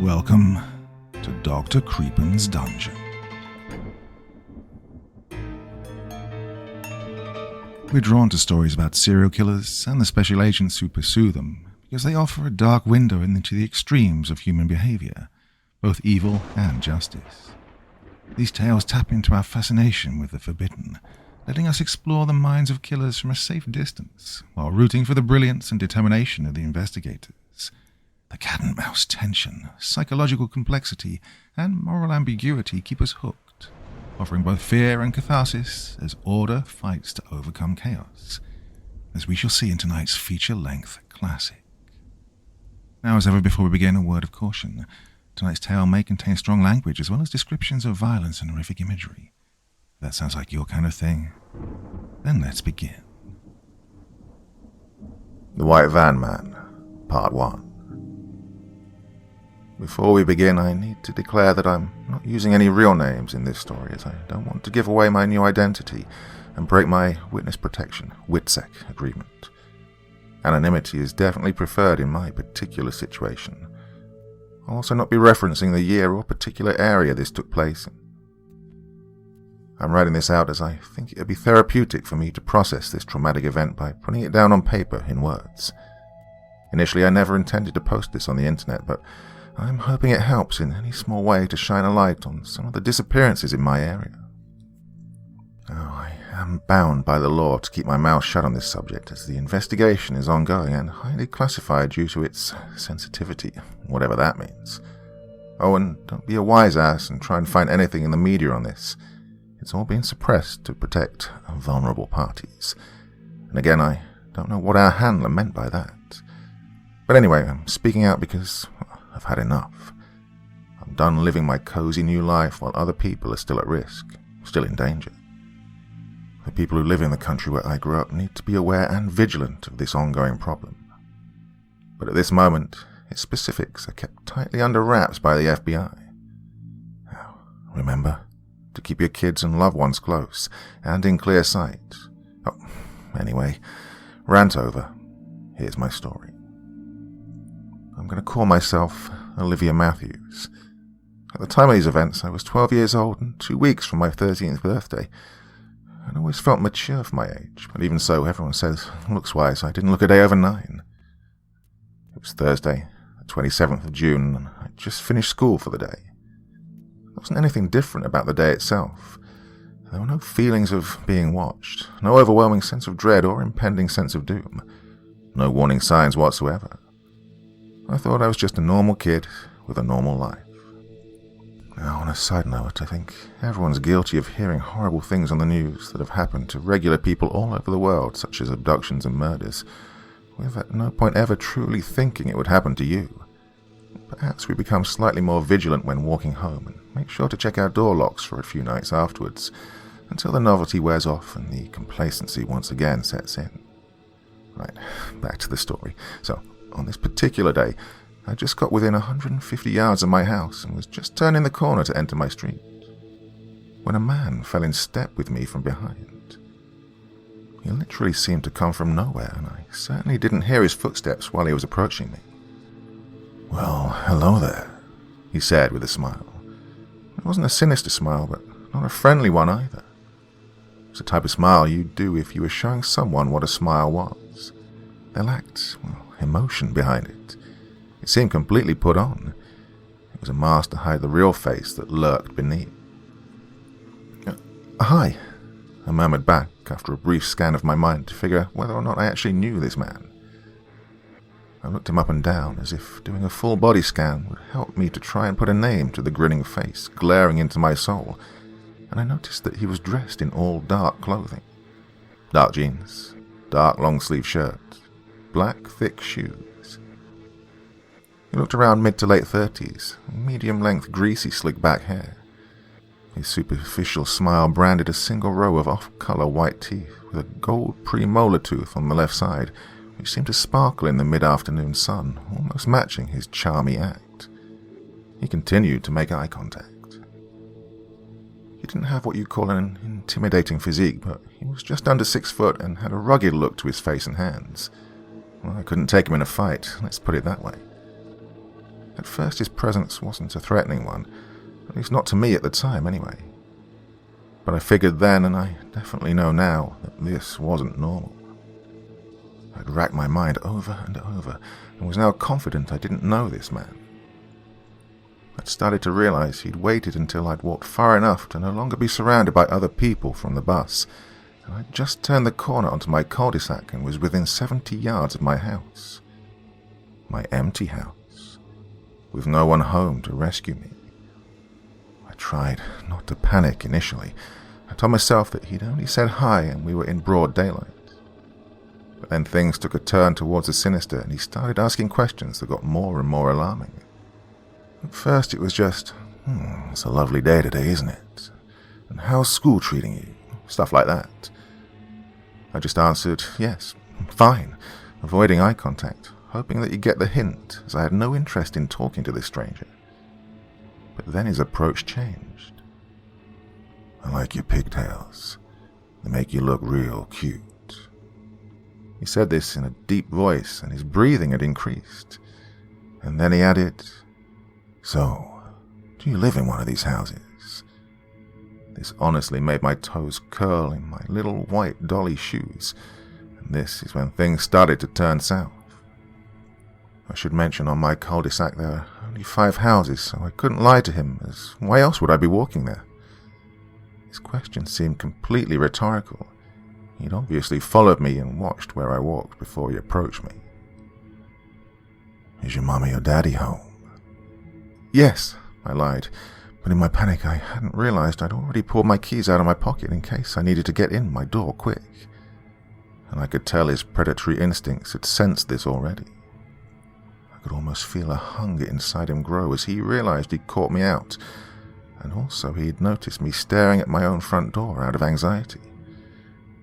Welcome to Dr. Creepen's Dungeon. We're drawn to stories about serial killers and the special agents who pursue them because they offer a dark window into the extremes of human behavior, both evil and justice. These tales tap into our fascination with the forbidden, letting us explore the minds of killers from a safe distance, while rooting for the brilliance and determination of the investigators. The cat and mouse tension, psychological complexity, and moral ambiguity keep us hooked, offering both fear and catharsis as order fights to overcome chaos, as we shall see in tonight's feature-length classic. Now, as ever before we begin, a word of caution. Tonight's tale may contain strong language as well as descriptions of violence and horrific imagery. If that sounds like your kind of thing, then let's begin. The White Van Man, Part 1. Before we begin, I need to declare that I'm not using any real names in this story, as I don't want to give away my new identity and break my witness protection, WITSEC, agreement. Anonymity is definitely preferred in my particular situation. I'll also not be referencing the year or particular area this took place in. I'm writing this out as I think it would be therapeutic for me to process this traumatic event by putting it down on paper in words. Initially, I never intended to post this on the internet, but I'm hoping it helps in any small way to shine a light on some of the disappearances in my area. I am bound by the law to keep my mouth shut on this subject, as the investigation is ongoing and highly classified due to its sensitivity, whatever that means. Oh, and don't be a wise ass and try and find anything in the media on this. It's all being suppressed to protect vulnerable parties. And again, I don't know what our handler meant by that. But anyway, I'm speaking out because I've had enough. I'm done living my cozy new life while other people are still at risk, still in danger. The people who live in the country where I grew up need to be aware and vigilant of this ongoing problem. But at this moment, its specifics are kept tightly under wraps by the FBI. Now, remember to keep your kids and loved ones close and in clear sight. Oh, anyway, rant over. Here's my story. I'm going to call myself Olivia Matthews. At the time of these events, I was 12 years old and 2 weeks from my 13th birthday. I'd always felt mature for my age, but even so, everyone says, looks-wise, I didn't look a day over 9. It was Thursday, the 27th of June, and I'd just finished school for the day. There wasn't anything different about the day itself. There were no feelings of being watched, no overwhelming sense of dread or impending sense of doom, no warning signs whatsoever. I thought I was just a normal kid with a normal life. Now, on a side note, I think everyone's guilty of hearing horrible things on the news that have happened to regular people all over the world, such as abductions and murders, with at no point ever truly thinking it would happen to you. Perhaps we become slightly more vigilant when walking home and make sure to check our door locks for a few nights afterwards, until the novelty wears off and the complacency once again sets in. Right, back to the story. So, on this particular day, I just got within 150 yards of my house and was just turning the corner to enter my street, when a man fell in step with me from behind. He literally seemed to come from nowhere, and I certainly didn't hear his footsteps while he was approaching me. "Well, hello there," he said with a smile. It wasn't a sinister smile, but not a friendly one either. It was the type of smile you'd do if you were showing someone what a smile was. There lacked, emotion behind it. It seemed completely put on. It was a mask to hide the real face that lurked beneath. "Hi," I murmured back after a brief scan of my mind to figure whether or not I actually knew this man. I looked him up and down, as if doing a full body scan would help me to try and put a name to the grinning face glaring into my soul, and I noticed that he was dressed in all dark clothing. Dark jeans, dark long-sleeve shirt, black thick shoes. He looked around mid to late 30s, medium-length greasy slick-back hair. His superficial smile branded a single row of off-color white teeth with a gold premolar tooth on the left side, which seemed to sparkle in the mid-afternoon sun, almost matching his charmy act. He continued to make eye contact. He didn't have what you'd call an intimidating physique, but he was just under 6 foot and had a rugged look to his face and hands. Well, I couldn't take him in a fight, let's put it that way. At first his presence wasn't a threatening one, at least not to me at the time anyway. But I figured then, and I definitely know now, that this wasn't normal. I'd racked my mind over and over, and was now confident I didn't know this man. I'd started to realize he'd waited until I'd walked far enough to no longer be surrounded by other people from the bus, and I'd just turned the corner onto my cul-de-sac and was within 70 yards of my house. My empty house, with no one home to rescue me. I tried not to panic initially. I told myself that he'd only said hi and we were in broad daylight. But then things took a turn towards the sinister and he started asking questions that got more and more alarming. At first it was just, it's a lovely day today, isn't it? And how's school treating you? Stuff like that. I just answered, yes, fine, avoiding eye contact, hoping that he'd get the hint, as I had no interest in talking to this stranger. But then his approach changed. I like your pigtails. They make you look real cute. He said this in a deep voice, and his breathing had increased. And then he added, so, do you live in one of these houses? This honestly made my toes curl in my little white dolly shoes, and this is when things started to turn south. I should mention on my cul-de-sac there are only 5 houses, so I couldn't lie to him, as why else would I be walking there? His question seemed completely rhetorical. He'd obviously followed me and watched where I walked before he approached me. Is your mummy or daddy home? Yes, I lied, but in my panic I hadn't realized I'd already pulled my keys out of my pocket in case I needed to get in my door quick. And I could tell his predatory instincts had sensed this already. I could almost feel a hunger inside him grow as he realized he'd caught me out, and also he'd noticed me staring at my own front door out of anxiety.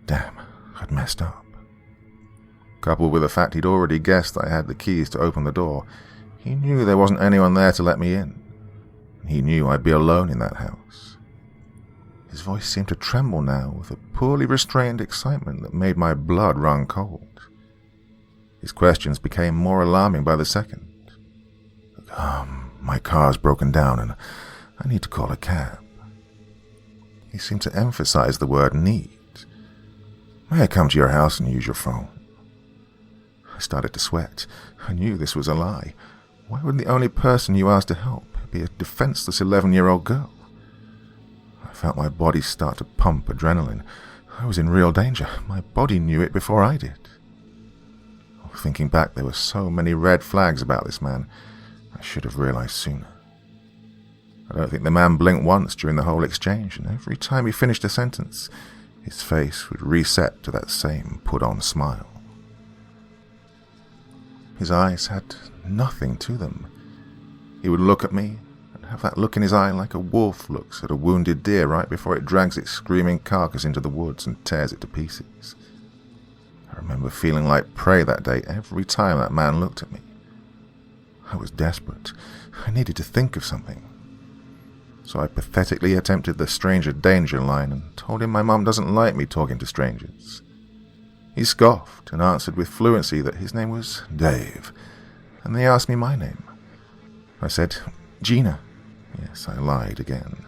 Damn, I'd messed up. Coupled with the fact he'd already guessed I had the keys to open the door, he knew there wasn't anyone there to let me in. He knew I'd be alone in that house. His voice seemed to tremble now with a poorly restrained excitement that made my blood run cold. His questions became more alarming by the second. My car's broken down and I need to call a cab. He seemed to emphasize the word need. May I come to your house and use your phone? I started to sweat. I knew this was a lie. Why would the only person you asked to help be a defenseless 11-year-old girl? I felt my body start to pump adrenaline. I was in real danger. My body knew it before I did. Thinking back, there were so many red flags about this man. I should have realized sooner. I don't think the man blinked once during the whole exchange, and every time he finished a sentence, his face would reset to that same put-on smile. His eyes had nothing to them. He would look at me and have that look in his eye like a wolf looks at a wounded deer right before it drags its screaming carcass into the woods and tears it to pieces. I remember feeling like prey that day every time that man looked at me. I was desperate. I needed to think of something. So I pathetically attempted the stranger danger line and told him my mum doesn't like me talking to strangers. He scoffed and answered with fluency that his name was Dave, and they asked me my name. I said, Gina. Yes, I lied again.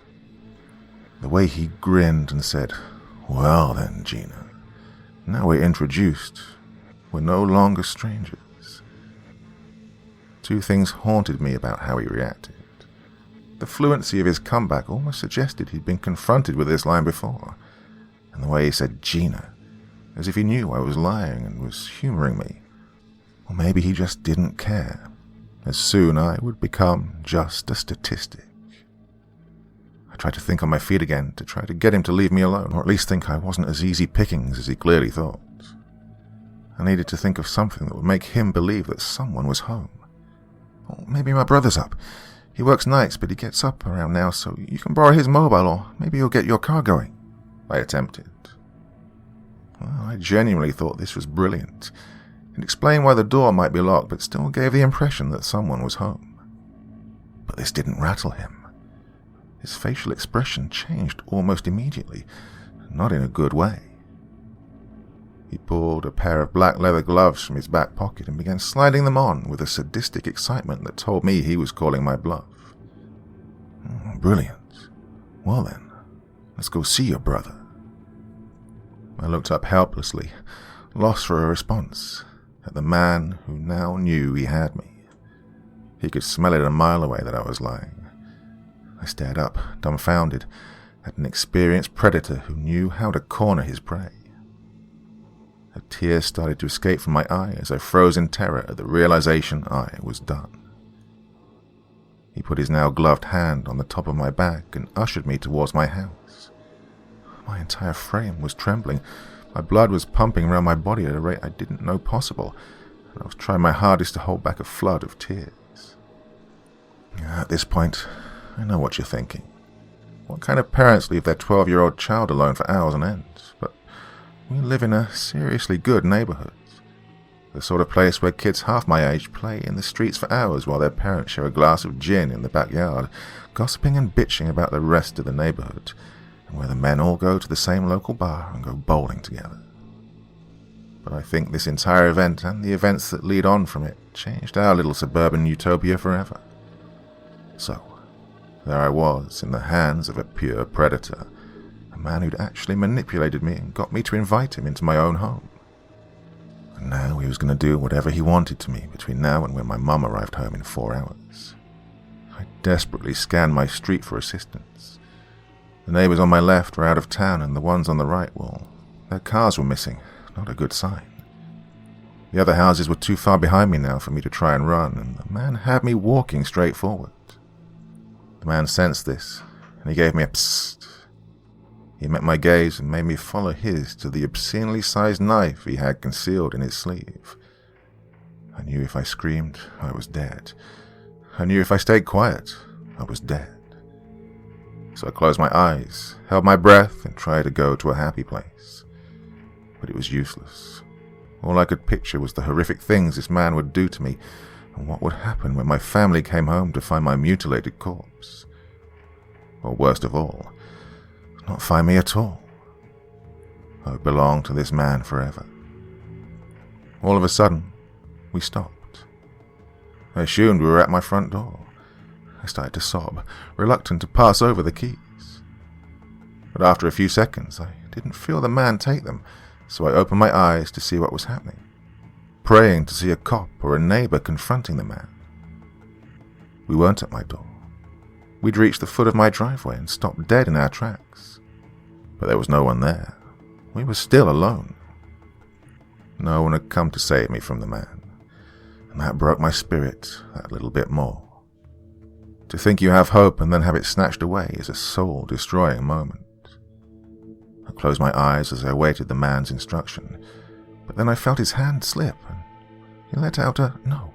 The way he grinned and said, well then, Gina, now we're introduced. We're no longer strangers. 2 things haunted me about how he reacted. The fluency of his comeback almost suggested he'd been confronted with this line before, and the way he said Gina, as if he knew I was lying and was humoring me. Or maybe he just didn't care, as soon I would become just a statistic. I tried to think on my feet again to try to get him to leave me alone, or at least think I wasn't as easy pickings as he clearly thought. I needed to think of something that would make him believe that someone was home. Or maybe my brother's up. He works nights, but he gets up around now, so you can borrow his mobile, or maybe he'll get your car going. I attempted. Well, I genuinely thought this was brilliant. It explained why the door might be locked, but still gave the impression that someone was home. But this didn't rattle him. His facial expression changed almost immediately, not in a good way. He pulled a pair of black leather gloves from his back pocket and began sliding them on with a sadistic excitement that told me he was calling my bluff. Brilliance. Well then, let's go see your brother. I looked up helplessly, lost for a response, at the man who now knew he had me. He could smell it a mile away that I was lying. I stared up, dumbfounded, at an experienced predator who knew how to corner his prey. A tear started to escape from my eye as I froze in terror at the realization I was done. He put his now gloved hand on the top of my back and ushered me towards my house. My entire frame was trembling. My blood was pumping around my body at a rate I didn't know possible, and I was trying my hardest to hold back a flood of tears. At this point, I know what you're thinking. What kind of parents leave their 12-year-old child alone for hours on end? But we live in a seriously good neighborhood. The sort of place where kids half my age play in the streets for hours while their parents share a glass of gin in the backyard, gossiping and bitching about the rest of the neighborhood, and where the men all go to the same local bar and go bowling together. But I think this entire event and the events that lead on from it changed our little suburban utopia forever. So, there I was in the hands of a pure predator, a man who'd actually manipulated me and got me to invite him into my own home. And now he was going to do whatever he wanted to me between now and when my mum arrived home in 4 hours. I desperately scanned my street for assistance. The neighbors on my left were out of town, and the ones on the right, well, their cars were missing. Not a good sign. The other houses were too far behind me now for me to try and run, and the man had me walking straight forward. The man sensed this, and he gave me a psst. He met my gaze and made me follow his to the obscenely sized knife he had concealed in his sleeve. I knew if I screamed, I was dead. I knew if I stayed quiet, I was dead. So I closed my eyes, held my breath, and tried to go to a happy place. But it was useless. All I could picture was the horrific things this man would do to me, and what would happen when my family came home to find my mutilated corpse. Or worst of all, not find me at all. I would belong to this man forever. All of a sudden, we stopped. I assumed we were at my front door. I started to sob, reluctant to pass over the keys. But after a few seconds, I didn't feel the man take them, so I opened my eyes to see what was happening, praying to see a cop or a neighbor confronting the man. We weren't at my door. We'd reached the foot of my driveway and stopped dead in our tracks. But there was no one there. We were still alone. No one had come to save me from the man, and that broke my spirit that little bit more. To think you have hope and then have it snatched away is a soul-destroying moment. I closed my eyes as I awaited the man's instruction, but then I felt his hand slip, and he let out a no.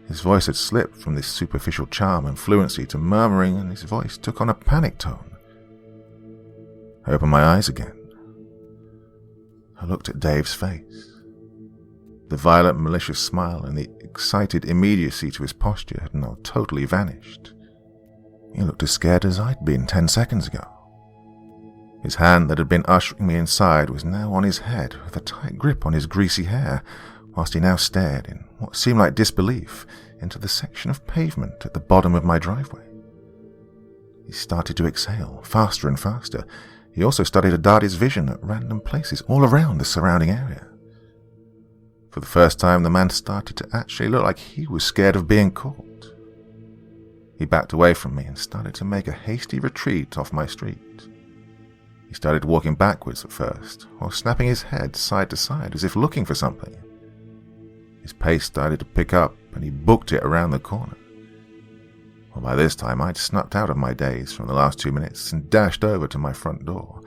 His voice had slipped from this superficial charm and fluency to murmuring, and his voice took on a panic tone. I opened my eyes again. I looked at Dave's face. The violent, malicious smile and the excited immediacy to his posture had now totally vanished. He looked as scared as I'd been 10 seconds ago. His hand that had been ushering me inside was now on his head, with a tight grip on his greasy hair, whilst he now stared, in what seemed like disbelief, into the section of pavement at the bottom of my driveway. He started to exhale, faster and faster. He also started to dart his vision at random places all around the surrounding area. For the first time, the man started to actually look like he was scared of being caught. He backed away from me and started to make a hasty retreat off my street. He started walking backwards at first, while snapping his head side to side as if looking for something. His pace started to pick up, and he booked it around the corner. Well, by this time, I'd snapped out of my daze from the last 2 minutes and dashed over to my front door.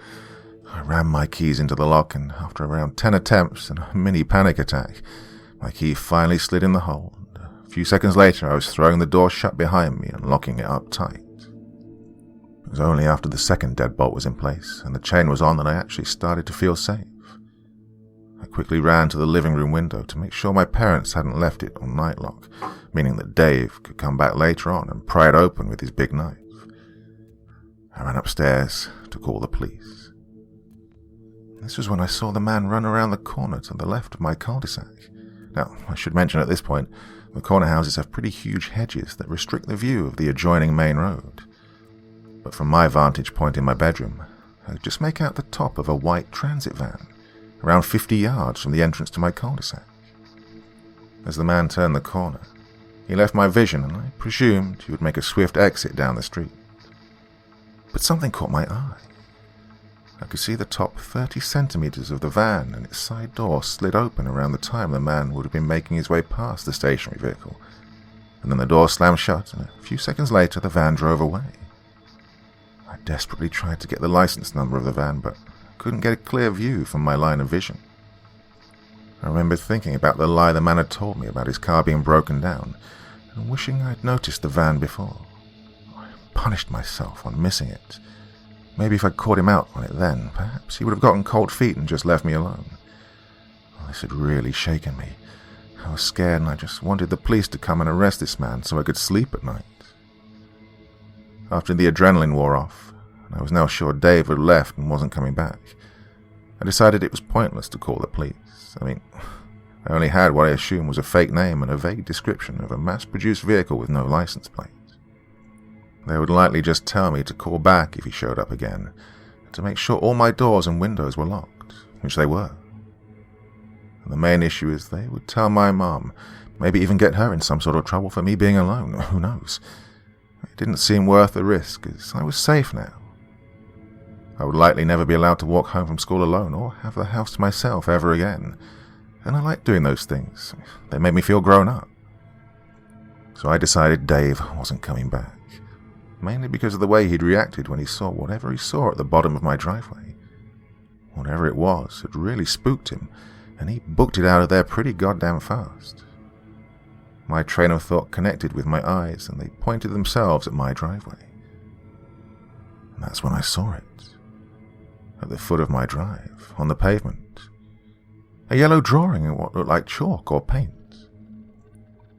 I rammed my keys into the lock, and after around 10 attempts and a mini panic attack, my key finally slid in the hole, and a few seconds later I was throwing the door shut behind me and locking it up tight. It was only after the second deadbolt was in place and the chain was on that I actually started to feel safe. I quickly ran to the living room window to make sure my parents hadn't left it on night lock, meaning that Dave could come back later on and pry it open with his big knife. I ran upstairs to call the police. This was when I saw the man run around the corner to the left of my cul-de-sac. Now, I should mention at this point, the corner houses have pretty huge hedges that restrict the view of the adjoining main road. But from my vantage point in my bedroom, I could just make out the top of a white transit van, around 50 yards from the entrance to my cul-de-sac. As the man turned the corner, he left my vision, and I presumed he would make a swift exit down the street. But something caught my eye. I could see the top 30 centimeters of the van and its side door slid open around the time the man would have been making his way past the stationary vehicle, and then the door slammed shut, and a few seconds later the van drove away. I desperately tried to get the license number of the van, but couldn't get a clear view from my line of vision. I remembered thinking about the lie the man had told me about his car being broken down, and wishing I'd noticed the van before. I punished myself on missing it. Maybe if I'd caught him out on it then, perhaps he would have gotten cold feet and just left me alone. This had really shaken me. I was scared, and I just wanted the police to come and arrest this man so I could sleep at night. After the adrenaline wore off, and I was now sure Dave had left and wasn't coming back, I decided it was pointless to call the police. I mean, I only had what I assumed was a fake name and a vague description of a mass-produced vehicle with no license plate. They would likely just tell me to call back if he showed up again, and to make sure all my doors and windows were locked, which they were. And the main issue is they would tell my mum, maybe even get her in some sort of trouble for me being alone, who knows. It didn't seem worth the risk, as I was safe now. I would likely never be allowed to walk home from school alone or have the house to myself ever again, and I liked doing those things. They made me feel grown up. So I decided Dave wasn't coming back. Mainly because of the way he'd reacted when he saw whatever he saw at the bottom of my driveway. Whatever it was had really spooked him, and he booked it out of there pretty goddamn fast. My train of thought connected with my eyes, and they pointed themselves at my driveway. And that's when I saw it. At the foot of my drive, on the pavement. A yellow drawing in what looked like chalk or paint.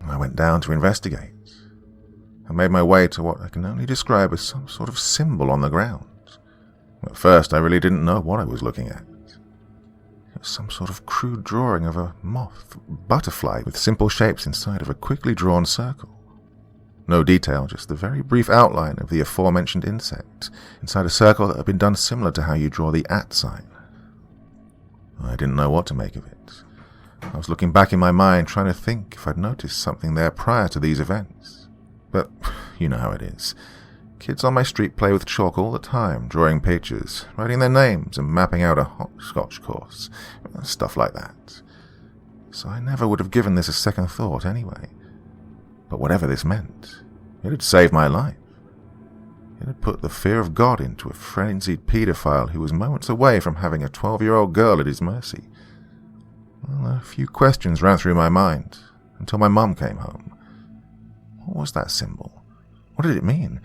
I went down to investigate. I made my way to what I can only describe as some sort of symbol on the ground. At first, I really didn't know what I was looking at. It was some sort of crude drawing of a moth, butterfly, with simple shapes inside of a quickly drawn circle. No detail, just the very brief outline of the aforementioned insect, inside a circle that had been done similar to how you draw the @ sign. I didn't know what to make of it. I was looking back in my mind, trying to think if I'd noticed something there prior to these events. But you know how it is. Kids on my street play with chalk all the time, drawing pictures, writing their names and mapping out a hopscotch course, stuff like that. So I never would have given this a second thought anyway. But whatever this meant, it had saved my life. It had put the fear of God into a frenzied paedophile who was moments away from having a 12-year-old girl at his mercy. Well, a few questions ran through my mind, until my mum came home. What was that symbol? What did it mean?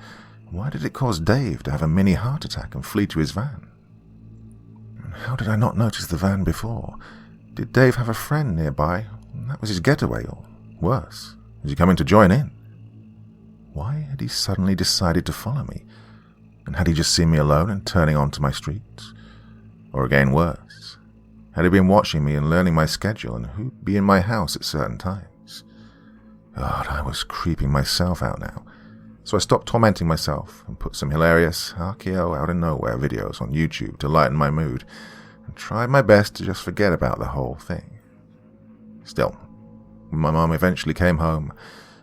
Why did it cause Dave to have a mini heart attack and flee to his van? And how did I not notice the van before? Did Dave have a friend nearby, and that was his getaway, or worse, was he coming to join in? Why had he suddenly decided to follow me? And had he just seen me alone and turning onto my street? Or again worse, had he been watching me and learning my schedule and who'd be in my house at certain times? God, I was creeping myself out now. So I stopped tormenting myself and put some hilarious RKO out of nowhere videos on YouTube to lighten my mood, and tried my best to just forget about the whole thing. Still, when my mum eventually came home,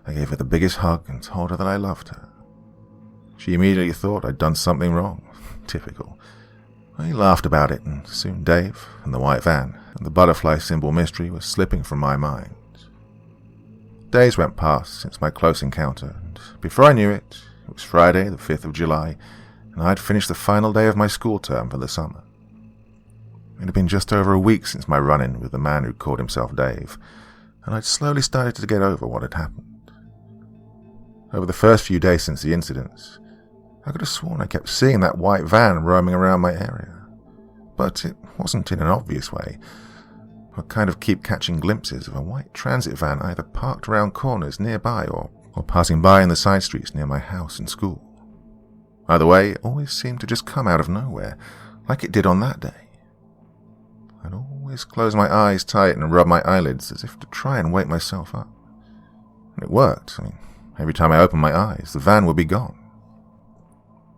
I gave her the biggest hug and told her that I loved her. She immediately thought I'd done something wrong. Typical. I laughed about it, and soon Dave and the white van and the butterfly symbol mystery was slipping from my mind. Days went past since my close encounter, and before I knew it, it was Friday, the 5th of July, and I'd finished the final day of my school term for the summer. It had been just over a week since my run-in with the man who called himself Dave, and I'd slowly started to get over what had happened. Over the first few days since the incidents, I could have sworn I kept seeing that white van roaming around my area, but it wasn't in an obvious way. I kind of keep catching glimpses of a white transit van either parked around corners nearby or passing by in the side streets near my house and school. Either way, it always seemed to just come out of nowhere, like it did on that day. I'd always close my eyes tight and rub my eyelids as if to try and wake myself up. And it worked. Every time I opened my eyes, the van would be gone.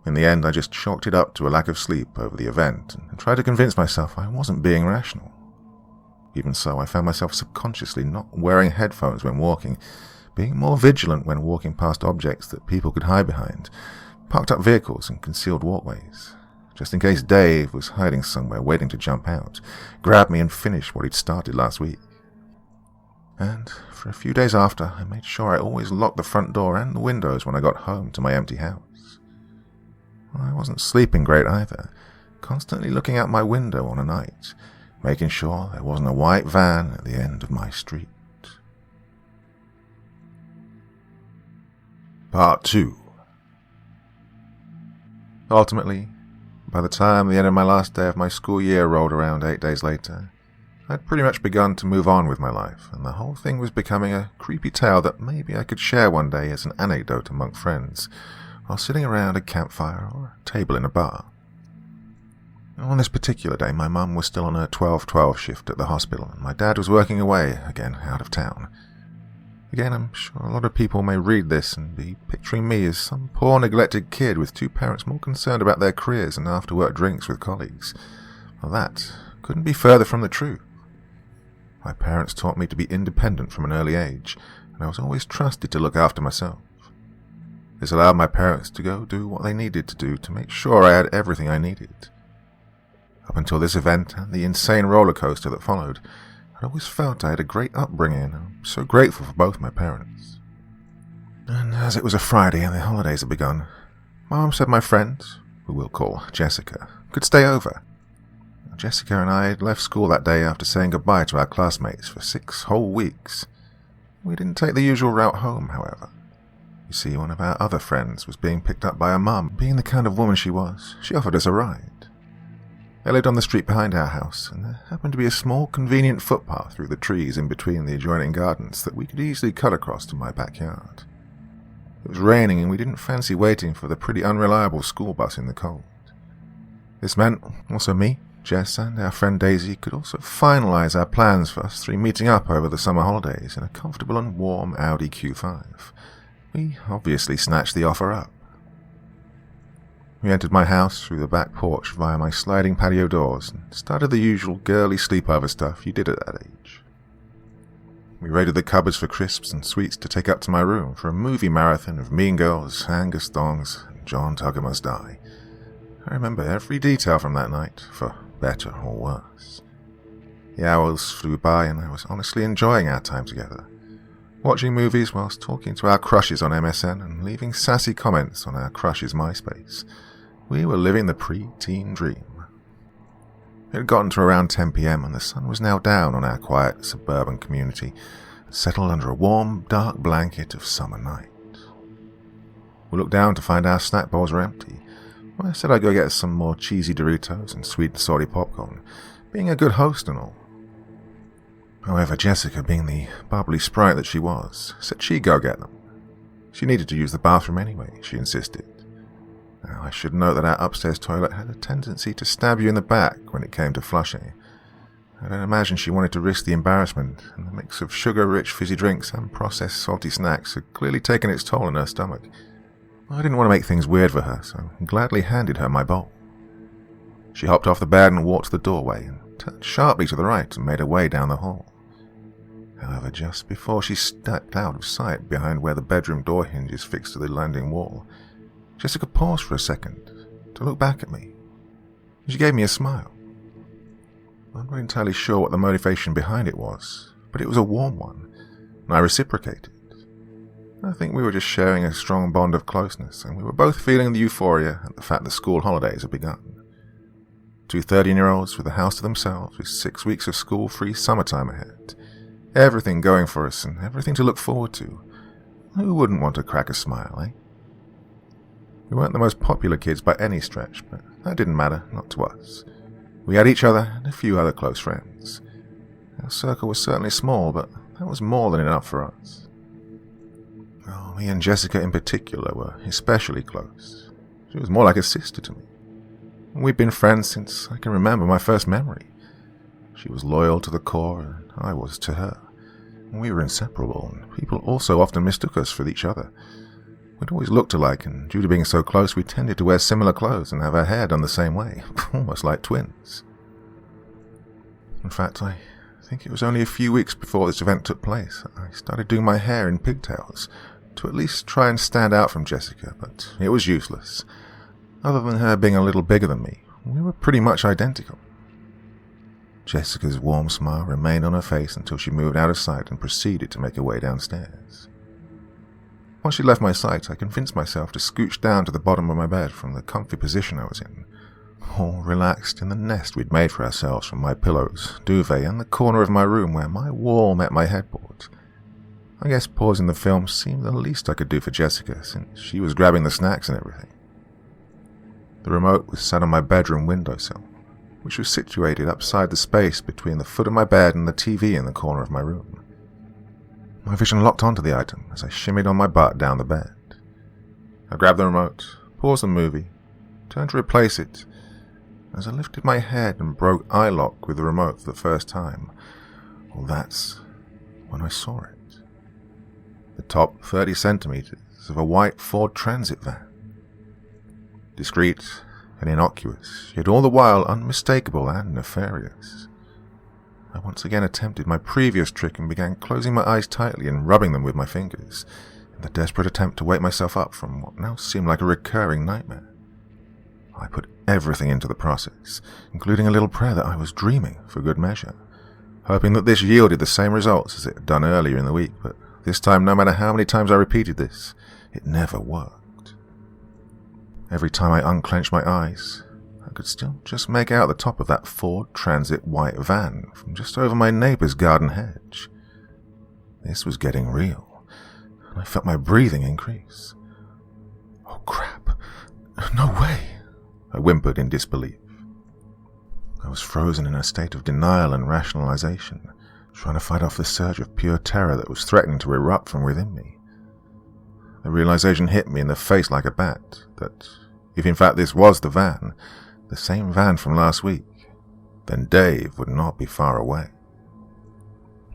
In the end, I just chalked it up to a lack of sleep over the event and tried to convince myself I wasn't being rational. Even so, I found myself subconsciously not wearing headphones when walking, being more vigilant when walking past objects that people could hide behind, parked up vehicles and concealed walkways, just in case Dave was hiding somewhere waiting to jump out, grab me and finish what he'd started last week. And for a few days after, I made sure I always locked the front door and the windows when I got home to my empty house. I wasn't sleeping great either, constantly looking out my window on a night, making sure there wasn't a white van at the end of my street. Part 2. Ultimately, by the time the end of my last day of my school year rolled around 8 days later, I'd pretty much begun to move on with my life, and the whole thing was becoming a creepy tale that maybe I could share one day as an anecdote among friends, while sitting around a campfire or a table in a bar. On this particular day, my mum was still on her 12-12 shift at the hospital, and my dad was working away, again, out of town. Again, I'm sure a lot of people may read this and be picturing me as some poor neglected kid with two parents more concerned about their careers and after-work drinks with colleagues. Well, that couldn't be further from the truth. My parents taught me to be independent from an early age, and I was always trusted to look after myself. This allowed my parents to go do what they needed to do to make sure I had everything I needed. Up until this event and the insane roller coaster that followed, I'd always felt I had a great upbringing, and I'm so grateful for both my parents. And as it was a Friday and the holidays had begun, my mum said my friend, who we'll call Jessica, could stay over. Jessica and I had left school that day after saying goodbye to our classmates for 6 whole weeks. We didn't take the usual route home, however. You see, one of our other friends was being picked up by her mum. Being the kind of woman she was, she offered us a ride. They lived on the street behind our house, and there happened to be a small, convenient footpath through the trees in between the adjoining gardens that we could easily cut across to my backyard. It was raining, and we didn't fancy waiting for the pretty unreliable school bus in the cold. This meant also me, Jess, and our friend Daisy could also finalize our plans for us 3 meeting up over the summer holidays in a comfortable and warm Audi Q5. We obviously snatched the offer up. We entered my house through the back porch via my sliding patio doors and started the usual girly sleepover stuff you did at that age. We raided the cupboards for crisps and sweets to take up to my room for a movie marathon of Mean Girls, Angus Thongs, and John Tugger Must Die. I remember every detail from that night, for better or worse. The hours flew by and I was honestly enjoying our time together, watching movies whilst talking to our crushes on MSN and leaving sassy comments on our crushes' MySpace. We were living the pre-teen dream. It had gotten to around 10 p.m. and the sun was now down on our quiet suburban community, settled under a warm, dark blanket of summer night. We looked down to find our snack bowls were empty. I said I'd go get some more cheesy Doritos and sweet and salty popcorn, being a good host and all. However, Jessica, being the bubbly sprite that she was, said she'd go get them. She needed to use the bathroom anyway, she insisted. Now, I should note that our upstairs toilet had a tendency to stab you in the back when it came to flushing. I don't imagine she wanted to risk the embarrassment, and the mix of sugar-rich fizzy drinks and processed salty snacks had clearly taken its toll on her stomach. I didn't want to make things weird for her, so I gladly handed her my bowl. She hopped off the bed and walked to the doorway, and turned sharply to the right and made her way down the hall. However, just before she stepped out of sight behind where the bedroom door hinge is fixed to the landing wall, Jessica paused for a second to look back at me. She gave me a smile. I'm not entirely sure what the motivation behind it was, but it was a warm one, and I reciprocated. I think we were just sharing a strong bond of closeness, and we were both feeling the euphoria at the fact the school holidays had begun. 2 13-year-olds with a house to themselves with 6 weeks of school-free summertime ahead. Everything going for us and everything to look forward to. Who wouldn't want to crack a smile, eh? We weren't the most popular kids by any stretch, but that didn't matter, not to us. We had each other and a few other close friends. Our circle was certainly small, but that was more than enough for us. Oh, me and Jessica in particular were especially close. She was more like a sister to me. We'd been friends since I can remember my first memory. She was loyal to the core, and I was to her. We were inseparable, and people also often mistook us for each other. We'd always looked alike, and due to being so close, we tended to wear similar clothes and have our hair done the same way, almost like twins. In fact, I think it was only a few weeks before this event took place, I started doing my hair in pigtails, to at least try and stand out from Jessica, but it was useless. Other than her being a little bigger than me, we were pretty much identical. Jessica's warm smile remained on her face until she moved out of sight and proceeded to make her way downstairs. Once she left my sight, I convinced myself to scooch down to the bottom of my bed from the comfy position I was in, all relaxed in the nest we'd made for ourselves from my pillows, duvet, and the corner of my room where my wall met my headboard. I guess pausing the film seemed the least I could do for Jessica, since she was grabbing the snacks and everything. The remote was set on my bedroom windowsill, which was situated upside the space between the foot of my bed and the TV in the corner of my room. My vision locked onto the item as I shimmied on my butt down the bed. I grabbed the remote, paused the movie, turned to replace it. As I lifted my head and broke eye lock with the remote for the first time, well, that's when I saw it. The top 30 centimeters of a white Ford Transit van. Discreet and innocuous, yet all the while unmistakable and nefarious. I once again attempted my previous trick and began closing my eyes tightly and rubbing them with my fingers, in the desperate attempt to wake myself up from what now seemed like a recurring nightmare. I put everything into the process, including a little prayer that I was dreaming for good measure, hoping that this yielded the same results as it had done earlier in the week, but this time, no matter how many times I repeated this, it never worked. Every time I unclenched my eyes, I could still just make out the top of that Ford Transit white van from just over my neighbour's garden hedge. This was getting real, and I felt my breathing increase. Oh crap, no way, I whimpered in disbelief. I was frozen in a state of denial and rationalization, trying to fight off the surge of pure terror that was threatening to erupt from within me. The realization hit me in the face like a bat, that if in fact this was the van, the same van from last week, then Dave would not be far away.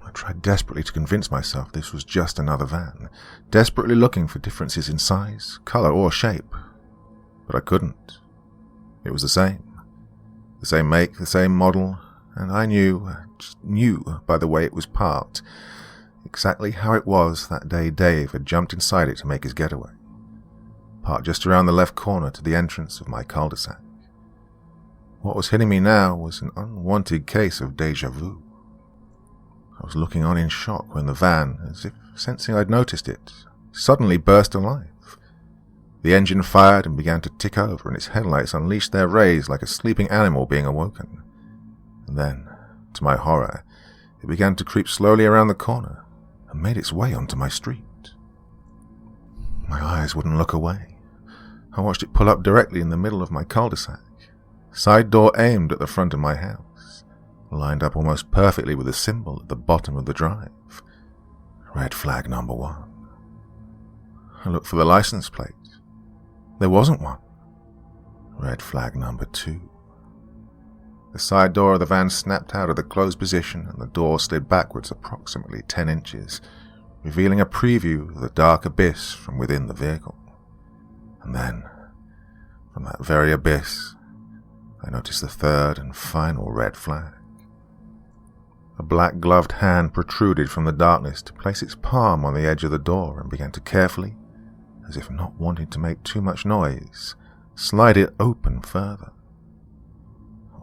I tried desperately to convince myself this was just another van, desperately looking for differences in size, color, or shape, but I couldn't. It was the same make, the same model, and I just knew by the way it was parked, exactly how it was that day Dave had jumped inside it to make his getaway. Parked just around the left corner to the entrance of my cul-de-sac. What was hitting me now was an unwanted case of déjà vu. I was looking on in shock when the van, as if sensing I'd noticed it, suddenly burst alive. The engine fired and began to tick over, and its headlights unleashed their rays like a sleeping animal being awoken. And then, to my horror, it began to creep slowly around the corner and made its way onto my street. My eyes wouldn't look away. I watched it pull up directly in the middle of my cul-de-sac, side door aimed at the front of my house, lined up almost perfectly with the symbol at the bottom of the drive. Red flag number 1. I looked for the license plate. There wasn't one. Red flag number 2. The side door of the van snapped out of the closed position and the door slid backwards approximately 10 inches, revealing a preview of the dark abyss from within the vehicle. And then, from that very abyss, I noticed the third and final red flag. A black-gloved hand protruded from the darkness to place its palm on the edge of the door and began to carefully, as if not wanting to make too much noise, slide it open further.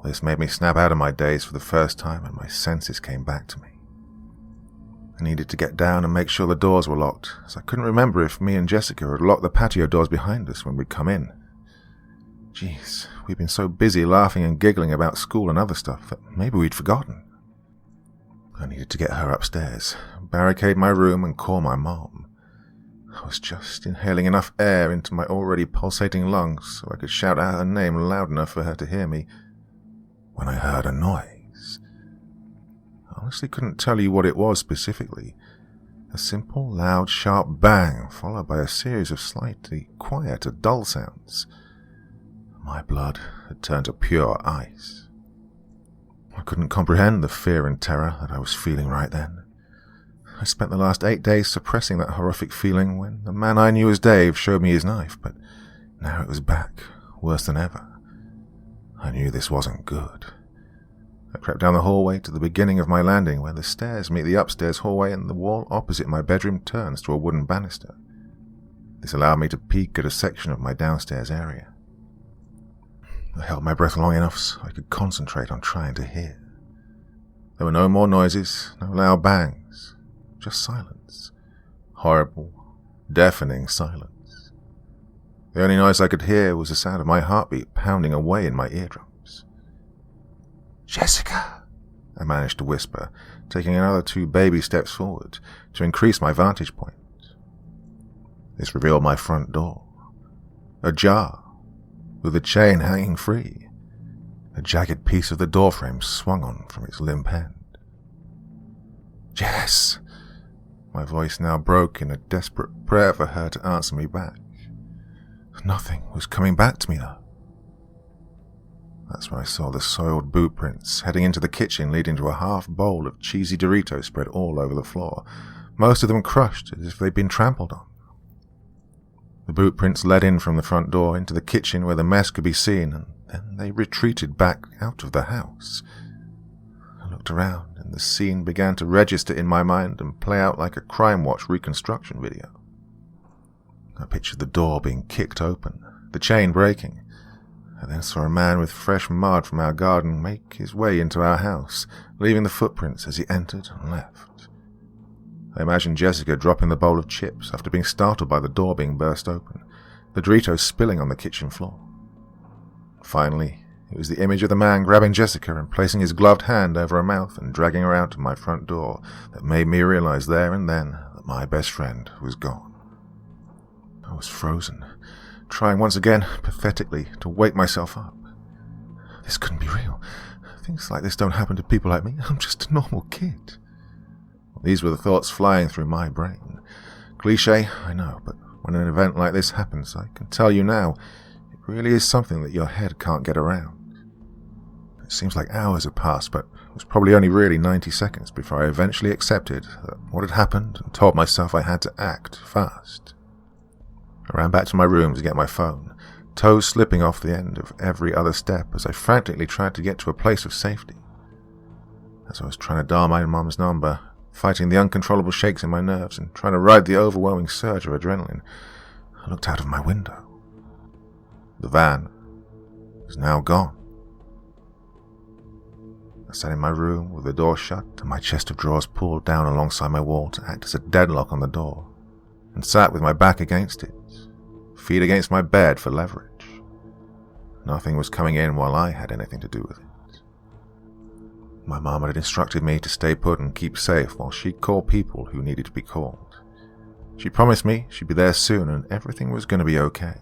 This made me snap out of my daze for the first time, and my senses came back to me. I needed to get down and make sure the doors were locked, as I couldn't remember if me and Jessica had locked the patio doors behind us when we'd come in. Jeez, we'd been so busy laughing and giggling about school and other stuff that maybe we'd forgotten. I needed to get her upstairs, barricade my room, and call my mom. I was just inhaling enough air into my already pulsating lungs so I could shout out her name loud enough for her to hear me, when I heard a noise. I honestly couldn't tell you what it was specifically. A simple, loud, sharp bang, followed by a series of slightly quieter, dull sounds. My blood had turned to pure ice. I couldn't comprehend the fear and terror that I was feeling right then. I spent the last 8 days suppressing that horrific feeling when the man I knew as Dave showed me his knife, but now it was back, worse than ever. I knew this wasn't good. I crept down the hallway to the beginning of my landing, where the stairs meet the upstairs hallway and the wall opposite my bedroom turns to a wooden banister. This allowed me to peek at a section of my downstairs area. I held my breath long enough so I could concentrate on trying to hear. There were no more noises, no loud bangs, just silence. Horrible, deafening silence. The only noise I could hear was the sound of my heartbeat pounding away in my eardrums. "Jessica," I managed to whisper, taking another 2 baby steps forward to increase my vantage point. This revealed my front door, ajar, with the chain hanging free. A jagged piece of the doorframe swung on from its limp end. "Jess!" My voice now broke in a desperate prayer for her to answer me back. Nothing was coming back to me, though. That's when I saw the soiled boot prints heading into the kitchen, leading to a half bowl of cheesy Doritos spread all over the floor, most of them crushed as if they'd been trampled on. The boot prints led in from the front door into the kitchen where the mess could be seen, and then they retreated back out of the house. I looked around, and the scene began to register in my mind and play out like a Crime Watch reconstruction video. I pictured the door being kicked open, the chain breaking. I then saw a man with fresh mud from our garden make his way into our house, leaving the footprints as he entered and left. I imagined Jessica dropping the bowl of chips after being startled by the door being burst open, the Doritos spilling on the kitchen floor. Finally, it was the image of the man grabbing Jessica and placing his gloved hand over her mouth and dragging her out to my front door that made me realize there and then that my best friend was gone. I was frozen, trying once again, pathetically, to wake myself up. This couldn't be real. Things like this don't happen to people like me. I'm just a normal kid. These were the thoughts flying through my brain. Cliché, I know, but when an event like this happens, I can tell you now, it really is something that your head can't get around. It seems like hours have passed, but it was probably only really 90 seconds before I eventually accepted that what had happened and told myself I had to act fast. I ran back to my room to get my phone, toes slipping off the end of every other step as I frantically tried to get to a place of safety. As I was trying to dial my mum's number, fighting the uncontrollable shakes in my nerves and trying to ride the overwhelming surge of adrenaline, I looked out of my window. The van was now gone. I sat in my room with the door shut and my chest of drawers pulled down alongside my wall to act as a deadlock on the door, and sat with my back against it, feet against my bed for leverage. Nothing was coming in while I had anything to do with it. My mom had instructed me to stay put and keep safe while she'd call people who needed to be called. She promised me she'd be there soon and everything was going to be okay.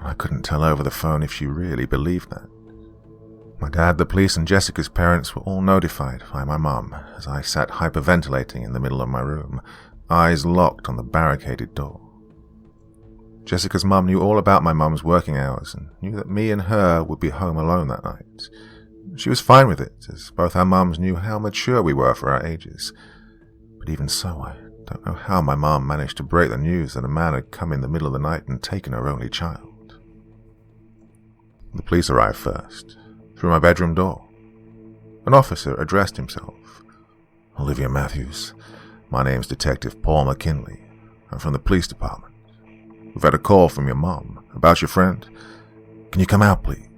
I couldn't tell over the phone if she really believed that. My dad, the police, and Jessica's parents were all notified by my mom as I sat hyperventilating in the middle of my room, eyes locked on the barricaded door. Jessica's mum knew all about my mum's working hours and knew that me and her would be home alone that night. She was fine with it, as both our mums knew how mature we were for our ages. But even so, I don't know how my mum managed to break the news that a man had come in the middle of the night and taken her only child. The police arrived first, through my bedroom door. An officer addressed himself. "Olivia Matthews, my name's Detective Paul McKinley. I'm from the police department. We've had a call from your mom about your friend. Can you come out, please?"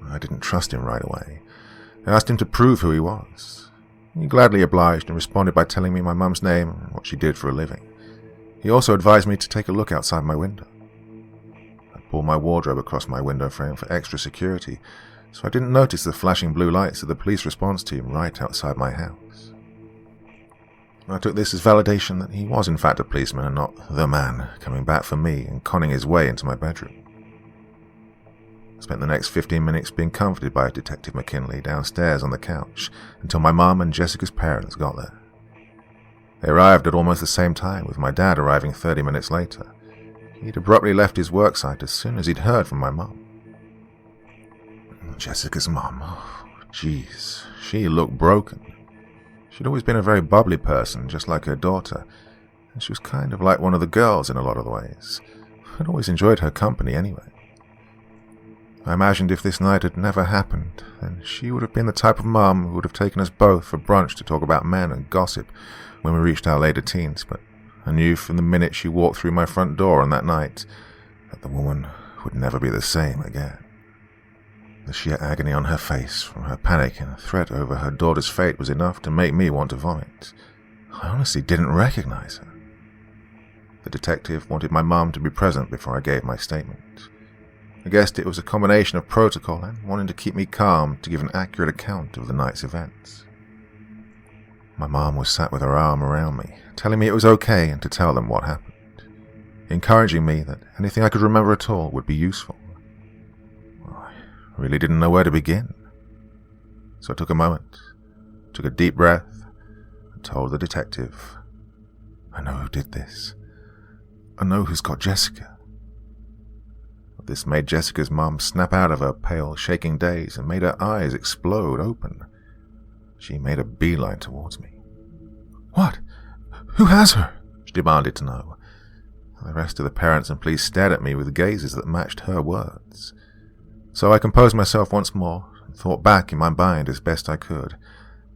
I didn't trust him right away. I asked him to prove who he was. He gladly obliged and responded by telling me my mum's name and what she did for a living. He also advised me to take a look outside my window. I pulled my wardrobe across my window frame for extra security, so I didn't notice the flashing blue lights of the police response team right outside my house. I took this as validation that he was in fact a policeman and not the man coming back for me and conning his way into my bedroom. I spent the next 15 minutes being comforted by Detective McKinley downstairs on the couch until my mum and Jessica's parents got there. They arrived at almost the same time, with my dad arriving 30 minutes later. He'd abruptly left his work site as soon as he'd heard from my mum. Jessica's mum. Oh, jeez. She looked broken. She'd always been a very bubbly person, just like her daughter, and she was kind of like one of the girls in a lot of the ways. I'd always enjoyed her company anyway. I imagined if this night had never happened, then she would have been the type of mum who would have taken us both for brunch to talk about men and gossip when we reached our later teens, but I knew from the minute she walked through my front door on that night that the woman would never be the same again. The sheer agony on her face from her panic and threat over her daughter's fate was enough to make me want to vomit. I honestly didn't recognize her. The detective wanted my mum to be present before I gave my statement. I guessed it was a combination of protocol and wanting to keep me calm to give an accurate account of the night's events. My mum was sat with her arm around me, telling me it was okay and to tell them what happened, encouraging me that anything I could remember at all would be useful. I really didn't know where to begin. So I took a moment, took a deep breath, and told the detective, "I know who did this. I know who's got Jessica." This made Jessica's mum snap out of her pale, shaking daze and made her eyes explode open. She made a beeline towards me. "What? Who has her?" she demanded to know. The rest of the parents and police stared at me with gazes that matched her words. So I composed myself once more and thought back in my mind as best I could,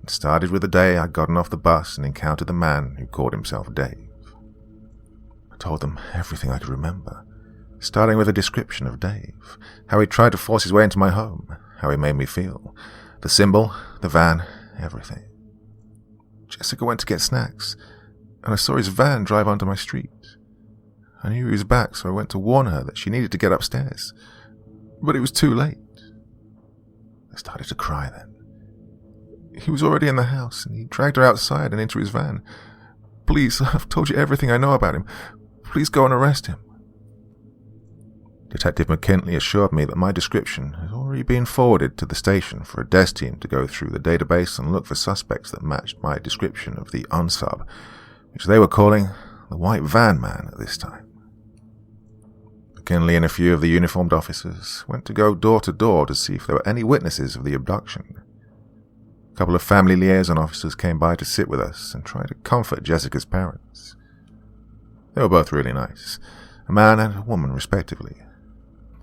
and started with the day I'd gotten off the bus and encountered the man who called himself Dave. I told them everything I could remember, starting with a description of Dave, how he tried to force his way into my home, how he made me feel, the symbol, the van, everything. Jessica went to get snacks, and I saw his van drive onto my street. I knew he was back, so I went to warn her that she needed to get upstairs, but it was too late. I started to cry then. He was already in the house, and he dragged her outside and into his van. "Please, I've told you everything I know about him. Please go and arrest him." Detective McKinley assured me that my description had already been forwarded to the station for a desk team to go through the database and look for suspects that matched my description of the unsub, which they were calling the White Van Man at this time. McKinley and a few of the uniformed officers went to go door to door to see if there were any witnesses of the abduction. A couple of family liaison officers came by to sit with us and try to comfort Jessica's parents. They were both really nice, a man and a woman respectively.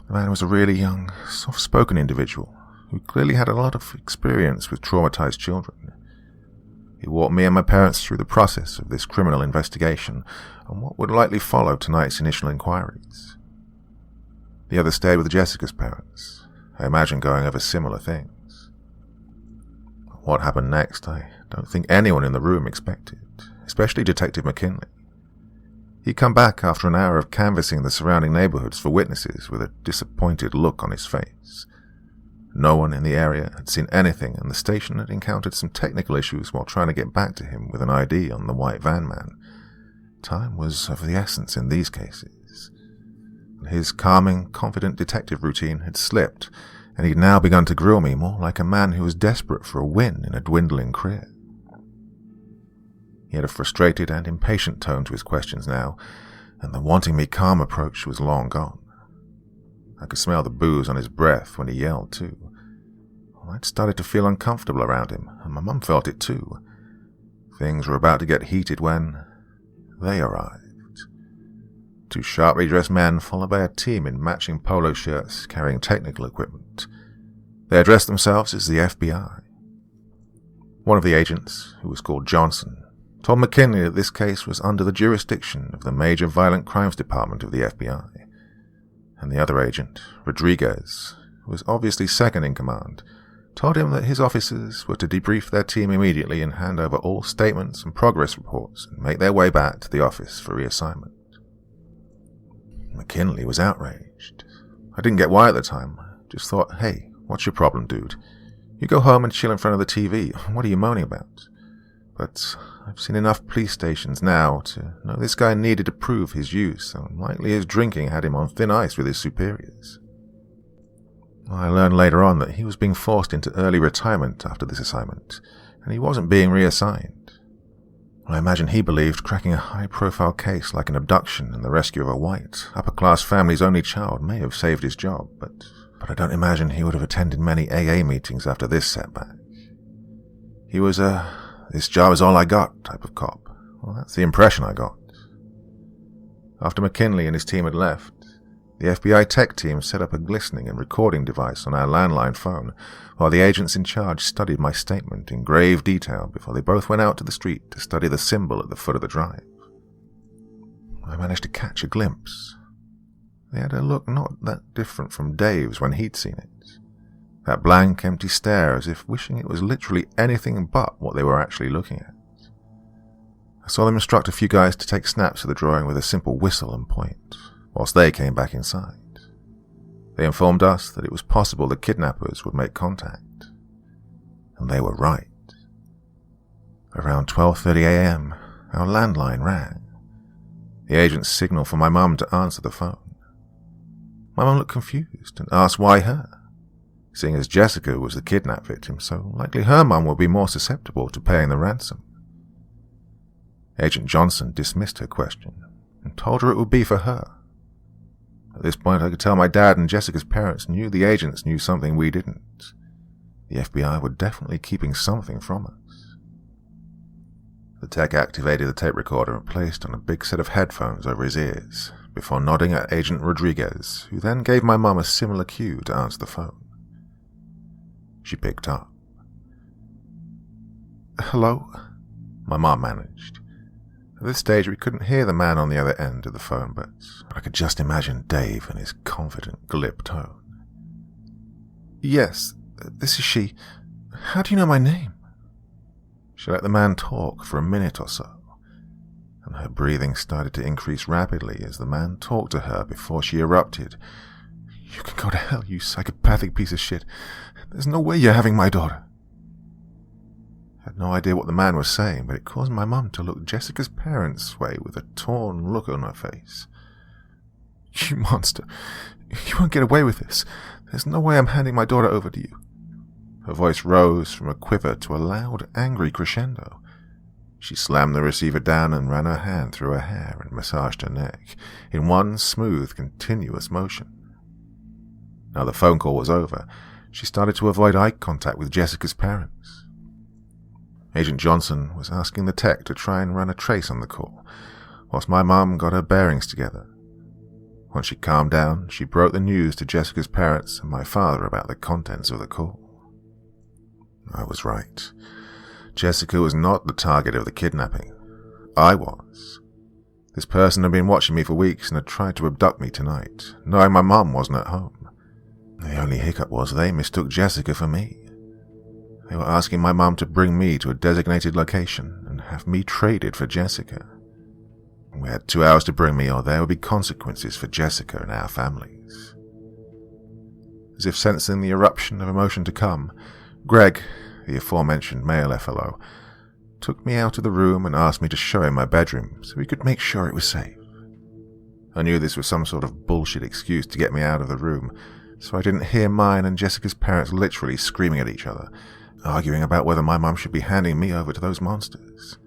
The man was a really young, soft-spoken individual who clearly had a lot of experience with traumatized children. He walked me and my parents through the process of this criminal investigation and what would likely follow tonight's initial inquiries. The other stayed with Jessica's parents, I imagine going over similar things. What happened next, I don't think anyone in the room expected, especially Detective McKinley. He'd come back after an hour of canvassing the surrounding neighborhoods for witnesses with a disappointed look on his face. No one in the area had seen anything, and the station had encountered some technical issues while trying to get back to him with an ID on the White Van Man. Time was of the essence in these cases. His calming, confident detective routine had slipped, and he'd now begun to grill me more like a man who was desperate for a win in a dwindling career. He had a frustrated and impatient tone to his questions now, and the wanting me calm approach was long gone. I could smell the booze on his breath when he yelled, too. I'd started to feel uncomfortable around him, and my mum felt it too. Things were about to get heated when they arrived. Two sharply dressed men, followed by a team in matching polo shirts carrying technical equipment. They addressed themselves as the FBI. One of the agents, who was called Johnson, told McKinley that this case was under the jurisdiction of the Major Violent Crimes Department of the FBI, and the other agent, Rodriguez, who was obviously second in command, told him that his officers were to debrief their team immediately and hand over all statements and progress reports and make their way back to the office for reassignment. McKinley was outraged. I didn't get why at the time. I just thought, hey, what's your problem, dude? You go home and chill in front of the TV. What are you moaning about? But I've seen enough police stations now to know this guy needed to prove his use, and likely his drinking had him on thin ice with his superiors. I learned later on that he was being forced into early retirement after this assignment, and he wasn't being reassigned. I imagine he believed cracking a high-profile case like an abduction and the rescue of a white, upper-class family's only child may have saved his job, but but I don't imagine he would have attended many AA meetings after this setback. He was a "this job is all I got" type of cop. Well, that's the impression I got. After McKinley and his team had left, the FBI tech team set up a glistening and recording device on our landline phone, while the agents in charge studied my statement in grave detail before they both went out to the street to study the symbol at the foot of the drive. I managed to catch a glimpse. They had a look not that different from Dave's when he'd seen it. That blank, empty stare as if wishing it was literally anything but what they were actually looking at. I saw them instruct a few guys to take snaps of the drawing with a simple whistle and point, whilst they came back inside. They informed us that it was possible the kidnappers would make contact. And they were right. Around 12:30 a.m., our landline rang. The agents signaled for my mum to answer the phone. My mum looked confused and asked why her, seeing as Jessica was the kidnap victim, so likely her mum would be more susceptible to paying the ransom. Agent Johnson dismissed her question and told her it would be for her. At this point, I could tell my dad and Jessica's parents knew the agents knew something we didn't. The FBI were definitely keeping something from us. The tech activated the tape recorder and placed on a big set of headphones over his ears, before nodding at Agent Rodriguez, who then gave my mum a similar cue to answer the phone. She picked up. "Hello?" my mum managed. At this stage, we couldn't hear the man on the other end of the phone, but I could just imagine Dave and his confident, glib tone. "Yes, this is she. How do you know my name?" She let the man talk for a minute or so, and her breathing started to increase rapidly as the man talked to her before she erupted. "You can go to hell, you psychopathic piece of shit. There's no way you're having my daughter." I had no idea what the man was saying, but it caused my mum to look Jessica's parents' way with a torn look on her face. "You monster. You won't get away with this. There's no way I'm handing my daughter over to you." Her voice rose from a quiver to a loud, angry crescendo. She slammed the receiver down and ran her hand through her hair and massaged her neck, in one smooth, continuous motion. Now the phone call was over, she started to avoid eye contact with Jessica's parents. Agent Johnson was asking the tech to try and run a trace on the call, whilst my mum got her bearings together. Once she calmed down, she broke the news to Jessica's parents and my father about the contents of the call. I was right. Jessica was not the target of the kidnapping. I was. This person had been watching me for weeks and had tried to abduct me tonight, knowing my mum wasn't at home. The only hiccup was they mistook Jessica for me. They were asking my mum to bring me to a designated location and have me traded for Jessica. We had 2 hours to bring me, or there would be consequences for Jessica and our families. As if sensing the eruption of emotion to come, Greg, the aforementioned male FLO, took me out of the room and asked me to show him my bedroom so he could make sure it was safe. I knew this was some sort of bullshit excuse to get me out of the room, so I didn't hear mine and Jessica's parents literally screaming at each other, arguing about whether my mum should be handing me over to those monsters.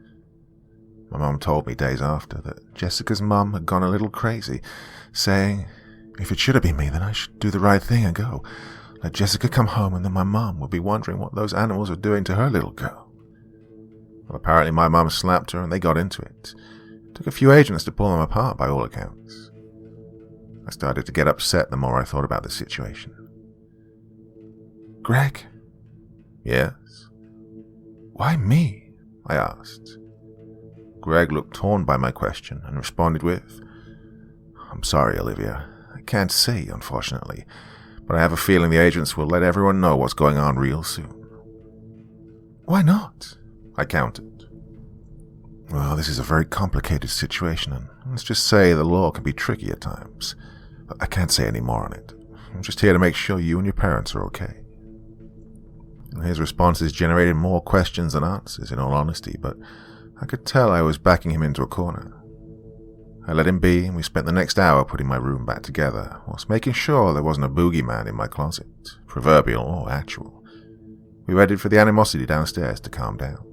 My mum told me days after that Jessica's mum had gone a little crazy, saying, if it should have been me, then I should do the right thing and go. Let Jessica come home, and then my mum would be wondering what those animals were doing to her little girl. Well, apparently my mum slapped her and they got into it. It took a few agents to pull them apart by all accounts. I started to get upset the more I thought about the situation. Greg? Yes? Why me? I asked. Greg looked torn by my question and responded with, I'm sorry, Olivia. I can't say, unfortunately, but I have a feeling the agents will let everyone know what's going on real soon. Why not? I countered. Well, this is a very complicated situation, and let's just say the law can be tricky at times. I can't say any more on it. I'm just here to make sure you and your parents are okay. His responses generated more questions than answers, in all honesty, but I could tell I was backing him into a corner. I let him be, and we spent the next hour putting my room back together, whilst making sure there wasn't a boogeyman in my closet, proverbial or actual. We waited for the animosity downstairs to calm down.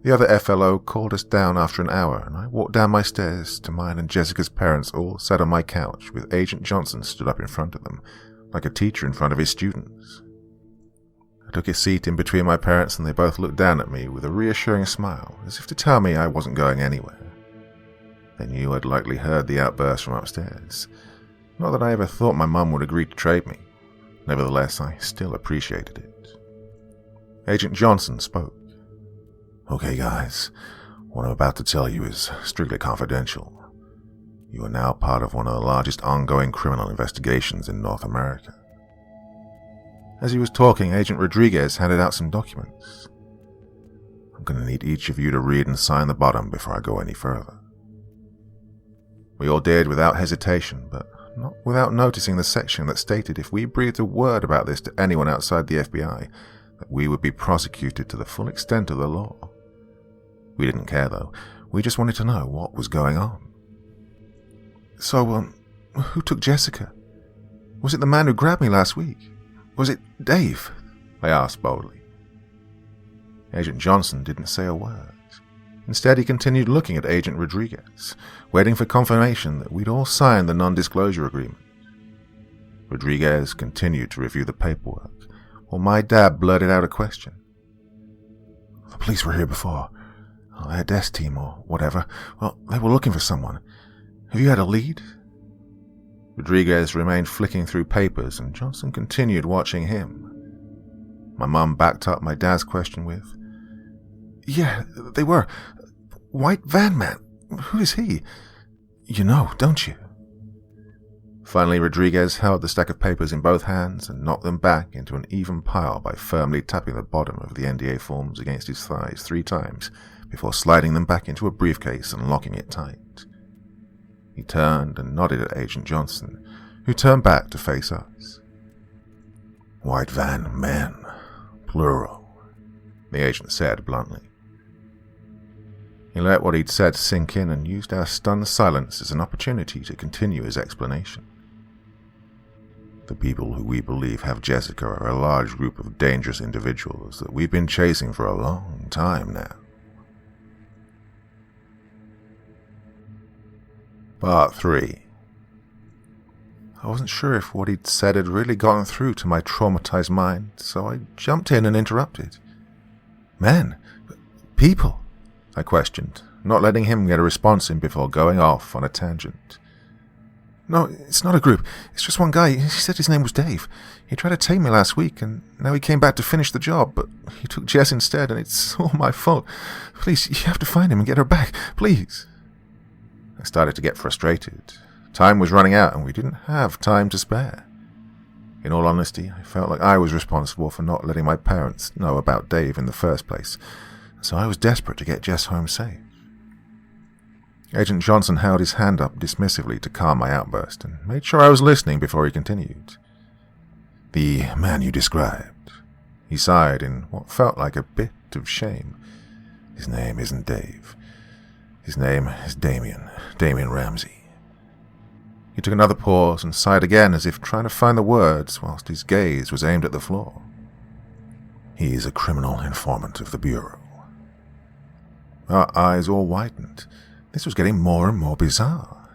The other FLO called us down after an hour, and I walked down my stairs to mine and Jessica's parents all sat on my couch with Agent Johnson stood up in front of them, like a teacher in front of his students. I took a seat in between my parents and they both looked down at me with a reassuring smile, as if to tell me I wasn't going anywhere. They knew I'd likely heard the outburst from upstairs. Not that I ever thought my mum would agree to trade me. Nevertheless, I still appreciated it. Agent Johnson spoke. "Okay, guys, what I'm about to tell you is strictly confidential. You are now part of one of the largest ongoing criminal investigations in North America." As he was talking, Agent Rodriguez handed out some documents. "I'm going to need each of you to read and sign the bottom before I go any further." We all did without hesitation, but not without noticing the section that stated if we breathed a word about this to anyone outside the FBI, that we would be prosecuted to the full extent of the law. We didn't care, though. We just wanted to know what was going on. "So, who took Jessica? Was it the man who grabbed me last week? Was it Dave?" I asked boldly. Agent Johnson didn't say a word. Instead, he continued looking at Agent Rodriguez, waiting for confirmation that we'd all signed the non-disclosure agreement. Rodriguez continued to review the paperwork, while my dad blurted out a question. "The police were here before. Their desk team or whatever. Well, they were looking for someone. Have you had a lead?" Rodriguez remained flicking through papers, and Johnson continued watching him. My mum backed up my dad's question with, "Yeah, they were. White van man. Who is he? You know, don't you?" Finally, Rodriguez held the stack of papers in both hands and knocked them back into an even pile by firmly tapping the bottom of the NDA forms against his thighs 3 times before sliding them back into a briefcase and locking it tight. He turned and nodded at Agent Johnson, who turned back to face us. "White van men, plural," the agent said bluntly. He let what he'd said sink in and used our stunned silence as an opportunity to continue his explanation. "The people who we believe have Jessica are a large group of dangerous individuals that we've been chasing for a long time now." Part 3. I wasn't sure if what he'd said had really gotten through to my traumatized mind, so I jumped in and interrupted. "Men? People?" I questioned, not letting him get a response in before going off on a tangent. "No, it's not a group. It's just one guy. He said his name was Dave. He tried to take me last week, and now he came back to finish the job, but he took Jess instead, and it's all my fault. Please, you have to find him and get her back. Please." I started to get frustrated. Time was running out, and we didn't have time to spare. In all honesty, I felt like I was responsible for not letting my parents know about Dave in the first place, so I was desperate to get Jess home safe. Agent Johnson held his hand up dismissively to calm my outburst and made sure I was listening before he continued. "The man you described," he sighed in what felt like a bit of shame. "His name isn't Dave. His name is Damien Ramsey." He took another pause and sighed again as if trying to find the words whilst his gaze was aimed at the floor. "He is a criminal informant of the Bureau." Our eyes all widened. This was getting more and more bizarre.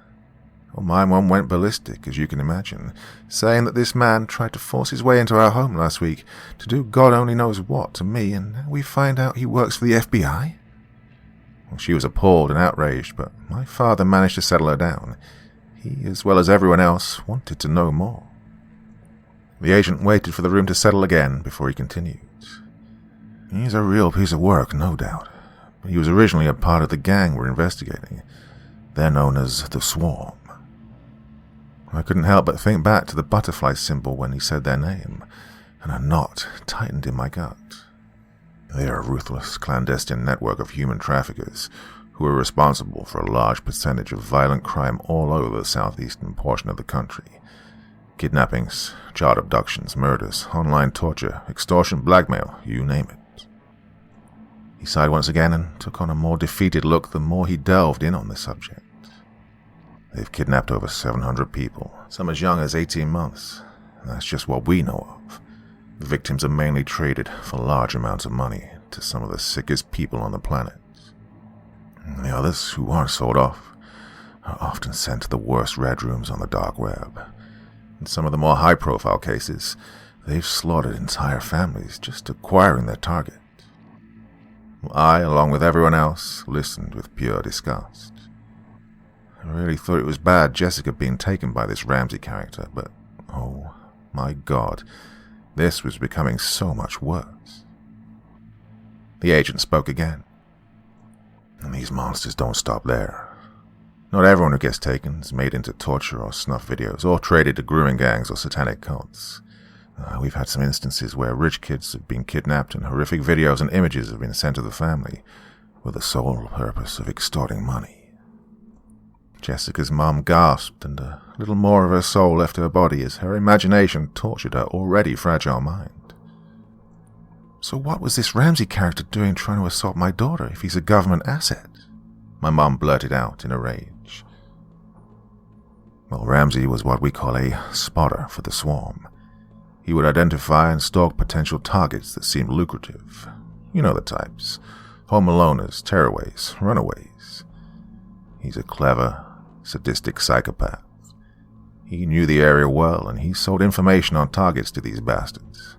Well, my mum went ballistic, as you can imagine, saying that this man tried to force his way into our home last week to do God only knows what to me, and now we find out he works for the FBI? Well, she was appalled and outraged, but my father managed to settle her down. He, as well as everyone else, wanted to know more. The agent waited for the room to settle again before he continued. "He's a real piece of work, no doubt. He was originally a part of the gang we're investigating. They're known as the Swarm." I couldn't help but think back to the butterfly symbol when he said their name, and a knot tightened in my gut. They are a ruthless, clandestine network of human traffickers who are responsible for a large percentage of violent crime all over the southeastern portion of the country. Kidnappings, child abductions, murders, online torture, extortion, blackmail, you name it. He sighed once again and took on a more defeated look the more he delved in on the subject. They've kidnapped over 700 people, some as young as 18 months. That's just what we know of. The victims are mainly traded for large amounts of money to some of the sickest people on the planet. The others, who aren't sold off, are often sent to the worst red rooms on the dark web. In some of the more high-profile cases, they've slaughtered entire families just acquiring their target. I, along with everyone else, listened with pure disgust. I really thought it was bad Jessica being taken by this Ramsey character, but oh my God, this was becoming so much worse. The agent spoke again. And these monsters don't stop there. Not everyone who gets taken is made into torture or snuff videos, or traded to grooming gangs or satanic cults. We've had some instances where rich kids have been kidnapped and horrific videos and images have been sent to the family with the sole purpose of extorting money. Jessica's mom gasped, and a little more of her soul left her body as her imagination tortured her already fragile mind. So what was this Ramsey character doing trying to assault my daughter if he's a government asset? My mom blurted out in a rage. Well, Ramsey was what we call a spotter for the swarm. He would identify and stalk potential targets that seemed lucrative. You know the types. Home aloners, tearaways, runaways. He's a clever, sadistic psychopath. He knew the area well, and he sold information on targets to these bastards.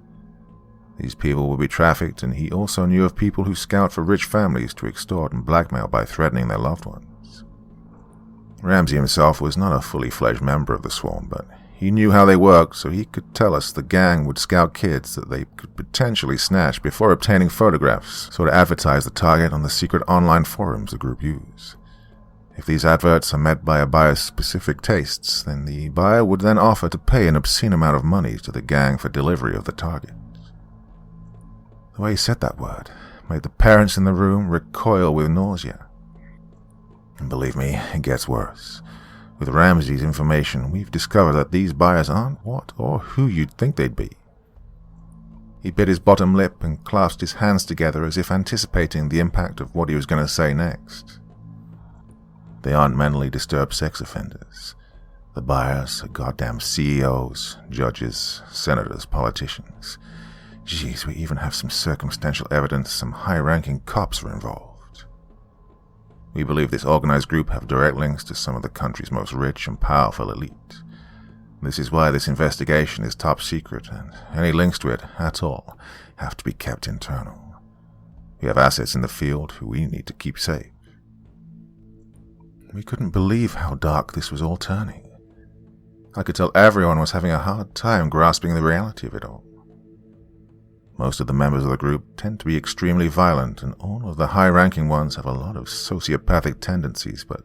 These people would be trafficked, and he also knew of people who scout for rich families to extort and blackmail by threatening their loved ones. Ramsey himself was not a fully fledged member of the swarm, but he knew how they worked, so he could tell us the gang would scout kids that they could potentially snatch before obtaining photographs, so to advertise the target on the secret online forums the group use. If these adverts are met by a buyer's specific tastes, then the buyer would then offer to pay an obscene amount of money to the gang for delivery of the target. The way he said that word made the parents in the room recoil with nausea. And believe me, it gets worse. With Ramsey's information, we've discovered that these buyers aren't what or who you'd think they'd be. He bit his bottom lip and clasped his hands together as if anticipating the impact of what he was going to say next. They aren't mentally disturbed sex offenders. The buyers are goddamn CEOs, judges, senators, politicians. Geez, we even have some circumstantial evidence some high-ranking cops are involved. We believe this organized group have direct links to some of the country's most rich and powerful elite. This is why this investigation is top secret, and any links to it at all have to be kept internal. We have assets in the field who we need to keep safe. We couldn't believe how dark this was all turning. I could tell everyone was having a hard time grasping the reality of it all. Most of the members of the group tend to be extremely violent, and all of the high-ranking ones have a lot of sociopathic tendencies, but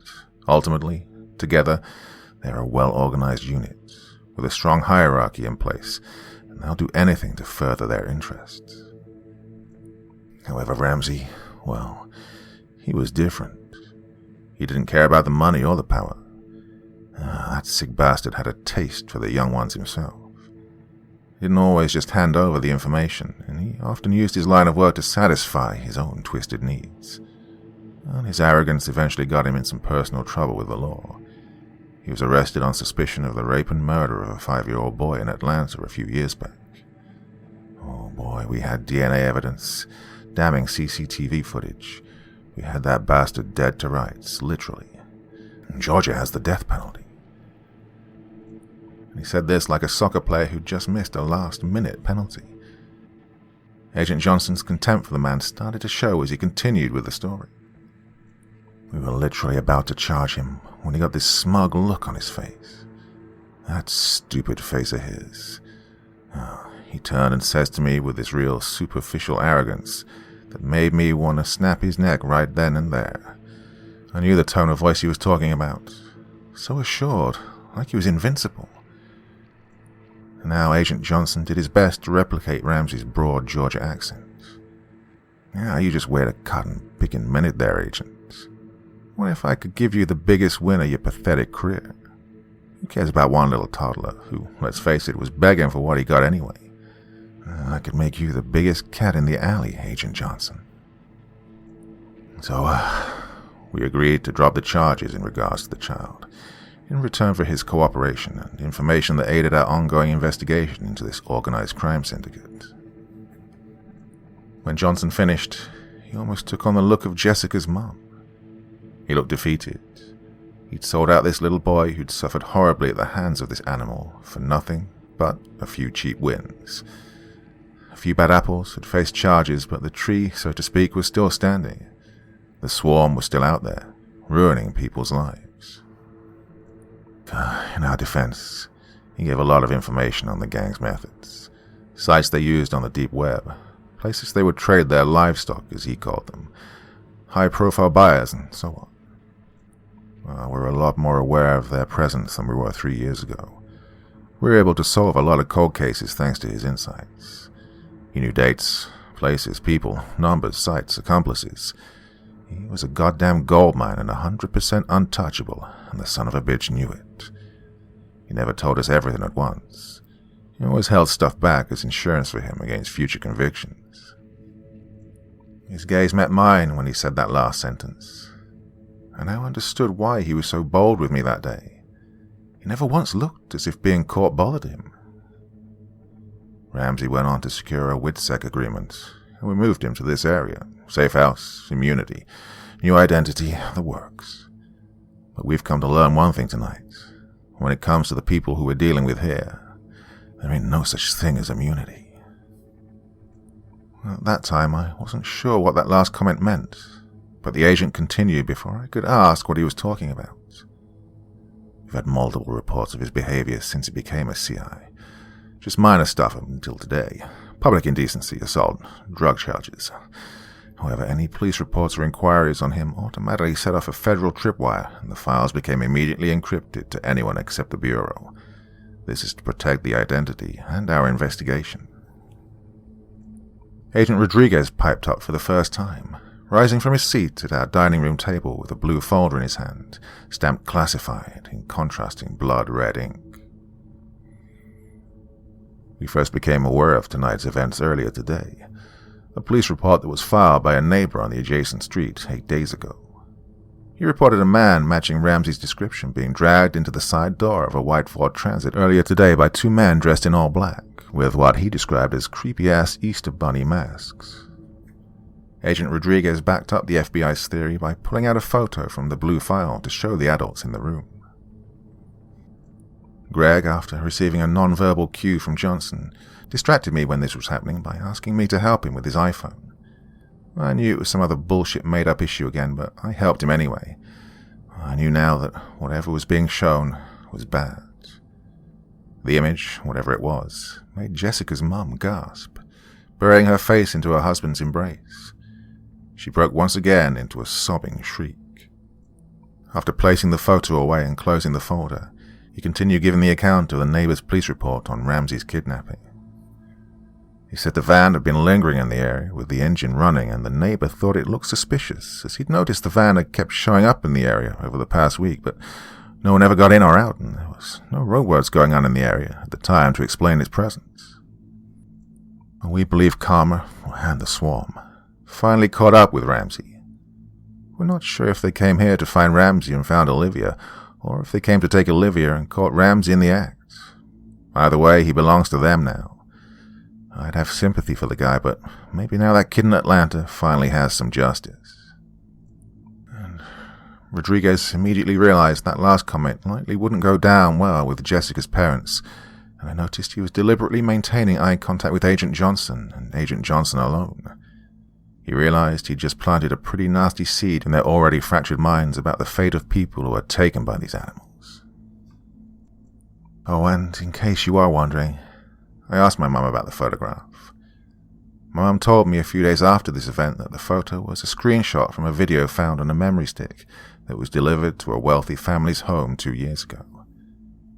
ultimately, together, they're a well-organized unit, with a strong hierarchy in place, and they'll do anything to further their interests. However, Ramsey, well, he was different. He didn't care about the money or the power. That sick bastard had a taste for the young ones himself. He didn't always just hand over the information, and he often used his line of work to satisfy his own twisted needs. And his arrogance eventually got him in some personal trouble with the law. He was arrested on suspicion of the rape and murder of a 5-year-old boy in Atlanta a few years back. Oh boy, we had DNA evidence, damning CCTV footage. We had that bastard dead to rights, literally. And Georgia has the death penalty. He said this like a soccer player who just missed a last-minute penalty. Agent Johnson's contempt for the man started to show as he continued with the story. We were literally about to charge him when he got this smug look on his face. That stupid face of his. He turned and says to me with this real superficial arrogance that made me want to snap his neck right then and there. I knew the tone of voice he was talking about. So assured, like he was invincible. Now Agent Johnson did his best to replicate Ramsey's broad Georgia accent. Yeah, you just wait a cotton-picking minute there, Agent. What if I could give you the biggest win of your pathetic career? Who cares about one little toddler who, let's face it, was begging for what he got anyway? I could make you the biggest cat in the alley, Agent Johnson. So, we agreed to drop the charges in regards to the child, in return for his cooperation and information that aided our ongoing investigation into this organized crime syndicate. When Johnson finished, he almost took on the look of Jessica's mom. He looked defeated, He'd sold out this little boy who'd suffered horribly at the hands of this animal for nothing but a few cheap wins. A few bad apples had faced charges, but the tree, so to speak, was still standing. The swarm was still out there, ruining people's lives. In our defense, he gave a lot of information on the gang's methods, sites they used on the deep web, places they would trade their livestock, as he called them, high-profile buyers, and so on. Well, we're a lot more aware of their presence than we were 3 years ago. We were able to solve a lot of cold cases thanks to his insights. He knew dates, places, people, numbers, sites, accomplices. He was a goddamn goldmine and 100% untouchable, and the son of a bitch knew it. He never told us everything at once. He always held stuff back as insurance for him against future convictions. His gaze met mine when he said that last sentence. I now understood why he was so bold with me that day. He never once looked as if being caught bothered him. Ramsey went on to secure a WITSEC agreement, and we moved him to this area. Safe house, immunity, new identity, the works. But we've come to learn one thing tonight. When it comes to the people who we're dealing with here, there ain't no such thing as immunity. At that time, I wasn't sure what that last comment meant, but the agent continued before I could ask what he was talking about. We've had multiple reports of his behavior since he became a CI. Just minor stuff until today. Public indecency, assault, drug charges. However, any police reports or inquiries on him automatically set off a federal tripwire, and the files became immediately encrypted to anyone except the Bureau. This is to protect the identity and our investigation. Agent Rodriguez piped up for the first time, rising from his seat at our dining room table with a blue folder in his hand, stamped classified in contrasting blood-red ink. We first became aware of tonight's events earlier today. A police report that was filed by a neighbor on the adjacent street 8 days ago. He reported a man matching Ramsey's description being dragged into the side door of a white Ford Transit earlier today by 2 men dressed in all black, with what he described as creepy-ass Easter Bunny masks. Agent Rodriguez backed up the FBI's theory by pulling out a photo from the blue file to show the adults in the room. Greg, after receiving a non-verbal cue from Johnson, distracted me when this was happening by asking me to help him with his iPhone. I knew it was some other bullshit made-up issue again, but I helped him anyway. I knew now that whatever was being shown was bad. The image, whatever it was, made Jessica's mum gasp, burying her face into her husband's embrace. She broke once again into a sobbing shriek. After placing the photo away and closing the folder, he continued giving the account of the neighbor's police report on Ramsey's kidnapping. He said the van had been lingering in the area with the engine running, and the neighbor thought it looked suspicious, as he'd noticed the van had kept showing up in the area over the past week, but no one ever got in or out, and there was no roadworks going on in the area at the time to explain its presence. We believe Karma, and the swarm, finally caught up with Ramsey. We're not sure if they came here to find Ramsey and found Olivia, or if they came to take Olivia and caught Ramsey in the act. Either way, he belongs to them now. I'd have sympathy for the guy, but maybe now that kid in Atlanta finally has some justice. And Rodriguez immediately realized that last comment likely wouldn't go down well with Jessica's parents, and I noticed he was deliberately maintaining eye contact with Agent Johnson, and Agent Johnson alone. He realized he'd just planted a pretty nasty seed in their already fractured minds about the fate of people who are taken by these animals. Oh, and in case you are wondering, I asked my mum about the photograph. My mum told me a few days after this event that the photo was a screenshot from a video found on a memory stick that was delivered to a wealthy family's home 2 years ago.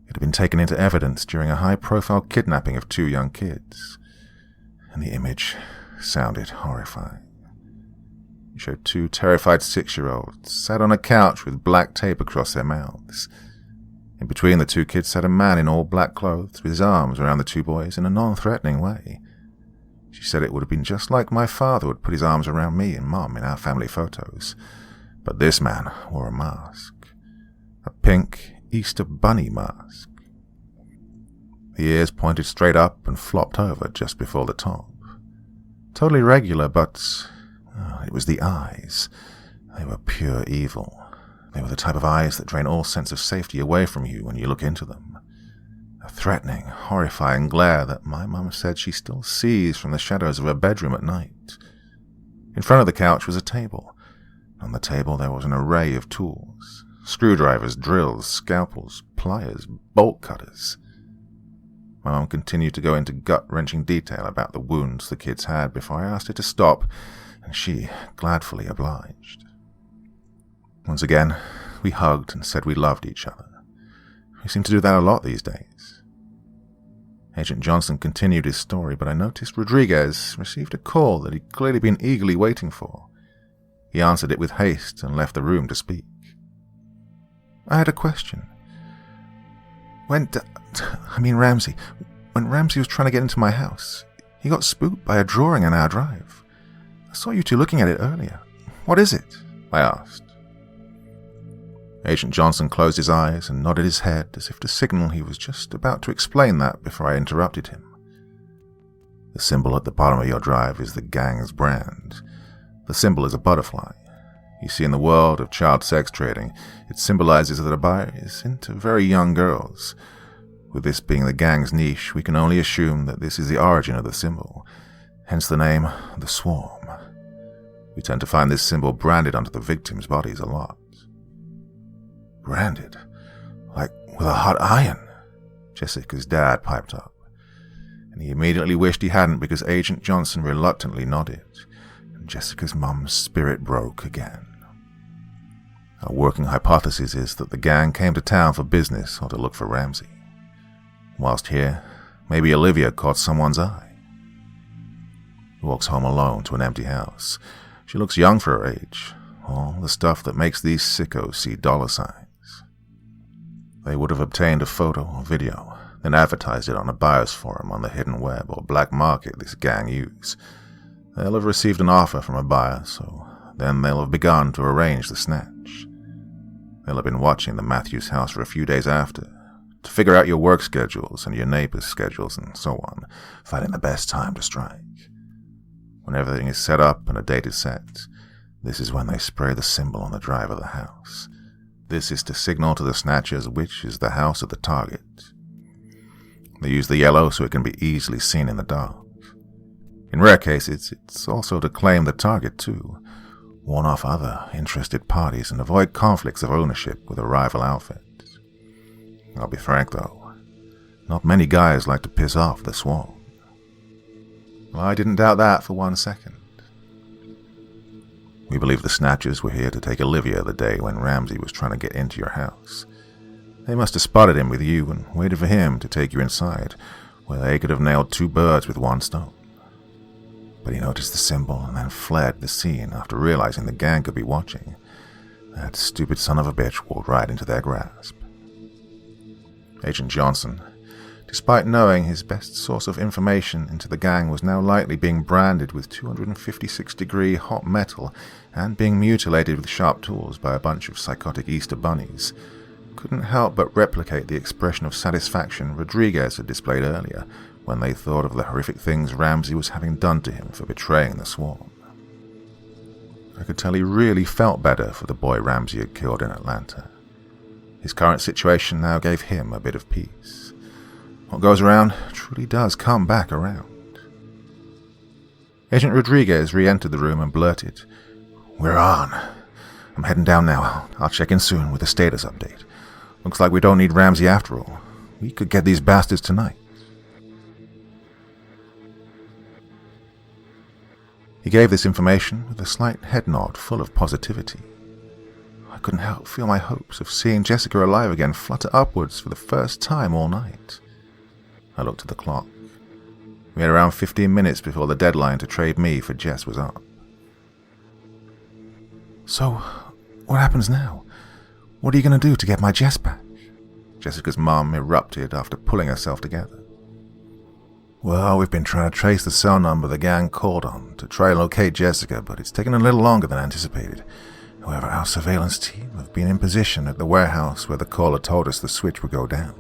It had been taken into evidence during a high-profile kidnapping of 2 young kids, and the image sounded horrifying. It showed 2 terrified 6-year-olds sat on a couch with black tape across their mouths. In between the 2 kids sat a man in all black clothes with his arms around the 2 boys in a non-threatening way. She said it would have been just like my father would put his arms around me and Mum in our family photos. But this man wore a mask. A pink Easter Bunny mask. The ears pointed straight up and flopped over just before the top. Totally regular, but it was the eyes. They were pure evil. They were the type of eyes that drain all sense of safety away from you when you look into them. A threatening, horrifying glare that my mum said she still sees from the shadows of her bedroom at night. In front of the couch was a table. On the table there was an array of tools. Screwdrivers, drills, scalpels, pliers, bolt cutters. My mum continued to go into gut-wrenching detail about the wounds the kids had before I asked her to stop, and she gladly obliged. Once again, we hugged and said we loved each other. We seem to do that a lot these days. Agent Johnson continued his story, but I noticed Rodriguez received a call that he'd clearly been eagerly waiting for. He answered it with haste and left the room to speak. I had a question. Ramsey. When Ramsey was trying to get into my house, he got spooked by a drawing on our drive. I saw you two looking at it earlier. What is it? I asked. Agent Johnson closed his eyes and nodded his head as if to signal he was just about to explain that before I interrupted him. The symbol at the bottom of your drive is the gang's brand. The symbol is a butterfly. You see, in the world of child sex trading, it symbolizes that a buyer is into very young girls. With this being the gang's niche, we can only assume that this is the origin of the symbol, hence the name, the Swarm. We tend to find this symbol branded onto the victims' bodies a lot. Branded? Like with a hot iron? Jessica's dad piped up, and he immediately wished he hadn't because Agent Johnson reluctantly nodded, and Jessica's mum's spirit broke again. Our working hypothesis is that the gang came to town for business or to look for Ramsey. Whilst here, maybe Olivia caught someone's eye. He walks home alone to an empty house. She looks young for her age. All the stuff that makes these sickos see dollar signs. They would have obtained a photo or video, then advertised it on a buyer's forum on the hidden web or black market this gang use. They'll have received an offer from a buyer, so then they'll have begun to arrange the snatch. They'll have been watching the Matthews house for a few days after, to figure out your work schedules and your neighbors' schedules and so on, finding the best time to strike. When everything is set up and a date is set, this is when they spray the symbol on the drive of the house. This is to signal to the snatchers which is the house of the target. They use the yellow so it can be easily seen in the dark. In rare cases, it's also to claim the target too, warn off other interested parties and avoid conflicts of ownership with a rival outfit. I'll be frank though, not many guys like to piss off the Swarm. Well, I didn't doubt that for 1 second. We believe the snatchers were here to take Olivia the day when Ramsey was trying to get into your house. They must have spotted him with you and waited for him to take you inside, where they could have nailed 2 birds with 1 stone. But he noticed the symbol and then fled the scene after realizing the gang could be watching. That stupid son of a bitch walked right into their grasp. Agent Johnson, despite knowing his best source of information into the gang was now likely being branded with 256-degree hot metal and being mutilated with sharp tools by a bunch of psychotic Easter bunnies, couldn't help but replicate the expression of satisfaction Rodriguez had displayed earlier when they thought of the horrific things Ramsey was having done to him for betraying the Swarm. I could tell he really felt better for the boy Ramsey had killed in Atlanta. His current situation now gave him a bit of peace. What goes around truly does come back around. Agent Rodriguez re-entered the room and blurted, "We're on. I'm heading down now. I'll check in soon with a status update. Looks like we don't need Ramsey after all. We could get these bastards tonight." He gave this information with a slight head nod full of positivity. I couldn't help feel my hopes of seeing Jessica alive again flutter upwards for the first time all night. I looked at the clock. We had around 15 minutes before the deadline to trade me for Jess was up. "So, what happens now? What are you going to do to get my Jess back?" Jessica's mum erupted after pulling herself together. "Well, we've been trying to trace the cell number the gang called on to try and locate Jessica, but it's taken a little longer than anticipated. However, our surveillance team have been in position at the warehouse where the caller told us the switch would go down.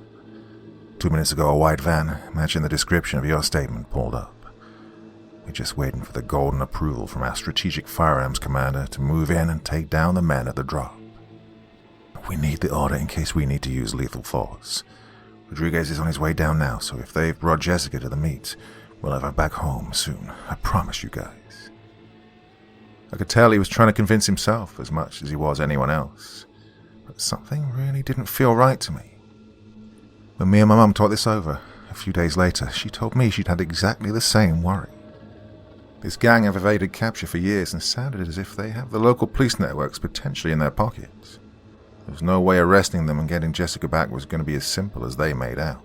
2 minutes ago, a white van, matching the description of your statement, pulled up. We're just waiting for the golden approval from our strategic firearms commander to move in and take down the men at the drop." We need the order in case we need to use lethal force. Rodriguez is on his way down now, so if they've brought Jessica to the meet, we'll have her back home soon. I promise you guys. I could tell he was trying to convince himself as much as he was anyone else. But something really didn't feel right to me. When me and my mum talked this over, a few days later, she told me she'd had exactly the same worry. This gang have evaded capture for years and sounded as if they have the local police networks potentially in their pockets. There was no way arresting them and getting Jessica back was going to be as simple as they made out.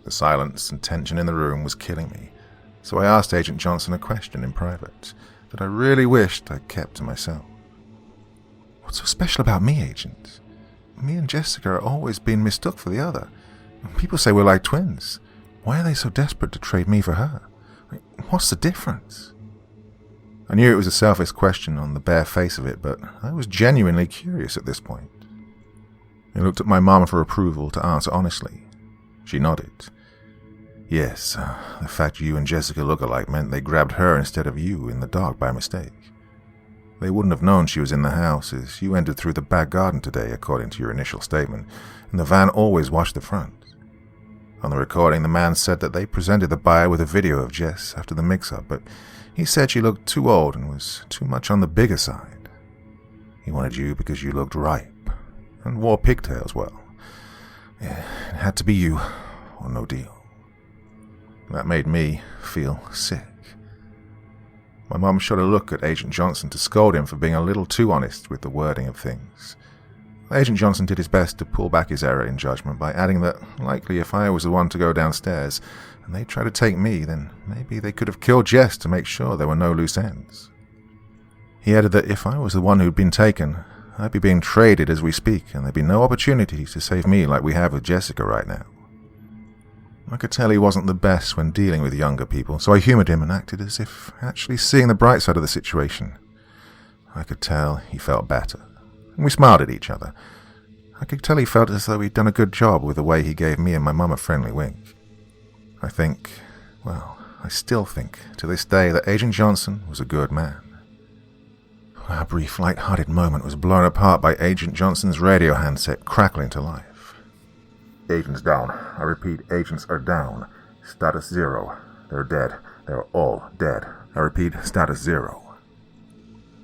The silence and tension in the room was killing me, so I asked Agent Johnson a question in private that I really wished I'd kept to myself. What's so special about me, Agent? Me and Jessica are always being mistook for the other. People say we're like twins. Why are they so desperate to trade me for her? What's the difference? I knew it was a selfish question on the bare face of it, but I was genuinely curious at this point. I looked at my mum for approval to answer honestly. She nodded. Yes, the fact you and Jessica look alike meant they grabbed her instead of you in the dark by mistake. They wouldn't have known she was in the house as you entered through the back garden today, according to your initial statement, and the van always watched the front. On the recording, the man said that they presented the buyer with a video of Jess after the mix-up, but he said she looked too old and was too much on the bigger side. He wanted you because you looked ripe and wore pigtails well. Yeah, it had to be you or no deal. That made me feel sick. My mum shot a look at Agent Johnson to scold him for being a little too honest with the wording of things. Agent Johnson did his best to pull back his error in judgment by adding that likely if I was the one to go downstairs and they tried to take me, then maybe they could have killed Jess to make sure there were no loose ends. He added that if I was the one who'd been taken, I'd be being traded as we speak and there'd be no opportunity to save me like we have with Jessica right now. I could tell he wasn't the best when dealing with younger people, so I humoured him and acted as if actually seeing the bright side of the situation. I could tell he felt better. And we smiled at each other. I could tell he felt as though he'd done a good job with the way he gave me and my mum a friendly wink. I still think to this day that Agent Johnson was a good man. Our brief, light-hearted moment was blown apart by Agent Johnson's radio handset crackling to life. Agents down. I repeat, agents are down. Status 0. They're dead. They're all dead. I repeat, status 0.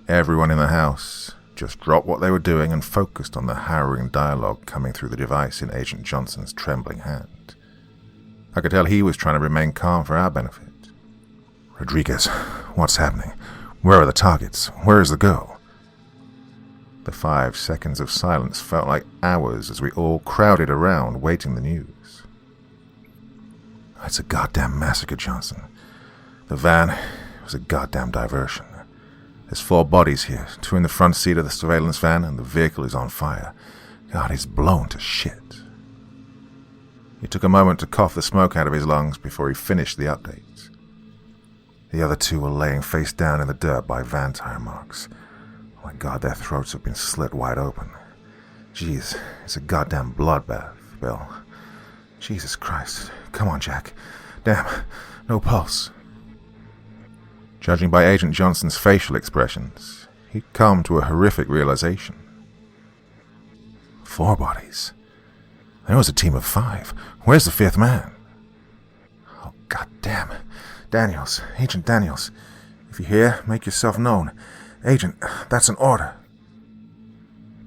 Everyone in the house just dropped what they were doing and focused on the harrowing dialogue coming through the device in Agent Johnson's trembling hand. I could tell he was trying to remain calm for our benefit. Rodriguez, what's happening? Where are the targets? Where is the girl? The 5 seconds of silence felt like hours as we all crowded around waiting the news. It's a goddamn massacre, Johnson. The van was a goddamn diversion. There's 4 bodies here, 2 in the front seat of the surveillance van, and the vehicle is on fire. God, it's blown to shit. He took a moment to cough the smoke out of his lungs before he finished the update. The other 2 were laying face down in the dirt by van tire marks. Oh my God, their throats have been slit wide open. Jeez, it's a goddamn bloodbath, Bill. Jesus Christ. Come on, Jack. Damn, no pulse. Judging by Agent Johnson's facial expressions, he'd come to a horrific realization. 4 bodies. There was a team of 5. Where's the 5th man? Oh, goddamn. Daniels, Agent Daniels. If you're here, make yourself known. Agent, that's an order.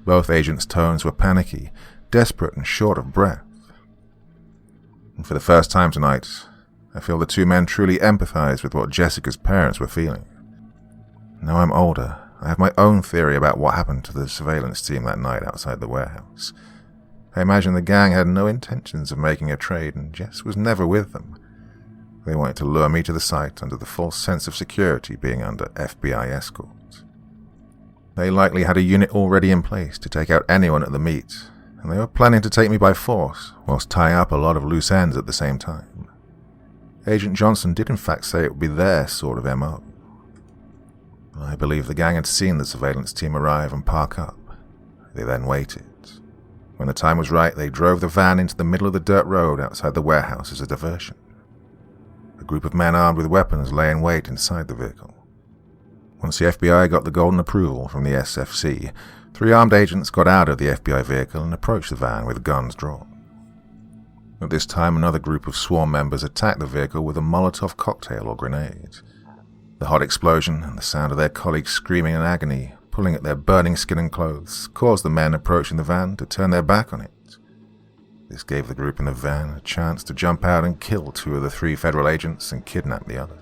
Both agents' tones were panicky, desperate and short of breath. And for the first time tonight, I feel the 2 men truly empathized with what Jessica's parents were feeling. Now I'm older, I have my own theory about what happened to the surveillance team that night outside the warehouse. I imagine the gang had no intentions of making a trade, and Jess was never with them. They wanted to lure me to the site under the false sense of security being under FBI escort. They likely had a unit already in place to take out anyone at the meet, and they were planning to take me by force, whilst tying up a lot of loose ends at the same time. Agent Johnson did in fact say it would be their sort of MO. I believe the gang had seen the surveillance team arrive and park up. They then waited. When the time was right, they drove the van into the middle of the dirt road outside the warehouse as a diversion. A group of men armed with weapons lay in wait inside the vehicle. Once the FBI got the golden approval from the SFC, 3 armed agents got out of the FBI vehicle and approached the van with guns drawn. At this time, another group of swarm members attacked the vehicle with a Molotov cocktail or grenade. The hot explosion and the sound of their colleagues screaming in agony, pulling at their burning skin and clothes, caused the men approaching the van to turn their back on it. This gave the group in the van a chance to jump out and kill 2 of the 3 federal agents and kidnap the other.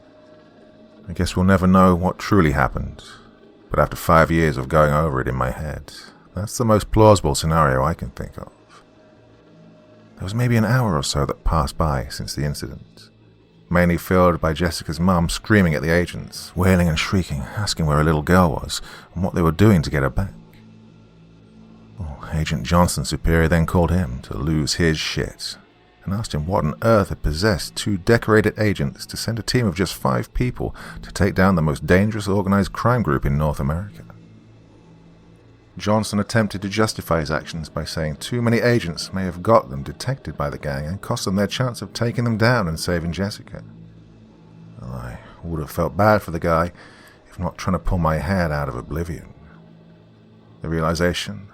I guess we'll never know what truly happened, but after 5 years of going over it in my head, that's the most plausible scenario I can think of. There was maybe an hour or so that passed by since the incident, mainly filled by Jessica's mum screaming at the agents, wailing and shrieking, asking where her little girl was and what they were doing to get her back. Well, Agent Johnson's superior then called him to lose his shit and asked him what on earth had possessed 2 decorated agents to send a team of just 5 people to take down the most dangerous organized crime group in North America. Johnson attempted to justify his actions by saying too many agents may have got them detected by the gang and cost them their chance of taking them down and saving Jessica. Well, I would have felt bad for the guy if not trying to pull my head out of oblivion. The realization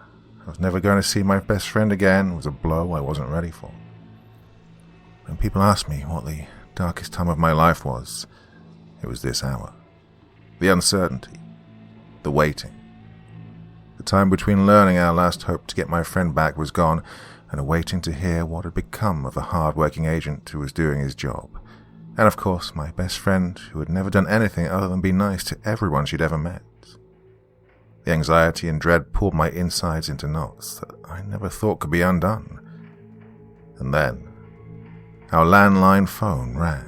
I was never going to see my best friend again was a blow I wasn't ready for. When people asked me what the darkest time of my life was, it was this hour. The uncertainty, the waiting. The time between learning our last hope to get my friend back was gone and awaiting to hear what had become of the hard-working agent who was doing his job. And of course, my best friend who had never done anything other than be nice to everyone she'd ever met. The anxiety and dread pulled my insides into knots that I never thought could be undone. And then, our landline phone rang.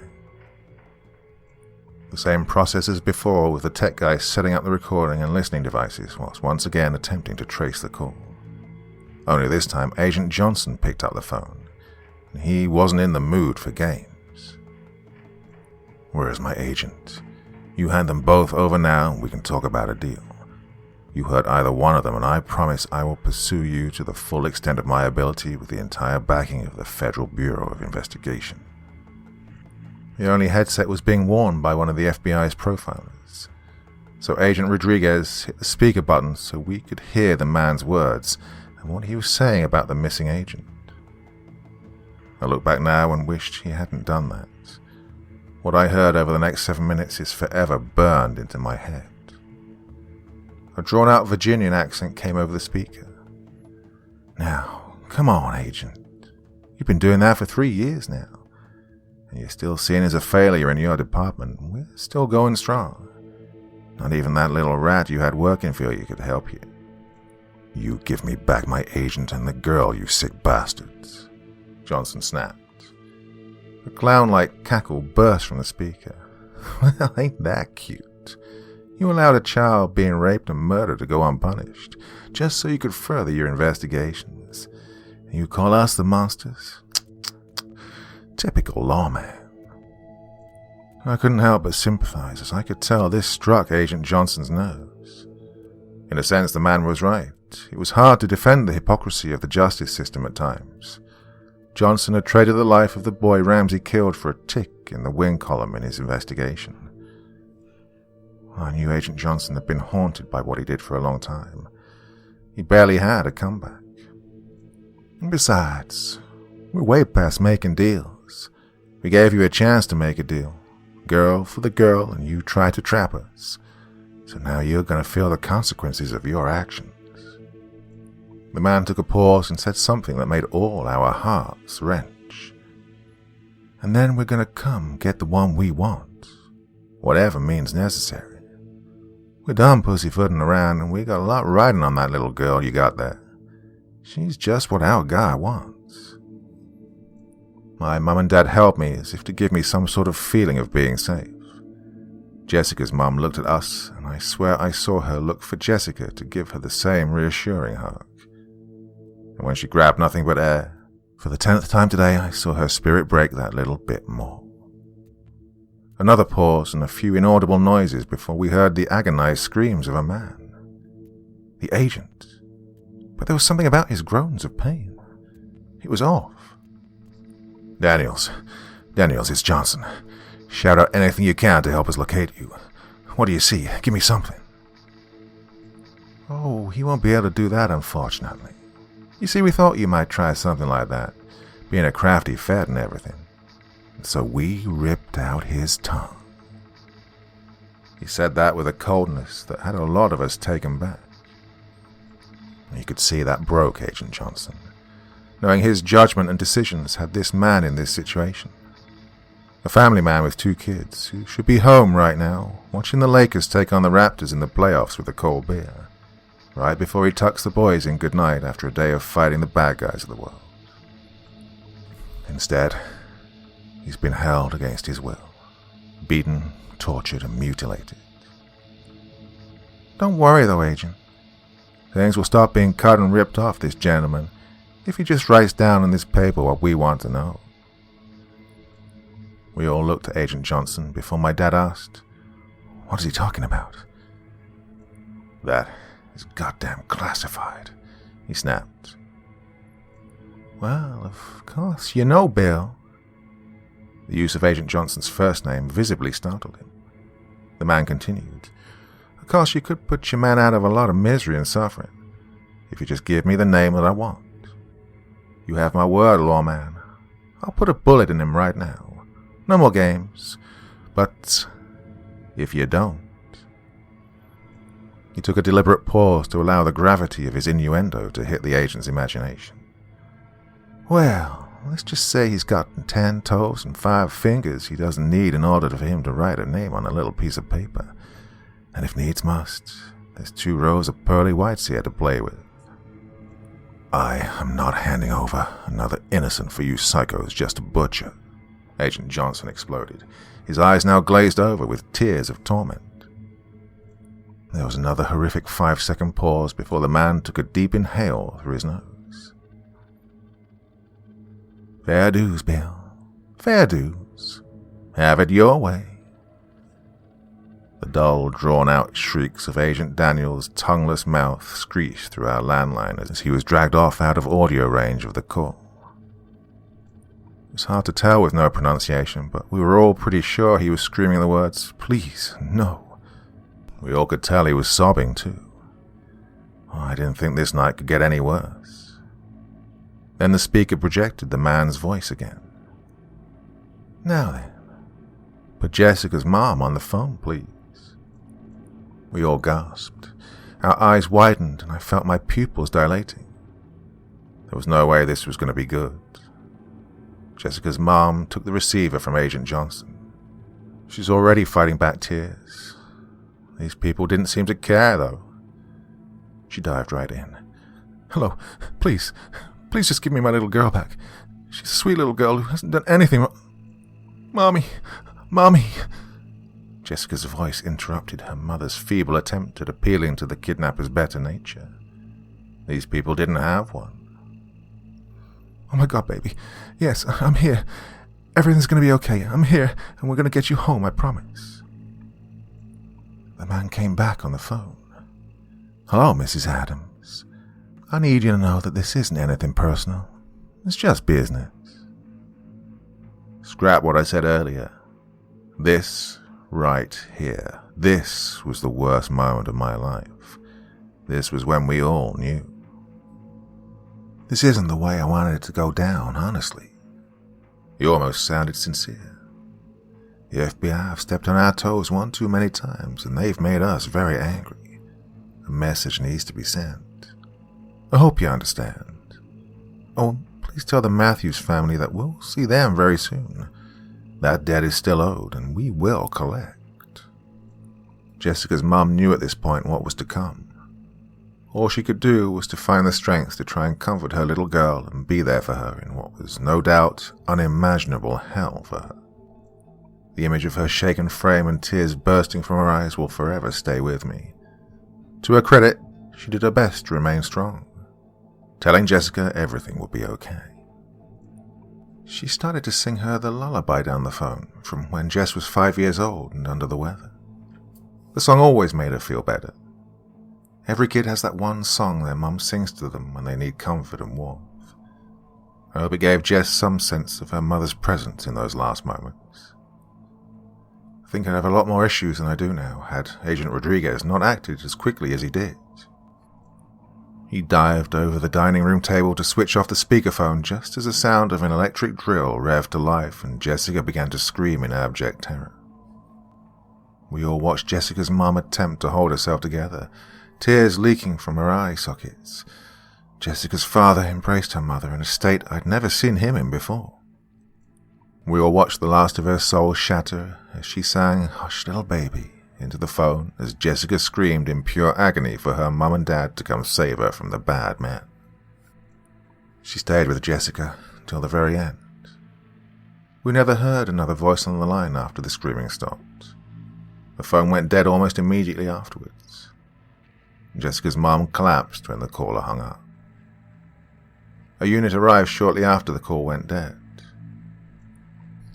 The same process as before, with the tech guy setting up the recording and listening devices whilst once again attempting to trace the call. Only this time, Agent Johnson picked up the phone, and he wasn't in the mood for games. "Where is my agent? You hand them both over now, and we can talk about a deal. You hurt either one of them, and I promise I will pursue you to the full extent of my ability with the entire backing of the Federal Bureau of Investigation." The only headset was being worn by one of the FBI's profilers, so Agent Rodriguez hit the speaker button so we could hear the man's words and what he was saying about the missing agent. I look back now and wished he hadn't done that. What I heard over the next 7 minutes is forever burned into my head. A drawn-out Virginian accent came over the speaker. "Now, come on, Agent. You've been doing that for 3 years now. And you're still seen as a failure in your department. We're still going strong. Not even that little rat you had working for you could help you. You give me back my agent and the girl, you sick bastards," Johnson snapped. A clown-like cackle burst from the speaker. "Well, ain't that cute? You allowed a child being raped and murdered to go unpunished, just so you could further your investigations. And you call us the monsters? Typical lawman." I couldn't help but sympathize, as I could tell this struck Agent Johnson's nerves. In a sense, the man was right. It was hard to defend the hypocrisy of the justice system at times. Johnson had traded the life of the boy Ramsey killed for a tick in the wing column in his investigation. I knew Agent Johnson had been haunted by what he did for a long time. He barely had a comeback. And besides, we're way past making deals. We gave you a chance to make a deal. Girl for the girl, and you tried to trap us. So now you're going to feel the consequences of your actions. The man took a pause and said something that made all our hearts wrench. "And then we're going to come get the one we want, whatever means necessary. We're done pussyfooting around, and we got a lot riding on that little girl you got there. She's just what our guy wants." My mum and dad held me as if to give me some sort of feeling of being safe. Jessica's mum looked at us, and I swear I saw her look for Jessica to give her the same reassuring hug. And when she grabbed nothing but air, for the 10th time today, I saw her spirit break that little bit more. Another pause and a few inaudible noises before we heard the agonized screams of a man. The agent. But there was something about his groans of pain. It was off. Daniels, it's Johnson. Shout out anything you can to help us locate you. What do you see? Give me something." Oh, he won't be able to do that, unfortunately. You see, we thought you might try something like that, being a crafty Fed and everything. So we ripped out his tongue. He said that with a coldness that had a lot of us taken back. You could see that broke Agent Johnson, knowing his judgment and decisions had this man in this situation. A family man with 2 kids who should be home right now, watching the Lakers take on the Raptors in the playoffs with a cold beer, right before he tucks the boys in goodnight after a day of fighting the bad guys of the world. Instead, he's been held against his will, beaten, tortured, and mutilated. Don't worry though, Agent. Things will stop being cut and ripped off this gentleman if he just writes down in this paper what we want to know. We all looked at Agent Johnson before my dad asked, "What is he talking about?" "That is goddamn classified," he snapped. "Well, of course, you know, Bill." The use of Agent Johnson's first name visibly startled him. The man continued, "Of course, you could put your man out of a lot of misery and suffering, if you just give me the name that I want. You have my word, lawman. I'll put a bullet in him right now. No more games. But if you don't..." He took a deliberate pause to allow the gravity of his innuendo to hit the agent's imagination. "Well, let's just say he's got 10 toes and 5 fingers he doesn't need in order for him to write a name on a little piece of paper. And if needs must, there's 2 rows of pearly whites here to play with. I am not handing over another innocent for you psychos just to butcher," Agent Johnson exploded, his eyes now glazed over with tears of torment. There was another horrific 5-second pause before the man took a deep inhale through his nose. "Fair dues, Bill. Fair dues. Have it your way." The dull, drawn-out shrieks of Agent Daniel's tongueless mouth screeched through our landline as he was dragged off out of audio range of the call. It was hard to tell with no pronunciation, but we were all pretty sure he was screaming the words, "Please, no." We all could tell he was sobbing, too. I didn't think this night could get any worse. Then the speaker projected the man's voice again. "Now then, put Jessica's mom on the phone, please." We all gasped. Our eyes widened, and I felt my pupils dilating. There was no way this was going to be good. Jessica's mom took the receiver from Agent Johnson. She's already fighting back tears. These people didn't seem to care, though. She dived right in. "Hello, please just give me my little girl back. She's a sweet little girl who hasn't done anything wrong. Mommy. Jessica's voice interrupted her mother's feeble attempt at appealing to the kidnapper's better nature. These people didn't have one. "Oh my God, baby. Yes, I'm here. Everything's going to be okay. I'm here, and we're going to get you home, I promise." The man came back on the phone. "Hello, Mrs. Adams. I need you to know that this isn't anything personal. It's just business. Scrap what I said earlier. This right here. This was the worst moment of my life. This was when we all knew. This isn't the way I wanted it to go down, honestly." He almost sounded sincere. "The FBI have stepped on our toes one too many times, and they've made us very angry. A message needs to be sent. I hope you understand. Oh, please tell the Matthews family that we'll see them very soon. That debt is still owed, and we will collect." Jessica's mum knew at this point what was to come. All she could do was to find the strength to try and comfort her little girl and be there for her in what was no doubt unimaginable hell for her. The image of her shaken frame and tears bursting from her eyes will forever stay with me. To her credit, she did her best to remain strong, telling Jessica everything would be okay. She started to sing her the lullaby down the phone from when Jess was 5 years old and under the weather. The song always made her feel better. Every kid has that one song their mum sings to them when they need comfort and warmth. I hope it gave Jess some sense of her mother's presence in those last moments. I think I'd have a lot more issues than I do now had Agent Rodriguez not acted as quickly as he did. He dived over the dining room table to switch off the speakerphone just as the sound of an electric drill revved to life and Jessica began to scream in abject terror. We all watched Jessica's mum attempt to hold herself together, tears leaking from her eye sockets. Jessica's father embraced her mother in a state I'd never seen him in before. We all watched the last of her soul shatter as she sang "Hush Little Baby" into the phone as Jessica screamed in pure agony for her mum and dad to come save her from the bad man. She stayed with Jessica till the very end. We never heard another voice on the line after the screaming stopped. The phone went dead almost immediately afterwards. Jessica's mum collapsed when the caller hung up. A unit arrived shortly after the call went dead.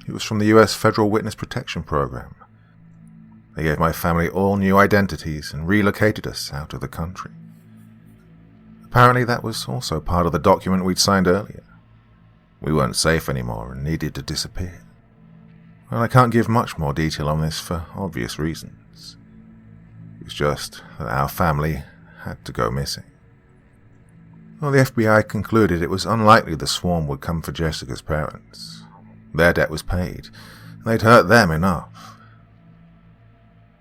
It was from the US Federal Witness Protection Program. They gave my family all new identities and relocated us out of the country. Apparently that was also part of the document we'd signed earlier. We weren't safe anymore and needed to disappear. Well, I can't give much more detail on this for obvious reasons. It's just that our family had to go missing. Well, the FBI concluded it was unlikely the swarm would come for Jessica's parents. Their debt was paid, and they'd hurt them enough.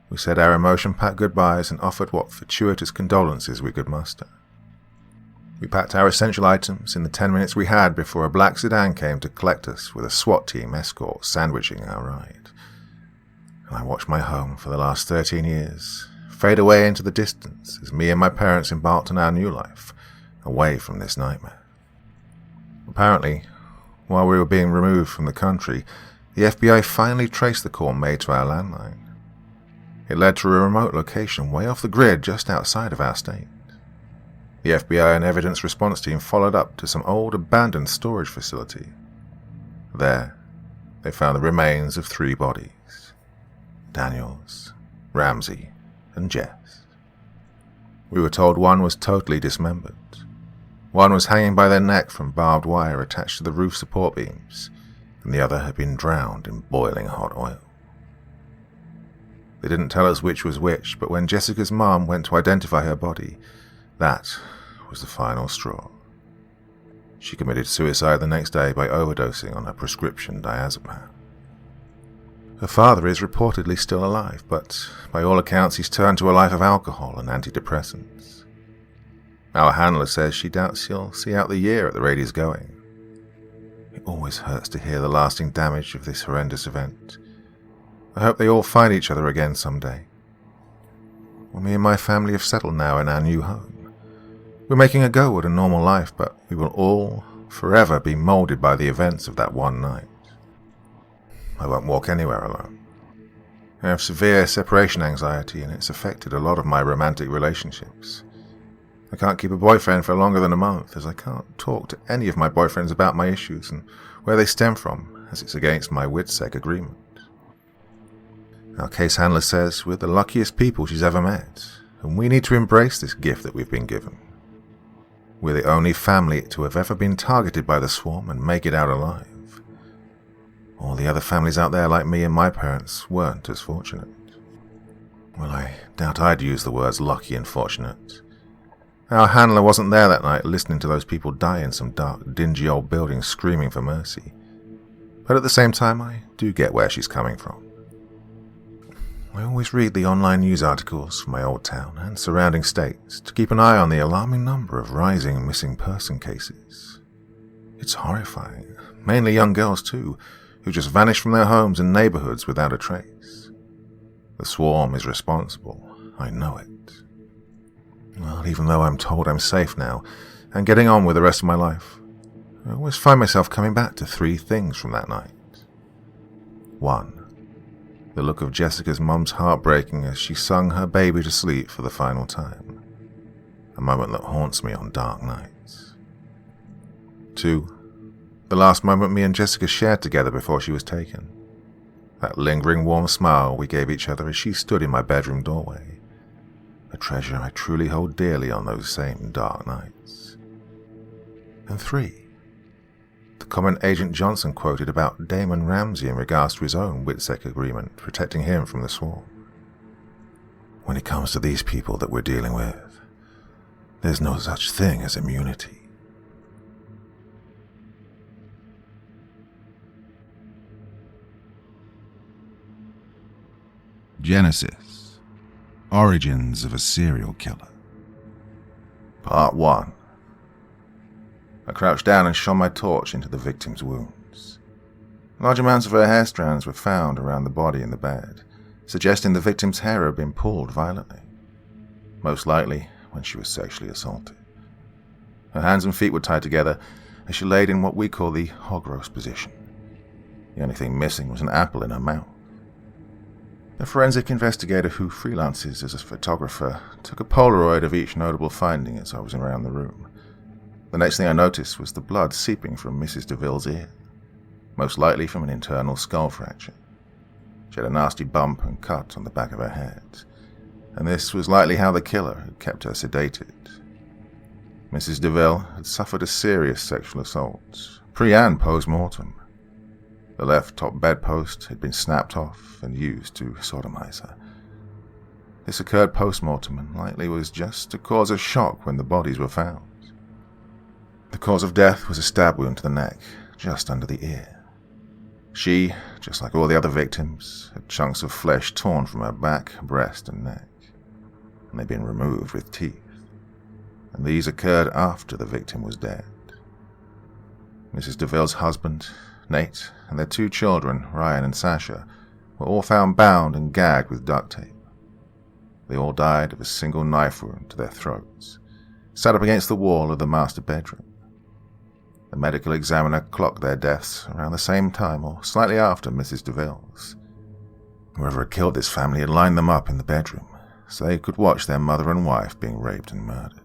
We said our emotion-packed goodbyes and offered what fortuitous condolences we could muster. We packed our essential items in the 10 minutes we had before a black sedan came to collect us with a SWAT team escort sandwiching our ride. And I watched my home for the last 13 years fade away into the distance as me and my parents embarked on our new life, away from this nightmare. Apparently, while we were being removed from the country, the FBI finally traced the call made to our landline. It led to a remote location way off the grid just outside of our state. The FBI and evidence response team followed up to some old abandoned storage facility. There, they found the remains of 3 bodies: Daniels, Ramsey, and Jess. We were told one was totally dismembered. One was hanging by their neck from barbed wire attached to the roof support beams, and the other had been drowned in boiling hot oil. They didn't tell us which was which, but when Jessica's mom went to identify her body, that was the final straw. She committed suicide the next day by overdosing on her prescription diazepam. Her father is reportedly still alive, but by all accounts he's turned to a life of alcohol and antidepressants. Our handler says she doubts he'll see out the year at the rate he's going. It always hurts to hear the lasting damage of this horrendous event. I hope they all find each other again someday. Well, me and my family have settled now in our new home. We're making a go at a normal life, but we will all forever be molded by the events of that one night. I won't walk anywhere alone. I have severe separation anxiety, and it's affected a lot of my romantic relationships. I can't keep a boyfriend for longer than a month, as I can't talk to any of my boyfriends about my issues and where they stem from, as it's against my WITSEC agreement. Our case handler says we're the luckiest people she's ever met, and we need to embrace this gift that we've been given. We're the only family to have ever been targeted by the swarm and make it out alive. All the other families out there like me and my parents weren't as fortunate. Well, I doubt I'd use the words lucky and fortunate. Our handler wasn't there that night listening to those people die in some dark, dingy old building screaming for mercy. But at the same time, I do get where she's coming from. I always read the online news articles from my old town and surrounding states to keep an eye on the alarming number of rising missing person cases. It's horrifying, mainly young girls too, who just vanish from their homes and neighborhoods without a trace. The swarm is responsible, I know it. Well, even though I'm told I'm safe now and getting on with the rest of my life, I always find myself coming back to 3 things from that night. 1. The look of Jessica's mum's heartbreaking as she sung her baby to sleep for the final time, a moment that haunts me on dark nights. 2. The last moment me and Jessica shared together before she was taken, that lingering warm smile we gave each other as she stood in my bedroom doorway, a treasure I truly hold dearly on those same dark nights. And 3. The comment Agent Johnson quoted about Damon Ramsey in regards to his own WITSEC agreement protecting him from the swarm. When it comes to these people that we're dealing with, There's no such thing as immunity. Genesis. Origins of a Serial Killer. Part 1. I crouched down and shone my torch into the victim's wounds. Large amounts of her hair strands were found around the body in the bed, suggesting the victim's hair had been pulled violently, most likely when she was sexually assaulted. Her hands and feet were tied together as she laid in what we call the hog roast position. The only thing missing was an apple in her mouth. A forensic investigator who freelances as a photographer took a Polaroid of each notable finding as I was around the room. The next thing I noticed was the blood seeping from Mrs. DeVille's ear, most likely from an internal skull fracture. She had a nasty bump and cut on the back of her head, and this was likely how the killer had kept her sedated. Mrs. DeVille had suffered a serious sexual assault, pre- and post-mortem. The left top bedpost had been snapped off and used to sodomize her. This occurred post-mortem and likely was just to cause a shock when the bodies were found. The cause of death was a stab wound to the neck, just under the ear. She, just like all the other victims, had chunks of flesh torn from her back, breast, and neck, and they'd been removed with teeth. And these occurred after the victim was dead. Mrs. DeVille's husband, Nate, and their 2 children, Ryan and Sasha, were all found bound and gagged with duct tape. They all died of a single knife wound to their throats, sat up against the wall of the master bedroom. The medical examiner clocked their deaths around the same time or slightly after Mrs. DeVille's. Whoever had killed this family had lined them up in the bedroom so they could watch their mother and wife being raped and murdered.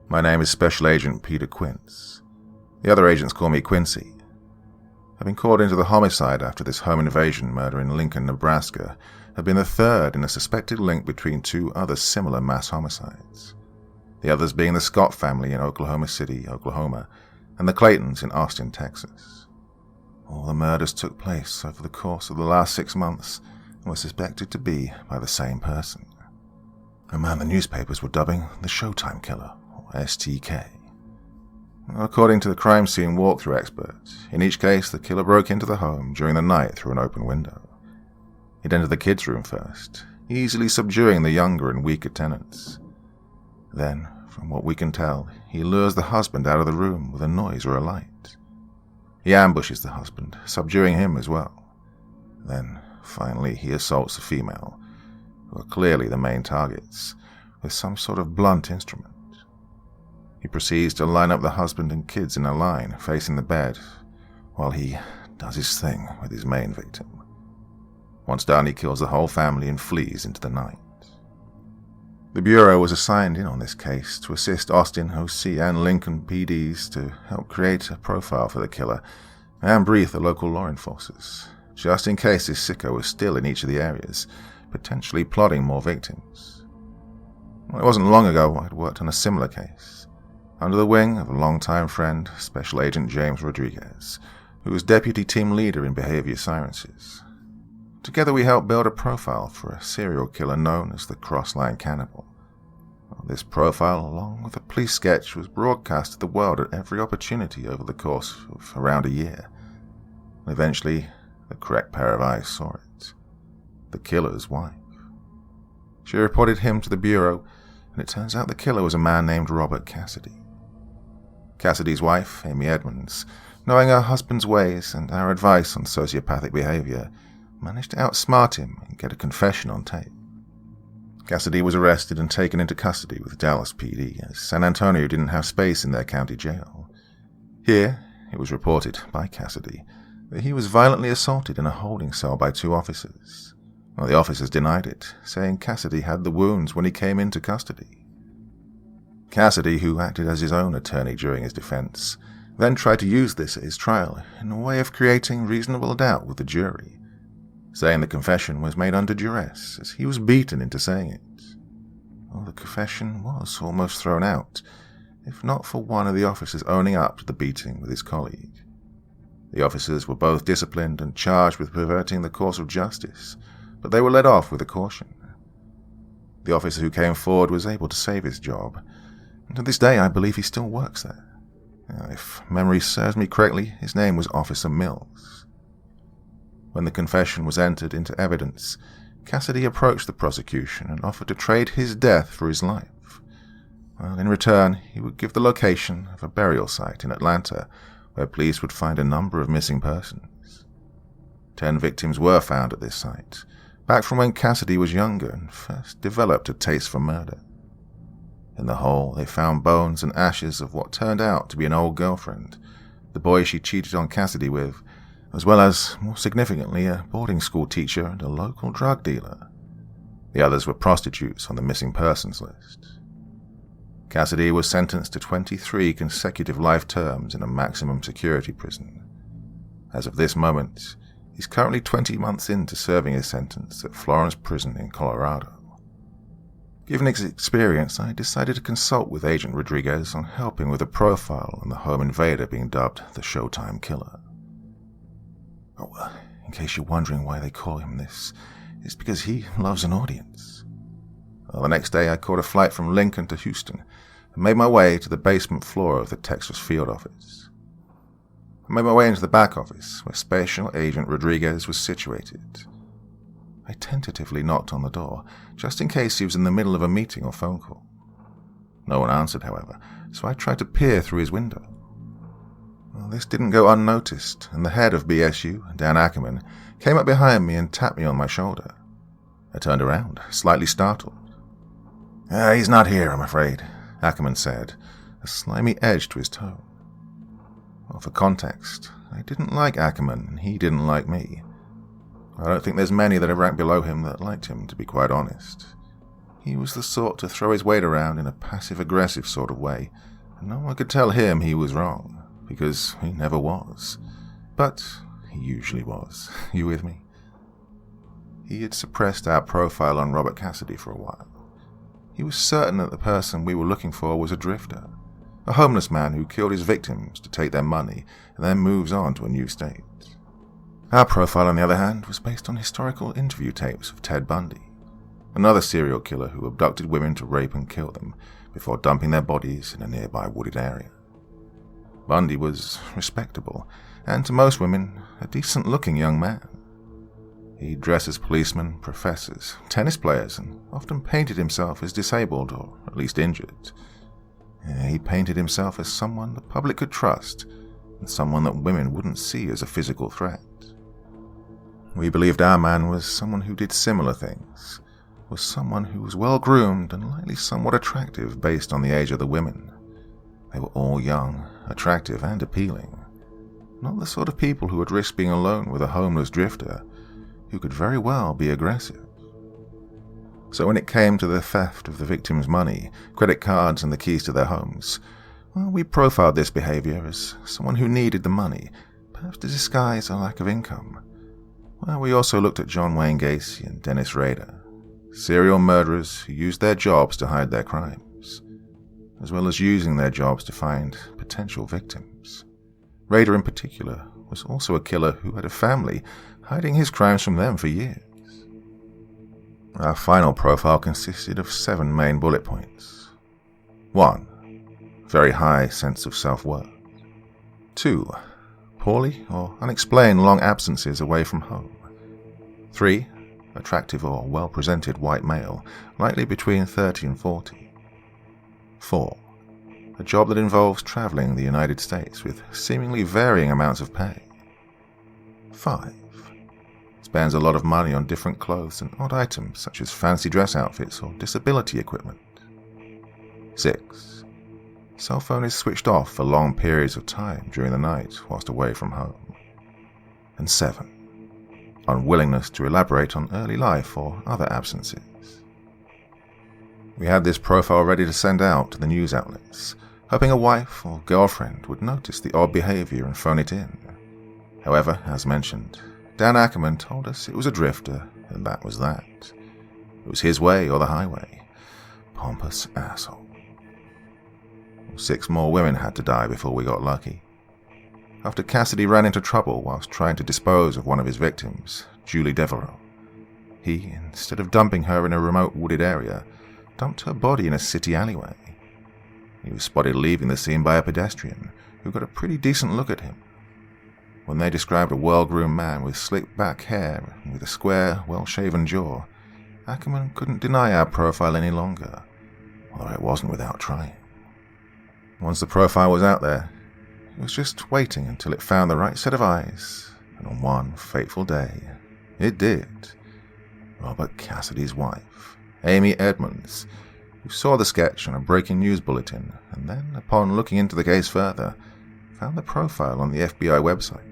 My name is Special Agent Peter Quince. The other agents call me Quincy. I've been called into the homicide after this home invasion murder in Lincoln, Nebraska had been the third in a suspected link between 2 other similar mass homicides. The others being the Scott family in Oklahoma City, Oklahoma, and the Claytons in Austin, Texas. All the murders took place over the course of the last 6 months and were suspected to be by the same person, a man the newspapers were dubbing the Showtime Killer, or STK. According to the crime scene walkthrough experts, in each case the killer broke into the home during the night through an open window. He'd enter the kids' room first, easily subduing the younger and weaker tenants. Then, from what we can tell, he lures the husband out of the room with a noise or a light. He ambushes the husband, subduing him as well. Then, finally, he assaults the female, who are clearly the main targets, with some sort of blunt instrument. He proceeds to line up the husband and kids in a line facing the bed, while he does his thing with his main victim. Once done, he kills the whole family and flees into the night. The Bureau was assigned in on this case to assist Austin, OC, and Lincoln PDs to help create a profile for the killer and brief the local law enforcers, just in case this sicko was still in each of the areas, potentially plotting more victims. Well, it wasn't long ago I'd worked on a similar case, under the wing of a longtime friend, Special Agent James Rodriguez, who was Deputy Team Leader in Behavior Sciences. Together we helped build a profile for a serial killer known as the Crossline Cannibal. This profile, along with a police sketch, was broadcast to the world at every opportunity over the course of around a year. Eventually, the correct pair of eyes saw it. The killer's wife. She reported him to the Bureau, and it turns out the killer was a man named Robert Cassidy. Cassidy's wife, Amy Edmonds, knowing her husband's ways and our advice on sociopathic behavior, managed to outsmart him and get a confession on tape. Cassidy was arrested and taken into custody with Dallas PD, as San Antonio didn't have space in their county jail. Here, it was reported by Cassidy that he was violently assaulted in a holding cell by 2 officers. Well, the officers denied it, saying Cassidy had the wounds when he came into custody. Cassidy, who acted as his own attorney during his defense, then tried to use this at his trial in a way of creating reasonable doubt with the jury, saying the confession was made under duress, as he was beaten into saying it. Well, the confession was almost thrown out, if not for one of the officers owning up to the beating with his colleague. The officers were both disciplined and charged with perverting the course of justice, but they were let off with a caution. The officer who came forward was able to save his job, and to this day I believe he still works there. If memory serves me correctly, his name was Officer Mills. When the confession was entered into evidence, Cassidy approached the prosecution and offered to trade his death for his life. Well, in return, he would give the location of a burial site in Atlanta where police would find a number of missing persons. 10 victims were found at this site, back from when Cassidy was younger and first developed a taste for murder. In the hole, they found bones and ashes of what turned out to be an old girlfriend, the boy she cheated on Cassidy with, as well as, more significantly, a boarding school teacher and a local drug dealer. The others were prostitutes on the missing persons list. Cassidy was sentenced to 23 consecutive life terms in a maximum security prison. As of this moment, he's currently 20 months into serving his sentence at Florence Prison in Colorado. Given his experience, I decided to consult with Agent Rodriguez on helping with a profile on the home invader being dubbed the Showtime Killer. Oh, in case you're wondering why they call him this, it's because he loves an audience. Well, the next day I caught a flight from Lincoln to Houston and made my way to the basement floor of the Texas field office. I made my way into the back office, where Special Agent Rodriguez was situated. I tentatively knocked on the door, just in case he was in the middle of a meeting or phone call. No one answered, however, so I tried to peer through his window. Well, this didn't go unnoticed, and the head of BSU, Dan Ackerman, came up behind me and tapped me on my shoulder. I turned around, slightly startled. He's not here, I'm afraid," Ackerman said, a slimy edge to his tone. Well, for context, I didn't like Ackerman, and he didn't like me. I don't think there's many that are ranked below him that liked him, to be quite honest. He was the sort to throw his weight around in a passive-aggressive sort of way, and no one could tell him he was wrong, because he never was. But he usually was. You with me? He had suppressed our profile on Robert Cassidy for a while. He was certain that the person we were looking for was a drifter, a homeless man who killed his victims to take their money and then moves on to a new state. Our profile, on the other hand, was based on historical interview tapes of Ted Bundy, another serial killer who abducted women to rape and kill them before dumping their bodies in a nearby wooded area. Bundy was respectable, and to most women, a decent-looking young man. He dressed as policemen, professors, tennis players, and often painted himself as disabled or at least injured. He painted himself as someone the public could trust, and someone that women wouldn't see as a physical threat. We believed our man was someone who did similar things, was someone who was well-groomed and likely somewhat attractive based on the age of the women. They were all young, attractive, and appealing. Not the sort of people who would risk being alone with a homeless drifter, who could very well be aggressive. So when it came to the theft of the victims' money, credit cards, and the keys to their homes, well, we profiled this behavior as someone who needed the money, perhaps to disguise a lack of income. Well, we also looked at John Wayne Gacy and Dennis Rader, serial murderers who used their jobs to hide their crimes, as well as using their jobs to find potential victims. Rader in particular was also a killer who had a family, hiding his crimes from them for years. Our final profile consisted of 7 main bullet points. 1. Very high sense of self-worth. 2. Poorly or unexplained long absences away from home. 3. Attractive or well-presented white male, likely between 30 and 40. 4. A job that involves traveling the United States with seemingly varying amounts of pay. 5. Spends a lot of money on different clothes and odd items such as fancy dress outfits or disability equipment. 6. Cell phone is switched off for long periods of time during the night whilst away from home. And 7. Unwillingness to elaborate on early life or other absences. We had this profile ready to send out to the news outlets, hoping a wife or girlfriend would notice the odd behavior and phone it in. However, as mentioned, Dan Ackerman told us it was a drifter, and that was that. It was his way or the highway. Pompous asshole. 6 more women had to die before we got lucky. After Cassidy ran into trouble whilst trying to dispose of one of his victims, Julie Devereaux, he, instead of dumping her in a remote wooded area, dumped her body in a city alleyway. He was spotted leaving the scene by a pedestrian who got a pretty decent look at him. When they described a well-groomed man with slick-back hair and with a square, well-shaven jaw, Ackerman couldn't deny our profile any longer, although it wasn't without trying. Once the profile was out there, he was just waiting until it found the right set of eyes, and on one fateful day, it did. Robert Cassidy's wife, Amy Edmonds, who saw the sketch on a breaking news bulletin, and then, upon looking into the case further, found the profile on the FBI website.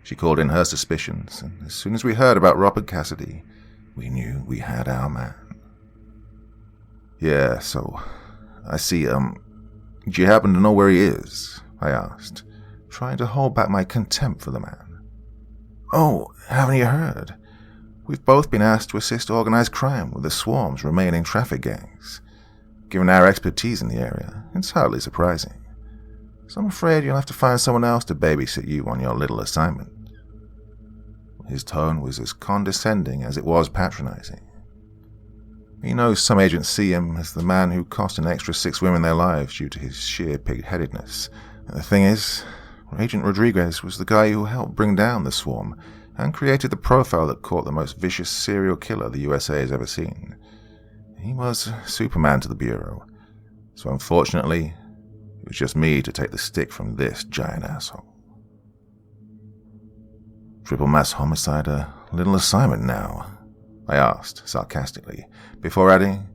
She called in her suspicions, and as soon as we heard about Robert Cassidy, we knew we had our man. Yeah, so, I see, do you happen to know where he is? I asked, trying to hold back my contempt for the man. Oh, haven't you heard? We've both been asked to assist organized crime with the swarm's remaining traffic gangs. Given our expertise in the area, it's hardly surprising. So I'm afraid you'll have to find someone else to babysit you on your little assignment. His tone was as condescending as it was patronizing. He knows some agents see him as the man who cost an extra 6 women their lives due to his sheer pig-headedness. And the thing is, Agent Rodriguez was the guy who helped bring down the swarm and created the profile that caught the most vicious serial killer the USA has ever seen. He was Superman to the Bureau, so unfortunately, it was just me to take the stick from this giant asshole. Triple mass homicide a little assignment now? I asked sarcastically, before adding,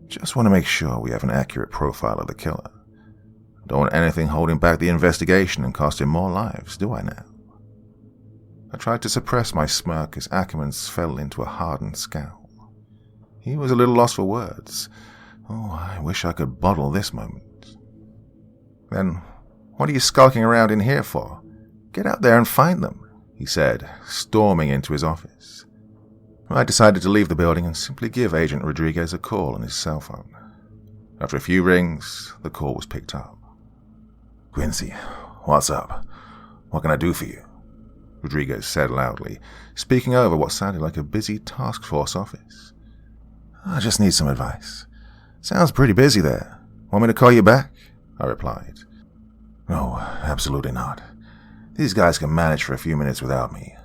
just want to make sure we have an accurate profile of the killer. Don't want anything holding back the investigation and costing more lives, do I now? I tried to suppress my smirk as Ackerman's fell into a hardened scowl. He was a little lost for words. Oh, I wish I could bottle this moment. Then, what are you skulking around in here for? Get out there and find them, he said, storming into his office. I decided to leave the building and simply give Agent Rodriguez a call on his cell phone. After a few rings, the call was picked up. Quincy, what's up? What can I do for you? Rodriguez said loudly, speaking over what sounded like a busy task force office. I just need some advice. Sounds pretty busy there. Want me to call you back? I replied. No, absolutely not. These guys can manage for a few minutes without me.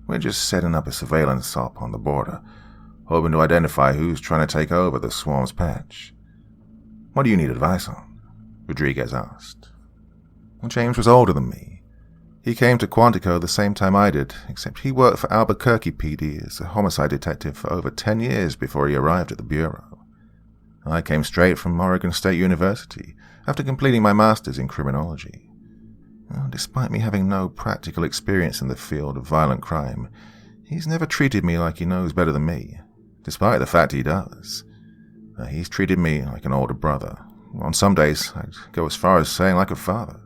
We're just setting up a surveillance op on the border, hoping to identify who's trying to take over the swarm's patch. What do you need advice on? Rodriguez asked. Well, James was older than me. He came to Quantico the same time I did, except he worked for Albuquerque PD as a homicide detective for over 10 years before he arrived at the Bureau. I came straight from Oregon State University after completing my master's in criminology. Well, despite me having no practical experience in the field of violent crime, he's never treated me like he knows better than me, despite the fact he does. He's treated me like an older brother. On some days, I'd go as far as saying like a father.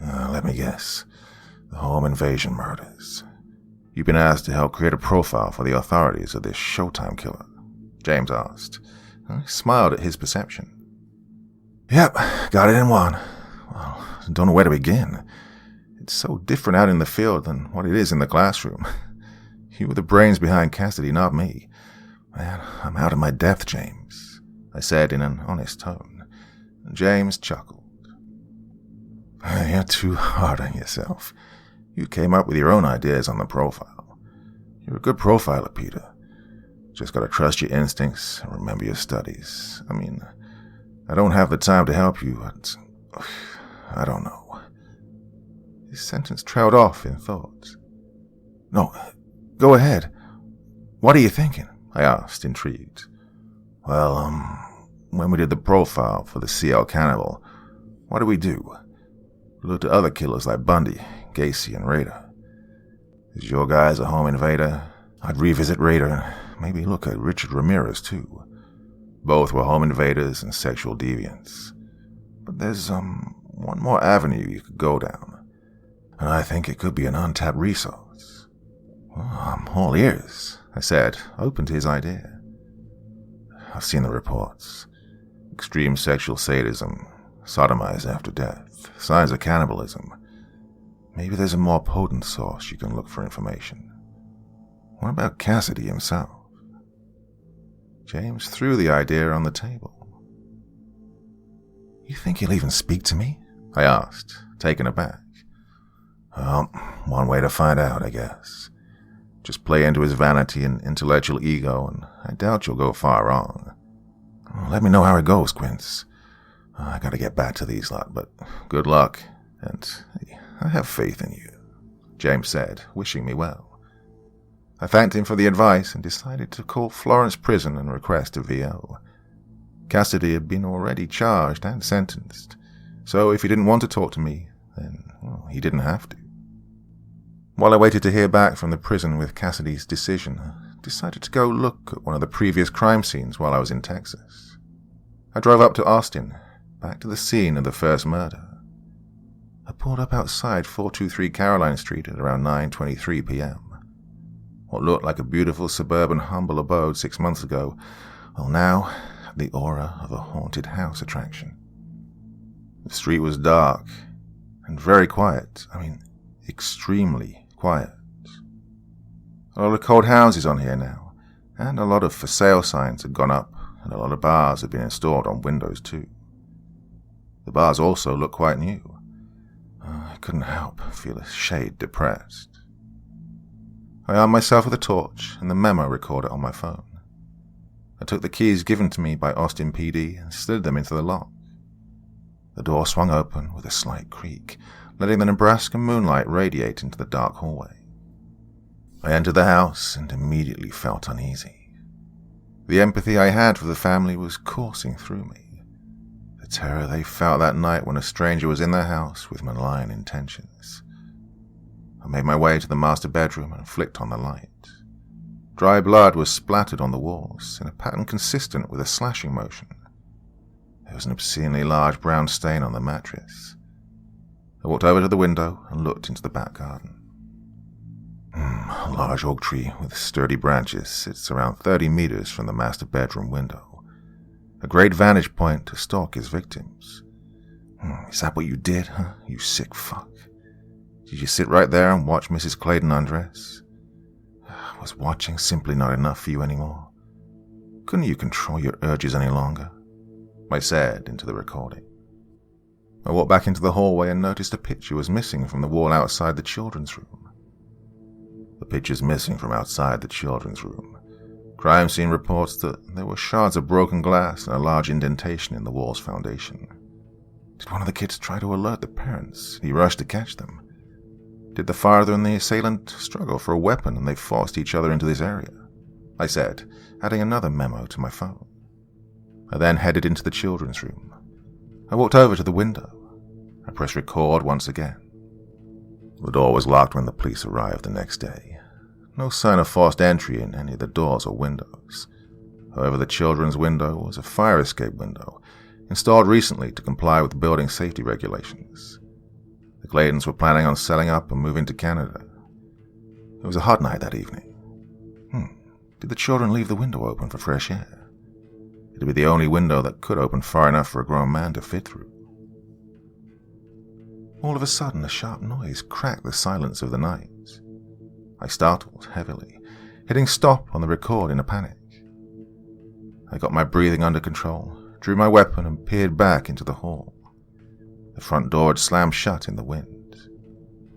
Let me guess. The home invasion murders. You've been asked to help create a profile for the authorities of this Showtime killer, James asked. I smiled at his perception. Yep, got it in one. Well, don't know where to begin. It's so different out in the field than what it is in the classroom. You were the brains behind Cassidy, not me. Man, I'm out of my depth, James, I said in an honest tone. James chuckled. You're too hard on yourself. You came up with your own ideas on the profile. You're a good profiler, Peter. Just gotta trust your instincts and remember your studies. I mean, I don't have the time to help you, but I don't know. His sentence trailed off in thought. No, go ahead. What are you thinking? I asked, intrigued. Well, when we did the profile for the CL cannibal, what did we do? We looked at other killers like Bundy, Gacy, and Rader. Is your guys a home invader? I'd revisit Rader and maybe look at Richard Ramirez, too. Both were home invaders and sexual deviants. But there's, one more avenue you could go down, and I think it could be an untapped resource. Well, I'm all ears, I said, open to his idea. I've seen the reports. Extreme sexual sadism, sodomized after death, signs of cannibalism. Maybe there's a more potent source you can look for information. What about Cassidy himself? James threw the idea on the table. "You think he'll even speak to me?" I asked, taken aback. "Well, one way to find out, I guess. Just play into his vanity and intellectual ego, and I doubt you'll go far wrong. Let me know how it goes, Quince. I gotta get back to these lot, but good luck, and I have faith in you," James said, wishing me well. I thanked him for the advice and decided to call Florence Prison and request a VO. Cassidy had been already charged and sentenced, so if he didn't want to talk to me, then he didn't have to. While I waited to hear back from the prison with Cassidy's decision, I decided to go look at one of the previous crime scenes while I was in Texas. I drove up to Austin, back to the scene of the first murder. I pulled up outside 423 Caroline Street at around 9:23 p.m. What looked like a beautiful suburban humble abode 6 months ago, well now had the aura of a haunted house attraction. The street was dark and very quiet, extremely quiet. A lot of cold houses on here now, and a lot of for sale signs had gone up, and a lot of bars had been installed on windows too. The bars also looked quite new. I couldn't help feel a shade depressed. I armed myself with a torch and the memo recorder on my phone. I took the keys given to me by Austin PD and slid them into the lock. The door swung open with a slight creak, letting the Nebraska moonlight radiate into the dark hallway. I entered the house and immediately felt uneasy. The empathy I had for the family was coursing through me. The terror they felt that night when a stranger was in their house with malign intentions. I made my way to the master bedroom and flicked on the light. Dry blood was splattered on the walls in a pattern consistent with a slashing motion. There was an obscenely large brown stain on the mattress. I walked over to the window and looked into the back garden. A large oak tree with sturdy branches sits around 30 meters from the master bedroom window. A great vantage point to stalk his victims. Is that what you did, huh, you sick fuck? Did you sit right there and watch Mrs. Clayton undress? Was watching simply not enough for you anymore? Couldn't you control your urges any longer? I said into the recording. I walked back into the hallway and noticed a picture was missing from the wall outside the children's room. The picture's missing from outside the children's room. Crime scene reports that there were shards of broken glass and a large indentation in the wall's foundation. Did one of the kids try to alert the parents? He rushed to catch them. Did the father and the assailant struggle for a weapon and they forced each other into this area? I said, adding another memo to my phone. I then headed into the children's room. I walked over to the window. I pressed record once again. The door was locked when the police arrived the next day. No sign of forced entry in any of the doors or windows. However, the children's window was a fire escape window, installed recently to comply with building safety regulations. The Claytons were planning on selling up and moving to Canada. It was a hot night that evening. Did the children leave the window open for fresh air? It'd be the only window that could open far enough for a grown man to fit through. All of a sudden, a sharp noise cracked the silence of the night. I startled heavily, hitting stop on the record in a panic. I got my breathing under control, drew my weapon and peered back into the hall. The front door had slammed shut in the wind.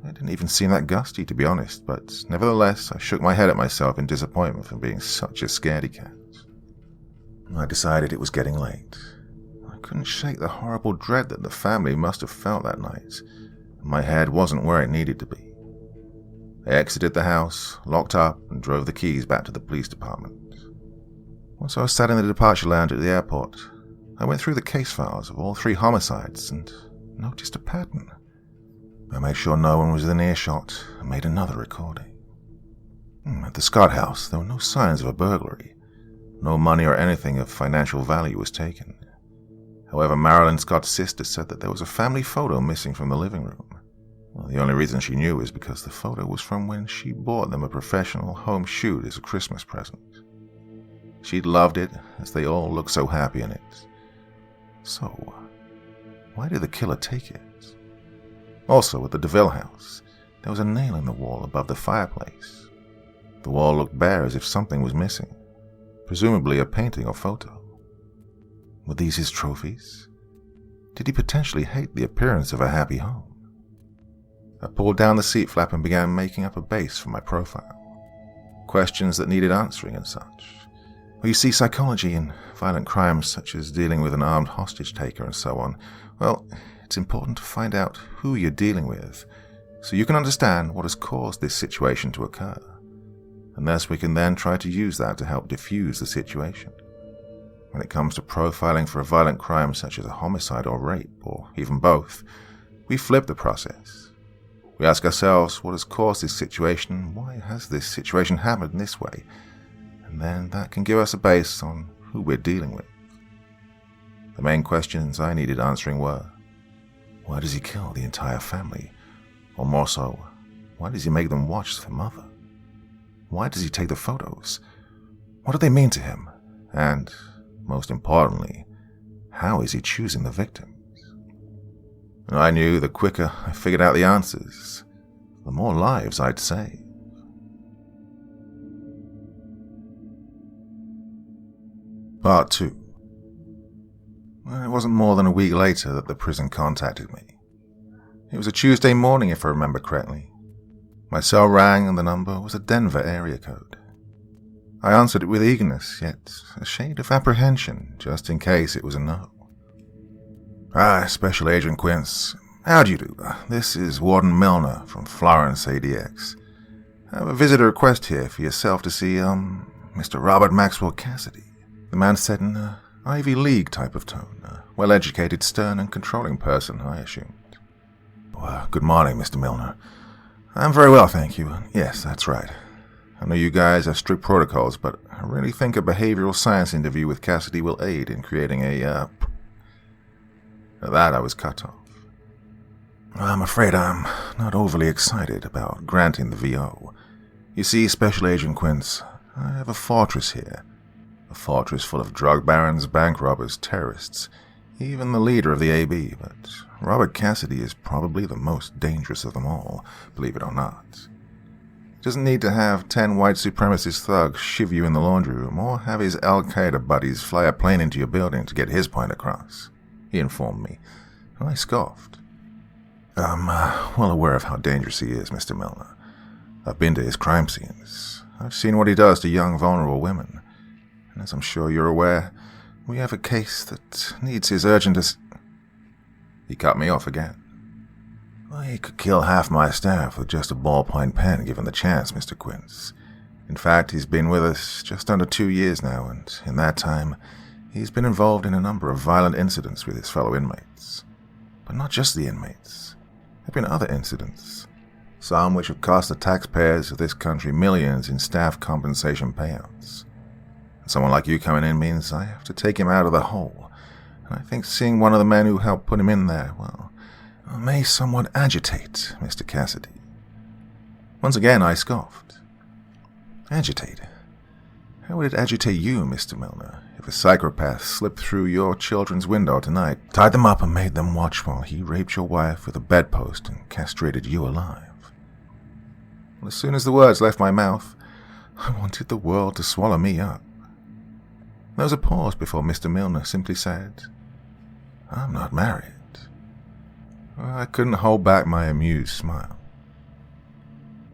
It didn't even seem that gusty, to be honest, but nevertheless I shook my head at myself in disappointment for being such a scaredy cat. I decided it was getting late. I couldn't shake the horrible dread that the family must have felt that night, and my head wasn't where it needed to be. I exited the house, locked up, and drove the keys back to the police department. Once I was sat in the departure lounge at the airport, I went through the case files of all 3 homicides and noticed a pattern. I made sure no one was within earshot and made another recording. At the Scott house, there were no signs of a burglary. No money or anything of financial value was taken. However, Marilyn Scott's sister said that there was a family photo missing from the living room. Well, the only reason she knew is because the photo was from when she bought them a professional home shoot as a Christmas present. She'd loved it, as they all looked so happy in it. So, why did the killer take it? Also, at the DeVille house, there was a nail in the wall above the fireplace. The wall looked bare as if something was missing. presumably a painting or photo. Were these his trophies? Did he potentially hate the appearance of a happy home? I pulled down the seat flap and began making up a base for my profile. Questions that needed answering and such. Well, you see, psychology in violent crimes such as dealing with an armed hostage taker and so on, well, it's important to find out who you're dealing with so you can understand what has caused this situation to occur. And thus we can then try to use that to help diffuse the situation. When it comes to profiling for a violent crime such as a homicide or rape, or even both, we flip the process. We ask ourselves what has caused this situation, why has this situation happened in this way, and then that can give us a base on who we're dealing with. The main questions I needed answering were, why does he kill the entire family? Or more so, why does he make them watch the mother? Why does he take the photos? What do they mean to him? And, most importantly, how is he choosing the victims? And I knew the quicker I figured out the answers, the more lives I'd save. Part 2. Well, it wasn't more than a week later that the prison contacted me. It was a Tuesday morning, if I remember correctly. My cell rang and the number was a Denver area code. I answered it with eagerness, yet a shade of apprehension, just in case it was a no. Special Agent Quince. How do you do? This is Warden Milner from Florence ADX. I have a visitor request here for yourself to see, Mr. Robert Maxwell Cassidy. The man said in an Ivy League type of tone, a well-educated, stern and controlling person, I assumed. Well, good morning, Mr. Milner. I'm very well, thank you. Yes, that's right. I know you guys have strict protocols, but I really think a behavioral science interview with Cassidy will aid in creating a, At that, I was cut off. I'm afraid I'm not overly excited about granting the VO. You see, Special Agent Quince, I have a fortress here. A fortress full of drug barons, bank robbers, terrorists, even the leader of the AB, but Robert Cassidy is probably the most dangerous of them all, believe it or not. He doesn't need to have 10 white supremacist thugs shiv you in the laundry room, or have his Al-Qaeda buddies fly a plane into your building to get his point across, he informed me, and I scoffed. I'm well aware of how dangerous he is, Mr. Milner. I've been to his crime scenes. I've seen what he does to young, vulnerable women. And as I'm sure you're aware, we have a case that needs his urgent He cut me off again. Well, he could kill half my staff with just a ballpoint pen given the chance, Mr. Quince. In fact, he's been with us just under 2 years now, and in that time, he's been involved in a number of violent incidents with his fellow inmates. But not just the inmates. There have been other incidents, some which have cost the taxpayers of this country millions in staff compensation payouts. And someone like you coming in means I have to take him out of the hole, and I think seeing one of the men who helped put him in there, well, may somewhat agitate Mr. Cassidy. Once again, I scoffed. Agitate? How would it agitate you, Mr. Milner, if a psychopath slipped through your children's window tonight, tied them up and made them watch while he raped your wife with a bedpost and castrated you alive? Well, as soon as the words left my mouth, I wanted the world to swallow me up. There was a pause before Mr. Milner simply said, I'm not married. Well, I couldn't hold back my amused smile.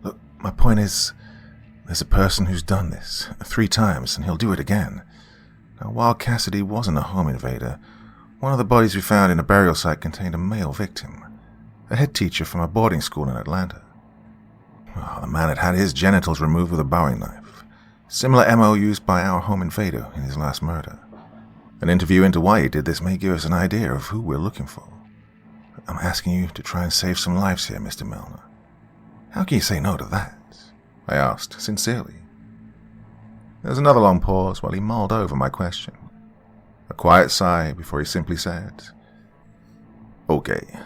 Look, my point is, there's a person who's done this 3 times, and he'll do it again. Now, while Cassidy wasn't a home invader, one of the bodies we found in a burial site contained a male victim, a head teacher from a boarding school in Atlanta. Oh, the man had had his genitals removed with a Bowie knife, similar MO used by our home invader in his last murder. An interview into why he did this may give us an idea of who we're looking for. I'm asking you to try and save some lives here, Mr. Milner. How can you say no to that? I asked, sincerely. There was another long pause while he mulled over my question. A quiet sigh before he simply said, Okay,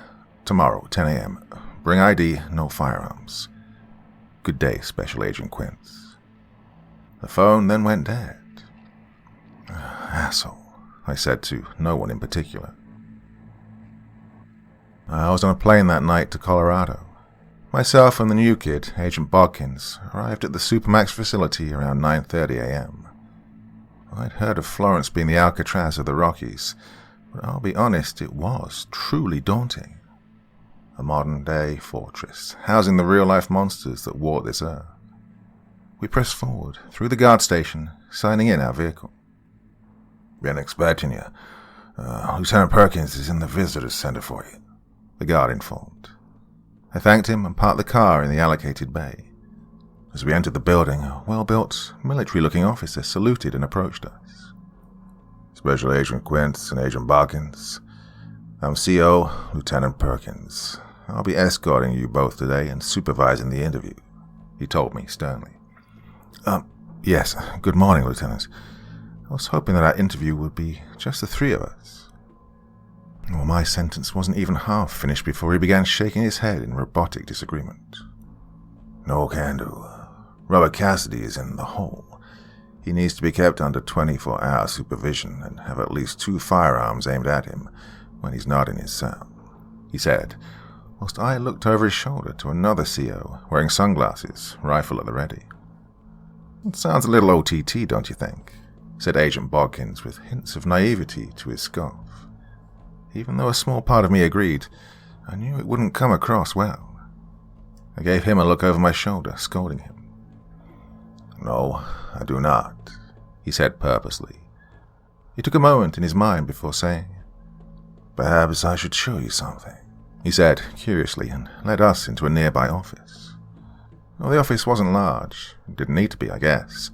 tomorrow, 10 a.m. Bring ID, no firearms. Good day, Special Agent Quince. The phone then went dead. Asshole, I said to no one in particular. I was on a plane that night to Colorado. Myself and the new kid, Agent Bodkins, arrived at the Supermax facility around 9:30 a.m. I'd heard of Florence being the Alcatraz of the Rockies, but I'll be honest, it was truly daunting. A modern-day fortress, housing the real-life monsters that walk this earth. We pressed forward, through the guard station, signing in our vehicle. "Been expecting you. Lieutenant Perkins is in the visitor's center for you," the guard informed. I thanked him and parked the car in the allocated bay. As we entered the building, a well-built, military-looking officer saluted and approached us. "Special Agent Quint and Agent Barkins. I'm CO Lieutenant Perkins. I'll be escorting you both today and supervising the interview," he told me sternly. Yes, good morning, Lieutenant. I was hoping that our interview would be just the three of us." Well, my sentence wasn't even half finished before he began shaking his head in robotic disagreement. "No can do. Robert Cassidy is in the hole. He needs to be kept under 24-hour supervision and have at least 2 firearms aimed at him when he's not in his cell," he said, whilst I looked over his shoulder to another CO wearing sunglasses, rifle at the ready. "It sounds a little OTT, don't you think?" said Agent Bodkins with hints of naivety to his scoff. Even though a small part of me agreed, I knew it wouldn't come across well. I gave him a look over my shoulder, scolding him. "No, I do not," he said purposely. He took a moment in his mind before saying, "Perhaps I should show you something," he said curiously, and led us into a nearby office. Well, the office wasn't large. It didn't need to be, I guess.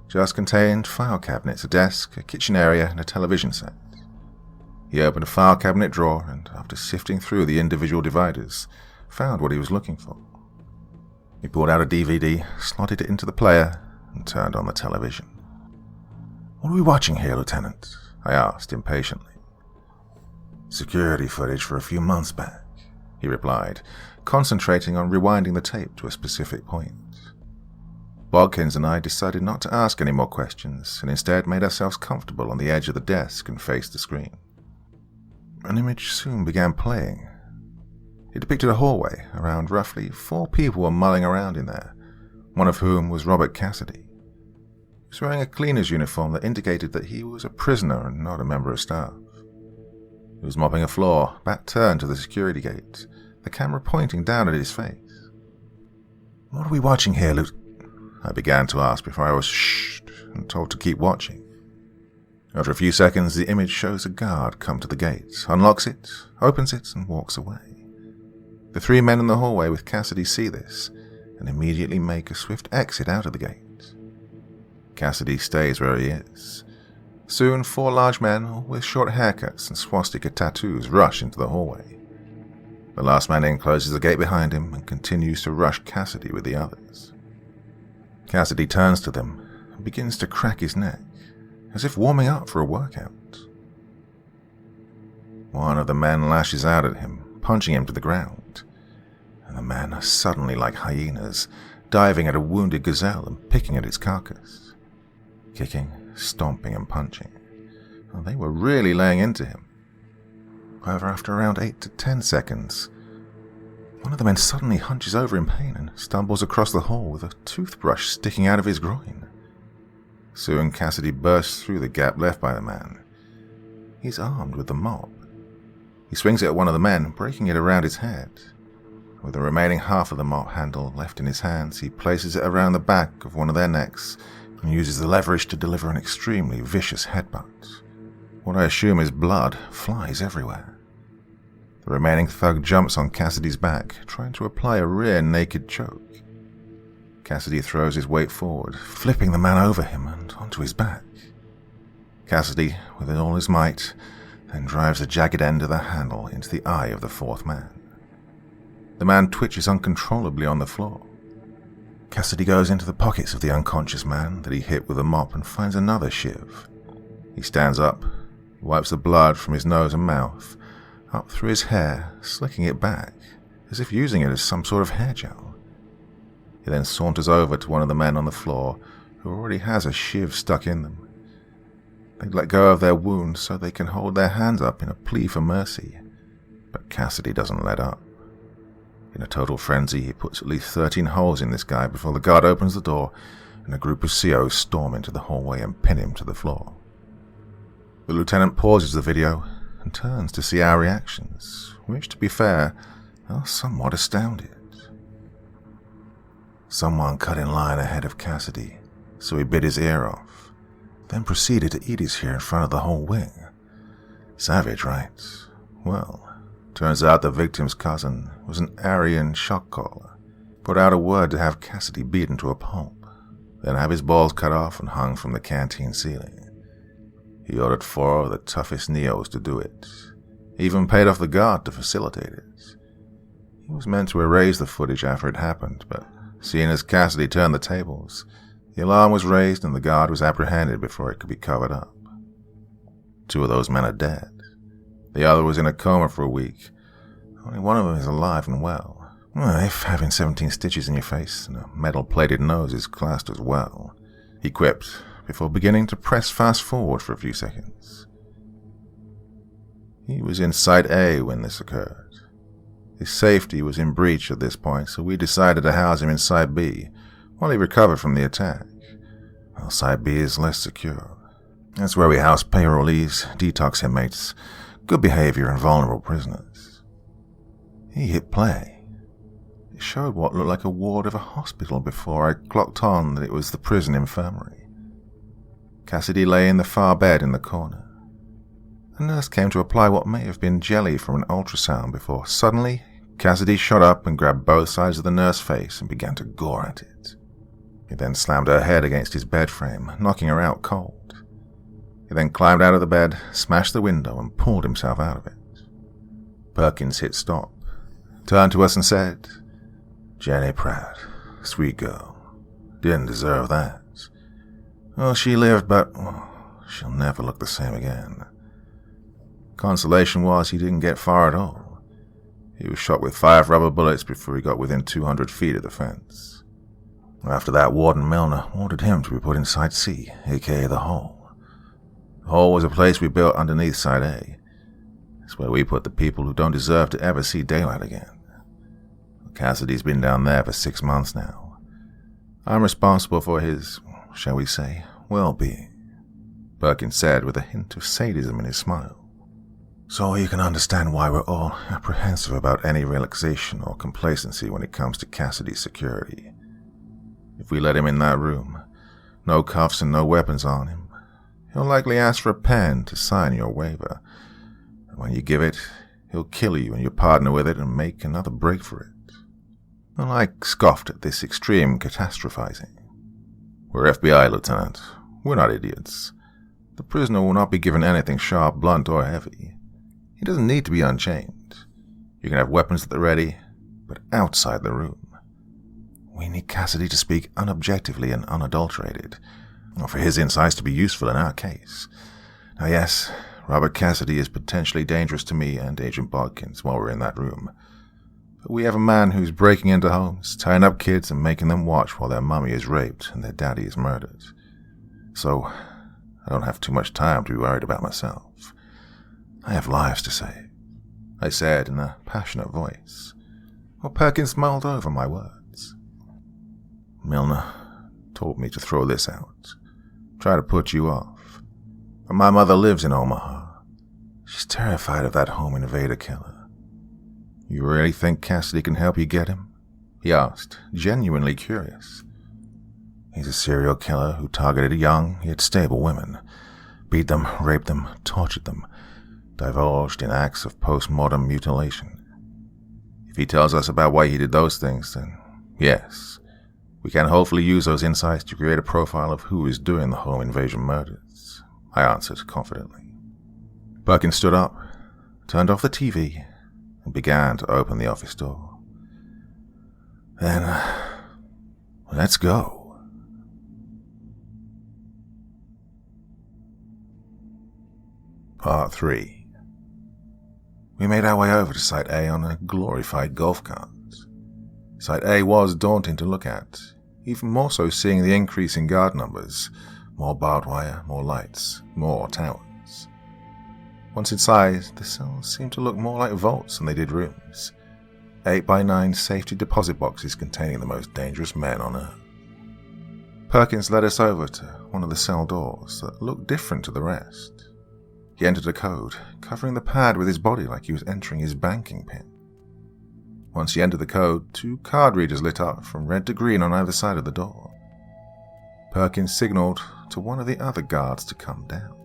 Just contained file cabinets, a desk, a kitchen area, and a television set. He opened a file cabinet drawer and, after sifting through the individual dividers, found what he was looking for. He pulled out a DVD, slotted it into the player, and turned on the television. "What are we watching here, Lieutenant?" I asked impatiently. "Security footage for a few months back," he replied, concentrating on rewinding the tape to a specific point. Bodkins and I decided not to ask any more questions and instead made ourselves comfortable on the edge of the desk and faced the screen. An image soon began playing. It depicted a hallway. Around roughly 4 people were mulling around in there, one of whom was Robert Cassidy. He was wearing a cleaner's uniform that indicated that he was a prisoner and not a member of staff. He was mopping a floor, back turned to the security gate, the camera pointing down at his face. "What are we watching here, Luke?" I began to ask before I was shushed and told to keep watching. After a few seconds, the image shows a guard come to the gate, unlocks it, opens it, and walks away. The 3 men in the hallway with Cassidy see this and immediately make a swift exit out of the gate. Cassidy stays where he is. Soon, 4 large men, all with short haircuts and swastika tattoos, rush into the hallway. The last man in closes the gate behind him and continues to rush Cassidy with the others. Cassidy turns to them and begins to crack his neck, as if warming up for a workout. One of the men lashes out at him, punching him to the ground, and the men are suddenly like hyenas, diving at a wounded gazelle and picking at its carcass. Kicking, stomping, and punching. Well, they were really laying into him. However, after around 8 to 10 seconds, one of the men suddenly hunches over in pain and stumbles across the hall with a toothbrush sticking out of his groin. Soon Cassidy bursts through the gap left by the man. He's armed with the mop. He swings it at one of the men, breaking it around his head. With the remaining half of the mop handle left in his hands, he places it around the back of one of their necks and uses the leverage to deliver an extremely vicious headbutt. What I assume is blood flies everywhere. The remaining thug jumps on Cassidy's back, trying to apply a rear naked choke. Cassidy throws his weight forward, flipping the man over him and onto his back. Cassidy, with all his might, then drives the jagged end of the handle into the eye of the 4th man. The man twitches uncontrollably on the floor. Cassidy goes into the pockets of the unconscious man that he hit with a mop and finds another shiv. He stands up, wipes the blood from his nose and mouth, up through his hair, slicking it back, as if using it as some sort of hair gel. He then saunters over to one of the men on the floor, who already has a shiv stuck in them. They let go of their wound so they can hold their hands up in a plea for mercy, but Cassidy doesn't let up. In a total frenzy, he puts at least 13 holes in this guy before the guard opens the door and a group of COs storm into the hallway and pin him to the floor. The lieutenant pauses the video and turns to see our reactions, which, to be fair, are somewhat astounded. Someone cut in line ahead of Cassidy, so he bit his ear off, then proceeded to eat his ear in front of the whole wing. Savage, right? Well, turns out the victim's cousin was an Aryan shock collar, put out a word to have Cassidy beaten to a pulp, then have his balls cut off and hung from the canteen ceiling. He ordered 4 of the toughest Neos to do it, even paid off the guard to facilitate it. He was meant to erase the footage after it happened, but seeing as Cassidy turned the tables, the alarm was raised and the guard was apprehended before it could be covered up. 2 of those men are dead. The other was in a coma for a week. Only one of them is alive and well. If having 17 stitches in your face and a metal-plated nose is classed as well, he quipped, before beginning to press fast forward for a few seconds. He was in Site A when this occurred. His safety was in breach at this point, so we decided to house him in Site B while he recovered from the attack. Well, Site B is less secure. That's where we house payrollees, detox inmates, good behavior, and vulnerable prisoners. He hit play. It showed what looked like a ward of a hospital before I clocked on that it was the prison infirmary. Cassidy lay in the far bed in the corner. A nurse came to apply what may have been jelly from an ultrasound before suddenly Cassidy shot up and grabbed both sides of the nurse's face and began to gore at it. He then slammed her head against his bed frame, knocking her out cold. He then climbed out of the bed, smashed the window, and pulled himself out of it. Perkins hit stop, turned to us and said, "Jenny Pratt, sweet girl, didn't deserve that. Well, she lived, but she'll never look the same again." Consolation was he didn't get far at all. He was shot with 5 rubber bullets before he got within 200 feet of the fence. After that, Warden Milner ordered him to be put in Site C, aka the Hole. The Hole was a place we built underneath Site A. It's where we put the people who don't deserve to ever see daylight again. Cassidy's been down there for 6 months now. I'm responsible for his, shall we say, well-being, Perkins said with a hint of sadism in his smile. So you can understand why we're all apprehensive about any relaxation or complacency when it comes to Cassidy's security. If we let him in that room, no cuffs and no weapons on him, he'll likely ask for a pen to sign your waiver. And when you give it, he'll kill you and your partner with it and make another break for it. And I scoffed at this extreme catastrophizing. We're FBI, Lieutenant. We're not idiots. The prisoner will not be given anything sharp, blunt, or heavy. He doesn't need to be unchained. You can have weapons at the ready, but outside the room. We need Cassidy to speak unobjectively and unadulterated, or for his insights to be useful in our case. Now yes, Robert Cassidy is potentially dangerous to me and Agent Bodkins while we're in that room. But we have a man who's breaking into homes, tying up kids and making them watch while their mummy is raped and their daddy is murdered. So, I don't have too much time to be worried about myself. I have lives to save, I said in a passionate voice, while Perkins mulled over my words. Milner told me to throw this out, try to put you off. But my mother lives in Omaha. She's terrified of that home invader killer. You really think Cassidy can help you get him? He asked, genuinely curious. He's a serial killer who targeted young yet stable women, beat them, raped them, tortured them, divulged in acts of post-mortem mutilation. If he tells us about why he did those things, then yes, we can hopefully use those insights to create a profile of who is doing the home invasion murders, I answered confidently. Perkins stood up, turned off the TV, and began to open the office door. Then, let's go. Part 3. We made our way over to Site A on a glorified golf cart. Site A was daunting to look at, even more so seeing the increase in guard numbers, more barbed wire, more lights, more towers. Once inside, the cells seemed to look more like vaults than they did rooms. 8x9 safety deposit boxes containing the most dangerous men on Earth. Perkins led us over to one of the cell doors that looked different to the rest. He entered a code, covering the pad with his body like he was entering his banking pin. Once he entered the code, 2 card readers lit up from red to green on either side of the door. Perkins signaled to one of the other guards to come down.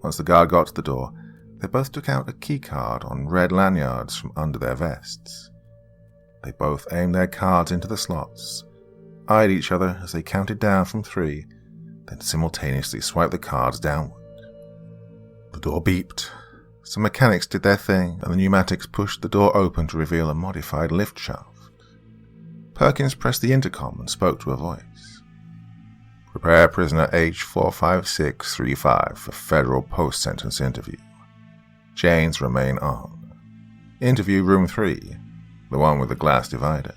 Once the guard got to the door, they both took out a key card on red lanyards from under their vests. They both aimed their cards into the slots, eyed each other as they counted down from 3, then simultaneously swiped the cards downward. The door beeped. Some mechanics did their thing, and the pneumatics pushed the door open to reveal a modified lift shaft. Perkins pressed the intercom and spoke to a voice. "Prepare prisoner H45635 for federal post-sentence interview. Chains remain on. Interview room 3, the one with the glass divider.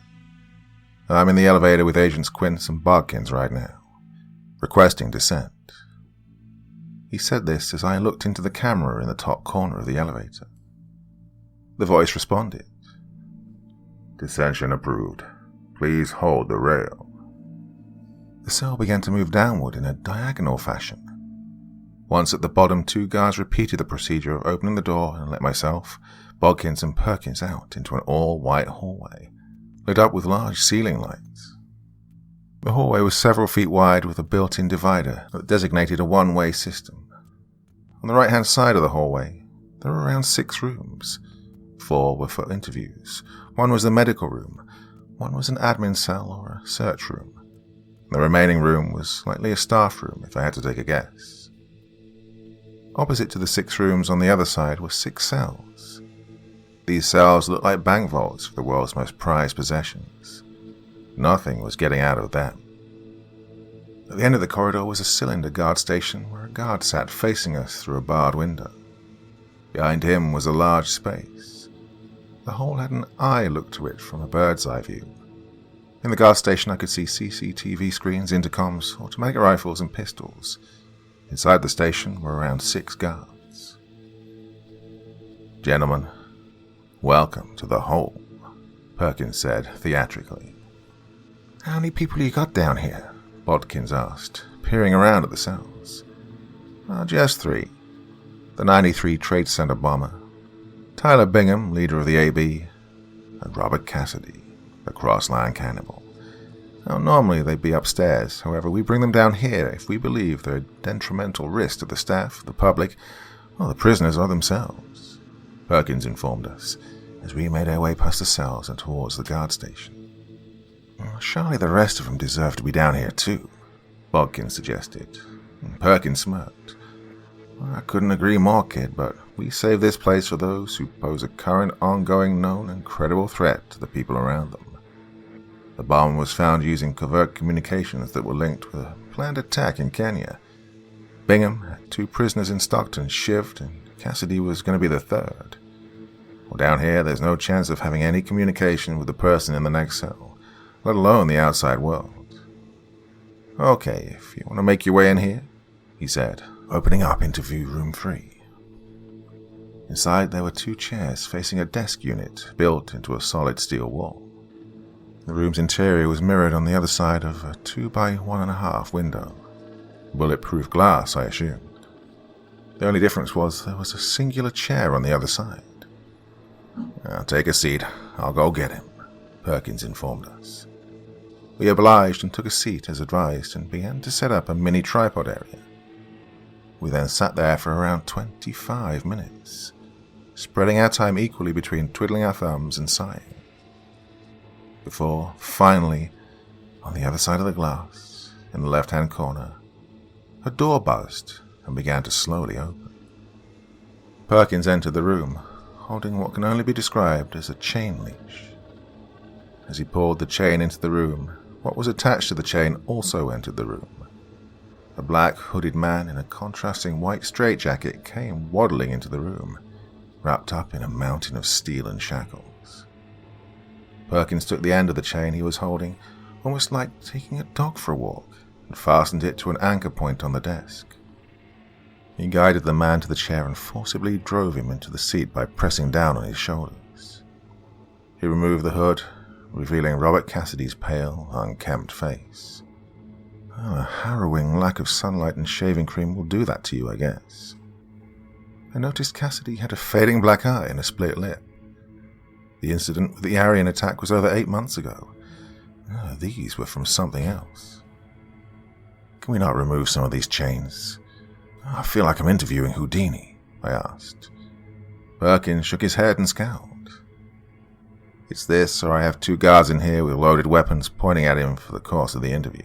I'm in the elevator with Agents Quince and Bodkins right now. Requesting descent." He said this as I looked into the camera in the top corner of the elevator. The voice responded. "Descension approved. Please hold the rail." The cell began to move downward in a diagonal fashion. Once at the bottom, 2 guards repeated the procedure of opening the door and let myself, Bodkins, and Perkins out into an all-white hallway, lit up with large ceiling lights. The hallway was several feet wide with a built-in divider that designated a one-way system. On the right-hand side of the hallway, there were around 6 rooms. 4 were for interviews. 1 was the medical room. 1 was an admin cell or a search room. The remaining room was likely a staff room, if I had to take a guess. Opposite to the 6 rooms on the other side were 6 cells. These cells looked like bank vaults for the world's most prized possessions. Nothing was getting out of them. At the end of the corridor was a cylinder guard station where a guard sat facing us through a barred window. Behind him was a large space. The whole had an eye look to it from a bird's eye view. In the guard station I could see CCTV screens, intercoms, automatic rifles and pistols. Inside the station were around 6 guards. "Gentlemen, welcome to the hole," Perkins said theatrically. "How many people you got down here?" Bodkins asked, peering around at the cells. Just 3. The 93 Trade Center bomber, Tyler Bingham, leader of the AB, and Robert Cassidy, the cross-line cannibal. Now, normally they'd be upstairs, however we bring them down here if we believe they're a detrimental risk to the staff, the public, or the prisoners or themselves, Perkins informed us, as we made our way past the cells and towards the guard station. "Surely the rest of them deserve to be down here too," Bodkins suggested. Perkins smirked. "I couldn't agree more, kid, but we save this place for those who pose a current, ongoing, known, and credible threat to the people around them. The bomb was found using covert communications that were linked with a planned attack in Kenya. Bingham had 2 prisoners in Stockton shivved, and Cassidy was going to be the 3rd. Well, down here, there's no chance of having any communication with the person in the next cell, let alone the outside world. Okay, if you want to make your way in here," he said, opening up interview room 3. Inside there were 2 chairs facing a desk unit built into a solid steel wall. The room's interior was mirrored on the other side of a 2x1.5 window. Bulletproof glass, I assumed. The only difference was there was a singular chair on the other side. "Now take a seat, I'll go get him," Perkins informed us. We obliged and took a seat as advised and began to set up a mini tripod area. We then sat there for around 25 minutes, spreading our time equally between twiddling our thumbs and sighing. Before, finally, on the other side of the glass, in the left-hand corner, a door buzzed and began to slowly open. Perkins entered the room, holding what can only be described as a chain leash. As he pulled the chain into the room, what was attached to the chain also entered the room. A black, hooded man in a contrasting white straitjacket came waddling into the room, wrapped up in a mountain of steel and shackles. Perkins took the end of the chain he was holding, almost like taking a dog for a walk, and fastened it to an anchor point on the desk. He guided the man to the chair and forcibly drove him into the seat by pressing down on his shoulders. He removed the hood, revealing Robert Cassidy's pale, unkempt face. Well, a harrowing lack of sunlight and shaving cream will do that to you, I guess. I noticed Cassidy had a fading black eye and a split lip. The incident with the Aryan attack was over 8 months ago. These were from something else. Can we not remove some of these chains? I feel like I'm interviewing Houdini, I asked. Perkins shook his head and scowled. It's this, or I have 2 guards in here with loaded weapons pointing at him for the course of the interview.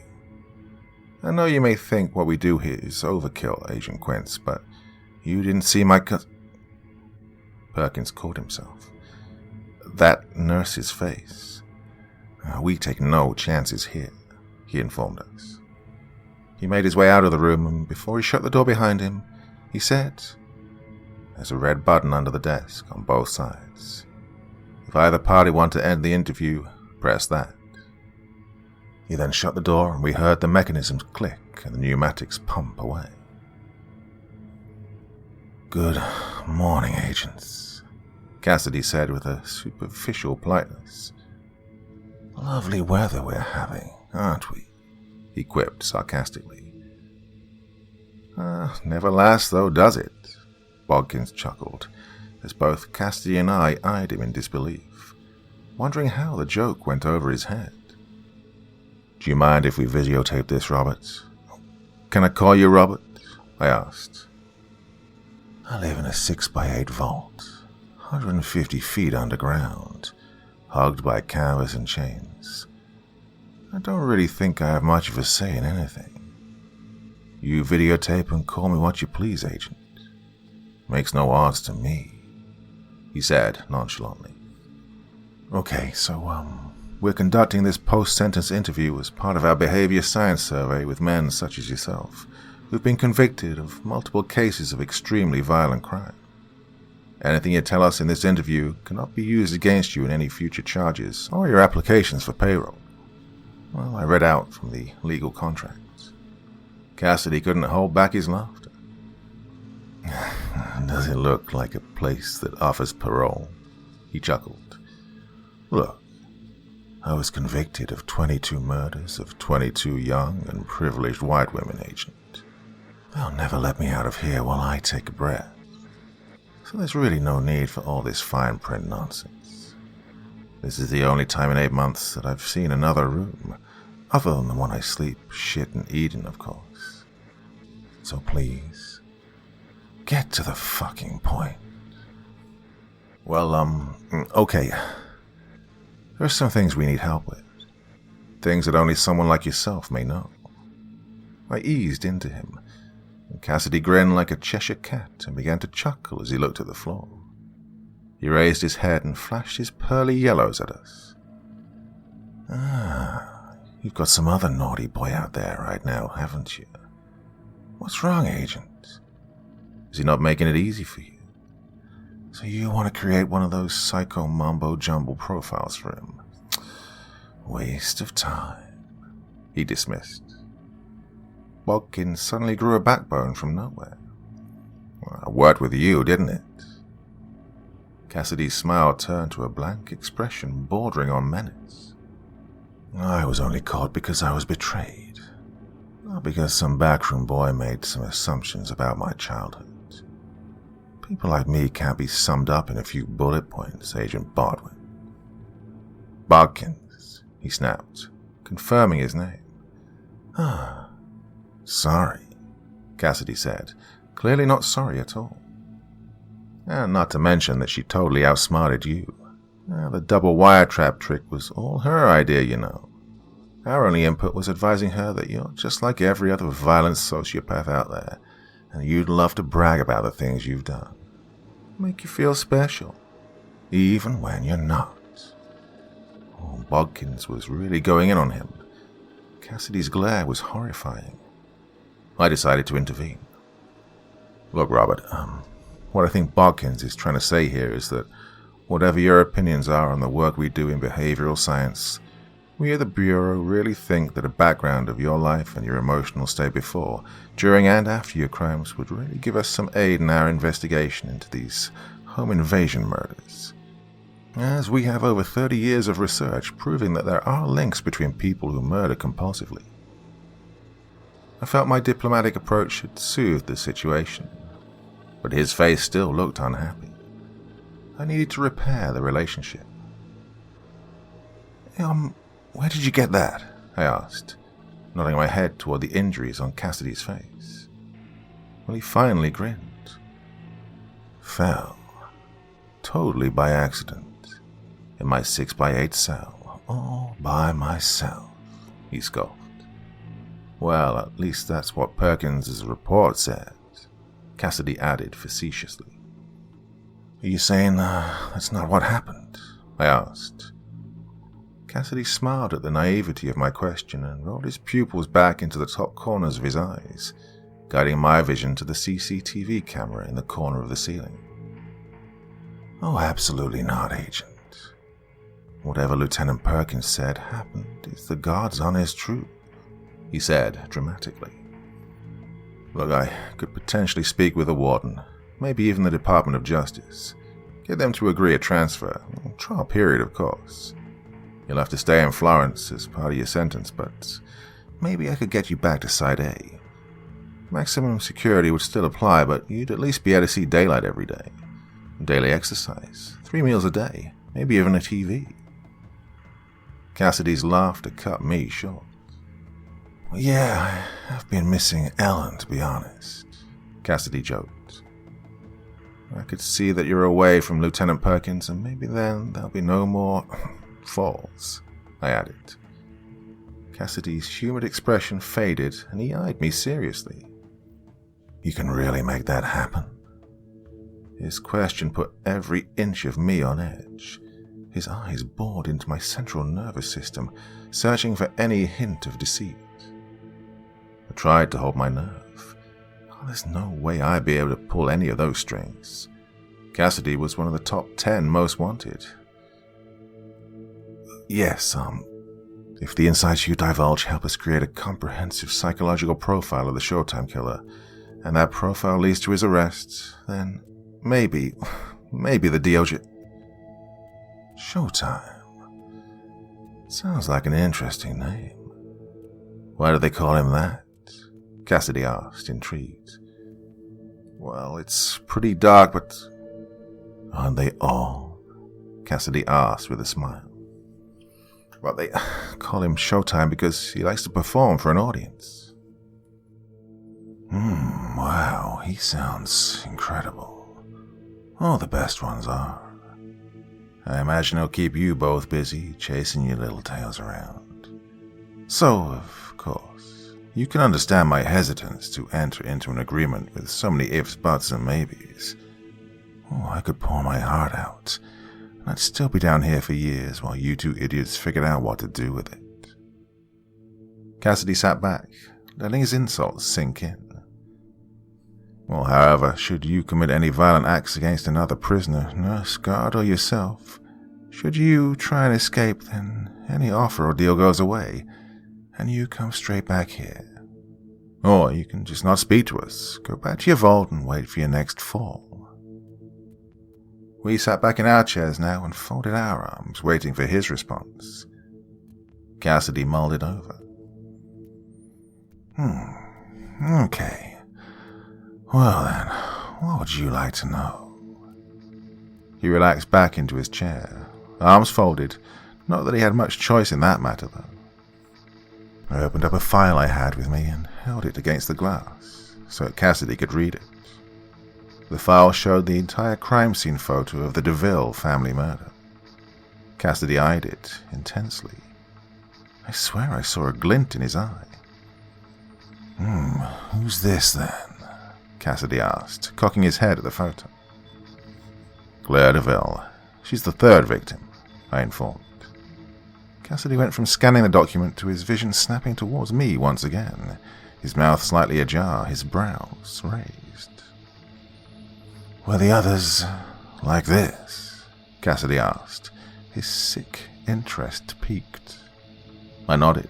I know you may think what we do here is overkill, Agent Quince, but you didn't see my Perkins caught himself. That nurse's face. We take no chances here, he informed us. He made his way out of the room, and before he shut the door behind him, he said, "There's a red button under the desk on both sides. If either party want to end the interview, press that." He then shut the door, and we heard the mechanisms click and the pneumatics pump away. "Good morning, agents," Cassidy said with a superficial politeness. "Lovely weather we're having, aren't we?" he quipped sarcastically. "Never lasts though, does it?" Bodkins chuckled, as both Cassidy and I eyed him in disbelief, wondering how the joke went over his head. "Do you mind if we videotape this, Robert?" "Can I call you Robert?" I asked. "I live in a 6x8 vault, 150 feet underground, hugged by canvas and chains. I don't really think I have much of a say in anything. You videotape and call me what you please, Agent. Makes no odds to me," he said nonchalantly. "Okay, so, we're conducting this post-sentence interview as part of our behavior science survey with men such as yourself, who've been convicted of multiple cases of extremely violent crime. Anything you tell us in this interview cannot be used against you in any future charges or your applications for payroll." Well, I read out from the legal contract. Cassidy couldn't hold back his laughter. "Does it look like a place that offers parole?" he chuckled. "Look, I was convicted of 22 murders of 22 young and privileged white women, Agent. They'll never let me out of here while I take a breath. So there's really no need for all this fine print nonsense. This is the only time in 8 months that I've seen another room, other than the one I sleep, shit, and eat in, of course. So please, get to the fucking point." "Well, okay. There are some things we need help with. Things that only someone like yourself may know." I eased into him, and Cassidy grinned like a Cheshire cat and began to chuckle as he looked at the floor. He raised his head and flashed his pearly yellows at us. You've got some other naughty boy out there right now, haven't you? What's wrong, Agent? Is he not making it easy for you? So you want to create one of those psycho mumbo-jumbo profiles for him? Waste of time," he dismissed. Bodkins suddenly grew a backbone from nowhere. "Well, it worked with you, didn't it?" Cassidy's smile turned to a blank expression bordering on menace. "I was only caught because I was betrayed, not because some backroom boy made some assumptions about my childhood. People like me can't be summed up in a few bullet points, Agent Bodwin." "Bodkins," he snapped, confirming his name. "Sorry," Cassidy said, clearly not sorry at all. And not to mention that she totally outsmarted you. The double wiretrap trick was all her idea, you know. Our only input was advising her that you're just like every other violent sociopath out there, and you'd love to brag about the things you've done. Make you feel special, even when you're not. Oh, Bodkins was really going in on him. Cassidy's glare was horrifying. I decided to intervene. "Look, Robert, what I think Bodkins is trying to say here is that whatever your opinions are on the work we do in behavioral science, we at the Bureau really think that a background of your life and your emotional state before, during, and after your crimes would really give us some aid in our investigation into these home invasion murders. As we have over 30 years of research proving that there are links between people who murder compulsively. I felt my diplomatic approach had soothed the situation, but his face still looked unhappy. I needed to repair the relationship. Where did you get that? I asked, nodding my head toward the injuries on Cassidy's face. Well, he finally grinned. Fell, totally by accident, in my 6x8 cell, all by myself, he scoffed. Well, at least that's what Perkins' report said, Cassidy added facetiously. Are you saying that's not what happened? I asked. Cassidy smiled at the naivety of my question and rolled his pupils back into the top corners of his eyes, guiding my vision to the CCTV camera in the corner of the ceiling. Oh, absolutely not, Agent. Whatever Lieutenant Perkins said happened is the God's honest truth, he said dramatically. Look, I could potentially speak with the warden, maybe even the Department of Justice, get them to agree a transfer, trial period of course. You'll have to stay in Florence as part of your sentence, but maybe I could get you back to Site A. Maximum security would still apply, but you'd at least be able to see daylight every day. Daily exercise, 3 meals a day, maybe even a TV. Cassidy's laughter cut me short. Well, yeah, I've been missing Ellen, to be honest, Cassidy joked. I could see that you're away from Lieutenant Perkins, and maybe then there'll be no more falls, I added. Cassidy's humid expression faded, and he eyed me seriously. You can really make that happen? His question put every inch of me on edge. His eyes bored into my central nervous system, searching for any hint of deceit. I tried to hold my nerve. There's no way I'd be able to pull any of those strings. Cassidy was one of the top 10 most wanted. Yes, if the insights you divulge help us create a comprehensive psychological profile of the Showtime killer, and that profile leads to his arrest, then maybe the DOJ... Showtime. Sounds like an interesting name. Why do they call him that? Cassidy asked, intrigued. Well, it's pretty dark, but... Aren't they all? Cassidy asked with a smile. Well, they call him Showtime because he likes to perform for an audience. Wow, he sounds incredible. All the best ones are. I imagine he'll keep you both busy chasing your little tails around. So, of course, you can understand my hesitance to enter into an agreement with so many ifs, buts, and maybes. Oh, I could pour my heart out, and I'd still be down here for years while you two idiots figured out what to do with it. Cassidy sat back, letting his insults sink in. Well, however, should you commit any violent acts against another prisoner, nurse, guard, or yourself, should you try and escape, then any offer or deal goes away, and you come straight back here. Or you can just not speak to us, go back to your vault and wait for your next fall. We sat back in our chairs now and folded our arms, waiting for his response. Cassidy mulled it over. Okay. Well then, what would you like to know? He relaxed back into his chair, arms folded, not that he had much choice in that matter though. I opened up a file I had with me and held it against the glass, so that Cassidy could read it. The file showed the entire crime scene photo of the DeVille family murder. Cassidy eyed it intensely. I swear I saw a glint in his eye. Who's this then? Cassidy asked, cocking his head at the photo. Claire DeVille. She's the third victim, I informed. Cassidy went from scanning the document to his vision snapping towards me once again, his mouth slightly ajar, his brows raised. Were the others like this? Cassidy asked, his sick interest piqued. I nodded.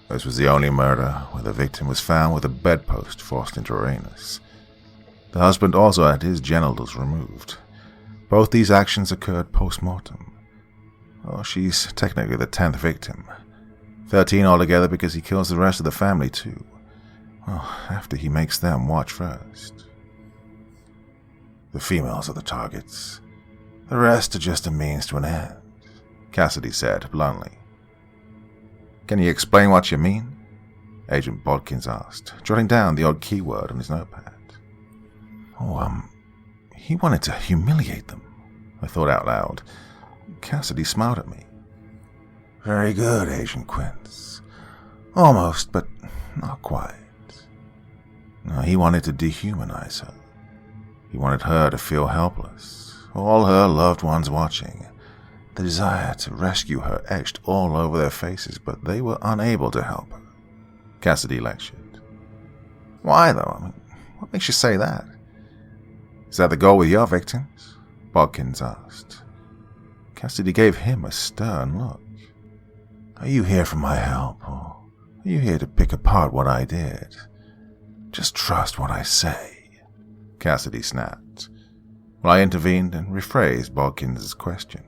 This was the only murder where the victim was found with a bedpost forced into her anus. The husband also had his genitals removed. Both these actions occurred post-mortem. Well, she's technically the 10th victim. 13 altogether because he kills the rest of the family too. Well, after he makes them watch first. The females are the targets. The rest are just a means to an end, Cassidy said bluntly. Can you explain what you mean? Agent Bodkins asked, jotting down the odd keyword on his notepad. He wanted to humiliate them, I thought out loud. Cassidy smiled at me. Very good, Agent Quince. Almost, but not quite. No, he wanted to dehumanize her. He wanted her to feel helpless, all her loved ones watching. The desire to rescue her etched all over their faces, but they were unable to help her. Cassidy lectured. Why, though? What makes you say that? Is that the goal with your victims? Bodkins asked. Cassidy gave him a stern look. Are you here for my help, or are you here to pick apart what I did? Just trust what I say, Cassidy snapped. Well, I intervened and rephrased Bodkins' question.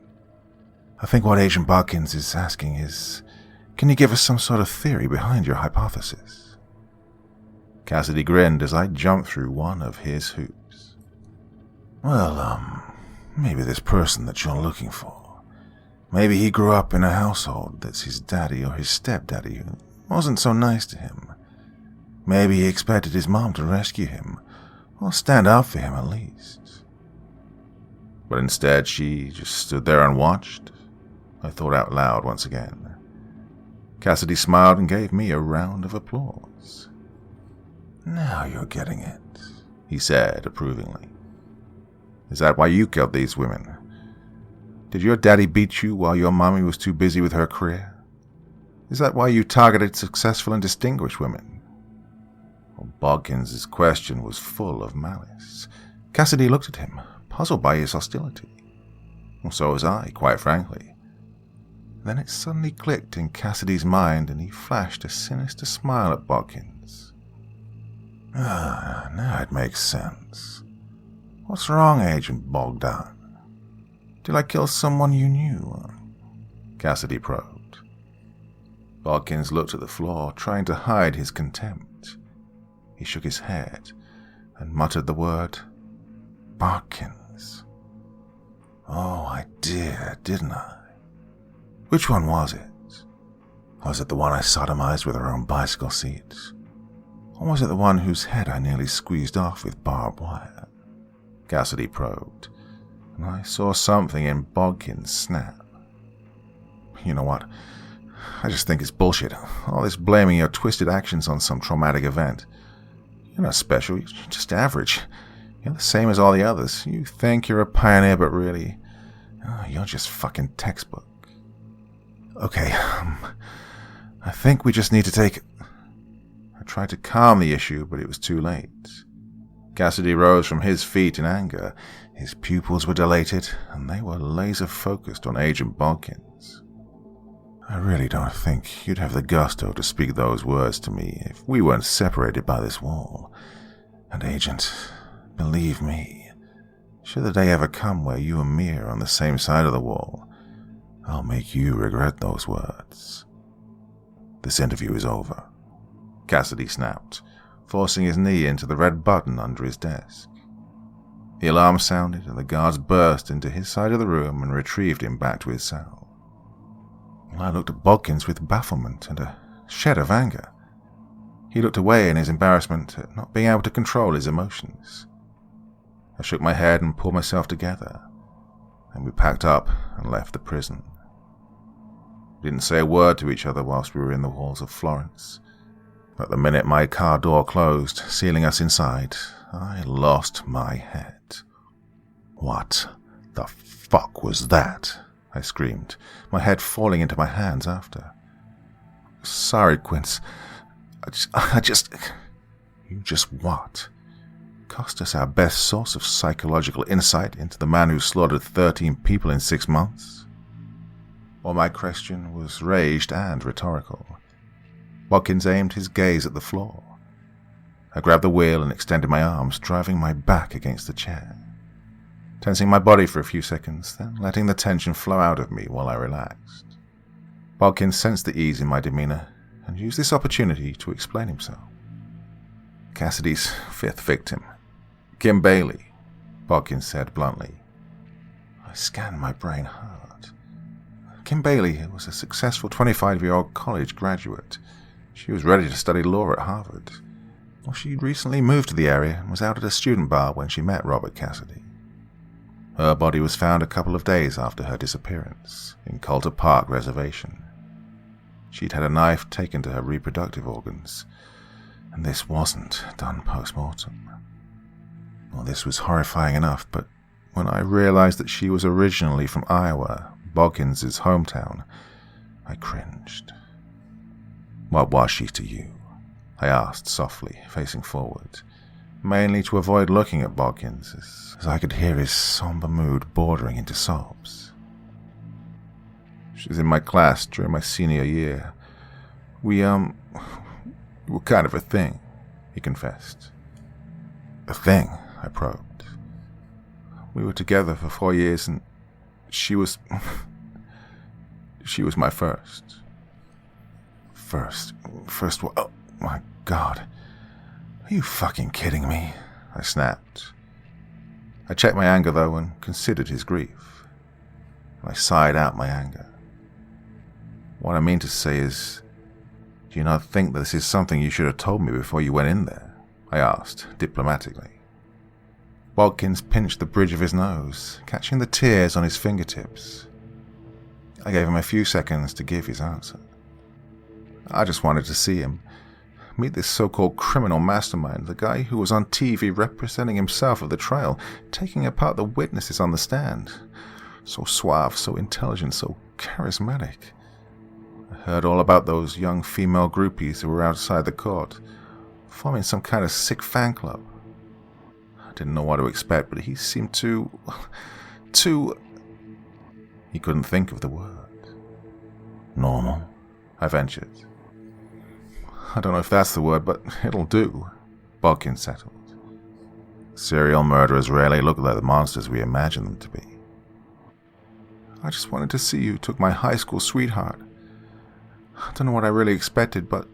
I think what Agent Bodkins is asking is, can you give us some sort of theory behind your hypothesis? Cassidy grinned as I jumped through one of his hoops. Well, maybe this person that you're looking for. Maybe he grew up in a household that's his daddy or his stepdaddy who wasn't so nice to him. Maybe he expected his mom to rescue him, or stand up for him at least. But instead she just stood there and watched. I thought out loud once again. Cassidy smiled and gave me a round of applause. Now you're getting it, he said approvingly. Is that why you killed these women? Did your daddy beat you while your mommy was too busy with her career? Is that why you targeted successful and distinguished women? Well, Bodkins' question was full of malice. Cassidy looked at him, puzzled by his hostility. Well, so was I, quite frankly. Then it suddenly clicked in Cassidy's mind and he flashed a sinister smile at Bodkins. Now it makes sense. What's wrong, Agent Bogdan? Did I kill someone you knew? Cassidy probed. Bodkins looked at the floor, trying to hide his contempt. He shook his head and muttered the word, Bodkins. Oh, I did, didn't I? Which one was it? Was it the one I sodomized with her own bicycle seat? Or was it the one whose head I nearly squeezed off with barbed wire? Cassidy probed, and I saw something in Bodkins snap. You know what? I just think it's bullshit. All this blaming your twisted actions on some traumatic event. You're not special, you're just average. You're the same as all the others. You think you're a pioneer, but really, you're just fucking textbook. Okay, I think we just need to take... I tried to calm the issue, but it was too late. Cassidy rose from his feet in anger. His pupils were dilated, and they were laser-focused on Agent Bodkins. I really don't think you'd have the gusto to speak those words to me if we weren't separated by this wall. And Agent, believe me, should the day ever come where you and me are on the same side of the wall, I'll make you regret those words. This interview is over, Cassidy snapped, forcing his knee into the red button under his desk. The alarm sounded and the guards burst into his side of the room and retrieved him back to his cell. I looked at Bodkins with bafflement and a shed of anger. He looked away in his embarrassment at not being able to control his emotions. I shook my head and pulled myself together, and we packed up and left the prison. We didn't say a word to each other whilst we were in the walls of Florence, but the minute my car door closed, sealing us inside, I lost my head. What the fuck was that? I screamed, my head falling into my hands after. Sorry, Quince. I just... You just what? Cost us our best source of psychological insight into the man who slaughtered 13 people in 6 months? Well, my question was raged and rhetorical. Bodkins aimed his gaze at the floor. I grabbed the wheel and extended my arms, driving my back against the chair, tensing my body for a few seconds, then letting the tension flow out of me while I relaxed. Bodkin sensed the ease in my demeanor and used this opportunity to explain himself. Cassidy's fifth victim. Kim Bailey, Bodkin said bluntly. I scanned my brain hard. Kim Bailey was a successful 25-year-old college graduate. She was ready to study law at Harvard. Well, she'd recently moved to the area and was out at a student bar when she met Robert Cassidy. Her body was found a couple of days after her disappearance in Coulter Park Reservation. She'd had a knife taken to her reproductive organs, and this wasn't done post-mortem. Well, this was horrifying enough, but when I realized that she was originally from Iowa, Bodkin's hometown, I cringed. What was she to you? I asked softly, facing forward, mainly to avoid looking at Bodkins, as I could hear his somber mood bordering into sobs. She was in my class during my senior year. We were kind of a thing, he confessed. A thing? I probed. We were together for 4 years, and she was my first. First what? Oh, my God. Are you fucking kidding me? I snapped. I checked my anger, though, and considered his grief. I sighed out my anger. What I mean to say is, do you not think that this is something you should have told me before you went in there? I asked, diplomatically. Bodkins pinched the bridge of his nose, catching the tears on his fingertips. I gave him a few seconds to give his answer. I just wanted to see him. Meet this so-called criminal mastermind, the guy who was on TV representing himself at the trial, taking apart the witnesses on the stand. So suave, so intelligent, so charismatic. I heard all about those young female groupies who were outside the court, forming some kind of sick fan club. I didn't know what to expect, but he seemed too... He couldn't think of the word. Normal, I ventured. I don't know if that's the word, but it'll do, Bodkin settled. Serial murderers rarely look like the monsters we imagine them to be. I just wanted to see who took my high school sweetheart. I don't know what I really expected, but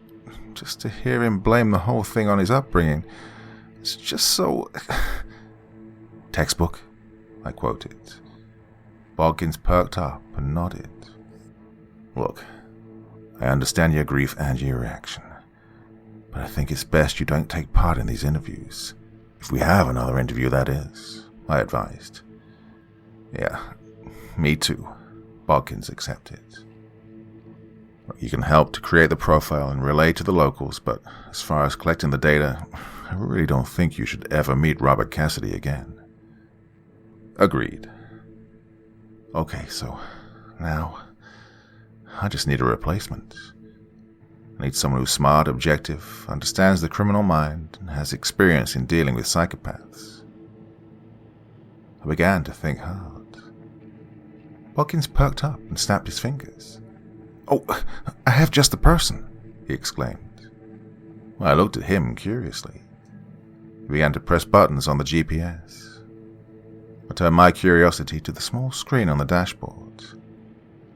just to hear him blame the whole thing on his upbringing, it's just so... Textbook, I quoted. Bodkins perked up and nodded. Look, I understand your grief and your reaction, but I think it's best you don't take part in these interviews. If we have another interview, that is, I advised. Yeah, me too, Bodkins accepted. You can help to create the profile and relay to the locals, but as far as collecting the data, I really don't think you should ever meet Robert Cassidy again. Agreed. Okay, so now I just need a replacement. I need someone who's smart, objective, understands the criminal mind, and has experience in dealing with psychopaths. I began to think hard. Bodkins perked up and snapped his fingers. Oh, I have just the person, he exclaimed. Well, I looked at him curiously. He began to press buttons on the GPS. I turned my curiosity to the small screen on the dashboard.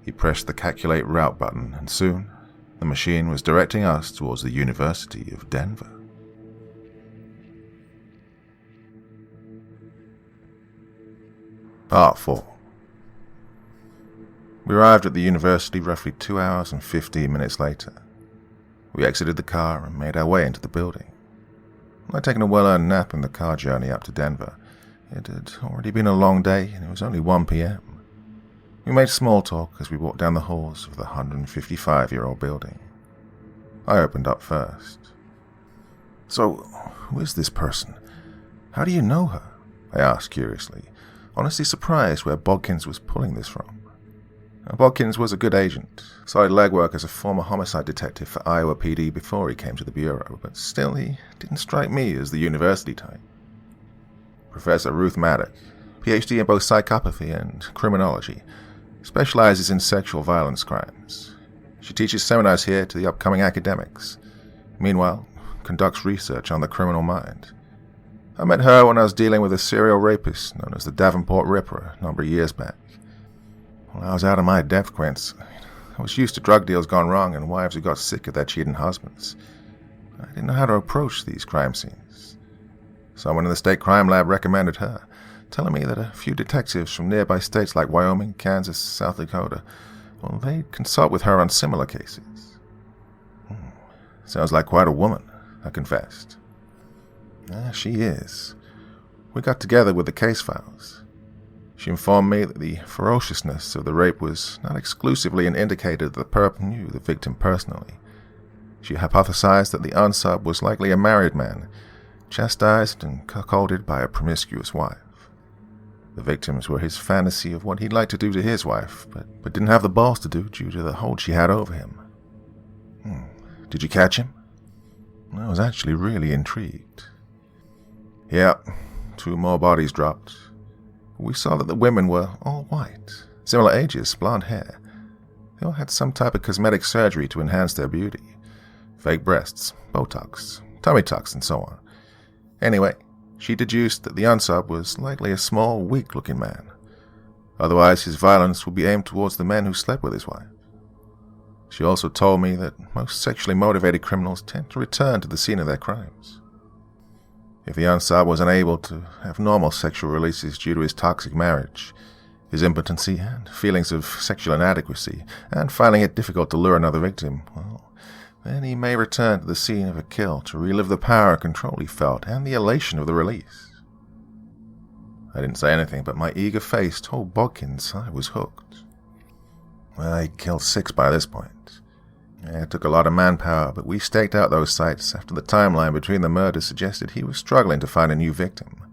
He pressed the Calculate Route button, and soon the machine was directing us towards the University of Denver. Part 4. We arrived at the university roughly 2 hours and 15 minutes later. We exited the car and made our way into the building. I'd taken a well-earned nap in the car journey up to Denver. It had already been a long day, and it was only 1 p.m. We made small talk as we walked down the halls of the 155-year-old building. I opened up first. So, who is this person? How do you know her? I asked curiously, honestly surprised where Bodkins was pulling this from. Bodkins was a good agent, started legwork as a former homicide detective for Iowa PD before he came to the bureau, but still he didn't strike me as the university type. Professor Ruth Maddock, PhD in both psychopathy and criminology, specializes in sexual violence crimes. She teaches seminars here to the upcoming academics. Meanwhile, conducts research on the criminal mind. I met her when I was dealing with a serial rapist known as the Davenport Ripper a number of years back. When I was out of my depth, Quince, I was used to drug deals gone wrong and wives who got sick of their cheating husbands. I didn't know how to approach these crime scenes. Someone in the state crime lab recommended her, telling me that a few detectives from nearby states like Wyoming, Kansas, South Dakota, well, they'd consult with her on similar cases. Sounds like quite a woman, I confessed. She is. We got together with the case files. She informed me that the ferociousness of the rape was not exclusively an indicator that the perp knew the victim personally. She hypothesized that the unsub was likely a married man, chastised and cuckolded by a promiscuous wife. The victims were his fantasy of what he'd like to do to his wife, but didn't have the balls to do due to the hold she had over him. Did you catch him? I was actually really intrigued. Yeah, 2 more bodies dropped. We saw that the women were all white, similar ages, blonde hair. They all had some type of cosmetic surgery to enhance their beauty. Fake breasts, Botox, tummy tucks, and so on. Anyway, she deduced that the unsub was likely a small, weak-looking man. Otherwise, his violence would be aimed towards the men who slept with his wife. She also told me that most sexually motivated criminals tend to return to the scene of their crimes. If the unsub was unable to have normal sexual releases due to his toxic marriage, his impotency and feelings of sexual inadequacy, and finding it difficult to lure another victim, well, then he may return to the scene of a kill to relive the power and control he felt and the elation of the release. I didn't say anything, but my eager face told Bodkins I was hooked. I killed 6 by this point. It took a lot of manpower, but we staked out those sites after the timeline between the murders suggested he was struggling to find a new victim,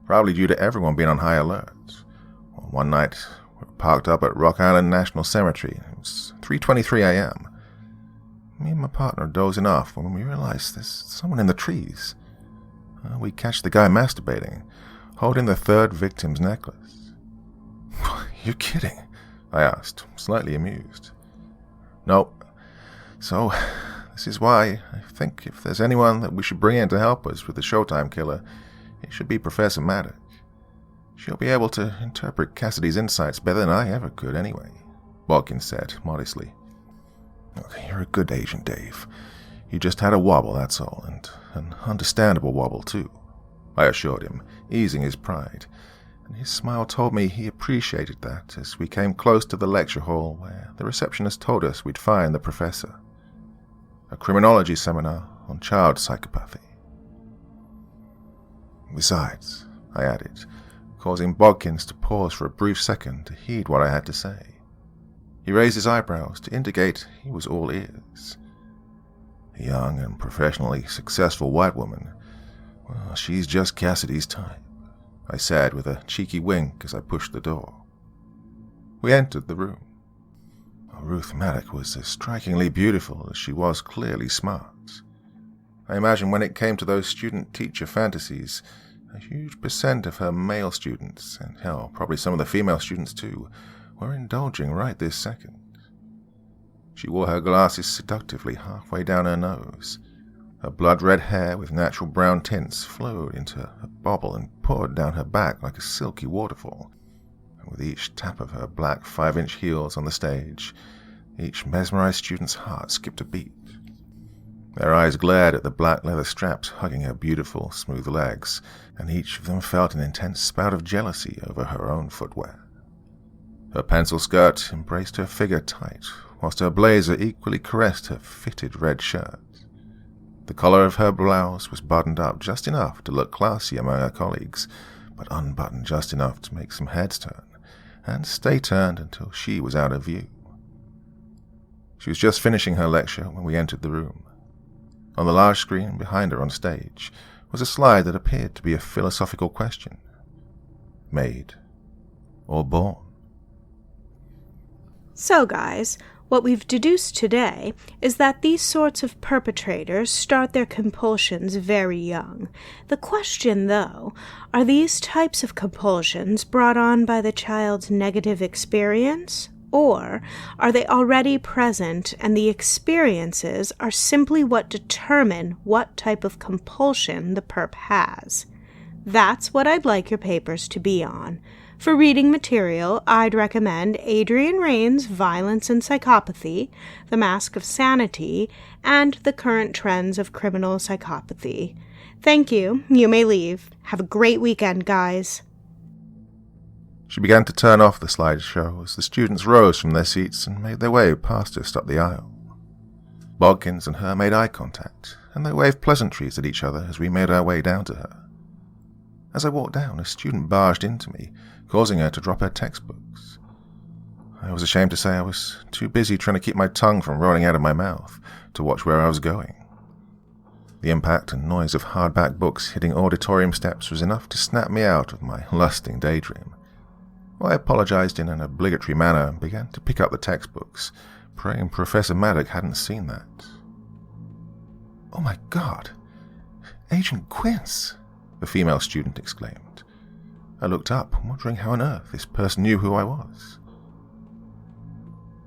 probably due to everyone being on high alert. One night, we were parked up at Rock Island National Cemetery. It was 3:23 a.m. Me and my partner dozing off when we realized there's someone in the trees. We catch the guy masturbating, holding the 3rd victim's necklace. "You kidding?" I asked, slightly amused. "Nope. So, this is why I think if there's anyone that we should bring in to help us with the Showtime killer, it should be Professor Maddock. She'll be able to interpret Cassidy's insights better than I ever could anyway," Watkins said, modestly. "Okay, you're a good agent, Dave. You just had a wobble, that's all, and an understandable wobble, too," I assured him, easing his pride, and his smile told me he appreciated that as we came close to the lecture hall where the receptionist told us we'd find the professor. A criminology seminar on child psychopathy. "Besides," I added, causing Bodkins to pause for a brief second to heed what I had to say. He raised his eyebrows to indicate he was all ears. "A young and professionally successful white woman. Well, she's just Cassidy's type," I said with a cheeky wink as I pushed the door. We entered the room. Ruth Maddock was as strikingly beautiful as she was clearly smart. I imagine when it came to those student-teacher fantasies, a huge percent of her male students, and hell, probably some of the female students too, were indulging right this second. She wore her glasses seductively halfway down her nose. Her blood-red hair with natural brown tints flowed into a bobble and poured down her back like a silky waterfall. And with each tap of her black 5-inch heels on the stage, each mesmerized student's heart skipped a beat. Their eyes glared at the black leather straps hugging her beautiful, smooth legs, and each of them felt an intense spout of jealousy over her own footwear. Her pencil skirt embraced her figure tight, whilst her blazer equally caressed her fitted red shirt. The collar of her blouse was buttoned up just enough to look classy among her colleagues, but unbuttoned just enough to make some heads turn, and stay turned until she was out of view. She was just finishing her lecture when we entered the room. On the large screen behind her on stage was a slide that appeared to be a philosophical question. Made or born? So, guys, what we've deduced today is that these sorts of perpetrators start their compulsions very young. The question, though, are these types of compulsions brought on by the child's negative experience? Or are they already present and the experiences are simply what determine what type of compulsion the perp has? That's what I'd like your papers to be on. For reading material, I'd recommend Adrian Raine's Violence and Psychopathy, The Mask of Sanity, and The Current Trends of Criminal Psychopathy. Thank you. You may leave. Have a great weekend, guys. She began to turn off the slideshow as the students rose from their seats and made their way past us up the aisle. Bodkins and her made eye contact, and they waved pleasantries at each other as we made our way down to her. As I walked down, a student barged into me, causing her to drop her textbooks. I was ashamed to say I was too busy trying to keep my tongue from rolling out of my mouth to watch where I was going. The impact and noise of hardback books hitting auditorium steps was enough to snap me out of my lusting daydream. I apologized in an obligatory manner and began to pick up the textbooks, praying Professor Maddock hadn't seen that. "Oh my God! Agent Quince!" the female student exclaimed. I looked up, wondering how on earth this person knew who I was.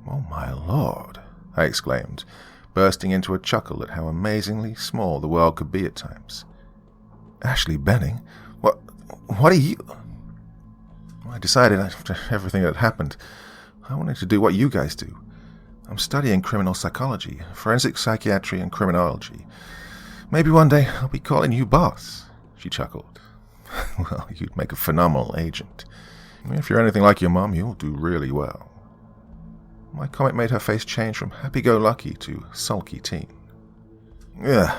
"Oh my Lord!" I exclaimed, bursting into a chuckle at how amazingly small the world could be at times. "Ashley Benning? What are you—" I decided after everything that had happened, I wanted to do what you guys do. I'm studying criminal psychology, forensic psychiatry, and criminology. Maybe one day I'll be calling you boss, she chuckled. Well, you'd make a phenomenal agent. If you're anything like your mom, you'll do really well. My comment made her face change from happy-go-lucky to sulky teen. Ugh.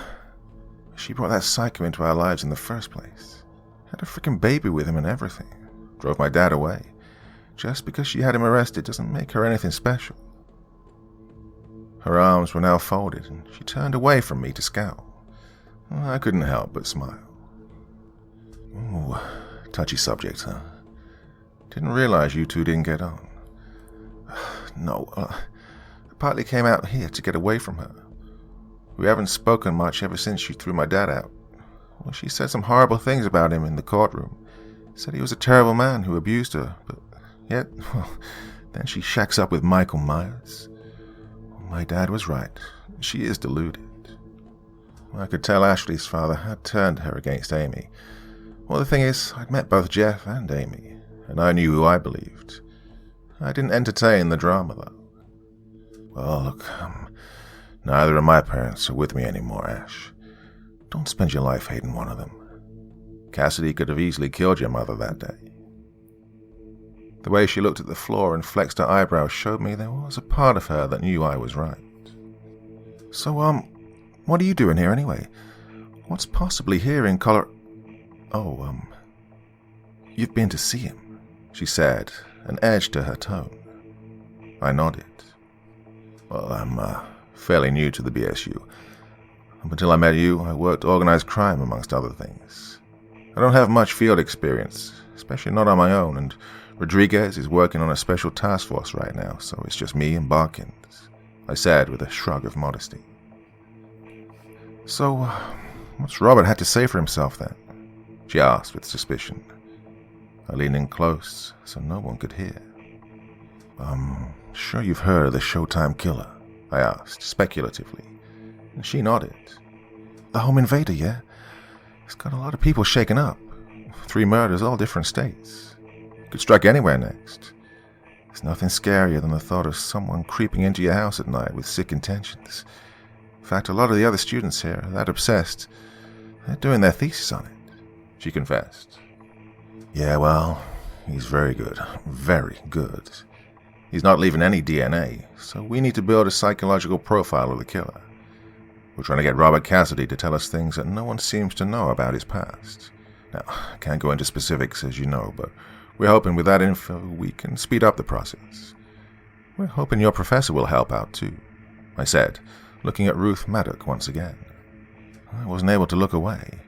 She brought that psycho into our lives in the first place. Had a freaking baby with him and everything. Drove my dad away. Just because she had him arrested doesn't make her anything special. Her arms were now folded, and she turned away from me to scowl. I couldn't help but smile. Ooh, touchy subject, huh? Didn't realize you two didn't get on. No, I partly came out here to get away from her. We haven't spoken much ever since she threw my dad out. Well, she said some horrible things about him in the courtroom. Said he was a terrible man who abused her, but yet, well, then she shacks up with Michael Myers. My dad was right. She is deluded. I could tell Ashley's father had turned her against Amy. Well, the thing is, I'd met both Jeff and Amy, and I knew who I believed. I didn't entertain the drama, though. Well, look, neither of my parents are with me anymore, Ash. Don't spend your life hating one of them. Cassidy could have easily killed your mother that day. The way she looked at the floor and flexed her eyebrows showed me there was a part of her that knew I was right. So, what are you doing here anyway? What's possibly here in Color... Oh, you've been to see him, she said, an edge to her tone. I nodded. Well, I'm, fairly new to the BSU. Up until I met you, I worked organized crime amongst other things. I don't have much field experience, especially not on my own, and Rodriguez is working on a special task force right now, so it's just me and Bodkins, I said with a shrug of modesty. So, what's Robert had to say for himself then? She asked with suspicion. I leaned in close so no one could hear. Sure you've heard of the Showtime killer? I asked, speculatively. And she nodded. The home invader, yeah? It's got a lot of people shaken up. 3 murders, all different states. Could strike anywhere next. There's nothing scarier than the thought of someone creeping into your house at night with sick intentions. In fact, a lot of the other students here are that obsessed. They're doing their thesis on it, she confessed. Yeah, well, he's very good. Very good. He's not leaving any DNA, so we need to build a psychological profile of the killer. We're trying to get Robert Cassidy to tell us things that no one seems to know about his past. Now, I can't go into specifics, as you know, but we're hoping with that info we can speed up the process. We're hoping your professor will help out, too, I said, looking at Ruth Maddock once again. I wasn't able to look away,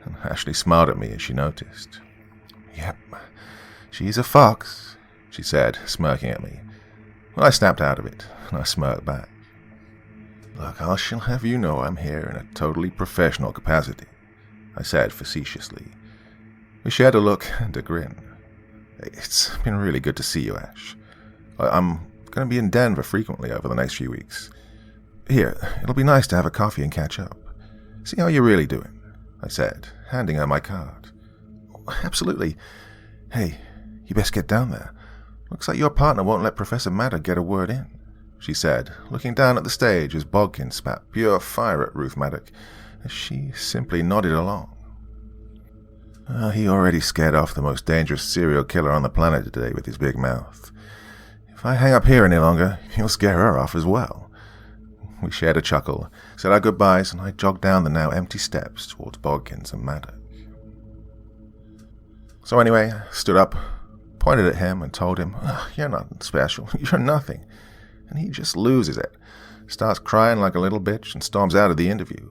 and Ashley smiled at me as she noticed. Yep, she's a fox, she said, smirking at me. Well, I snapped out of it, and I smirked back. Look, I shall have you know I'm here in a totally professional capacity, I said facetiously. We shared a look and a grin. It's been really good to see you, Ash. I'm going to be in Denver frequently over the next few weeks. Here, it'll be nice to have a coffee and catch up. See how you're really doing, I said, handing her my card. Absolutely. Hey, You best get down there. Looks like your partner won't let Professor Maddox get a word in," she said, looking down at the stage as Bodkin spat pure fire at Ruth Maddox, as she simply nodded along. He already scared off the most dangerous serial killer on the planet today with his big mouth. If I hang up here any longer, he'll scare her off as well. We shared a chuckle, said our goodbyes, and I jogged down the now empty steps towards Bodkins and Maddox. So anyway, I stood up, pointed at him, and told him, "You're not special, you're nothing." And he just loses it, starts crying like a little bitch, and storms out of the interview.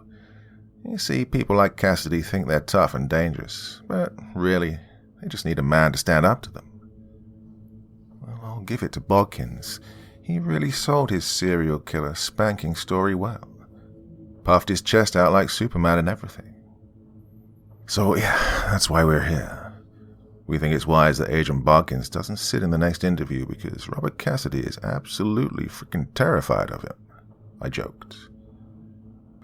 You see, people like Cassidy think they're tough and dangerous, but really, they just need a man to stand up to them. Well, I'll give it to Bodkins. He really sold his serial killer spanking story well. Puffed his chest out like Superman and everything. So yeah, that's why we're here. We think it's wise that Agent Bodkins doesn't sit in the next interview because Robert Cassidy is absolutely freaking terrified of him, I joked.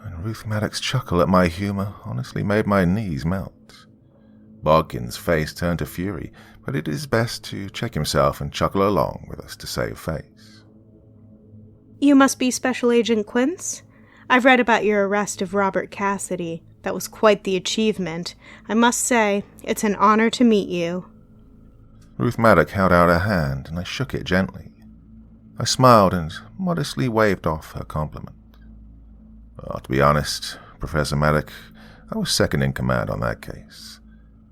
And Ruth Maddox's chuckle at my humor honestly made my knees melt. Bodkins' face turned to fury, but it is best to check himself and chuckle along with us to save face. You must be Special Agent Quince? I've read about your arrest of Robert Cassidy. That was quite the achievement. I must say, it's an honor to meet you. Ruth Maddox held out her hand, and I shook it gently. I smiled and modestly waved off her compliment. Well, to be honest, Professor Maddox, I was second in command on that case.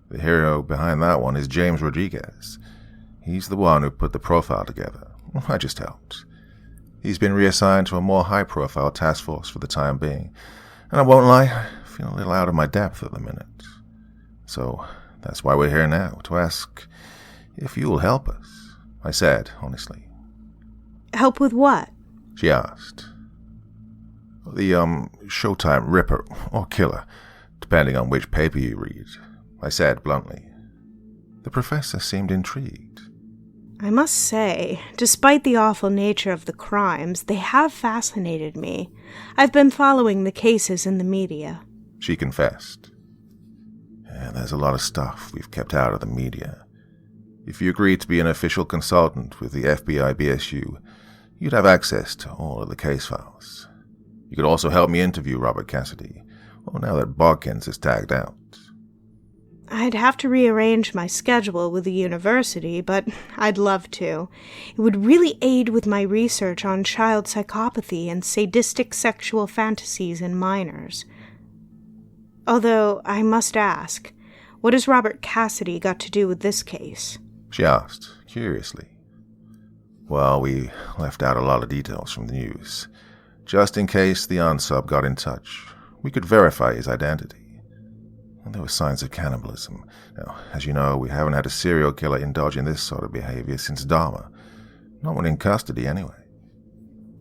The hero behind that one is James Rodriguez. He's the one who put the profile together. I just helped. He's been reassigned to a more high-profile task force for the time being, and I won't lie, I feel a little out of my depth at the minute. So that's why we're here now, to ask if you'll help us, I said, honestly. Help with what? She asked. The, Showtime Ripper, or Killer, depending on which paper you read, I said bluntly. The professor seemed intrigued. I must say, despite the awful nature of the crimes, they have fascinated me. I've been following the cases in the media, she confessed. Yeah, there's a lot of stuff we've kept out of the media. If you agreed to be an official consultant with the FBI BSU, you'd have access to all of the case files. You could also help me interview Robert Cassidy, well, now that Bodkins is tagged out. I'd have to rearrange my schedule with the university, but I'd love to. It would really aid with my research on child psychopathy and sadistic sexual fantasies in minors. Although, I must ask, what has Robert Cassidy got to do with this case? She asked, curiously. Well, we left out a lot of details from the news, just in case the unsub got in touch. We could verify his identity. And there were signs of cannibalism. Now, as you know, we haven't had a serial killer indulge in this sort of behavior since Dahmer. Not when in custody, anyway.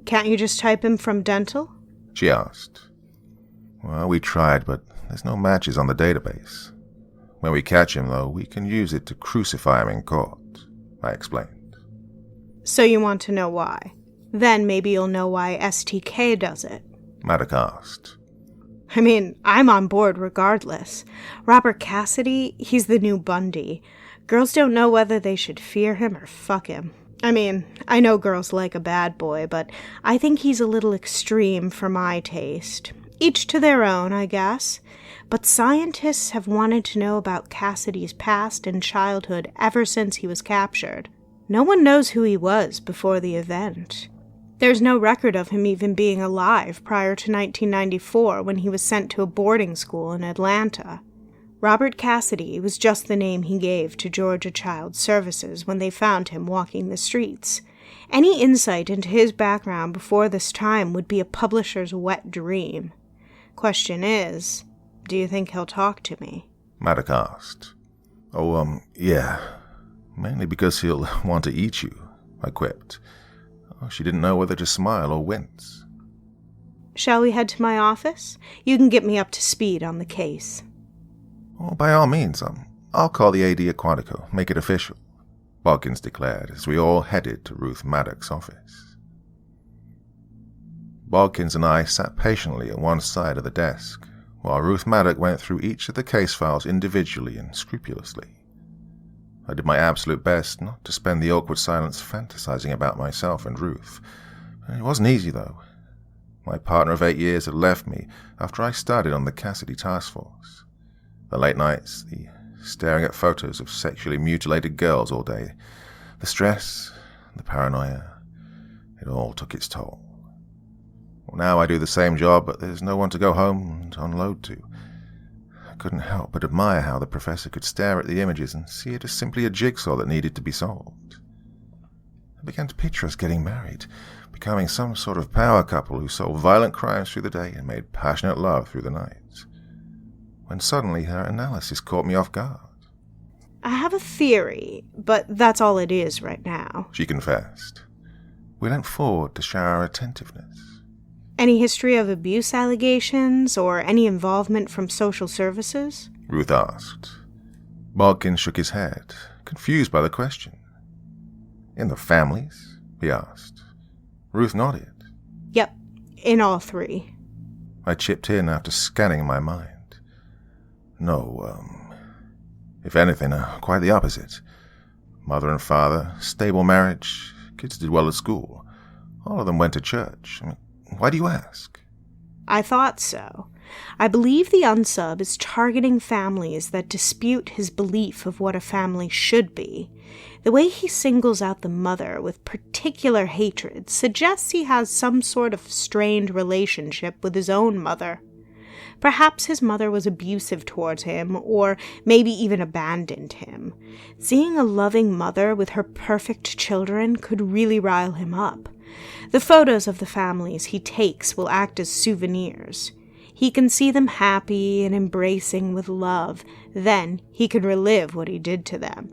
Can't you just type him from dental? She asked. Well, we tried, but there's no matches on the database. When we catch him, though, we can use it to crucify him in court, I explained. So you want to know why? Then maybe you'll know why STK does it. Maddox asked. I mean, I'm on board regardless. Robert Cassidy, he's the new Bundy. Girls don't know whether they should fear him or fuck him. I mean, I know girls like a bad boy, but I think he's a little extreme for my taste. Each to their own, I guess. But scientists have wanted to know about Cassidy's past and childhood ever since he was captured. No one knows who he was before the event. There's no record of him even being alive prior to 1994 when he was sent to a boarding school in Atlanta. Robert Cassidy was just the name he gave to Georgia Child Services when they found him walking the streets. Any insight into his background before this time would be a publisher's wet dream. Question is, do you think he'll talk to me? Maddox asked. Oh, yeah. Mainly because he'll want to eat you, I quipped. She didn't know whether to smile or wince. Shall we head to my office? You can get me up to speed on the case. Oh, by all means, I'll call the AD at Quantico, make it official, Bodkins declared as we all headed to Ruth Maddox's office. Bodkins and I sat patiently at one side of the desk, while Ruth Maddox went through each of the case files individually and scrupulously. I did my absolute best not to spend the awkward silence fantasizing about myself and Ruth. It wasn't easy, though. My partner of 8 years had left me after I started on the Cassidy task force. The late nights, the staring at photos of sexually mutilated girls all day, the stress, the paranoia, it all took its toll. Well, now I do the same job, but there's no one to go home and unload to. I couldn't help but admire how the professor could stare at the images and see it as simply a jigsaw that needed to be solved. I began to picture us getting married, becoming some sort of power couple who solved violent crimes through the day and made passionate love through the night. When suddenly her analysis caught me off guard. I have a theory, but that's all it is right now, She confessed. We leant forward to share our attentiveness. Any history of abuse allegations or any involvement from social services? Ruth asked. Bodkin shook his head, confused by the question. In the families? He asked. Ruth nodded. Yep, in all 3. I chipped in after scanning my mind. No, if anything, quite the opposite. Mother and father, stable marriage, kids did well at school. All of them went to church. Why do you ask? I thought so. I believe the unsub is targeting families that dispute his belief of what a family should be. The way he singles out the mother with particular hatred suggests he has some sort of strained relationship with his own mother. Perhaps his mother was abusive towards him, or maybe even abandoned him. Seeing a loving mother with her perfect children could really rile him up. The photos of the families he takes will act as souvenirs. He can see them happy and embracing with love. Then he can relive what he did to them.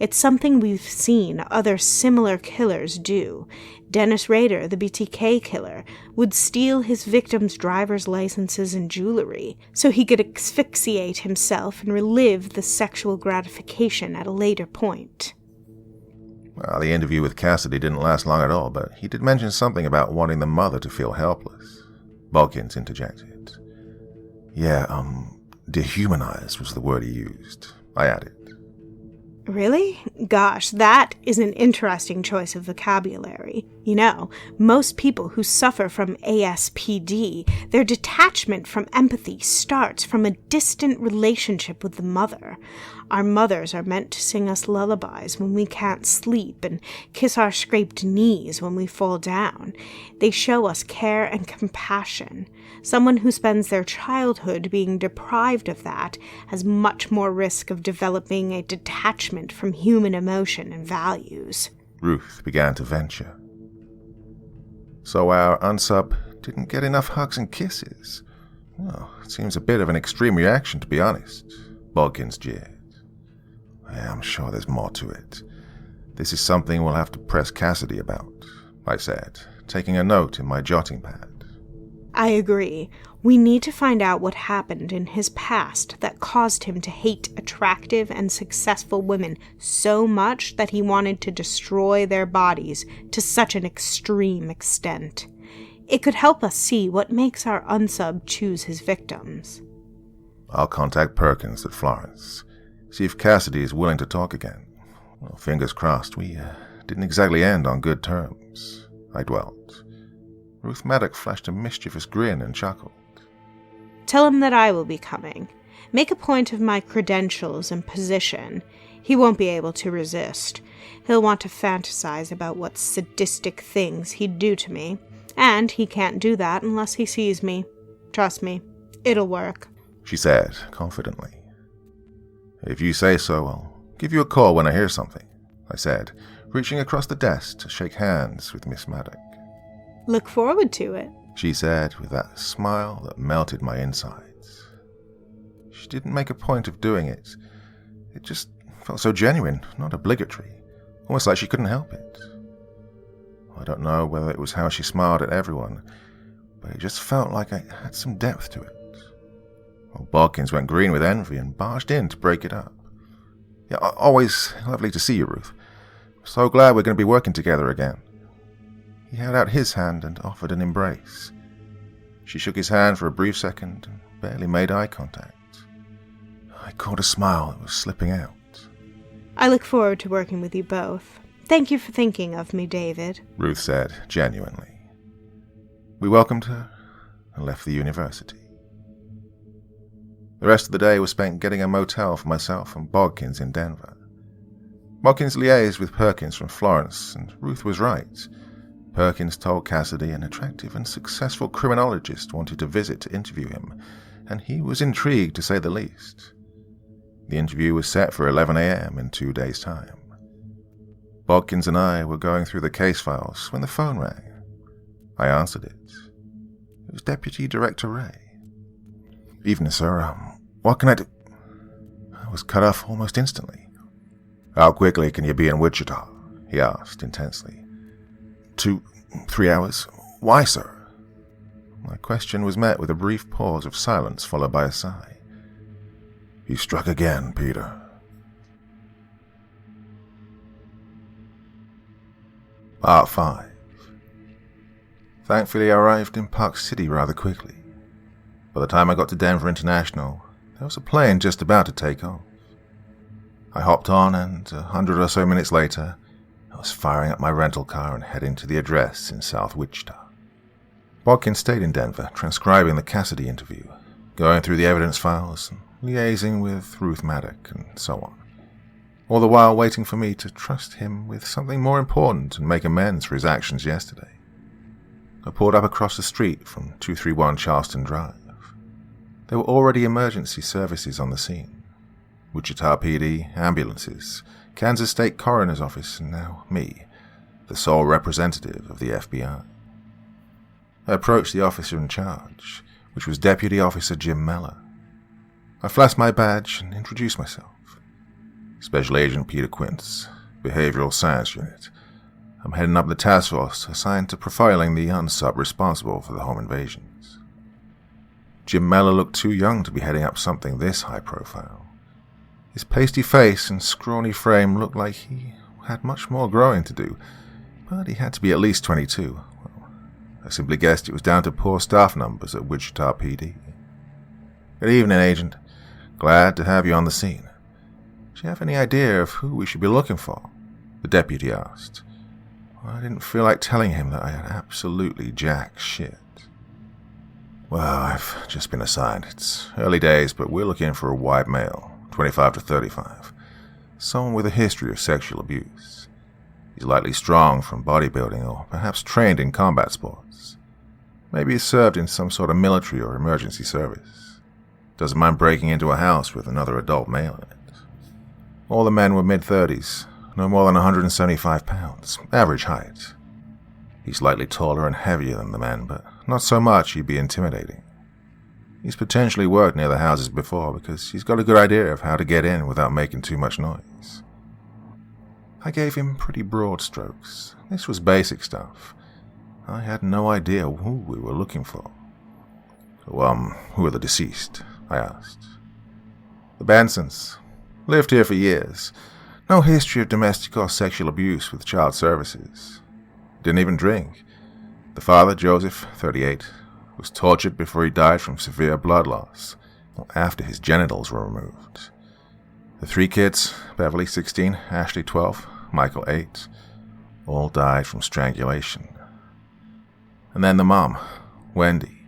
It's something we've seen other similar killers do. Dennis Rader, the BTK killer, would steal his victims' driver's licenses and jewelry so he could asphyxiate himself and relive the sexual gratification at a later point. Well, the interview with Cassidy didn't last long at all, but he did mention something about wanting the mother to feel helpless. Bodkins interjected. Yeah, dehumanized was the word he used. I added. Really? Gosh, that is an interesting choice of vocabulary. You know, most people who suffer from ASPD, their detachment from empathy starts from a distant relationship with the mother. Our mothers are meant to sing us lullabies when we can't sleep and kiss our scraped knees when we fall down. They show us care and compassion. Someone who spends their childhood being deprived of that has much more risk of developing a detachment from human emotion and values. Ruth began to venture. So our unsub didn't get enough hugs and kisses. Well, it seems a bit of an extreme reaction, to be honest. Bodkins jeered. Yeah, I'm sure there's more to it. This is something we'll have to press Cassidy about, I said, taking a note in my jotting pad. I agree. We need to find out what happened in his past that caused him to hate attractive and successful women so much that he wanted to destroy their bodies to such an extreme extent. It could help us see what makes our unsub choose his victims. I'll contact Perkins at Florence, see if Cassidy is willing to talk again. Well, fingers crossed, we didn't exactly end on good terms, I dwelt. Ruth Maddock flashed a mischievous grin and chuckled. Tell him that I will be coming. Make a point of my credentials and position. He won't be able to resist. He'll want to fantasize about what sadistic things he'd do to me, and he can't do that unless he sees me. Trust me, it'll work, she said confidently. If you say so, I'll give you a call when I hear something, I said, reaching across the desk to shake hands with Miss Maddock. Look forward to it, she said with that smile that melted my insides. She didn't make a point of doing it. It just felt so genuine, not obligatory, almost like she couldn't help it. I don't know whether it was how she smiled at everyone, but it just felt like I had some depth to it. Well, Bodkins went green with envy and barged in to break it up. Yeah, always lovely to see you, Ruth. So glad we're going to be working together again. He held out his hand and offered an embrace. She shook his hand for a brief second and barely made eye contact. I caught a smile that was slipping out. I look forward to working with you both. Thank you for thinking of me, David, Ruth said, genuinely. We welcomed her and left the university. The rest of the day was spent getting a motel for myself and Bodkins in Denver. Bodkins liaised with Perkins from Florence, and Ruth was right. Perkins told Cassidy an attractive and successful criminologist wanted to visit to interview him, and he was intrigued to say the least. The interview was set for 11 a.m. in 2 days' time. Bodkins and I were going through the case files when the phone rang. I answered it. It was Deputy Director Ray. "Evening, sir. What can I do?" I was cut off almost instantly. "How quickly can you be in Wichita?" he asked intensely. 2-3 hours. Why, sir?" My question was met with a brief pause of silence followed by a sigh. "You struck again, Peter." Part 5. Thankfully, I arrived in Park City rather quickly. By the time I got to Denver International, there was a plane just about to take off. I hopped on, and 100 or so minutes later, I was firing up my rental car and heading to the address in South Wichita. Bodkins stayed in Denver, transcribing the Cassidy interview, going through the evidence files, and liaising with Ruth Maddock, and so on. All the while waiting for me to trust him with something more important and make amends for his actions yesterday. I pulled up across the street from 231 Charleston Drive. There were already emergency services on the scene. Wichita PD, ambulances, Kansas State Coroner's Office, and now me, the sole representative of the FBI. I approached the officer in charge, which was Deputy Officer Jim Meller. I flashed my badge and introduced myself. Special Agent Peter Quince, Behavioral Science Unit. I'm heading up the task force assigned to profiling the unsub responsible for the home invasions. Jim Meller looked too young to be heading up something this high profile. His pasty face and scrawny frame looked like he had much more growing to do, but he had to be at least 22. Well, I simply guessed it was down to poor staff numbers at Wichita PD. "Good evening, Agent. Glad to have you on the scene. Do you have any idea of who we should be looking for?" the deputy asked. I didn't feel like telling him that I had absolutely jack shit. "Well, I've just been assigned. It's early days, but we're looking for a white male, 25 to 35. Someone with a history of sexual abuse. He's likely strong from bodybuilding or perhaps trained in combat sports. Maybe he's served in some sort of military or emergency service. Doesn't mind breaking into a house with another adult male in it. All the men were mid-30s, no more than 175 pounds, average height. He's slightly taller and heavier than the men, but not so much he'd be intimidating. He's potentially worked near the houses before because he's got a good idea of how to get in without making too much noise." I gave him pretty broad strokes. This was basic stuff. I had no idea who we were looking for. "So, who are the deceased?" I asked. "The Bensons. Lived here for years. No history of domestic or sexual abuse with child services. Didn't even drink. The father, Joseph, 38, was tortured before he died from severe blood loss, after his genitals were removed. The 3 kids, Beverly, 16, Ashley, 12, Michael, 8, all died from strangulation. And then the mom, Wendy."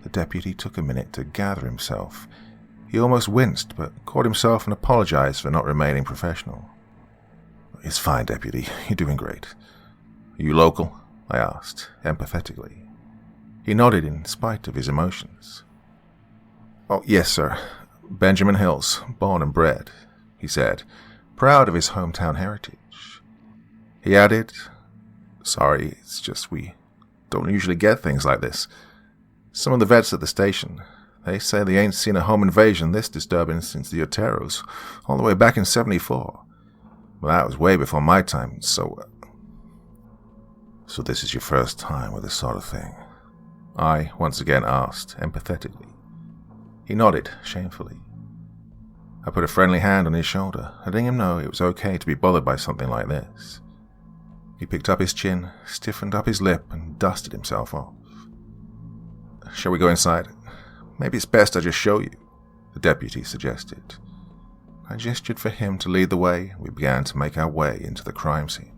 The deputy took a minute to gather himself. He almost winced, but caught himself and apologized for not remaining professional. "It's fine, Deputy. You're doing great. Are you local?" I asked, empathetically. He nodded in spite of his emotions. "Oh, yes, sir. Benjamin Hills, born and bred," he said, proud of his hometown heritage. He added, "Sorry, it's just we don't usually get things like this. Some of the vets at the station, they say they ain't seen a home invasion this disturbing since the Oteros, all the way back in 74. Well, that was way before my time, so this is your first time with this sort of thing?" I once again asked, empathetically. He nodded, shamefully. I put a friendly hand on his shoulder, letting him know it was okay to be bothered by something like this. He picked up his chin, stiffened up his lip, and dusted himself off. "Shall we go inside? Maybe it's best I just show you," the deputy suggested. I gestured for him to lead the way. We began to make our way into the crime scene.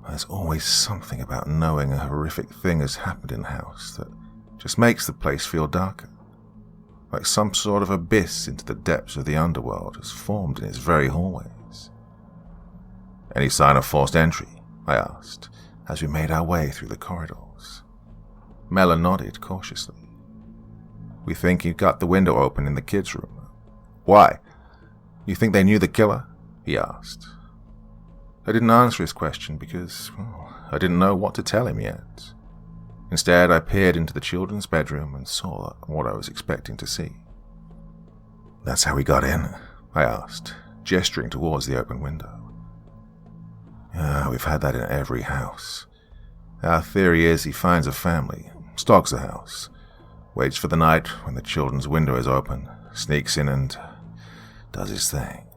There's always something about knowing a horrific thing has happened in the house that just makes the place feel darker. Like some sort of abyss into the depths of the underworld has formed in its very hallways. Any sign of forced entry? I asked, as we made our way through the corridors. Mella nodded cautiously. We think he got the window open in the kids' room. Why? You think they knew the killer? He asked. I didn't answer his question because, I didn't know what to tell him yet. Instead, I peered into the children's bedroom and saw what I was expecting to see. That's how he got in? I asked, gesturing towards the open window. We've had that in every house. Our theory is he finds a family, stalks the house, waits for the night when the children's window is open, sneaks in and does his thing.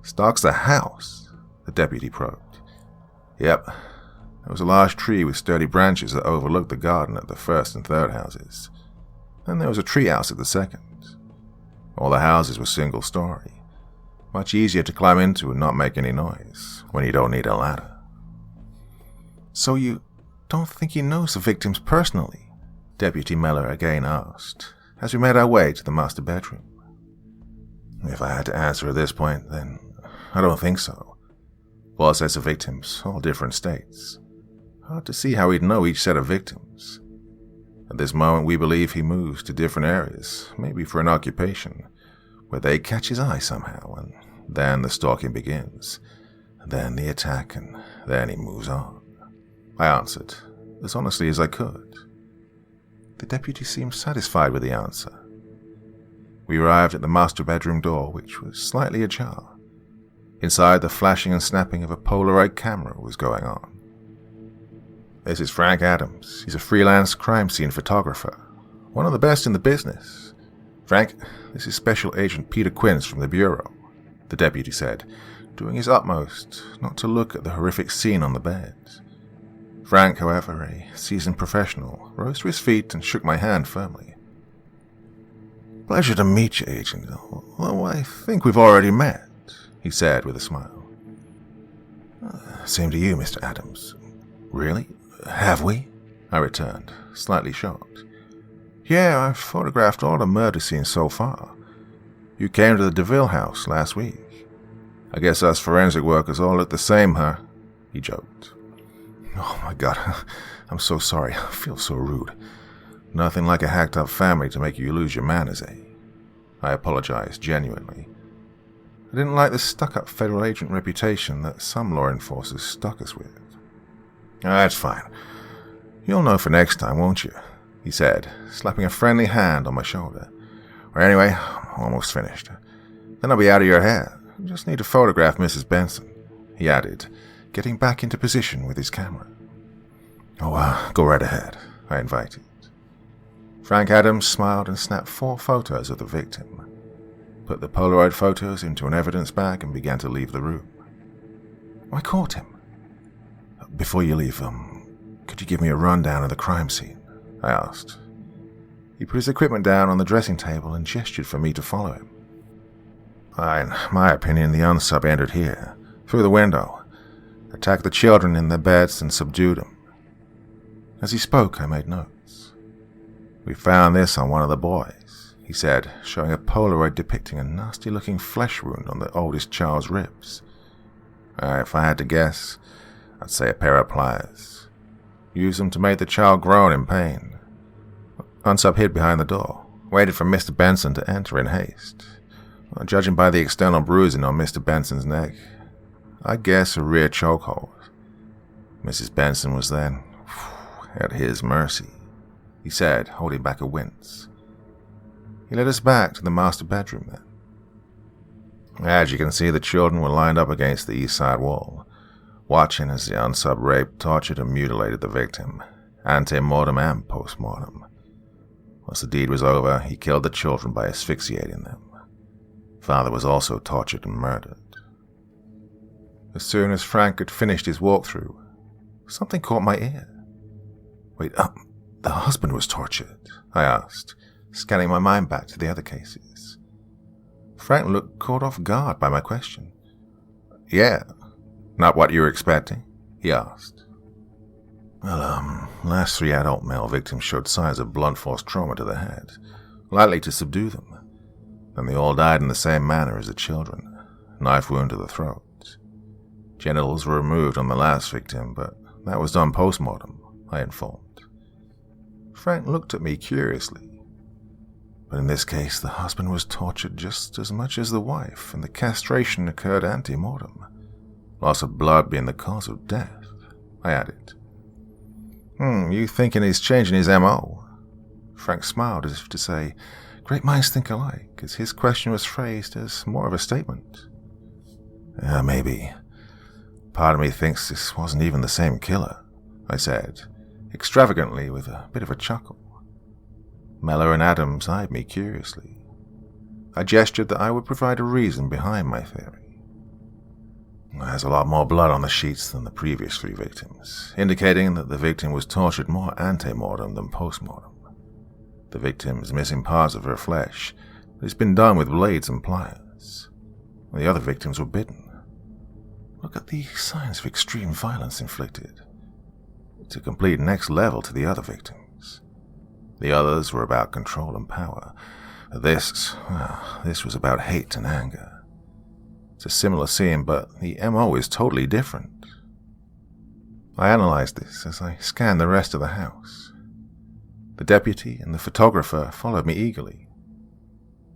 Stalks the house? The deputy probed. Yep. There was a large tree with sturdy branches that overlooked the garden at the first and third houses. Then there was a treehouse at the second. All the houses were single-story. Much easier to climb into and not make any noise when you don't need a ladder. So you don't think he knows the victims personally? Deputy Miller again asked, as we made our way to the master bedroom. If I had to answer at this point, then I don't think so. All sets of victims, all different states. Hard to see how he'd know each set of victims. At this moment, we believe he moves to different areas, maybe for an occupation, where they catch his eye somehow, and then the stalking begins, and then the attack, and then he moves on. I answered, as honestly as I could. The deputy seemed satisfied with the answer. We arrived at the master bedroom door, which was slightly ajar. Inside, the flashing and snapping of a Polaroid camera was going on. This is Frank Adams. He's a freelance crime scene photographer, one of the best in the business. Frank, this is Special Agent Peter Quince from the Bureau, the deputy said, doing his utmost not to look at the horrific scene on the bed. Frank, however, a seasoned professional, rose to his feet and shook my hand firmly. Pleasure to meet you, Agent. Well, I think we've already met, he said with a smile. Same to you, Mr. Adams. Really? Have we? I returned, slightly shocked. Yeah, I've photographed all the murder scenes so far. You came to the DeVille house last week. I guess us forensic workers all look the same, huh? He joked. Oh my God, I'm so sorry. I feel so rude. Nothing like a hacked-up family to make you lose your manners, eh? I apologized genuinely. I didn't like the stuck-up federal agent reputation that some law enforcers stuck us with. That's fine. You'll know for next time, won't you? He said, slapping a friendly hand on my shoulder. Or anyway, I'm almost finished. Then I'll be out of your hair. Just need to photograph Mrs. Benson, he added, getting back into position with his camera. Oh, go right ahead, I invited. Frank Adams smiled and snapped 4 photos of the victim, put the Polaroid photos into an evidence bag and began to leave the room. I caught him. Before you leave, could you give me a rundown of the crime scene? I asked. He put his equipment down on the dressing table and gestured for me to follow him. In my opinion, the unsub entered here, through the window, attacked the children in their beds and subdued them. As he spoke, I made notes. We found this on one of the boys, he said, showing a Polaroid depicting a nasty-looking flesh wound on the oldest child's ribs. If I had to guess, I'd say a pair of pliers. Use them to make the child groan in pain. Unsub hid behind the door, waited for Mr. Benson to enter in haste. Judging by the external bruising on Mr. Benson's neck, I guess a rear chokehold. Mrs. Benson was then at his mercy, he said, holding back a wince. He led us back to the master bedroom then. As you can see, the children were lined up against the east side wall, watching as the unsub raped, tortured, and mutilated the victim, ante-mortem and post-mortem. Once the deed was over, he killed the children by asphyxiating them. Father was also tortured and murdered. As soon as Frank had finished his walkthrough, something caught my ear. Wait, the husband was tortured, I asked, scanning my mind back to the other cases. Frank looked caught off guard by my question. Yeah, not what you were expecting? He asked. Well, last 3 adult male victims showed signs of blunt force trauma to the head, likely to subdue them. Then they all died in the same manner as the children, knife wound to the throat. Genitals were removed on the last victim, but that was done post-mortem, I informed. Frank looked at me curiously. But in this case, the husband was tortured just as much as the wife, and the castration occurred ante-mortem. Loss of blood being the cause of death, I added. You thinking he's changing his M.O.? Frank smiled as if to say, great minds think alike, as his question was phrased as more of a statement. Maybe. Part of me thinks this wasn't even the same killer, I said, extravagantly with a bit of a chuckle. Mellor and Adams eyed me curiously. I gestured that I would provide a reason behind my theory. There's a lot more blood on the sheets than the previous 3 victims, indicating that the victim was tortured more ante-mortem than post-mortem. The victim is missing parts of her flesh, but it's been done with blades and pliers. The other victims were bitten. Look at the signs of extreme violence inflicted. It's a complete next level to the other victims. The others were about control and power. This was about hate and anger. It's a similar scene, but the MO is totally different. I analyzed this as I scanned the rest of the house. The deputy and the photographer followed me eagerly.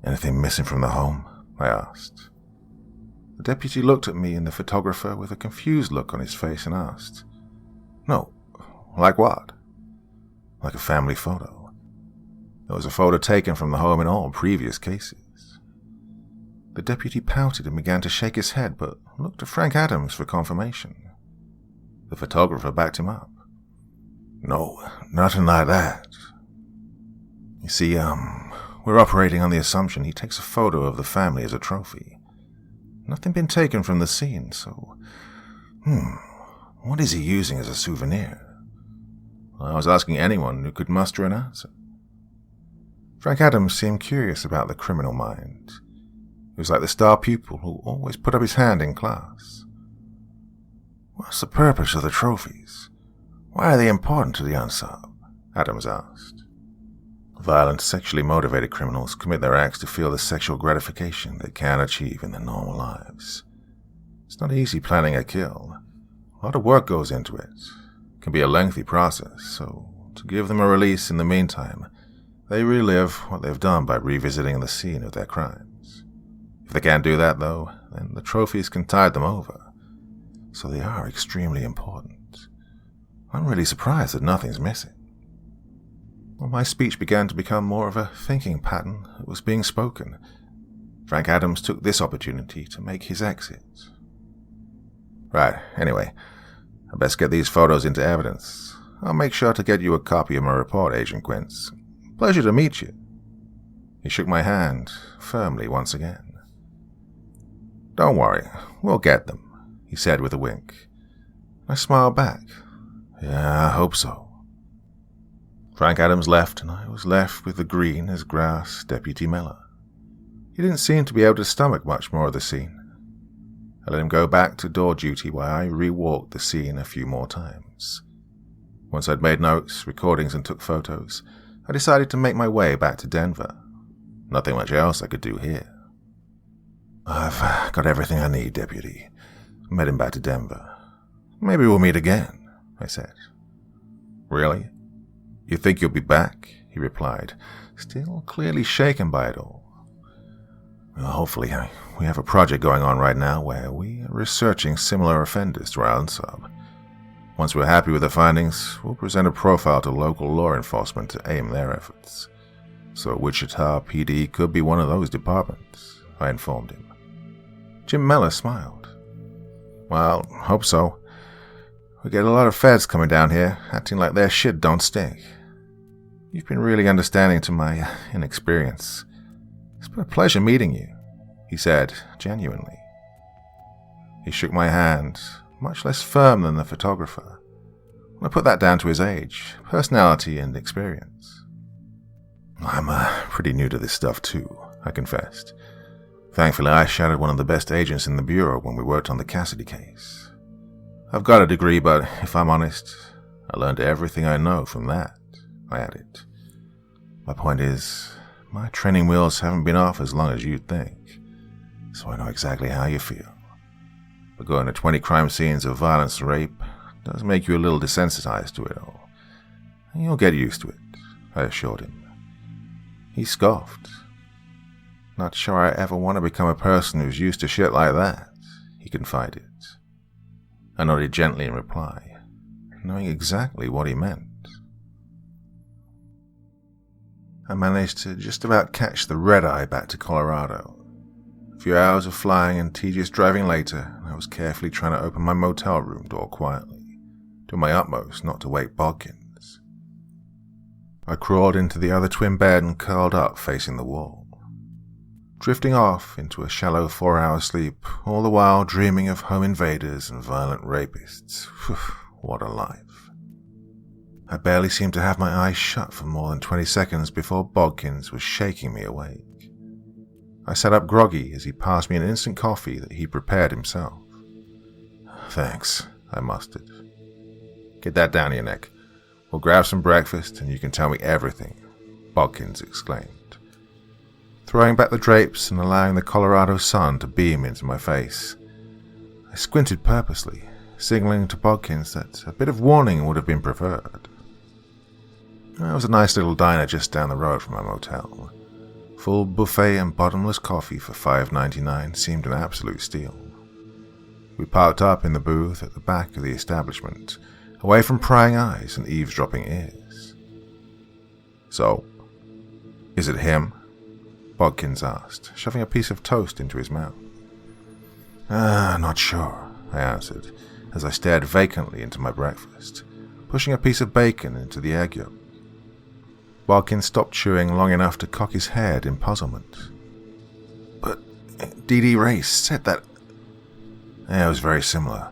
Anything missing from the home? I asked. The deputy looked at me and the photographer with a confused look on his face and asked, No, like what? Like a family photo. There was a photo taken from the home in all previous cases. The deputy pouted and began to shake his head, but looked to Frank Adams for confirmation. The photographer backed him up. No, nothing like that. You see, we're operating on the assumption he takes a photo of the family as a trophy. Nothing been taken from the scene, so... what is he using as a souvenir? I was asking anyone who could muster an answer. Frank Adams seemed curious about the criminal mind. He was like the star pupil who always put up his hand in class. What's the purpose of the trophies? Why are they important to the unsub? Adams asked. Violent, sexually motivated criminals commit their acts to feel the sexual gratification they can't achieve in their normal lives. It's not easy planning a kill. A lot of work goes into it. It can be a lengthy process, so to give them a release in the meantime, they relive what they've done by revisiting the scene of their crimes. If they can't do that, though, then the trophies can tide them over. So they are extremely important. I'm really surprised that nothing's missing. Well, my speech began to become more of a thinking pattern that was being spoken. Frank Adams took this opportunity to make his exit. Right, anyway, I best get these photos into evidence. I'll make sure to get you a copy of my report, Agent Quince. Pleasure to meet you. He shook my hand firmly once again. Don't worry, we'll get them, he said with a wink. I smiled back. Yeah, I hope so. Frank Adams left, and I was left with the green as grass Deputy Mellor. He didn't seem to be able to stomach much more of the scene. I let him go back to door duty while I rewalked the scene a few more times. Once I'd made notes, recordings, and took photos, I decided to make my way back to Denver. Nothing much else I could do here. I've got everything I need, Deputy. I'm heading back to Denver. Maybe we'll meet again, I said. Really? You think you'll be back? He replied, still clearly shaken by it all. Well, hopefully, we have a project going on right now where we are researching similar offenders to our unsub. Once we're happy with the findings, we'll present a profile to local law enforcement to aim their efforts. So Wichita PD could be one of those departments, I informed him. Jim Mellor smiled. Well, hope so. We get a lot of feds coming down here, acting like their shit don't stink. You've been really understanding to my inexperience. It's been a pleasure meeting you, he said, genuinely. He shook my hand, much less firm than the photographer. I put that down to his age, personality, and experience. I'm pretty new to this stuff too, I confessed. Thankfully, I shadowed one of the best agents in the Bureau when we worked on the Cassidy case. I've got a degree, but if I'm honest, I learned everything I know from that, I added. My point is, my training wheels haven't been off as long as you'd think, so I know exactly how you feel. But going to 20 crime scenes of violence and rape does make you a little desensitized to it all. And you'll get used to it, I assured him. He scoffed. Not sure I ever want to become a person who's used to shit like that, he confided. I nodded gently in reply, knowing exactly what he meant. I managed to just about catch the red-eye back to Colorado. A few hours of flying and tedious driving later, I was carefully trying to open my motel room door quietly, doing my utmost not to wake Bodkins. I crawled into the other twin bed and curled up facing the wall, drifting off into a shallow 4-hour sleep, all the while dreaming of home invaders and violent rapists. What a life. I barely seemed to have my eyes shut for more than 20 seconds before Bodkins was shaking me awake. I sat up groggy as he passed me an instant coffee that he prepared himself. Thanks, I mustered. Get that down your neck. We'll grab some breakfast and you can tell me everything, Bodkins exclaimed, throwing back the drapes and allowing the Colorado sun to beam into my face. I squinted purposely, signaling to Bodkins that a bit of warning would have been preferred. There was a nice little diner just down the road from my motel. Full buffet and bottomless coffee for $5.99 seemed an absolute steal. We parked up in the booth at the back of the establishment, away from prying eyes and eavesdropping ears. So, is it him? Bodkins asked, shoving a piece of toast into his mouth. Not sure, I answered, as I stared vacantly into my breakfast, pushing a piece of bacon into the egg yolk. Bodkins stopped chewing long enough to cock his head in puzzlement. But D.D. Race said that... It was very similar.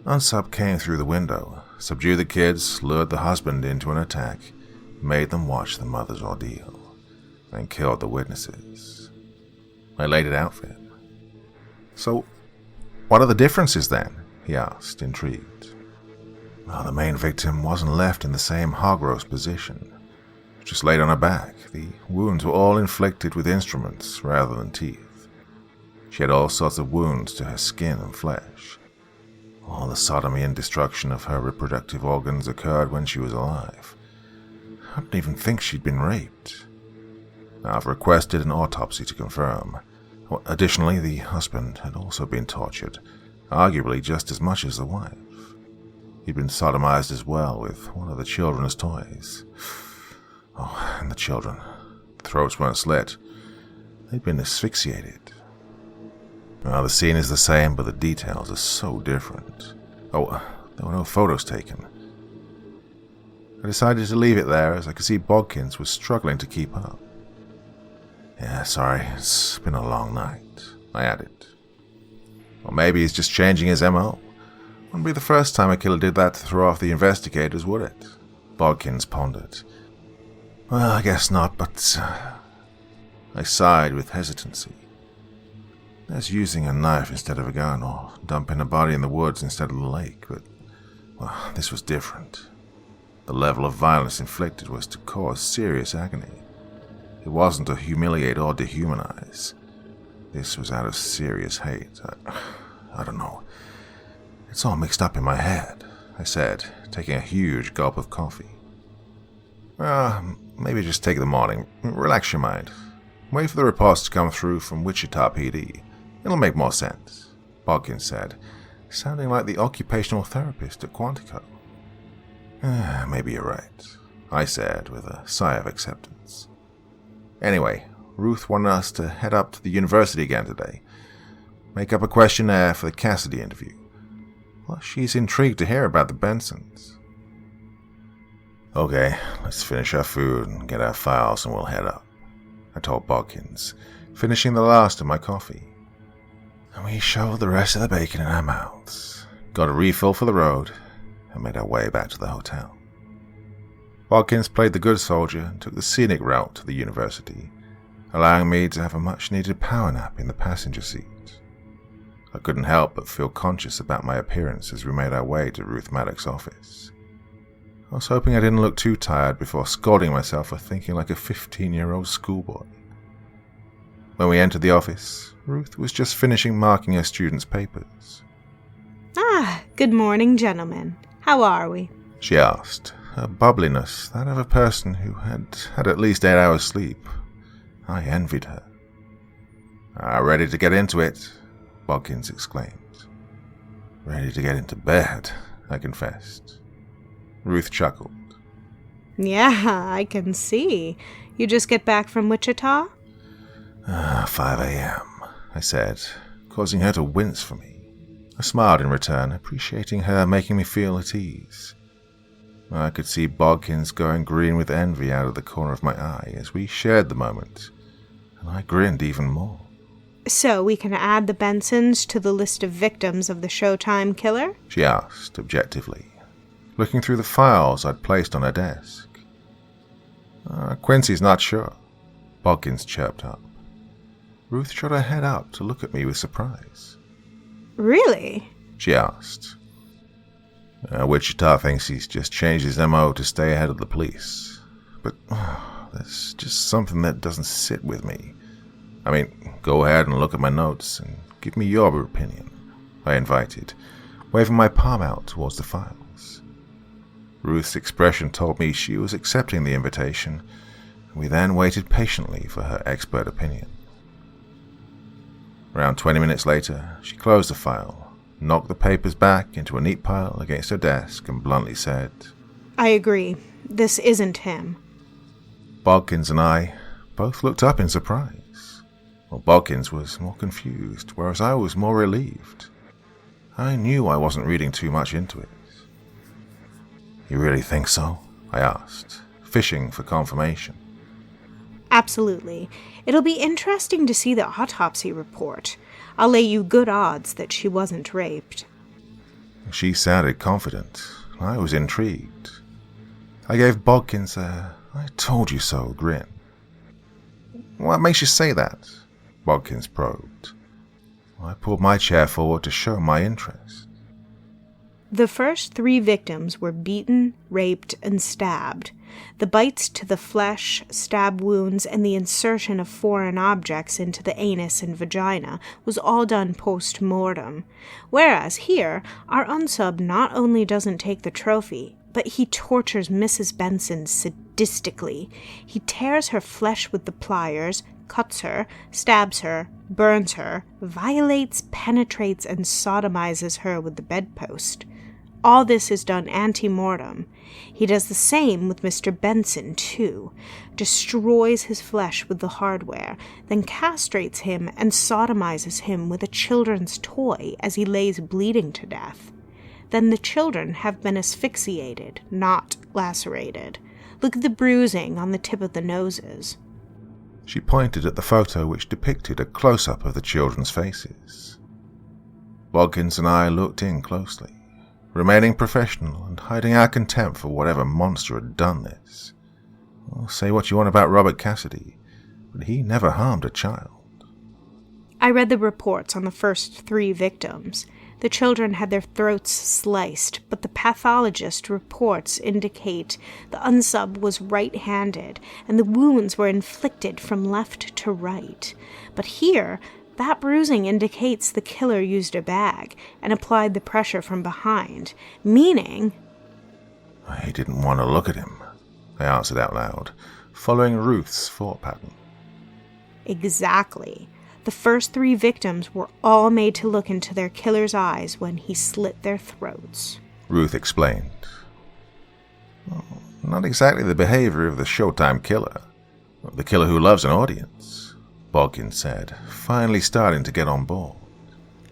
Unsub came through the window, subdued the kids, lured the husband into an attack, made them watch the mother's ordeal, and killed the witnesses. I laid it out for him. So, what are the differences then? He asked, intrigued. Well, the main victim wasn't left in the same hog roast position. Just laid on her back. The wounds were all inflicted with instruments rather than teeth. She had all sorts of wounds to her skin and flesh. All the sodomy and destruction of her reproductive organs occurred when she was alive. I didn't even think she'd been raped. I've requested an autopsy to confirm. Additionally, the husband had also been tortured, arguably just as much as the wife. He'd been sodomized as well with one of the children's toys. Oh, and the children. Throats weren't slit. They'd been asphyxiated. Well, the scene is the same, but the details are so different. Oh, there were no photos taken. I decided to leave it there as I could see Bodkins was struggling to keep up. Yeah, sorry, it's been a long night, I added. Or maybe he's just changing his MO. Wouldn't be the first time a killer did that to throw off the investigators, would it? Bodkins pondered. Well, I guess not, but... I sighed with hesitancy. There's using a knife instead of a gun, or dumping a body in the woods instead of the lake, but... well, this was different. The level of violence inflicted was to cause serious agony. It wasn't to humiliate or dehumanize. This was out of serious hate. I don't know. It's all mixed up in my head, I said, taking a huge gulp of coffee. Maybe just take the morning. Relax your mind. Wait for the reports to come through from Wichita PD. It'll make more sense, Bodkins said, sounding like the occupational therapist at Quantico. Maybe you're right, I said with a sigh of acceptance. Anyway, Ruth wanted us to head up to the university again today. Make up a questionnaire for the Cassidy interview. Plus, she's intrigued to hear about the Bensons. Okay, let's finish our food and get our files and we'll head up, I told Bodkins, finishing the last of my coffee. And we shoved the rest of the bacon in our mouths, got a refill for the road, and made our way back to the hotel. Bodkins played the good soldier and took the scenic route to the university, allowing me to have a much-needed power nap in the passenger seat. I couldn't help but feel conscious about my appearance as we made our way to Ruth Maddox's office. I was hoping I didn't look too tired before scolding myself for thinking like a 15-year-old schoolboy. When we entered the office, Ruth was just finishing marking her students' papers. Good morning, gentlemen. How are we? She asked, her bubbliness that of a person who had had at least 8 hours sleep. I envied her. Ready to get into it, Bodkins exclaimed. Ready to get into bed, I confessed. Ruth chuckled. Yeah, I can see. You just get back from Wichita? 5 a.m., I said, causing her to wince for me. I smiled in return, appreciating her making me feel at ease. I could see Bodkins going green with envy out of the corner of my eye as we shared the moment, and I grinned even more. So we can add the Bensons to the list of victims of the Showtime killer? She asked, objectively, looking through the files I'd placed on her desk. Quincy's not sure, Bodkins chirped up. Ruth shot her head up to look at me with surprise. Really? She asked. Wichita thinks he's just changed his MO to stay ahead of the police. But there's just something that doesn't sit with me. I mean, go ahead and look at my notes and give me your opinion, I invited, waving my palm out towards the files. Ruth's expression told me she was accepting the invitation, and we then waited patiently for her expert opinion. Around 20 minutes later, she closed the file, knocked the papers back into a neat pile against her desk, and bluntly said, I agree. This isn't him. Bodkins and I both looked up in surprise. Well, Bodkins was more confused, whereas I was more relieved. I knew I wasn't reading too much into it. You really think so? I asked, fishing for confirmation. Absolutely. It'll be interesting to see the autopsy report. I'll lay you good odds that she wasn't raped. She sounded confident. I was intrigued. I gave Bodkins a "I told you so" grin. What makes you say that? Bodkins probed. I pulled my chair forward to show my interest. The first 3 victims were beaten, raped, and stabbed. The bites to the flesh, stab wounds, and the insertion of foreign objects into the anus and vagina was all done post-mortem. Whereas here, our unsub not only doesn't take the trophy, but he tortures Mrs. Benson sadistically. He tears her flesh with the pliers, cuts her, stabs her, burns her, violates, penetrates, and sodomizes her with the bedpost. All this is done ante-mortem. He does the same with Mr. Benson, too, destroys his flesh with the hardware, then castrates him and sodomizes him with a children's toy as he lays bleeding to death. Then the children have been asphyxiated, not lacerated. Look at the bruising on the tip of the noses. She pointed at the photo which depicted a close-up of the children's faces. Bodkins and I looked in closely, remaining professional and hiding our contempt for whatever monster had done this. Well, say what you want about Robert Cassidy, but he never harmed a child. I read the reports on the first 3 victims. The children had their throats sliced, but the pathologist reports indicate the unsub was right-handed, and the wounds were inflicted from left to right. But here, that bruising indicates the killer used a bag and applied the pressure from behind, meaning... I didn't want to look at him, I answered out loud, following Ruth's thought pattern. Exactly. The first 3 victims were all made to look into their killer's eyes when he slit their throats. Ruth explained. Well, not exactly the behavior of the Showtime killer. The killer who loves an audience, Bodkins said, finally starting to get on board.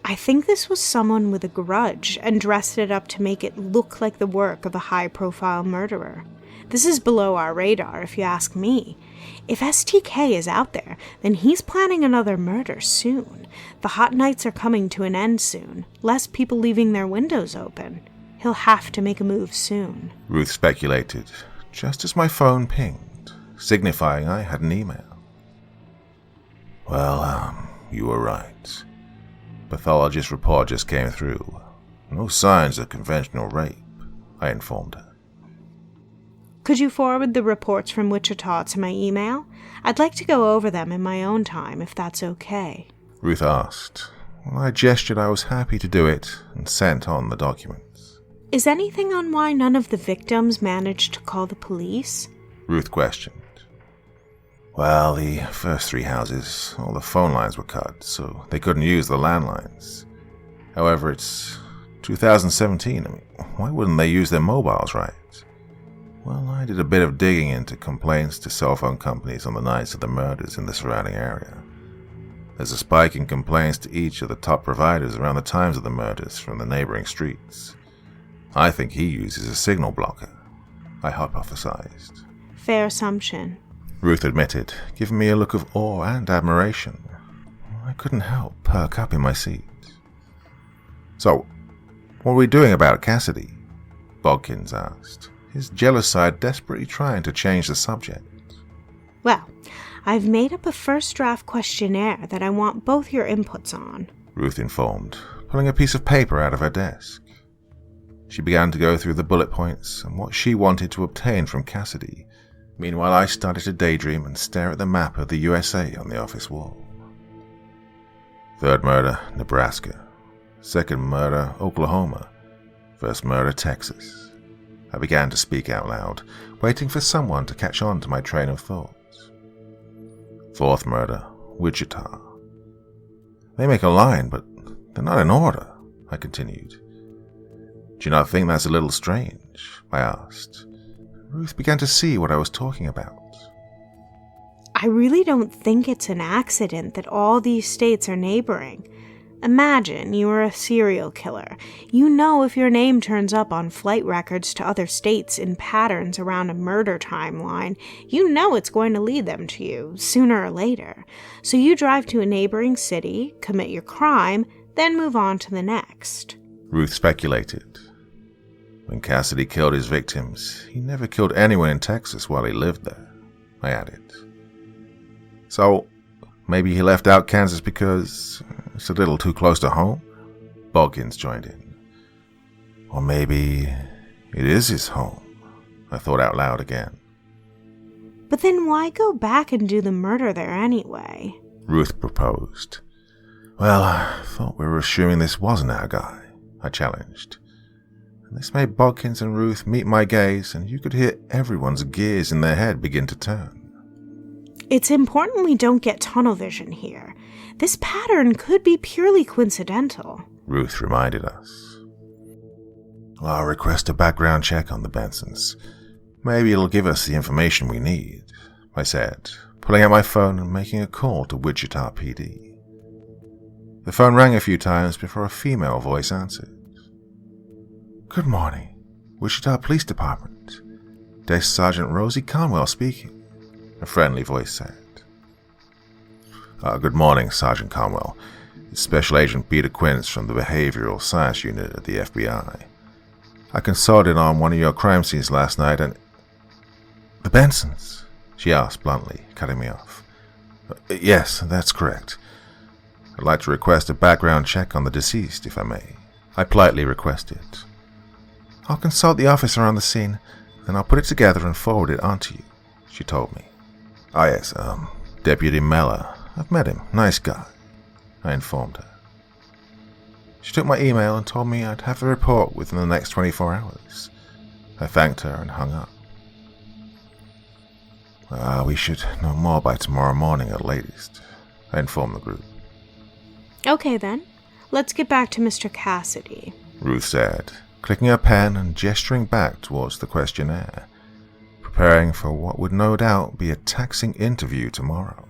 I think this was someone with a grudge and dressed it up to make it look like the work of a high-profile murderer. This is below our radar, if you ask me. If STK is out there, then he's planning another murder soon. The hot nights are coming to an end soon. Less people leaving their windows open. He'll have to make a move soon. Ruth speculated, just as my phone pinged, signifying I had an email. Well, you were right. Pathologist's report just came through. No signs of conventional rape, I informed her. Could you forward the reports from Wichita to my email? I'd like to go over them in my own time, if that's okay. Ruth asked. Well, I gestured I was happy to do it and sent on the documents. Is anything on why none of the victims managed to call the police? Ruth questioned. Well, the first 3 houses, all the phone lines were cut, so they couldn't use the landlines. However, it's 2017. Why wouldn't they use their mobiles right? Well, I did a bit of digging into complaints to cell phone companies on the nights of the murders in the surrounding area. There's a spike in complaints to each of the top providers around the times of the murders from the neighboring streets. I think he uses a signal blocker, I hypothesized. Fair assumption. Ruth admitted, giving me a look of awe and admiration. I couldn't help perk up in my seat. So, what are we doing about Cassidy? Bodkins asked, his jealous side desperately trying to change the subject. Well, I've made up a first draft questionnaire that I want both your inputs on, Ruth informed, pulling a piece of paper out of her desk. She began to go through the bullet points and what she wanted to obtain from Cassidy. Meanwhile, I started to daydream and stare at the map of the USA on the office wall. 3rd murder, Nebraska. 2nd murder, Oklahoma. 1st murder, Texas. I began to speak out loud, waiting for someone to catch on to my train of thoughts. 4th murder, Wichita. They make a line, but they're not in order, I continued. Do you not think that's a little strange? I asked. Ruth began to see what I was talking about. I really don't think it's an accident that all these states are neighboring. Imagine you were a serial killer. You know if your name turns up on flight records to other states in patterns around a murder timeline, you know it's going to lead them to you, sooner or later. So you drive to a neighboring city, commit your crime, then move on to the next. Ruth speculated. When Cassidy killed his victims, he never killed anyone in Texas while he lived there, I added. So, maybe he left out Kansas because it's a little too close to home? Bodkins joined in. Or maybe it is his home, I thought out loud again. But then why go back and do the murder there anyway? Ruth proposed. Well, I thought we were assuming this wasn't our guy, I challenged. And this made Bodkins and Ruth meet my gaze, and you could hear everyone's gears in their head begin to turn. It's important we don't get tunnel vision here. This pattern could be purely coincidental, Ruth reminded us. Well, I'll request a background check on the Bensons. Maybe it'll give us the information we need, I said, pulling out my phone and making a call to Wichita PD. The phone rang a few times before a female voice answered. Good morning, Wichita Police Department. Desk Sergeant Rosie Conwell speaking, a friendly voice said. Good morning, Sergeant Conwell. It's Special Agent Peter Quince from the Behavioral Science Unit at the FBI. I consulted on one of your crime scenes last night and... The Bensons? She asked bluntly, cutting me off. Yes, that's correct. I'd like to request a background check on the deceased, if I may. I politely requested. I'll consult the officer on the scene, then I'll put it together and forward it on to you, she told me. Ah yes, Deputy Meller. I've met him. Nice guy, I informed her. She took my email and told me I'd have the report within the next 24 hours. I thanked her and hung up. We should know more by tomorrow morning at latest, I informed the group. Okay then, let's get back to Mr. Cassidy, Ruth said, clicking her pen and gesturing back towards the questionnaire, preparing for what would no doubt be a taxing interview tomorrow.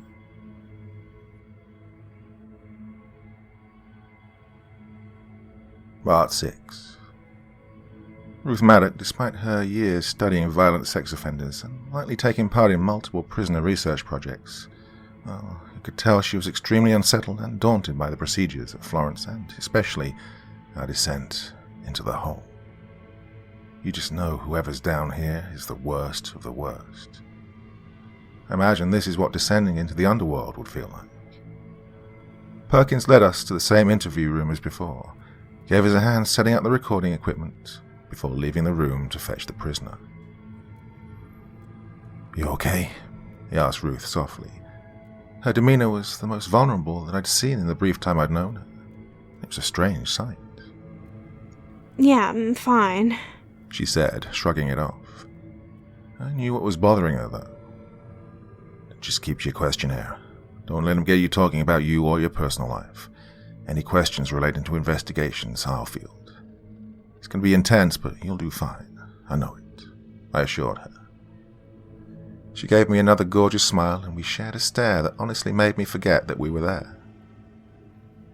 Part 6. Ruth Maddock, despite her years studying violent sex offenders and likely taking part in multiple prisoner research projects, well, you could tell she was extremely unsettled and daunted by the procedures at Florence and especially our descent into the hole. You just know whoever's down here is the worst of the worst. I imagine this is what descending into the underworld would feel like. Perkins led us to the same interview room as before, gave us a hand setting up the recording equipment before leaving the room to fetch the prisoner. You okay? He asked Ruth softly. Her demeanor was the most vulnerable that I'd seen in the brief time I'd known her. It was a strange sight. Yeah, I'm fine, she said, shrugging it off. I knew what was bothering her, though. Just keep to your questionnaire. Don't let him get you talking about you or your personal life. Any questions relating to investigations, I'll field. It's going to be intense, but you'll do fine. I know it, I assured her. She gave me another gorgeous smile, and we shared a stare that honestly made me forget that we were there.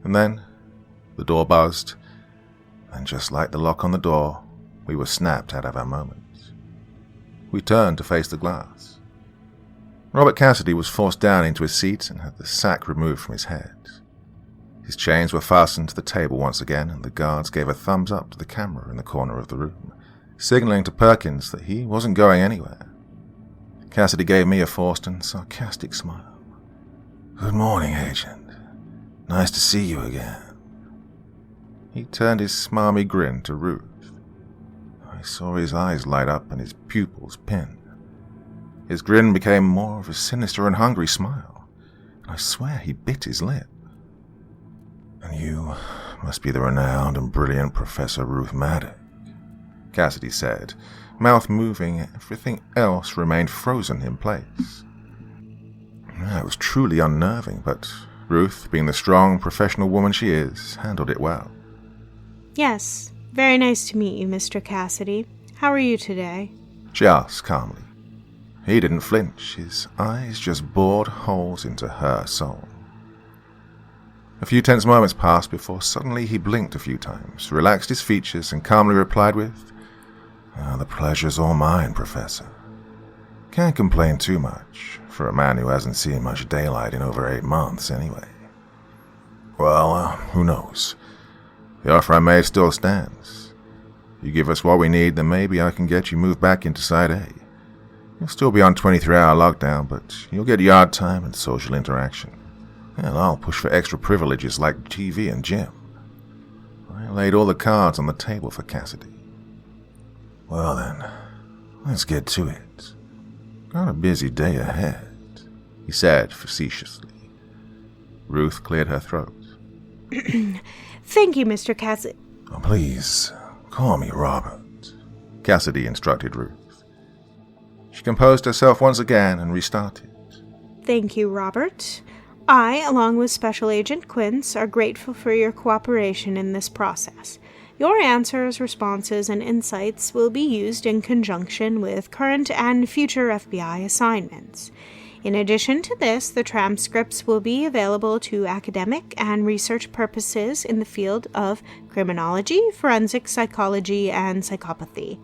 And then, the door buzzed, and just like the lock on the door, we were snapped out of our moments. We turned to face the glass. Robert Cassidy was forced down into his seat and had the sack removed from his head. His chains were fastened to the table once again, and the guards gave a thumbs up to the camera in the corner of the room, signaling to Perkins that he wasn't going anywhere. Cassidy gave me a forced and sarcastic smile. Good morning, Agent. Nice to see you again. He turned his smarmy grin to Ruth. I saw his eyes light up and his pupils pin. His grin became more of a sinister and hungry smile, and I swear he bit his lip. And you must be the renowned and brilliant Professor Ruth Maddox, Cassidy said, mouth moving. Everything else remained frozen in place. It was truly unnerving, but Ruth, being the strong, professional woman she is, handled it well. Yes, very nice to meet you, Mr. Cassidy. How are you today? She asked calmly. He didn't flinch. His eyes just bored holes into her soul. A few tense moments passed before suddenly he blinked a few times, relaxed his features, and calmly replied with, The pleasure's all mine, Professor. Can't complain too much, for a man who hasn't seen much daylight in over 8 months anyway. Well, who knows? The offer I made still stands. You give us what we need, then maybe I can get you moved back into Side A. You'll still be on 23-hour lockdown, but you'll get yard time and social interaction. And I'll push for extra privileges like TV and gym. I laid all the cards on the table for Cassidy. Well then, let's get to it. Got a busy day ahead, he said facetiously. Ruth cleared her throat. Thank you, Mr. Cassidy. Oh, please, call me Robert, Cassidy instructed Ruth. She composed herself once again and restarted. Thank you, Robert. I, along with Special Agent Quince, are grateful for your cooperation in this process. Your answers, responses, and insights will be used in conjunction with current and future FBI assignments. In addition to this, the transcripts will be available to academic and research purposes in the field of criminology, forensic psychology, and psychopathy.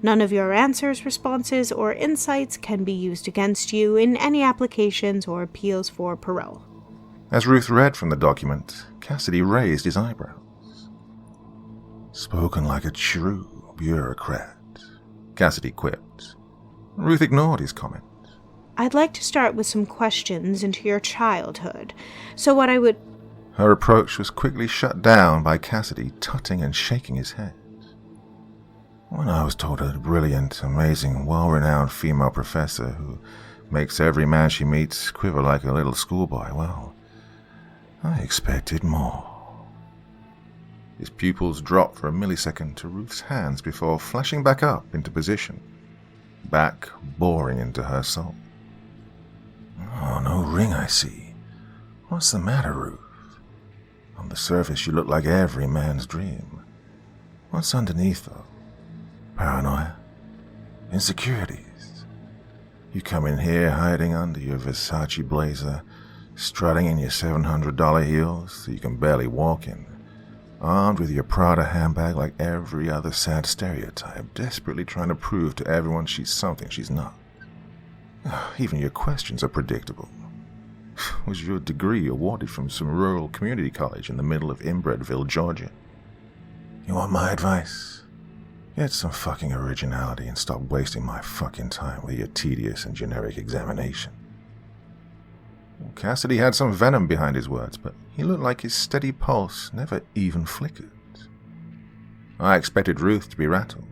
None of your answers, responses, or insights can be used against you in any applications or appeals for parole. As Ruth read from the document, Cassidy raised his eyebrows. Spoken like a true bureaucrat, Cassidy quipped. Ruth ignored his comment. I'd like to start with some questions into your childhood. So what I would... Her approach was quickly shut down by Cassidy tutting and shaking his head. When I was told a brilliant, amazing, well-renowned female professor who makes every man she meets quiver like a little schoolboy, well, I expected more. His pupils dropped for a millisecond to Ruth's hands before flashing back up into position, back boring into her soul. Oh, no ring, I see. What's the matter, Ruth? On the surface, you look like every man's dream. What's underneath, though? Paranoia? Insecurities? You come in here hiding under your Versace blazer, strutting in your $700 heels so you can barely walk in, armed with your Prada handbag like every other sad stereotype, desperately trying to prove to everyone she's something she's not. Even your questions are predictable. Was your degree awarded from some rural community college in the middle of Inbredville, Georgia? You want my advice? Get some fucking originality and stop wasting my fucking time with your tedious and generic examination. Cassidy had some venom behind his words, but he looked like his steady pulse never even flickered. I expected Ruth to be rattled.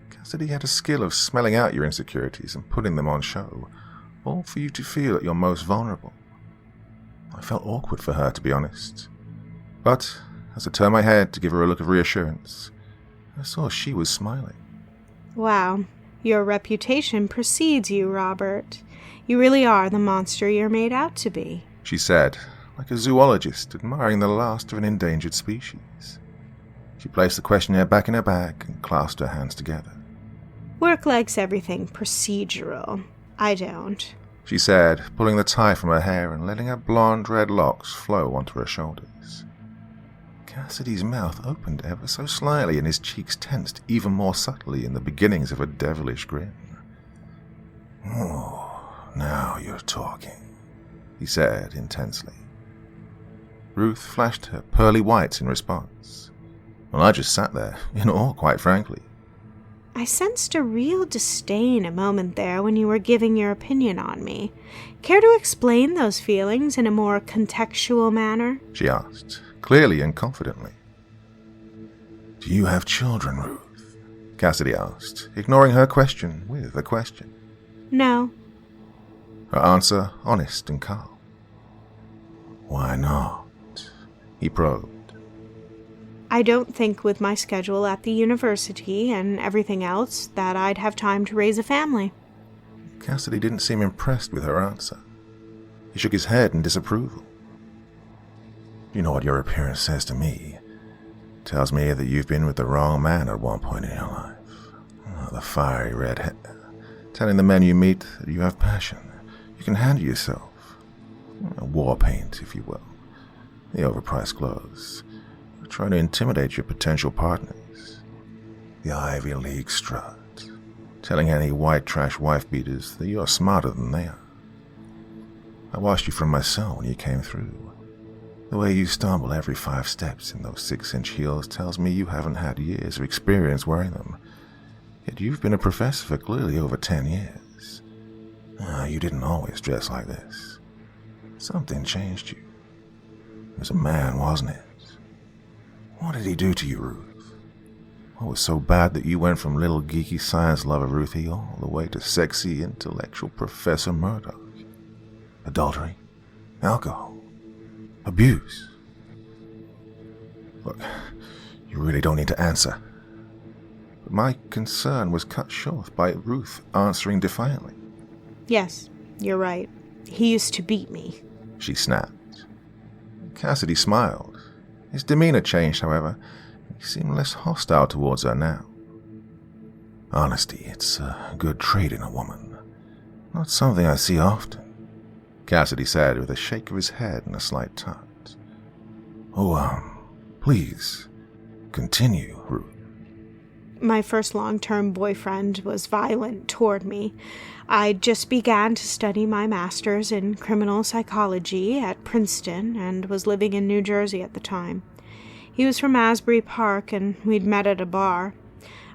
Cassidy had a skill of smelling out your insecurities and putting them on show, all for you to feel at your most vulnerable. I felt awkward for her, to be honest. But as I turned my head to give her a look of reassurance, I saw she was smiling. Wow, your reputation precedes you, Robert. You really are the monster you're made out to be, she said, like a zoologist admiring the last of an endangered species. She placed the questionnaire back in her bag and clasped her hands together. Work likes everything procedural. I don't, she said, pulling the tie from her hair and letting her blonde red locks flow onto her shoulders. Cassidy's mouth opened ever so slightly and his cheeks tensed even more subtly in the beginnings of a devilish grin. Oh, now you're talking, he said intensely. Ruth flashed her pearly whites in response. Well, I just sat there, in awe, quite frankly. I sensed a real disdain a moment there when you were giving your opinion on me. Care to explain those feelings in a more contextual manner? She asked, clearly and confidently. Do you have children, Ruth? Cassidy asked, ignoring her question with a question. No. Her answer honest and calm. Why not? He probed. I don't think with my schedule at the university and everything else that I'd have time to raise a family. Cassidy didn't seem impressed with her answer. He shook his head in disapproval. You know what your appearance says to me? It tells me that you've been with the wrong man at one point in your life. Oh, the fiery red hair, telling the men you meet that you have passion. You can handle yourself. War paint, if you will. The overpriced clothes. Trying to intimidate your potential partners. The Ivy League strut, telling any white trash wife-beaters that you're smarter than they are. I watched you from my cell when you came through. The way you stumble every 5 steps in those 6-inch heels tells me you haven't had years of experience wearing them. Yet you've been a professor for clearly over 10 years. You didn't always dress like this. Something changed you. It was a man, wasn't it? What did he do to you, Ruth? What was so bad that you went from little geeky science lover Ruthie all the way to sexy intellectual Professor Murdoch? Adultery? Alcohol? Abuse? Look, you really don't need to answer. But my concern was cut short by Ruth answering defiantly. Yes, you're right. He used to beat me, she snapped. Cassidy smiled. His demeanor changed, however. He seemed less hostile towards her now. Honesty, it's a good trait in a woman. Not something I see often, Cassidy said with a shake of his head and a slight tut. Please, continue, Ruth. My first long-term boyfriend was violent toward me. I just began to study my master's in criminal psychology at Princeton and was living in New Jersey at the time. He was from Asbury Park and we'd met at a bar.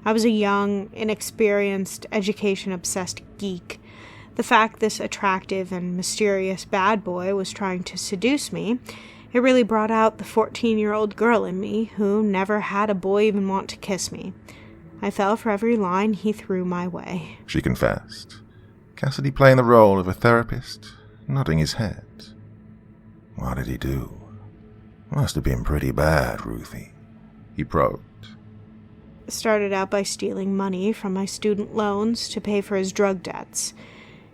I was a young, inexperienced, education-obsessed geek. The fact this attractive and mysterious bad boy was trying to seduce me, it really brought out the 14-year-old girl in me who never had a boy even want to kiss me. I fell for every line he threw my way, she confessed. Cassidy playing the role of a therapist, nodding his head. What did he do? Must have been pretty bad, Ruthie, he probed. Started out by stealing money from my student loans to pay for his drug debts.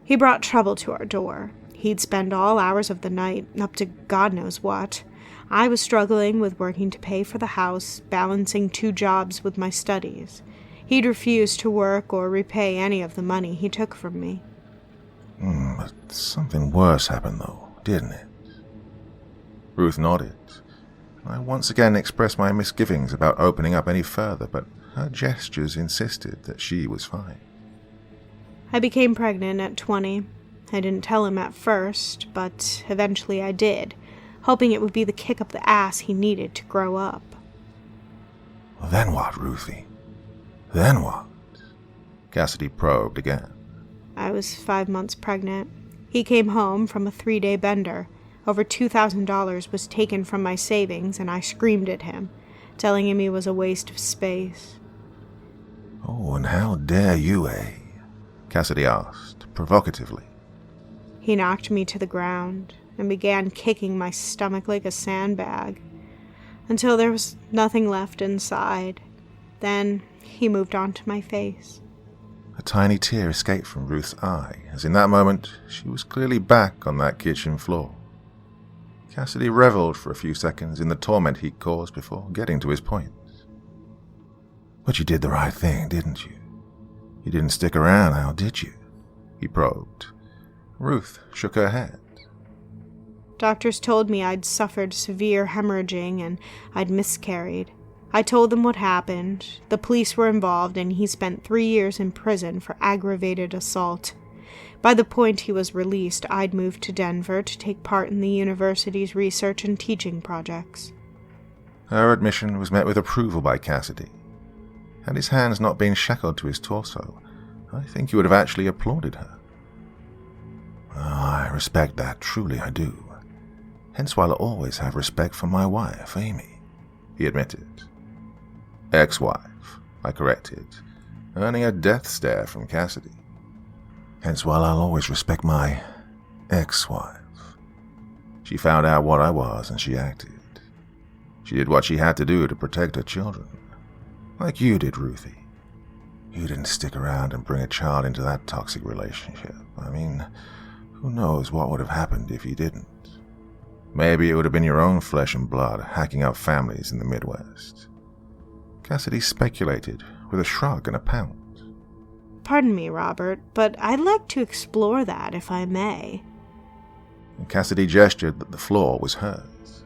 He brought trouble to our door. He'd spend all hours of the night, up to God knows what. I was struggling with working to pay for the house, balancing 2 jobs with my studies. He'd refuse to work or repay any of the money he took from me. But something worse happened, though, didn't it? Ruth nodded. I once again expressed my misgivings about opening up any further, but her gestures insisted that she was fine. I became pregnant at 20. I didn't tell him at first, but eventually I did, hoping it would be the kick up the ass he needed to grow up. Well, then what, Ruthie? Then what? Cassidy probed again. I was 5 months pregnant. He came home from a 3-day bender. Over $2,000 was taken from my savings, and I screamed at him, telling him he was a waste of space. Oh, and how dare you, eh? Cassidy asked, provocatively. He knocked me to the ground and began kicking my stomach like a sandbag, until there was nothing left inside. Then he moved on to my face. A tiny tear escaped from Ruth's eye, as in that moment she was clearly back on that kitchen floor. Cassidy reveled for a few seconds in the torment he caused before getting to his point. But you did the right thing, didn't you? You didn't stick around, now did you? He probed. Ruth shook her head. Doctors told me I'd suffered severe hemorrhaging and I'd miscarried. I told them what happened. The police were involved, and he spent 3 years in prison for aggravated assault. By the point he was released, I'd moved to Denver to take part in the university's research and teaching projects. Her admission was met with approval by Cassidy. Had his hands not been shackled to his torso, I think he would have actually applauded her. I respect that, truly I do. Hence why I'll always have respect for my wife, Amy, he admitted. Ex-wife, I corrected, earning a death stare from Cassidy. Hence why I'll always respect my ex-wife. She found out what I was and she acted. She did what she had to do to protect her children. Like you did, Ruthie. You didn't stick around and bring a child into that toxic relationship. I mean, who knows what would have happened if you didn't? Maybe it would have been your own flesh and blood hacking up families in the Midwest. Cassidy speculated with a shrug and a pout. Pardon me, Robert, but I'd like to explore that, if I may. And Cassidy gestured that the floor was hers.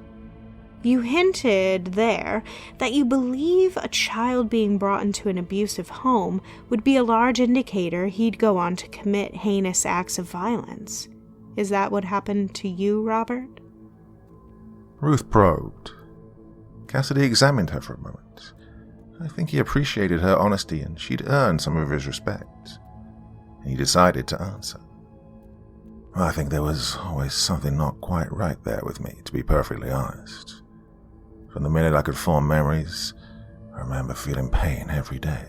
You hinted there that you believe a child being brought into an abusive home would be a large indicator he'd go on to commit heinous acts of violence. Is that what happened to you, Robert? Ruth probed. Cassidy examined her for a moment. I think he appreciated her honesty and she'd earned some of his respect. And he decided to answer. I think there was always something not quite right there with me, to be perfectly honest. From the minute I could form memories, I remember feeling pain every day.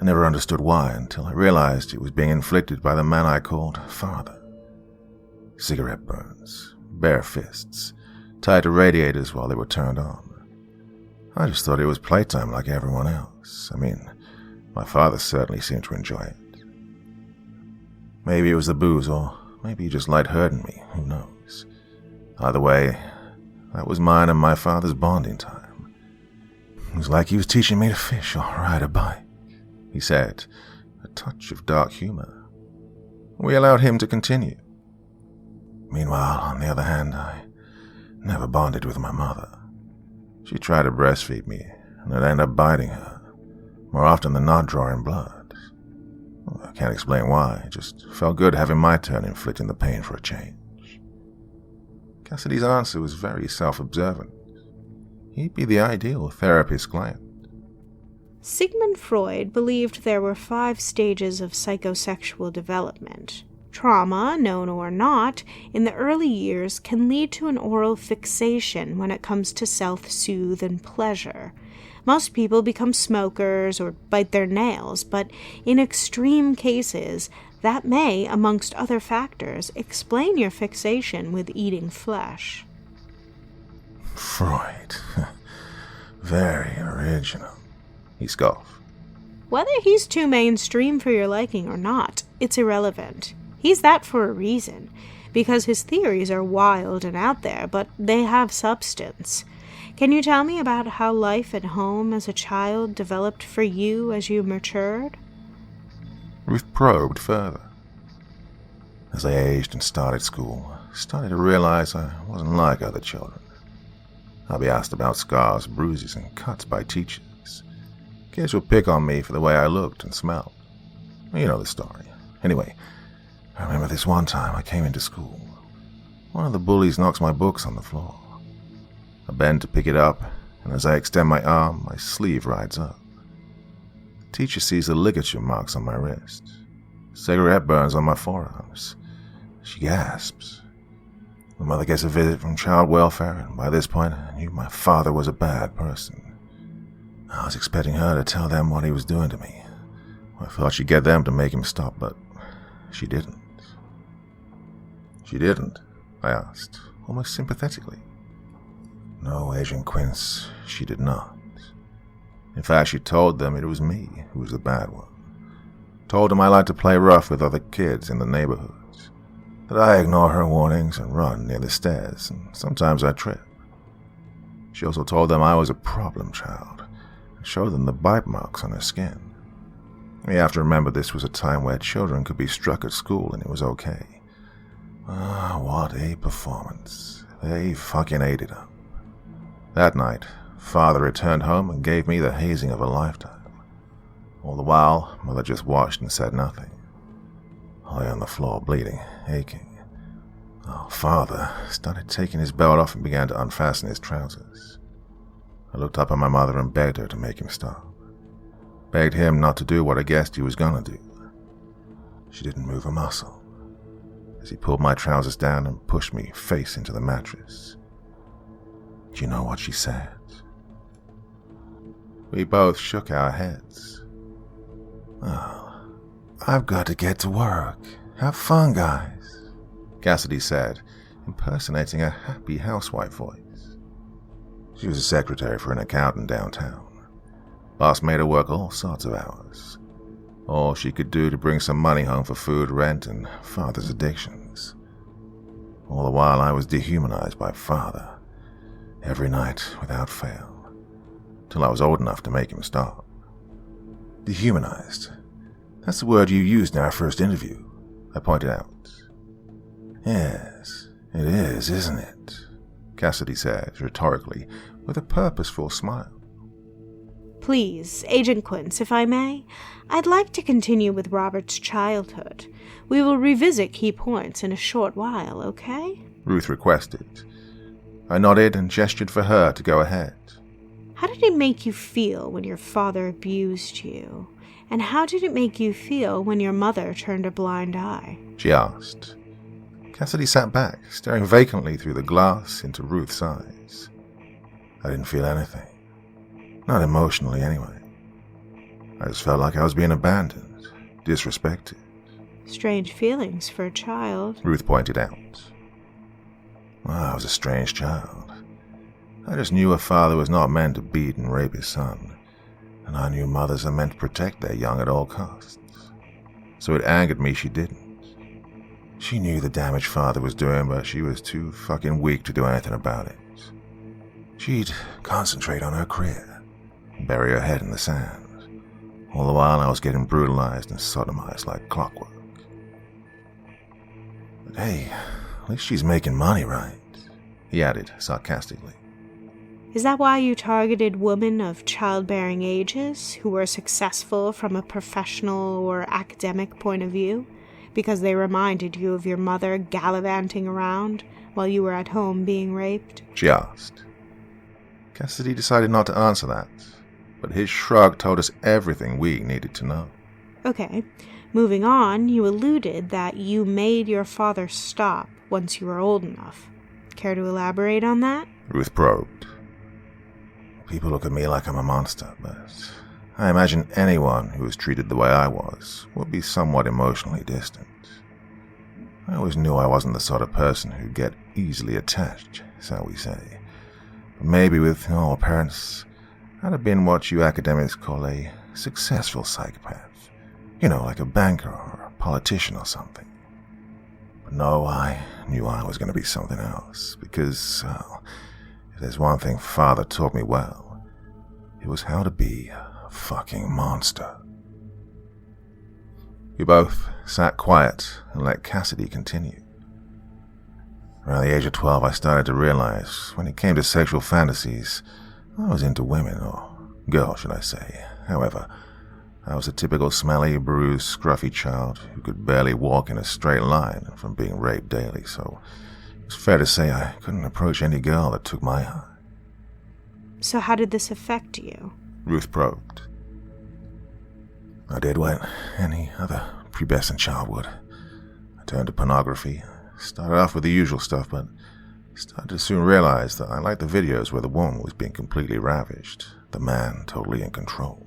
I never understood why until I realized it was being inflicted by the man I called father. Cigarette burns, bare fists, tied to radiators while they were turned on. I just thought it was playtime like everyone else. I mean, my father certainly seemed to enjoy it. Maybe it was the booze, or maybe he just liked hurting me, who knows. Either way, that was mine and my father's bonding time. It was like he was teaching me to fish or ride a bike, he said, a touch of dark humor. We allowed him to continue. Meanwhile, on the other hand, I never bonded with my mother. She tried to breastfeed me, and I'd end up biting her, more often than not drawing blood. I can't explain why, it just felt good having my turn inflicting the pain for a change. Cassidy's answer was very self-observant. He'd be the ideal therapist client. Sigmund Freud believed there were 5 stages of psychosexual development. Trauma, known or not, in the early years can lead to an oral fixation when it comes to self-soothe and pleasure. Most people become smokers or bite their nails, but in extreme cases, that may, amongst other factors, explain your fixation with eating flesh. Freud. Very original, he scoffed. Whether he's too mainstream for your liking or not, it's irrelevant. He's that for a reason, because his theories are wild and out there, but they have substance. Can you tell me about how life at home as a child developed for you as you matured? Ruth probed further. As I aged and started school, I started to realize I wasn't like other children. I'd be asked about scars, bruises, and cuts by teachers. Kids would pick on me for the way I looked and smelled. You know the story. Anyway, I remember this one time I came into school. One of the bullies knocks my books on the floor. I bend to pick it up, and as I extend my arm, my sleeve rides up. The teacher sees the ligature marks on my wrist, cigarette burns on my forearms, She gasps. My mother gets a visit from child welfare, and by this point I knew my father was a bad person. I was expecting her to tell them what he was doing to me. I thought she'd get them to make him stop, but she didn't. She didn't? I asked, almost sympathetically. No, Agent Quince, she did not. In fact, she told them it was me who was the bad one. Told them I liked to play rough with other kids in the neighborhoods, that I ignore her warnings and run near the stairs, and sometimes I trip. She also told them I was a problem child, and showed them the bite marks on her skin. You have to remember this was a time where children could be struck at school and it was okay. Ah, what a performance. They fucking ate it up. That night, Father returned home and gave me the hazing of a lifetime. All the while, Mother just watched and said nothing. I lay on the floor, bleeding, aching. Oh, Father started taking his belt off and began to unfasten his trousers. I looked up at my mother and begged her to make him stop. Begged him not to do what I guessed he was gonna do. She didn't move a muscle, as he pulled my trousers down and pushed me face into the mattress. Do you know what she said? We both shook our heads. Oh, I've got to get to work. Have fun, guys, Cassidy said, impersonating a happy housewife voice. She was a secretary for an accountant downtown. Boss made her work all sorts of hours. All she could do to bring some money home for food, rent, and Father's addictions. All the while I was dehumanized by Father, every night without fail, till I was old enough to make him stop. Dehumanized? That's the word you used in our first interview, I pointed out. Yes, it is, isn't it? Cassidy said, rhetorically, with a purposeful smile. Please, Agent Quince, if I may, I'd like to continue with Robert's childhood. We will revisit key points in a short while, okay? Ruth requested. I nodded and gestured for her to go ahead. How did it make you feel when your father abused you? And how did it make you feel when your mother turned a blind eye? She asked. Cassidy sat back, staring vacantly through the glass into Ruth's eyes. I didn't feel anything. Not emotionally, anyway. I just felt like I was being abandoned, disrespected. Strange feelings for a child, Ruth pointed out. Well, I was a strange child. I just knew a father was not meant to beat and rape his son, and I knew mothers are meant to protect their young at all costs. So it angered me she didn't. She knew the damage Father was doing, but she was too fucking weak to do anything about it. She'd concentrate on her career, bury her head in the sand. All the while I was getting brutalized and sodomized like clockwork. But hey, at least she's making money, right? He added sarcastically. Is that why you targeted women of childbearing ages who were successful from a professional or academic point of view? Because they reminded you of your mother gallivanting around while you were at home being raped? She asked. Cassidy decided not to answer that, but his shrug told us everything we needed to know. Okay, moving on, you alluded that you made your father stop once you were old enough. Care to elaborate on that? Ruth probed. People look at me like I'm a monster, but I imagine anyone who was treated the way I was would be somewhat emotionally distant. I always knew I wasn't the sort of person who'd get easily attached, shall we say. But maybe with all parents, I'd have been what you academics call a successful psychopath. You know, like a banker or a politician or something. But no, I knew I was going to be something else, because, well, if there's one thing Father taught me well, it was how to be a fucking monster. We both sat quiet and let Cassidy continue. Around the age of 12, I started to realize, when it came to sexual fantasies, I was into women, or girls, should I say. However, I was a typical smelly, bruised, scruffy child who could barely walk in a straight line from being raped daily, so it's fair to say I couldn't approach any girl that took my eye. So how did this affect you? Ruth probed. I did what any other pubescent child would. I turned to pornography, Started off with the usual stuff, but started to soon realize that I liked the videos where the woman was being completely ravished, the man totally in control.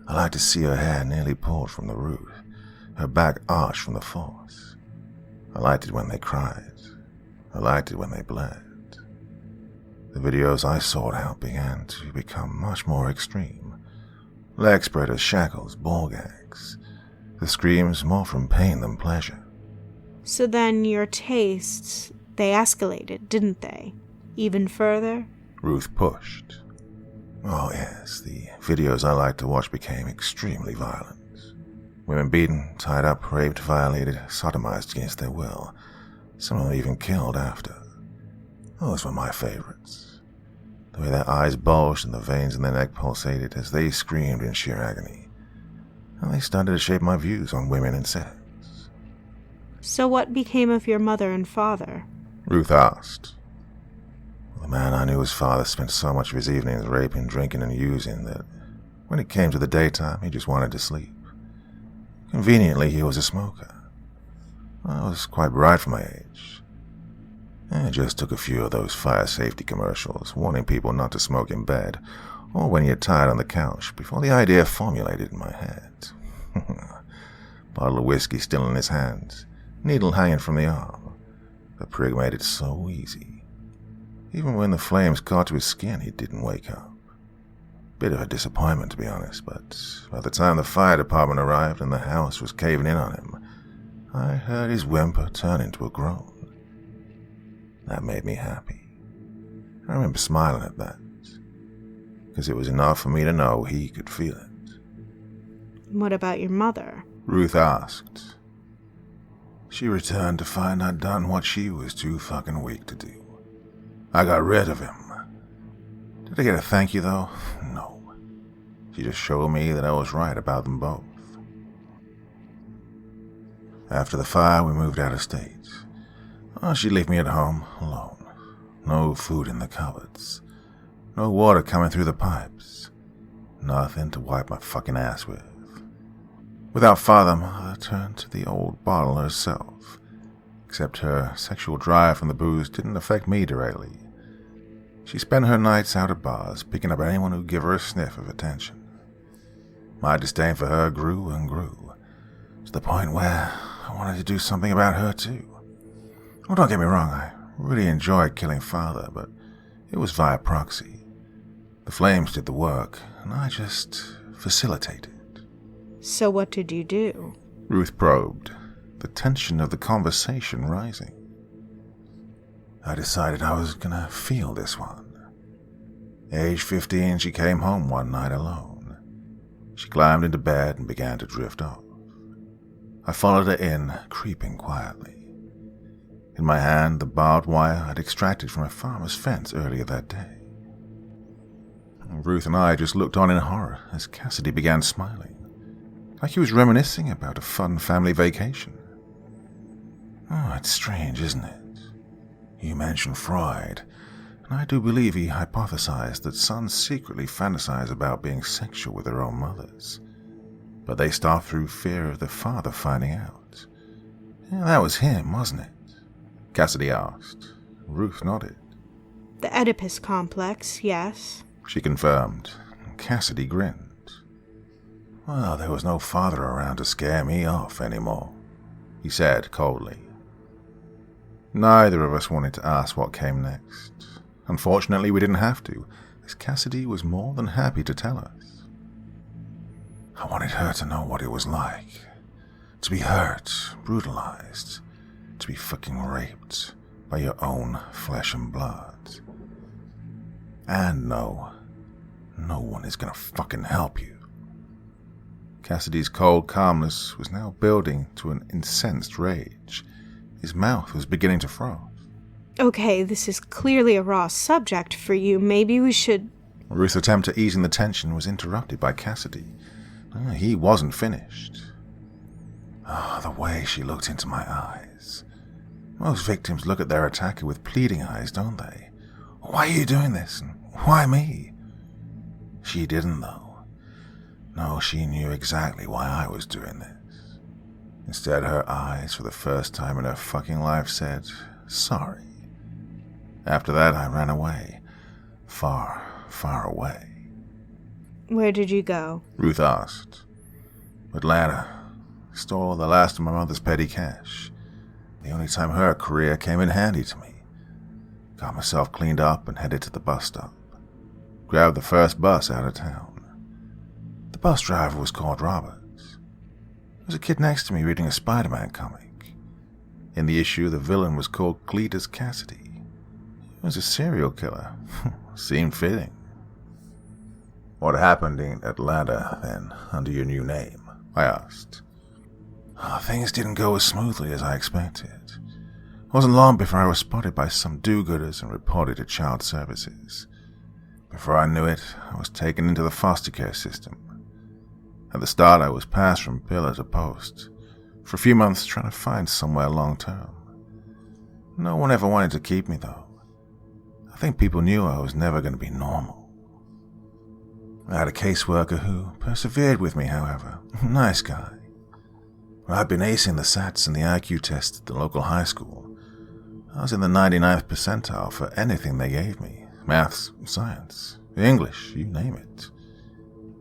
I liked to see her hair nearly pulled from the root, her back arched from the force. I liked it when they cried. I liked it when they bled. The videos I sought out began to become much more extreme. Leg spreaders, shackles, ball gags. The screams more from pain than pleasure. So then your tastes, they escalated, didn't they? Even further? Ruth pushed. Oh yes, the videos I liked to watch became extremely violent. Women beaten, tied up, raped, violated, sodomized against their will. Some of them even killed after. Those were my favorites. The way their eyes bulged and the veins in their neck pulsated as they screamed in sheer agony. And they started to shape my views on women and sex. So what became of your mother and father? Ruth asked. The man I knew as father spent so much of his evenings raping, drinking, and using that when it came to the daytime, he just wanted to sleep. Conveniently, he was a smoker. I was quite bright for my age. It just took a few of those fire safety commercials warning people not to smoke in bed or when you're tired on the couch before the idea formulated in my head. Bottle of whiskey still in his hands, needle hanging from the arm. The prig made it so easy. Even when the flames caught to his skin, he didn't wake up. Bit of a disappointment, to be honest, but by the time the fire department arrived and the house was caving in on him, I heard his whimper turn into a groan. That made me happy. I remember smiling at that, because it was enough for me to know he could feel it. What about your mother? Ruth asked. She returned to find I'd done what she was too fucking weak to do. I got rid of him. Did I get a thank you, though? No. She just showed me that I was right about them both. After the fire, we moved out of state. She'd leave me at home, alone. No food in the cupboards. No water coming through the pipes. Nothing to wipe my fucking ass with. Without father, Mother turned to the old bottle herself. Except her sexual drive from the booze didn't affect me directly. She spent her nights out at bars, picking up anyone who'd give her a sniff of attention. My disdain for her grew and grew, to the point where I wanted to do something about her too. Well, don't get me wrong, I really enjoyed killing father, but it was via proxy. The flames did the work, and I just facilitated. So what did you do? Ruth probed, the tension of the conversation rising. I decided I was gonna feel this one. Age 15, she came home one night alone. She climbed into bed and began to drift off. I followed her in, creeping quietly. In my hand, the barbed wire I'd extracted from a farmer's fence earlier that day. Ruth and I just looked on in horror as Cassidy began smiling, like he was reminiscing about a fun family vacation. Oh, it's strange, isn't it? You mentioned Freud, and I do believe he hypothesized that sons secretly fantasize about being sexual with their own mothers, but they stop through fear of the father finding out. Yeah, that was him, wasn't it? Cassidy asked. Ruth nodded. The Oedipus complex, yes. She confirmed. Cassidy grinned. Well, there was no father around to scare me off anymore, he said coldly. Neither of us wanted to ask what came next. Unfortunately, we didn't have to, as Cassidy was more than happy to tell us. I wanted her to know what it was like. To be hurt, brutalized, to be fucking raped by your own flesh and blood. And no one is gonna fucking help you. Cassidy's cold calmness was now building to an incensed rage. His mouth was beginning to froth. Okay, this is clearly a raw subject for you. Maybe we should... Ruth's attempt at easing the tension was interrupted by Cassidy. He wasn't finished. The way she looked into my eyes. Most victims look at their attacker with pleading eyes, don't they? Why are you doing this? And why me? She didn't, though. No, she knew exactly why I was doing this. Instead, her eyes, for the first time in her fucking life, said, "Sorry." After that, I ran away. Far, far away. Where did you go? Ruth asked. Atlanta. Stole the last of my mother's petty cash. The only time her career came in handy to me. Got myself cleaned up and headed to the bus stop. Grabbed the first bus out of town. The bus driver was called Robert. There was a kid next to me reading a Spider-Man comic. In the issue, the villain was called Cletus Cassidy. He was a serial killer. Seemed fitting. What happened in Atlanta, then, under your new name? I asked. Things didn't go as smoothly as I expected. It wasn't long before I was spotted by some do-gooders and reported to child services. Before I knew it, I was taken into the foster care system. At the start, I was passed from pillar to post, for a few months trying to find somewhere long-term. No one ever wanted to keep me, though. I think people knew I was never going to be normal. I had a caseworker who persevered with me, however. Nice guy. But I'd been acing the SATs and the IQ test at the local high school. I was in the 99th percentile for anything they gave me. Maths, science, English, you name it.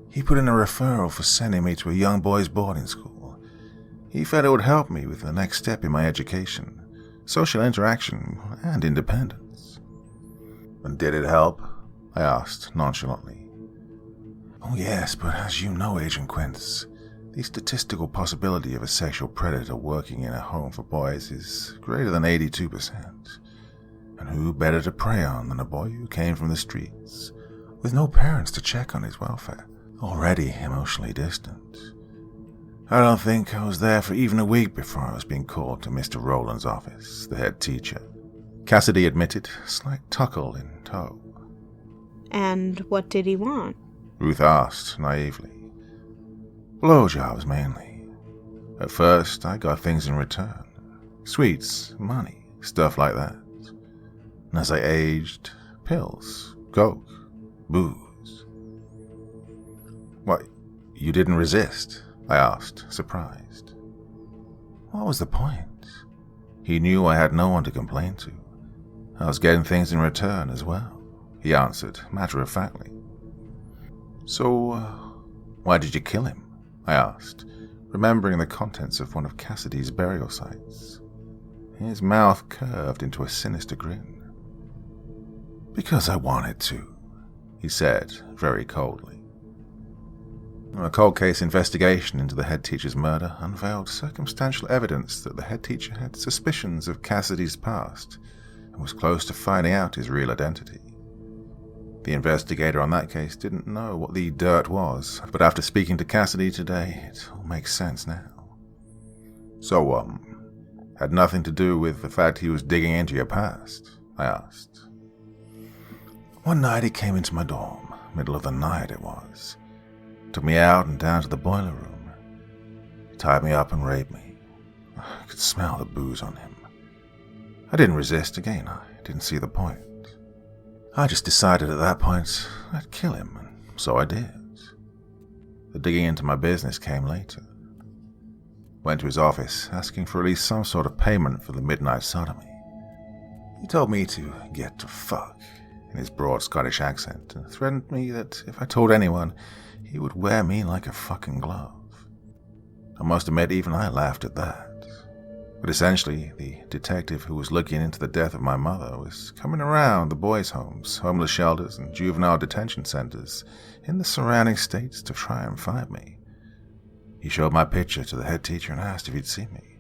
He put in a referral for sending me to a young boys' boarding school. He felt it would help me with the next step in my education, social interaction, and independence. And did it help? I asked nonchalantly. Oh yes, but as you know, Agent Quince, the statistical possibility of a sexual predator working in a home for boys is greater than 82%. And who better to prey on than a boy who came from the streets, with no parents to check on his welfare, already emotionally distant. I don't think I was there for even a week before I was being called to Mr. Rowland's office, the head teacher. Cassidy admitted, slight tuckle in tow. And what did he want? Ruth asked naively. Blowjobs, mainly. At first, I got things in return. Sweets, money, stuff like that. And as I aged, pills, coke, booze. What, you didn't resist? I asked, surprised. What was the point? He knew I had no one to complain to. I was getting things in return as well, he answered, matter-of-factly. So, why did you kill him? I asked, remembering the contents of one of Cassidy's burial sites. His mouth curved into a sinister grin. Because I wanted to, he said, very coldly. A cold case investigation into the head teacher's murder unveiled circumstantial evidence that the head teacher had suspicions of Cassidy's past and was close to finding out his real identity. The investigator on that case didn't know what the dirt was, but after speaking to Cassidy today, it all makes sense now. So, had nothing to do with the fact he was digging into your past? I asked. One night he came into my dorm, middle of the night it was. Took me out and down to the boiler room. He tied me up and raped me. I could smell the booze on him. I didn't resist again, I didn't see the point. I just decided at that point I'd kill him, and so I did. The digging into my business came later. Went to his office, asking for at least some sort of payment for the midnight sodomy. He told me to get to fuck, in his broad Scottish accent, and threatened me that if I told anyone, he would wear me like a fucking glove. I must admit, even I laughed at that. But essentially, the detective who was looking into the death of my mother was coming around the boys' homes, homeless shelters, and juvenile detention centers in the surrounding states to try and find me. He showed my picture to the head teacher and asked if he'd see me.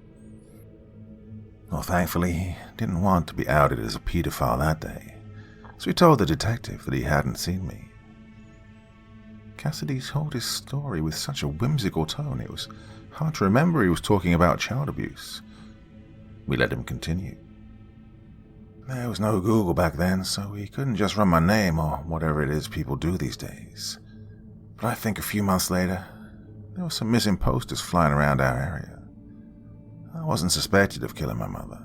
Well, thankfully, he didn't want to be outed as a pedophile that day, so he told the detective that he hadn't seen me. Cassidy told his story with such a whimsical tone, it was hard to remember he was talking about child abuse. We let him continue. There was no Google back then, so he couldn't just run my name or whatever it is people do these days. But I think a few months later, there were some missing posters flying around our area. I wasn't suspected of killing my mother.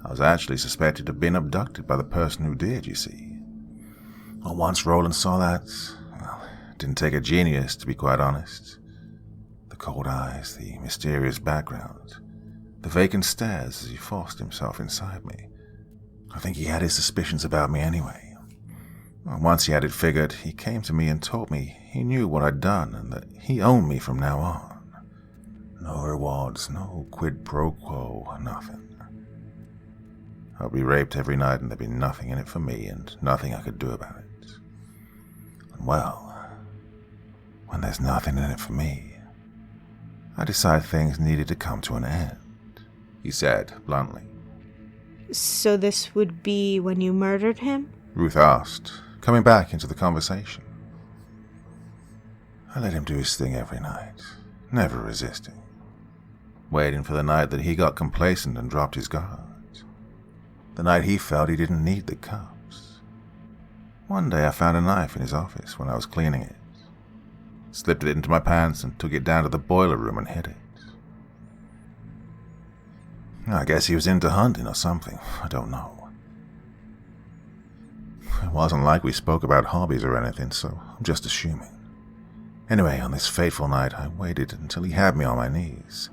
I was actually suspected of being abducted by the person who did, you see. Well, once Roland saw that, well, it didn't take a genius, to be quite honest. The cold eyes, the mysterious background, the vacant stares as he forced himself inside me. I think he had his suspicions about me anyway. Once he had it figured, he came to me and told me he knew what I'd done and that he owned me from now on. No rewards, no quid pro quo, nothing. I'd be raped every night and there'd be nothing in it for me and nothing I could do about it. And well, when there's nothing in it for me, I decided things needed to come to an end, he said bluntly. So this would be when you murdered him? Ruth asked, coming back into the conversation. I let him do his thing every night, never resisting, waiting for the night that he got complacent and dropped his guard. The night he felt he didn't need the cops. One day I found a knife in his office when I was cleaning it. Slipped it into my pants and took it down to the boiler room and hid it. I guess he was into hunting or something, I don't know. It wasn't like we spoke about hobbies or anything, so I'm just assuming. Anyway, on this fateful night, I waited until he had me on my knees.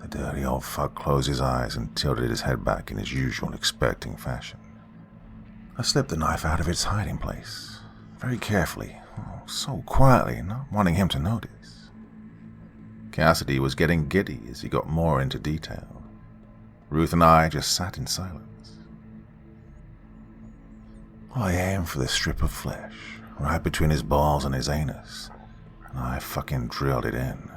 The dirty old fuck closed his eyes and tilted his head back in his usual expecting fashion. I slipped the knife out of its hiding place, very carefully, so quietly, not wanting him to notice. Cassidy was getting giddy as he got more into detail. Ruth and I just sat in silence. I aimed for the strip of flesh, right between his balls and his anus, and I fucking drilled it in.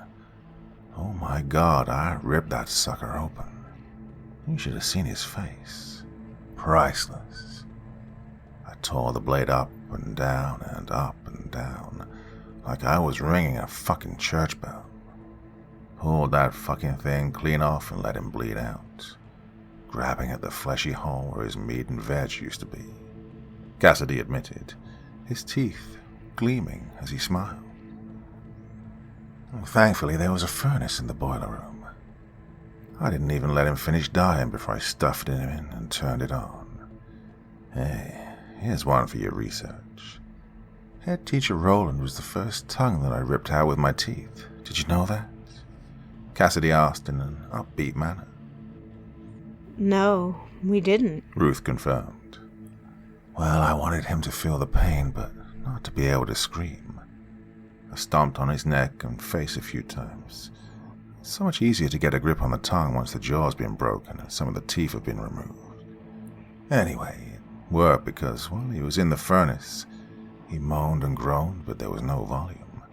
Oh my God, I ripped that sucker open. You should have seen his face. Priceless. I tore the blade up and down and up and down, like I was ringing a fucking church bell. Pulled that fucking thing clean off and let him bleed out, grabbing at the fleshy hole where his meat and veg used to be. Cassidy admitted, his teeth gleaming as he smiled. Thankfully, there was a furnace in the boiler room. I didn't even let him finish dying before I stuffed him in and turned it on. Hey, here's one for your research. Head teacher Roland was the first tongue that I ripped out with my teeth. Did you know that? Cassidy asked in an upbeat manner. No, we didn't, Ruth confirmed. Well, I wanted him to feel the pain, but not to be able to scream. I stomped on his neck and face a few times. It's so much easier to get a grip on the tongue once the jaw's been broken and some of the teeth have been removed. Anyway, it worked because while he was in the furnace, he moaned and groaned, but there was no volume.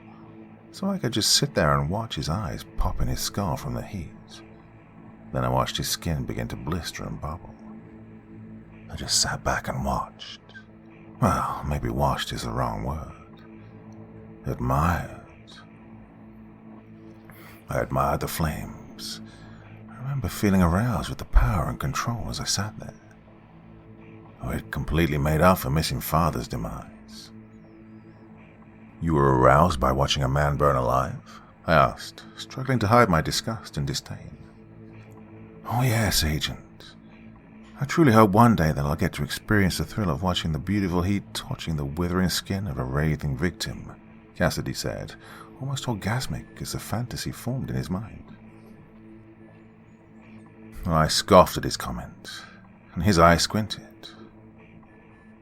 So I could just sit there and watch his eyes pop in his skull from the heat. Then I watched his skin begin to blister and bubble. I just sat back and watched. Well, maybe watched is the wrong word. Admired. I admired the flames. I remember feeling aroused with the power and control as I sat there. Oh, it completely made up for missing father's demise. You were aroused by watching a man burn alive? I asked, struggling to hide my disgust and disdain. Oh yes, Agent. I truly hope one day that I'll get to experience the thrill of watching the beautiful heat torching the withering skin of a writhing victim, Cassidy said, almost orgasmic as the fantasy formed in his mind. I scoffed at his comment, and his eye squinted.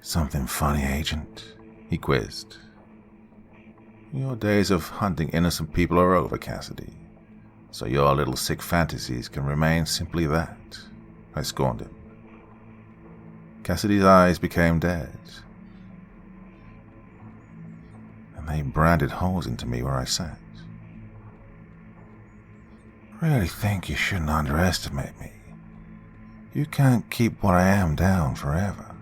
Something funny, Agent? He quizzed. Your days of hunting innocent people are over, Cassidy, so your little sick fantasies can remain simply that, I scorned him. Cassidy's eyes became dead, and they branded holes into me where I sat. Really think you shouldn't underestimate me. You can't keep what I am down forever.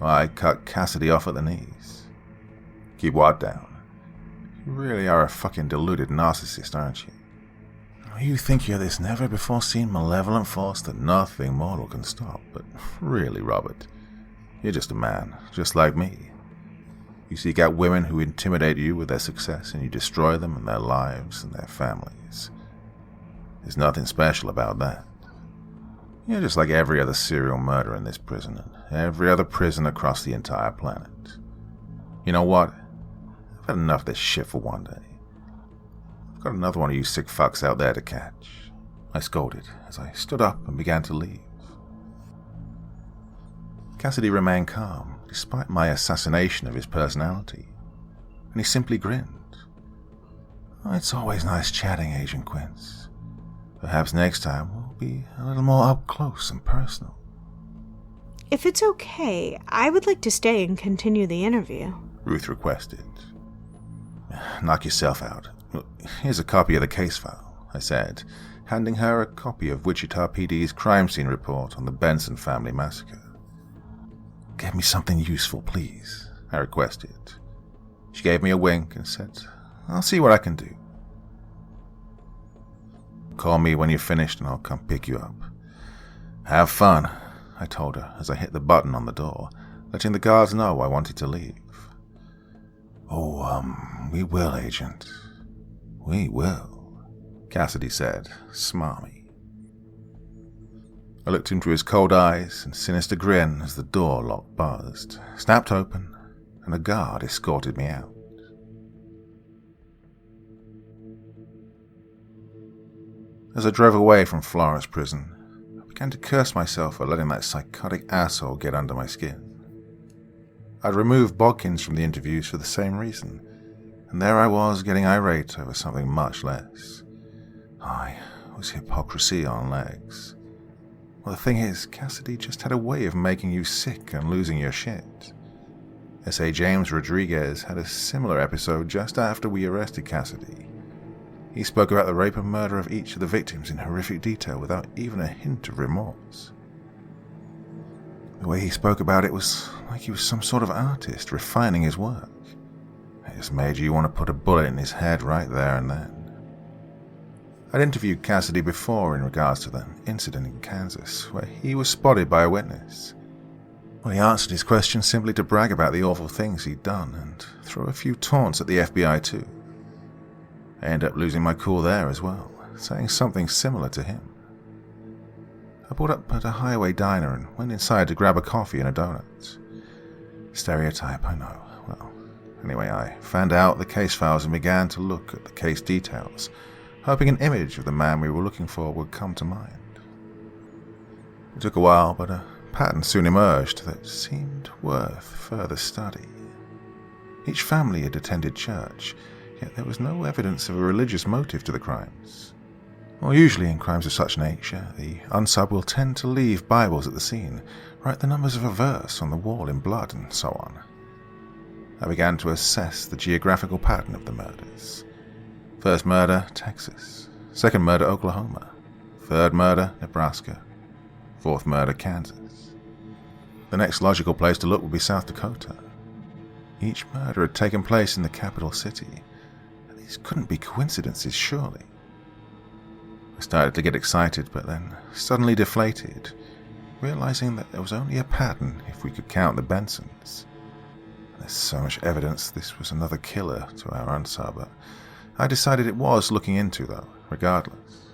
I cut Cassidy off at the knees. Keep what down? You really are a fucking deluded narcissist, aren't you? You think you're this never-before-seen malevolent force that nothing mortal can stop, but really, Robert, you're just a man, just like me. You seek out women who intimidate you with their success, and you destroy them and their lives and their families. There's nothing special about that. You're just like every other serial murderer in this prison, and every other prison across the entire planet. You know what? I've had enough of this shit for one day. I've got another one of you sick fucks out there to catch," I scolded as I stood up and began to leave. Cassidy remained calm, despite my assassination of his personality, and he simply grinned. "Oh, it's always nice chatting, Agent Quince. Perhaps next time we'll be a little more up close and personal." If it's okay, I would like to stay and continue the interview, Ruth requested. "Knock yourself out. Here's a copy of the case file," I said, handing her a copy of Wichita PD's crime scene report on the Benson family massacre. "Get me something useful, please," I requested. She gave me a wink and said, "I'll see what I can do." "Call me when you're finished and I'll come pick you up." "Have fun," I told her as I hit the button on the door, letting the guards know I wanted to leave. "Oh, we will, Agent. We will," Cassidy said, smarmy. I looked into his cold eyes and sinister grin as the door lock buzzed, snapped open, and a guard escorted me out. As I drove away from Flores prison, I began to curse myself for letting that psychotic asshole get under my skin. I'd removed Bodkins from the interviews for the same reason, and there I was getting irate over something much less. It was hypocrisy on legs. Well, the thing is, Cassidy just had a way of making you sick and losing your shit. S.A. James Rodriguez had a similar episode just after we arrested Cassidy. He spoke about the rape and murder of each of the victims in horrific detail without even a hint of remorse. The way he spoke about it was like he was some sort of artist refining his work. It just made you want to put a bullet in his head right there and then. I'd interviewed Cassidy before in regards to the incident in Kansas, where he was spotted by a witness. Well, he answered his question simply to brag about the awful things he'd done and throw a few taunts at the FBI too. I ended up losing my cool there as well, saying something similar to him. I pulled up at a highway diner and went inside to grab a coffee and a donut. Stereotype, I know. Well, anyway, I found out the case files and began to look at the case details, hoping an image of the man we were looking for would come to mind. It took a while, but a pattern soon emerged that seemed worth further study. Each family had attended church, yet there was no evidence of a religious motive to the crimes. Well, usually in crimes of such nature, the unsub will tend to leave Bibles at the scene, write the numbers of a verse on the wall in blood, and so on. I began to assess the geographical pattern of the murders. First murder, Texas. Second murder, Oklahoma. Third murder, Nebraska. Fourth murder, Kansas. The next logical place to look would be South Dakota. Each murder had taken place in the capital city. These couldn't be coincidences, surely. I started to get excited, but then suddenly deflated, realizing that there was only a pattern if we could count the Bensons. There's so much evidence this was another killer to our unsub, but I decided it was looking into, though, regardless.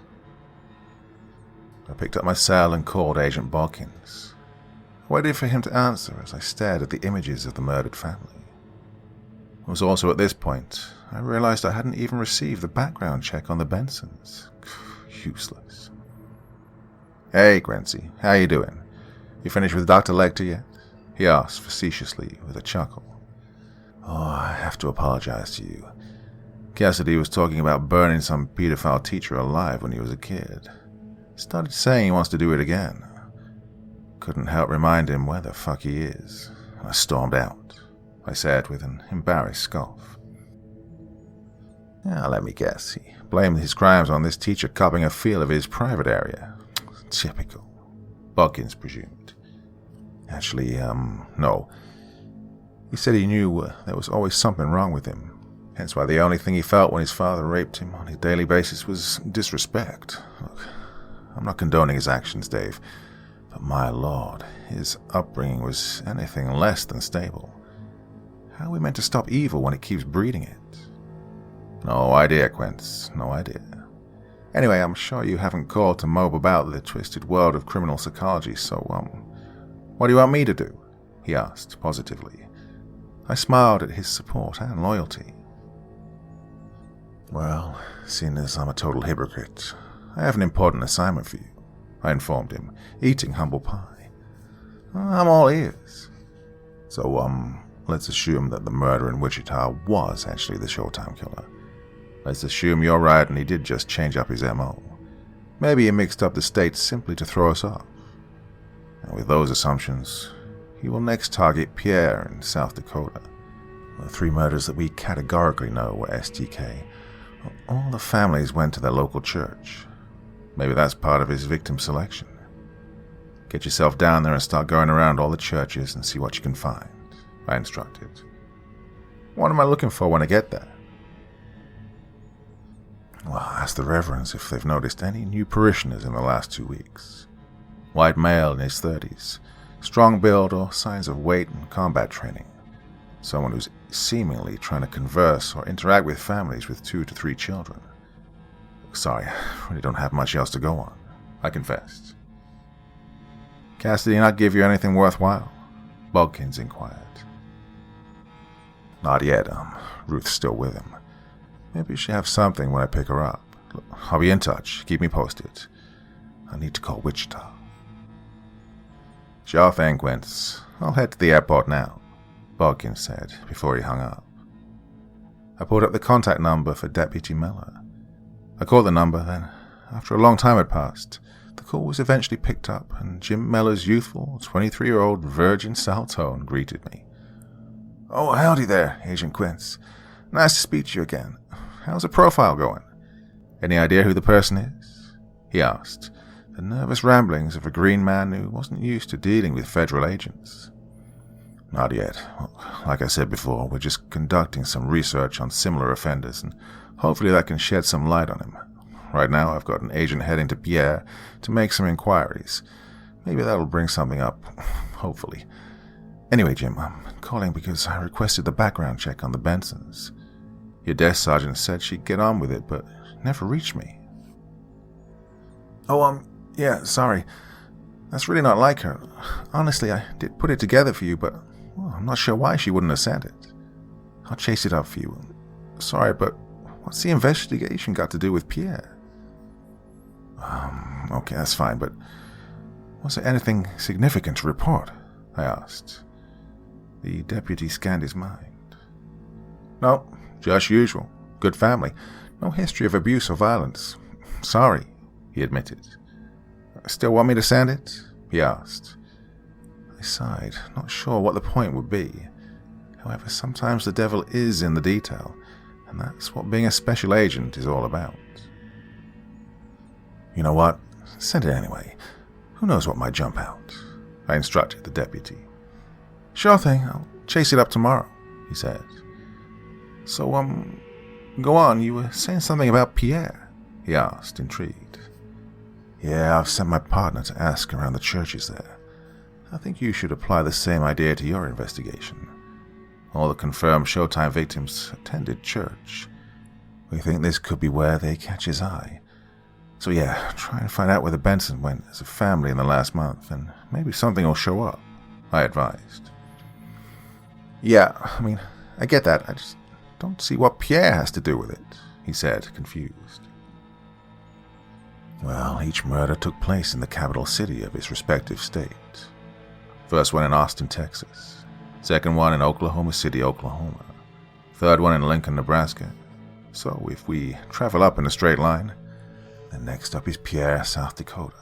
I picked up my cell and called Agent Bodkins. I waited for him to answer as I stared at the images of the murdered family. It was also at this point I realized I hadn't even received the background check on the Bensons. Useless. "Hey, Quincy, how you doing? You finished with Dr. Lecter yet?" he asked facetiously with a chuckle. "Oh, I have to apologize to you. Cassidy was talking about burning some pedophile teacher alive when he was a kid. Started saying he wants to do it again. Couldn't help remind him where the fuck he is. I stormed out," I said with an embarrassed scoff. "Now, let me guess. He blamed his crimes on this teacher copping a feel of his private area. Typical," Bodkins presumed. "Actually, no. He said he knew there was always something wrong with him. Hence why the only thing he felt when his father raped him on a daily basis was disrespect. Look, I'm not condoning his actions, Dave, but my lord, his upbringing was anything less than stable. How are we meant to stop evil when it keeps breeding it?" "No idea, Quince, no idea. Anyway, I'm sure you haven't called to mope about the twisted world of criminal psychology, so, what do you want me to do?" he asked positively. I smiled at his support and loyalty. Well, seeing as I'm a total hypocrite, I have an important assignment for you, I informed him, eating humble pie. I'm all ears. So, let's assume that the murder in Wichita was actually the Showtime killer. Let's assume you're right and he did just change up his MO. Maybe he mixed up the states simply to throw us off. And with those assumptions, he will next target Pierre in South Dakota. The 3 murders that we categorically know were STK. All the families went to their local church. Maybe that's part of his victim selection. Get yourself down there and start going around all the churches and see what you can find, I instructed. What am I looking for when I get there? Well, ask the reverends if they've noticed any new parishioners in the last 2 weeks. White male in his 30s, strong build or signs of weight and combat training. Someone who's seemingly trying to converse or interact with families with 2 to 3 children. Sorry, I really don't have much else to go on, I confessed. Cassidy not give you anything worthwhile? Bogkins inquired. Not yet, Ruth's still with him. Maybe she'll have something when I pick her up. I'll be in touch, keep me posted. I need to call Wichita. Sure thing, Quince. I'll head to the airport now, Bogkins said before he hung up. I pulled up the contact number for Deputy Miller. I called the number, then, after a long time had passed, the call was eventually picked up, and Jim Miller's youthful, 23-year-old virgin-style tone greeted me. Oh, howdy there, Agent Quince. Nice to speak to you again. How's the profile going? Any idea who the person is? He asked, the nervous ramblings of a green man who wasn't used to dealing with federal agents. Not yet. Like I said before, we're just conducting some research on similar offenders, and hopefully that can shed some light on him. Right now, I've got an agent heading to Pierre to make some inquiries. Maybe that'll bring something up, hopefully. Anyway, Jim, I'm calling because I requested the background check on the Bensons. Your desk sergeant said she'd get on with it, but never reached me. Oh, yeah, sorry. That's really not like her. Honestly, I did put it together for you, but I'm not sure why she wouldn't have sent it. I'll chase it up for you. Sorry, but what's the investigation got to do with Pierre? Okay, that's fine, but was there anything significant to report? I asked. The deputy scanned his mind. No, just usual. Good family. No history of abuse or violence. Sorry, he admitted. Still want me to send it? He asked. I sighed, not sure what the point would be. However, sometimes the devil is in the detail, and that's what being a special agent is all about. You know what? Send it anyway. Who knows what might jump out? I instructed the deputy. Sure thing, I'll chase it up tomorrow, he said. So, go on, you were saying something about Pierre, he asked, intrigued. Yeah, I've sent my partner to ask around the churches there. I think you should apply the same idea to your investigation. All the confirmed Showtime victims attended church. We think this could be where they catch his eye. So yeah, try and find out where the Benson went as a family in the last month, and maybe something will show up, I advised. Yeah, I get that. I just don't see what Pierre has to do with it, he said, confused. Well, each murder took place in the capital city of its respective state. First one in Austin, Texas. Second one in Oklahoma City, Oklahoma. Third one in Lincoln, Nebraska. So if we travel up in a straight line, then next up is Pierre, South Dakota.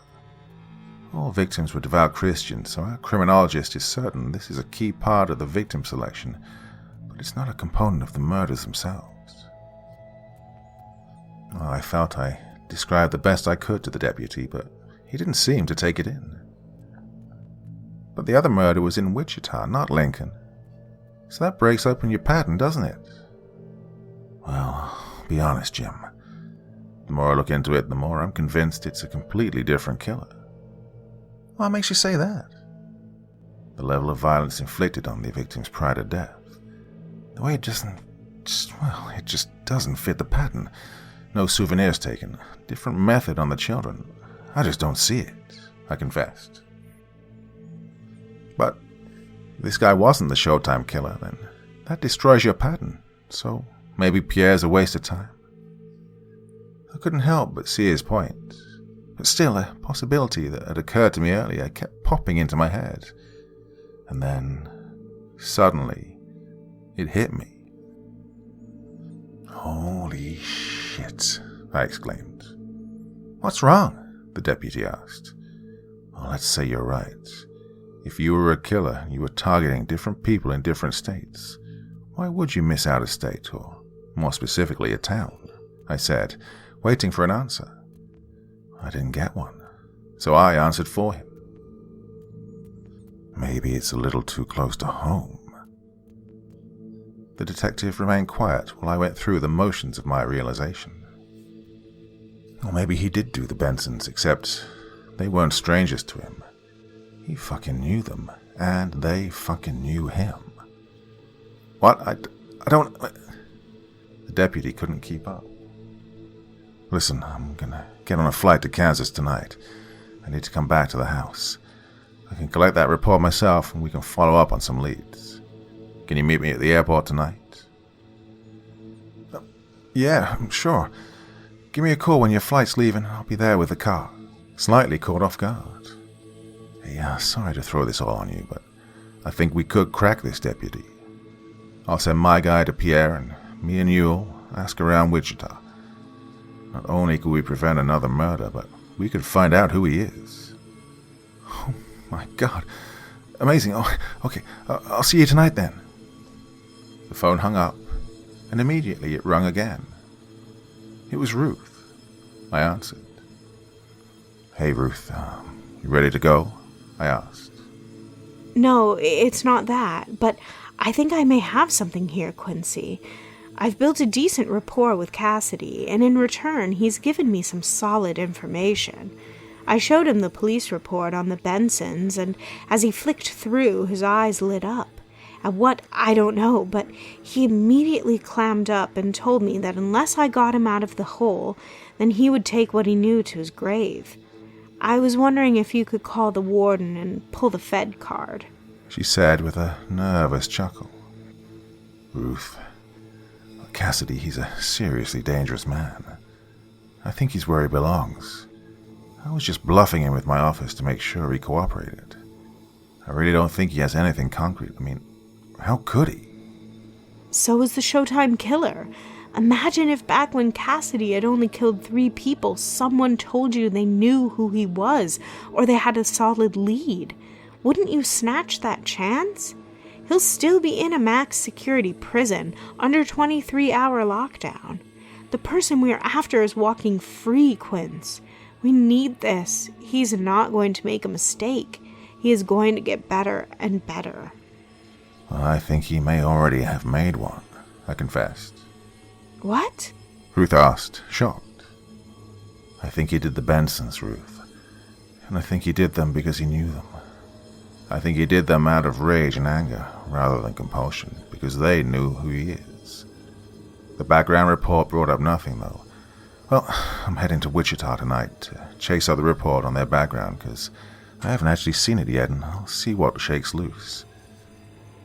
All victims were devout Christians, so our criminologist is certain this is a key part of the victim selection, but it's not a component of the murders themselves. Well, I felt I described the best I could to the deputy, but he didn't seem to take it in. But the other murder was in Wichita, not Lincoln. So that breaks open your pattern, doesn't it? Well, be honest, Jim. The more I look into it, the more I'm convinced it's a completely different killer. What makes you say that? The level of violence inflicted on the victim's prior to death. The way it just doesn't fit the pattern. No souvenirs taken. Different method on the children. I just don't see it, I confessed. But if this guy wasn't the Showtime killer, then that destroys your pattern. So maybe Pierre's a waste of time. I couldn't help but see his point. But still, a possibility that had occurred to me earlier kept popping into my head. And then, suddenly, it hit me. "Holy shit," I exclaimed. "What's wrong?" the deputy asked. "Well, let's say you're right. If you were a killer, you were targeting different people in different states. Why would you miss out a state, or more specifically a town?" I said, waiting for an answer. I didn't get one, so I answered for him. "Maybe it's a little too close to home." The detective remained quiet while I went through the motions of my realization. Or maybe he did do the Bensons, except they weren't strangers to him. He fucking knew them, and they fucking knew him. What? I don't... The deputy couldn't keep up. "Listen, I'm gonna get on a flight to Kansas tonight. I need to come back to the house. I can collect that report myself, and we can follow up on some leads. Can you meet me at the airport tonight?" "Yeah, sure. Give me a call when your flight's leaving. I'll be there with the car." Slightly caught off guard. "Yeah, sorry to throw this all on you, but I think we could crack this, deputy. I'll send my guy to Pierre, and me and you'll ask around Wichita. Not only could we prevent another murder, but we could find out who he is." "Oh my God. Amazing. Oh, okay, I'll see you tonight then." The phone hung up, and immediately it rung again. It was Ruth. I answered. "Hey, Ruth, you ready to go?" I asked. No, it's not that, but I think I may have something here, Quincy. I've built a decent rapport with Cassidy, and in return he's given me some solid information. I showed him the police report on the Bensons, and as he flicked through, his eyes lit up. At what, I don't know, but he immediately clammed up and told me that unless I got him out of the hole, then he would take what he knew to his grave. I was wondering if you could call the warden and pull the Fed card," she said with a nervous chuckle. "Ruth, Cassidy, he's a seriously dangerous man. I think he's where he belongs. I was just bluffing him with my office to make sure he cooperated. I really don't think he has anything concrete. I mean, how could he?" "So was the Showtime killer. Imagine if back when Cassidy had only killed 3 people, someone told you they knew who he was, or they had a solid lead. Wouldn't you snatch that chance? He'll still be in a max security prison, under 23-hour lockdown. The person we're after is walking free, Quince. We need this. He's not going to make a mistake. He is going to get better and better." "Well, I think he may already have made one," I confessed. "What?" Ruth asked, shocked. "I think he did the Bensons, Ruth. And I think he did them because he knew them. I think he did them out of rage and anger, rather than compulsion, because they knew who he is. The background report brought up nothing, though. Well, I'm heading to Wichita tonight to chase out the report on their background, because I haven't actually seen it yet, and I'll see what shakes loose.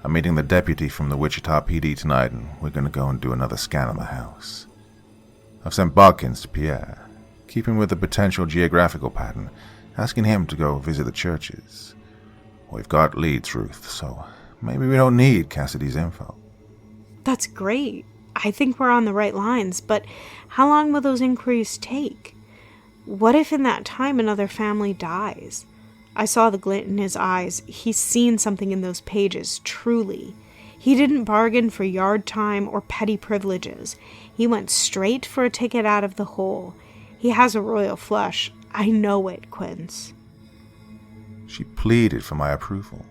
I'm meeting the deputy from the Wichita PD tonight, and we're going to go and do another scan on the house. I've sent Bodkins to Pierre, keeping with the potential geographical pattern, asking him to go visit the churches. We've got leads, Ruth, so maybe we don't need Cassidy's info." "That's great. I think we're on the right lines, but how long will those inquiries take? What if in that time another family dies? I saw the glint in his eyes. He's seen something in those pages, truly. He didn't bargain for yard time or petty privileges. He went straight for a ticket out of the hole. He has a royal flush. I know it, Quince." She pleaded for my approval.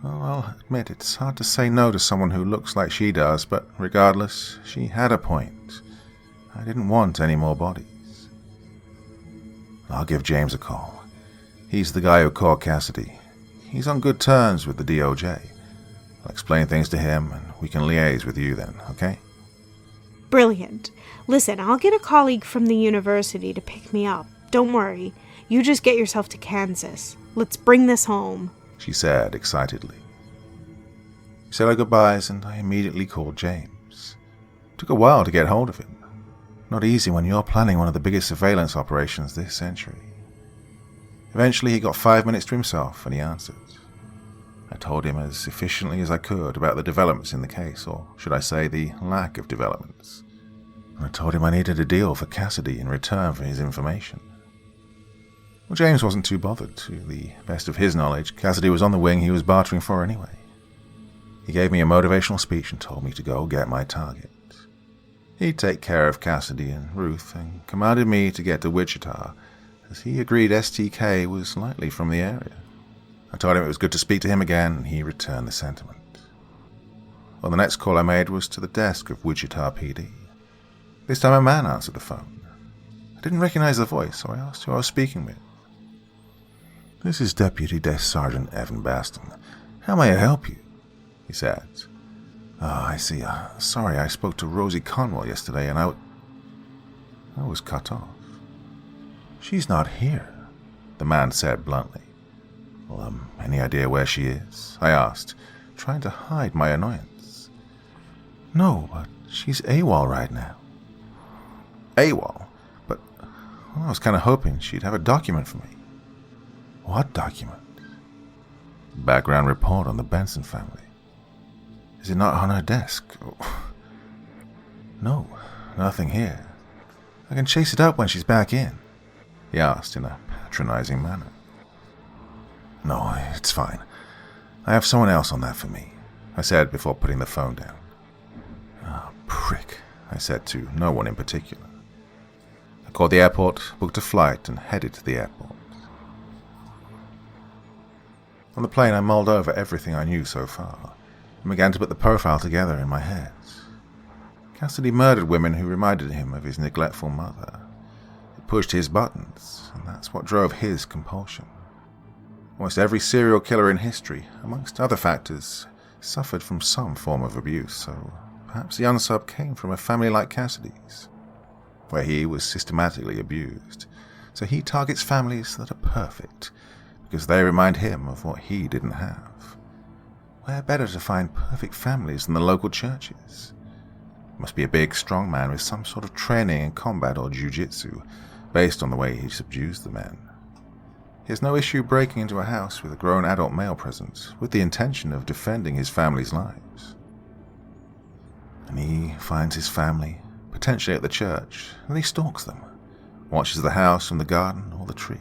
Well, I'll admit it's hard to say no to someone who looks like she does, but regardless, she had a point. I didn't want any more bodies. "I'll give James a call. He's the guy who caught Cassidy. He's on good terms with the DOJ. I'll explain things to him, and we can liaise with you then, okay?" "Brilliant. Listen, I'll get a colleague from the university to pick me up. Don't worry. You just get yourself to Kansas. Let's bring this home," she said excitedly. We said our goodbyes, and I immediately called James. It took a while to get hold of him. Not easy when you're planning one of the biggest surveillance operations this century. Eventually he got 5 minutes to himself and he answered. I told him as efficiently as I could about the developments in the case, or should I say the lack of developments. And I told him I needed a deal for Cassidy in return for his information. Well, James wasn't too bothered. To the best of his knowledge, Cassidy was on the wing he was bartering for anyway. He gave me a motivational speech and told me to go get my target. He'd take care of Cassidy and Ruth and commanded me to get to Wichita, as he agreed STK was likely from the area. I told him it was good to speak to him again, and he returned the sentiment. Well, the next call I made was to the desk of Wichita PD. This time a man answered the phone. I didn't recognize the voice, so I asked who I was speaking with. This is Deputy Desk Sergeant Evan Baston. How may I help you? He said. Oh, I see. Sorry, I spoke to Rosie Conwell yesterday, and I was cut off. She's not here, the man said bluntly. Well, any idea where she is? I asked, trying to hide my annoyance. No, but she's AWOL right now. AWOL? But I was kind of hoping she'd have a document for me. What document? Background report on the Benson family. Is it not on her desk? No, nothing here. I can chase it up when she's back in, he asked in a patronizing manner. No, it's fine. I have someone else on that for me, I said before putting the phone down. Ah, prick, I said to no one in particular. I called the airport, booked a flight, and headed to the airport. On the plane, I mulled over everything I knew so far, and began to put the profile together in my head. Cassidy murdered women who reminded him of his neglectful mother. It pushed his buttons, and that's what drove his compulsion. Almost every serial killer in history, amongst other factors, suffered from some form of abuse, so perhaps the unsub came from a family like Cassidy's, where he was systematically abused. So he targets families that are perfect, because they remind him of what he didn't have. Where better to find perfect families than the local churches? Must be a big, strong man with some sort of training in combat or jiu-jitsu, based on the way he subdues the men. He has no issue breaking into a house with a grown adult male present, with the intention of defending his family's lives. And he finds his family, potentially at the church, and he stalks them, watches the house from the garden or the tree,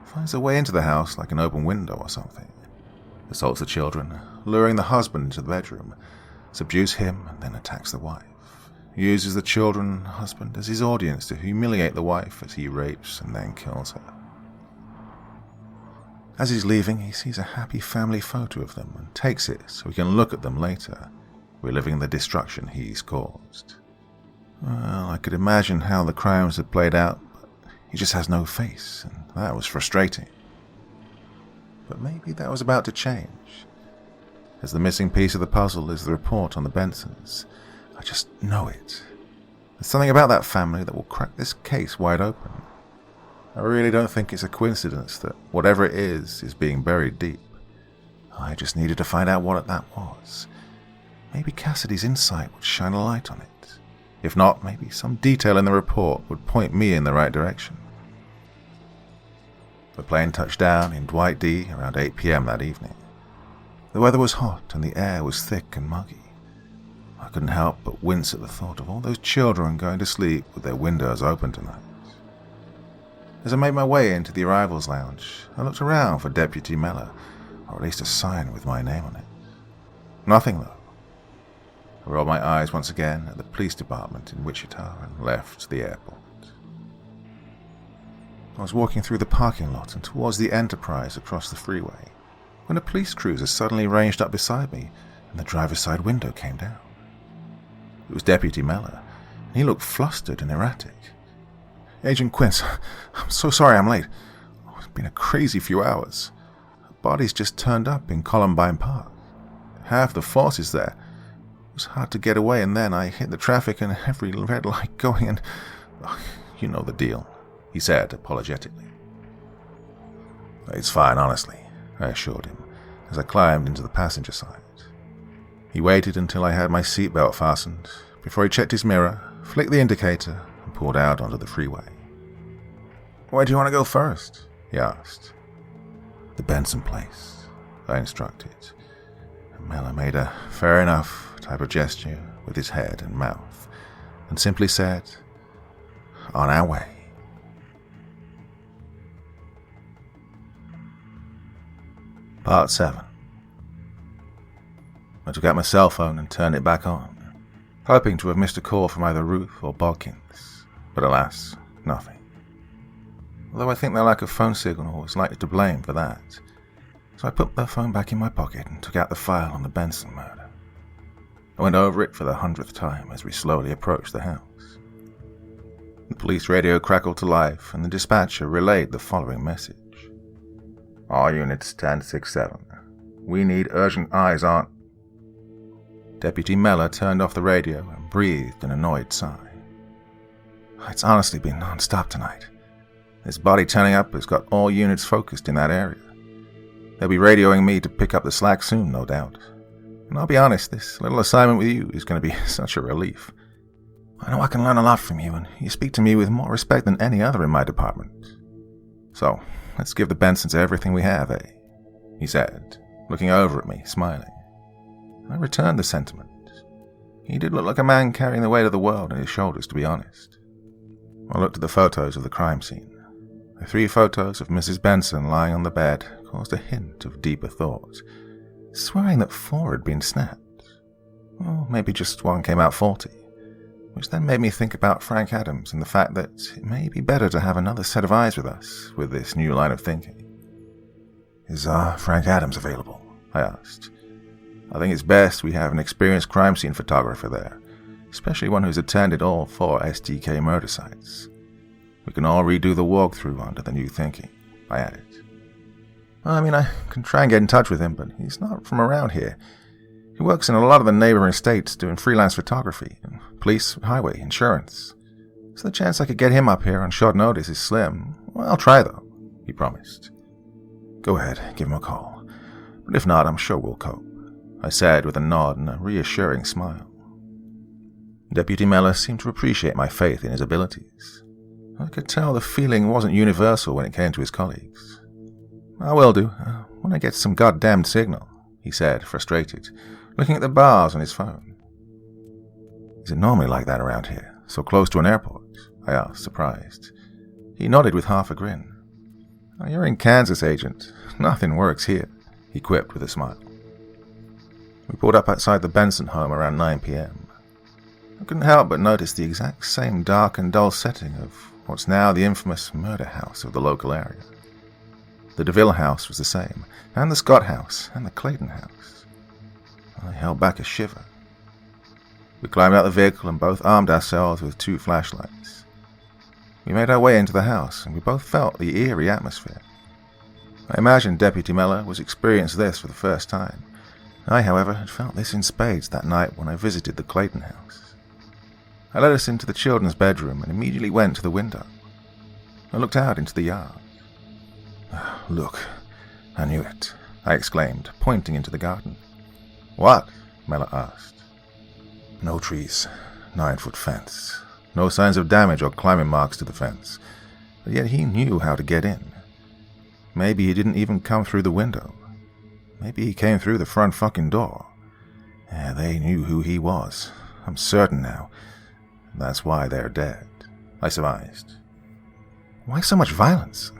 finds a way into the house like an open window or something, assaults the children, luring the husband into the bedroom, subdues him and then attacks the wife, uses the children and husband as his audience to humiliate the wife as he rapes and then kills her. As he's leaving, he sees a happy family photo of them and takes it so he can look at them later, reliving the destruction he's caused. Well, I could imagine how the crimes had played out, but he just has no face, and that was frustrating. But maybe that was about to change. As the missing piece of the puzzle is the report on the Bensons, I just know it. There's something about that family that will crack this case wide open. I really don't think it's a coincidence that whatever it is being buried deep. I just needed to find out what that was. Maybe Cassidy's insight would shine a light on it. If not, maybe some detail in the report would point me in the right direction. The plane touched down in Dwight D. around 8 p.m. that evening. The weather was hot and the air was thick and muggy. I couldn't help but wince at the thought of all those children going to sleep with their windows open tonight. As I made my way into the arrivals lounge, I looked around for Deputy Meller, or at least a sign with my name on it. Nothing, though. I rolled my eyes once again at the police department in Wichita and left the airport. I was walking through the parking lot and towards the Enterprise across the freeway, when a police cruiser suddenly ranged up beside me and the driver's side window came down. It was Deputy Meller, and he looked flustered and erratic. Agent Quince, I'm so sorry I'm late. It's been a crazy few hours. Bodies just turned up in Columbine Park. Half the force is there. It was hard to get away, and then I hit the traffic and every red light going, and you know the deal, he said apologetically. It's fine, honestly, I assured him, as I climbed into the passenger side. He waited until I had my seatbelt fastened, before he checked his mirror, flicked the indicator, and pulled out onto the freeway. "Where do you want to go first?" he asked. "The Benson place," I instructed. Mellor made a fair enough type of gesture with his head and mouth, and simply said, "On our way." Part 7. I took out my cell phone and turned it back on, hoping to have missed a call from either Ruth or Bodkins, but alas, nothing. Although I think their lack of phone signal was likely to blame for that, so I put the phone back in my pocket and took out the file on the Benson murder. I went over it for the 100th time as we slowly approached the house. The police radio crackled to life, and the dispatcher relayed the following message. "All units 10-6-7. We need urgent eyes on..." Deputy Mellor turned off the radio and breathed an annoyed sigh. "It's honestly been non-stop tonight. This body turning up has got all units focused in that area. They'll be radioing me to pick up the slack soon, no doubt. And I'll be honest, this little assignment with you is going to be such a relief. I know I can learn a lot from you, and you speak to me with more respect than any other in my department. So, let's give the Bensons everything we have, eh?" he said, looking over at me, smiling. I returned the sentiment. He did look like a man carrying the weight of the world on his shoulders, to be honest. I looked at the photos of the crime scene. The 3 photos of Mrs. Benson lying on the bed caused a hint of deeper thought, swearing that 4 had been snapped. Or maybe just one came out faulty, which then made me think about Frank Adams and the fact that it may be better to have another set of eyes with us with this new line of thinking. "Is Frank Adams available?" I asked. "I think it's best we have an experienced crime scene photographer there, especially one who's attended all 4 STK murder sites. We can all redo the walkthrough under the new thinking," I added. "I mean, I can try and get in touch with him, but he's not from around here. He works in a lot of the neighboring states doing freelance photography, police, highway, insurance. So the chance I could get him up here on short notice is slim. Well, I'll try, though," he promised. "Go ahead, give him a call. But if not, I'm sure we'll cope," I said with a nod and a reassuring smile. Deputy Mellor seemed to appreciate my faith in his abilities. I could tell the feeling wasn't universal when it came to his colleagues. "I will do, when I get some goddamned signal," he said, frustrated, looking at the bars on his phone. "Is it normally like that around here, so close to an airport?" I asked, surprised. He nodded with half a grin. "You're in Kansas, Agent. Nothing works here," he quipped with a smile. We pulled up outside the Benson home around 9 p.m. I couldn't help but notice the exact same dark and dull setting of what's now the infamous murder house of the local area. The DeVille house was the same, and the Scott house, and the Clayton house. I held back a shiver. We climbed out the vehicle and both armed ourselves with 2 flashlights. We made our way into the house, and we both felt the eerie atmosphere. I imagine Deputy Mellor was experiencing this for the first time. I, however, had felt this in spades that night when I visited the Clayton house. I led us into the children's bedroom and immediately went to the window. I looked out into the yard. "Look, I knew it," I exclaimed, pointing into the garden. "What?" Mellor asked. "No trees, 9-foot fence. No signs of damage or climbing marks to the fence, but yet he knew how to get in. Maybe he didn't even come through the window. Maybe he came through the front fucking door. Yeah, they knew who he was. I'm certain now. That's why they're dead," I surmised. "Why so much violence?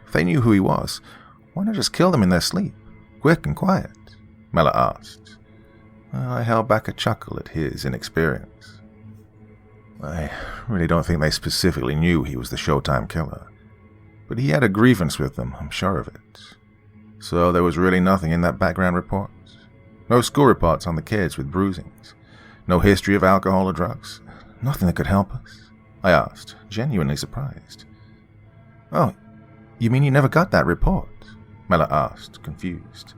If they knew who he was, why not just kill them in their sleep? Quick and quiet?" Mellor asked. I held back a chuckle at his inexperience. "I really don't think they specifically knew he was the Showtime killer. But he had a grievance with them, I'm sure of it. So there was really nothing in that background report? No school reports on the kids with bruisings? No history of alcohol or drugs? Nothing that could help us?" I asked, genuinely surprised. "Oh, you mean you never got that report?" Mellor asked, confused.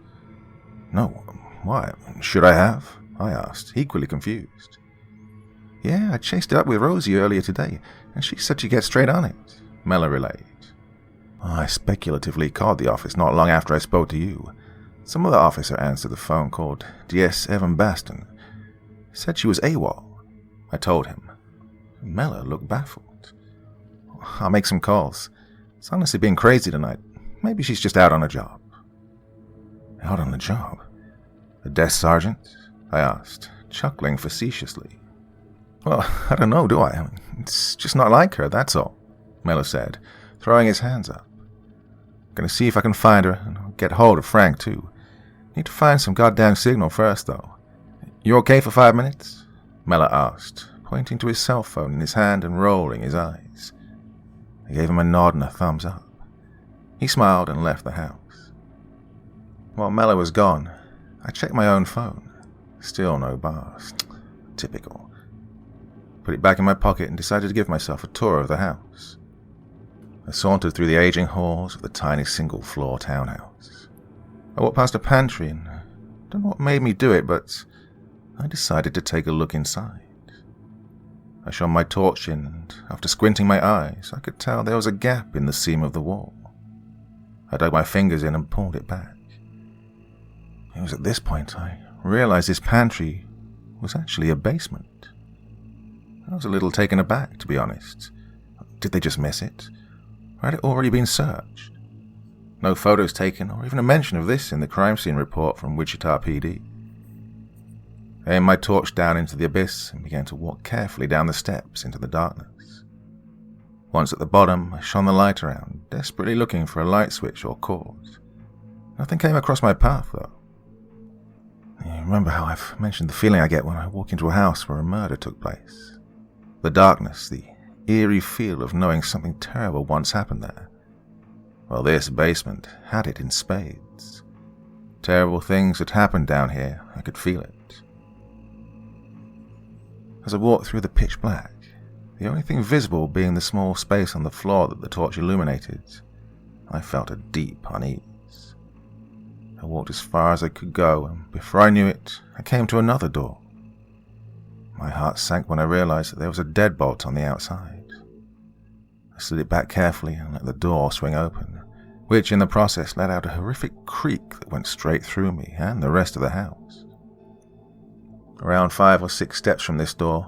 "No, why? Should I have?" I asked, equally confused. "Yeah, I chased it up with Rosie earlier today, and she said she'd get straight on it," Mellor relayed. "I speculatively called the office not long after I spoke to you. Some other officer answered the phone called D.S. Evan Baston. Said she was AWOL. I told him. Mellor looked baffled. I'll make some calls. It's honestly been crazy tonight. Maybe she's just out on a job. Out on a job? A desk sergeant? I asked, chuckling facetiously. Well, I don't know, do I? It's just not like her, that's all, Miller said, throwing his hands up. Gonna see if I can find her, and I'll get hold of Frank, too. Need to find some goddamn signal first, though. You okay for 5 minutes? Miller asked, pointing to his cell phone in his hand and rolling his eyes. I gave him a nod and a thumbs up. He smiled and left the house. While Miller was gone, I checked my own phone. Still no bars. Typical. Put it back in my pocket and decided to give myself a tour of the house. I sauntered through the aging halls of the tiny single-floor townhouse. I walked past a pantry and I don't know what made me do it, but I decided to take a look inside. I shone my torch in, and after squinting my eyes, I could tell there was a gap in the seam of the wall. I dug my fingers in and pulled it back. It was at this point I realized this pantry was actually a basement. I was a little taken aback, to be honest. Did they just miss it? Or had it already been searched? No photos taken, or even a mention of this in the crime scene report from Wichita PD. I aimed my torch down into the abyss and began to walk carefully down the steps into the darkness. Once at the bottom, I shone the light around, desperately looking for a light switch or cord. Nothing came across my path, though. You remember how I've mentioned the feeling I get when I walk into a house where a murder took place? The darkness, the eerie feel of knowing something terrible once happened there. Well, this basement had it in spades. Terrible things had happened down here, I could feel it. As I walked through the pitch black, the only thing visible being the small space on the floor that the torch illuminated, I felt a deep unease. I walked as far as I could go, and before I knew it, I came to another door. My heart sank when I realized that there was a deadbolt on the outside. I slid it back carefully and let the door swing open, which in the process let out a horrific creak that went straight through me and the rest of the house. Around 5 or 6 steps from this door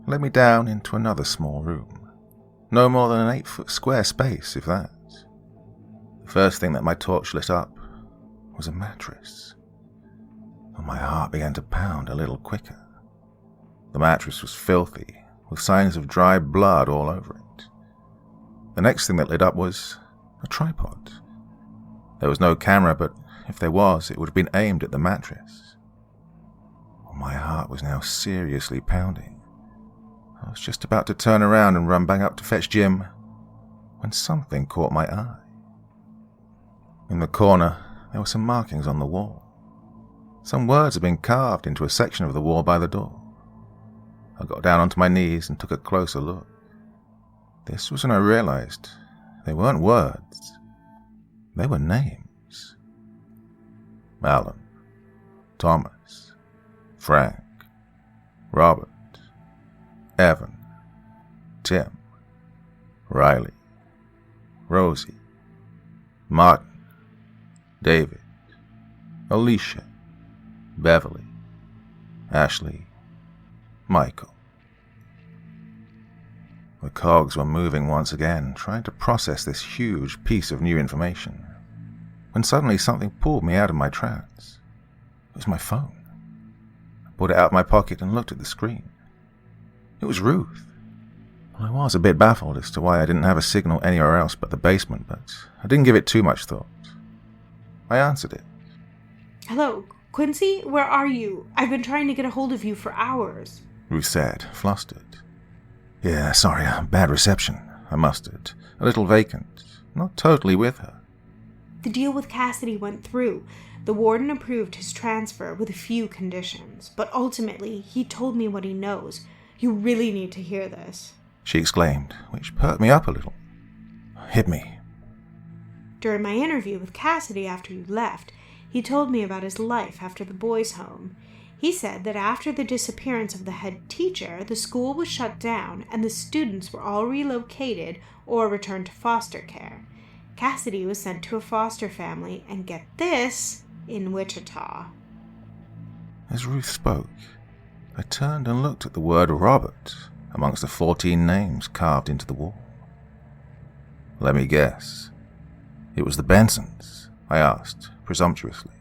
led me down into another small room. No more than an 8-foot square space, if that. The first thing that my torch lit up was a mattress, and my heart began to pound a little quicker. The mattress was filthy, with signs of dry blood all over it. The next thing that lit up was a tripod. There was no camera, but if there was, it would have been aimed at the mattress. My heart was now seriously pounding. I was just about to turn around and run back up to fetch Jim when something caught my eye. In the corner, there were some markings on the wall. Some words had been carved into a section of the wall by the door. I got down onto my knees and took a closer look. This was when I realized they weren't words. They were names. Alan, Thomas, Frank, Robert, Evan, Tim, Riley, Rosie, Martin, David, Alicia, Beverly, Ashley, Michael. The cogs were moving once again, trying to process this huge piece of new information, when suddenly something pulled me out of my trance. It was my phone. I pulled it out of my pocket and looked at the screen. It was Ruth. Well, I was a bit baffled as to why I didn't have a signal anywhere else but the basement, but I didn't give it too much thought. I answered it. Hello, Quincy? Where are you? I've been trying to get a hold of you for hours. Ruth said, flustered. Yeah, sorry, bad reception, I mustered, a little vacant, not totally with her. The deal with Cassidy went through. The warden approved his transfer with a few conditions, but ultimately he told me what he knows. You really need to hear this, she exclaimed, which perked me up a little. Hit me. During my interview with Cassidy after you left, he told me about his life after the boys' home. He said that after the disappearance of the head teacher, the school was shut down and the students were all relocated or returned to foster care. Cassidy was sent to a foster family, and get this, in Wichita. As Ruth spoke, I turned and looked at the word Robert amongst the 14 names carved into the wall. Let me guess. It was the Bensons, I asked, presumptuously.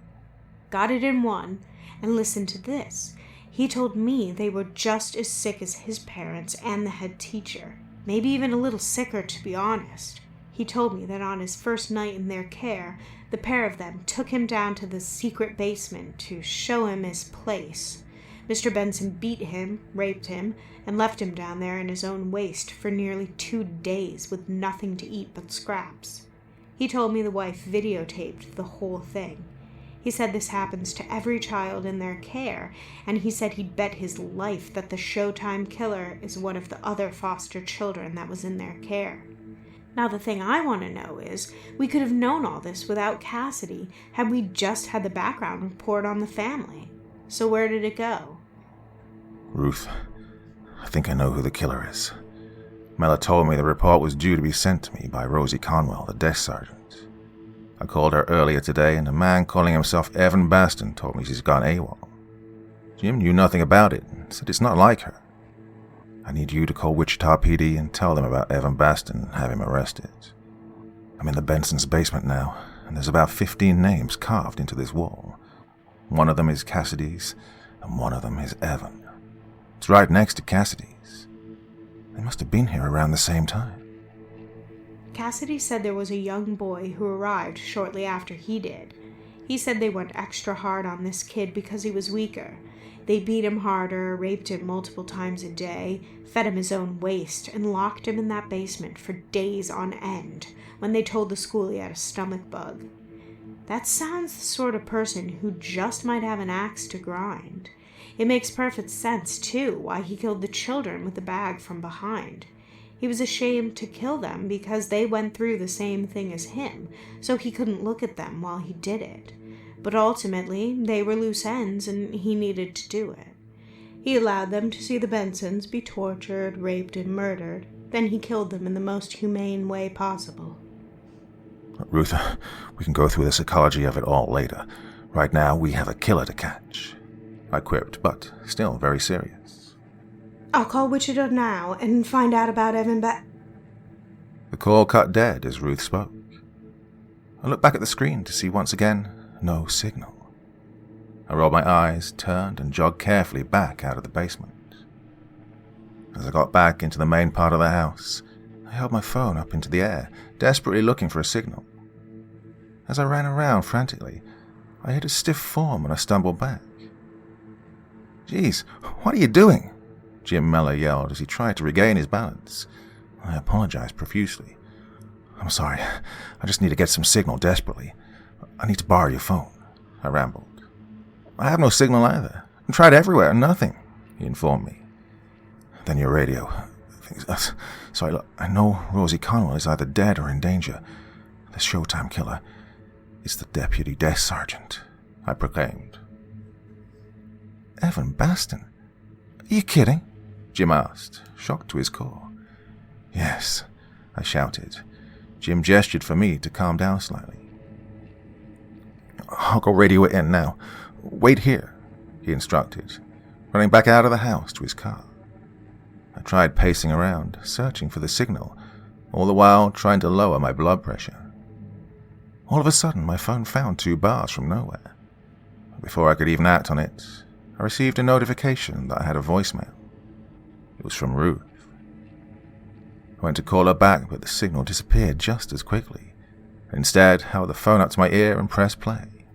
Got it in one. And listen to this. He told me they were just as sick as his parents and the head teacher. Maybe even a little sicker, to be honest. He told me that on his first night in their care, the pair of them took him down to the secret basement to show him his place. Mr. Benson beat him, raped him, and left him down there in his own waste for nearly 2 days with nothing to eat but scraps. He told me the wife videotaped the whole thing. He said this happens to every child in their care, and he said he'd bet his life that the Showtime killer is one of the other foster children that was in their care. Now the thing I want to know is, we could have known all this without Cassidy had we just had the background report on the family. So where did it go? Ruth, I think I know who the killer is. Mella told me the report was due to be sent to me by Rosie Conwell, the desk sergeant. I called her earlier today, and a man calling himself Evan Baston told me she's gone AWOL. Jim knew nothing about it and said it's not like her. I need you to call Wichita PD and tell them about Evan Baston and have him arrested. I'm in the Benson's basement now, and there's about 15 names carved into this wall. One of them is Cassidy's, and one of them is Evan. It's right next to Cassidy's. They must have been here around the same time. Cassidy said there was a young boy who arrived shortly after he did. He said they went extra hard on this kid because he was weaker. They beat him harder, raped him multiple times a day, fed him his own waste, and locked him in that basement for days on end when they told the school he had a stomach bug. That sounds the sort of person who just might have an axe to grind. It makes perfect sense, too, why he killed the children with the bag from behind. He was ashamed to kill them because they went through the same thing as him, so he couldn't look at them while he did it. But ultimately, they were loose ends, and he needed to do it. He allowed them to see the Bensons be tortured, raped, and murdered. Then he killed them in the most humane way possible. Ruth, we can go through the psychology of it all later. Right now, we have a killer to catch. I quipped, but still very serious. I'll call Wichita now and find out about Evan The call cut dead as Ruth spoke. I looked back at the screen to see once again no signal. I rolled my eyes, turned, and jogged carefully back out of the basement. As I got back into the main part of the house, I held my phone up into the air, desperately looking for a signal. As I ran around frantically, I hit a stiff form and I stumbled back. "Geez, what are you doing?" Jim Mellor yelled as he tried to regain his balance. I apologized profusely. "I'm sorry, I just need to get some signal desperately. I need to borrow your phone," I rambled. "I have no signal either. I tried everywhere, nothing," he informed me. "Then your radio. Sorry, look, I know Rosie Conwell is either dead or in danger. The Showtime killer is the deputy desk sergeant," I proclaimed. "Evan Baston? Are you kidding?" Jim asked, shocked to his core. "Yes," I shouted. Jim gestured for me to calm down slightly. "I'll go radio it in now. Wait here," he instructed, running back out of the house to his car. I tried pacing around, searching for the signal, all the while trying to lower my blood pressure. All of a sudden, my phone found 2 bars from nowhere. Before I could even act on it, I received a notification that I had a voicemail. It was from Ruth. I went to call her back, but the signal disappeared just as quickly. Instead, I held the phone up to my ear and pressed play.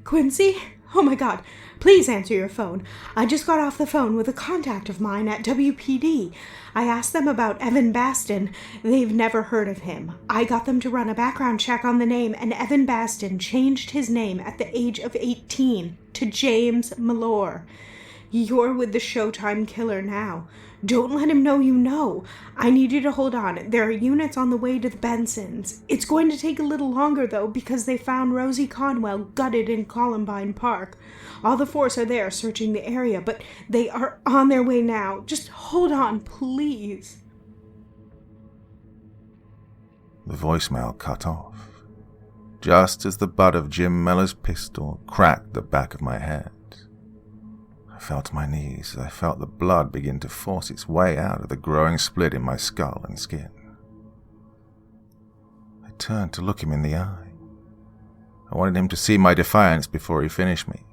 "Quincy? Oh my God, please answer your phone. I just got off the phone with a contact of mine at WPD. I asked them about Evan Baston. They've never heard of him. I got them to run a background check on the name, and Evan Baston changed his name at the age of 18 to James Malore. You're with the Showtime killer now. Don't let him know you know. I need you to hold on. There are units on the way to the Bensons. It's going to take a little longer, though, because they found Rosie Conwell gutted in Columbine Park. All the force are there searching the area, but they are on their way now. Just hold on, please." The voicemail cut off, just as the butt of Jim Mellor's pistol cracked the back of my head. I fell to my knees as I felt the blood begin to force its way out of the growing split in my skull and skin. turned to look him in the eye. I wanted him to see my defiance before he finished me.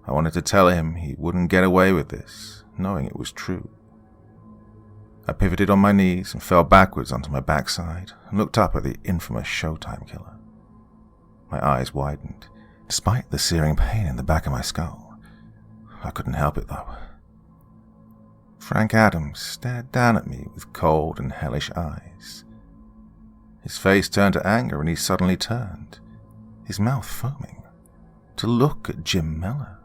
I wanted to tell him he wouldn't get away with this, knowing it was true. I pivoted on my knees and fell backwards onto my backside and looked up at the infamous Showtime killer. My eyes widened, despite the searing pain in the back of my skull. I couldn't help it, though. Frank Adams stared down at me with cold and hellish eyes. His face turned to anger, and he suddenly turned, his mouth foaming, to look at Jim Miller.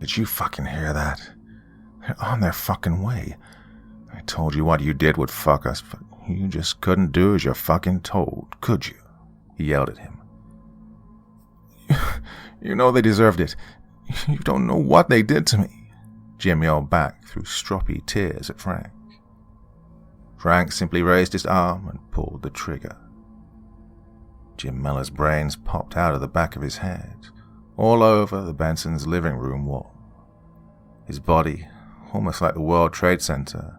"Did you fucking hear that? They're on their fucking way. I told you what you did would fuck us, but you just couldn't do as you're fucking told, could you?" He yelled at him. You know they deserved it. You don't know what they did to me," Jim yelled back through stroppy tears at Frank. Frank simply raised his arm and pulled the trigger. Jim Miller's brains popped out of the back of his head, all over the Benson's living room wall. His body, almost like the World Trade Center,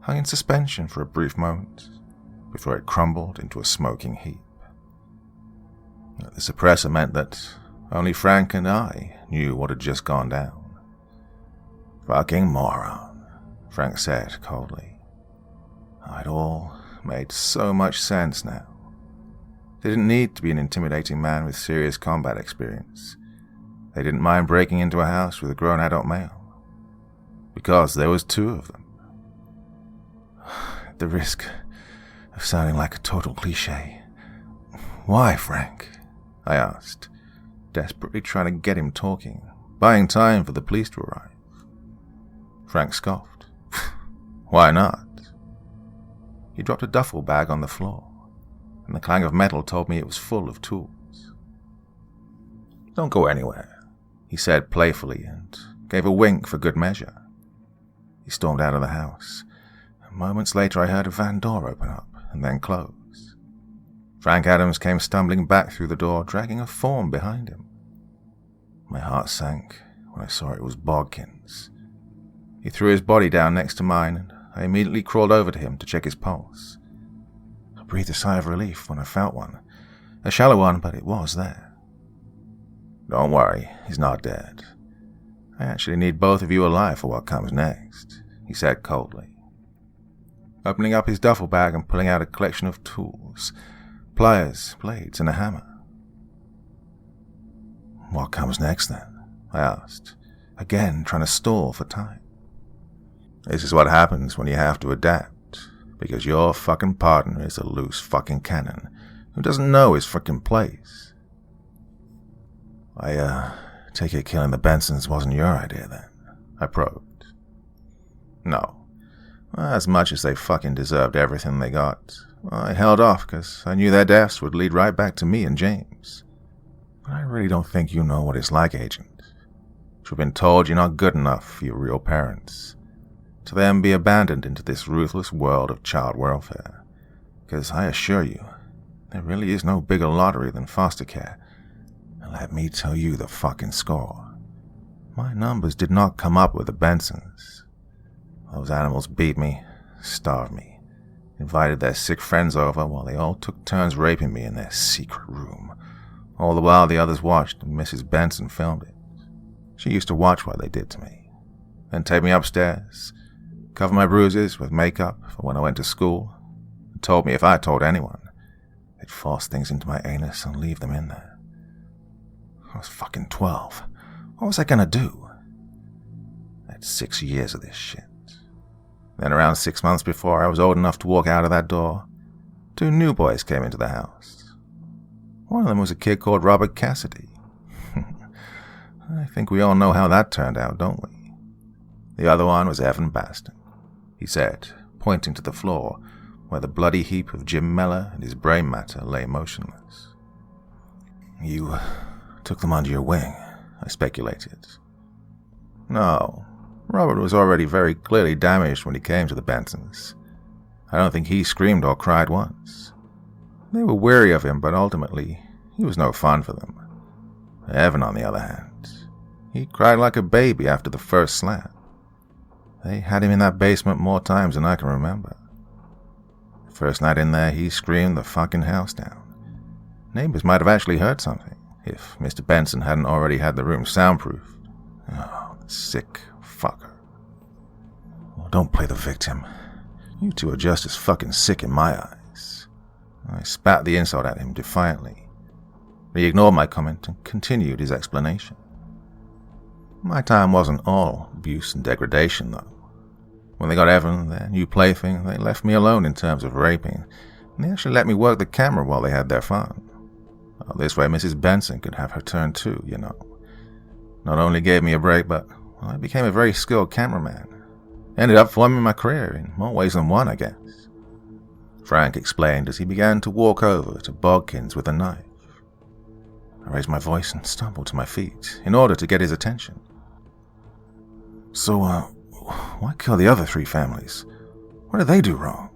hung in suspension for a brief moment, before it crumbled into a smoking heap. The suppressor meant that only Frank and I knew what had just gone down. "Fucking moron," Frank said coldly. It all made so much sense now. They didn't need to be an intimidating man with serious combat experience. They didn't mind breaking into a house with a grown adult male, because there was two of them. At the risk of sounding like a total cliché, "Why, Frank?" I asked, desperately trying to get him talking, buying time for the police to arrive. Frank scoffed. "Why not?" He dropped a duffel bag on the floor, and the clang of metal told me it was full of tools. "Don't go anywhere," he said playfully, and gave a wink for good measure. He stormed out of the house. Moments later I heard a van door open up and then close. Frank Adams came stumbling back through the door, dragging a form behind him. My heart sank when I saw it was Bodkins. He threw his body down next to mine, and I immediately crawled over to him to check his pulse. I breathed a sigh of relief when I felt one. A shallow one, but it was there. "Don't worry, he's not dead. I actually need both of you alive for what comes next," he said coldly. Opening up his duffel bag and pulling out a collection of tools, pliers, blades, and a hammer. "What comes next, then?" I asked, again trying to stall for time. "This is what happens when you have to adapt, because your fucking partner is a loose fucking cannon who doesn't know his fucking place." I take it killing the Bensons wasn't your idea, then?" I probed. "No. As much as they fucking deserved everything they got, I held off because I knew their deaths would lead right back to me and James. But I really don't think you know what it's like, Agent. To have been told you're not good enough for your real parents. To then be abandoned into this ruthless world of child welfare. Because I assure you, there really is no bigger lottery than foster care. And let me tell you the fucking score. My numbers did not come up with the Bensons. Those animals beat me, starved me, invited their sick friends over while they all took turns raping me in their secret room. All the while the others watched and Mrs. Benson filmed it. She used to watch what they did to me, then take me upstairs, cover my bruises with makeup for when I went to school, and told me if I told anyone, they'd force things into my anus and leave them in there. I was fucking 12. What was I gonna do? I had 6 years of this shit. Then around 6 months before I was old enough to walk out of that door, 2 new boys came into the house. One of them was a kid called Robert Cassidy. I think we all know how that turned out, don't we? The other one was Evan Baston, he said, pointing to the floor where the bloody heap of Jim Miller and his brain matter lay motionless. "You took them under your wing," I speculated. "No. Robert was already very clearly damaged when he came to the Bensons. I don't think he screamed or cried once. They were weary of him, but ultimately, he was no fun for them. Evan, on the other hand, he cried like a baby after the first slam. They had him in that basement more times than I can remember. First night in there, he screamed the fucking house down. Neighbors might have actually heard something, if Mr. Benson hadn't already had the room soundproofed. Oh, sick fucker. Well, don't play the victim. You two are just as fucking sick in my eyes. I spat the insult at him defiantly. But he ignored my comment and continued his explanation. My time wasn't all abuse and degradation, though. When they got Evan, their new plaything, they left me alone in terms of raping, and they actually let me work the camera while they had their fun. Well, this way Mrs. Benson could have her turn too, you know. Not only gave me a break, but I became a very skilled cameraman. Ended up forming my career in more ways than one, I guess. Frank explained as he began to walk over to Bodkins with a knife. I raised my voice and stumbled to my feet in order to get his attention. So, why kill the other 3 families? What did they do wrong?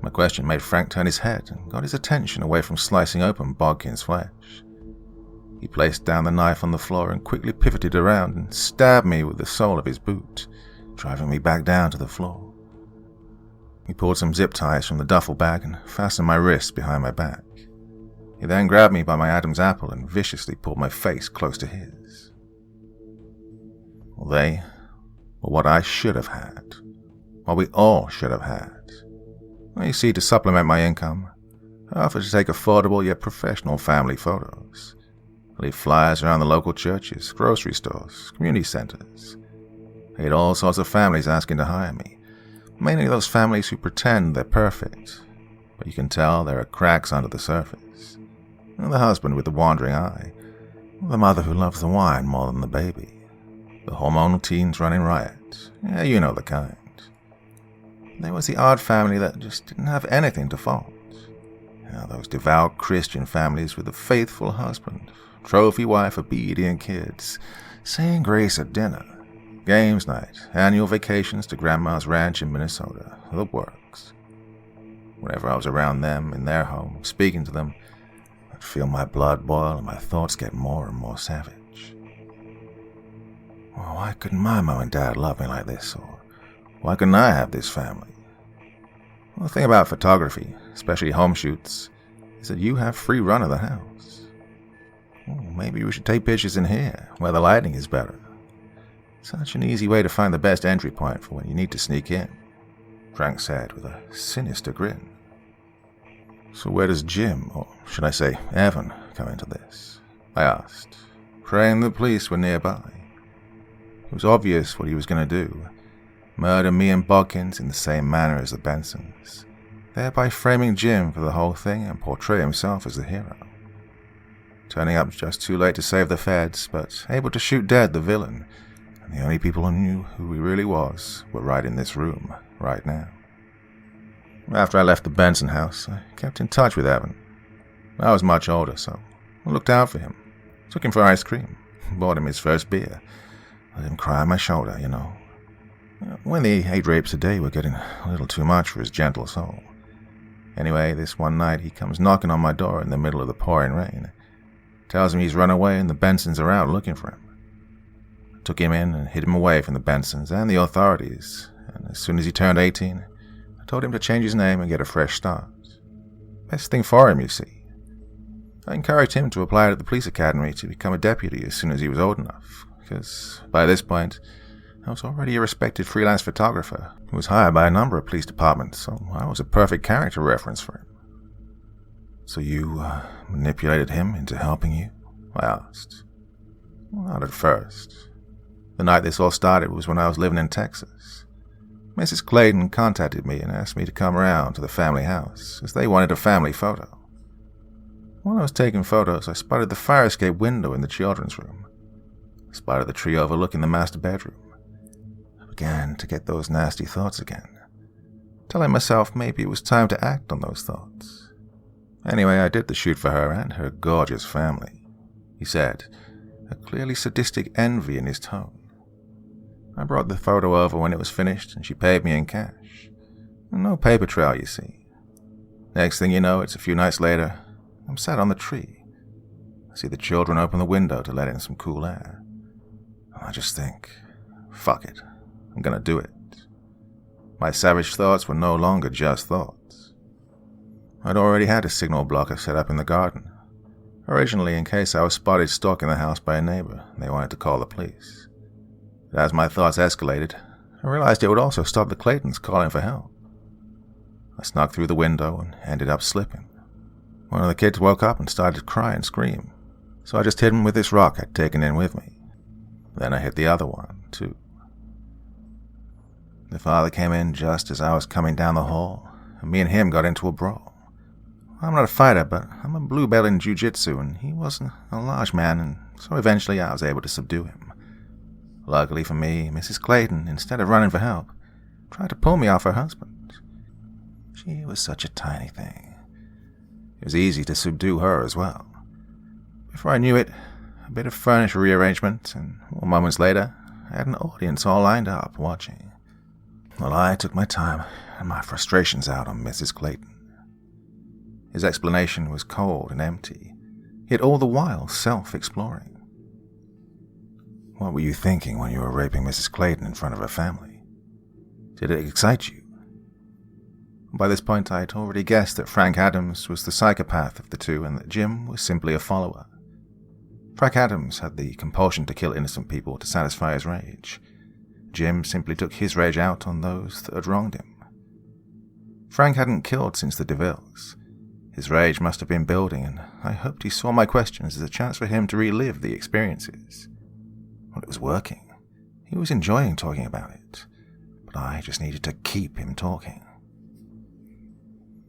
My question made Frank turn his head and got his attention away from slicing open Bodkin's flesh. He placed down the knife on the floor and quickly pivoted around and stabbed me with the sole of his boot, driving me back down to the floor. He pulled some zip ties from the duffel bag and fastened my wrists behind my back. He then grabbed me by my Adam's apple and viciously pulled my face close to his. Well, they were what I should have had. What we all should have had. Well, you see, to supplement my income, I offered to take affordable yet professional family photos. Leave flyers around the local churches, grocery stores, community centers. I had all sorts of families asking to hire me. Mainly those families who pretend they're perfect, but you can tell there are cracks under the surface. And the husband with the wandering eye, the mother who loves the wine more than the baby, the hormonal teens running riot. Yeah, you know the kind. There was the odd family that just didn't have anything to fault. Yeah, those devout Christian families with a faithful husband, trophy wife, obedient kids, saying grace at dinner, games night, annual vacations to Grandma's ranch in Minnesota, the works. Whenever I was around them, in their home, speaking to them, I'd feel my blood boil and my thoughts get more and more savage. Well, why couldn't my mom and dad love me like this, or why couldn't I have this family? Well, the thing about photography, especially home shoots, is that you have free run of the house. Well, maybe we should take pictures in here, where the lighting is better. Such an easy way to find the best entry point for when you need to sneak in, Frank said with a sinister grin. So where does Jim, or should I say Evan, come into this? I asked, praying the police were nearby. It was obvious what he was going to do. Murder me and Bodkins in the same manner as the Bensons, thereby framing Jim for the whole thing and portray himself as the hero. Turning up just too late to save the feds, but able to shoot dead the villain, and the only people who knew who he really was were right in this room, right now. After I left the Benson house, I kept in touch with Evan. I was much older, so I looked out for him, took him for ice cream, bought him his first beer, let him cry on my shoulder, you know. When the 8 rapes a day were getting a little too much for his gentle soul. Anyway, this one night he comes knocking on my door in the middle of the pouring rain. Tells me he's run away and the Bensons are out looking for him. I took him in and hid him away from the Bensons and the authorities, and as soon as he turned 18, I told him to change his name and get a fresh start. Best thing for him, you see. I encouraged him to apply to the police academy to become a deputy as soon as he was old enough, because by this point, I was already a respected freelance photographer who was hired by a number of police departments, so I was a perfect character reference for him. So you manipulated him into helping you? I asked. Well, not at first. The night this all started was when I was living in Texas. Mrs. Clayton contacted me and asked me to come around to the family house, as they wanted a family photo. While I was taking photos, I spotted the fire escape window in the children's room. I spotted the tree overlooking the master bedroom. Began to get those nasty thoughts again, telling myself maybe it was time to act on those thoughts. Anyway, I did the shoot for her and her gorgeous family, he said, a clearly sadistic envy in his tone. I brought the photo over when it was finished and she paid me in cash. No paper trail, you see. Next thing you know, it's a few nights later, I'm sat on the tree. I see the children open the window to let in some cool air. I just think, fuck it. I'm gonna do it. My savage thoughts were no longer just thoughts. I'd already had a signal blocker set up in the garden, originally in case I was spotted stalking the house by a neighbor and they wanted to call the police. But as my thoughts escalated, I realized it would also stop the Claytons calling for help. I snuck through the window and ended up slipping. One of the kids woke up and started to cry and scream, so I just hit him with this rock I'd taken in with me. Then I hit the other one, too. The father came in just as I was coming down the hall, and me and him got into a brawl. I'm not a fighter, but I'm a blue belt in jiu-jitsu, and he wasn't a large man, and so eventually I was able to subdue him. Luckily for me, Mrs. Clayton, instead of running for help, tried to pull me off her husband. She was such a tiny thing. It was easy to subdue her as well. Before I knew it, a bit of furniture rearrangement, and moments later, I had an audience all lined up watching. Well, I took my time and my frustrations out on Mrs. Clayton. His explanation was cold and empty, yet all the while self-exploring. What were you thinking when you were raping Mrs. Clayton in front of her family? Did it excite you? By this point, I had already guessed that Frank Adams was the psychopath of the two and that Jim was simply a follower. Frank Adams had the compulsion to kill innocent people to satisfy his rage. Jim simply took his rage out on those that had wronged him. Frank hadn't killed since the DeVilles. His rage must have been building, and I hoped he saw my questions as a chance for him to relive the experiences. Well, it was working. He was enjoying talking about it, but I just needed to keep him talking.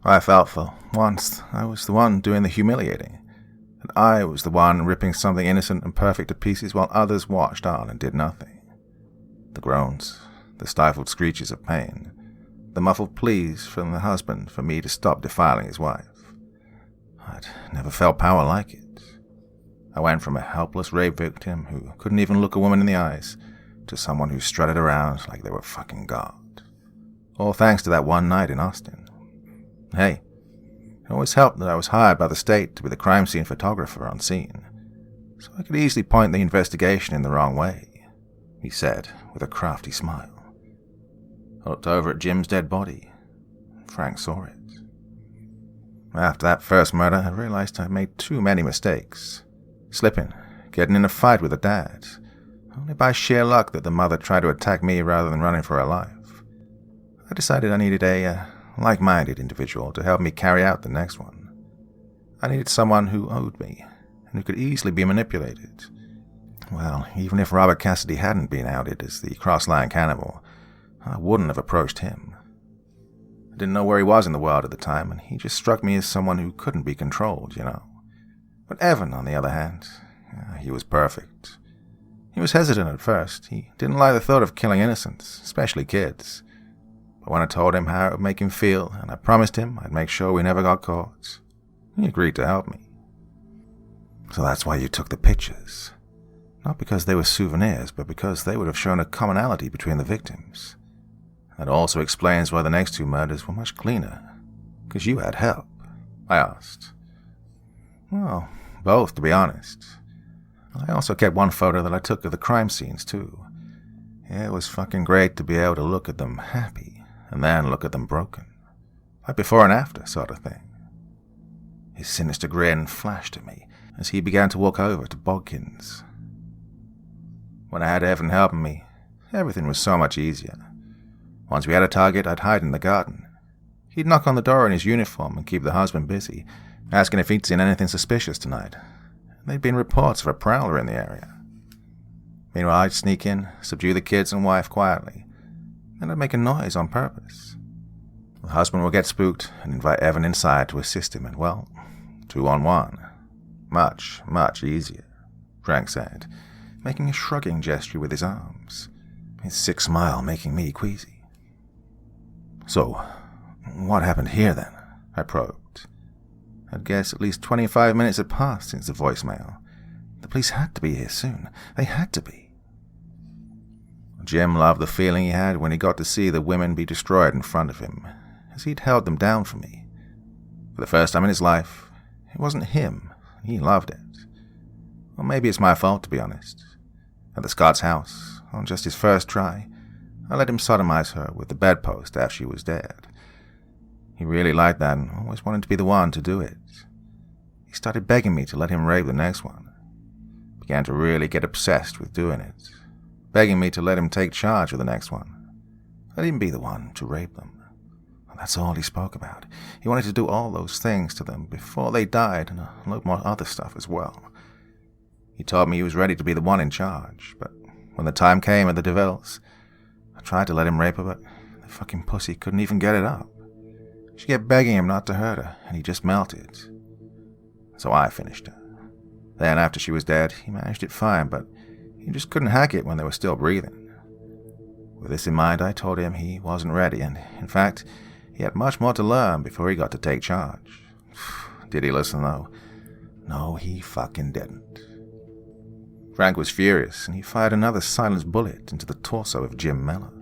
I felt for once I was the one doing the humiliating, and I was the one ripping something innocent and perfect to pieces while others watched on and did nothing. The groans, the stifled screeches of pain, the muffled pleas from the husband for me to stop defiling his wife. I'd never felt power like it. I went from a helpless rape victim who couldn't even look a woman in the eyes to someone who strutted around like they were fucking God. All thanks to that one night in Austin. Hey, it always helped that I was hired by the state to be the crime scene photographer on scene, so I could easily point the investigation in the wrong way, he said with a crafty smile. I looked over at Jim's dead body. Frank saw it. After that first murder, I realized I'd made too many mistakes. Slipping, getting in a fight with the dad. Only by sheer luck that the mother tried to attack me rather than running for her life. I decided I needed a like-minded individual to help me carry out the next one. I needed someone who owed me, and who could easily be manipulated. Well, even if Robert Cassidy hadn't been outed as the cross-line cannibal, I wouldn't have approached him. I didn't know where he was in the world at the time, and he just struck me as someone who couldn't be controlled, you know. But Evan, on the other hand, he was perfect. He was hesitant at first. He didn't like the thought of killing innocents, especially kids. But when I told him how it would make him feel, and I promised him I'd make sure we never got caught, he agreed to help me. So that's why you took the pictures. Not because they were souvenirs, but because they would have shown a commonality between the victims. That also explains why the next two murders were much cleaner. Because you had help, I asked. Well, both, to be honest. I also kept one photo that I took of the crime scenes, too. It was fucking great to be able to look at them happy, and then look at them broken. Like before and after, sort of thing. His sinister grin flashed at me as he began to walk over to Bodkins. When I had Evan helping me, everything was so much easier. Once we had a target, I'd hide in the garden. He'd knock on the door in his uniform and keep the husband busy, asking if he'd seen anything suspicious tonight. There'd been reports of a prowler in the area. Meanwhile, I'd sneak in, subdue the kids and wife quietly. Then I'd make a noise on purpose. The husband would get spooked and invite Evan inside to assist him, and well, 2-on-1. Much, much easier, Frank said, making a shrugging gesture with his arms, his sick smile making me queasy. So, what happened here then? I probed. I'd guess at least 25 minutes had passed since the voicemail. The police had to be here soon. They had to be. Jim loved the feeling he had when he got to see the women be destroyed in front of him, as he'd held them down for me. For the first time in his life, it wasn't him. He loved it. Or maybe it's my fault, to be honest. At the Scott's house, on just his first try, I let him sodomize her with the bedpost after she was dead. He really liked that and always wanted to be the one to do it. He started begging me to let him rape the next one. Began to really get obsessed with doing it, begging me to let him take charge of the next one. Let him be the one to rape them. And that's all he spoke about. He wanted to do all those things to them before they died and a lot more other stuff as well. He told me he was ready to be the one in charge, but when the time came at the DeVilles, I tried to let him rape her, but the fucking pussy couldn't even get it up. She kept begging him not to hurt her, and he just melted. So I finished her. Then, after she was dead, he managed it fine, but he just couldn't hack it when they were still breathing. With this in mind, I told him he wasn't ready, and, in fact, he had much more to learn before he got to take charge. Did he listen, though? No, he fucking didn't. Frank was furious, and he fired another silenced bullet into the torso of Jim Mellor.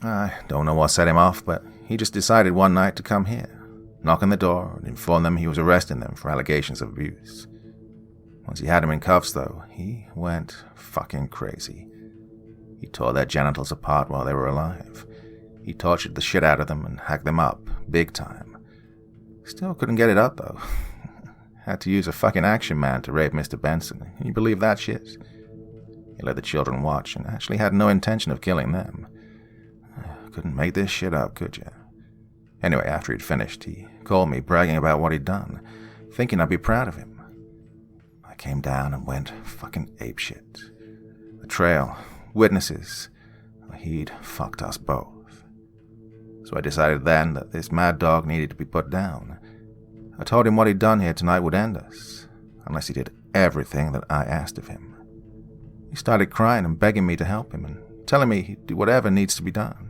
I don't know what set him off, but he just decided one night to come here, knock on the door, and inform them he was arresting them for allegations of abuse. Once he had them in cuffs, though, he went fucking crazy. He tore their genitals apart while they were alive. He tortured the shit out of them and hacked them up, big time. Still couldn't get it up, though. Had to use a fucking action man to rape Mr. Benson. Can you believe that shit? He let the children watch and actually had no intention of killing them. Couldn't make this shit up, could you? Anyway, after he'd finished, he called me bragging about what he'd done, thinking I'd be proud of him. I came down and went fucking apeshit. The trail, witnesses, he'd fucked us both. So I decided then that this mad dog needed to be put down. I told him what he'd done here tonight would end us, unless he did everything that I asked of him. He started crying and begging me to help him and telling me he'd do whatever needs to be done.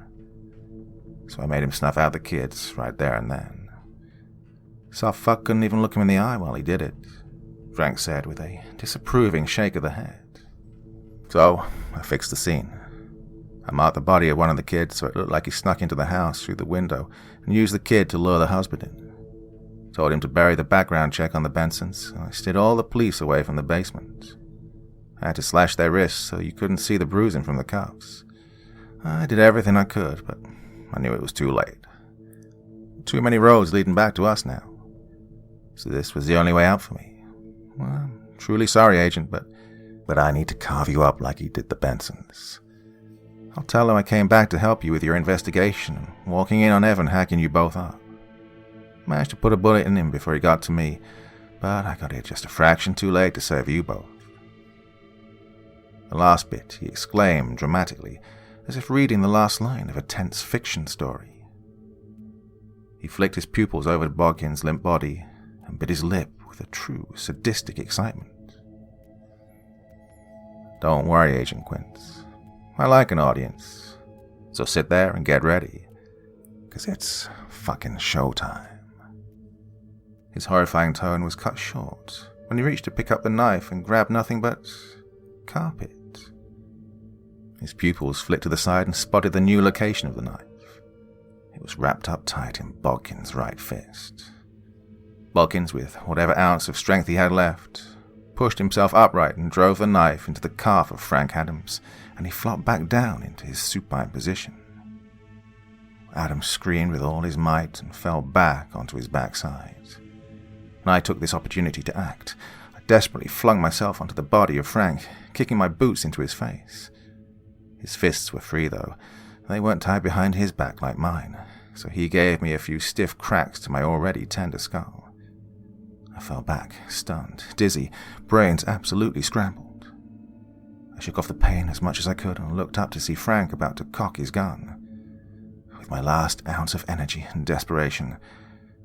So I made him snuff out the kids right there and then. Soft fuck couldn't even look him in the eye while he did it, Frank said with a disapproving shake of the head. So I fixed the scene. I marked the body of one of the kids so it looked like he snuck into the house through the window and used the kid to lure the husband in. Told him to bury the background check on the Bensons, and I steered all the police away from the basement. I had to slash their wrists so you couldn't see the bruising from the cuffs. I did everything I could, but I knew it was too late. Too many roads leading back to us now. So this was the only way out for me. Well, I'm truly sorry, Agent, but I need to carve you up like he did the Bensons. I'll tell him I came back to help you with your investigation and walking in on Evan hacking you both up. Managed to put a bullet in him before he got to me, but I got here just a fraction too late to save you both. The last bit, he exclaimed dramatically, as if reading the last line of a tense fiction story. He flicked his pupils over Bodkin's limp body and bit his lip with a true sadistic excitement. Don't worry, Agent Quince. I like an audience, so sit there and get ready, 'cause it's fucking showtime. His horrifying tone was cut short when he reached to pick up the knife and grabbed nothing but carpet. His pupils flicked to the side and spotted the new location of the knife. It was wrapped up tight in Bodkin's right fist. Bodkins, with whatever ounce of strength he had left, pushed himself upright and drove the knife into the calf of Frank Adams, and he flopped back down into his supine position. Adams screamed with all his might and fell back onto his backside. And I took this opportunity to act. I desperately flung myself onto the body of Frank, kicking my boots into his face. His fists were free, though. They weren't tied behind his back like mine, so he gave me a few stiff cracks to my already tender skull. I fell back, stunned, dizzy, brains absolutely scrambled. I shook off the pain as much as I could and looked up to see Frank about to cock his gun. With my last ounce of energy and desperation,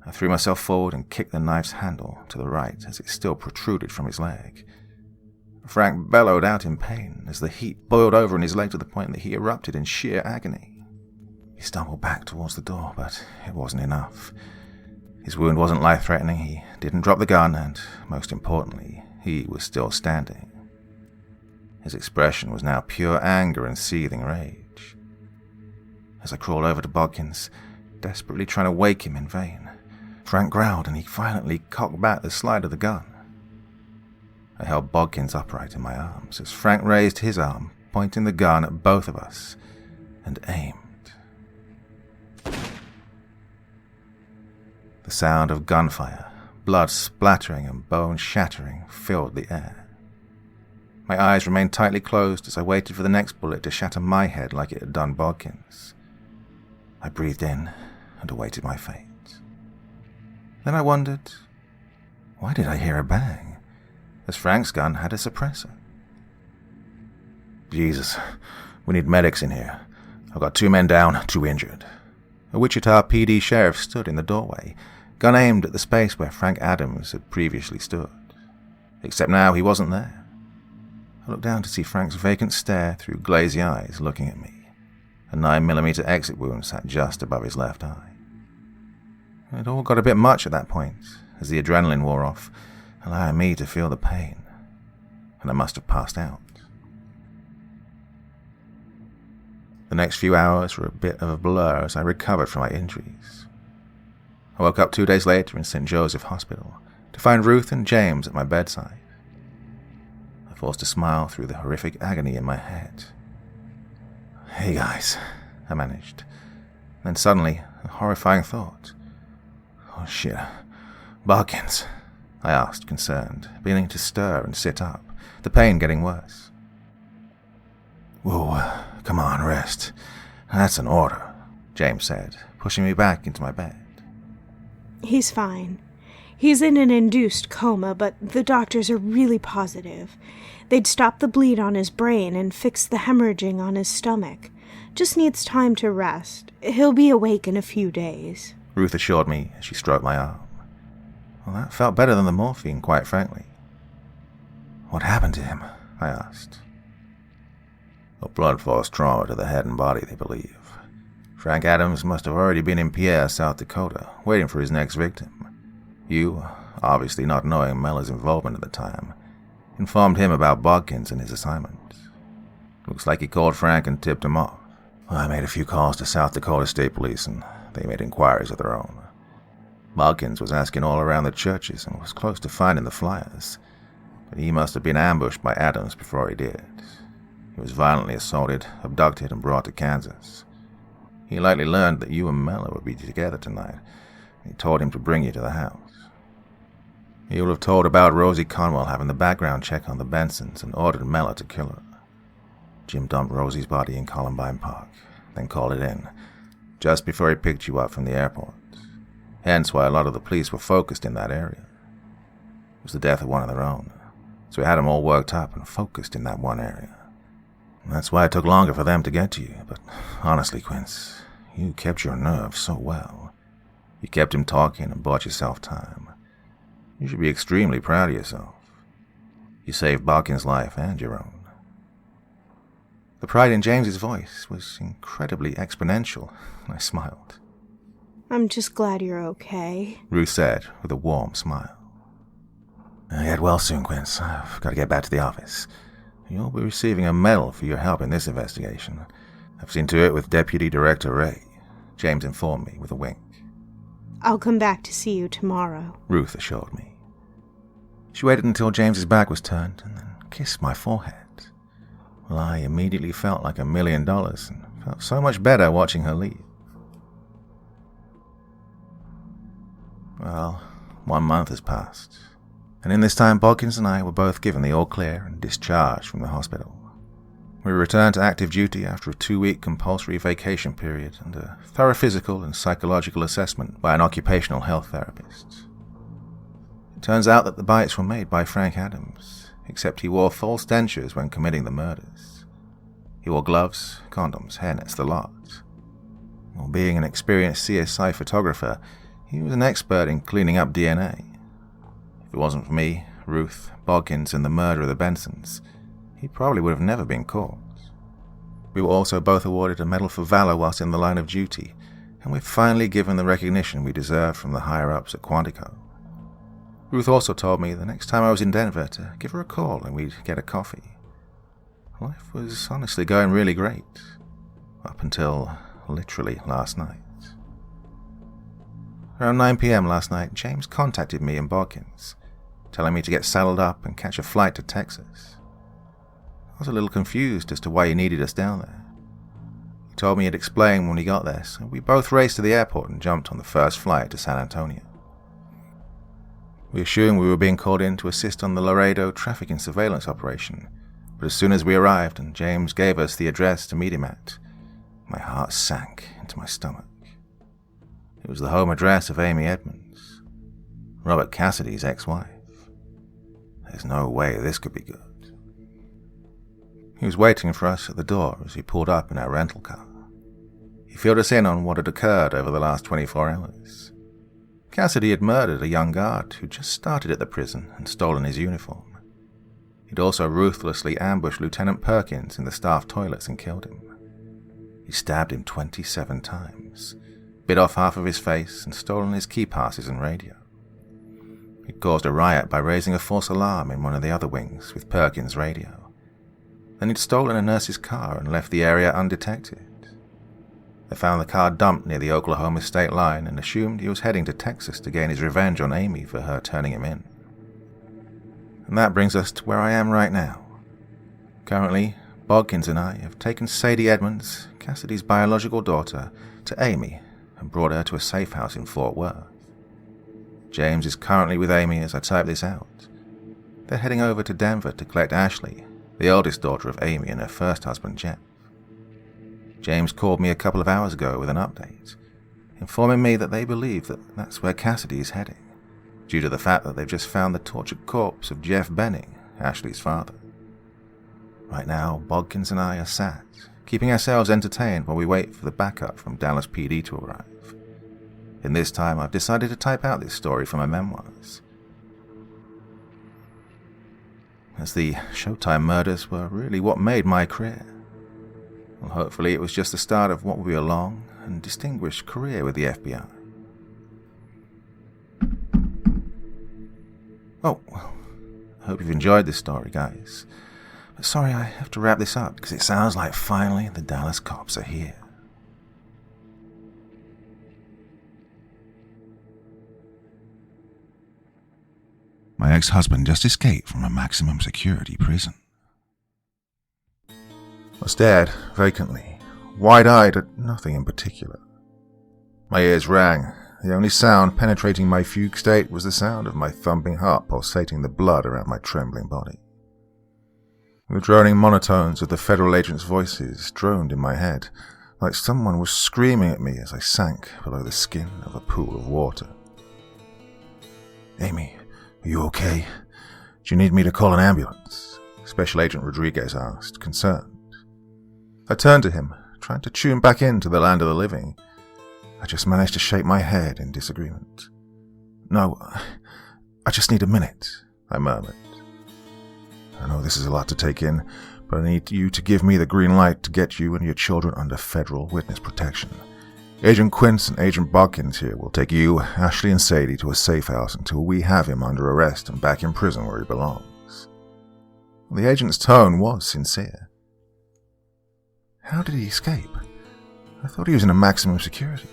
I threw myself forward and kicked the knife's handle to the right as it still protruded from his leg. Frank bellowed out in pain as the heat boiled over in his leg to the point that he erupted in sheer agony. He stumbled back towards the door, but it wasn't enough. His wound wasn't life-threatening, he didn't drop the gun, and, most importantly, he was still standing. His expression was now pure anger and seething rage. As I crawled over to Bodkins, desperately trying to wake him in vain, Frank growled and he violently cocked back the slide of the gun. I held Bodkins upright in my arms as Frank raised his arm, pointing the gun at both of us. and aimed. The sound of gunfire, blood splattering and bone shattering, filled the air. My eyes remained tightly closed as I waited for the next bullet to shatter my head like it had done Bodkin's. I breathed in and awaited my fate. Then I wondered, why did I hear a bang, as Frank's gun had a suppressor? Jesus, we need medics in here. I've got 2 men down, 2 injured. A Wichita PD sheriff stood in the doorway, gun aimed at the space where Frank Adams had previously stood. Except now he wasn't there. I looked down to see Frank's vacant stare through glazy eyes looking at me. A 9mm exit wound sat just above his left eye. It all got a bit much at that point, as the adrenaline wore off, allowing me to feel the pain, and I must have passed out. The next few hours were a bit of a blur as I recovered from my injuries. I woke up 2 days later in St. Joseph Hospital to find Ruth and James at my bedside. I forced a smile through the horrific agony in my head. "Hey guys," I managed. Then suddenly, a horrifying thought. "Oh shit, Bodkins," I asked, concerned, beginning to stir and sit up, the pain getting worse. "Whoa, come on, rest. That's an order," James said, pushing me back into my bed. He's fine. He's in an induced coma, but the doctors are really positive. They'd stop the bleed on his brain and fix the hemorrhaging on his stomach. Just needs time to rest. He'll be awake in a few days," Ruth assured me as she stroked my arm. Well, that felt better than the morphine, quite frankly. "What happened to him?" I asked. "A blood force trauma to the head and body, they believe. Frank Adams must have already been in Pierre, South Dakota, waiting for his next victim. You, obviously not knowing Mellor's involvement at the time, informed him about Bodkins and his assignment. Looks like he called Frank and tipped him off. I made a few calls to South Dakota State Police, and they made inquiries of their own. Bodkins was asking all around the churches and was close to finding the flyers, but he must have been ambushed by Adams before he did. He was violently assaulted, abducted, and brought to Kansas. He likely learned that you and Mellor would be together tonight, and he told him to bring you to the house. He would have told about Rosie Conwell having the background check on the Bensons and ordered Mellor to kill her. Jim dumped Rosie's body in Columbine Park, then called it in, just before he picked you up from the airport. Hence why a lot of the police were focused in that area. It was the death of one of their own, so we had them all worked up and focused in that one area. And that's why it took longer for them to get to you, but honestly, Quince, you kept your nerve so well. You kept him talking and bought yourself time. You should be extremely proud of yourself. You saved Bodkin's life and your own. The pride in James's voice was incredibly exponential, and I smiled. "I'm just glad you're okay," Ruth said with a warm smile. "Get well soon, Quince. I've got to get back to the office. You'll be receiving a medal for your help in this investigation. I've seen to it with Deputy Director Ray," James informed me with a wink. "I'll come back to see you tomorrow," Ruth assured me. She waited until James's back was turned and then kissed my forehead. Well, I immediately felt like $1 million and felt so much better watching her leave. Well, 1 month has passed, and in this time Bodkins and I were both given the all-clear and discharged from the hospital. We returned to active duty after a 2-week compulsory vacation period and a thorough physical and psychological assessment by an occupational health therapist. It turns out that the bites were made by Frank Adams, except he wore false dentures when committing the murders. He wore gloves, condoms, hairnets, the lot. While being an experienced CSI photographer, he was an expert in cleaning up DNA. If it wasn't for me, Ruth, Bodkins, and the murder of the Bensons, he probably would have never been caught. We were also both awarded a Medal for Valor whilst in the line of duty, and we're finally given the recognition we deserve from the higher-ups at Quantico. Ruth also told me the next time I was in Denver to give her a call and we'd get a coffee. Life was honestly going really great, up until literally last night. Around 9 p.m. last night, James contacted me and Bodkins, telling me to get saddled up and catch a flight to Texas. I was a little confused as to why he needed us down there. He told me he'd explain when we got there, so we both raced to the airport and jumped on the first flight to San Antonio. We assumed we were being called in to assist on the Laredo trafficking surveillance operation, but as soon as we arrived and James gave us the address to meet him at, my heart sank into my stomach. It was the home address of Amy Edmonds, Robert Cassidy's ex-wife. There's no way this could be good. He was waiting for us at the door as he pulled up in our rental car. He filled us in on what had occurred over the last 24 hours. Cassidy had murdered a young guard who just started at the prison and stolen his uniform. He'd also ruthlessly ambushed Lieutenant Perkins in the staff toilets and killed him. He stabbed him 27 times, bit off half of his face, and stolen his key passes and radio. He'd caused a riot by raising a false alarm in one of the other wings with Perkins' radio. Then he'd stolen a nurse's car and left the area undetected. They found the car dumped near the Oklahoma state line and assumed he was heading to Texas to gain his revenge on Amy for her turning him in. And that brings us to where I am right now. Currently, Bodkins and I have taken Sadie Edmonds, Cassidy's biological daughter, to Amy and brought her to a safe house in Fort Worth. James is currently with Amy as I type this out. They're heading over to Denver to collect Ashley, the oldest daughter of Amy and her first husband, Jeff. James called me a couple of hours ago with an update, informing me that they believe that that's where Cassidy is heading, due to the fact that they've just found the tortured corpse of Jeff Benning, Ashley's father. Right now, Bodkins and I are sat, keeping ourselves entertained while we wait for the backup from Dallas PD to arrive. In this time, I've decided to type out this story from my memoirs. As the Showtime murders were really what made my career. Well, hopefully it was just the start of what will be a long and distinguished career with the FBI. Oh, well, I hope you've enjoyed this story, guys. But sorry, I have to wrap this up because it sounds like finally the Dallas cops are here. My ex-husband just escaped from a maximum security prison. I stared vacantly, wide-eyed at nothing in particular. My ears rang. The only sound penetrating my fugue state was the sound of my thumping heart pulsating the blood around my trembling body. The droning monotones of the federal agents' voices droned in my head, like someone was screaming at me as I sank below the skin of a pool of water. "Amy, are you okay? Do you need me to call an ambulance?" Special Agent Rodriguez asked, concerned. I turned to him, trying to tune back into the land of the living. I just managed to shake my head in disagreement. "No, I just need a minute," I murmured. "I know this is a lot to take in, but I need you to give me the green light to get you and your children under federal witness protection. Agent Quince and Agent Bodkins here will take you, Ashley, and Sadie to a safe house until we have him under arrest and back in prison where he belongs." The agent's tone was sincere. "How did he escape? I thought he was in a maximum security.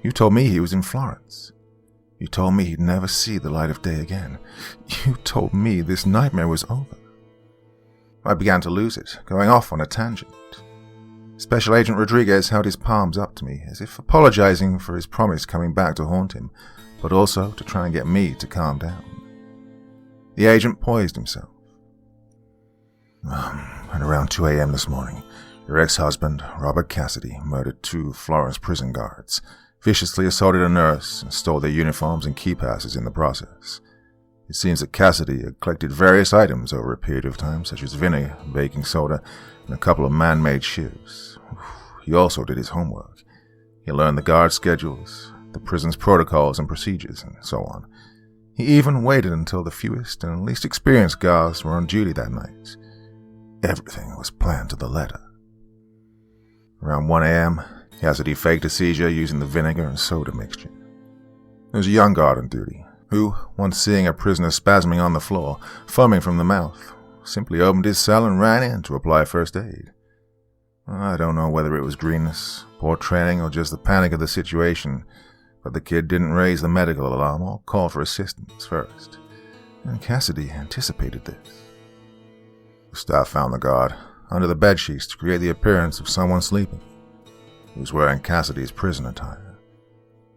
You told me he was in Florence. You told me he'd never see the light of day again. You told me this nightmare was over." I began to lose it, going off on a tangent. Special Agent Rodriguez held his palms up to me, as if apologizing for his promise coming back to haunt him, but also to try and get me to calm down. The agent poised himself. "At around 2 a.m. this morning, your ex-husband, Robert Cassidy, murdered 2 Florence prison guards, viciously assaulted a nurse, and stole their uniforms and key passes in the process. It seems that Cassidy had collected various items over a period of time, such as vinegar, baking soda, and a couple of man-made shears. He also did his homework. He learned the guard schedules, the prison's protocols and procedures, and so on. He even waited until the fewest and least experienced guards were on duty that night. Everything was planned to the letter. Around 1 a.m., Cassidy faked a seizure using the vinegar and soda mixture. There was a young guard on duty, who, once seeing a prisoner spasming on the floor, foaming from the mouth, simply opened his cell and ran in to apply first aid. I don't know whether it was greenness, poor training, or just the panic of the situation, but the kid didn't raise the medical alarm or call for assistance first, and Cassidy anticipated this. The staff found the guard under the bedsheets to create the appearance of someone sleeping. He was wearing Cassidy's prison attire.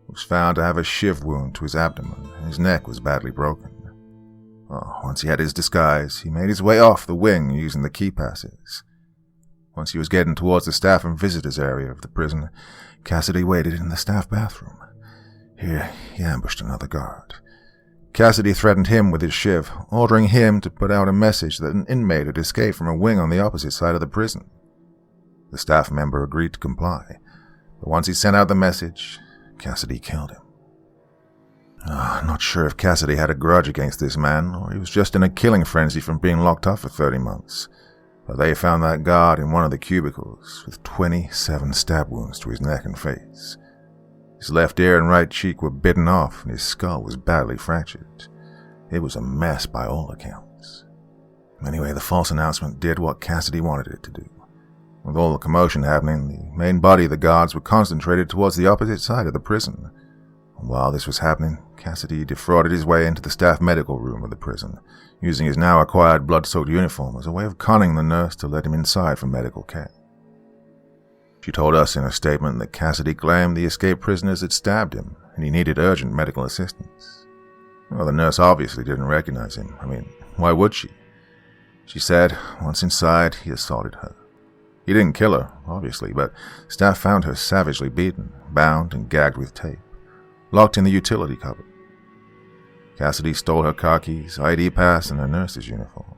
He was found to have a shiv wound to his abdomen, and his neck was badly broken. Once he had his disguise, he made his way off the wing using the key passes. Once he was getting towards the staff and visitors area of the prison, Cassidy waited in the staff bathroom. Here, he ambushed another guard. Cassidy threatened him with his shiv, ordering him to put out a message that an inmate had escaped from a wing on the opposite side of the prison. The staff member agreed to comply, but once he sent out the message, Cassidy killed him. Not sure if Cassidy had a grudge against this man, or he was just in a killing frenzy from being locked up for 30 months, but they found that guard in one of the cubicles with 27 stab wounds to his neck and face. His left ear and right cheek were bitten off, and his skull was badly fractured. It was a mess by all accounts. Anyway, the false announcement did what Cassidy wanted it to do. With all the commotion happening, the main body of the guards were concentrated towards the opposite side of the prison. And while this was happening, Cassidy defrauded his way into the staff medical room of the prison, using his now acquired blood-soaked uniform as a way of conning the nurse to let him inside for medical care. She told us in a statement that Cassidy claimed the escaped prisoners had stabbed him, and he needed urgent medical assistance. Well, the nurse obviously didn't recognize him. Why would she? She said, once inside, he assaulted her. He didn't kill her, obviously, but staff found her savagely beaten, bound and gagged with tape, locked in the utility cupboard. Cassidy stole her car keys, ID pass, and her nurse's uniform.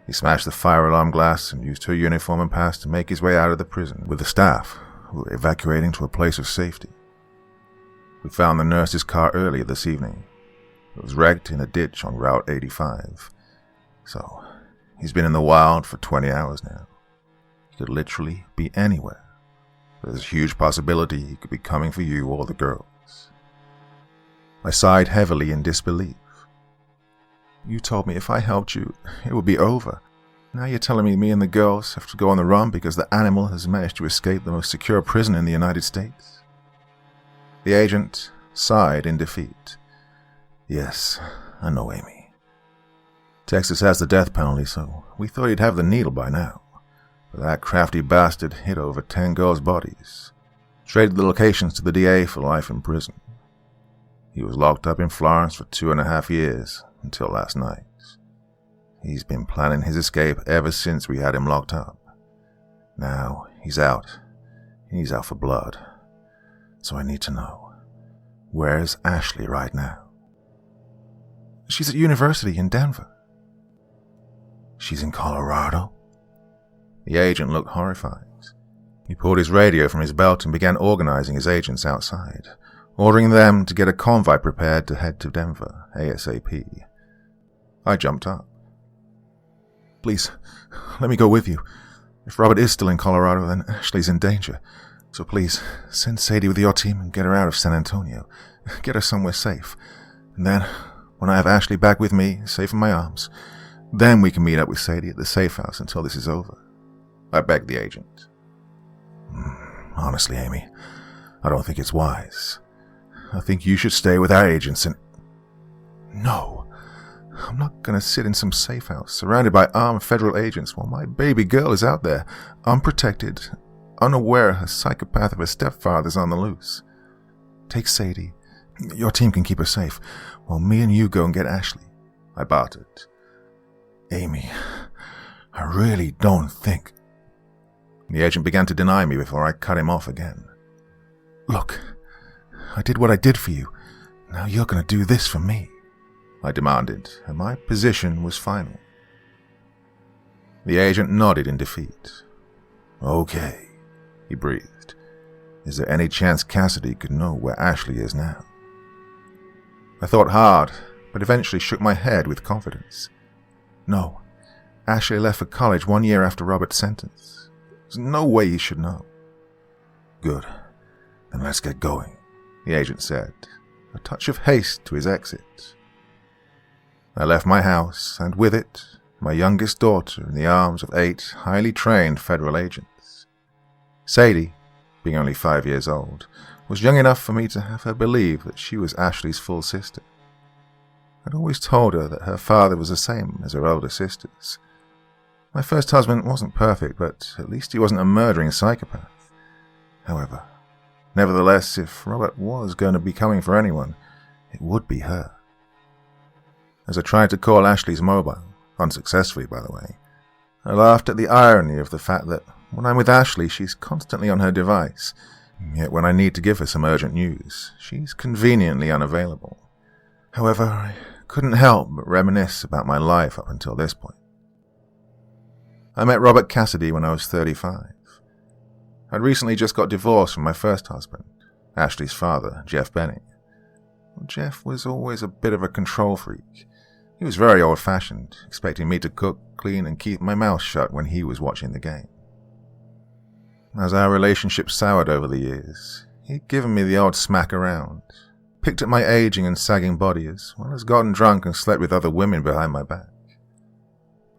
He smashed the fire alarm glass and used her uniform and pass to make his way out of the prison with the staff, who were evacuating to a place of safety. We found the nurse's car earlier this evening. It was wrecked in a ditch on Route 85. So, he's been in the wild for 20 hours now. He could literally be anywhere. There's a huge possibility he could be coming for you or the girls. I sighed heavily in disbelief. You told me if I helped you, it would be over. Now you're telling me and the girls have to go on the run because the animal has managed to escape the most secure prison in the United States? The agent sighed in defeat. Yes, I know, Amy. Texas has the death penalty, so we thought he'd have the needle by now. But that crafty bastard hid over 10 girls' bodies, traded the locations to the DA for life in prison. He was locked up in Florence for 2.5 years, until last night. He's been planning his escape ever since we had him locked up. Now, he's out. He's out for blood. So I need to know, where's Ashley right now? She's at university in Denver. She's in Colorado? The agent looked horrified. He pulled his radio from his belt and began organizing his agents outside, ordering them to get a convoy prepared to head to Denver ASAP. I jumped up. Please, let me go with you. If Robert is still in Colorado, then Ashley's in danger. So please, send Sadie with your team and get her out of San Antonio. Get her somewhere safe. And then, when I have Ashley back with me, safe in my arms, then we can meet up with Sadie at the safe house until this is over. I begged the agent. Honestly, Amy, I don't think it's wise. I think you should stay with our agents and... No. I'm not going to sit in some safe house surrounded by armed federal agents while my baby girl is out there, unprotected, unaware her psychopath of a stepfather's on the loose. Take Sadie. Your team can keep her safe, while me and you go and get Ashley. I bartered. Amy, I really don't think... The agent began to deny me before I cut him off again. Look, I did what I did for you. Now you're going to do this for me, I demanded, and my position was final. The agent nodded in defeat. Okay, he breathed. Is there any chance Cassidy could know where Ashley is now? I thought hard, but eventually shook my head with confidence. No, Ashley left for college 1 year after Robert's sentence. There's no way he should know. Good, then let's get going, the agent said, a touch of haste to his exit. I left my house, and with it, my youngest daughter in the arms of 8 highly trained federal agents. Sadie, being only 5 years old, was young enough for me to have her believe that she was Ashley's full sister. I'd always told her that her father was the same as her older sisters. My first husband wasn't perfect, but at least he wasn't a murdering psychopath. However, nevertheless, if Robert was going to be coming for anyone, it would be her. As I tried to call Ashley's mobile, unsuccessfully by the way, I laughed at the irony of the fact that when I'm with Ashley, she's constantly on her device, yet when I need to give her some urgent news, she's conveniently unavailable. However, I couldn't help but reminisce about my life up until this point. I met Robert Cassidy when I was 35. I'd recently just got divorced from my first husband, Ashley's father, Jeff Benning. Jeff was always a bit of a control freak. He was very old-fashioned, expecting me to cook, clean, and keep my mouth shut when he was watching the game. As our relationship soured over the years, he'd given me the odd smack around, picked at my aging and sagging body as well as gotten drunk and slept with other women behind my back.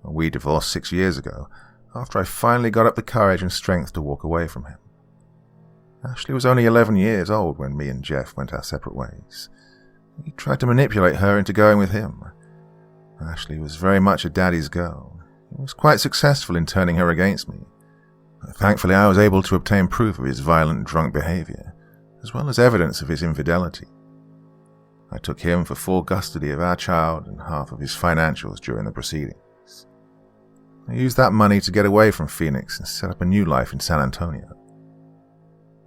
We divorced 6 years ago, after I finally got up the courage and strength to walk away from him. Ashley was only 11 years old when me and Jeff went our separate ways. He tried to manipulate her into going with him. Ashley was very much a daddy's girl. He was quite successful in turning her against me. Thankfully, I was able to obtain proof of his violent drunk behavior, as well as evidence of his infidelity. I took him for full custody of our child and half of his financials during the proceedings. I used that money to get away from Phoenix and set up a new life in San Antonio.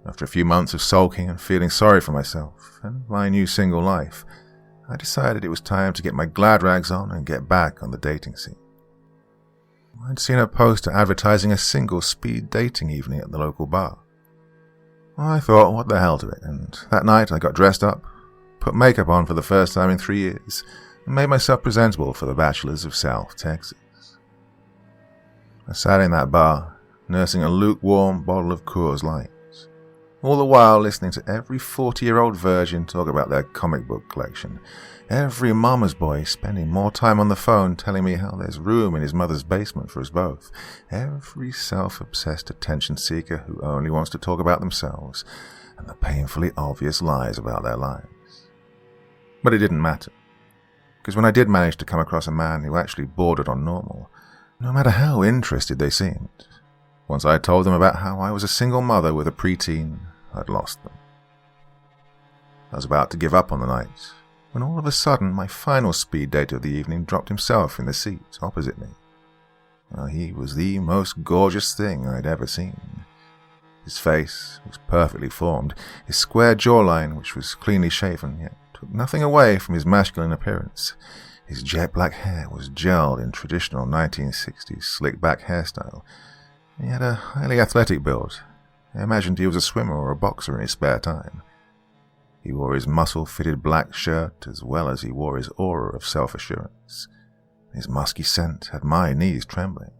After a few months of sulking and feeling sorry for myself and my new single life, I decided it was time to get my glad rags on and get back on the dating scene. I'd seen a poster advertising a single speed dating evening at the local bar. I thought, what the hell to it, and that night I got dressed up, put makeup on for the first time in 3 years, and made myself presentable for the bachelors of South Texas. I sat in that bar, nursing a lukewarm bottle of Coors Light, all the while listening to every 40-year-old virgin talk about their comic book collection, every mama's boy spending more time on the phone telling me how there's room in his mother's basement for us both, every self-obsessed attention seeker who only wants to talk about themselves, and the painfully obvious lies about their lives. But it didn't matter, because when I did manage to come across a man who actually bordered on normal, no matter how interested they seemed, once I told them about how I was a single mother with a preteen, I'd lost them. I was about to give up on the night, when all of a sudden my final speed date of the evening dropped himself in the seat opposite me. He was the most gorgeous thing I'd ever seen. His face was perfectly formed, his square jawline, which was cleanly shaven, yet took nothing away from his masculine appearance. His jet black hair was gelled in traditional 1960s slick-back hairstyle. He had a highly athletic build. I imagined he was a swimmer or a boxer in his spare time. He wore his muscle-fitted black shirt as well as he wore his aura of self-assurance. His musky scent had my knees trembling.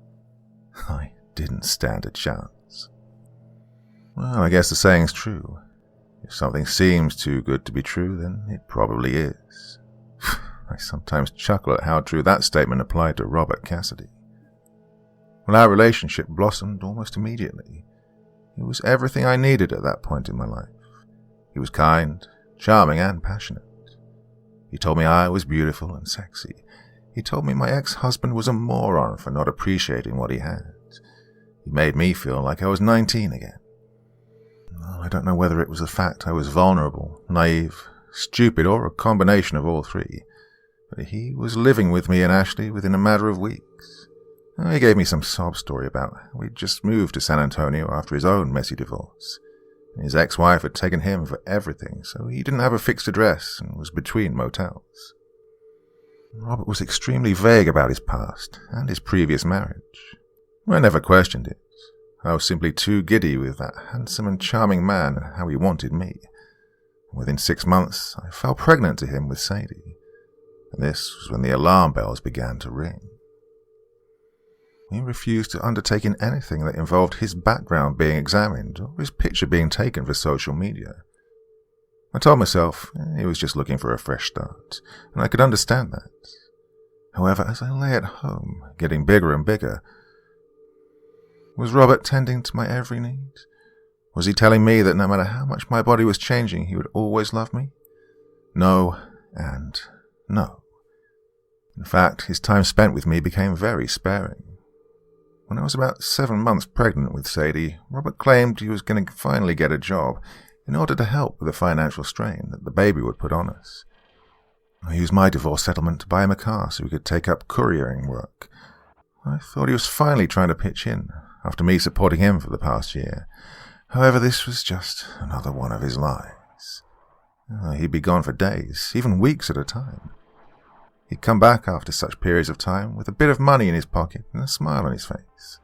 I didn't stand a chance. Well, I guess the saying's true. If something seems too good to be true, then it probably is. I sometimes chuckle at how true that statement applied to Robert Cassidy. Well, our relationship blossomed almost immediately. He was everything I needed at that point in my life. He was kind, charming, and passionate. He told me I was beautiful and sexy. He told me my ex-husband was a moron for not appreciating what he had. He made me feel like I was 19 again. Well, I don't know whether it was the fact I was vulnerable, naive, stupid, or a combination of all three, but he was living with me and Ashley within a matter of weeks. He gave me some sob story about how he'd just moved to San Antonio after his own messy divorce. His ex-wife had taken him for everything, so he didn't have a fixed address and was between motels. Robert was extremely vague about his past and his previous marriage. I never questioned it. I was simply too giddy with that handsome and charming man and how he wanted me. Within 6 months, I fell pregnant to him with Sadie. And this was when the alarm bells began to ring. He refused to undertake in anything that involved his background being examined or his picture being taken for social media. I told myself he was just looking for a fresh start, and I could understand that. However, as I lay at home, getting bigger and bigger, was Robert tending to my every need? Was he telling me that no matter how much my body was changing, he would always love me? No, and no. In fact, his time spent with me became very sparing. when I was about 7 months pregnant with Sadie, Robert claimed he was going to finally get a job in order to help with the financial strain that the baby would put on us. I used my divorce settlement to buy him a car so he could take up couriering work. I thought he was finally trying to pitch in, after me supporting him for the past year. However, this was just another one of his lies. He'd be gone for days, even weeks at a time. He'd come back after such periods of time with a bit of money in his pocket and a smile on his face.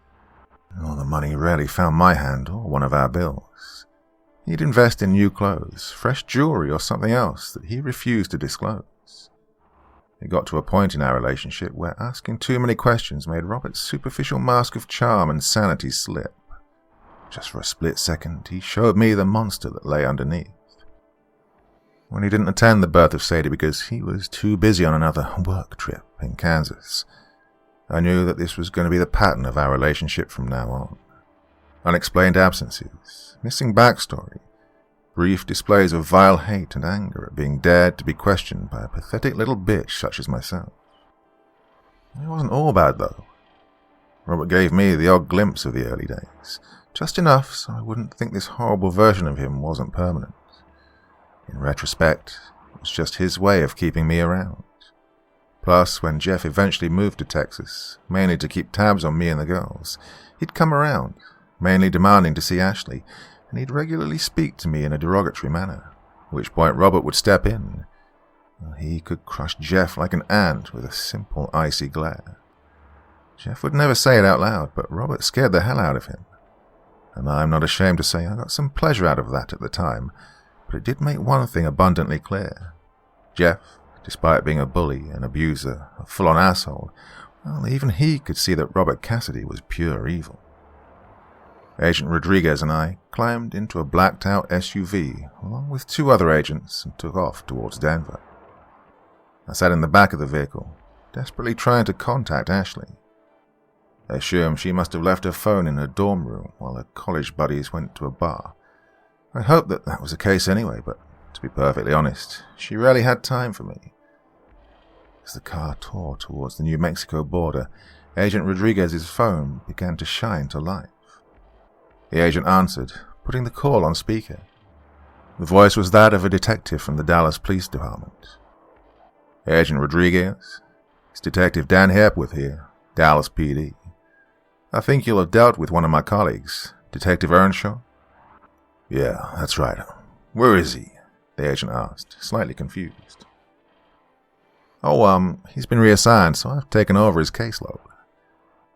The money rarely found my hand or one of our bills. He'd invest in new clothes, fresh jewelry, or something else that he refused to disclose. It got to a point in our relationship where asking too many questions made Robert's superficial mask of charm and sanity slip. Just for a split second, he showed me the monster that lay underneath. When he didn't attend the birth of Sadie because he was too busy on another work trip in Kansas, I knew that this was going to be the pattern of our relationship from now on. Unexplained absences, missing backstory, brief displays of vile hate and anger at being dared to be questioned by a pathetic little bitch such as myself. It wasn't all bad, though. Robert gave me the odd glimpse of the early days, just enough so I wouldn't think this horrible version of him wasn't permanent. In retrospect, it was just his way of keeping me around. Plus, when Jeff eventually moved to Texas, mainly to keep tabs on me and the girls, he'd come around, mainly demanding to see Ashley, and he'd regularly speak to me in a derogatory manner, at which point Robert would step in. He could crush Jeff like an ant with a simple icy glare. Jeff would never say it out loud, but Robert scared the hell out of him. And I'm not ashamed to say I got some pleasure out of that at the time, but it did make one thing abundantly clear. Jeff, despite being a bully, an abuser, a full-on asshole, well, even he could see that Robert Cassidy was pure evil. Agent Rodriguez and I climbed into a blacked-out SUV along with 2 other agents and took off towards Denver. I sat in the back of the vehicle, desperately trying to contact Ashley. I assume she must have left her phone in her dorm room while her college buddies went to a bar. I hoped that was the case anyway, but to be perfectly honest, she rarely had time for me. As the car tore towards the New Mexico border, Agent Rodriguez's phone began to shine to life. The agent answered, putting the call on speaker. The voice was that of a detective from the Dallas Police Department. Agent Rodriguez, it's Detective Dan Hepworth here, Dallas PD. I think you'll have dealt with one of my colleagues, Detective Earnshaw. Yeah, that's right. Where is he? The agent asked, slightly confused. Oh, he's been reassigned, so I've taken over his caseload.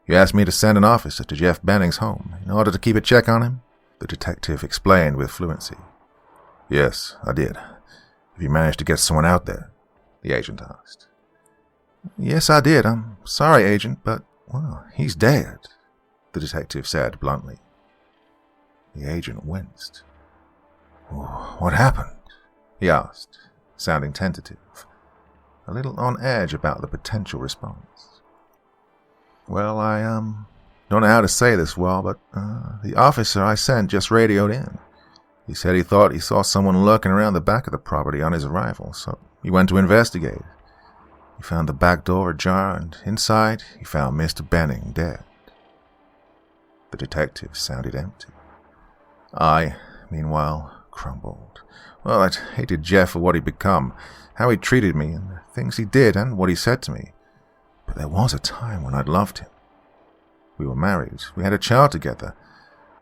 You asked me to send an officer to Jeff Benning's home in order to keep a check on him? The detective explained with fluency. Yes, I did. Have you managed to get someone out there? The agent asked. Yes, I did. I'm sorry, Agent, but, well, he's dead, the detective said bluntly. The agent winced. What happened? He asked, sounding tentative, a little on edge about the potential response. Well, I don't know how to say this well, but the officer I sent just radioed in. He said he thought he saw someone lurking around the back of the property on his arrival, so he went to investigate. He found the back door ajar, and inside he found Mr. Benning dead. The detective sounded empty. I, meanwhile, crumbled. Well, I'd hated Jeff for what he'd become, how he treated me, and the things he did and what he said to me. But there was a time when I'd loved him. We were married, we had a child together,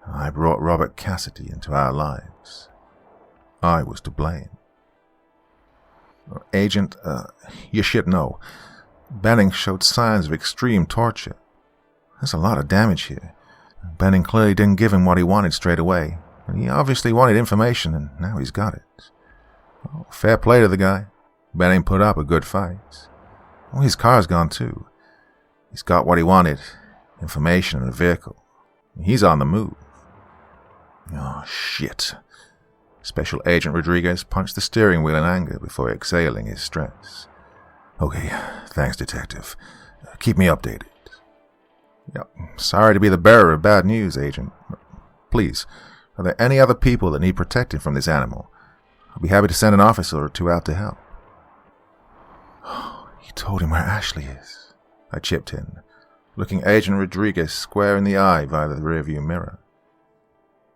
and I brought Robert Cassidy into our lives. I was to blame. Agent, you should know. Benning showed signs of extreme torture. There's a lot of damage here. Benning clearly didn't give him what he wanted straight away, and he obviously wanted information, and now he's got it. Well, fair play to the guy. Benning put up a good fight. Well, his car's gone too. He's got what he wanted, information and a vehicle. He's on the move. Oh, shit. Special Agent Rodriguez punched the steering wheel in anger before exhaling his stress. Okay, thanks, Detective. Keep me updated. Yep, sorry to be the bearer of bad news, Agent. Please, are there any other people that need protecting from this animal? I'll be happy to send an officer or 2 out to help. You told him where Ashley is, I chipped in, looking Agent Rodriguez square in the eye via the rearview mirror.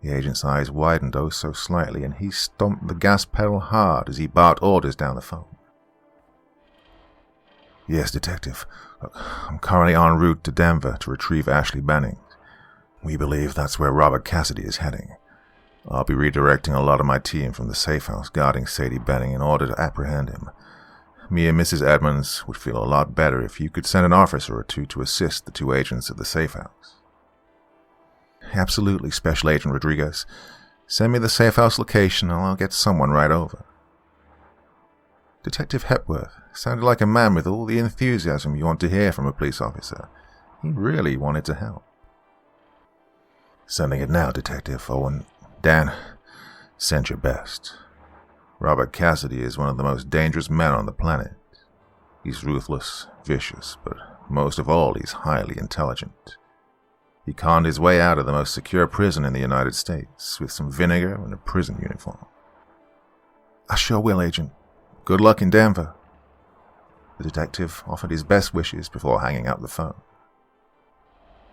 The agent's eyes widened oh so slightly, and he stomped the gas pedal hard as he barked orders down the phone. Yes, Detective. Look, I'm currently en route to Denver to retrieve Ashley Benning. We believe that's where Robert Cassidy is heading. I'll be redirecting a lot of my team from the safe house guarding Sadie Benning in order to apprehend him. Me and Mrs. Edmonds would feel a lot better if you could send an officer or two to assist the two agents at the safe house. Absolutely, Special Agent Rodriguez. Send me the safe house location and I'll get someone right over. Detective Hepworth sounded like a man with all the enthusiasm you want to hear from a police officer. He really wanted to help. Sending it now, Detective Owen. Dan, send your best. Robert Cassidy is one of the most dangerous men on the planet. He's ruthless, vicious, but most of all, he's highly intelligent. He conned his way out of the most secure prison in the United States with some vinegar and a prison uniform. I sure will, Agent. Good luck in Denver. The detective offered his best wishes before hanging up the phone.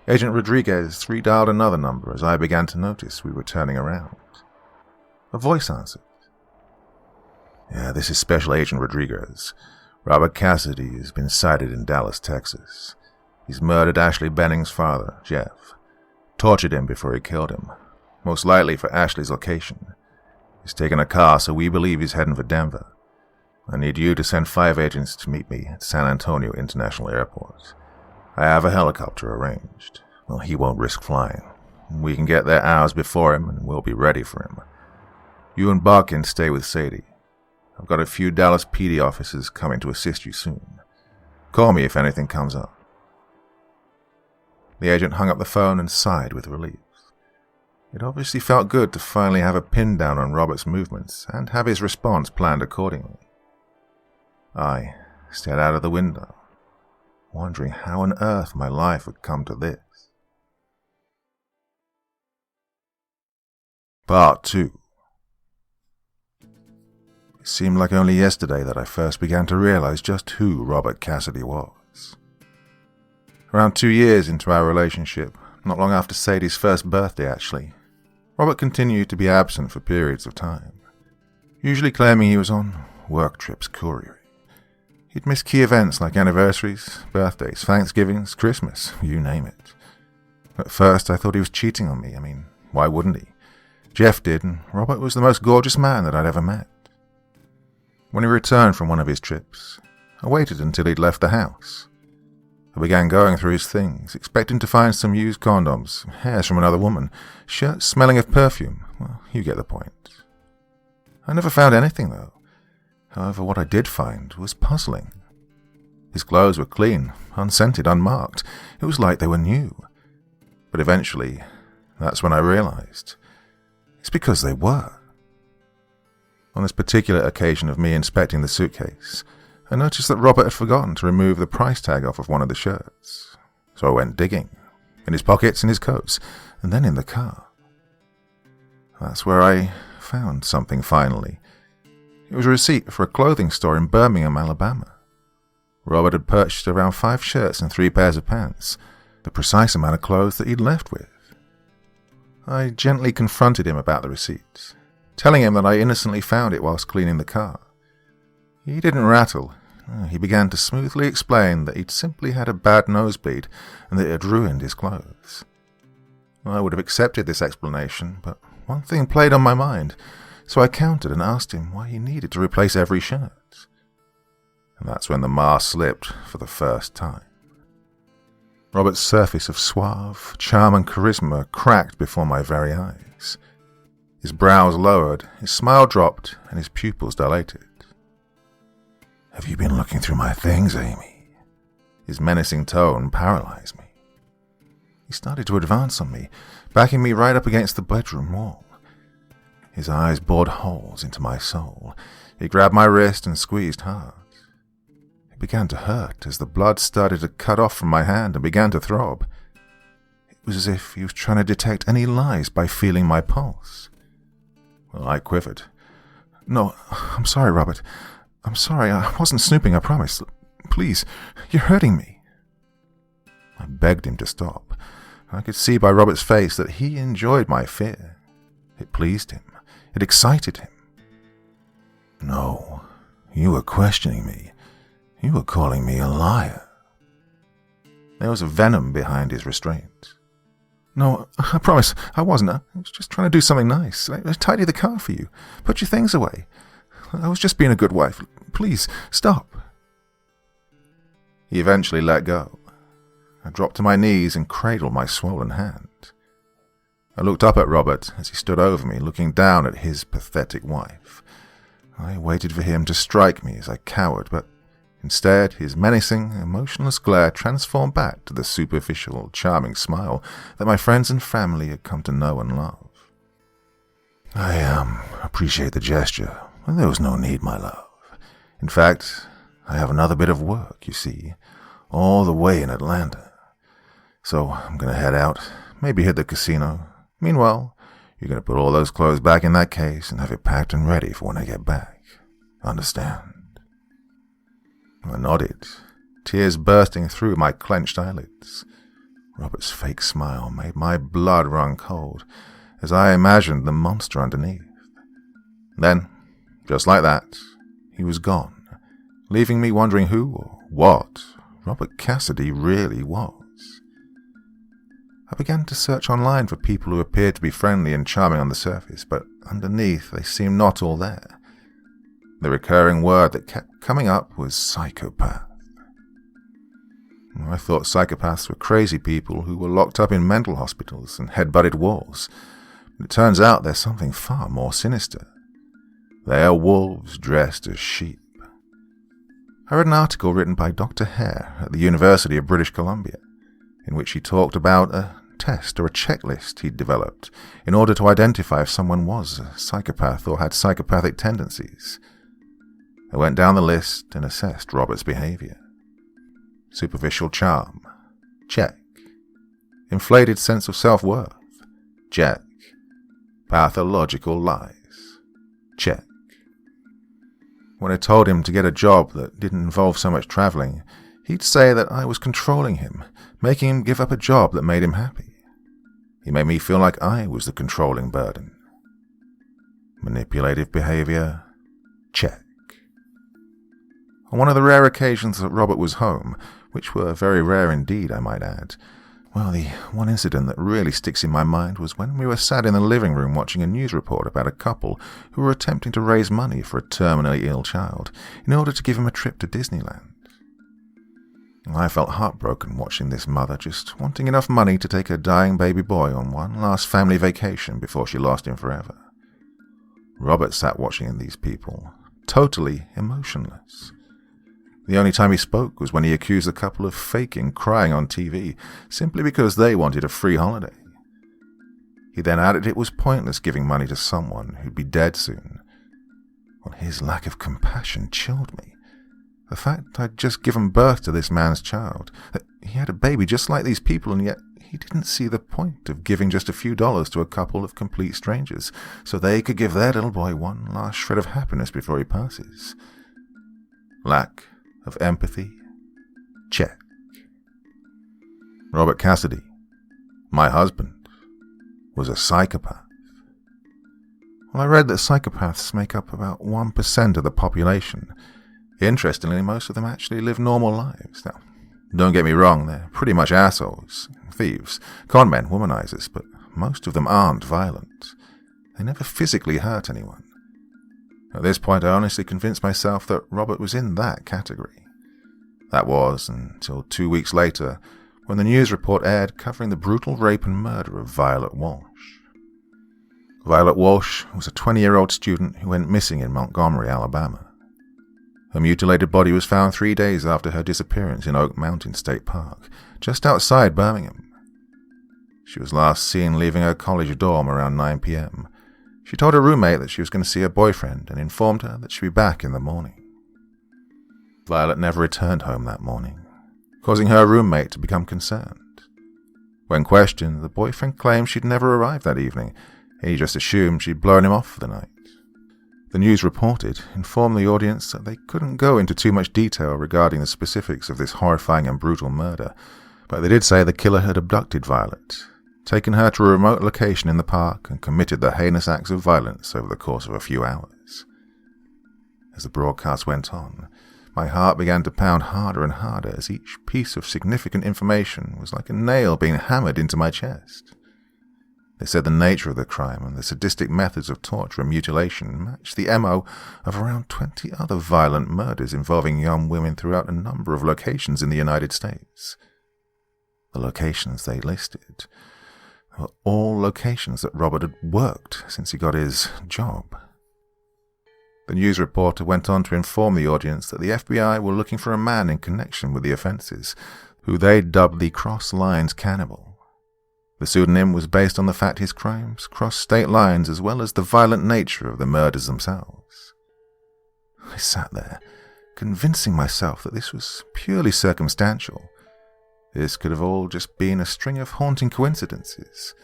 Agent Rodriguez redialed another number as I began to notice we were turning around. A voice answered. Yeah, this is Special Agent Rodriguez. Robert Cassidy has been sighted in Dallas, Texas. He's murdered Ashley Benning's father, Jeff. Tortured him before he killed him, most likely for Ashley's location. He's taken a car, so we believe he's heading for Denver. I need you to send 5 agents to meet me at San Antonio International Airport. I have a helicopter arranged. Well, he won't risk flying. We can get there hours before him, and we'll be ready for him. You and Buck can stay with Sadie. I've got a few Dallas PD officers coming to assist you soon. Call me if anything comes up. The agent hung up the phone and sighed with relief. It obviously felt good to finally have a pin down on Robert's movements and have his response planned accordingly. I stared out of the window, wondering how on earth my life would come to this. Part 2. It seemed like only yesterday that I first began to realize just who Robert Cassidy was. Around 2 years into our relationship, not long after Sadie's first birthday actually, Robert continued to be absent for periods of time, usually claiming he was on work trips couriering. He'd miss key events like anniversaries, birthdays, Thanksgivings, Christmas, you name it. At first I thought he was cheating on me. I mean, why wouldn't he? Jeff did, and Robert was the most gorgeous man that I'd ever met. When he returned from one of his trips, I waited until he'd left the house. I began going through his things, expecting to find some used condoms, hairs from another woman, shirts smelling of perfume. Well, you get the point. I never found anything, though. However, what I did find was puzzling. His clothes were clean, unscented, unmarked. It was like they were new. But eventually, that's when I realized. It's because they were. On this particular occasion of me inspecting the suitcase, I noticed that Robert had forgotten to remove the price tag off of one of the shirts. So I went digging, in his pockets, in his coats, and then in the car. That's where I found something finally. It was a receipt for a clothing store in Birmingham, Alabama. Robert had purchased around 5 shirts and 3 pairs of pants, the precise amount of clothes that he'd left with. I gently confronted him about the receipt, telling him that I innocently found it whilst cleaning the car. He didn't rattle. He began to smoothly explain that he'd simply had a bad nosebleed and that it had ruined his clothes. I would have accepted this explanation, but one thing played on my mind, so I countered and asked him why he needed to replace every shirt. And that's when the mask slipped for the first time. Robert's surface of suave, charm and charisma cracked before my very eyes. His brows lowered, his smile dropped, and his pupils dilated. "Have you been looking through my things, Amy?" His menacing tone paralyzed me. He started to advance on me, backing me right up against the bedroom wall. His eyes bored holes into my soul. He grabbed my wrist and squeezed hard. It began to hurt as the blood started to cut off from my hand and began to throb. It was as if he was trying to detect any lies by feeling my pulse. Well, I quivered. "No, I'm sorry, Robert. I'm sorry. I wasn't snooping, I promise. Please, you're hurting me." I begged him to stop. I could see by Robert's face that he enjoyed my fear. It pleased him. It excited him. No, you were questioning me. You were calling me a liar. There was a venom behind his restraint. No, I promise, I wasn't. I was just trying to do something nice. I tidy the car for you. Put your things away. I was just being a good wife. Please, stop. He eventually let go. I dropped to my knees and cradled my swollen hand. I looked up at Robert as he stood over me, looking down at his pathetic wife. I waited for him to strike me as I cowered, but instead his menacing, emotionless glare transformed back to the superficial, charming smile that my friends and family had come to know and love. I appreciate the gesture. There was no need, my love. In fact, I have another bit of work, you see, all the way in Atlanta. So I'm going to head out, maybe hit the casino. Meanwhile, you're going to put all those clothes back in that case and have it packed and ready for when I get back. Understand? I nodded, tears bursting through my clenched eyelids. Robert's fake smile made my blood run cold as I imagined the monster underneath. Then, just like that, he was gone, leaving me wondering who or what Robert Cassidy really was. I began to search online for people who appeared to be friendly and charming on the surface, but underneath they seemed not all there. The recurring word that kept coming up was psychopath. I thought psychopaths were crazy people who were locked up in mental hospitals and head-butted walls. But it turns out they're something far more sinister. They are wolves dressed as sheep. I read an article written by Dr. Hare at the University of British Columbia, in which he talked about a test or a checklist he'd developed in order to identify if someone was a psychopath or had psychopathic tendencies. I went down the list and assessed Robert's behavior. Superficial charm, check. Inflated sense of self-worth, check. Pathological lies, check. When I told him to get a job that didn't involve so much traveling, he'd say that I was controlling him, making him give up a job that made him happy. He made me feel like I was the controlling burden. Manipulative behavior, check. On one of the rare occasions that Robert was home, which were very rare indeed, I might add, well, the one incident that really sticks in my mind was when we were sat in the living room watching a news report about a couple who were attempting to raise money for a terminally ill child in order to give him a trip to Disneyland. I felt heartbroken watching this mother just wanting enough money to take her dying baby boy on one last family vacation before she lost him forever. Robert sat watching these people, totally emotionless. The only time he spoke was when he accused the couple of faking crying on TV simply because they wanted a free holiday. He then added it was pointless giving money to someone who'd be dead soon. Well, his lack of compassion chilled me. The fact I'd just given birth to this man's child, that he had a baby just like these people, and yet he didn't see the point of giving just a few dollars to a couple of complete strangers so they could give their little boy one last shred of happiness before he passes. Lack of empathy, check. Robert Cassidy, my husband, was a psychopath. Well, I read that psychopaths make up about 1% of the population. Interestingly, most of them actually live normal lives. Now, don't get me wrong, they're pretty much assholes, thieves, conmen, womanizers, but most of them aren't violent. They never physically hurt anyone. At this point, I honestly convinced myself that Robert was in that category. That was until 2 weeks later, when the news report aired covering the brutal rape and murder of Violet Walsh. Violet Walsh was a 20-year-old student who went missing in Montgomery, Alabama. Her mutilated body was found 3 days after her disappearance in Oak Mountain State Park, just outside Birmingham. She was last seen leaving her college dorm around 9 p.m. She told her roommate that she was going to see her boyfriend and informed her that she'd be back in the morning. Violet never returned home that morning, causing her roommate to become concerned. When questioned, the boyfriend claimed she'd never arrived that evening, and he just assumed she'd blown him off for the night. The news reported informed the audience that they couldn't go into too much detail regarding the specifics of this horrifying and brutal murder, But they did say the killer had abducted Violet, taken her to a remote location in the park, and committed the heinous acts of violence over the course of a few hours. As the broadcast went on, my heart began to pound harder and harder as each piece of significant information was like a nail being hammered into my chest. They said the nature of the crime and the sadistic methods of torture and mutilation matched the MO of around 20 other violent murders involving young women throughout a number of locations in the United States. The locations they listed were all locations that Robert had worked since he got his job. The news reporter went on to inform the audience that the FBI were looking for a man in connection with the offences, who they dubbed the Cross Lines Cannibal. The pseudonym was based on the fact his crimes crossed state lines as well as the violent nature of the murders themselves. I sat there, convincing myself that this was purely circumstantial. This could have all just been a string of haunting coincidences.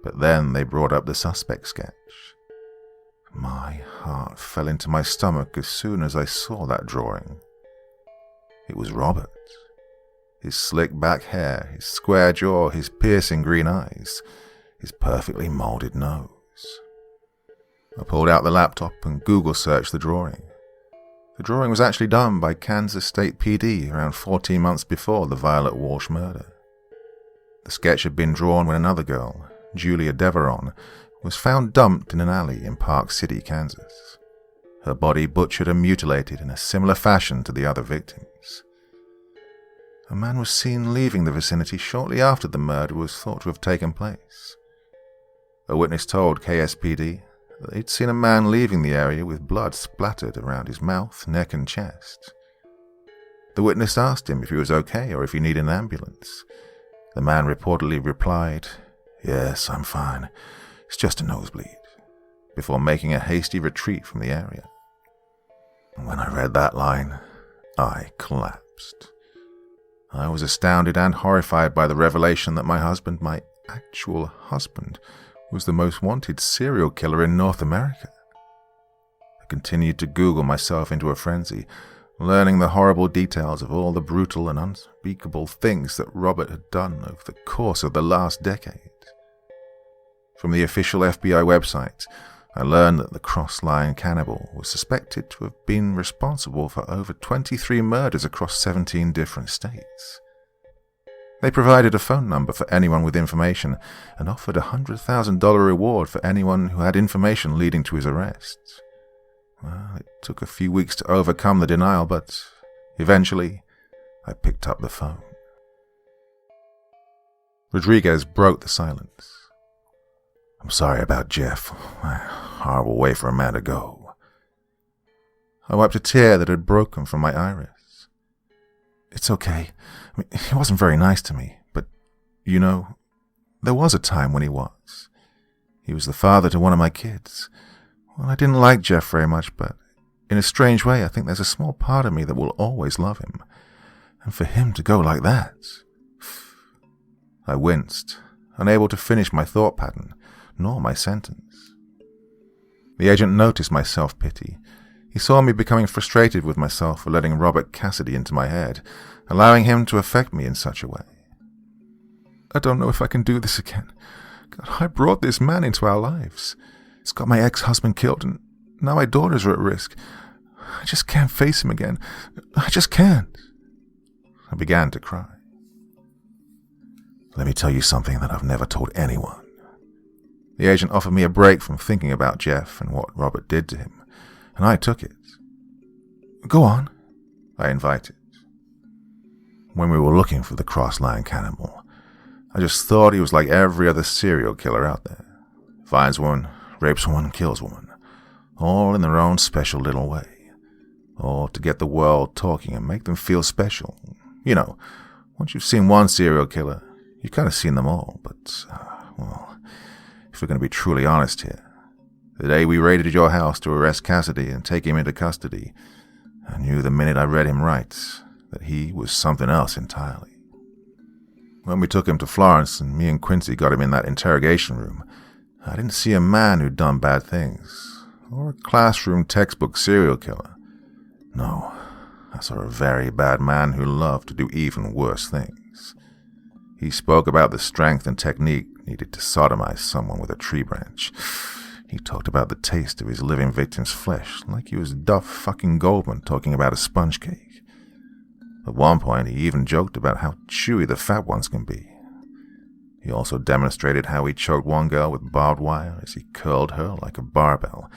But then they brought up the suspect sketch. My heart fell into my stomach as soon as I saw that drawing. It was Robert. His slick back hair, his square jaw, his piercing green eyes, his perfectly molded nose. I pulled out the laptop and Google searched the drawing. The drawing was actually done by Kansas State PD around 14 months before the Violet Walsh murder. The sketch had been drawn when another girl, Julia Deveron, was found dumped in an alley in Park City, Kansas. Her body butchered and mutilated in a similar fashion to the other victims. A man was seen leaving the vicinity shortly after the murder was thought to have taken place. A witness told KSPD that he'd seen a man leaving the area with blood splattered around his mouth, neck and chest. The witness asked him if he was okay or if he needed an ambulance. The man reportedly replied, "Yes, I'm fine. It's just a nosebleed," before making a hasty retreat from the area. When I read that line, I collapsed. I was astounded and horrified by the revelation that my husband, my actual husband, was the most wanted serial killer in North America. I continued to Google myself into a frenzy, learning the horrible details of all the brutal and unspeakable things that Robert had done over the course of the last decade. From the official FBI website, I learned that the Cross-Line Cannibal was suspected to have been responsible for over 23 murders across 17 different states. They provided a phone number for anyone with information and offered a $100,000 reward for anyone who had information leading to his arrest. Well, it took a few weeks to overcome the denial, but eventually I picked up the phone. Rodriguez broke the silence. "I'm sorry about Jeff. A horrible way for a man to go." I wiped a tear that had broken from my iris. "It's okay. He wasn't very nice to me, but, there was a time when he was. He was the father to one of my kids. Well, I didn't like Jeff very much, but in a strange way, I think there's a small part of me that will always love him. And for him to go like that..." I winced, unable to finish my thought pattern, nor my sentence. The agent noticed my self-pity. He saw me becoming frustrated with myself for letting Robert Cassidy into my head, allowing him to affect me in such a way. "I don't know if I can do this again. God, I brought this man into our lives. He's got my ex-husband killed, and now my daughters are at risk. I just can't face him again. I just can't." I began to cry. "Let me tell you something that I've never told anyone." The agent offered me a break from thinking about Jeff and what Robert did to him, and I took it. "Go on," I invited. "When we were looking for the Cross-Line Cannibal, I just thought he was like every other serial killer out there. Finds woman, rapes woman, kills woman, all in their own special little way. Or to get the world talking and make them feel special. Once you've seen one serial killer, you've kind of seen them all, but, if we're going to be truly honest here, the day we raided your house to arrest Cassidy and take him into custody, I knew the minute I read him right that he was something else entirely. When we took him to Florence and me and Quincy got him in that interrogation room, I didn't see a man who'd done bad things, or a classroom textbook serial killer. No, I saw a very bad man who loved to do even worse things. He spoke about the strength and technique needed to sodomize someone with a tree branch. He talked about the taste of his living victim's flesh like he was Duff fucking Goldman talking about a sponge cake. At one point, he even joked about how chewy the fat ones can be. He also demonstrated how he choked one girl with barbed wire as he curled her like a barbell,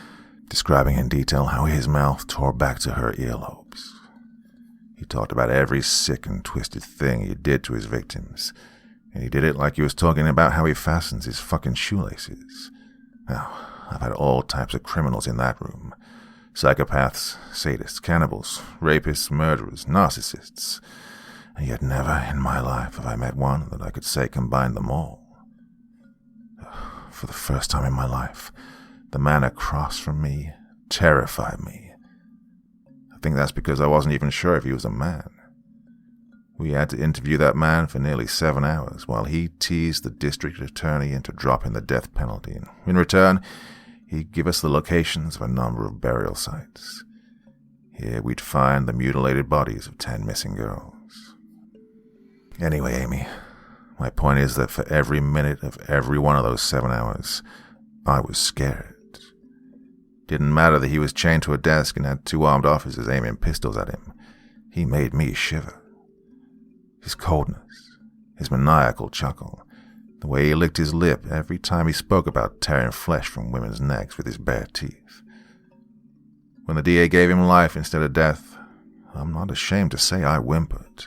describing in detail how his mouth tore back to her earlobes. He talked about every sick and twisted thing he did to his victims, and he did it like he was talking about how he fastens his fucking shoelaces. Now, I've had all types of criminals in that room. Psychopaths, sadists, cannibals, rapists, murderers, narcissists. And yet never in my life have I met one that I could say combined them all. For the first time in my life, the man across from me terrified me. I think that's because I wasn't even sure if he was a man. We had to interview that man for nearly 7 hours while he teased the district attorney into dropping the death penalty, and in return, he'd give us the locations of a number of burial sites. Here we'd find the mutilated bodies of 10 missing girls. Anyway, Amy, my point is that for every minute of every one of those 7 hours, I was scared. Didn't matter that he was chained to a desk and had 2 armed officers aiming pistols at him. He made me shiver. His coldness, his maniacal chuckle, the way he licked his lip every time he spoke about tearing flesh from women's necks with his bare teeth. When the DA gave him life instead of death, I'm not ashamed to say I whimpered,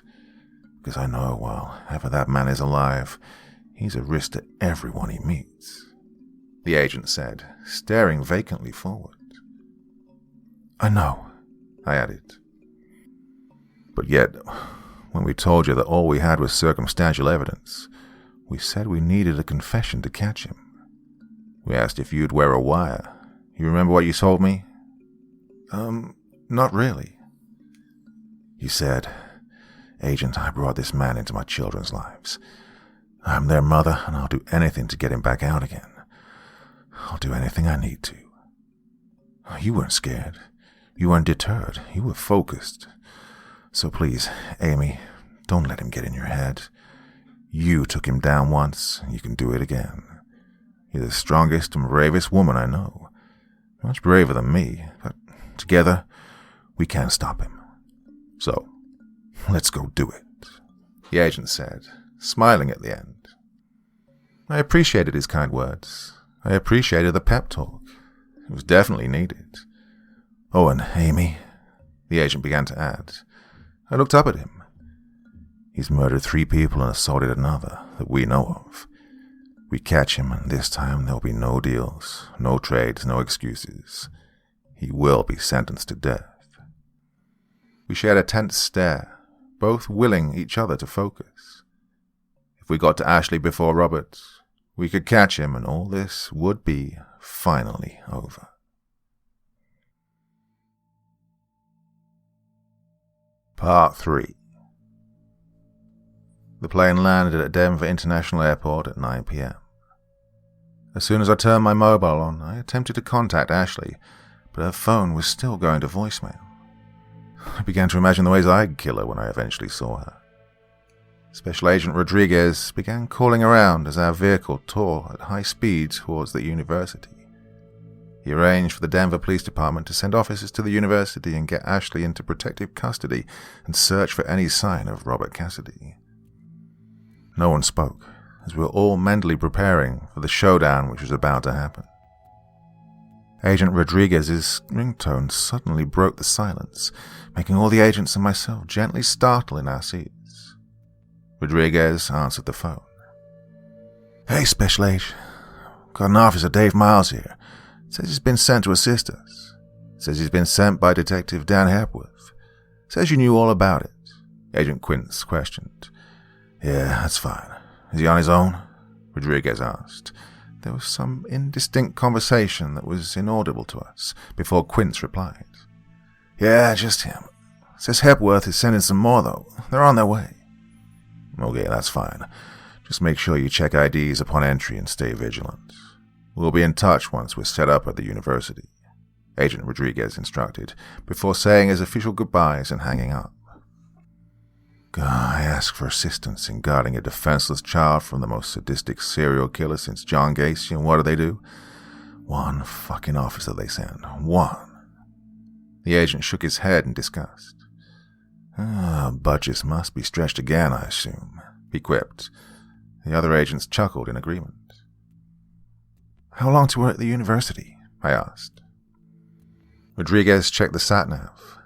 because I know while ever that man is alive, he's a risk to everyone he meets. The agent said, staring vacantly forward. I know, I added. But yet, when we told you that all we had was circumstantial evidence, we said we needed a confession to catch him. We asked if you'd wear a wire. You remember what you told me? Not really. You said, Agent, I brought this man into my children's lives. I'm their mother, and I'll do anything to get him back out again. I'll do anything I need to. You weren't scared. You weren't deterred. You were focused. So please, Amy, don't let him get in your head. You took him down once, and you can do it again. You're the strongest and bravest woman I know. Much braver than me, but together, we can stop him. So, let's go do it, the agent said, smiling at the end. I appreciated his kind words. I appreciated the pep talk. It was definitely needed. Oh, and Amy, the agent began to add. I looked up at him. He's murdered 3 people and assaulted another that we know of. We catch him, and this time there'll be no deals, no trades, no excuses. He will be sentenced to death. We shared a tense stare, both willing each other to focus. If we got to Ashley before Robert, we could catch him, and all this would be finally over. Part 3. The plane landed at Denver International Airport at 9 p.m. As soon as I turned my mobile on, I attempted to contact Ashley, but her phone was still going to voicemail. I began to imagine the ways I'd kill her when I eventually saw her. Special Agent Rodriguez began calling around as our vehicle tore at high speed towards the university. He arranged for the Denver Police Department to send officers to the university and get Ashley into protective custody and search for any sign of Robert Cassidy. No one spoke, as we were all mentally preparing for the showdown which was about to happen. Agent Rodriguez's ringtone suddenly broke the silence, making all the agents and myself gently startle in our seats. Rodriguez answered the phone. Hey, Special Age. Got an officer, Dave Miles here. Says he's been sent to assist us. Says he's been sent by Detective Dan Hepworth. Says you knew all about it. Agent Quince questioned. Yeah, that's fine. Is he on his own? Rodriguez asked. There was some indistinct conversation that was inaudible to us before Quince replied. Yeah, just him. Says Hepworth is sending some more, though. They're on their way. Okay, that's fine. Just make sure you check IDs upon entry and stay vigilant. We'll be in touch once we're set up at the university, Agent Rodriguez instructed, before saying his official goodbyes and hanging up. I ask for assistance in guarding a defenseless child from the most sadistic serial killer since John Gacy, and what do? One fucking officer they send. One. The agent shook his head in disgust. Budgets must be stretched again, I assume, he quipped. The other agents chuckled in agreement. How long to work at the university? I asked. Rodriguez checked the sat-nav.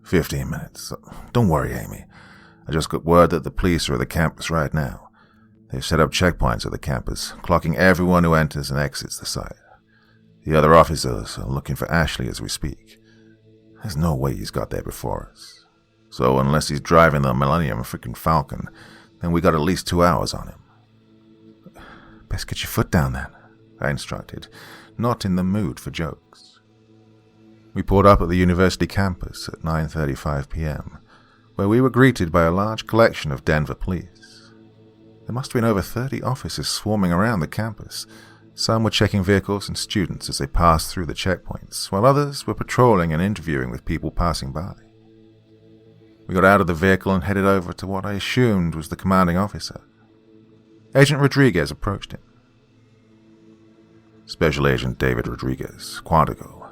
15 minutes. Don't worry, Amy. I just got word that the police are at the campus right now. They've set up checkpoints at the campus, clocking everyone who enters and exits the site. The other officers are looking for Ashley as we speak. There's no way he's got there before us. So unless he's driving the Millennium freaking Falcon, then we got at least 2 hours on him. Best get your foot down then, I instructed, not in the mood for jokes. We pulled up at the university campus at 9:35 p.m., where we were greeted by a large collection of Denver police. There must have been over 30 officers swarming around the campus. Some were checking vehicles and students as they passed through the checkpoints, while others were patrolling and interviewing with people passing by. We got out of the vehicle and headed over to what I assumed was the commanding officer. Agent Rodriguez approached him. Special Agent David Rodriguez, Quantico.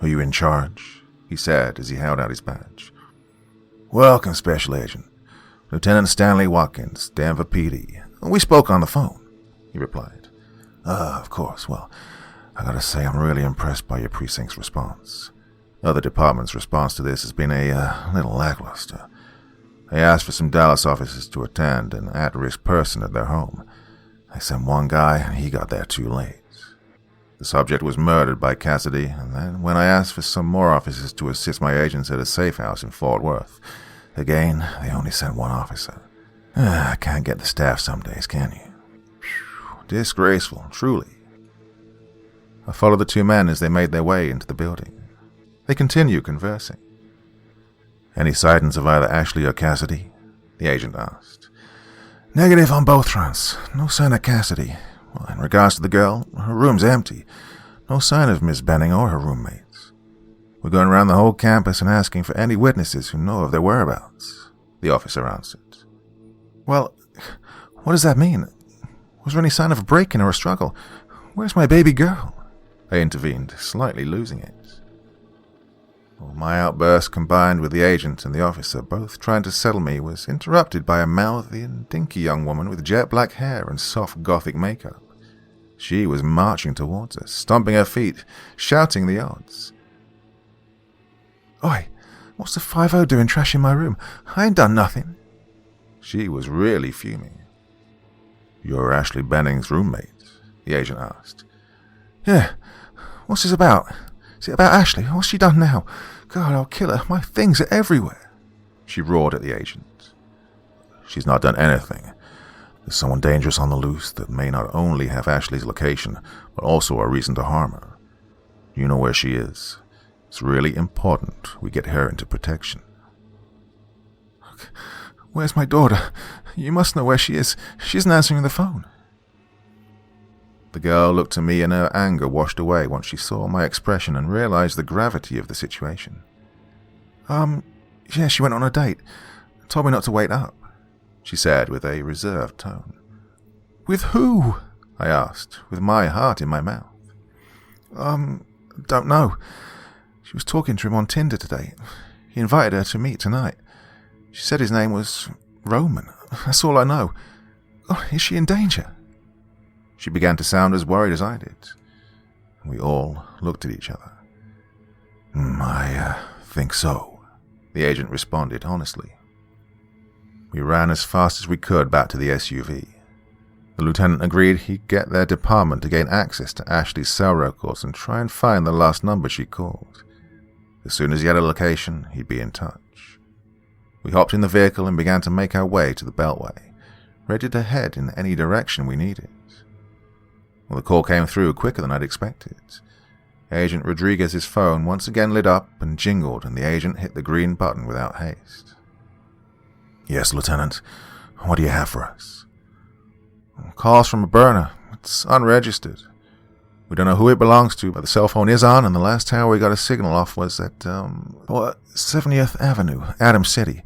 Are you in charge? He said as he held out his badge. Welcome, Special Agent. Lieutenant Stanley Watkins, Denver PD. We spoke on the phone, he replied. Of course. Well, I gotta say I'm really impressed by your precinct's response. Other departments' response to this has been a little lackluster. They asked for some Dallas officers to attend an at-risk person at their home. I sent one guy, and he got there too late. The subject was murdered by Cassidy, and then when I asked for some more officers to assist my agents at a safe house in Fort Worth, again, they only sent one officer. I can't get the staff some days, can you? Whew, disgraceful, truly. I followed the two men as they made their way into the building. They continued conversing. Any sightings of either Ashley or Cassidy? The agent asked. Negative on both fronts. No sign of Cassidy. Well, in regards to the girl, her room's empty. No sign of Miss Benning or her roommates. We're going around the whole campus and asking for any witnesses who know of their whereabouts, the officer answered. Well, what does that mean? Was there any sign of a break-in or a struggle? Where's my baby girl? I intervened, slightly losing it. Well, my outburst, combined with the agent and the officer both trying to settle me, was interrupted by a mouthy and dinky young woman with jet black hair and soft gothic makeup. She was marching towards us, stomping her feet, shouting the odds. Oi, what's the 5-0 doing trashing my room? I ain't done nothing. She was really fuming. You're Ashley Benning's roommate? The agent asked. Yeah, what's this about? Is it about Ashley? What's she done now? God, I'll kill her. My things are everywhere. She roared at the agent. She's not done anything. There's someone dangerous on the loose that may not only have Ashley's location, but also a reason to harm her. You know where she is. It's really important we get her into protection. Where's my daughter? You must know where she is. She isn't answering the phone. The girl looked at me and her anger washed away once she saw my expression and realized the gravity of the situation. Yeah, she went on a date. Told me not to wait up, she said with a reserved tone. With who? I asked, with my heart in my mouth. Don't know. She was talking to him on Tinder today. He invited her to meet tonight. She said his name was Roman. That's all I know. Oh, is she in danger? She began to sound as worried as I did. We all looked at each other. I think so, the agent responded honestly. We ran as fast as we could back to the SUV. The lieutenant agreed he'd get their department to gain access to Ashley's cell records and try and find the last number she called. As soon as he had a location, he'd be in touch. We hopped in the vehicle and began to make our way to the Beltway, ready to head in any direction we needed. Well, the call came through quicker than I'd expected. Agent Rodriguez's phone once again lit up and jingled, and the agent hit the green button without haste. Yes, Lieutenant. What do you have for us? Calls from a burner. It's unregistered. We don't know who it belongs to, but the cell phone is on, and the last tower we got a signal off was at 70th Avenue, Adams City.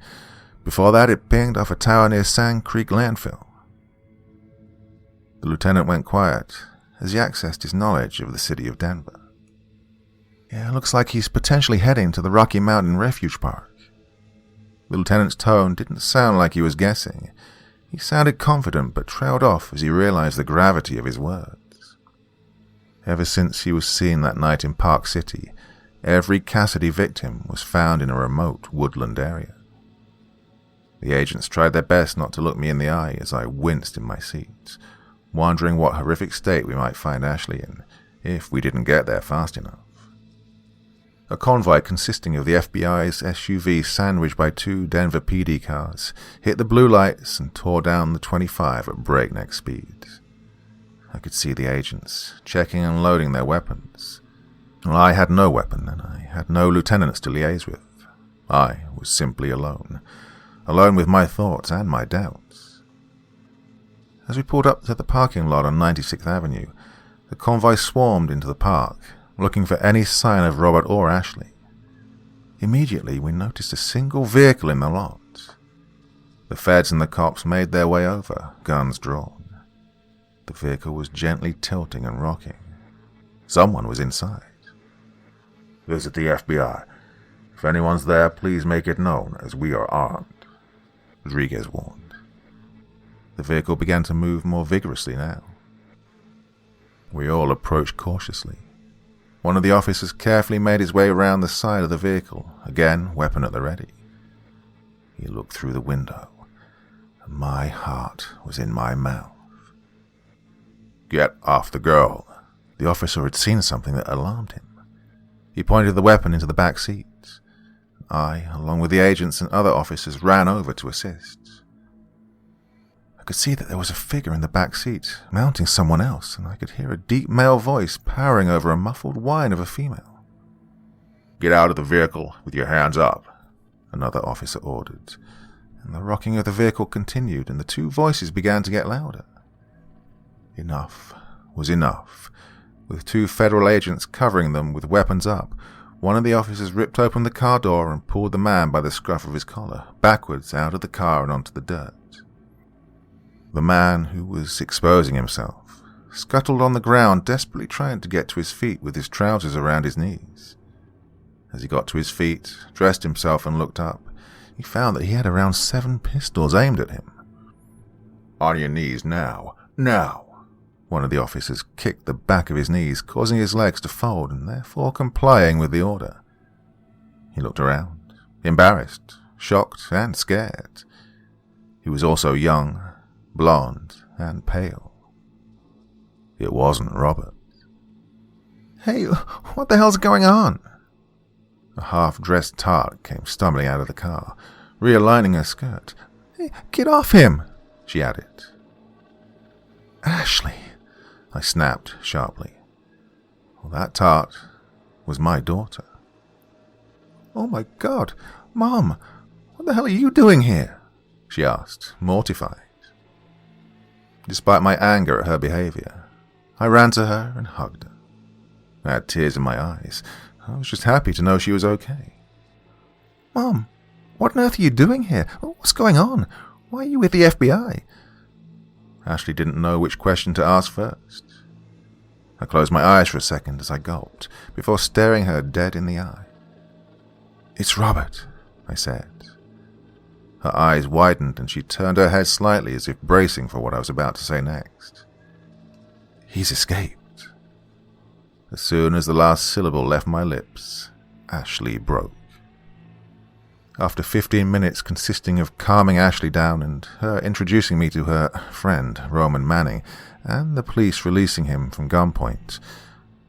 Before that, it pinged off a tower near Sand Creek landfill. The lieutenant went quiet as he accessed his knowledge of the city of Denver. Yeah, it looks like he's potentially heading to the Rocky Mountain Refuge Park. The lieutenant's tone didn't sound like he was guessing. He sounded confident but trailed off as he realized the gravity of his words. Ever since he was seen that night in Park City, every Cassidy victim was found in a remote woodland area. The agents tried their best not to look me in the eye as I winced in my seat, wondering what horrific state we might find Ashley in if we didn't get there fast enough. A convoy consisting of the FBI's SUV sandwiched by 2 Denver PD cars hit the blue lights and tore down the 25 at breakneck speed. I could see the agents checking and loading their weapons. Well, I had no weapon, and I had no lieutenants to liaise with. I was simply alone with my thoughts and my doubts. As we pulled up to the parking lot on 96th Avenue, the convoy swarmed into the park, looking for any sign of Robert or Ashley. Immediately, we noticed a single vehicle in the lot. The feds and the cops made their way over, guns drawn. The vehicle was gently tilting and rocking. Someone was inside. This is the FBI. If anyone's there, please make it known, as we are armed, Rodriguez warned. The vehicle began to move more vigorously now. We all approached cautiously. One of the officers carefully made his way around the side of the vehicle, again weapon at the ready. He looked through the window, and my heart was in my mouth. Get off the girl. The officer had seen something that alarmed him. He pointed the weapon into the back seat. I, along with the agents and other officers, ran over to assist. I could see that there was a figure in the back seat, mounting someone else, and I could hear a deep male voice powering over a muffled whine of a female. Get out of the vehicle with your hands up, another officer ordered, and the rocking of the vehicle continued, and the 2 voices began to get louder. Enough was enough. With 2 federal agents covering them with weapons up, one of the officers ripped open the car door and pulled the man by the scruff of his collar, backwards out of the car and onto the dirt. The man, who was exposing himself, scuttled on the ground, desperately trying to get to his feet with his trousers around his knees. As he got to his feet, dressed himself and looked up, he found that he had around 7 pistols aimed at him. On your knees now, now! One of the officers kicked the back of his knees, causing his legs to fold and therefore complying with the order. He looked around, embarrassed, shocked, and scared. He was also young, blonde, and pale. It wasn't Robert. "Hey, what the hell's going on?" A half-dressed tart came stumbling out of the car, realigning her skirt. "Hey, get off him," she added. "Ashley," I snapped sharply. Well, that tart was my daughter. "Oh my God, Mom, what the hell are you doing here?" she asked, mortified. Despite my anger at her behavior, I ran to her and hugged her. I had tears in my eyes. I was just happy to know she was okay. "Mom, what on earth are you doing here? What's going on? Why are you with the FBI?" Ashley didn't know which question to ask first. I closed my eyes for a second as I gulped, before staring her dead in the eye. "It's Robert," I said. Her eyes widened and she turned her head slightly as if bracing for what I was about to say next. "He's escaped." As soon as the last syllable left my lips, Ashley broke. After 15 minutes consisting of calming Ashley down and her introducing me to her friend, Roman Manning, and the police releasing him from gunpoint,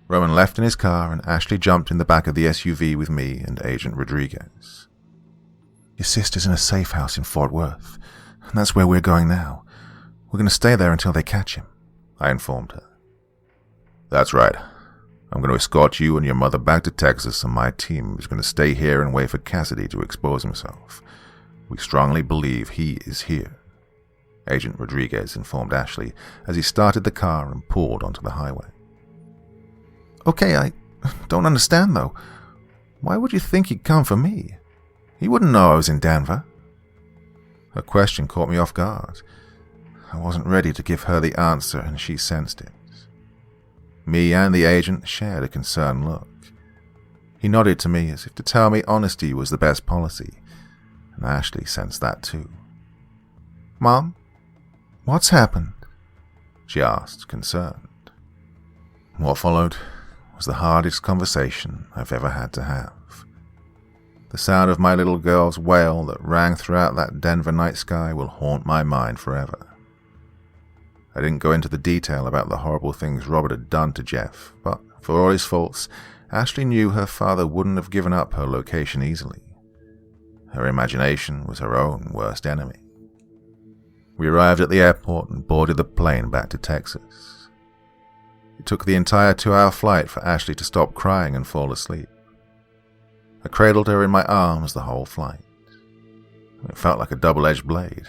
Roman left in his car and Ashley jumped in the back of the SUV with me and Agent Rodriguez. "Your sister's in a safe house in Fort Worth, and that's where we're going now. We're going to stay there until they catch him," I informed her. "That's right. I'm going to escort you and your mother back to Texas, and my team is going to stay here and wait for Cassidy to expose himself. We strongly believe he is here," Agent Rodriguez informed Ashley as he started the car and pulled onto the highway. "Okay, I don't understand, though. Why would you think he'd come for me? He wouldn't know I was in Denver." Her question caught me off guard. I wasn't ready to give her the answer, and she sensed it. Me and the agent shared a concerned look. He nodded to me as if to tell me honesty was the best policy, and Ashley sensed that too. "Mom, what's happened?" she asked, concerned. What followed was the hardest conversation I've ever had to have. The sound of my little girl's wail that rang throughout that Denver night sky will haunt my mind forever. I didn't go into the detail about the horrible things Robert had done to Jeff, but for all his faults, Ashley knew her father wouldn't have given up her location easily. Her imagination was her own worst enemy. We arrived at the airport and boarded the plane back to Texas. It took the entire 2-hour flight for Ashley to stop crying and fall asleep. I cradled her in my arms the whole flight. It felt like a double-edged blade.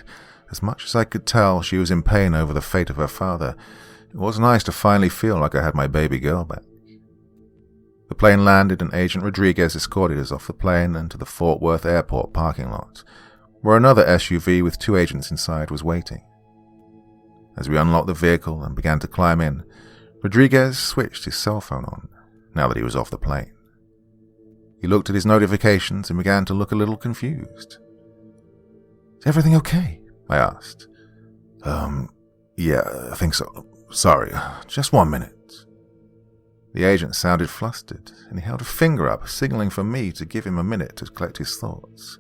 As much as I could tell she was in pain over the fate of her father, it was nice to finally feel like I had my baby girl back. The plane landed and Agent Rodriguez escorted us off the plane and to the Fort Worth airport parking lot, where another SUV with 2 agents inside was waiting. As we unlocked the vehicle and began to climb in, Rodriguez switched his cell phone on, now that he was off the plane. He looked at his notifications and began to look a little confused. "Is everything okay?" I asked. Yeah, I think so. Sorry, just 1 minute." The agent sounded flustered, and he held a finger up, signaling for me to give him a minute to collect his thoughts.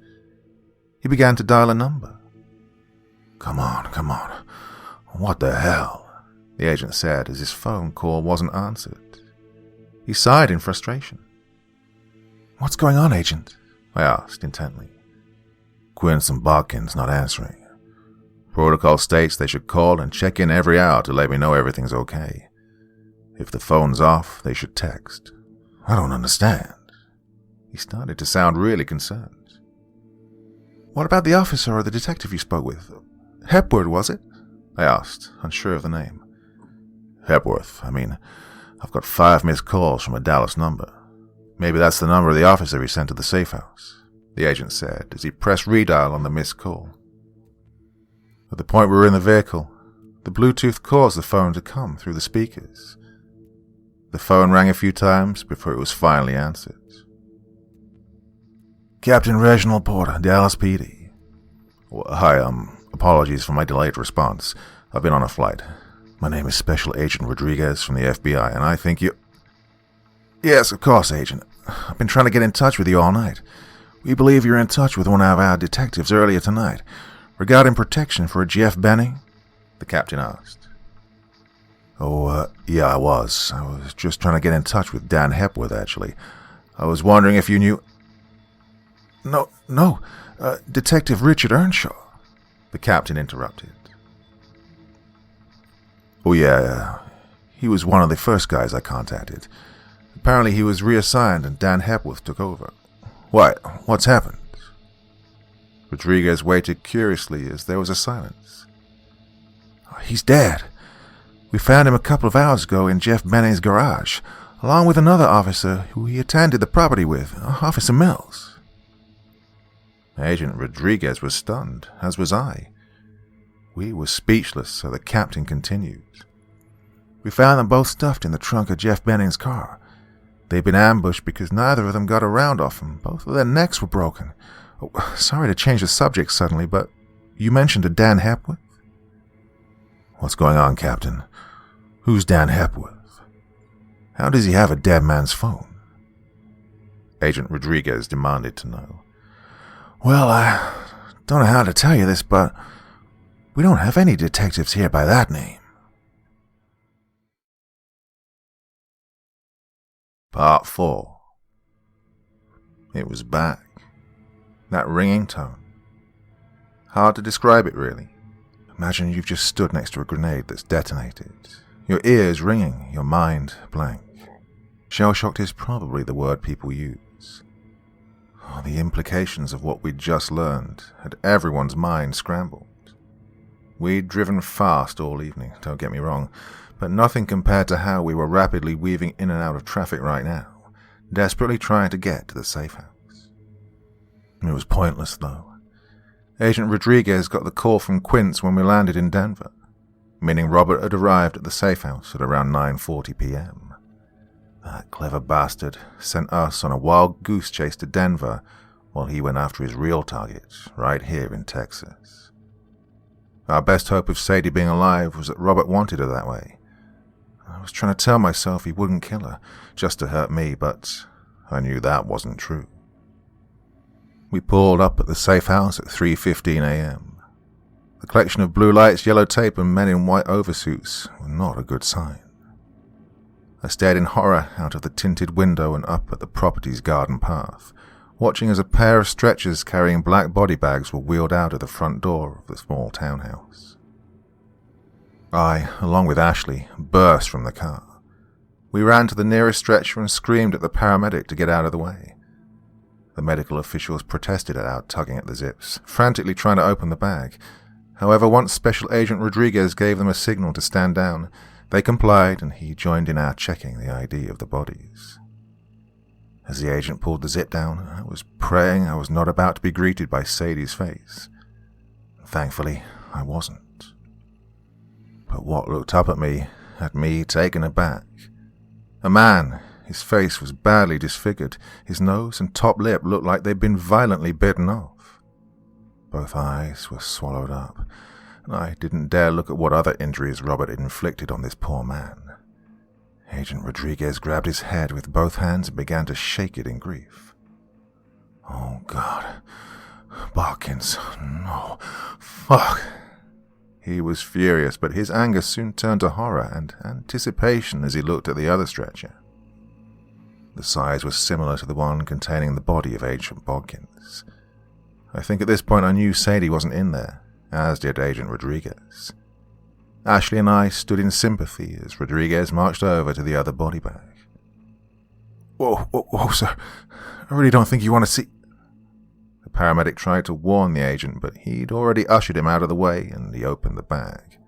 He began to dial a number. Come on. What the hell?" the agent said as his phone call wasn't answered. He sighed in frustration. "What's going on, Agent?" I asked intently. "Quince and Bodkin's not answering. Protocol states they should call and check in every hour to let me know everything's okay. If the phone's off, they should text. I don't understand." He started to sound really concerned. "What about the officer or the detective you spoke with? Hepworth, was it?" I asked, unsure of the name. "Hepworth. I've got 5 missed calls from a Dallas number. Maybe that's the number of the officer he sent to the safe house," the agent said as he pressed redial on the missed call. At the point we were in the vehicle, the Bluetooth caused the phone to come through the speakers. The phone rang a few times before it was finally answered. "Captain Reginald Porter, Dallas PD. Hi, apologies for my delayed response. I've been on a flight. My name is Special Agent Rodriguez from the FBI, and I think you..." "Yes, of course, Agent. I've been trying to get in touch with you all night. We believe you're in touch with one of our detectives earlier tonight, regarding protection for a Jeff Benning?" the captain asked. Yeah, I was. I was just trying to get in touch with Dan Hepworth, actually. I was wondering if you knew... No, Detective Richard Earnshaw," the captain interrupted. "Oh, yeah, he was one of the first guys I contacted. Apparently he was reassigned and Dan Hepworth took over. Why, what's happened?" Rodriguez waited curiously as there was a silence. "He's dead. We found him a couple of hours ago in Jeff Benning's garage, along with another officer who he attended the property with, Officer Mills." Agent Rodriguez was stunned, as was I. We were speechless, so the captain continued. "We found them both stuffed in the trunk of Jeff Benning's car. They'd been ambushed because neither of them got a round off them. Both of their necks were broken. Oh, sorry to change the subject suddenly, but you mentioned a Dan Hepworth?" "What's going on, Captain? Who's Dan Hepworth? How does he have a dead man's phone?" Agent Rodriguez demanded to know. "Well, I don't know how to tell you this, but we don't have any detectives here by that name." Part 4. It was back. That ringing tone. Hard to describe it, really. Imagine you've just stood next to a grenade that's detonated. Your ears ringing, your mind blank. Shell-shocked is probably the word people use. Oh, the implications of what we'd just learned had everyone's mind scrambled. We'd driven fast all evening, don't get me wrong, but nothing compared to how we were rapidly weaving in and out of traffic right now, desperately trying to get to the safe house. It was pointless, though. Agent Rodriguez got the call from Quince when we landed in Denver, meaning Robert had arrived at the safe house at around 9:40 p.m. That clever bastard sent us on a wild goose chase to Denver while he went after his real target right here in Texas. Our best hope of Sadie being alive was that Robert wanted her that way. I was trying to tell myself he wouldn't kill her just to hurt me, but I knew that wasn't true. We pulled up at the safe house at 3:15 a.m. The collection of blue lights, yellow tape, and men in white oversuits were not a good sign. I stared in horror out of the tinted window and up at the property's garden path, watching as a pair of stretchers carrying black body bags were wheeled out of the front door of the small townhouse. I, along with Ashley, burst from the car. We ran to the nearest stretcher and screamed at the paramedic to get out of the way. The medical officials protested at our tugging at the zips, frantically trying to open the bag. However, once Special Agent Rodriguez gave them a signal to stand down, they complied and he joined in our checking the ID of the bodies. As the agent pulled the zip down, I was praying I was not about to be greeted by Sadie's face. Thankfully, I wasn't. But what looked up at me had me taken aback. A man. His face was badly disfigured. His nose and top lip looked like they'd been violently bitten off. Both eyes were swallowed up, and I didn't dare look at what other injuries Robert had inflicted on this poor man. Agent Rodriguez grabbed his head with both hands and began to shake it in grief. Oh, God. Barkins. No. Fuck. He was furious, but his anger soon turned to horror and anticipation as he looked at the other stretcher. The size was similar to the one containing the body of Agent Bodkins. I think at this point I knew Sadie wasn't in there, as did Agent Rodriguez. Ashley and I stood in sympathy as Rodriguez marched over to the other body bag. Whoa, sir. I really don't think you want to see... The paramedic tried to warn the agent, but he'd already ushered him out of the way and he opened the bag.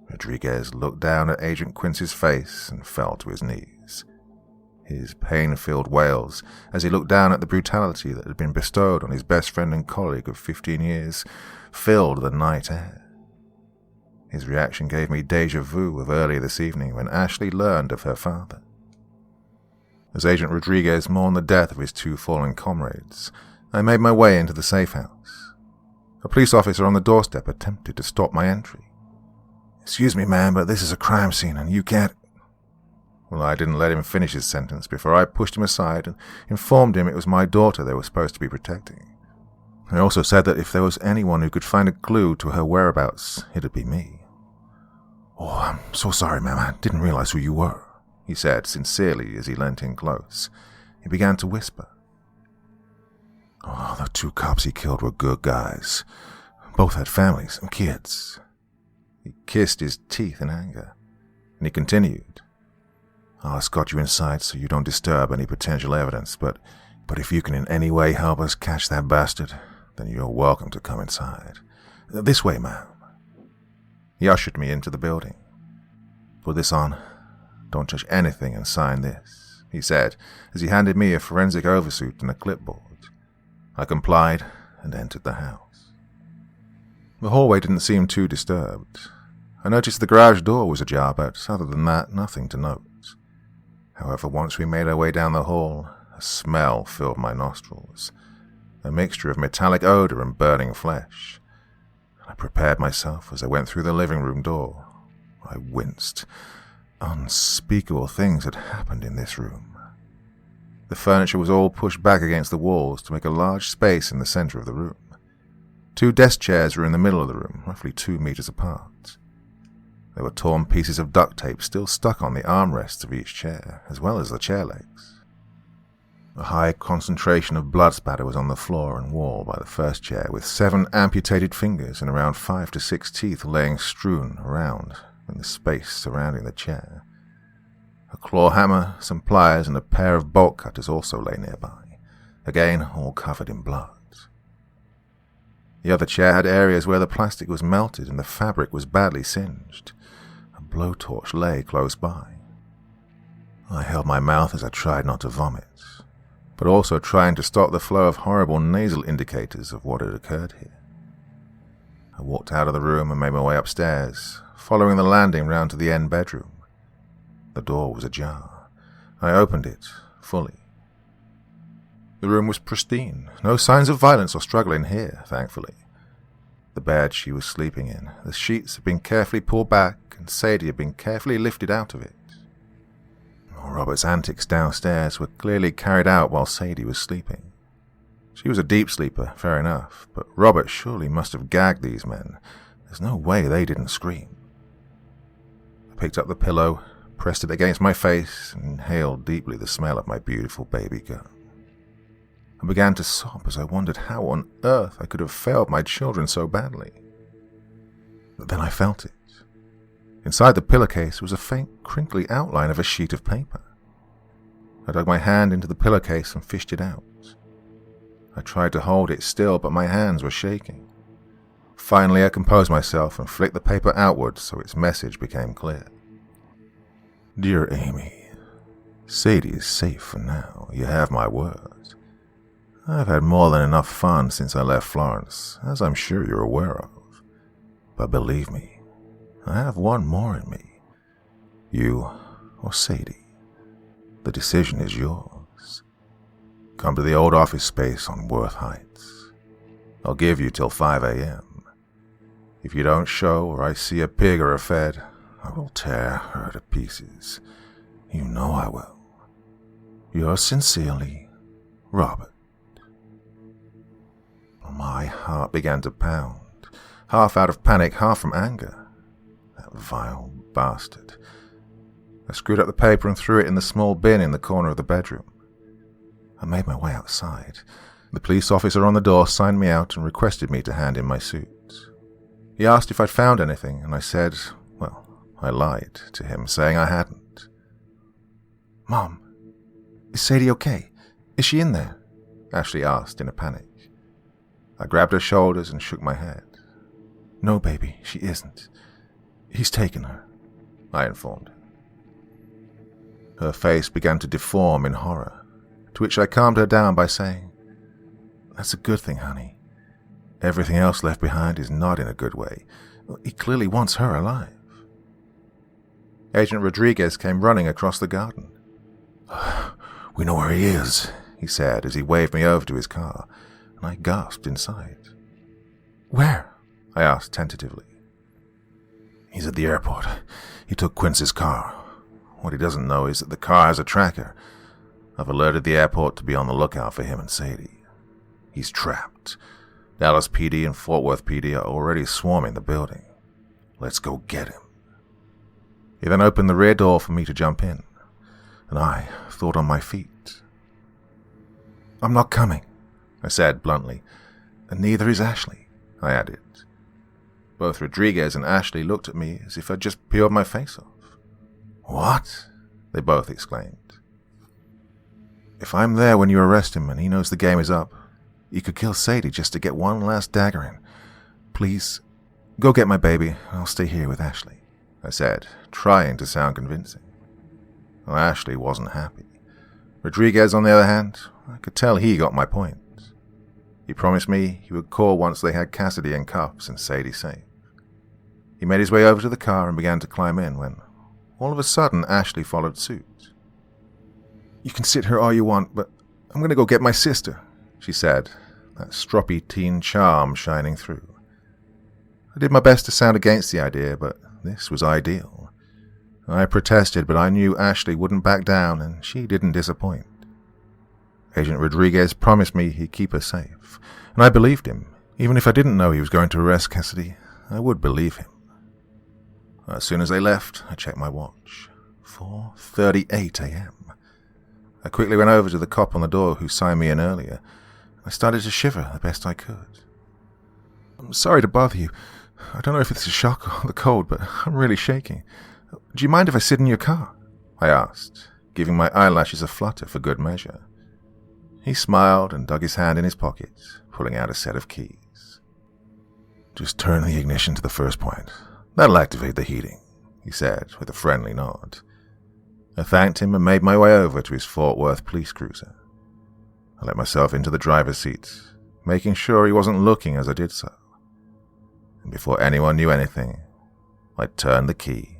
Rodriguez looked down at Agent Quince's face and fell to his knees. His pain-filled wails, as he looked down at the brutality that had been bestowed on his best friend and colleague of 15 years, filled the night air. His reaction gave me déjà vu of earlier this evening when Ashley learned of her father. As Agent Rodriguez mourned the death of his two fallen comrades, I made my way into the safe house. A police officer on the doorstep attempted to stop my entry. "Excuse me, ma'am, but this is a crime scene and you can't..." Well, I didn't let him finish his sentence before I pushed him aside and informed him it was my daughter they were supposed to be protecting. I also said that if there was anyone who could find a clue to her whereabouts, it'd be me. "Oh, I'm so sorry, ma'am. I didn't realize who you were," he said sincerely as he leant in close. He began to whisper. "Oh, the two cops he killed were good guys. Both had families and kids." He kissed his teeth in anger, and he continued. "I'll escort you inside so you don't disturb any potential evidence, but if you can in any way help us catch that bastard, then you're welcome to come inside. This way, ma'am." He ushered me into the building. "Put this on. Don't touch anything and sign this," he said, as he handed me a forensic oversuit and a clipboard. I complied and entered the house. The hallway didn't seem too disturbed. I noticed the garage door was ajar, but other than that, nothing to note. However, once we made our way down the hall, a smell filled my nostrils, a mixture of metallic odor and burning flesh. I prepared myself as I went through the living room door. I winced. Unspeakable things had happened in this room. The furniture was all pushed back against the walls to make a large space in the center of the room. 2 desk chairs were in the middle of the room, roughly 2 meters apart. There were torn pieces of duct tape still stuck on the armrests of each chair, as well as the chair legs. A high concentration of blood spatter was on the floor and wall by the first chair, with 7 amputated fingers and around 5 to 6 teeth laying strewn around in the space surrounding the chair. A claw hammer, some pliers, and a pair of bolt cutters also lay nearby, again all covered in blood. The other chair had areas where the plastic was melted and the fabric was badly singed. A blowtorch lay close by. I held my mouth as I tried not to vomit, but also trying to stop the flow of horrible nasal indicators of what had occurred here. I walked out of the room and made my way upstairs, following the landing round to the end bedroom. The door was ajar. I opened it fully. The room was pristine. No signs of violence or struggle in here, thankfully. The bed she was sleeping in, the sheets had been carefully pulled back, and Sadie had been carefully lifted out of it. Robert's antics downstairs were clearly carried out while Sadie was sleeping. She was a deep sleeper, fair enough, but Robert surely must have gagged these men. There's no way they didn't scream. I picked up the pillow, pressed it against my face, and inhaled deeply the smell of my beautiful baby girl. I began to sob as I wondered how on earth I could have failed my children so badly. But then I felt it. Inside the pillowcase was a faint, crinkly outline of a sheet of paper. I dug my hand into the pillowcase and fished it out. I tried to hold it still, but my hands were shaking. Finally, I composed myself and flicked the paper outwards so its message became clear. Dear Amy, Sadie is safe for now, you have my word. I've had more than enough fun since I left Florence, as I'm sure you're aware of. But believe me, I have one more in me. You or Sadie. The decision is yours. Come to the old office space on Worth Heights. I'll give you till 5 a.m. If you don't show or I see a pig or a fed, I will tear her to pieces. You know I will. Yours sincerely, Robert. My heart began to pound, half out of panic, half from anger. That vile bastard. I screwed up the paper and threw it in the small bin in the corner of the bedroom. I made my way outside. The police officer on the door signed me out and requested me to hand in my suit. He asked if I'd found anything, and I said, well, I lied to him, saying I hadn't. Mom, is Sadie okay? Is she in there? Ashley asked in a panic. I grabbed her shoulders and shook my head. No, baby, she isn't. He's taken her, I informed her. Her face began to deform in horror, to which I calmed her down by saying, That's a good thing, honey. Everything else left behind is not in a good way. He clearly wants her alive. Agent Rodriguez came running across the garden. We know where he is, he said as he waved me over to his car, and I gasped inside. Where? I asked tentatively. He's at the airport. He took Quince's car. What he doesn't know is that the car has a tracker. I've alerted the airport to be on the lookout for him and Sadie. He's trapped. Dallas PD and Fort Worth PD are already swarming the building. Let's go get him. He then opened the rear door for me to jump in, and I thought on my feet. I'm not coming, I said bluntly, and neither is Ashley, I added. Both Rodriguez and Ashley looked at me as if I'd just peeled my face off. What? They both exclaimed. If I'm there when you arrest him and he knows the game is up, you could kill Sadie just to get one last dagger in. Please, go get my baby, and I'll stay here with Ashley, I said, trying to sound convincing. Well, Ashley wasn't happy. Rodriguez, on the other hand, I could tell he got my point. He promised me he would call once they had Cassidy in cuffs and Sadie safe. He made his way over to the car and began to climb in when, all of a sudden, Ashley followed suit. You can sit here all you want, but I'm going to go get my sister, she said, that stroppy teen charm shining through. I did my best to sound against the idea, but this was ideal. I protested, but I knew Ashley wouldn't back down, and she didn't disappoint. Agent Rodriguez promised me he'd keep her safe, and I believed him. Even if I didn't know he was going to arrest Cassidy, I would believe him. As soon as they left, I checked my watch. 4:38 a.m. I quickly went over to the cop on the door who signed me in earlier. I started to shiver the best I could. I'm sorry to bother you. I don't know if it's a shock or the cold, but I'm really shaking. Do you mind if I sit in your car? I asked, giving my eyelashes a flutter for good measure. He smiled and dug his hand in his pocket, pulling out a set of keys. Just turn the ignition to the first point. That'll activate the heating, he said with a friendly nod. I thanked him and made my way over to his Fort Worth police cruiser. I let myself into the driver's seat, making sure he wasn't looking as I did so. Before anyone knew anything, I turned the key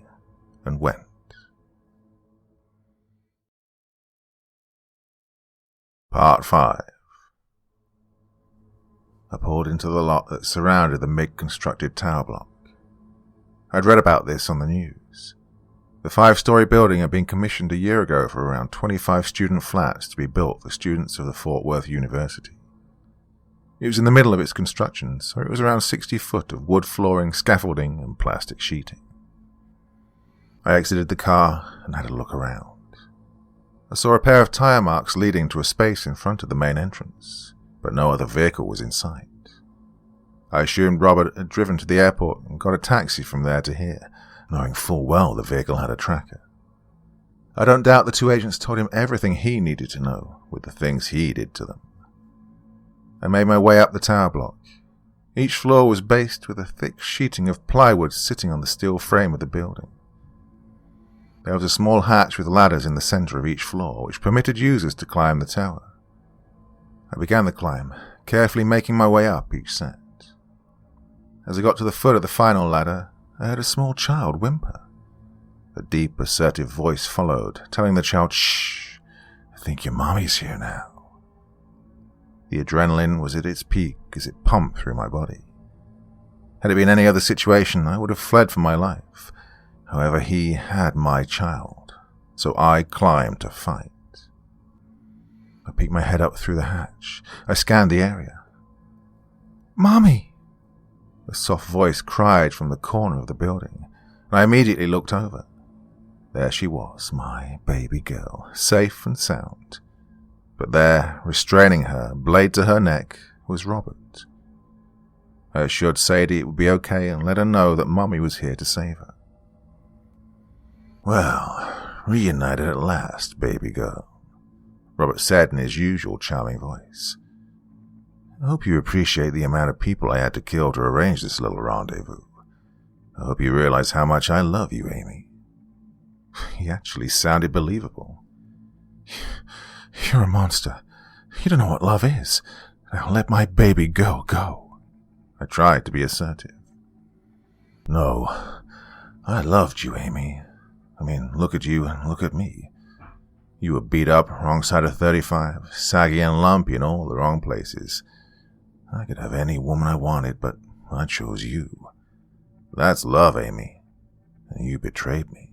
and went. Part 5. I pulled into the lot that surrounded the mid-constructed tower block. I'd read about this on the news. The 5-story building had been commissioned a year ago for around 25 student flats to be built for students of the Fort Worth University. It was in the middle of its construction, so it was around 60 foot of wood flooring, scaffolding, and plastic sheeting. I exited the car and had a look around. I saw a pair of tire marks leading to a space in front of the main entrance, but no other vehicle was in sight. I assumed Robert had driven to the airport and got a taxi from there to here, knowing full well the vehicle had a tracker. I don't doubt the 2 agents told him everything he needed to know with the things he did to them. I made my way up the tower block. Each floor was based with a thick sheeting of plywood sitting on the steel frame of the building. There was a small hatch with ladders in the center of each floor, which permitted users to climb the tower. I began the climb, carefully making my way up each set. As I got to the foot of the final ladder, I heard a small child whimper. A deep, assertive voice followed, telling the child, "Shh, I think your mommy's here now." The adrenaline was at its peak as it pumped through my body. Had it been any other situation, I would have fled for my life. However, he had my child, so I climbed to fight. I peeked my head up through the hatch. I scanned the area. "Mommy!" A soft voice cried from the corner of the building, and I immediately looked over. There she was, my baby girl, safe and sound. But there, restraining her, blade to her neck, was Robert. I assured Sadie it would be okay and let her know that Mommy was here to save her. "Well, reunited at last, baby girl," Robert said in his usual charming voice. "I hope you appreciate the amount of people I had to kill to arrange this little rendezvous. I hope you realize how much I love you, Amy." He actually sounded believable. "You're a monster. You don't know what love is. Now let my baby girl go." I tried to be assertive. "No, I loved you, Amy. I mean, look at you and look at me. You were beat up, wrong side of 35, saggy and lumpy in all the wrong places. I could have any woman I wanted, but I chose you. That's love, Amy. And you betrayed me."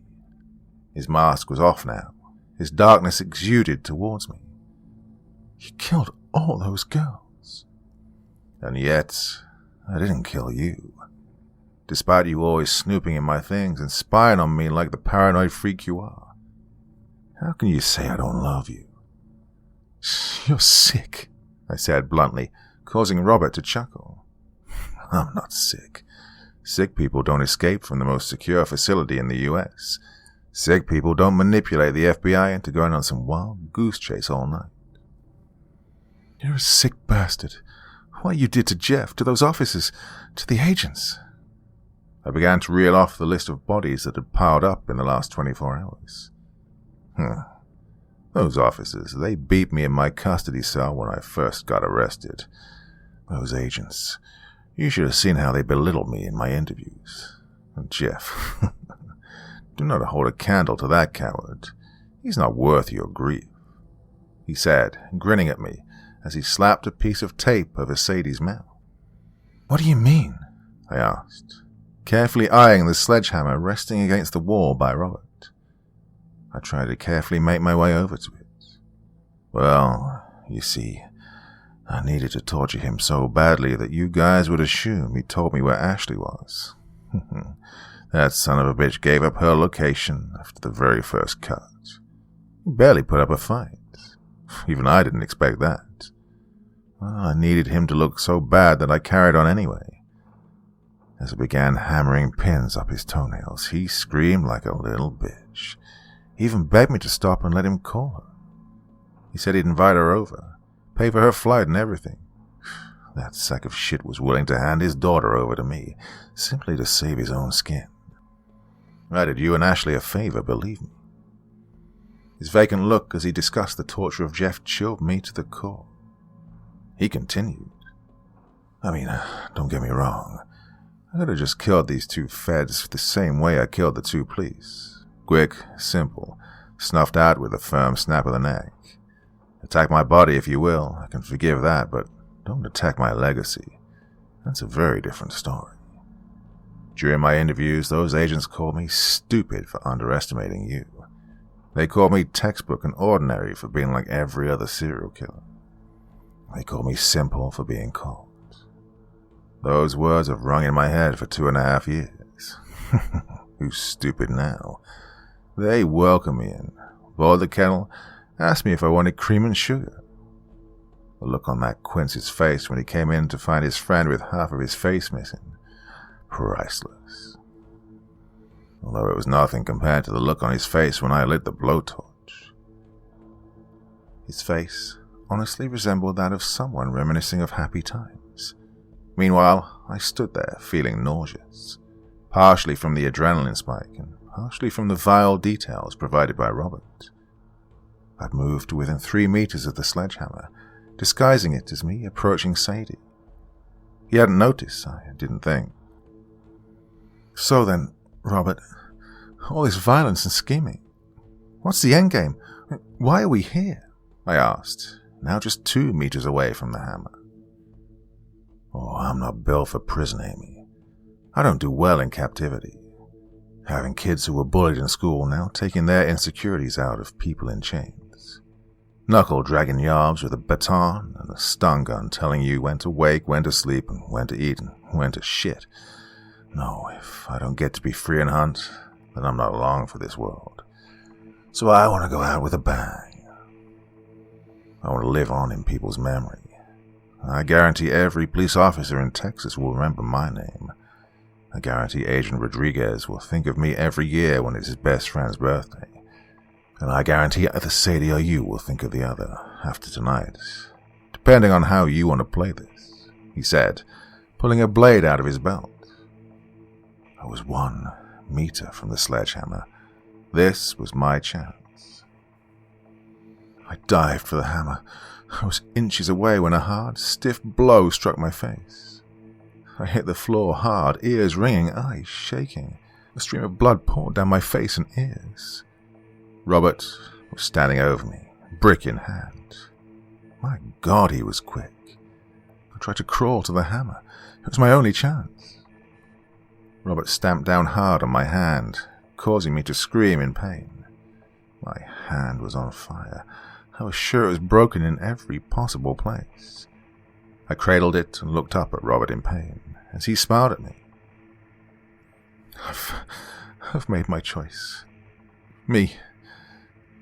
His mask was off now. His darkness exuded towards me. "You killed all those girls." "And yet, I didn't kill you. Despite you always snooping in my things and spying on me like the paranoid freak you are. How can you say I don't love you?" "You're sick," I said bluntly, causing Robert to chuckle. "I'm not sick. Sick people don't escape from the most secure facility in the U.S. Sick people don't manipulate the FBI into going on some wild goose chase all night." "You're a sick bastard. What you did to Jeff, to those officers, to the agents." I began to reel off the list of bodies that had piled up in the last 24 hours. Those officers, they beat me in my custody cell when I first got arrested. Those agents, you should have seen how they belittled me in my interviews. And Jeff, do not hold a candle to that coward. He's not worth your grief," he said, grinning at me as he slapped a piece of tape over Sadie's mouth. "What do you mean?" I asked, carefully eyeing the sledgehammer resting against the wall by Robert. I tried to carefully make my way over to it. "Well, you see, I needed to torture him so badly that you guys would assume he told me where Ashley was. That son of a bitch gave up her location after the very first cut. He barely put up a fight. Even I didn't expect that. Well, I needed him to look so bad that I carried on anyway. As I began hammering pins up his toenails, he screamed like a little bitch. He even begged me to stop and let him call her. He said he'd invite her over, pay for her flight and everything. That sack of shit was willing to hand his daughter over to me, simply to save his own skin. I did you and Ashley a favor, believe me. His vacant look as he discussed the torture of Jeff chilled me to the core. He continued. I mean, don't get me wrong. I could have just killed these two feds the same way I killed the two police. Quick, simple, snuffed out with a firm snap of the neck. Attack my body if you will, I can forgive that, but don't attack my legacy. That's a very different story. During my interviews, those agents called me stupid for underestimating you. They called me textbook and ordinary for being like every other serial killer. They called me simple for being cold. Those words have rung in my head for 2.5 years. Who's stupid now? They welcomed me in, boiled the kettle, asked me if I wanted cream and sugar. The look on that Quincy's face when he came in to find his friend with half of his face missing. Priceless. Although it was nothing compared to the look on his face when I lit the blowtorch. His face honestly resembled that of someone reminiscing of happy times. Meanwhile, I stood there feeling nauseous, partially from the adrenaline spike and partially from the vile details provided by Robert. I'd moved to within 3 meters of the sledgehammer, disguising it as me approaching Sadie. He hadn't noticed, I didn't think. So then, Robert, all this violence and scheming. What's the endgame? Why are we here? I asked, now just 2 meters away from the hammer. Oh, I'm not built for prison, Amy. I don't do well in captivity. Having kids who were bullied in school now taking their insecurities out of people in chains. Knuckle-dragging yarbs with a baton and a stun gun telling you when to wake, when to sleep, and when to eat, and when to shit. No, if I don't get to be free and hunt, then I'm not long for this world. So I want to go out with a bang. I want to live on in people's memory. I guarantee every police officer in Texas will remember my name. I guarantee Agent Rodriguez will think of me every year when it's his best friend's birthday. And I guarantee either Sadie or you will think of the other after tonight, depending on how you want to play this, he said, pulling a blade out of his belt. I was 1 meter from the sledgehammer. This was my chance. I dived for the hammer. I was inches away when a hard, stiff blow struck my face. I hit the floor hard, ears ringing, eyes shaking. A stream of blood poured down my face and ears. Robert was standing over me, brick in hand. My God, he was quick. I tried to crawl to the hammer. It was my only chance. Robert stamped down hard on my hand, causing me to scream in pain. My hand was on fire. I was sure it was broken in every possible place. I cradled it and looked up at Robert in pain, as he smiled at me. I've made my choice. Me.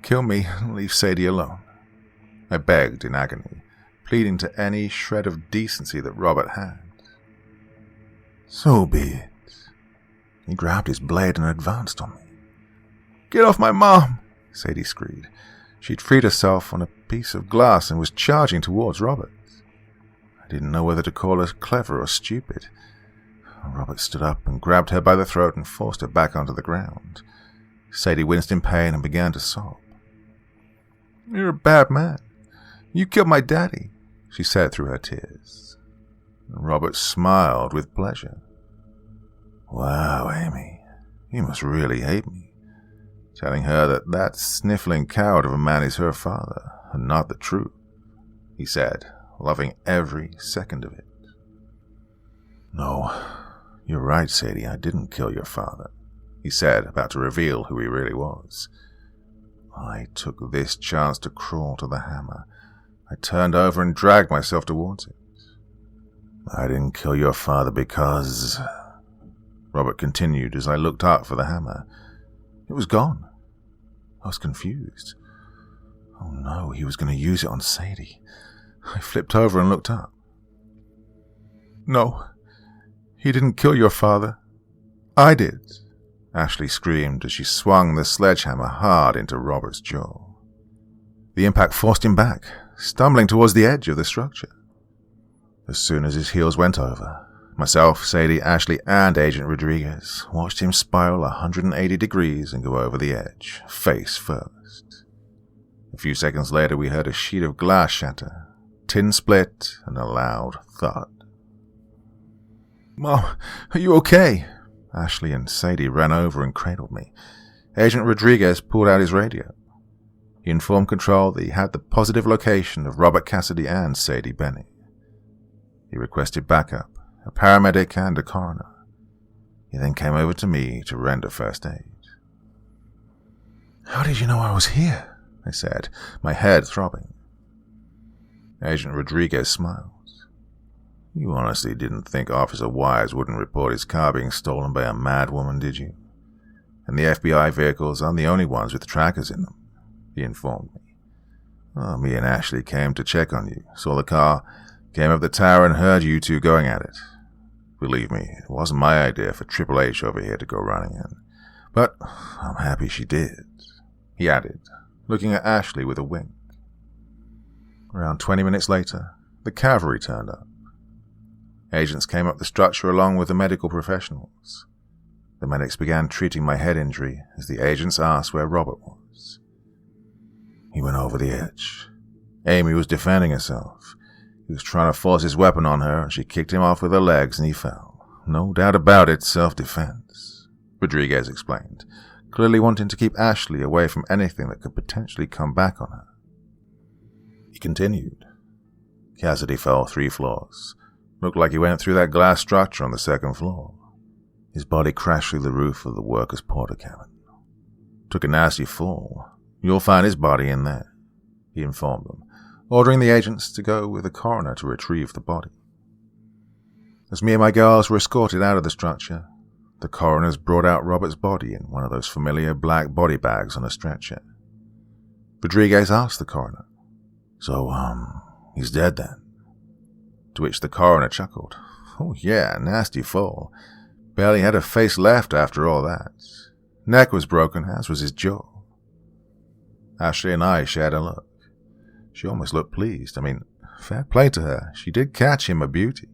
Kill me and leave Sadie alone. I begged in agony, pleading to any shred of decency that Robert had. So be it. He grabbed his blade and advanced on me. Get off my mom, Sadie screamed. She'd freed herself on a piece of glass and was charging towards Robert. I didn't know whether to call her clever or stupid. Robert stood up and grabbed her by the throat and forced her back onto the ground. Sadie winced in pain and began to sob. You're a bad man. You killed my daddy, she said through her tears. Robert smiled with pleasure. Wow, Amy, you must really hate me. Telling her that that sniffling coward of a man is her father, and not the truth, he said, loving every second of it. No, you're right, Sadie, I didn't kill your father, he said, about to reveal who he really was. I took this chance to crawl to the hammer. I turned over and dragged myself towards it. I didn't kill your father because... Robert continued as I looked up for the hammer. It was gone. I was confused. Oh no, he was going to use it on Sadie. I flipped over and looked up. No, he didn't kill your father. I did, Ashley screamed as she swung the sledgehammer hard into Robert's jaw. The impact forced him back, stumbling towards the edge of the structure. As soon as his heels went over, myself, Sadie, Ashley, and Agent Rodriguez watched him spiral 180 degrees and go over the edge, face first. A few seconds later, we heard a sheet of glass shatter, tin split, and a loud thud. Mom, are you okay? Ashley and Sadie ran over and cradled me. Agent Rodriguez pulled out his radio. He informed Control that he had the positive location of Robert Cassidy and Sadie Benny. He requested backup, a paramedic and a coroner. He then came over to me to render first aid. How did you know I was here? I said, my head throbbing. Agent Rodriguez smiled. You honestly didn't think Officer Wise wouldn't report his car being stolen by a mad woman, did you? And the FBI vehicles aren't the only ones with trackers in them, he informed me. Oh, me and Ashley came to check on you, saw the car, came up the tower and heard you two going at it. Believe me, it wasn't my idea for Triple H over here to go running in. But I'm happy she did, he added, looking at Ashley with a wink. Around 20 minutes later, the cavalry turned up. Agents came up the structure along with the medical professionals. The medics began treating my head injury as the agents asked where Robert was. He went over the edge. Amy was defending herself. He was trying to force his weapon on her, and she kicked him off with her legs, and he fell. No doubt about it, self-defense, Rodriguez explained, clearly wanting to keep Ashley away from anything that could potentially come back on her. He continued. Cassidy fell 3 floors. Looked like he went through that glass structure on the 2nd floor. His body crashed through the roof of the workers' porter cabin. Took a nasty fall. You'll find his body in there, he informed them, ordering the agents to go with the coroner to retrieve the body. As me and my girls were escorted out of the structure, the coroners brought out Robert's body in one of those familiar black body bags on a stretcher. Rodriguez asked the coroner, So, he's dead then? To which the coroner chuckled. Oh yeah, nasty fall. Barely had a face left after all that. Neck was broken, as was his jaw. Ashley and I shared a look. She almost looked pleased. I mean, fair play to her. She did catch him a beauty.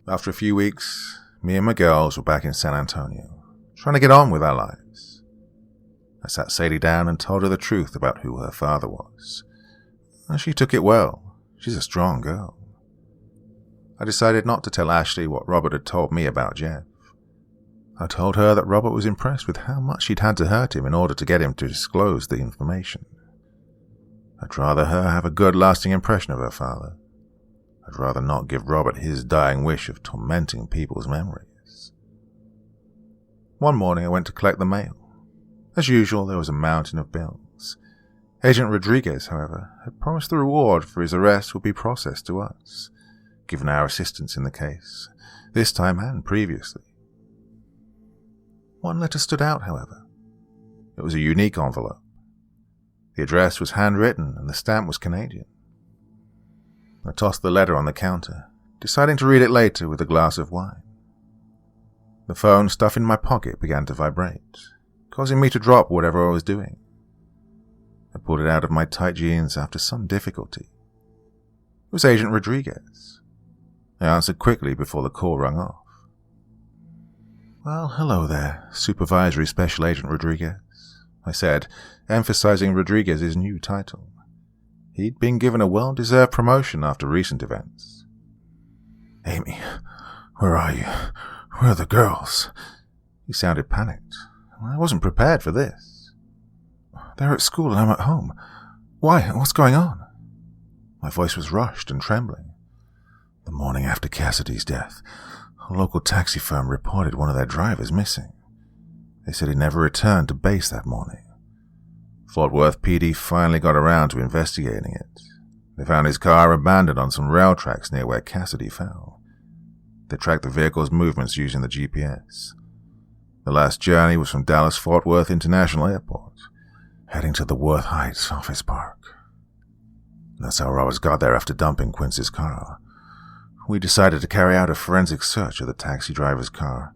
After a few weeks, me and my girls were back in San Antonio, trying to get on with our lives. I sat Sadie down and told her the truth about who her father was. And she took it well. She's a strong girl. I decided not to tell Ashley what Robert had told me about Jeff. I told her that Robert was impressed with how much he'd had to hurt him in order to get him to disclose the information. I'd rather her have a good lasting impression of her father. I'd rather not give Robert his dying wish of tormenting people's memories. One morning I went to collect the mail. As usual, there was a mountain of bills. Agent Rodriguez, however, had promised the reward for his arrest would be processed to us, given our assistance in the case, this time and previously. One letter stood out, however. It was a unique envelope. The address was handwritten and the stamp was Canadian. I tossed the letter on the counter, deciding to read it later with a glass of wine. The phone stuffed in my pocket began to vibrate, causing me to drop whatever I was doing. I pulled it out of my tight jeans after some difficulty. It was Agent Rodriguez. I answered quickly before the call rang off. Well, hello there, Supervisory Special Agent Rodriguez, I said, emphasizing Rodriguez's new title. He'd been given a well-deserved promotion after recent events. Amy, where are you? Where are the girls? He sounded panicked. I wasn't prepared for this. They're at school and I'm at home. Why? What's going on? My voice was rushed and trembling. The morning after Cassidy's death, a local taxi firm reported one of their drivers missing. They said he never returned to base that morning. Fort Worth PD finally got around to investigating it. They found his car abandoned on some rail tracks near where Cassidy fell. They tracked the vehicle's movements using the GPS. The last journey was from Dallas-Fort Worth International Airport, heading to the Worth Heights Office Park. That's how Roberts got there after dumping Quincy's car. We decided to carry out a forensic search of the taxi driver's car.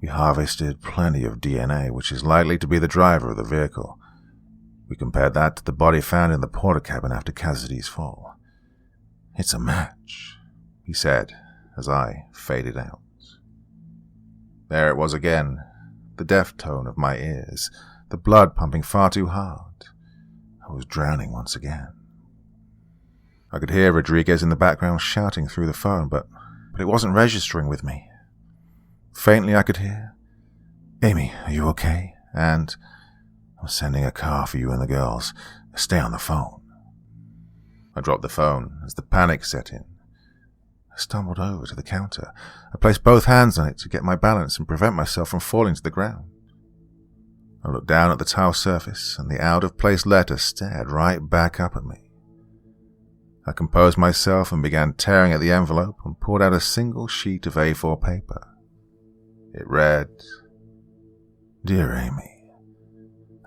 We harvested plenty of DNA, which is likely to be the driver of the vehicle. We compared that to the body found in the porter cabin after Cassidy's fall. It's a match, he said, as I faded out. There it was again, the deaf tone of my ears, the blood pumping far too hard. I was drowning once again. I could hear Rodriguez in the background shouting through the phone, but but it wasn't registering with me. Faintly I could hear, "Amy, are you okay?" And, "I'm sending a car for you and the girls. Stay on the phone." I dropped the phone as the panic set in. I stumbled over to the counter. I placed both hands on it to get my balance and prevent myself from falling to the ground. I looked down at the tile surface, and the out-of-place letter stared right back up at me. I composed myself and began tearing at the envelope and pulled out a single sheet of A4 paper. It read, "Dear Amy,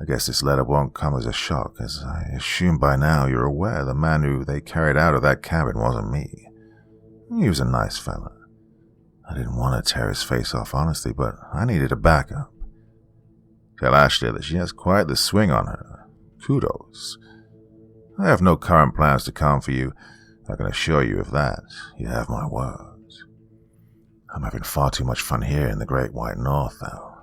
I guess this letter won't come as a shock, as I assume by now you're aware the man who they carried out of that cabin wasn't me. He was a nice fella. I didn't want to tear his face off, honestly, but I needed a backup. Tell Ashley that she has quite the swing on her. Kudos. I have no current plans to come for you. I can assure you of that. You have my word. I'm having far too much fun here in the Great White North, though.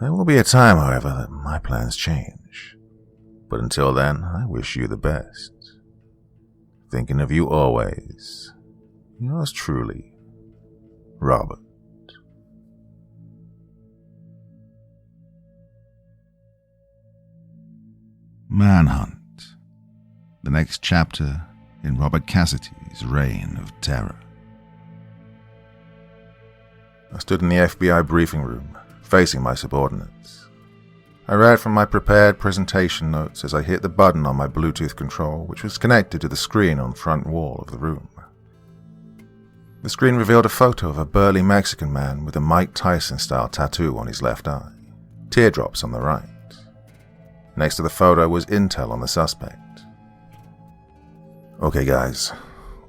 There will be a time, however, that my plans change. But until then, I wish you the best. Thinking of you always. Yours truly, Robert." Manhunt. The next chapter in Robert Cassidy's reign of terror. I stood in the FBI briefing room, facing my subordinates. I read from my prepared presentation notes as I hit the button on my Bluetooth control, which was connected to the screen on the front wall of the room. The screen revealed a photo of a burly Mexican man with a Mike Tyson-style tattoo on his left eye, teardrops on the right. Next to the photo was intel on the suspect. "Okay guys,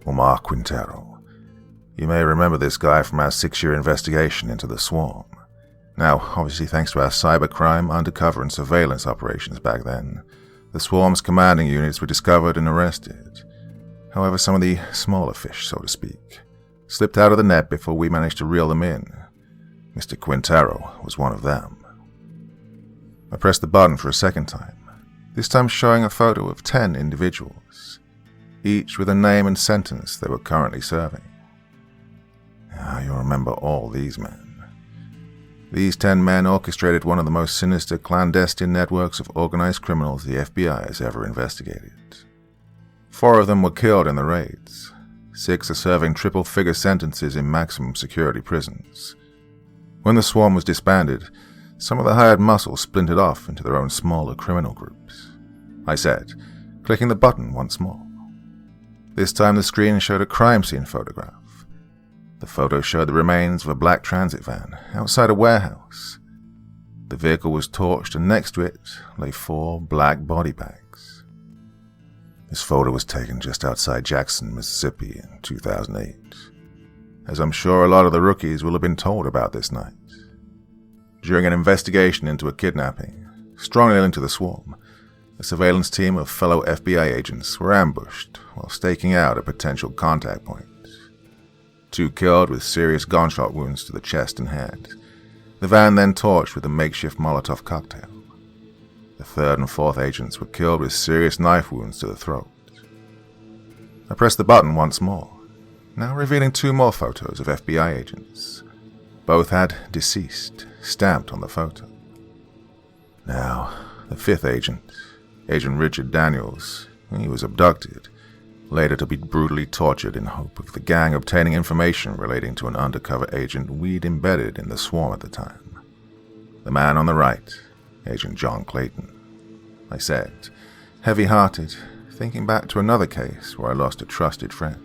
Omar Quintero. You may remember this guy from our 6-year investigation into the swarm. Now, obviously thanks to our cybercrime, undercover and surveillance operations back then, the swarm's commanding units were discovered and arrested. However, some of the smaller fish, so to speak, slipped out of the net before we managed to reel them in. Mr. Quintero was one of them." I pressed the button for a second time, this time showing a photo of 10 individuals, each with a name and sentence they were currently serving. You'll remember all these men. These 10 men orchestrated one of the most sinister clandestine networks of organized criminals the FBI has ever investigated. 4 of them were killed in the raids. 6 are serving triple-figure sentences in maximum security prisons. When the swarm was disbanded, some of the hired muscle splintered off into their own smaller criminal groups. I said, clicking the button once more. This time the screen showed a crime scene photograph. The photo showed the remains of a black transit van outside a warehouse. The vehicle was torched and next to it lay 4 black body bags. This photo was taken just outside Jackson, Mississippi in 2008, as I'm sure a lot of the rookies will have been told about this night. During an investigation into a kidnapping, strongly linked to the swarm, a surveillance team of fellow FBI agents were ambushed while staking out a potential contact point. 2 killed with serious gunshot wounds to the chest and head. The van then torched with a makeshift Molotov cocktail. The 3rd and 4th agents were killed with serious knife wounds to the throat. I pressed the button once more, now revealing 2 more photos of FBI agents. Both had deceased stamped on the photo. Now, the 5th agent, Agent Richard Daniels, he was abducted, later to be brutally tortured in hope of the gang obtaining information relating to an undercover agent we'd embedded in the swarm at the time. The man on the right, Agent John Clayton. I said, heavy-hearted, thinking back to another case where I lost a trusted friend.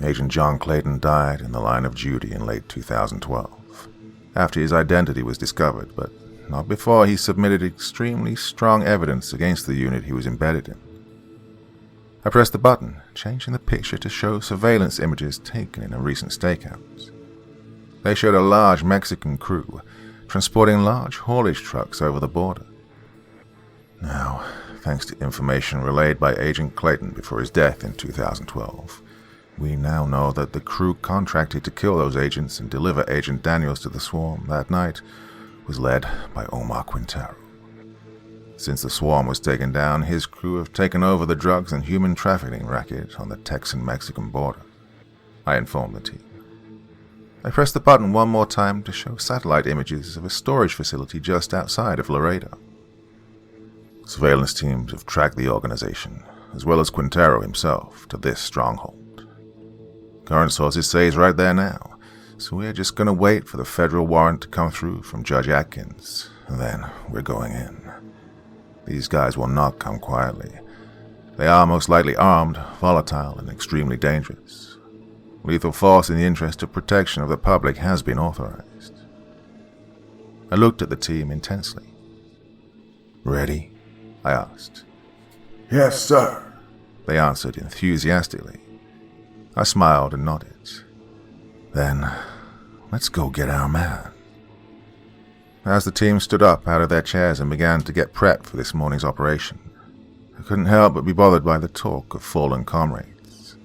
Agent John Clayton died in the line of duty in late 2012, after his identity was discovered, but not before he submitted extremely strong evidence against the unit he was embedded in. I pressed the button, changing the picture to show surveillance images taken in a recent stakeout. They showed a large Mexican crew transporting large haulage trucks over the border. Now, thanks to information relayed by Agent Clayton before his death in 2012, we now know that the crew contracted to kill those agents and deliver Agent Daniels to the swarm that night was led by Omar Quintero. Since the swarm was taken down, his crew have taken over the drugs and human trafficking racket on the Texan-Mexican border. I informed the team. I pressed the button one more time to show satellite images of a storage facility just outside of Laredo. Surveillance teams have tracked the organization, as well as Quintero himself, to this stronghold. Current sources say he's right there now, so we're just going to wait for the federal warrant to come through from Judge Atkins, and then we're going in. These guys will not come quietly. They are most likely armed, volatile, and extremely dangerous. Lethal force in the interest of protection of the public has been authorized. I looked at the team intensely. "Ready?" I asked. Yes, sir. They answered enthusiastically. I smiled and nodded. Then, let's go get our man. As the team stood up out of their chairs and began to get prepped for this morning's operation, I couldn't help but be bothered by the talk of fallen comrades.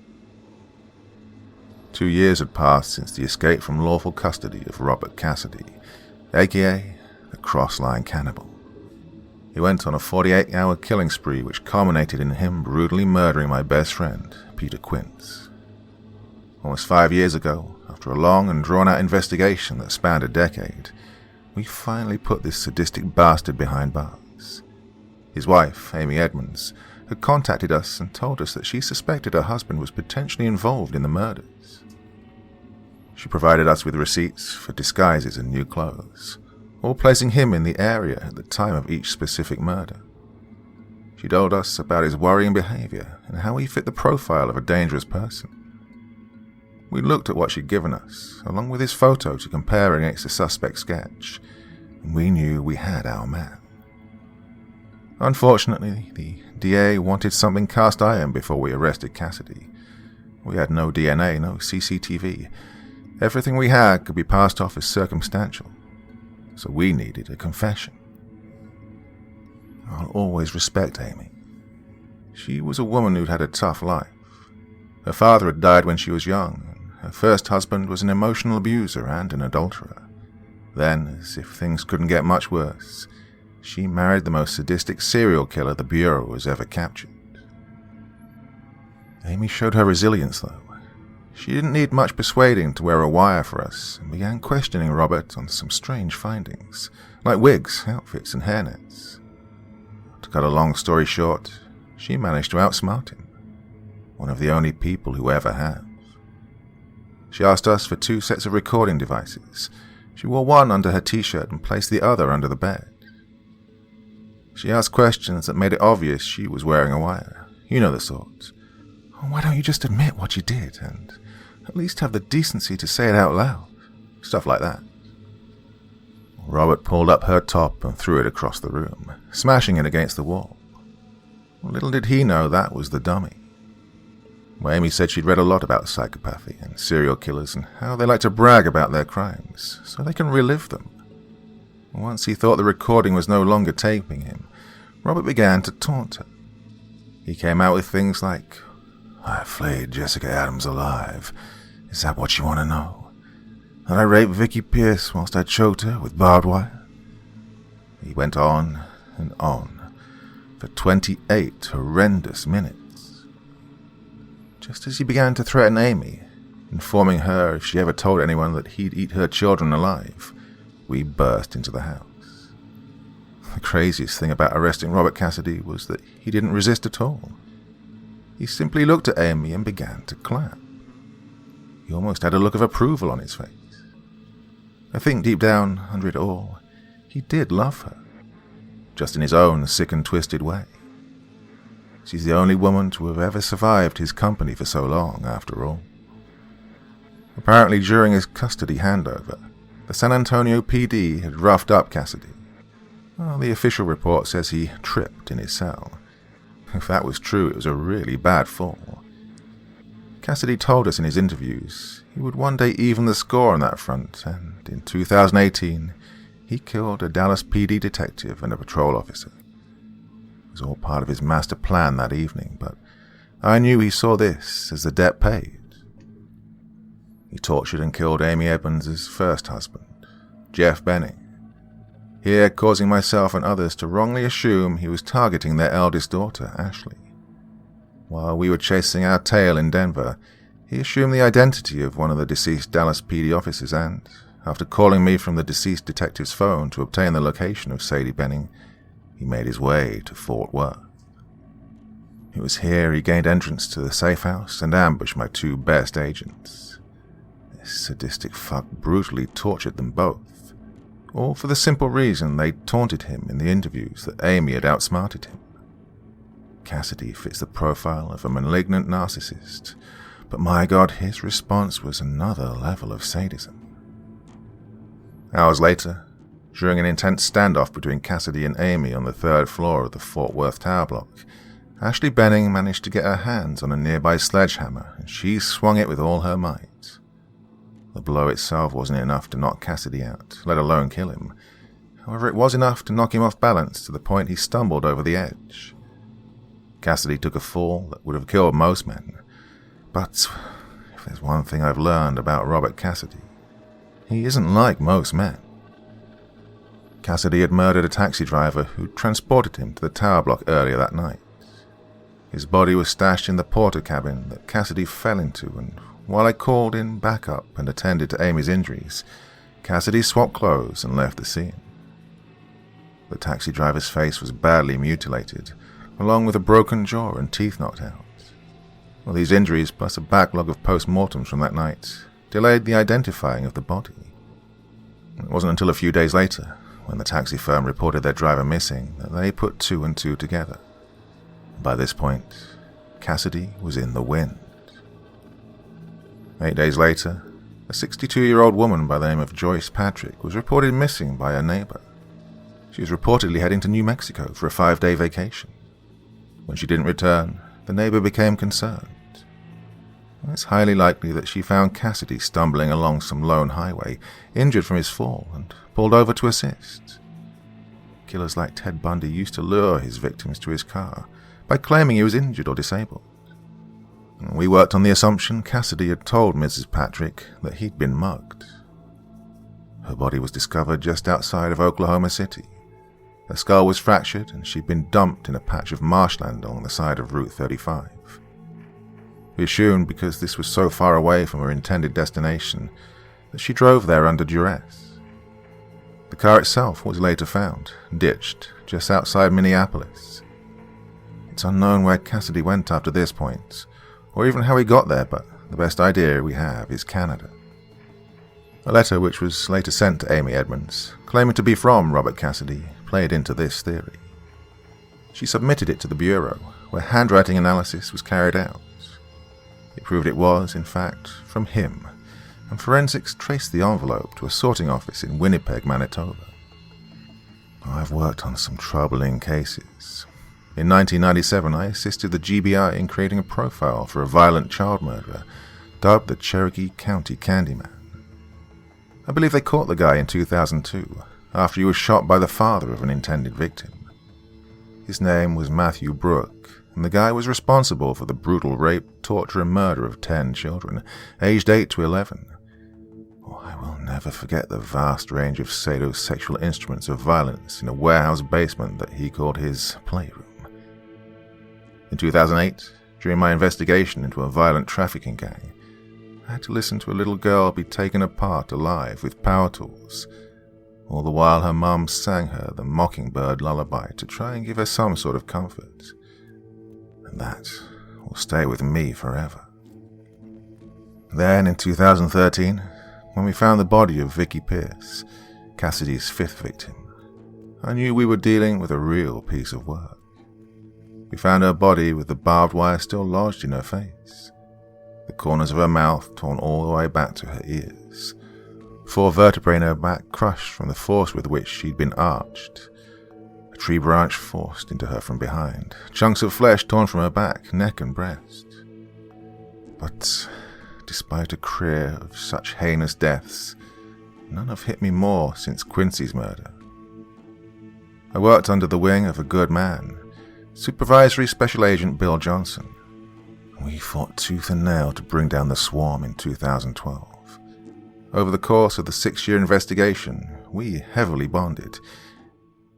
2 years had passed since the escape from lawful custody of Robert Cassidy, aka the Crossline Cannibal. He went on a 48-hour killing spree which culminated in him brutally murdering my best friend, Peter Quince. Almost 5 years ago, after a long and drawn-out investigation that spanned a decade, we finally put this sadistic bastard behind bars. His wife, Amy Edmonds, had contacted us and told us that she suspected her husband was potentially involved in the murders. She provided us with receipts for disguises and new clothes, all placing him in the area at the time of each specific murder. She told us about his worrying behavior and how he fit the profile of a dangerous person. We looked at what she'd given us, along with his photo to compare against the suspect's sketch, and we knew we had our man. Unfortunately, the DA wanted something cast iron before we arrested Cassidy. We had no DNA, no CCTV. Everything we had could be passed off as circumstantial, so we needed a confession. I'll always respect Amy. She was a woman who'd had a tough life. Her father had died when she was young, and her first husband was an emotional abuser and an adulterer. Then, as if things couldn't get much worse, she married the most sadistic serial killer the Bureau has ever captured. Amy showed her resilience, though. She didn't need much persuading to wear a wire for us, and began questioning Robert on some strange findings, like wigs, outfits, and hairnets. To cut a long story short, she managed to outsmart him, one of the only people who ever have. She asked us for 2 sets of recording devices. She wore one under her t-shirt and placed the other under the bed. She asked questions that made it obvious she was wearing a wire. You know the sort. Oh, why don't you just admit what you did, and at least have the decency to say it out loud? Stuff like that. Robert pulled up her top and threw it across the room, smashing it against the wall. Little did he know that was the dummy. Well, Amy said she'd read a lot about psychopathy and serial killers and how they like to brag about their crimes so they can relive them. Once he thought the recording was no longer taping him, Robert began to taunt her. He came out with things like, "I flayed Jessica Adams alive. Is that what you want to know? That I raped Vicky Pierce whilst I choked her with barbed wire?" He went on and on for 28 horrendous minutes. Just as he began to threaten Amy, informing her if she ever told anyone that he'd eat her children alive, we burst into the house. The craziest thing about arresting Robert Cassidy was that he didn't resist at all. He simply looked at Amy and began to clap. He almost had a look of approval on his face. I think deep down, under it all, he did love her, just in his own sick and twisted way. She's the only woman to have ever survived his company for so long, after all. Apparently during his custody handover, the San Antonio PD had roughed up Cassidy. Well, the official report says he tripped in his cell. If that was true, it was a really bad fall. Cassidy told us in his interviews he would one day even the score on that front, and in 2018, he killed a Dallas PD detective and a patrol officer. It was all part of his master plan that evening, but I knew he saw this as the debt paid. He tortured and killed Amy Edmonds' first husband, Jeff Benning, here causing myself and others to wrongly assume he was targeting their eldest daughter, Ashley. While we were chasing our tail in Denver, He assumed the identity of one of the deceased Dallas PD officers and, after calling me from the deceased detective's phone to obtain the location of Sadie Benning, he made his way to Fort Worth. It was here he gained entrance to the safe house and ambushed my two best agents. This sadistic fuck brutally tortured them both, all for the simple reason they taunted him in the interviews that Amy had outsmarted him. Cassidy fits the profile of a malignant narcissist, but my God, his response was another level of sadism. Hours later, during an intense standoff between Cassidy and Amy on the third floor of the Fort Worth tower block, Ashley Benning managed to get her hands on a nearby sledgehammer, and she swung it with all her might. The blow itself wasn't enough to knock Cassidy out, let alone kill him. However, it was enough to knock him off balance to the point he stumbled over the edge. Cassidy took a fall that would have killed most men, but if there's one thing I've learned about Robert Cassidy, he isn't like most men. Cassidy had murdered a taxi driver who transported him to the tower block earlier that night. His body was stashed in the porter cabin that Cassidy fell into, and while I called in backup and attended to Amy's injuries, Cassidy swapped clothes and left the scene. The taxi driver's face was badly mutilated, along with a broken jaw and teeth knocked out. Well, these injuries, plus a backlog of post-mortems from that night, delayed the identifying of the body. It wasn't until a few days later, when the taxi firm reported their driver missing, that they put two and two together. By this point, Cassidy was in the wind. 8 days later, a 62-year-old woman by the name of Joyce Patrick was reported missing by her neighbor. She was reportedly heading to New Mexico for a 5-day vacation. When she didn't return, the neighbor became concerned. It's highly likely that she found Cassidy stumbling along some lone highway, injured from his fall, and pulled over to assist. Killers like Ted Bundy used to lure his victims to his car by claiming he was injured or disabled. We worked on the assumption Cassidy had told Mrs. Patrick that he'd been mugged. Her body was discovered just outside of Oklahoma City. Her skull was fractured and she'd been dumped in a patch of marshland along the side of Route 35. We assumed because this was so far away from her intended destination that she drove there under duress. The car itself was later found, ditched, just outside Minneapolis. It's unknown where Cassidy went after this point, or even how he got there, but the best idea we have is Canada. A letter which was later sent to Amy Edmonds, claiming to be from Robert Cassidy, played into this theory. She submitted it to the Bureau, where handwriting analysis was carried out. It proved it was, in fact, from him, and forensics traced the envelope to a sorting office in Winnipeg, Manitoba. I've worked on some troubling cases. In 1997, I assisted the GBI in creating a profile for a violent child murderer, dubbed the Cherokee County Candyman. I believe they caught the guy in 2002, after he was shot by the father of an intended victim. His name was Matthew Brooke, and the guy was responsible for the brutal rape, torture, and murder of 10 children, aged 8 to 11. Oh, I will never forget the vast range of sadosexual instruments of violence in a warehouse basement that he called his playroom. In 2008, during my investigation into a violent trafficking gang, I had to listen to a little girl be taken apart alive with power tools, all the while her mum sang her the Mockingbird lullaby to try and give her some sort of comfort. And that will stay with me forever. Then, in 2013, when we found the body of Vicky Pierce, Cassidy's 5th victim, I knew we were dealing with a real piece of work. We found her body with the barbed wire still lodged in her face, the corners of her mouth torn all the way back to her ears, 4 vertebrae in her back crushed from the force with which she'd been arched, a tree branch forced into her from behind, chunks of flesh torn from her back, neck and breast. But despite a career of such heinous deaths, none have hit me more since Quincy's murder. I worked under the wing of a good man, Supervisory Special Agent Bill Johnson. We fought tooth and nail to bring down the swarm in 2012. Over the course of the 6-year investigation, we heavily bonded.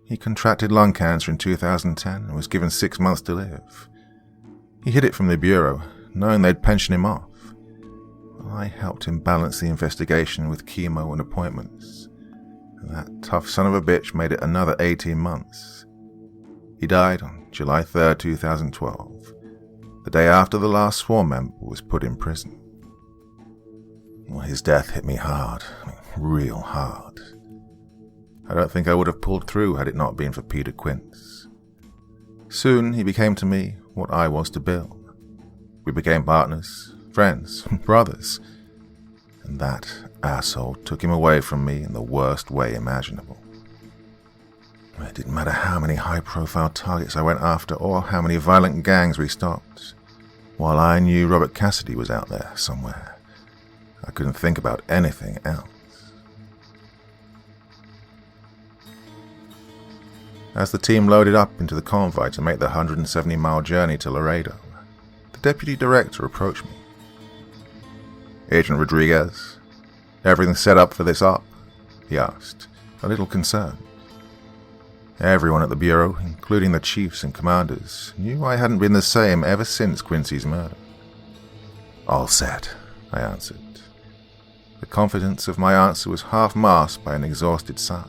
He contracted lung cancer in 2010 and was given 6 months to live. He hid it from the Bureau, knowing they'd pension him off. I helped him balance the investigation with chemo and appointments. And that tough son of a bitch made it another 18 months. He died on July 3rd, 2012, the day after the last sworn member was put in prison. Well, his death hit me hard, real hard. I don't think I would have pulled through had it not been for Peter Quince. Soon he became to me what I was to Bill. We became partners, friends, brothers. And that asshole took him away from me in the worst way imaginable. It didn't matter how many high-profile targets I went after or how many violent gangs we stopped. While I knew Robert Cassidy was out there somewhere, I couldn't think about anything else. As the team loaded up into the convoy to make the 170-mile journey to Laredo, the deputy director approached me. "Agent Rodriguez, everything set up for this op?" he asked, a little concerned. Everyone at the Bureau, including the chiefs and commanders, knew I hadn't been the same ever since Quincy's murder. "All set," I answered. The confidence of my answer was half masked by an exhausted sigh.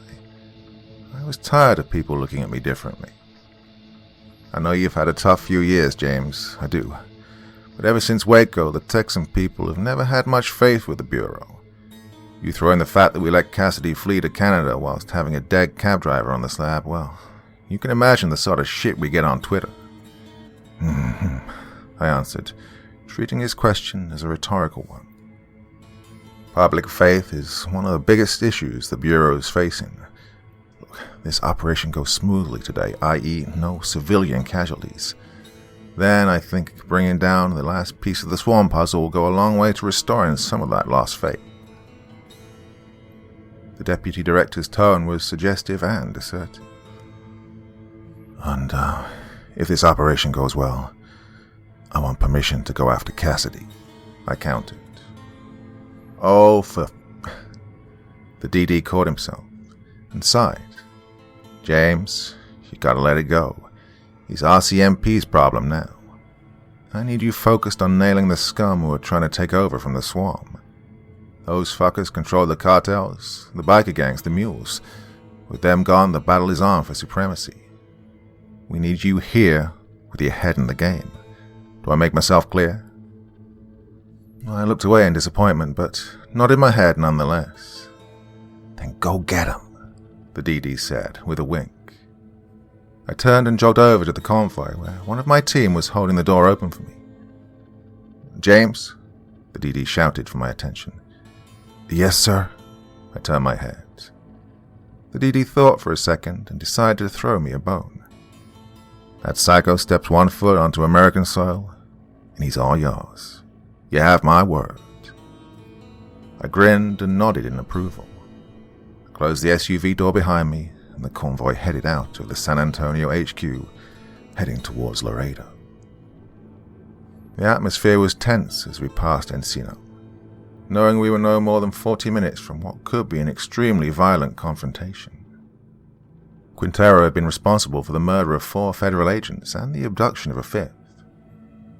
I was tired of people looking at me differently. "I know you've had a tough few years, James, I do. But ever since Waco, the Texan people have never had much faith with the Bureau. You throw in the fact that we let Cassidy flee to Canada whilst having a dead cab driver on the slab, well, you can imagine the sort of shit we get on Twitter." I answered, treating his question as a rhetorical one. "Public faith is one of the biggest issues the Bureau is facing. Look, this operation goes smoothly today, i.e. no civilian casualties. Then I think bringing down the last piece of the swarm puzzle will go a long way to restoring some of that lost faith." The deputy director's tone was suggestive and assertive. "And if this operation goes well, I want permission to go after Cassidy," I countered. "Oh, for..." The DD caught himself and sighed. "James, you gotta let it go. He's RCMP's problem now. I need you focused on nailing the scum who are trying to take over from the swarm. Those fuckers control the cartels, the biker gangs, the mules. With them gone, the battle is on for supremacy. We need you here with your head in the game. Do I make myself clear?" I looked away in disappointment, but nodded my head nonetheless. "Then go get him," the DD said with a wink. I turned and jogged over to the convoy where one of my team was holding the door open for me. "James?" the DD shouted for my attention. "Yes, sir." I turned my head. The DD thought for a second and decided to throw me a bone. "That psycho steps one foot onto American soil, and he's all yours. You have my word." I grinned and nodded in approval. I closed the SUV door behind me, and the convoy headed out of the San Antonio HQ, heading towards Laredo. The atmosphere was tense as we passed Encino, knowing we were no more than 40 minutes from what could be an extremely violent confrontation. Quintero had been responsible for the murder of 4 federal agents and the abduction of a 5th.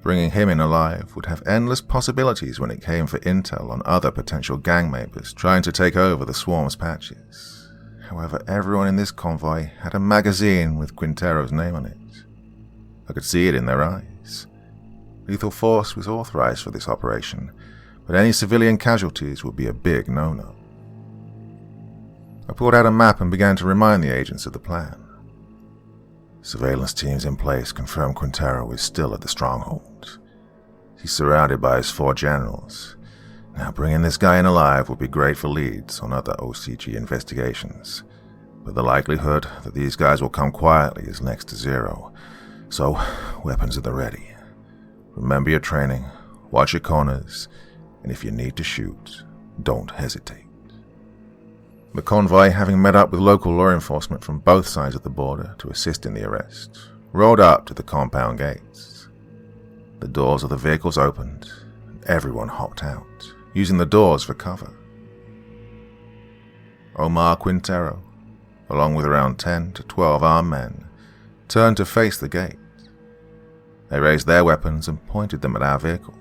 Bringing him in alive would have endless possibilities when it came for intel on other potential gang members trying to take over the swarm's patches. However, everyone in this convoy had a magazine with Quintero's name on it. I could see it in their eyes. Lethal force was authorized for this operation, but any civilian casualties would be a big no-no. I pulled out a map and began to remind the agents of the plan. Surveillance teams in place confirmed Quintero is still at the stronghold. He's surrounded by his 4 generals. Now bringing this guy in alive would be great for leads on other OCG investigations, but the likelihood that these guys will come quietly is next to 0, so weapons at the ready. Remember your training, watch your corners, and if you need to shoot, don't hesitate. The convoy, having met up with local law enforcement from both sides of the border to assist in the arrest, rolled up to the compound gates. The doors of the vehicles opened, and everyone hopped out, using the doors for cover. Omar Quintero, along with around 10 to 12 armed men, turned to face the gate. They raised their weapons and pointed them at our vehicles.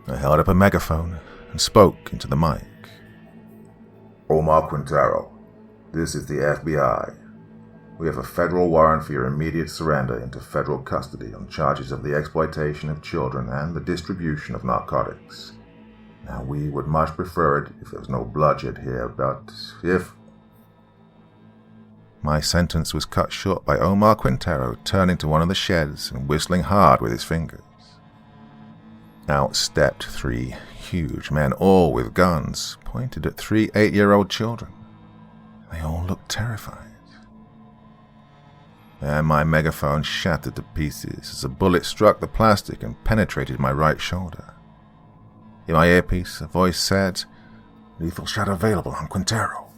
I held up a megaphone and spoke into the mic. Omar Quintero, this is the FBI. We have a federal warrant for your immediate surrender into federal custody on charges of the exploitation of children and the distribution of narcotics. Now, we would much prefer it if there was no bloodshed here, but if... My sentence was cut short by Omar Quintero turning to one of the sheds and whistling hard with his fingers. Out stepped 3 huge men, all with guns, pointed at 3 8-year-old children. They all looked terrified. And my megaphone shattered to pieces as a bullet struck the plastic and penetrated my right shoulder. In my earpiece, a voice said, "Lethal shot available on Quintero."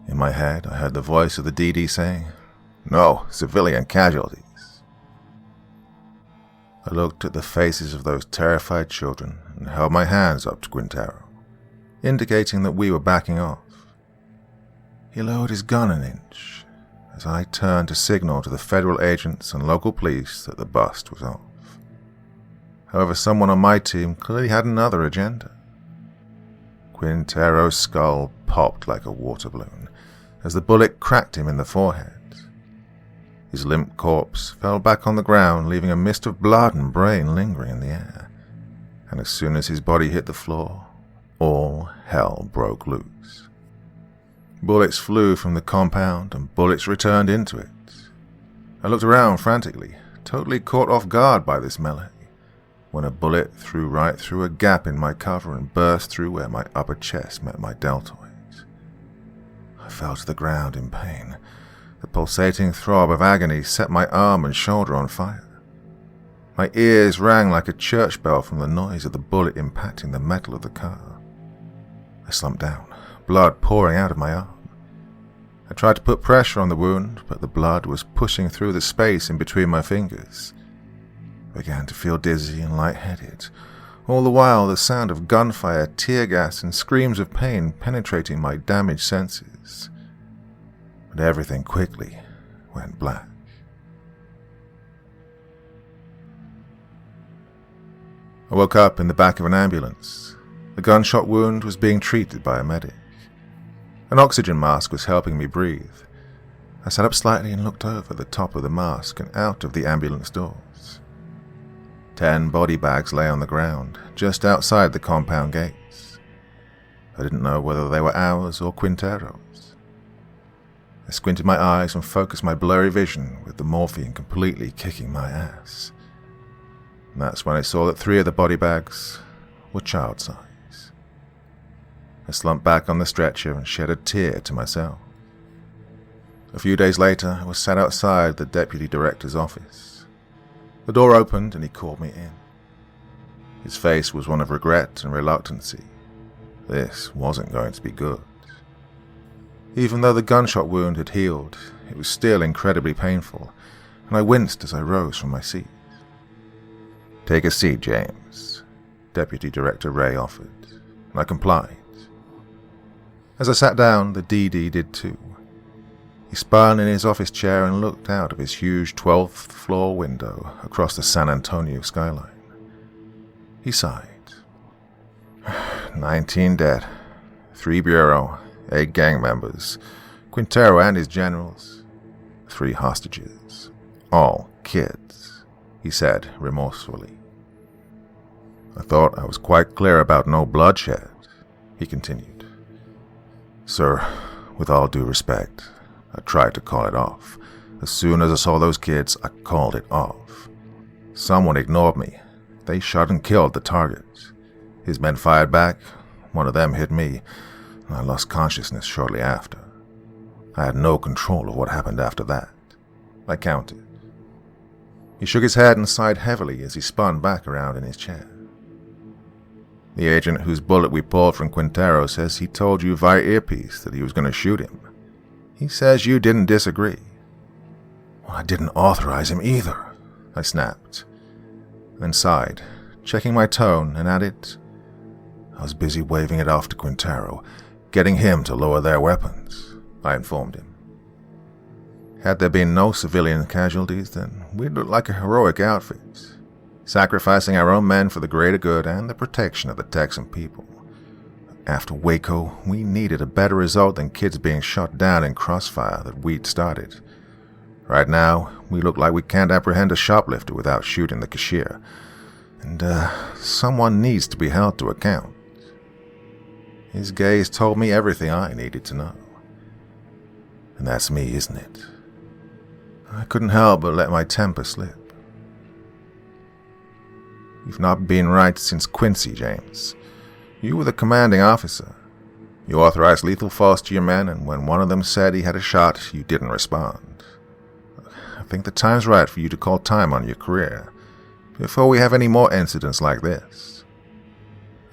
In my head, I heard the voice of the DD saying, "No, civilian casualties." I looked at the faces of those terrified children and held my hands up to Quintero, indicating that we were backing off. He lowered his gun an inch as I turned to signal to the federal agents and local police that the bust was off. However, someone on my team clearly had another agenda. Quintero's skull popped like a water balloon as the bullet cracked him in the forehead. His limp corpse fell back on the ground, leaving a mist of blood and brain lingering in the air. And as soon as his body hit the floor, all hell broke loose. Bullets flew from the compound and bullets returned into it. I looked around frantically, totally caught off guard by this melee, when a bullet flew right through a gap in my cover and burst through where my upper chest met my deltoid. I fell to the ground in pain. The pulsating throb of agony set my arm and shoulder on fire. My ears rang like a church bell from the noise of the bullet impacting the metal of the car. I slumped down, blood pouring out of my arm. I tried to put pressure on the wound, but the blood was pushing through the space in between my fingers. I began to feel dizzy and lightheaded, all the while the sound of gunfire, tear gas, and screams of pain penetrating my damaged senses. But everything quickly went black. I woke up in the back of an ambulance. The gunshot wound was being treated by a medic. An oxygen mask was helping me breathe. I sat up slightly and looked over the top of the mask and out of the ambulance doors. 10 body bags lay on the ground, just outside the compound gates. I didn't know whether they were ours or Quintero's. I squinted my eyes and focused my blurry vision with the morphine completely kicking my ass. And that's when I saw that 3 of the body bags were child size. I slumped back on the stretcher and shed a tear to myself. A few days later, I was sat outside the deputy director's office. The door opened and he called me in. His face was one of regret and reluctancy. This wasn't going to be good. Even though the gunshot wound had healed, it was still incredibly painful, and I winced as I rose from my seat. "Take a seat, James," Deputy Director Ray offered, and I complied. As I sat down, the DD did too. He spun in his office chair and looked out of his huge 12th floor window across the San Antonio skyline. He sighed. 19 dead, 3 bureau, 8 gang members, Quintero and his generals, 3 hostages, all kids, he said remorsefully. I thought I was quite clear about no bloodshed, he continued. Sir, with all due respect, I tried to call it off. As soon as I saw those kids, I called it off. Someone ignored me. They shot and killed the target. His men fired back. One of them hit me, and I lost consciousness shortly after. I had no control of what happened after that. I counted. He shook his head and sighed heavily as he spun back around in his chair. The agent whose bullet we pulled from Quintero says he told you via earpiece that he was going to shoot him. He says you didn't disagree. Well, I didn't authorize him either, I snapped, then sighed, checking my tone, and added, I was busy waving it off to Quintero, getting him to lower their weapons, I informed him. Had there been no civilian casualties, then we'd look like a heroic outfit. sacrificing our own men for the greater good and the protection of the Texan people. After Waco, we needed a better result than kids being shot down in crossfire that we'd started. Right now, we look like we can't apprehend a shoplifter without shooting the cashier. And, someone needs to be held to account. His gaze told me everything I needed to know. And that's me, isn't it? I couldn't help but let my temper slip. You've not been right since Quincy, James. You were the commanding officer. You authorized lethal force to your men, and when one of them said he had a shot, you didn't respond. I think the time's right for you to call time on your career, before we have any more incidents like this.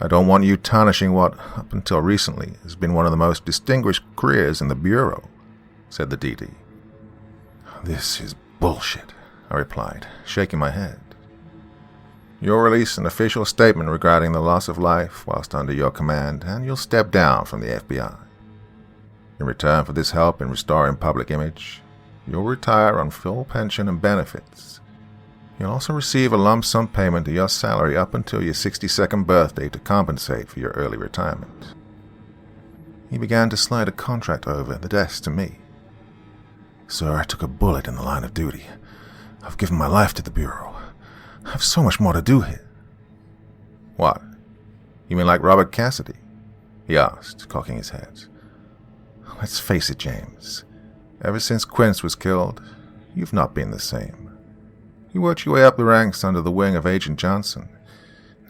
I don't want you tarnishing what, up until recently, has been one of the most distinguished careers in the Bureau, said the DD. This is bullshit, I replied, shaking my head. You'll release an official statement regarding the loss of life whilst under your command, and you'll step down from the FBI. In return for this help in restoring public image, you'll retire on full pension and benefits. You'll also receive a lump sum payment of your salary up until your 62nd birthday to compensate for your early retirement. He began to slide a contract over the desk to me. Sir, I took a bullet in the line of duty. I've given my life to the Bureau. I have so much more to do here. What? You mean like Robert Cassidy? He asked, cocking his head. Let's face it, James. Ever since Quince was killed, you've not been the same. You worked your way up the ranks under the wing of Agent Johnson.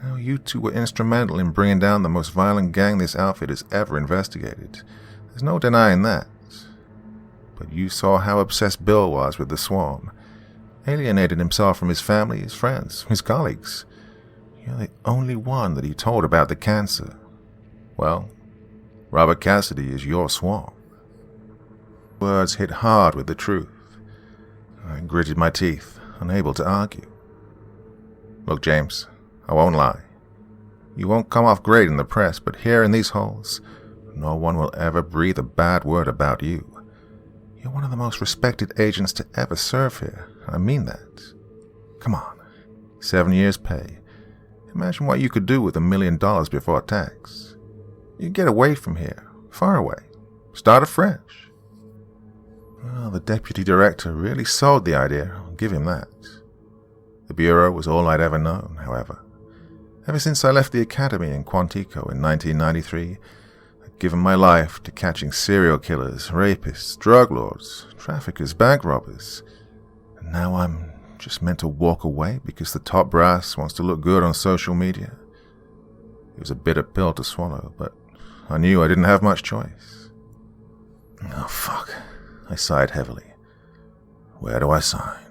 Now you two were instrumental in bringing down the most violent gang this outfit has ever investigated. There's no denying that. But you saw how obsessed Bill was with the swarm. Alienated himself from his family, his friends, his colleagues. You're the only one that he told about the cancer. Well, Robert Cassidy is your swarm. Words hit hard with the truth. I gritted my teeth, unable to argue. Look, James, I won't lie. You won't come off great in the press, but here in these halls, no one will ever breathe a bad word about you. You're one of the most respected agents to ever serve here. I mean that. Come on. 7 years' pay. Imagine what you could do with $1 million before tax. You get away from here. Far away. Start afresh. Well, the deputy director really sold the idea. I'll give him that. The Bureau was all I'd ever known, however. Ever since I left the academy in Quantico in 1993, given my life to catching serial killers, rapists, drug lords, traffickers, bank robbers. And now I'm just meant to walk away because the top brass wants to look good on social media. It was a bitter pill to swallow, but I knew I didn't have much choice. Oh, fuck. I sighed heavily. Where do I sign?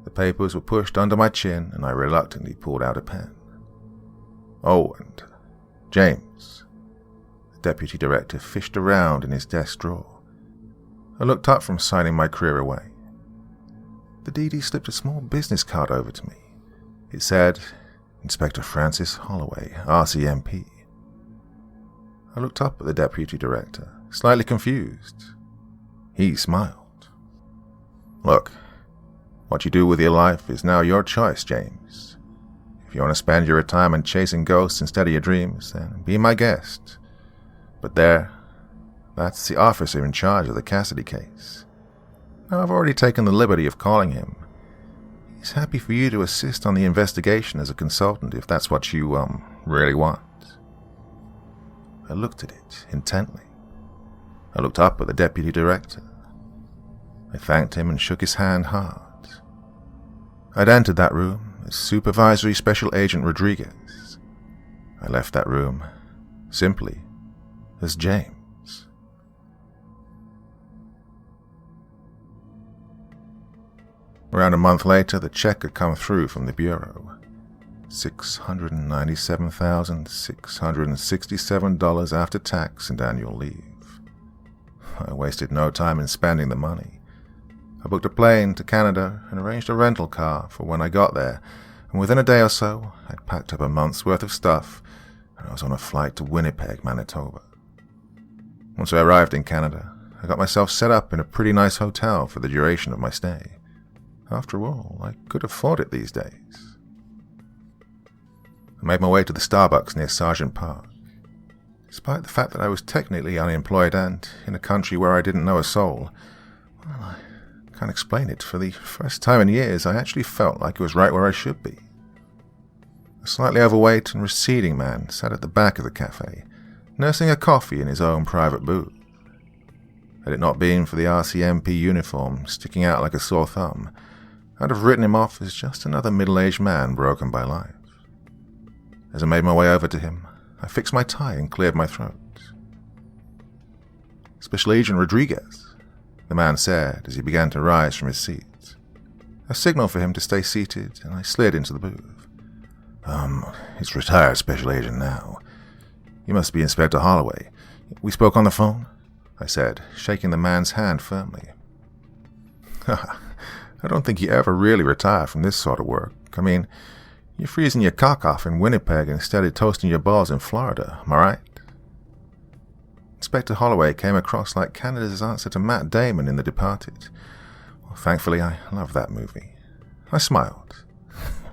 The papers were pushed under my chin, and I reluctantly pulled out a pen. Oh, and James. Deputy director fished around in his desk drawer. I looked up from signing my career away. The DD slipped a small business card over to me. It said, Inspector Francis Holloway, RCMP. I looked up at the deputy director, slightly confused. He smiled. Look, what you do with your life is now your choice, James. If you want to spend your retirement chasing ghosts instead of your dreams, then be my guest. But that's the officer in charge of the Cassidy case. Now, I've already taken the liberty of calling him. He's happy for you to assist on the investigation as a consultant if that's what you, really want. I looked at it intently. I looked up at the deputy director. I thanked him and shook his hand hard. I'd entered that room as Supervisory Special Agent Rodriguez. I left that room simply as James. Around a month later, the check had come through from the Bureau. $697,667 after tax and annual leave. I wasted no time in spending the money. I booked a plane to Canada and arranged a rental car for when I got there, and within a day or so, I'd packed up a month's worth of stuff, and I was on a flight to Winnipeg, Manitoba. Once I arrived in Canada, I got myself set up in a pretty nice hotel for the duration of my stay. After all, I could afford it these days. I made my way to the Starbucks near Sergeant Park. Despite the fact that I was technically unemployed and in a country where I didn't know a soul, well, I can't explain it. For the first time in years, I actually felt like it was right where I should be. A slightly overweight and receding man sat at the back of the cafe, nursing a coffee in his own private booth. Had it not been for the RCMP uniform sticking out like a sore thumb, I'd have written him off as just another middle-aged man broken by life. As I made my way over to him, I fixed my tie and cleared my throat. "Special Agent Rodriguez," the man said as he began to rise from his seat. A signal for him to stay seated, and I slid into the booth. He's retired Special Agent now. You must be Inspector Holloway. We spoke on the phone?" I said, shaking the man's hand firmly. I don't think you ever really retire from this sort of work. I mean, you're freezing your cock off in Winnipeg instead of toasting your balls in Florida, am I right? Inspector Holloway came across like Canada's answer to Matt Damon in The Departed. Well, thankfully, I love that movie. I smiled.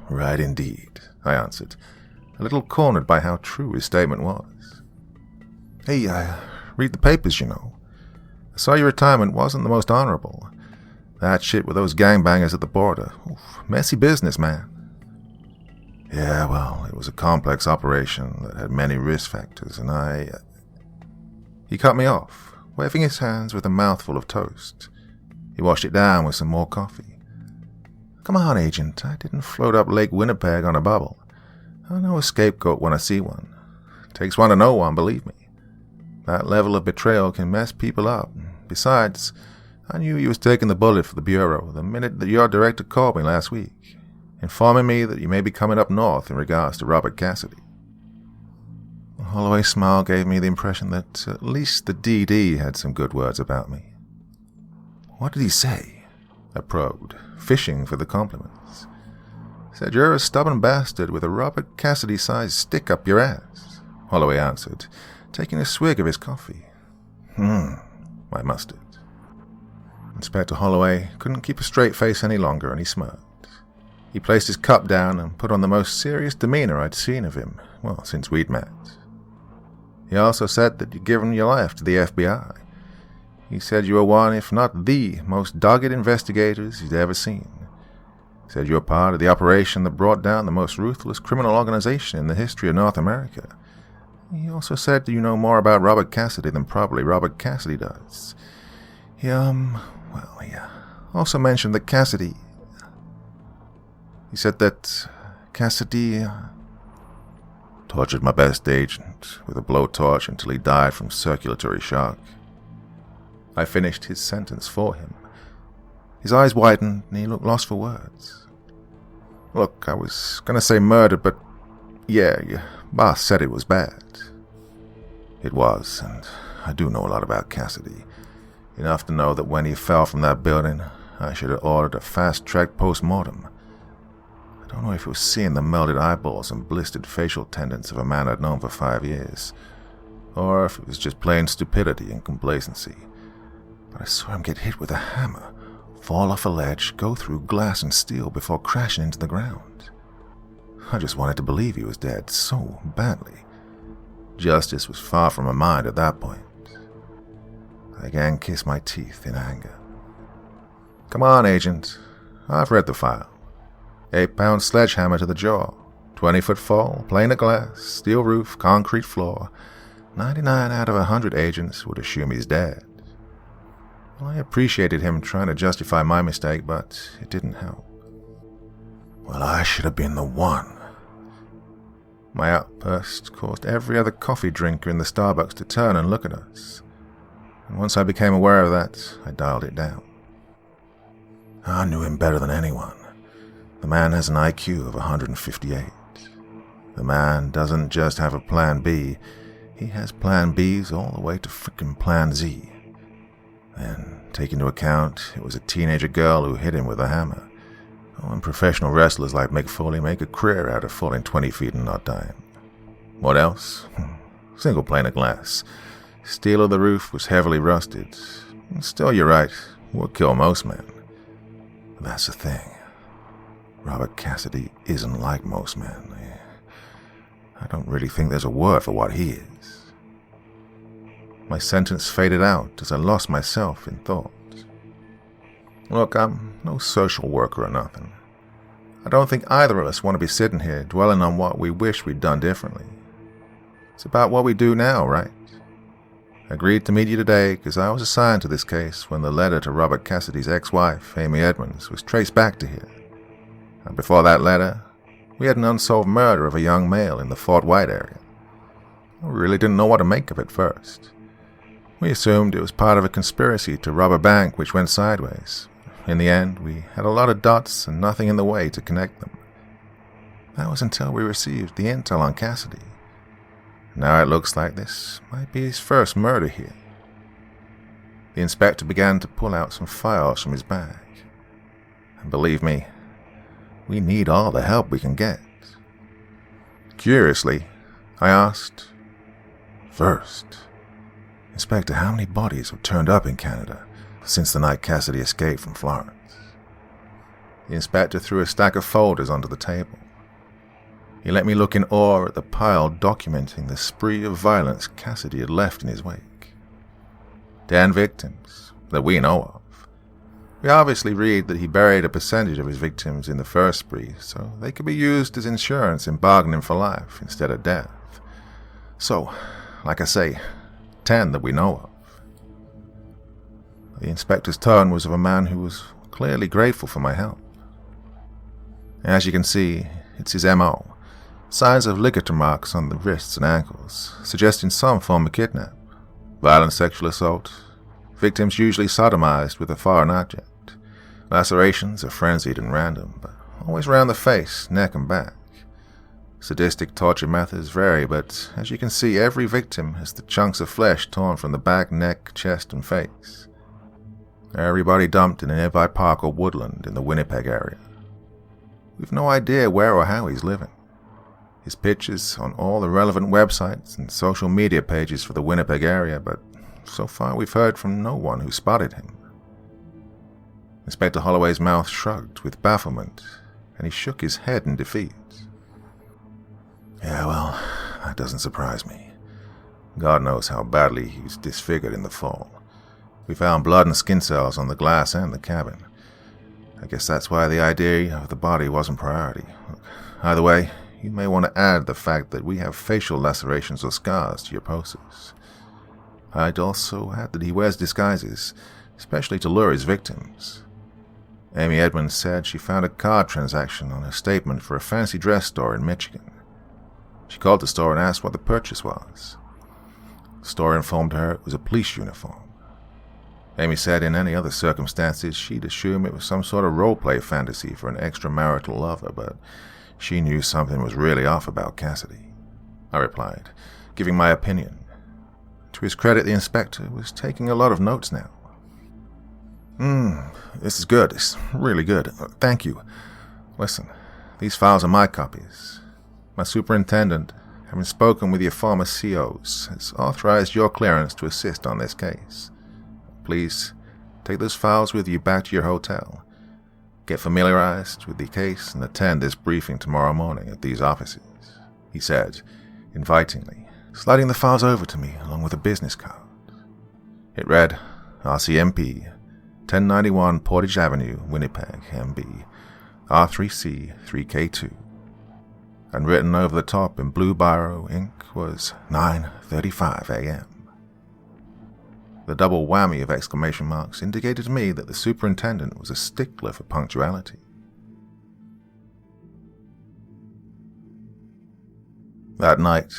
"Right indeed," I answered, a little cornered by how true his statement was. "Hey, I read the papers, you know. I saw your retirement wasn't the most honorable. That shit with those gangbangers at the border. Oof, messy business, man." "Yeah, well, it was a complex operation that had many risk factors, and He cut me off, waving his hands with a mouthful of toast. He washed it down with some more coffee. "Come on, Agent, I didn't float up Lake Winnipeg on a bubble. I know a scapegoat when I see one. Takes one to know one, believe me. That level of betrayal can mess people up. Besides, I knew you was taking the bullet for the Bureau the minute that your director called me last week, informing me that you may be coming up north in regards to Robert Cassidy." Holloway's smile gave me the impression that at least the DD had some good words about me. "What did he say?" I probed, fishing for the compliments. "Said you're a stubborn bastard with a Robert Cassidy-sized stick up your ass," Holloway answered, taking a swig of his coffee. I mustered. Inspector Holloway couldn't keep a straight face any longer, and he smirked. He placed his cup down and put on the most serious demeanor I'd seen of him, well, since we'd met. He also said that you'd given your life to the FBI. He said you were one, if not the, most dogged investigators he'd ever seen. He said you were part of the operation that brought down the most ruthless criminal organization in the history of North America. He also said that you know more about Robert Cassidy than probably Robert Cassidy does. He also mentioned that Cassidy... He said that Cassidy tortured my best agent with a blowtorch until he died from circulatory shock. I finished his sentence for him. His eyes widened and he looked lost for words. "Look, I was going to say murder, but yeah, your boss said it was bad." It was, and I do know a lot about Cassidy. Enough to know that when he fell from that building, I should have ordered a fast-track post-mortem. I don't know if it was seeing the melted eyeballs and blistered facial tendons of a man I'd known for 5 years, or if it was just plain stupidity and complacency. But I saw him get hit with a hammer, fall off a ledge, go through glass and steel before crashing into the ground. I just wanted to believe he was dead so badly. Justice was far from my mind at that point. I again kissed my teeth in anger. "Come on, Agent. I've read the file. 8-pound sledgehammer to the jaw, 20-foot fall, pane of glass, steel roof, concrete floor. 99 out of 100 agents would assume he's dead." Well, I appreciated him trying to justify my mistake, but it didn't help. "Well, I should have been the one." My outburst caused every other coffee drinker in the Starbucks to turn and look at us. And once I became aware of that, I dialed it down. "I knew him better than anyone. The man has an IQ of 158. The man doesn't just have a plan B, he has plan Bs all the way to frickin' plan Z. Then, take into account it was a teenager girl who hit him with a hammer. Oh, and professional wrestlers like Mick Foley make a career out of falling 20 feet and not dying. What else? Single pane of glass. Steel of the roof was heavily rusted. Still, you're right, would kill most men. That's the thing. Robert Cassidy isn't like most men. I don't really think there's a word for what he is. My sentence faded out as I lost myself in thought. Look, I'm no social worker or nothing. I don't think either of us want to be sitting here dwelling on what we wish we'd done differently. It's about what we do now, right? I agreed to meet you today because I was assigned to this case when the letter to Robert Cassidy's ex-wife, Amy Edmonds, was traced back to here. And before that letter, we had an unsolved murder of a young male in the Fort White area. We really didn't know what to make of it first. We assumed it was part of a conspiracy to rob a bank which went sideways. In the end, we had a lot of dots and nothing in the way to connect them. That was until we received the intel on Cassidy. Now it looks like this might be his first murder here. The inspector began to pull out some files from his bag. And believe me, we need all the help we can get. Curiously, I asked, "First, Inspector, how many bodies have turned up in Canada since the night Cassidy escaped from Florence?" The inspector threw a stack of folders onto the table. He let me look in awe at the pile documenting the spree of violence Cassidy had left in his wake. 10 victims, that we know of. We obviously read that he buried a percentage of his victims in the first spree, so they could be used as insurance in bargaining for life instead of death. So, like I say, 10 that we know of. The inspector's tone was of a man who was clearly grateful for my help. As you can see, it's his M.O. Signs of ligature marks on the wrists and ankles, suggesting some form of kidnap. Violent sexual assault. Victims usually sodomized with a foreign object. Lacerations are frenzied and random, but always around the face, neck, and back. Sadistic torture methods vary, but as you can see, every victim has the chunks of flesh torn from the back, neck, chest, and face. Everybody dumped in a nearby park or woodland in the Winnipeg area. We've no idea where or how he's living. His picture's on all the relevant websites and social media pages for the Winnipeg area, but so far we've heard from no one who spotted him. Inspector Holloway's mouth shrugged with bafflement, and he shook his head in defeat. Yeah, well, that doesn't surprise me. God knows how badly he was disfigured in the fall. We found blood and skin cells on the glass and the cabin. I guess that's why the idea of the body wasn't priority. Either way, you may want to add the fact that we have facial lacerations or scars to your process. I'd also add that he wears disguises, especially to lure his victims. Amy Edmonds said she found a card transaction on her statement for a fancy dress store in Michigan. She called the store and asked what the purchase was. The store informed her it was a police uniform. Amy said in any other circumstances she'd assume it was some sort of role-play fantasy for an extramarital lover, but she knew something was really off about Cassidy. I replied, giving my opinion. To his credit, the inspector was taking a lot of notes now. This is good. It's really good. Thank you. Listen, these files are my copies. My superintendent, having spoken with your former COs, has authorized your clearance to assist on this case. Please, take those files with you back to your hotel. Get familiarized with the case and attend this briefing tomorrow morning at these offices, he said, invitingly, sliding the files over to me along with a business card. It read, RCMP, 1091 Portage Avenue, Winnipeg, MB, R3C 3K2. And written over the top in blue biro ink was 9:35 a.m. The double whammy of exclamation marks indicated to me that the superintendent was a stickler for punctuality. That night,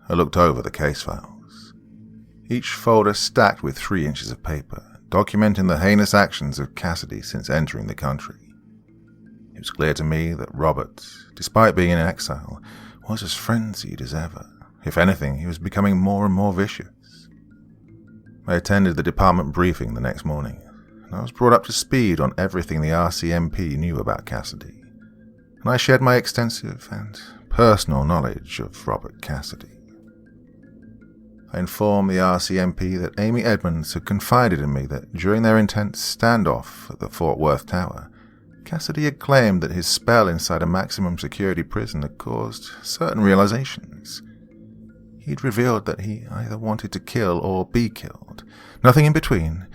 I looked over the case files. Each folder stacked with 3 inches of paper, documenting the heinous actions of Cassidy since entering the country. It was clear to me that Robert, despite being in exile, was as frenzied as ever. If anything, he was becoming more and more vicious. I attended the department briefing the next morning, and I was brought up to speed on everything the RCMP knew about Cassidy, and I shared my extensive and personal knowledge of Robert Cassidy. I informed the RCMP that Amy Edmonds had confided in me that during their intense standoff at the Fort Worth Tower, Cassidy had claimed that his spell inside a maximum security prison had caused certain realizations. He'd revealed that he either wanted to kill or be killed, nothing in between.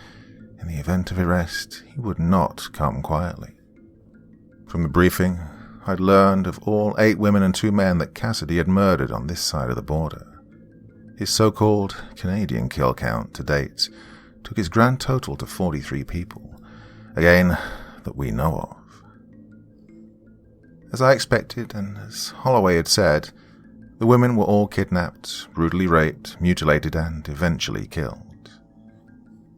In the event of arrest, he would not come quietly. From the briefing, I'd learned of all 8 women and 2 men that Cassidy had murdered on this side of the border. His so-called Canadian kill count to date took his grand total to 43 people, again, that we know of. As I expected, and as Holloway had said, the women were all kidnapped, brutally raped, mutilated, and eventually killed.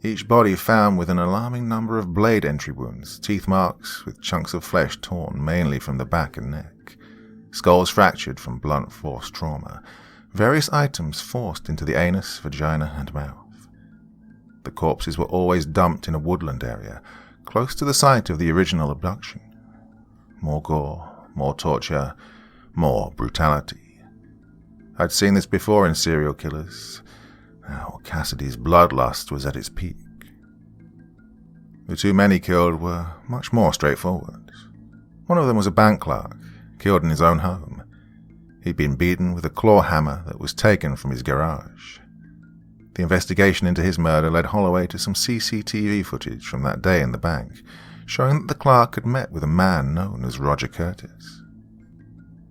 Each body found with an alarming number of blade entry wounds, teeth marks with chunks of flesh torn mainly from the back and neck, skulls fractured from blunt force trauma, various items forced into the anus, vagina, and mouth. The corpses were always dumped in a woodland area, close to the site of the original abduction. More gore, more torture, more brutality. I'd seen this before in serial killers. Now Cassidy's bloodlust was at its peak. The 2 men he killed were much more straightforward. One of them was a bank clerk, killed in his own home. He'd been beaten with a claw hammer that was taken from his garage. The investigation into his murder led Holloway to some CCTV footage from that day in the bank, showing that the clerk had met with a man known as Roger Curtis.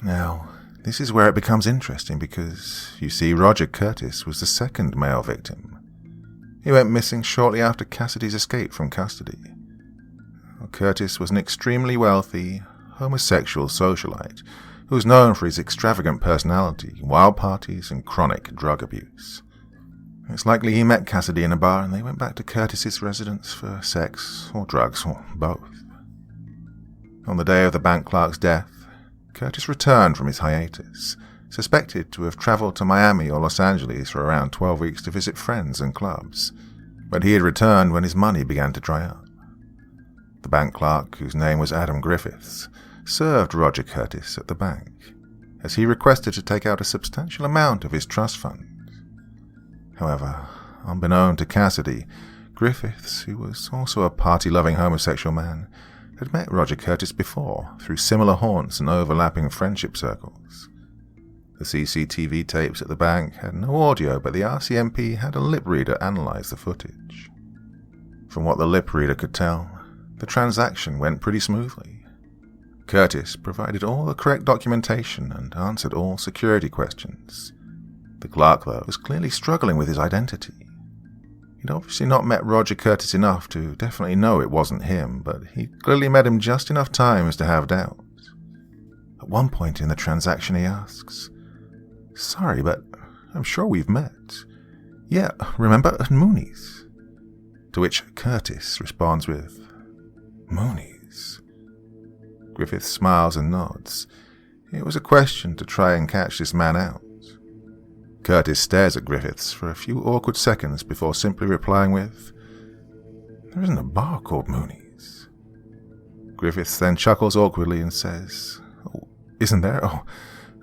Now, this is where it becomes interesting because, you see, Roger Curtis was the second male victim. He went missing shortly after Cassidy's escape from custody. Curtis was an extremely wealthy, homosexual socialite who was known for his extravagant personality, wild parties, and chronic drug abuse. It's likely he met Cassidy in a bar and they went back to Curtis's residence for sex or drugs or both. On the day of the bank clerk's death, Curtis returned from his hiatus, suspected to have traveled to Miami or Los Angeles for around 12 weeks to visit friends and clubs, but he had returned when his money began to dry up. The bank clerk, whose name was Adam Griffiths, served Roger Curtis at the bank, as he requested to take out a substantial amount of his trust funds. However, unbeknown to Cassidy, Griffiths, who was also a party-loving homosexual man, had met Roger Curtis before through similar haunts and overlapping friendship circles. The CCTV tapes at the bank had no audio, but the RCMP had a lip reader analyze the footage. From what the lip reader could tell, the transaction went pretty smoothly. Curtis provided all the correct documentation and answered all security questions. The clerk, though, was clearly struggling with his identity. He'd obviously not met Roger Curtis enough to definitely know it wasn't him, but he'd clearly met him just enough times to have doubts. At one point in the transaction he asks, "Sorry, but I'm sure we've met. Yeah, remember at Mooney's?" To which Curtis responds with, "Mooney's?" Griffith smiles and nods. It was a question to try and catch this man out. Curtis stares at Griffiths for a few awkward seconds before simply replying with, "There isn't a bar called Mooney's." Griffiths then chuckles awkwardly and says, "Oh, isn't there? Oh,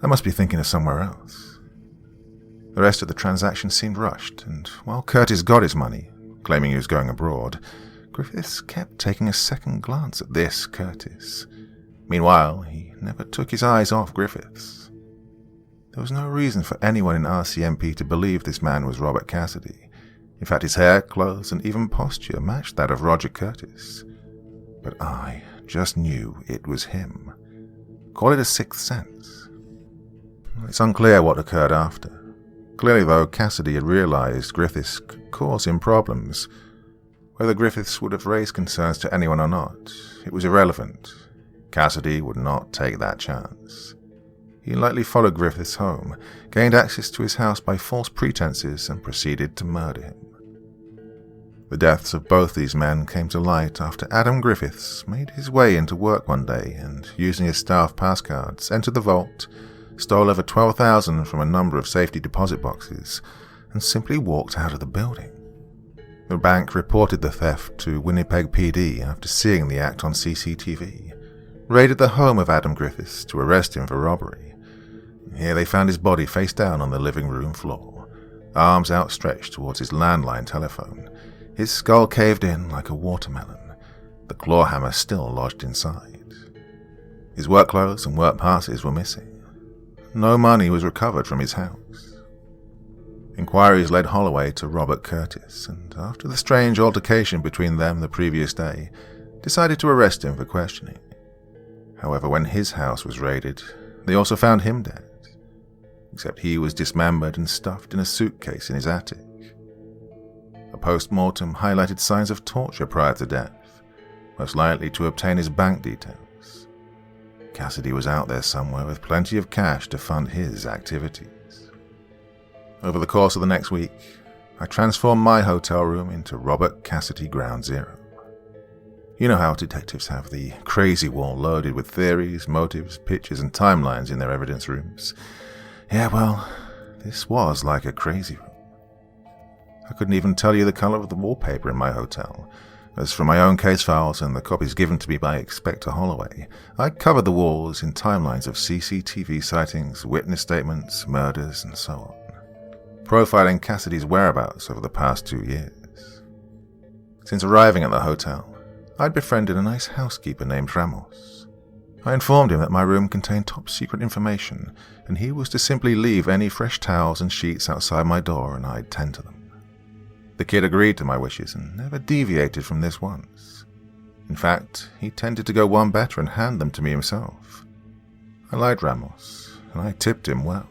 I must be thinking of somewhere else." The rest of the transaction seemed rushed, and while Curtis got his money, claiming he was going abroad, Griffiths kept taking a second glance at this Curtis. Meanwhile, he never took his eyes off Griffiths. There was no reason for anyone in RCMP to believe this man was Robert Cassidy. In fact, his hair, clothes, and even posture matched that of Roger Curtis. But I just knew it was him. Call it a sixth sense. It's unclear what occurred after. Clearly, though, Cassidy had realized Griffiths could cause him problems. Whether Griffiths would have raised concerns to anyone or not, it was irrelevant. Cassidy would not take that chance. He likely followed Griffiths home, gained access to his house by false pretenses, and proceeded to murder him. The deaths of both these men came to light after Adam Griffiths made his way into work one day and, using his staff pass cards, entered the vault, stole over $12,000 from a number of safety deposit boxes, and simply walked out of the building. The bank reported the theft to Winnipeg PD after seeing the act on CCTV, raided the home of Adam Griffiths to arrest him for robbery. Here they found his body face down on the living room floor, arms outstretched towards his landline telephone, his skull caved in like a watermelon, the claw hammer still lodged inside. His work clothes and work passes were missing. No money was recovered from his house. Inquiries led Holloway to Robert Curtis, and after the strange altercation between them the previous day, decided to arrest him for questioning. However, when his house was raided, they also found him dead, except he was dismembered and stuffed in a suitcase in his attic. A post-mortem highlighted signs of torture prior to death, most likely to obtain his bank details. Cassidy was out there somewhere with plenty of cash to fund his activities. Over the course of the next week, I transformed my hotel room into Robert Cassidy Ground Zero. You know how detectives have the crazy wall loaded with theories, motives, pictures, and timelines in their evidence rooms. Yeah, well, this was like a crazy room. I couldn't even tell you the color of the wallpaper in my hotel. As for my own case files and the copies given to me by Inspector Holloway, I covered the walls in timelines of CCTV sightings, witness statements, murders, and so on, profiling Cassidy's whereabouts over the past 2 years. Since arriving at the hotel, I'd befriended a nice housekeeper named Ramos. I informed him that my room contained top-secret information, and he was to simply leave any fresh towels and sheets outside my door and I'd tend to them. The kid agreed to my wishes and never deviated from this once. In fact, he tended to go one better and hand them to me himself. I liked Ramos, and I tipped him well.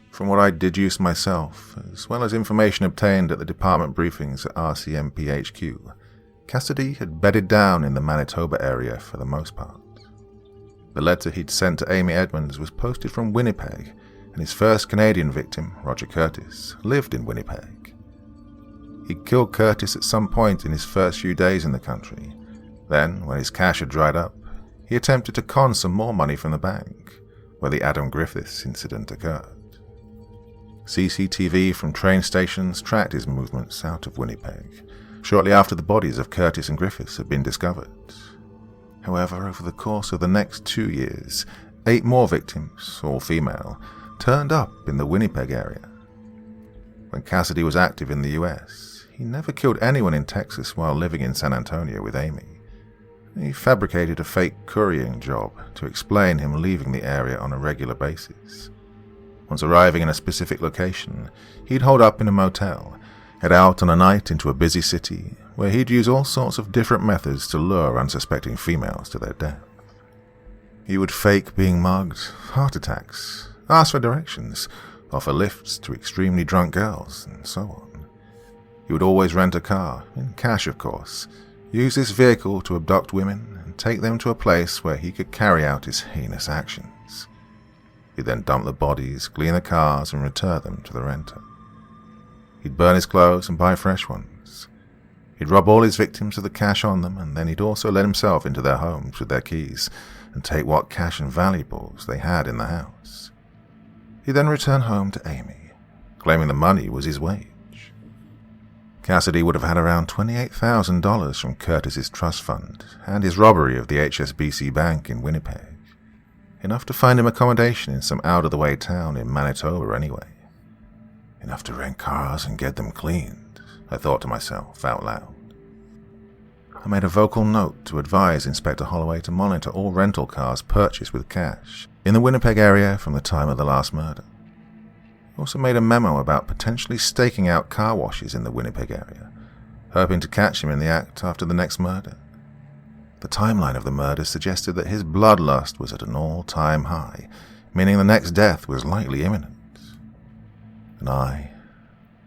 From what I deduced myself, as well as information obtained at the department briefings at RCMP HQ, Cassidy had bedded down in the Manitoba area for the most part. The letter he'd sent to Amy Edmonds was posted from Winnipeg, and his first Canadian victim, Roger Curtis, lived in Winnipeg. He'd killed Curtis at some point in his first few days in the country. Then, when his cash had dried up, he attempted to con some more money from the bank, where the Adam Griffiths incident occurred. CCTV from train stations tracked his movements out of Winnipeg, shortly after the bodies of Curtis and Griffiths had been discovered. However, over the course of the next 2 years, 8 more victims, all female, turned up in the Winnipeg area. When Cassidy was active in the US, he never killed anyone in Texas while living in San Antonio with Amy. He fabricated a fake couriering job to explain him leaving the area on a regular basis. Once arriving in a specific location, he'd hold up in a motel, head out on a night into a busy city, where he'd use all sorts of different methods to lure unsuspecting females to their death. He would fake being mugged, heart attacks, ask for directions, offer lifts to extremely drunk girls, and so on. He would always rent a car, in cash of course, use this vehicle to abduct women and take them to a place where he could carry out his heinous actions. He'd then dump the bodies, clean the cars, and return them to the renter. He'd burn his clothes and buy fresh ones. He'd rob all his victims of the cash on them, and then he'd also let himself into their homes with their keys and take what cash and valuables they had in the house. He'd then return home to Amy, claiming the money was his wage. Cassidy would have had around $28,000 from Curtis's trust fund and his robbery of the HSBC Bank in Winnipeg, enough to find him accommodation in some out-of-the-way town in Manitoba anyway. Enough to rent cars and get them cleaned, I thought to myself out loud. I made a vocal note to advise Inspector Holloway to monitor all rental cars purchased with cash in the Winnipeg area from the time of the last murder. I also made a memo about potentially staking out car washes in the Winnipeg area, hoping to catch him in the act after the next murder. The timeline of the murder suggested that his bloodlust was at an all-time high, meaning the next death was likely imminent. And I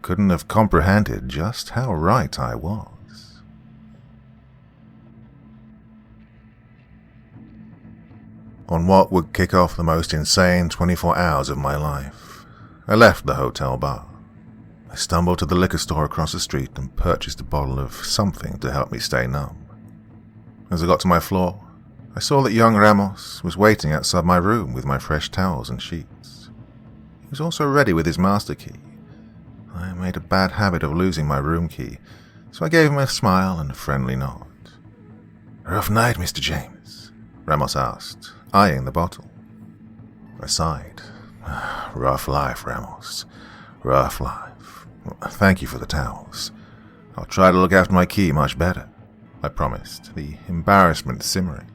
couldn't have comprehended just how right I was. On what would kick off the most insane 24 hours of my life, I left the hotel bar. I stumbled to the liquor store across the street and purchased a bottle of something to help me stay numb. As I got to my floor, I saw that young Ramos was waiting outside my room with my fresh towels and sheets. He was also ready with his master key. I made a bad habit of losing my room key, so I gave him a smile and a friendly nod. "Rough night, Mr. James?" Ramos asked, eyeing the bottle. I sighed. "Rough life, Ramos. Rough life. Thank you for the towels. I'll try to look after my key much better," I promised, the embarrassment simmering.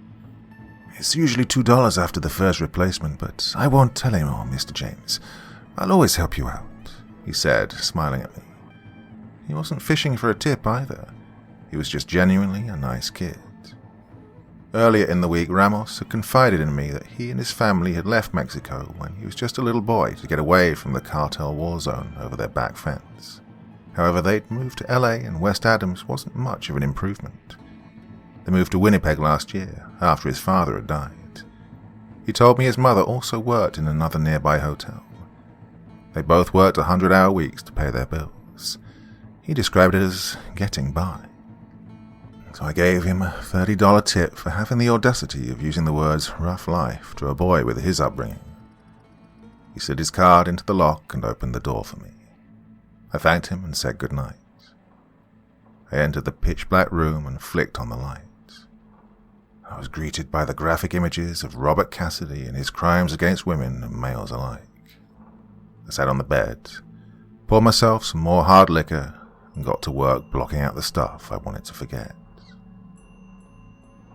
"It's usually $2 after the first replacement, but I won't tell anyone, Mr. James. I'll always help you out," he said, smiling at me. He wasn't fishing for a tip either. He was just genuinely a nice kid. Earlier in the week, Ramos had confided in me that he and his family had left Mexico when he was just a little boy to get away from the cartel war zone over their back fence. However, they'd moved to LA and West Adams wasn't much of an improvement. They moved to Winnipeg last year, after his father had died. He told me his mother also worked in another nearby hotel. They both worked 100-hour weeks to pay their bills. He described it as getting by. So I gave him a $30 tip for having the audacity of using the words rough life to a boy with his upbringing. He slid his card into the lock and opened the door for me. I thanked him and said goodnight. I entered the pitch-black room and flicked on the light. I was greeted by the graphic images of Robert Cassidy and his crimes against women and males alike. I sat on the bed, poured myself some more hard liquor, and got to work blocking out the stuff I wanted to forget.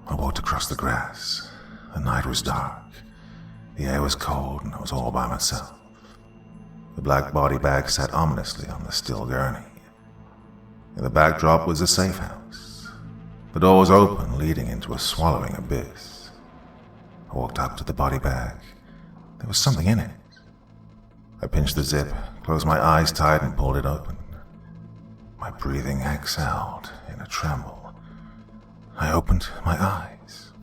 I walked across the grass. The night was dark. The air was cold and I was all by myself. The black body bag sat ominously on the still gurney. In the backdrop was a safe house. The door was open, leading into a swallowing abyss. I walked up to the body bag. There was something in it. I pinched the zip, closed my eyes tight and pulled it open. My breathing exhaled in a tremble. I opened my eyes.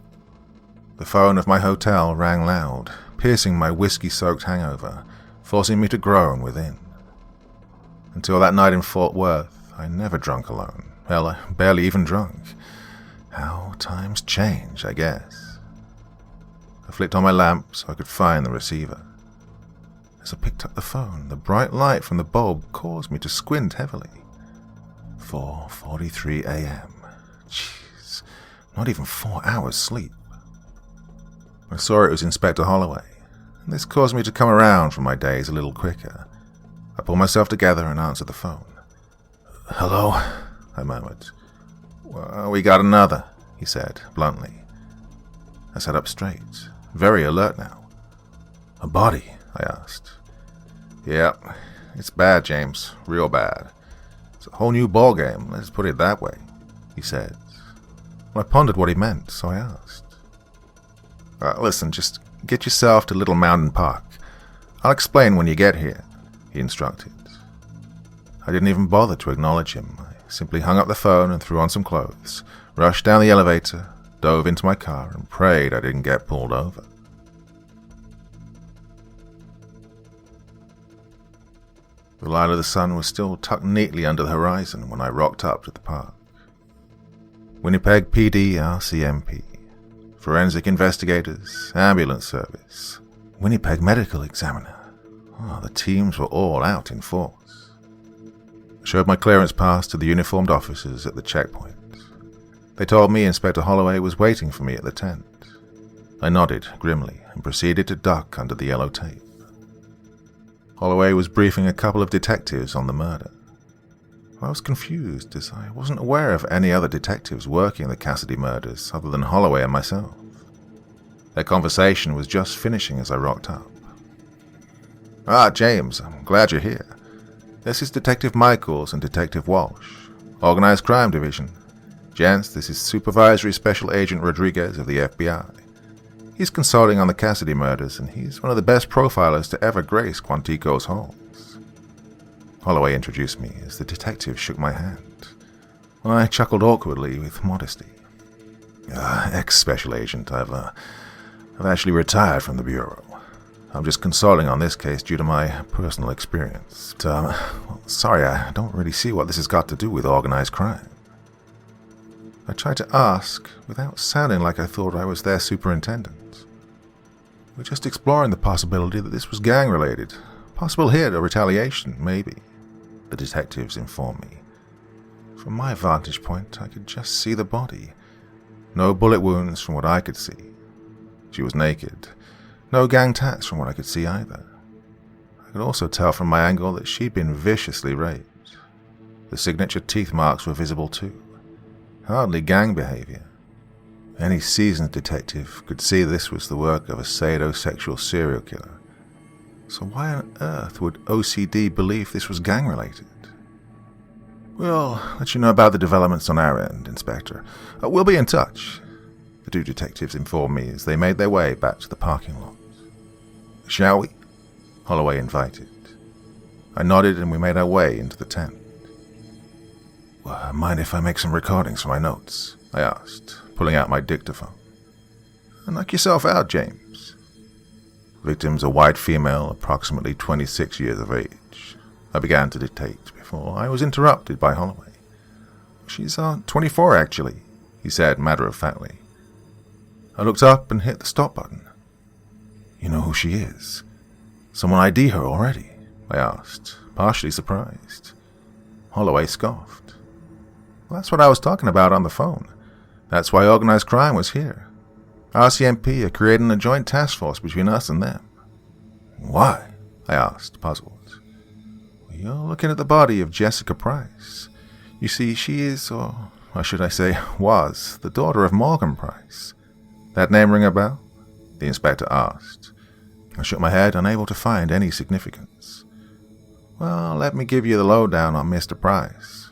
The phone of my hotel rang loud, piercing my whiskey-soaked hangover, forcing me to groan within. Until that night in Fort Worth, I never drunk alone. Hell, I barely even drunk. How times change, I guess. I flicked on my lamp so I could find the receiver. As I picked up the phone, the bright light from the bulb caused me to squint heavily. 4:43 a.m. Jeez, not even 4 hours sleep. I saw it was Inspector Holloway, and this caused me to come around from my days a little quicker. I pulled myself together and answered the phone. "Hello?" I murmured. "Well, we got another," he said, bluntly. I sat up straight, very alert now. "A body?" I asked. "Yep, it's bad, James, real bad. It's a whole new ballgame, let's put it that way," he said. Well, I pondered what he meant, so I asked. "Listen, just get yourself to Little Mountain Park. I'll explain when you get here," he instructed. I didn't even bother to acknowledge him. I simply hung up the phone and threw on some clothes, rushed down the elevator, dove into my car, and prayed I didn't get pulled over. The light of the sun was still tucked neatly under the horizon when I rocked up to the park. Winnipeg PD RCMP, Forensic Investigators, Ambulance Service, Winnipeg Medical Examiner. The teams were all out in force. I showed my clearance pass to the uniformed officers at the checkpoint. They told me Inspector Holloway was waiting for me at the tent. I nodded grimly and proceeded to duck under the yellow tape. Holloway was briefing a couple of detectives on the murder. I was confused as I wasn't aware of any other detectives working the Cassidy murders other than Holloway and myself. Their conversation was just finishing as I rocked up. James, I'm glad you're here. This is Detective Michaels and Detective Walsh, Organized Crime Division. Gents, this is Supervisory Special Agent Rodriguez of the FBI. He's consulting on the Cassidy murders, and he's one of the best profilers to ever grace Quantico's halls. Holloway introduced me as the detective shook my hand. I chuckled awkwardly with modesty. Ex-special agent, I've actually retired from the bureau. I'm just consulting on this case due to my personal experience. Sorry, I don't really see what this has got to do with organized crime. I tried to ask without sounding like I thought I was their superintendent. We're just exploring the possibility that this was gang-related. Possible hit or retaliation, maybe, the detectives informed me. From my vantage point, I could just see the body. No bullet wounds from what I could see. She was naked. No gang tats from what I could see either. I could also tell from my angle that she'd been viciously raped. The signature teeth marks were visible too. Hardly gang behavior. Any seasoned detective could see this was the work of a sadosexual serial killer. So why on earth would OCD believe this was gang-related? We'll let you know about the developments on our end, Inspector. We'll be in touch, the two detectives informed me as they made their way back to the parking lot. Shall we? Holloway invited. I nodded and we made our way into the tent. Mind if I make some recordings for my notes? I asked, pulling out my dictaphone. Knock yourself out, James. Victim's a white female, approximately 26 years of age. I began to dictate before I was interrupted by Holloway. She's 24, actually, he said matter-of-factly. I looked up and hit the stop button. You know who she is? Someone ID her already? I asked, partially surprised. Holloway scoffed. Well, that's what I was talking about on the phone. That's why organized crime was here. RCMP are creating a joint task force between us and them. Why? I asked, puzzled. Well, you're looking at the body of Jessica Price. You see, she is, or should I say, was, the daughter of Morgan Price. That name ring a bell? The inspector asked. I shook my head, unable to find any significance. Well, let me give you the lowdown on Mr. Price.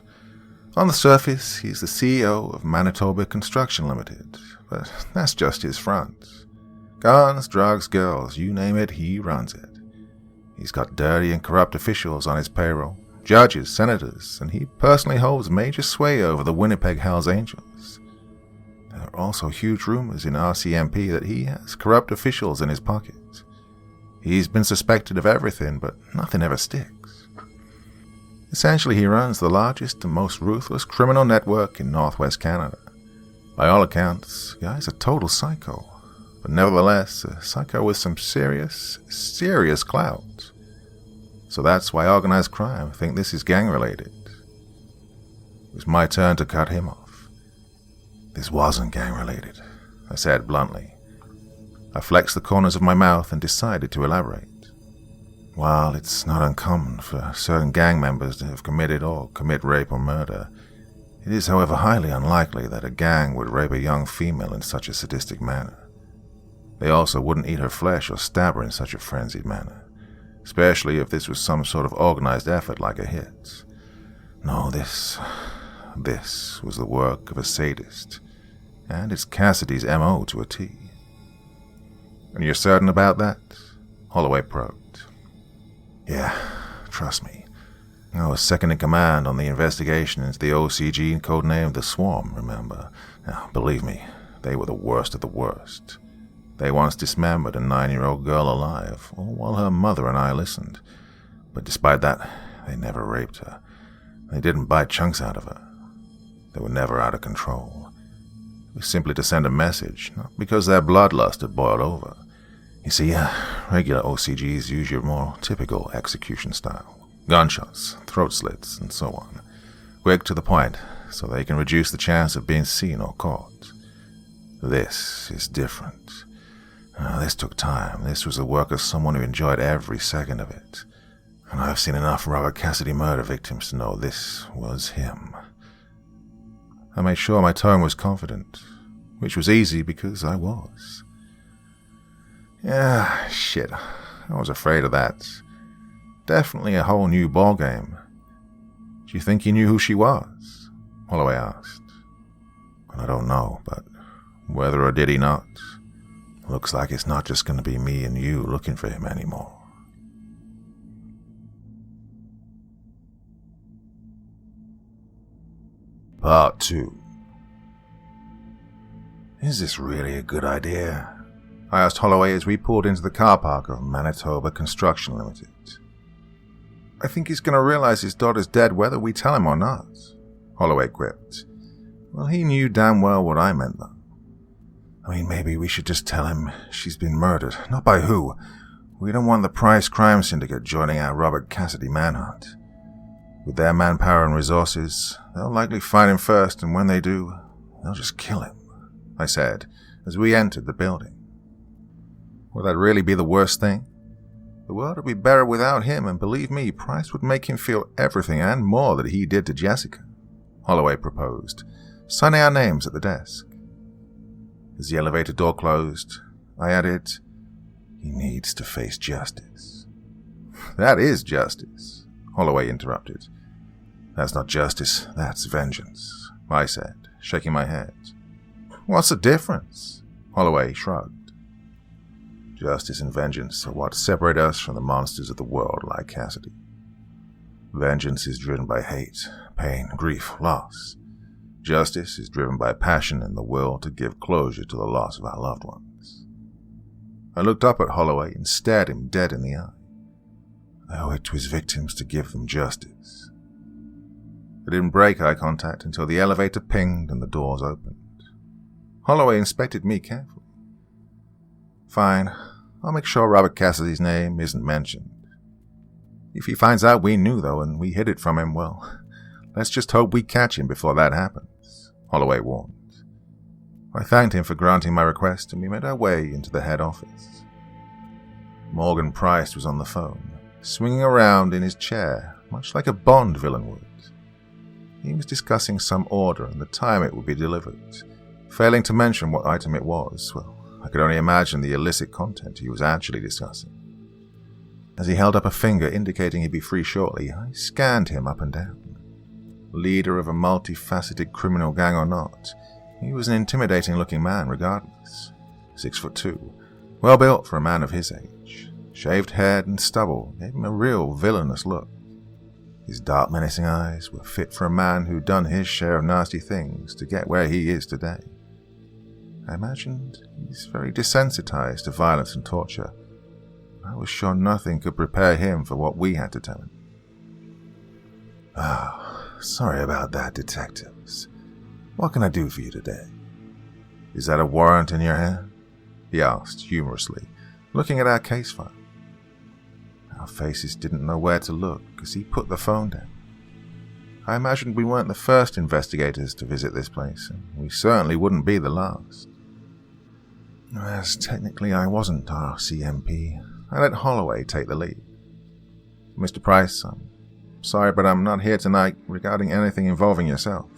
On the surface, he's the CEO of Manitoba Construction Limited, but that's just his front. Guns, drugs, girls, you name it, he runs it. He's got dirty and corrupt officials on his payroll, judges, senators, and he personally holds major sway over the Winnipeg Hells Angels. There are also huge rumors in RCMP that he has corrupt officials in his pocket. He's been suspected of everything, but nothing ever sticks. Essentially, he runs the largest and most ruthless criminal network in northwest Canada. By all accounts, the guy's a total psycho, but nevertheless, a psycho with some serious clout. So that's why organized crime think this is gang-related. It was my turn to cut him off. This wasn't gang-related, I said bluntly. I flexed the corners of my mouth and decided to elaborate. While it's not uncommon for certain gang members to have committed or commit rape or murder, it is, however, highly unlikely that a gang would rape a young female in such a sadistic manner. They also wouldn't eat her flesh or stab her in such a frenzied manner, especially if this was some sort of organized effort like a hit. No, this was the work of a sadist, and it's Cassidy's M.O. to a T. And you're certain about that? Holloway probed. Yeah, trust me. I was second in command on the investigation into the OCG codenamed The Swarm, remember? Now, believe me, they were the worst of the worst. They once dismembered a 9-year-old girl alive, all while her mother and I listened. But despite that, they never raped her. They didn't bite chunks out of her. They were never out of control. It was simply to send a message, not because their bloodlust had boiled over. You see, regular OCGs use your more typical execution style. Gunshots, throat slits, and so on. Quick to the point, so they can reduce the chance of being seen or caught. This is different. This took time. This was the work of someone who enjoyed every second of it. And I've seen enough Robert Cassidy murder victims to know this was him. I made sure my tone was confident, which was easy because I was. Yeah, shit. I was afraid of that. Definitely a whole new ballgame. Do you think he knew who she was? Holloway asked. Well, I don't know, but whether or did he not, looks like it's not just going to be me and you looking for him anymore. Part 2. Is this really a good idea? I asked Holloway as we pulled into the car park of Manitoba Construction Limited. I think he's going to realize his daughter's dead whether we tell him or not, Holloway quipped. Well, he knew damn well what I meant, though. I mean, maybe we should just tell him she's been murdered. Not by who. We don't want the Price Crime Syndicate joining our Robert Cassidy manhunt. With their manpower and resources, they'll likely find him first, and when they do, they'll just kill him, I said, as we entered the building. Would that really be the worst thing? The world would be better without him, and believe me, Price would make him feel everything and more that he did to Jessica, Holloway proposed, signing our names at the desk. As the elevator door closed, I added, "He needs to face justice." "That is justice," Holloway interrupted. "That's not justice, that's vengeance," I said, shaking my head. "What's the difference?" Holloway shrugged. "Justice and vengeance are what separate us from the monsters of the world like Cassidy. Vengeance is driven by hate, pain, grief, loss. Justice is driven by passion and the will to give closure to the loss of our loved ones." I looked up at Holloway and stared him dead in the eye. I owe it to his victims to give them justice. I didn't break eye contact until the elevator pinged and the doors opened. Holloway inspected me carefully. "Fine, I'll make sure Robert Cassidy's name isn't mentioned. If he finds out we knew, though, and we hid it from him, well, let's just hope we catch him before that happens," Holloway warned. I thanked him for granting my request, and we made our way into the head office. Morgan Price was on the phone, swinging around in his chair, much like a Bond villain would. He was discussing some order and the time it would be delivered, failing to mention what item it was. Well, I could only imagine the illicit content he was actually discussing. As he held up a finger indicating he'd be free shortly, I scanned him up and down. Leader of a multifaceted criminal gang or not, he was an intimidating-looking man regardless. 6'2", well-built for a man of his age. Shaved head and stubble gave him a real villainous look. His dark, menacing eyes were fit for a man who'd done his share of nasty things to get where he is today. I imagined he's very desensitized to violence and torture. I was sure nothing could prepare him for what we had to tell him. Sorry about that, detectives. What can I do for you today?" "Is that a warrant in your hand?" he asked humorously, looking at our case file. Our faces didn't know where to look as he put the phone down. I imagined we weren't the first investigators to visit this place, and we certainly wouldn't be the last. As technically I wasn't RCMP, I let Holloway take the lead. "Mr. Price, I'm sorry, but I'm not here tonight regarding anything involving yourself.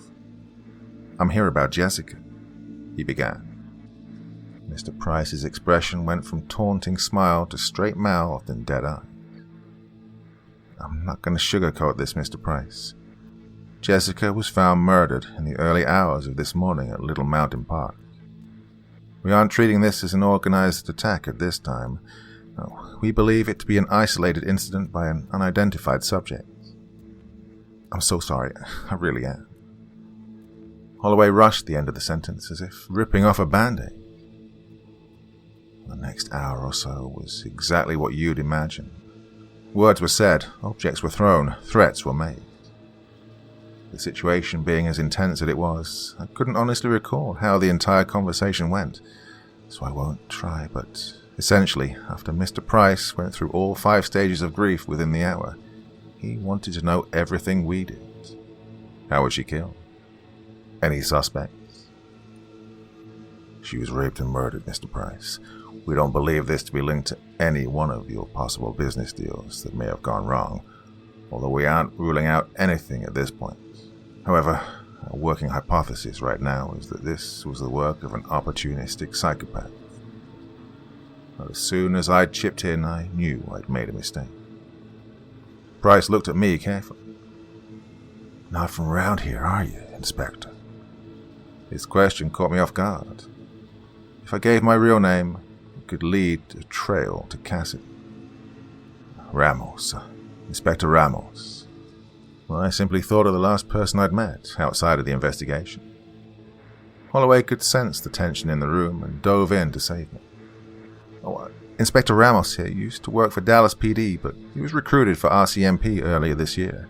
I'm here about Jessica," he began. Mr. Price's expression went from taunting smile to straight mouth and dead eye. "I'm not going to sugarcoat this, Mr. Price. Jessica was found murdered in the early hours of this morning at Little Mountain Park. We aren't treating this as an organized attack at this time. No, we believe it to be an isolated incident by an unidentified subject. I'm so sorry, I really am." Holloway rushed the end of the sentence as if ripping off a band-aid. The next hour or so was exactly what you'd imagine. Words were said, objects were thrown, threats were made. The situation being as intense as it was, I couldn't honestly recall how the entire conversation went, so I won't try, but essentially, after Mr. Price went through all 5 stages of grief within the hour, he wanted to know everything we did. How was she killed? Any suspects? "She was raped and murdered, Mr. Price. We don't believe this to be linked to any one of your possible business deals that may have gone wrong, although we aren't ruling out anything at this point. However, our working hypothesis right now is that this was the work of an opportunistic psychopath. But as soon as I'd chipped in, I knew I'd made a mistake." Price looked at me carefully. "Not from around here, are you, Inspector?" His question caught me off guard. If I gave my real name, it could lead a trail to Cassidy. "Ramos, Inspector Ramos." Well, I simply thought of the last person I'd met outside of the investigation. Holloway could sense the tension in the room and dove in to save me. Inspector Ramos here used to work for Dallas PD, but he was recruited for RCMP earlier this year.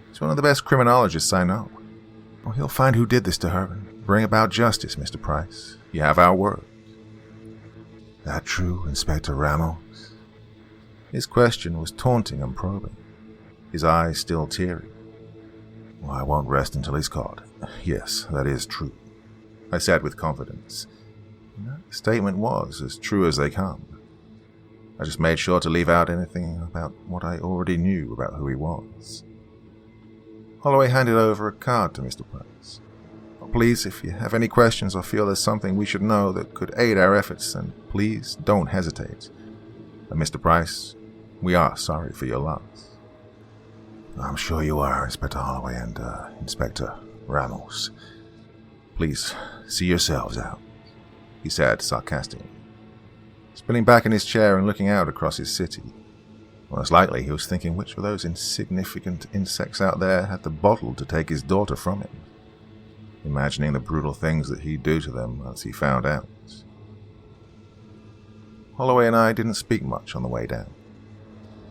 He's one of the best criminologists I know. He'll find who did this to her and bring about justice, Mr. Price. You have our word." "That true, Inspector Ramos?" His question was taunting and probing, his eyes still teary. "Well, I won't rest until he's caught. Yes, that is true," I said with confidence. That statement was as true as they come. I just made sure to leave out anything about what I already knew about who he was. Holloway handed over a card to Mr. Price. please, if you have any questions or feel there's something we should know that could aid our efforts, then please don't hesitate. And Mr. Price, we are sorry for your loss. I'm sure you are, Inspector Holloway and Inspector Ramos. Please, see yourselves out, he said sarcastically, spinning back in his chair and looking out across his city. Most likely he was thinking which of those insignificant insects out there had the bottle to take his daughter from him, imagining the brutal things that he'd do to them once he found out. Holloway and I didn't speak much on the way down.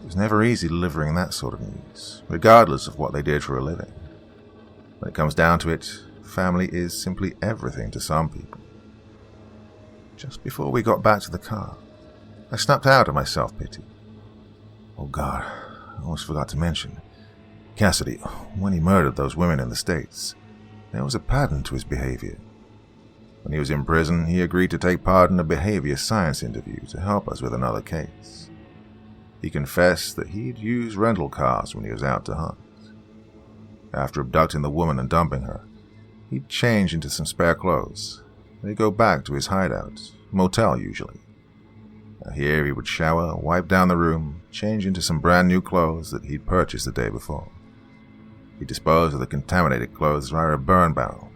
It was never easy delivering that sort of news, regardless of what they did for a living. When it comes down to it, family is simply everything to some people. Just before we got back to the car, I snapped out of my self-pity. Oh God, I almost forgot to mention. Cassidy, when he murdered those women in the States, there was a pattern to his behavior. When he was in prison, he agreed to take part in a behavior science interview to help us with another case. He confessed that he'd used rental cars when he was out to hunt. After abducting the woman and dumping her, he'd change into some spare clothes. They'd go back to his hideout, motel usually. Now here he would shower, wipe down the room, change into some brand new clothes that he'd purchased the day before. He'd dispose of the contaminated clothes via a burn barrel,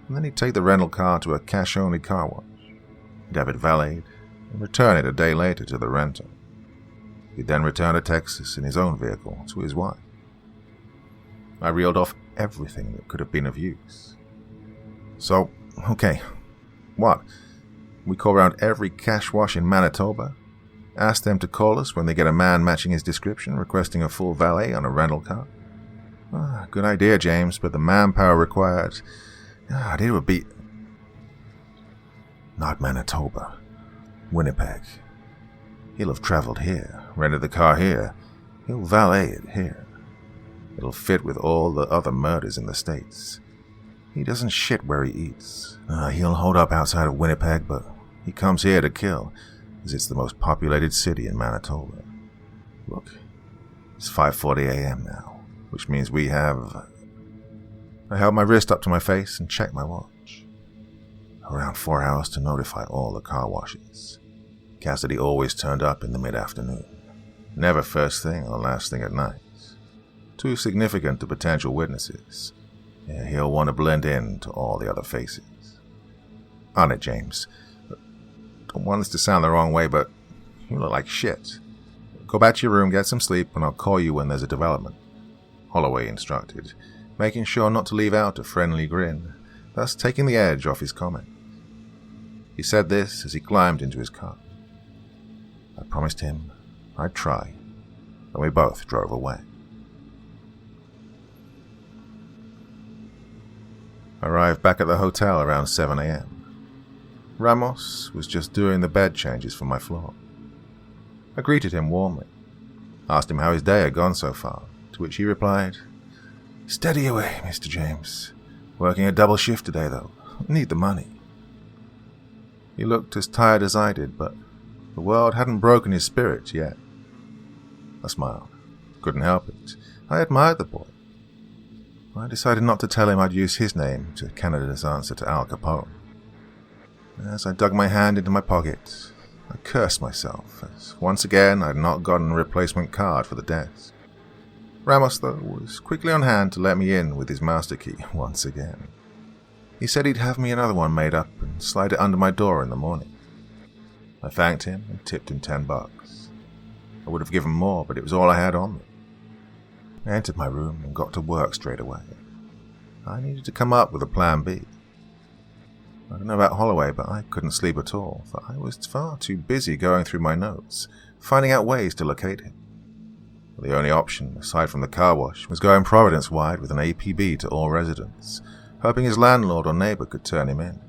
and then he'd take the rental car to a cash-only car wash. He'd have it valeted, and return it a day later to the renter. He'd then return to Texas in his own vehicle to his wife. I reeled off everything that could have been of use. So, okay, what? We call around every cash wash in Manitoba, ask them to call us when they get a man matching his description requesting a full valet on a rental car? Good idea, James, but the manpower required, it would be... Not Manitoba. Winnipeg. He'll have traveled here, rented the car here. He'll valet it here. It'll fit with all the other murders in the States. He doesn't shit where he eats. He'll hold up outside of Winnipeg, but he comes here to kill, as it's the most populated city in Manitoba. Look, it's 5:40 a.m. now, which means we have... I held my wrist up to my face and checked my watch. Around 4 hours to notify all the car washes. Cassidy always turned up in the mid-afternoon. Never first thing or last thing at night. Too significant to potential witnesses. Yeah, he'll want to blend in to all the other faces. On it, James. Don't want this to sound the wrong way, but you look like shit. Go back to your room, get some sleep, and I'll call you when there's a development, Holloway instructed, making sure not to leave out a friendly grin, thus taking the edge off his comment. He said this as he climbed into his car. I promised him I'd try, and we both drove away. I arrived back at the hotel around 7 a.m. Ramos was just doing the bed changes for my floor. I greeted him warmly, asked him how his day had gone so far, to which he replied, "Steady away, Mr. James. Working a double shift today, though. Need the money." He looked as tired as I did, but the world hadn't broken his spirit yet. I smiled. Couldn't help it. I admired the boy. I decided not to tell him I'd use his name to Canada's answer to Al Capone. As I dug my hand into my pocket, I cursed myself, as once again I'd not gotten a replacement card for the desk. Ramos, though, was quickly on hand to let me in with his master key once again. He said he'd have me another one made up and slide it under my door in the morning. I thanked him and tipped him $10. I would have given more, but it was all I had on me. I entered my room and got to work straight away. I needed to come up with a plan B. I don't know about Holloway, but I couldn't sleep at all, for I was far too busy going through my notes, finding out ways to locate him. The only option, aside from the car wash, was going Providence-wide with an APB to all residents, hoping his landlord or neighbor could turn him in.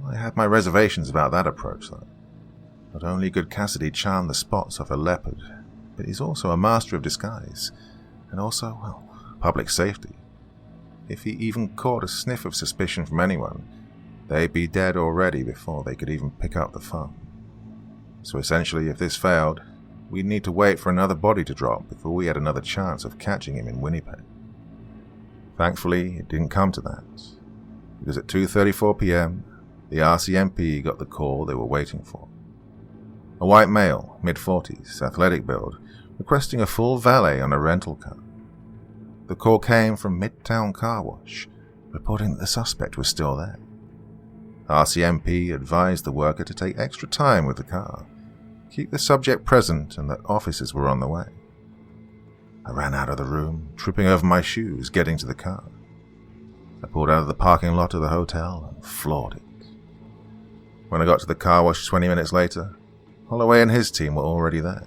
I had my reservations about that approach, though. Not only could Cassidy charm the spots off a leopard, but he's also a master of disguise, and also, public safety. If he even caught a sniff of suspicion from anyone, they'd be dead already before they could even pick up the phone. So essentially, if this failed, we'd need to wait for another body to drop before we had another chance of catching him in Winnipeg. Thankfully, it didn't come to that. because at 2:34 p.m., the RCMP got the call they were waiting for. A white male, mid-40s, athletic build, requesting a full valet on a rental car. The call came from Midtown Car Wash, reporting that the suspect was still there. RCMP advised the worker to take extra time with the car, keep the subject present, and that officers were on the way. I ran out of the room, tripping over my shoes, getting to the car. I pulled out of the parking lot of the hotel and floored it. When I got to the car wash 20 minutes later, Holloway and his team were already there.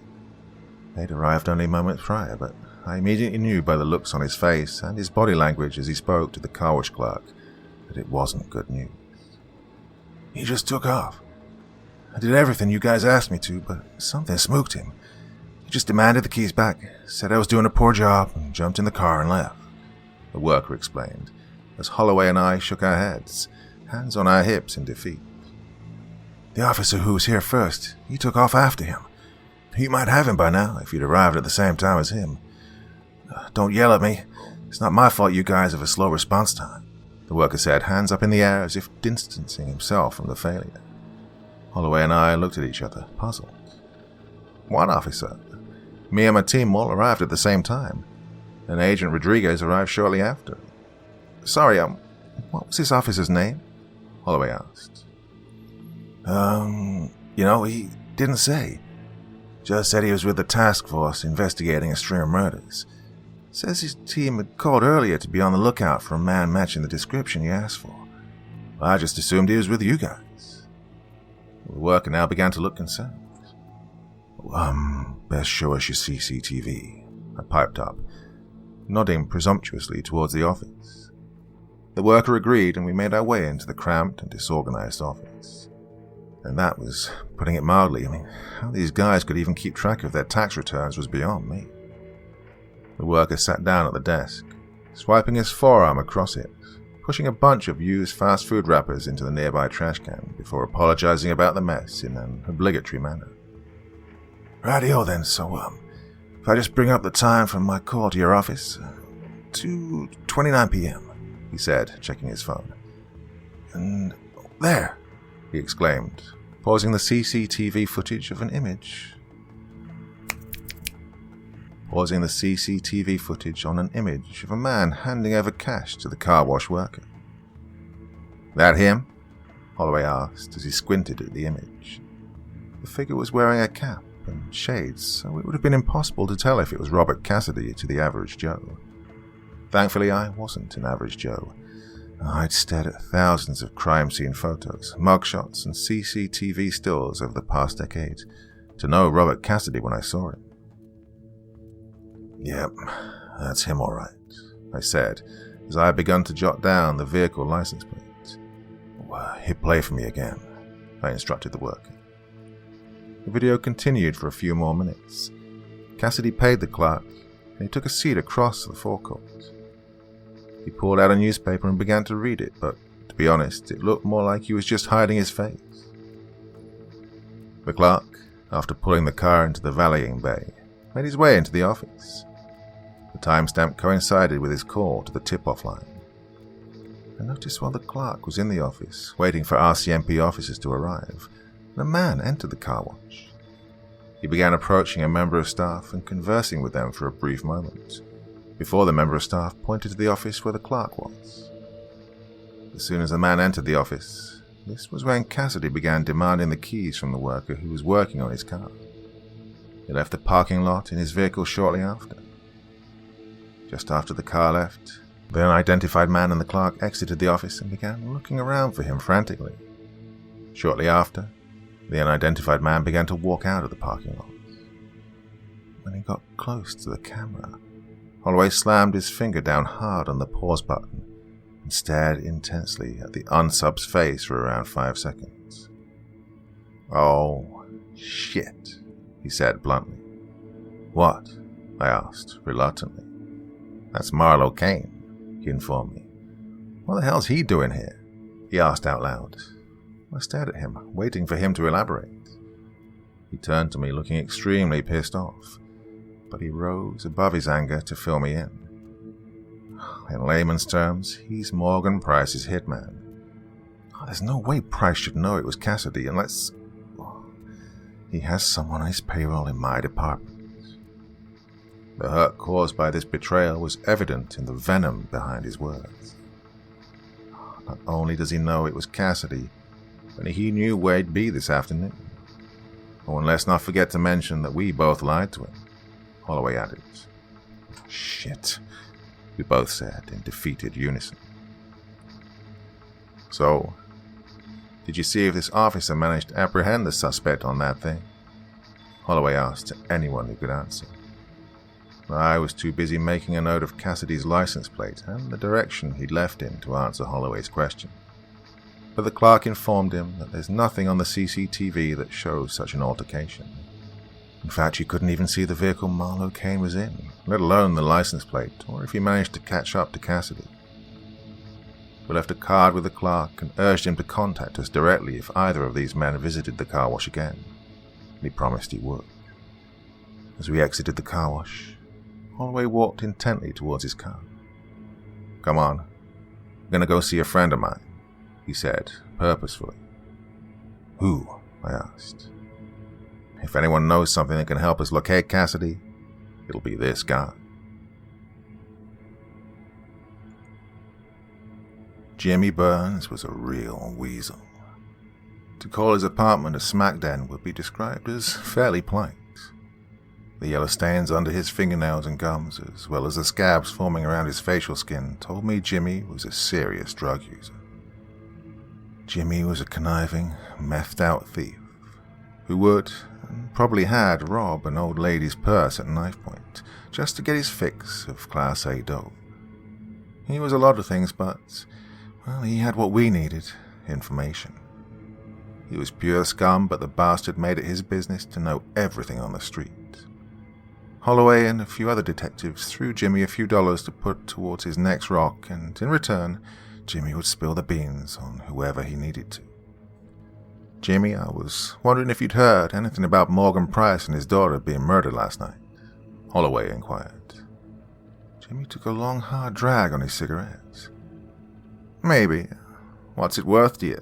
They'd arrived only moments prior, but I immediately knew by the looks on his face and his body language as he spoke to the car wash clerk that it wasn't good news. He just took off. I did everything you guys asked me to, but something spooked him. He just demanded the keys back, said I was doing a poor job, and jumped in the car and left, the worker explained, as Holloway and I shook our heads, hands on our hips in defeat. The officer who was here first, he took off after him. You might have him by now if you'd arrived at the same time as him. Don't yell at me. It's not my fault you guys have a slow response time, the worker said, hands up in the air as if distancing himself from the failure. Holloway and I looked at each other, puzzled. One officer. Me and my team all arrived at the same time, and Agent Rodriguez arrived shortly after. Sorry, what was this officer's name? Holloway asked. He didn't say. Just said he was with the task force investigating a string of murders. Says his team had called earlier to be on the lookout for a man matching the description he asked for. I just assumed he was with you guys. The worker now began to look concerned. Best show us your CCTV, I piped up, nodding presumptuously towards the office. The worker agreed, and we made our way into the cramped and disorganized office. And that was putting it mildly. How these guys could even keep track of their tax returns was beyond me. The worker sat down at the desk, swiping his forearm across it, pushing a bunch of used fast food wrappers into the nearby trash can before apologizing about the mess in an obligatory manner. Rightio then, so if I just bring up the time from my call to your office, 2:29 p.m., he said, checking his phone. And there, he exclaimed, pausing the CCTV footage of an image. Pausing the CCTV footage on an image of a man handing over cash to the car wash worker. That him? Holloway asked as he squinted at the image. The figure was wearing a cap and shades, so it would have been impossible to tell if it was Robert Cassidy to the average Joe. Thankfully, I wasn't an average Joe. I'd stared at thousands of crime scene photos, mugshots, and CCTV stills over the past decade to know Robert Cassidy when I saw him. Yep, that's him all right, I said, as I had begun to jot down the vehicle license plate. Hit play for me again, I instructed the worker. The video continued for a few more minutes. Cassidy paid the clerk, and he took a seat across the forecourt. He pulled out a newspaper and began to read it, but, to be honest, it looked more like he was just hiding his face. The clerk, after pulling the car into the valeting bay, made his way into the office. The timestamp coincided with his call to the tip-off line. I noticed while the clerk was in the office, waiting for RCMP officers to arrive, a man entered the car wash. He began approaching a member of staff and conversing with them for a brief moment, before the member of staff pointed to the office where the clerk was. As soon as the man entered the office, this was when Cassidy began demanding the keys from the worker who was working on his car. He left the parking lot in his vehicle shortly after. Just after the car left, the unidentified man and the clerk exited the office and began looking around for him frantically. Shortly after, the unidentified man began to walk out of the parking lot. When he got close to the camera, Holloway slammed his finger down hard on the pause button and stared intensely at the unsub's face for around 5 seconds. Oh, shit, he said bluntly. What? I asked, reluctantly. That's Marlo Kane, he informed me. What the hell's he doing here? He asked out loud. I stared at him, waiting for him to elaborate. He turned to me looking extremely pissed off, but he rose above his anger to fill me in. In layman's terms, he's Morgan Price's hitman, There's no way Price should know it was Cassidy unless... he has someone on his payroll in my department. The hurt caused by this betrayal was evident in the venom behind his words. Not only does he know it was Cassidy, but he knew where he'd be this afternoon. Oh, and let's not forget to mention that we both lied to him. Holloway added. Shit, we both said in defeated unison. So, did you see if this officer managed to apprehend the suspect on that thing? Holloway asked to anyone who could answer. I was too busy making a note of Cassidy's license plate and the direction he'd left in to answer Holloway's question. But the clerk informed him that there's nothing on the CCTV that shows such an altercation. In fact, you couldn't even see the vehicle Marlowe Kane was in, let alone the license plate, or if he managed to catch up to Cassidy. We left a card with the clerk and urged him to contact us directly if either of these men visited the car wash again. And he promised he would. As we exited the car wash, Holloway walked intently towards his car. Come on, I'm gonna go see a friend of mine, he said, purposefully. Who? I asked. If anyone knows something that can help us locate Cassidy, it'll be this guy. Jimmy Burns was a real weasel. To call his apartment a smack den would be described as fairly polite. The yellow stains under his fingernails and gums, as well as the scabs forming around his facial skin, told me Jimmy was a serious drug user. Jimmy was a conniving, methed-out thief who would, and probably had, rob an old lady's purse at knife point just to get his fix of Class A dope. He was a lot of things, but, well, he had what we needed, information. He was pure scum, but the bastard made it his business to know everything on the street. Holloway and a few other detectives threw Jimmy a few dollars to put towards his next rock, and in return, Jimmy would spill the beans on whoever he needed to. Jimmy, I was wondering if you'd heard anything about Morgan Price and his daughter being murdered last night, Holloway inquired. Jimmy took a long, hard drag on his cigarettes. Maybe. What's it worth to you?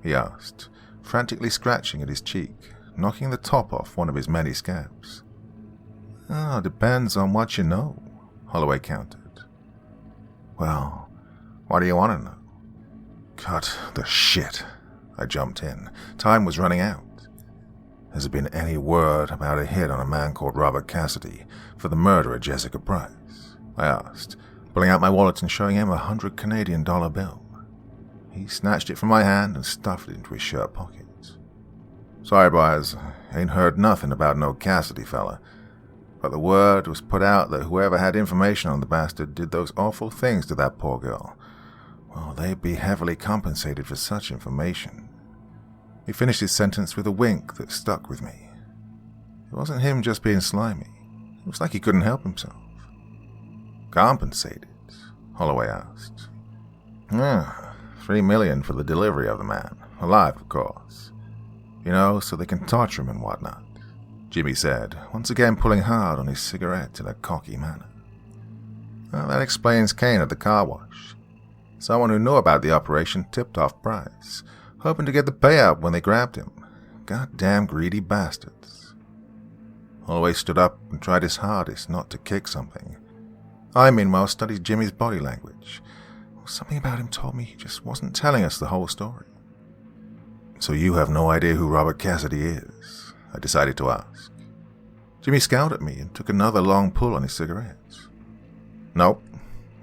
He asked, frantically scratching at his cheek, knocking the top off one of his many scabs. Oh, depends on what you know, Holloway countered. Well, what do you want to know? Cut the shit, I jumped in. Time was running out. Has there been any word about a hit on a man called Robert Cassidy for the murder of Jessica Price? I asked, pulling out my wallet and showing him $100 Canadian bill. He snatched it from my hand and stuffed it into his shirt pocket. Sorry, boys, ain't heard nothing about no Cassidy fella. But the word was put out that whoever had information on the bastard did those awful things to that poor girl. Well, they'd be heavily compensated for such information. He finished his sentence with a wink that stuck with me. It wasn't him just being slimy. It was like he couldn't help himself. Compensated? Holloway asked. $3 million for the delivery of the man. Alive, of course. You know, so they can torture him and whatnot. Jimmy said, once again pulling hard on his cigarette in a cocky manner. Well, that explains Kane at the car wash. Someone who knew about the operation tipped off Price, hoping to get the payout when they grabbed him. Goddamn greedy bastards. Holloway stood up and tried his hardest not to kick something. I, meanwhile, studied Jimmy's body language. Something about him told me he just wasn't telling us the whole story. So you have no idea who Robert Cassidy is? I decided to ask. Jimmy scowled at me and took another long pull on his cigarettes. Nope.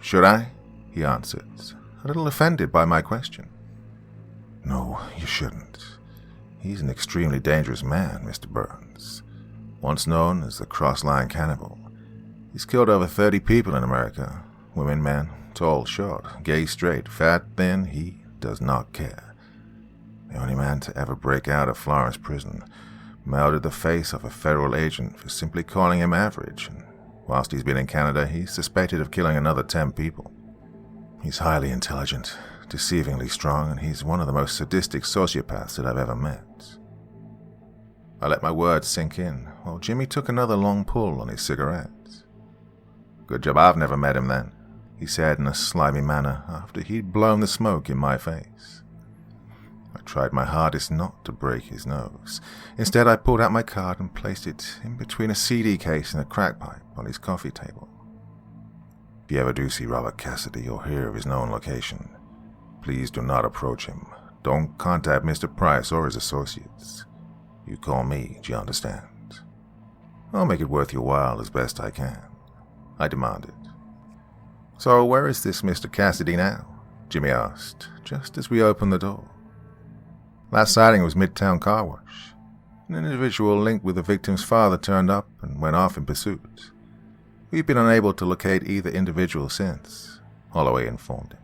Should I? He answered, a little offended by my question. No, you shouldn't. He's an extremely dangerous man, Mr. Burns. Once known as the cross-line cannibal. He's killed over 30 people in America. Women, men, tall, short, gay, straight, fat, thin, he does not care. The only man to ever break out of Florence prison, melted the face of a federal agent for simply calling him average, and whilst he's been in Canada, he's suspected of killing another 10 people. He's highly intelligent, deceivingly strong, and he's one of the most sadistic sociopaths that I've ever met. I let my words sink in, while Jimmy took another long pull on his cigarette. Good job I've never met him then, he said in a slimy manner after he'd blown the smoke in my face. tried my hardest not to break his nose. Instead, I pulled out my card and placed it in between a CD case and a crack pipe on his coffee table. If you ever do see Robert Cassidy or hear of his known location, please do not approach him. Don't contact Mr. Price or his associates. You call me, do you understand? I'll make it worth your while as best I can, I demanded. So where is this Mr. Cassidy now? Jimmy asked, just as we opened the door. Last sighting was Midtown Car Wash. An individual linked with the victim's father turned up and went off in pursuit. We've been unable to locate either individual since, Holloway informed him.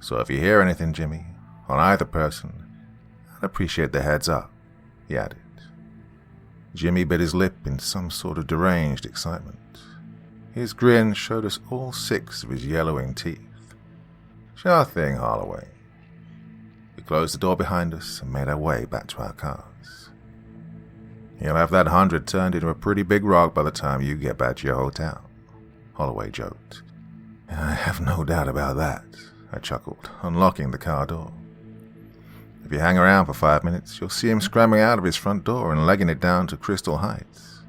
So if you hear anything, Jimmy, on either person, I'd appreciate the heads up, he added. Jimmy bit his lip in some sort of deranged excitement. His grin showed us all 6 of his yellowing teeth. Sure thing, Holloway. We closed the door behind us and made our way back to our cars. You'll have that 100 turned into a pretty big rock by the time you get back to your hotel, Holloway joked. I have no doubt about that, I chuckled, unlocking the car door. If you hang around for 5 minutes, you'll see him scrambling out of his front door and legging it down to Crystal Heights.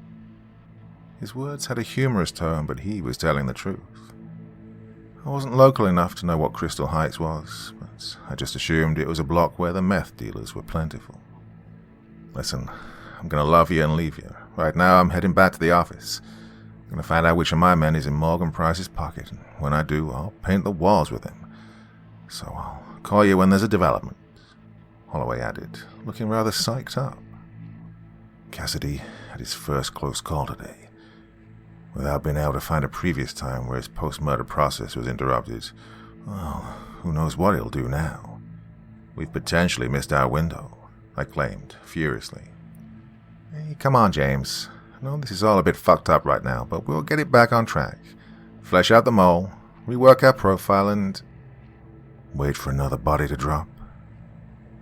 His words had a humorous tone, but he was telling the truth. I wasn't local enough to know what Crystal Heights was, but I just assumed it was a block where the meth dealers were plentiful. Listen, I'm gonna love you and leave you. Right now I'm heading back to the office. I'm gonna find out which of my men is in Morgan Price's pocket, and when I do, I'll paint the walls with him. So I'll call you when there's a development, Holloway added, looking rather psyched up. Cassidy had his first close call today. Without being able to find a previous time where his post-murder process was interrupted, well, who knows what he'll do now. We've potentially missed our window, I claimed, furiously. Hey, come on, James. I know this is all a bit fucked up right now, but we'll get it back on track. Flesh out the mole, rework our profile, and wait for another body to drop.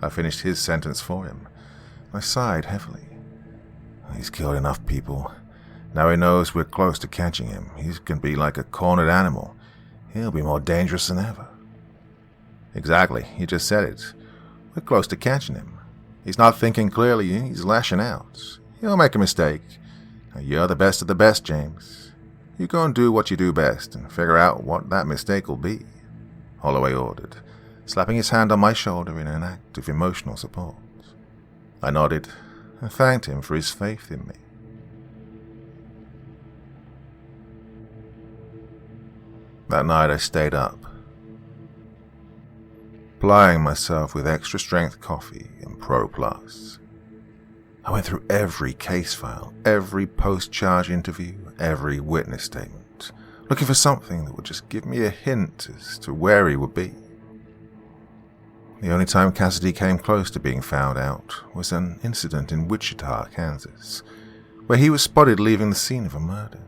I finished his sentence for him. I sighed heavily. He's killed enough people. Now he knows we're close to catching him. He's going to be like a cornered animal. He'll be more dangerous than ever. Exactly, you just said it. We're close to catching him. He's not thinking clearly, he's lashing out. He'll make a mistake. Now, you're the best of the best, James. You go and do what you do best and figure out what that mistake will be, Holloway ordered, slapping his hand on my shoulder in an act of emotional support. I nodded and thanked him for his faith in me. That night I stayed up, plying myself with extra strength coffee and Pro Plus. I went through every case file, every post-charge interview, every witness statement, looking for something that would just give me a hint as to where he would be. The only time Cassidy came close to being found out was an incident in Wichita, Kansas, where he was spotted leaving the scene of a murder.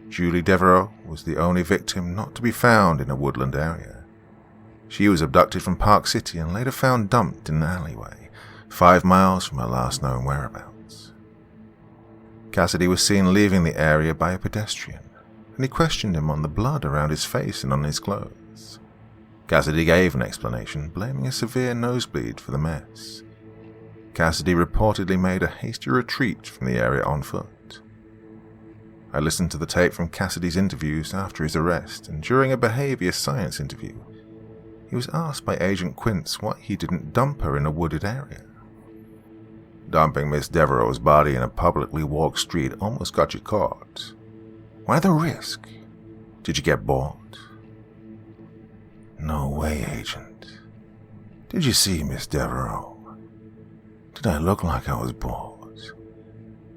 Julie Devereaux was the only victim not to be found in a woodland area. She was abducted from Park City and later found dumped in an alleyway, 5 miles from her last known whereabouts. Cassidy was seen leaving the area by a pedestrian, and he questioned him on the blood around his face and on his clothes. Cassidy gave an explanation, blaming a severe nosebleed for the mess. Cassidy reportedly made a hasty retreat from the area on foot. I listened to the tape from Cassidy's interviews after his arrest, and during a behavior science interview, he was asked by Agent Quince why he didn't dump her in a wooded area. Dumping Miss Devereaux's body in a publicly walked street almost got you caught. Why the risk? Did you get bored? No way, Agent. Did you see Miss Devereaux? Did I look like I was bored?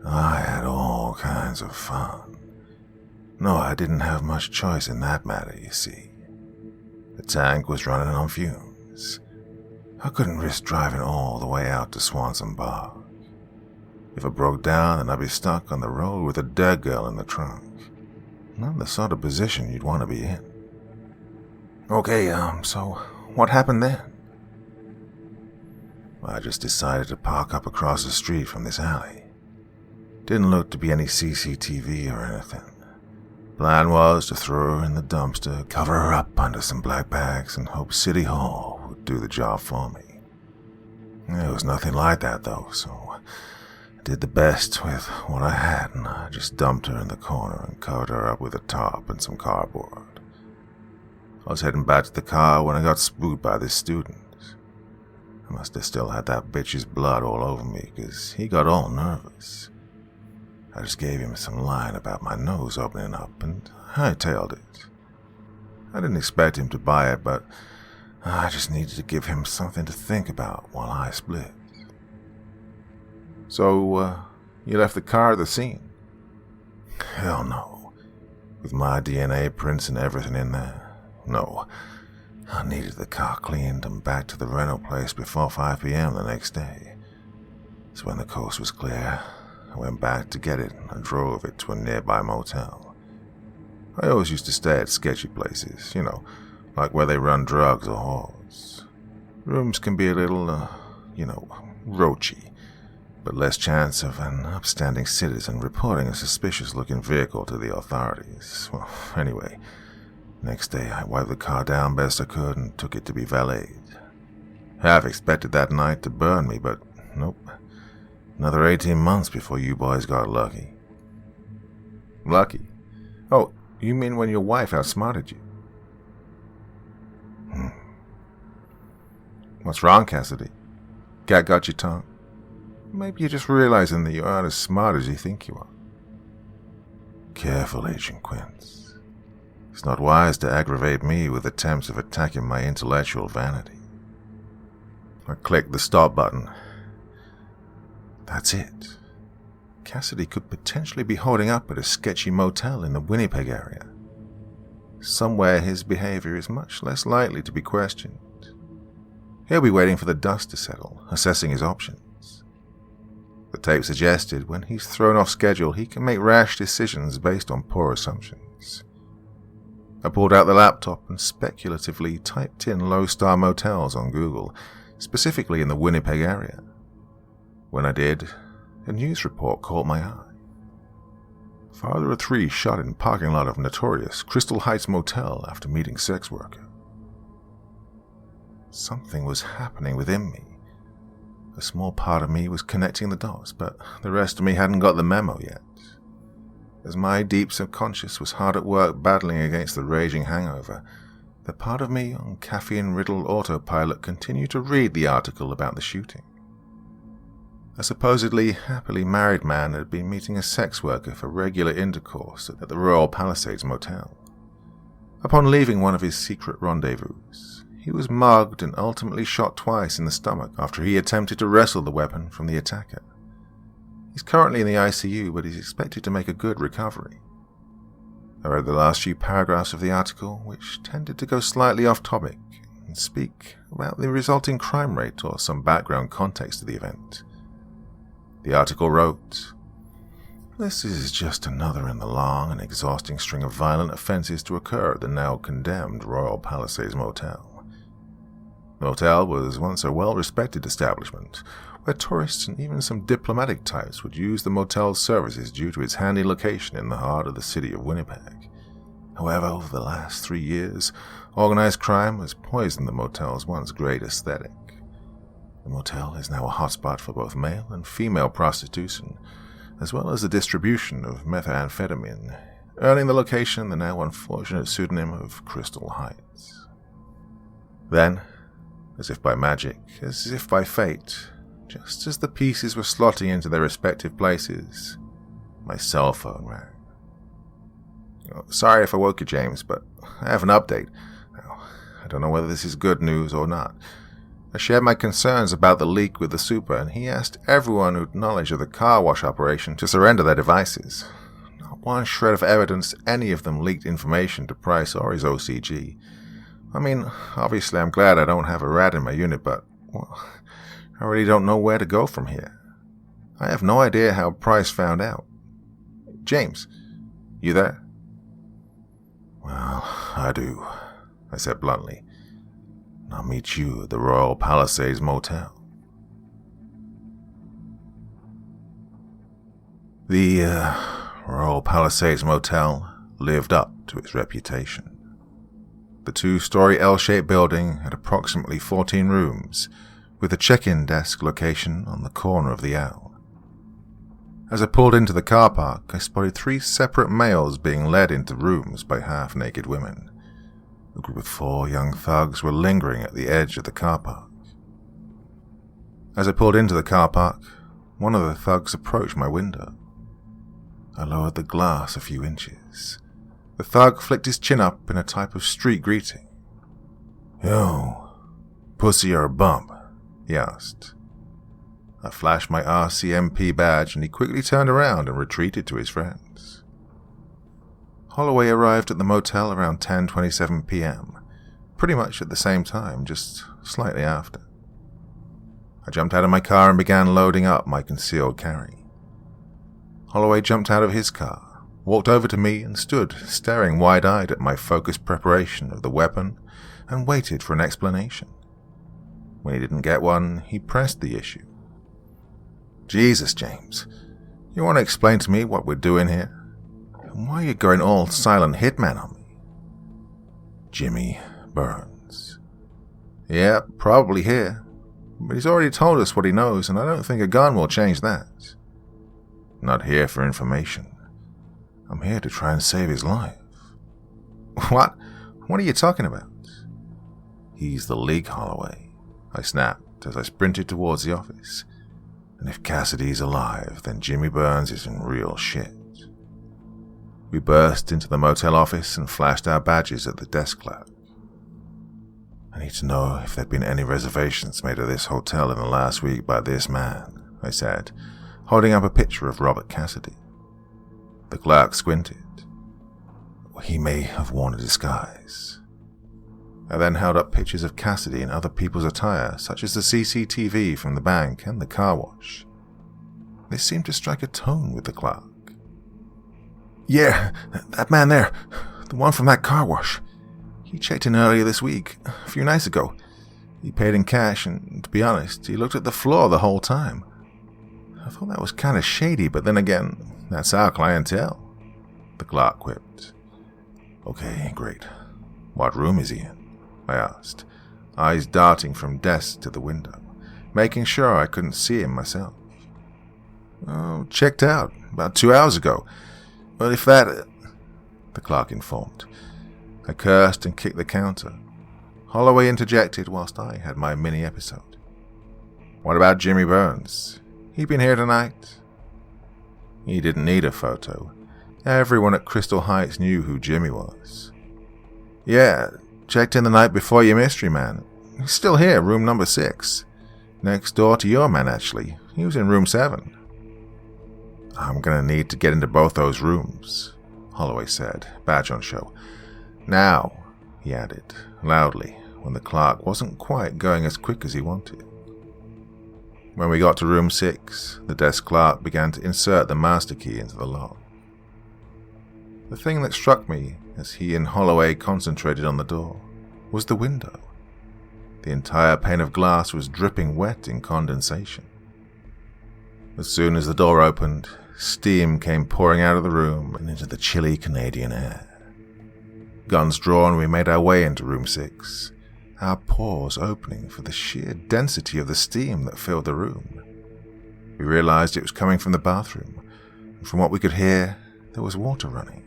I had all kinds of fun. No, I didn't have much choice in that matter, you see. The tank was running on fumes. I couldn't risk driving all the way out to Swanson Bar. If it broke down, then I'd be stuck on the road with a dead girl in the trunk. Not the sort of position you'd want to be in. Okay, so what happened then? I just decided to park up across the street from this alley. Didn't look to be any CCTV or anything. Plan was to throw her in the dumpster, cover her up under some black bags, and hope City Hall would do the job for me. It was nothing like that, though, so I did the best with what I had, and I just dumped her in the corner and covered her up with a tarp and some cardboard. I was heading back to the car when I got spooked by this student. I must have still had that bitch's blood all over me, because he got all nervous. I just gave him some line about my nose opening up, and hightailed it. I didn't expect him to buy it, but I just needed to give him something to think about while I split. So, you left the car at the scene? Hell no. With my DNA prints and everything in there. No. I needed the car cleaned and back to the rental place before 5 p.m. the next day. So when the coast was clear, I went back to get it and drove it to a nearby motel. I always used to stay at sketchy places, like where they run drugs or whores. Rooms can be a little, roachy, but less chance of an upstanding citizen reporting a suspicious-looking vehicle to the authorities. Well, anyway, next day I wiped the car down best I could and took it to be valeted. Half expected that night to burn me, but nope. Another 18 months before you boys got lucky. Lucky? Oh, you mean when your wife outsmarted you? What's wrong, Cassidy? Cat got your tongue? Maybe you're just realizing that you aren't as smart as you think you are. Careful, Agent Quince. It's not wise to aggravate me with attempts of attacking my intellectual vanity. I clicked the stop button. That's it. Cassidy could potentially be holding up at a sketchy motel in the Winnipeg area. Somewhere his behavior is much less likely to be questioned. He'll be waiting for the dust to settle, assessing his options. The tape suggested when he's thrown off schedule, he can make rash decisions based on poor assumptions. I pulled out the laptop and speculatively typed in low-star motels on Google, specifically in the Winnipeg area. When I did, a news report caught my eye. Father of 3 shot in parking lot of notorious Crystal Heights Motel after meeting sex worker. Something was happening within me. A small part of me was connecting the dots, but the rest of me hadn't got the memo yet. As my deep subconscious was hard at work battling against the raging hangover, the part of me on caffeine-riddled autopilot continued to read the article about the shooting. A supposedly happily married man had been meeting a sex worker for regular intercourse at the Royal Palisades Motel. Upon leaving one of his secret rendezvous, he was mugged and ultimately shot twice in the stomach after he attempted to wrestle the weapon from the attacker. He's currently in the ICU, but he's expected to make a good recovery. I read the last few paragraphs of the article, which tended to go slightly off topic and speak about the resulting crime rate or some background context to the event. The article wrote, "This is just another in the long and exhausting string of violent offenses to occur at the now condemned Royal Palisades Motel. The motel was once a well-respected establishment, where tourists and even some diplomatic types would use the motel's services due to its handy location in the heart of the city of Winnipeg. However, over the last 3 years, organized crime has poisoned the motel's once great aesthetic. The motel is now a hotspot for both male and female prostitution, as well as the distribution of methamphetamine, earning the location the now unfortunate pseudonym of Crystal Heights." Then, as if by magic, as if by fate, just as the pieces were slotting into their respective places, my cell phone rang. Sorry if I woke you, James, but I have an update. I don't know whether this is good news or not. I shared my concerns about the leak with the super, and he asked everyone who'd knowledge of the car wash operation to surrender their devices. Not one shred of evidence any of them leaked information to Price or his OCG. I mean, obviously I'm glad I don't have a rat in my unit, but I really don't know where to go from here. I have no idea how Price found out. James, you there? "Well, I do," I said bluntly. "I'll meet you at the Royal Palisades Motel." The Royal Palisades Motel lived up to its reputation. The 2-story L-shaped building had approximately 14 rooms, with the check-in desk location on the corner of the L. As I pulled into the car park, I spotted 3 separate males being led into rooms by half-naked women. A group of 4 young thugs were lingering at the edge of the car park. As I pulled into the car park, one of the thugs approached my window. I lowered the glass a few inches. The thug flicked his chin up in a type of street greeting. "Yo, pussy or a bump?" he asked. I flashed my RCMP badge and he quickly turned around and retreated to his friends. Holloway arrived at the motel around 10:27 p.m., pretty much at the same time, just slightly after. I jumped out of my car and began loading up my concealed carry. Holloway jumped out of his car, walked over to me and stood staring wide-eyed at my focused preparation of the weapon and waited for an explanation. When he didn't get one, he pressed the issue. "Jesus, James, you want to explain to me what we're doing here? And why are you going all silent hitman on me?" "Jimmy Burns." "Yeah, probably here. But he's already told us what he knows, and I don't think a gun will change that." "Not here for information. I'm here to try and save his life." What? What are you talking about?" "He's the league, Holloway," I snapped as I sprinted towards the office. "And if Cassidy's alive, then Jimmy Burns is in real shit." We burst into the motel office and flashed our badges at the desk clerk. "I need to know if there have been any reservations made at this hotel in the last week by this man," I said, holding up a picture of Robert Cassidy. The clerk squinted. "He may have worn a disguise." I then held up pictures of Cassidy in other people's attire, such as the CCTV from the bank and the car wash. This seemed to strike a tone with the clerk. "Yeah, that man there, the one from that car wash. He checked in earlier this week, a few nights ago. He paid in cash, and to be honest, he looked at the floor the whole time. I thought that was kind of shady, but then again, that's our clientele," the clerk quipped. "Okay, great. What room is he in?" I asked, eyes darting from desk to the window, making sure I couldn't see him myself. "Oh, checked out about 2 hours ago. Well, if that..." the clerk informed. I cursed and kicked the counter. Holloway interjected whilst I had my mini-episode. "What about Jimmy Burns? He been here tonight?" He didn't need a photo. Everyone at Crystal Heights knew who Jimmy was. "Yeah, checked in the night before your mystery man. He's still here, room number 6. Next door to your man, actually. He was in room 7. "I'm gonna need to get into both those rooms," Holloway said, badge on show. "Now," he added, loudly, when the clerk wasn't quite going as quick as he wanted. When we got to room 6, the desk clerk began to insert the master key into the lock. The thing that struck me as he and Holloway concentrated on the door was the window. The entire pane of glass was dripping wet in condensation. As soon as the door opened, steam came pouring out of the room and into the chilly Canadian air. Guns drawn, we made our way into room 6, our pores opening for the sheer density of the steam that filled the room. We realized it was coming from the bathroom, and from what we could hear, there was water running.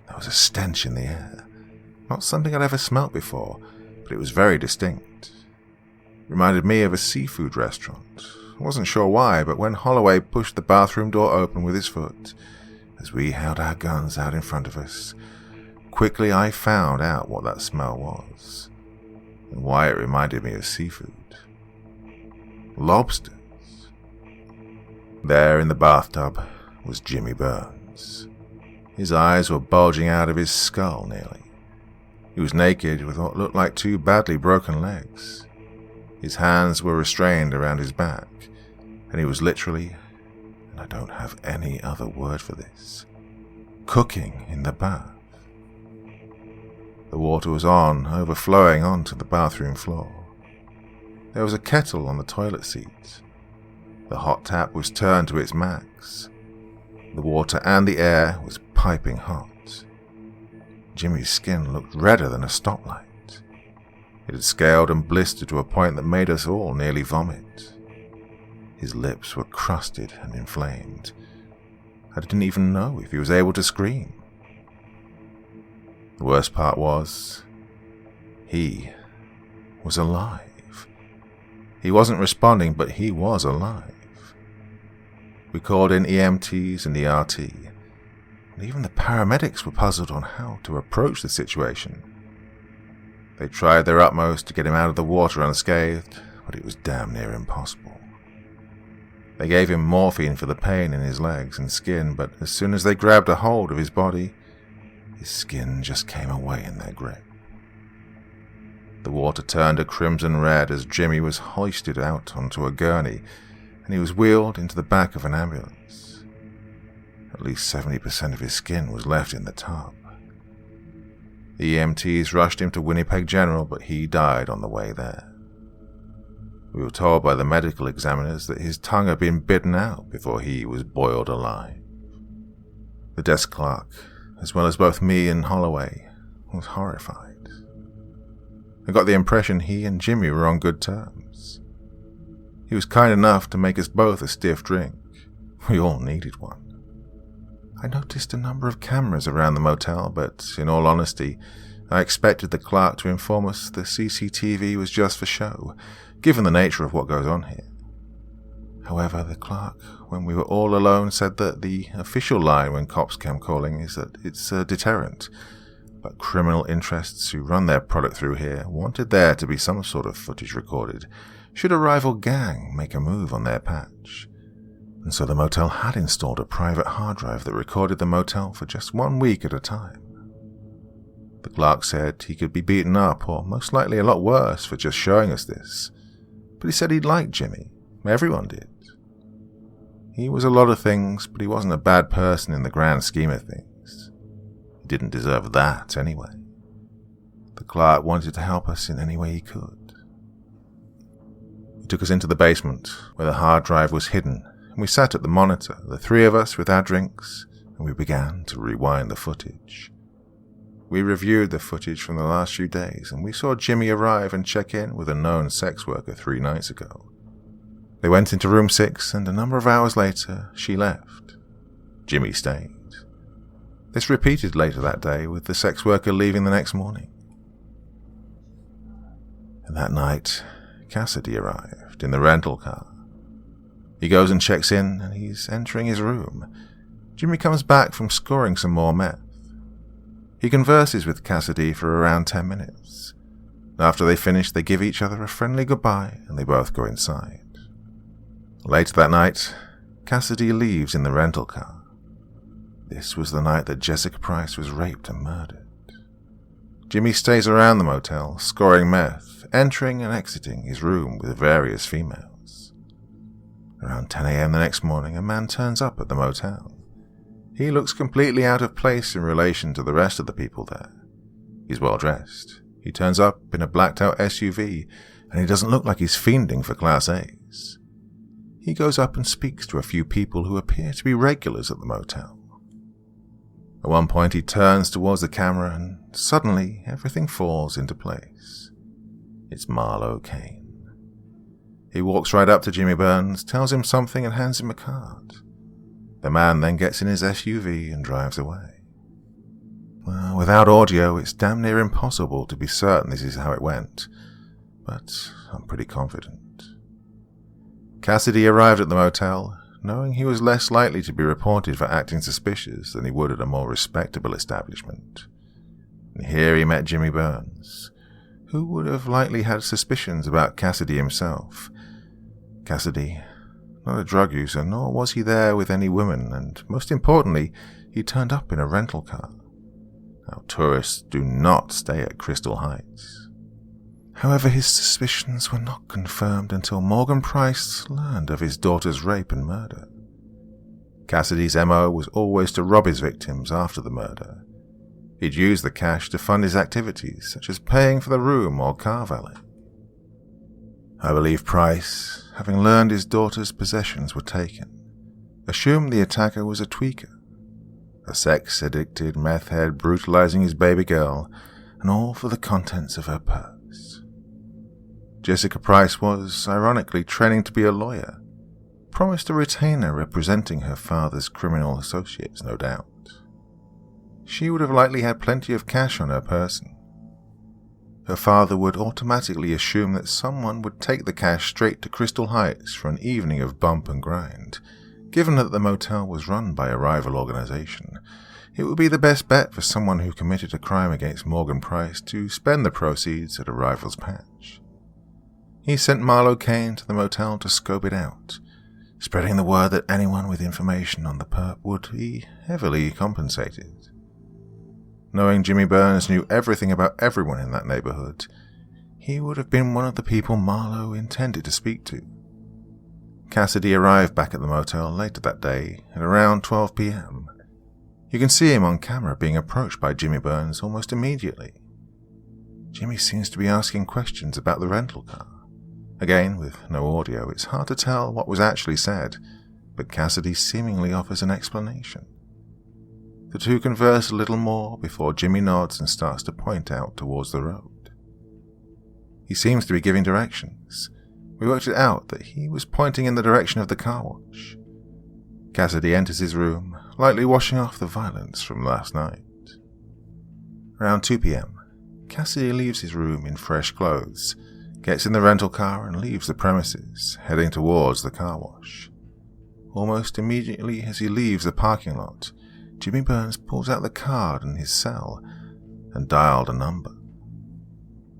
There was a stench in the air, not something I'd ever smelt before, but it was very distinct. It reminded me of a seafood restaurant. I wasn't sure why, but when Holloway pushed the bathroom door open with his foot, as we held our guns out in front of us, quickly I found out what that smell was, and why it reminded me of seafood. Lobsters. There in the bathtub was Jimmy Burns. His eyes were bulging out of his skull nearly. He was naked with what looked like 2 badly broken legs. His hands were restrained around his back, and he was literally, and I don't have any other word for this, cooking in the bath. The water was on, overflowing onto the bathroom floor. There was a kettle on the toilet seat. The hot tap was turned to its max. The water and the air was piping hot. Jimmy's skin looked redder than a stoplight. It had scaled and blistered to a point that made us all nearly vomit. His lips were crusted and inflamed. I didn't even know if he was able to scream. The worst part was, he was alive. He wasn't responding, but he was alive. We called in EMTs and ERT, and even the paramedics were puzzled on how to approach the situation. They tried their utmost to get him out of the water unscathed, but it was damn near impossible. They gave him morphine for the pain in his legs and skin, but as soon as they grabbed a hold of his body, his skin just came away in their grip. The water turned a crimson red as Jimmy was hoisted out onto a gurney, and he was wheeled into the back of an ambulance. At least 70% of his skin was left in the tub. The EMTs rushed him to Winnipeg General, but he died on the way there. We were told by the medical examiners that his tongue had been bitten out before he was boiled alive. The desk clerk, as well as both me and Holloway, was horrified. I got the impression he and Jimmy were on good terms. He was kind enough to make us both a stiff drink. We all needed one. I noticed a number of cameras around the motel, but in all honesty, I expected the clerk to inform us the CCTV was just for show, given the nature of what goes on here. However, the clerk, when we were all alone, said that the official line when cops came calling is that it's a deterrent, but criminal interests who run their product through here wanted there to be some sort of footage recorded should a rival gang make a move on their patch. And so the motel had installed a private hard drive that recorded the motel for just 1 week at a time. The clerk said he could be beaten up, or most likely a lot worse, for just showing us this, but he said he'd liked Jimmy. Everyone did. He was a lot of things, but he wasn't a bad person in the grand scheme of things. He didn't deserve that anyway. The clerk wanted to help us in any way he could. He took us into the basement, where the hard drive was hidden, and we sat at the monitor, the three of us with our drinks, and we began to rewind the footage. We reviewed the footage from the last few days, and we saw Jimmy arrive and check in with a known sex worker 3 nights ago. They went into room 6, and a number of hours later, she left. Jimmy stayed. This repeated later that day, with the sex worker leaving the next morning. And that night, Cassidy arrived in the rental car. He goes and checks in, and he's entering his room. Jimmy comes back from scoring some more meth. He converses with Cassidy for around 10 minutes. After they finish, they give each other a friendly goodbye, and they both go inside. Later that night, Cassidy leaves in the rental car. This was the night that Jessica Price was raped and murdered. Jimmy stays around the motel, scoring meth, entering and exiting his room with various females. Around 10 a.m. the next morning, a man turns up at the motel. He looks completely out of place in relation to the rest of the people there. He's well dressed. He turns up in a blacked out SUV, and he doesn't look like he's fiending for Class A's. He goes up and speaks to a few people who appear to be regulars at the motel. At one point he turns towards the camera, and suddenly everything falls into place. It's Marlowe Kane. He walks right up to Jimmy Burns, tells him something, and hands him a card. The man then gets in his SUV and drives away. Well, without audio, it's damn near impossible to be certain this is how it went, but I'm pretty confident. Cassidy arrived at the motel, knowing he was less likely to be reported for acting suspicious than he would at a more respectable establishment. And here he met Jimmy Burns, who would have likely had suspicions about Cassidy himself. Cassidy, not a drug user, nor was he there with any women, and most importantly, he turned up in a rental car. Now, tourists do not stay at Crystal Heights. However, his suspicions were not confirmed until Morgan Price learned of his daughter's rape and murder. Cassidy's MO was always to rob his victims after the murder. He'd use the cash to fund his activities, such as paying for the room or car valet. I believe Price, having learned his daughter's possessions were taken, assumed the attacker was a tweaker, a sex-addicted meth head brutalizing his baby girl, and all for the contents of her purse. Jessica Price was, ironically, training to be a lawyer. Promised a retainer representing her father's criminal associates, no doubt. She would have likely had plenty of cash on her person. Her father would automatically assume that someone would take the cash straight to Crystal Heights for an evening of bump and grind. Given that the motel was run by a rival organization, it would be the best bet for someone who committed a crime against Morgan Price to spend the proceeds at a rival's patch. He sent Marlo Kane to the motel to scope it out, spreading the word that anyone with information on the perp would be heavily compensated. Knowing Jimmy Burns knew everything about everyone in that neighborhood, he would have been one of the people Marlo intended to speak to. Cassidy arrived back at the motel later that day at around 12 p.m. You can see him on camera being approached by Jimmy Burns almost immediately. Jimmy seems to be asking questions about the rental car. Again, with no audio, it's hard to tell what was actually said, but Cassidy seemingly offers an explanation. The two converse a little more before Jimmy nods and starts to point out towards the road. He seems to be giving directions. We worked it out that he was pointing in the direction of the car wash. Cassidy enters his room, lightly washing off the violence from last night. Around 2 p.m., Cassidy leaves his room in fresh clothes, gets in the rental car and leaves the premises, heading towards the car wash. Almost immediately as he leaves the parking lot, Jimmy Burns pulls out the card in his cell and dialed a number.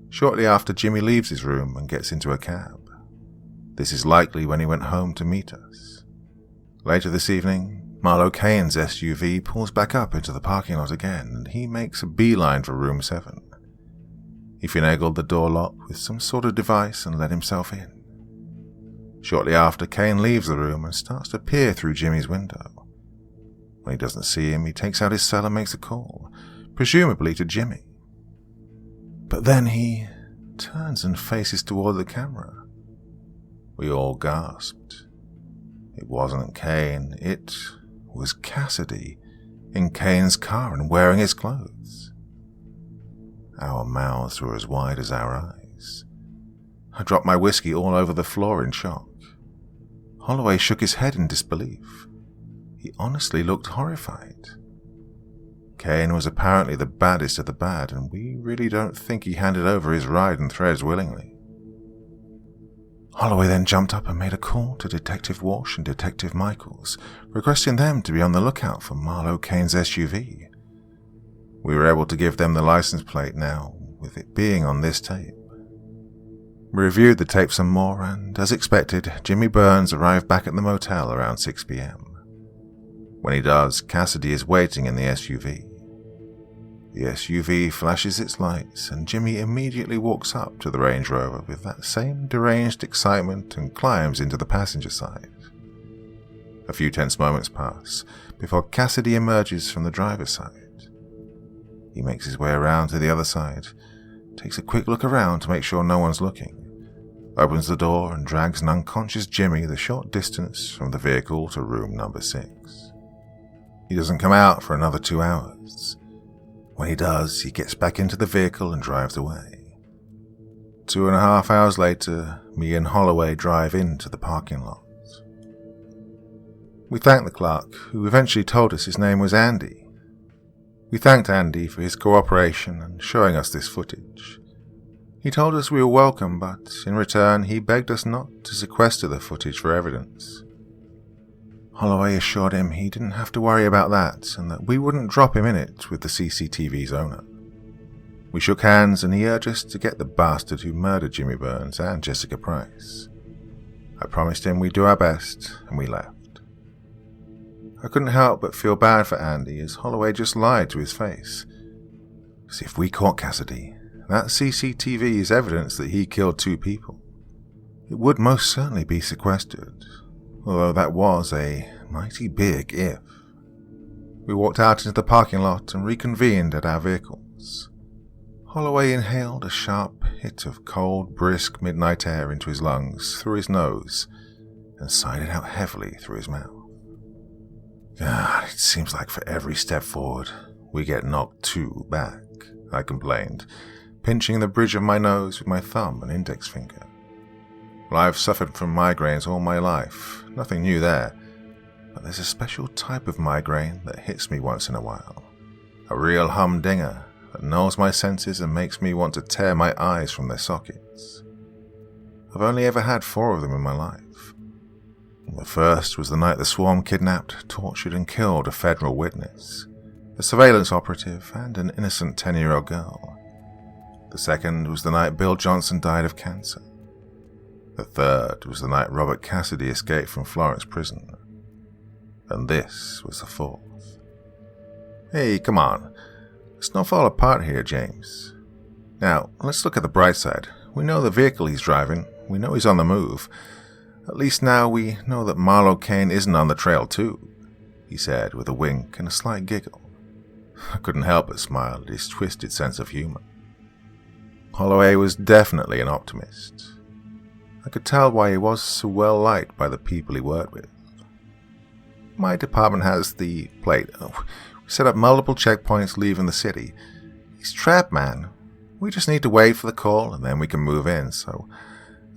Shortly after, Jimmy leaves his room and gets into a cab. This is likely when he went home to meet us. Later this evening, Marlo Kane's SUV pulls back up into the parking lot again and he makes a beeline for room 7. He finagled the door lock with some sort of device and let himself in. Shortly after, Kane leaves the room and starts to peer through Jimmy's window. When he doesn't see him, he takes out his cell and makes a call, presumably to Jimmy. But then he turns and faces toward the camera. We all gasped. It wasn't Kane, it was Cassidy, in Kane's car and wearing his clothes. Our mouths were as wide as our eyes. I dropped my whiskey all over the floor in shock. Holloway shook his head in disbelief. He honestly looked horrified. Kane was apparently the baddest of the bad, and we really don't think he handed over his ride and threads willingly. Holloway then jumped up and made a call to Detective Walsh and Detective Michaels, requesting them to be on the lookout for Marlo Kane's SUV. We were able to give them the license plate now, with it being on this tape. We reviewed the tape some more, and as expected, Jimmy Burns arrived back at the motel around 6 p.m. When he does, Cassidy is waiting in the SUV. The SUV flashes its lights, and Jimmy immediately walks up to the Range Rover with that same deranged excitement and climbs into the passenger side. A few tense moments pass before Cassidy emerges from the driver's side. He makes his way around to the other side, takes a quick look around to make sure no one's looking, opens the door and drags an unconscious Jimmy the short distance from the vehicle to room number 6. He doesn't come out for another 2 hours. When he does, he gets back into the vehicle and drives away. 2.5 hours later, me and Holloway drive into the parking lot. We thanked the clerk, who eventually told us his name was Andy. We thanked Andy for his cooperation and showing us this footage. He told us we were welcome, but in return he begged us not to sequester the footage for evidence. Holloway assured him he didn't have to worry about that and that we wouldn't drop him in it with the CCTV's owner. We shook hands and he urged us to get the bastard who murdered Jimmy Burns and Jessica Price. I promised him we'd do our best and we left. I couldn't help but feel bad for Andy as Holloway just lied to his face. Because if we caught Cassidy, that CCTV is evidence that he killed 2 people. It would most certainly be sequestered. Although that was a mighty big if. We walked out into the parking lot and reconvened at our vehicles. Holloway inhaled a sharp hit of cold, brisk midnight air into his lungs through his nose and sighed it out heavily through his mouth. God, it seems like for every step forward, we get knocked 2 back, I complained, pinching the bridge of my nose with my thumb and index finger. Well, I've suffered from migraines all my life. Nothing new there. But there's a special type of migraine that hits me once in a while. A real humdinger that gnaws my senses and makes me want to tear my eyes from their sockets. I've only ever had 4 of them in my life. The first was the night the swarm kidnapped, tortured and killed a federal witness, a surveillance operative and an innocent 10-year-old girl. The second was the night Bill Johnson died of cancer. The third was the night Robert Cassidy escaped from Florence prison. And this was the fourth. Hey, come on. Let's not fall apart here, James. Now, let's look at the bright side. We know the vehicle he's driving. We know he's on the move. At least now we know that Marlowe Kane isn't on the trail too, he said with a wink and a slight giggle. I couldn't help but smile at his twisted sense of humor. Holloway was definitely an optimist. I could tell why he was so well liked by the people he worked with. My department has the plate. We set up multiple checkpoints leaving the city. He's trapped, man. We just need to wait for the call and then we can move in, so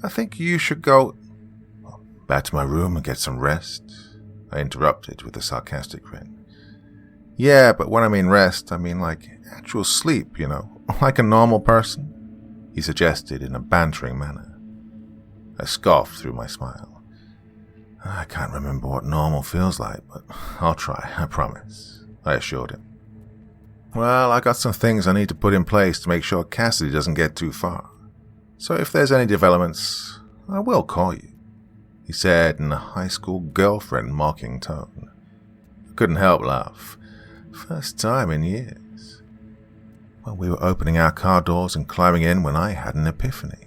I think you should go back to my room and get some rest, I interrupted with a sarcastic grin. Yeah, but when I mean rest, I mean like actual sleep, like a normal person, he suggested in a bantering manner. I scoffed through my smile. I can't remember what normal feels like, but I'll try, I promise, I assured him. Well, I got some things I need to put in place to make sure Cassidy doesn't get too far. So if there's any developments, I will call you, he said in a high school girlfriend mocking tone. I couldn't help laugh. First time in years. Well, we were opening our car doors and climbing in when I had an epiphany.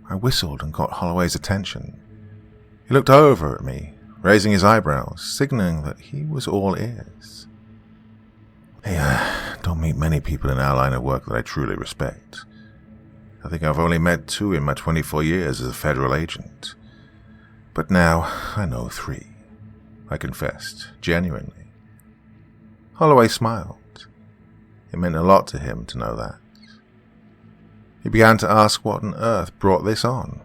I whistled and got Holloway's attention. He looked over at me, raising his eyebrows, signaling that he was all ears. Hey, I don't meet many people in our line of work that I truly respect. I think I've only met 2 in my 24 years as a federal agent. But now I know 3, I confessed, genuinely. Holloway smiled. It meant a lot to him to know that. He began to ask what on earth brought this on,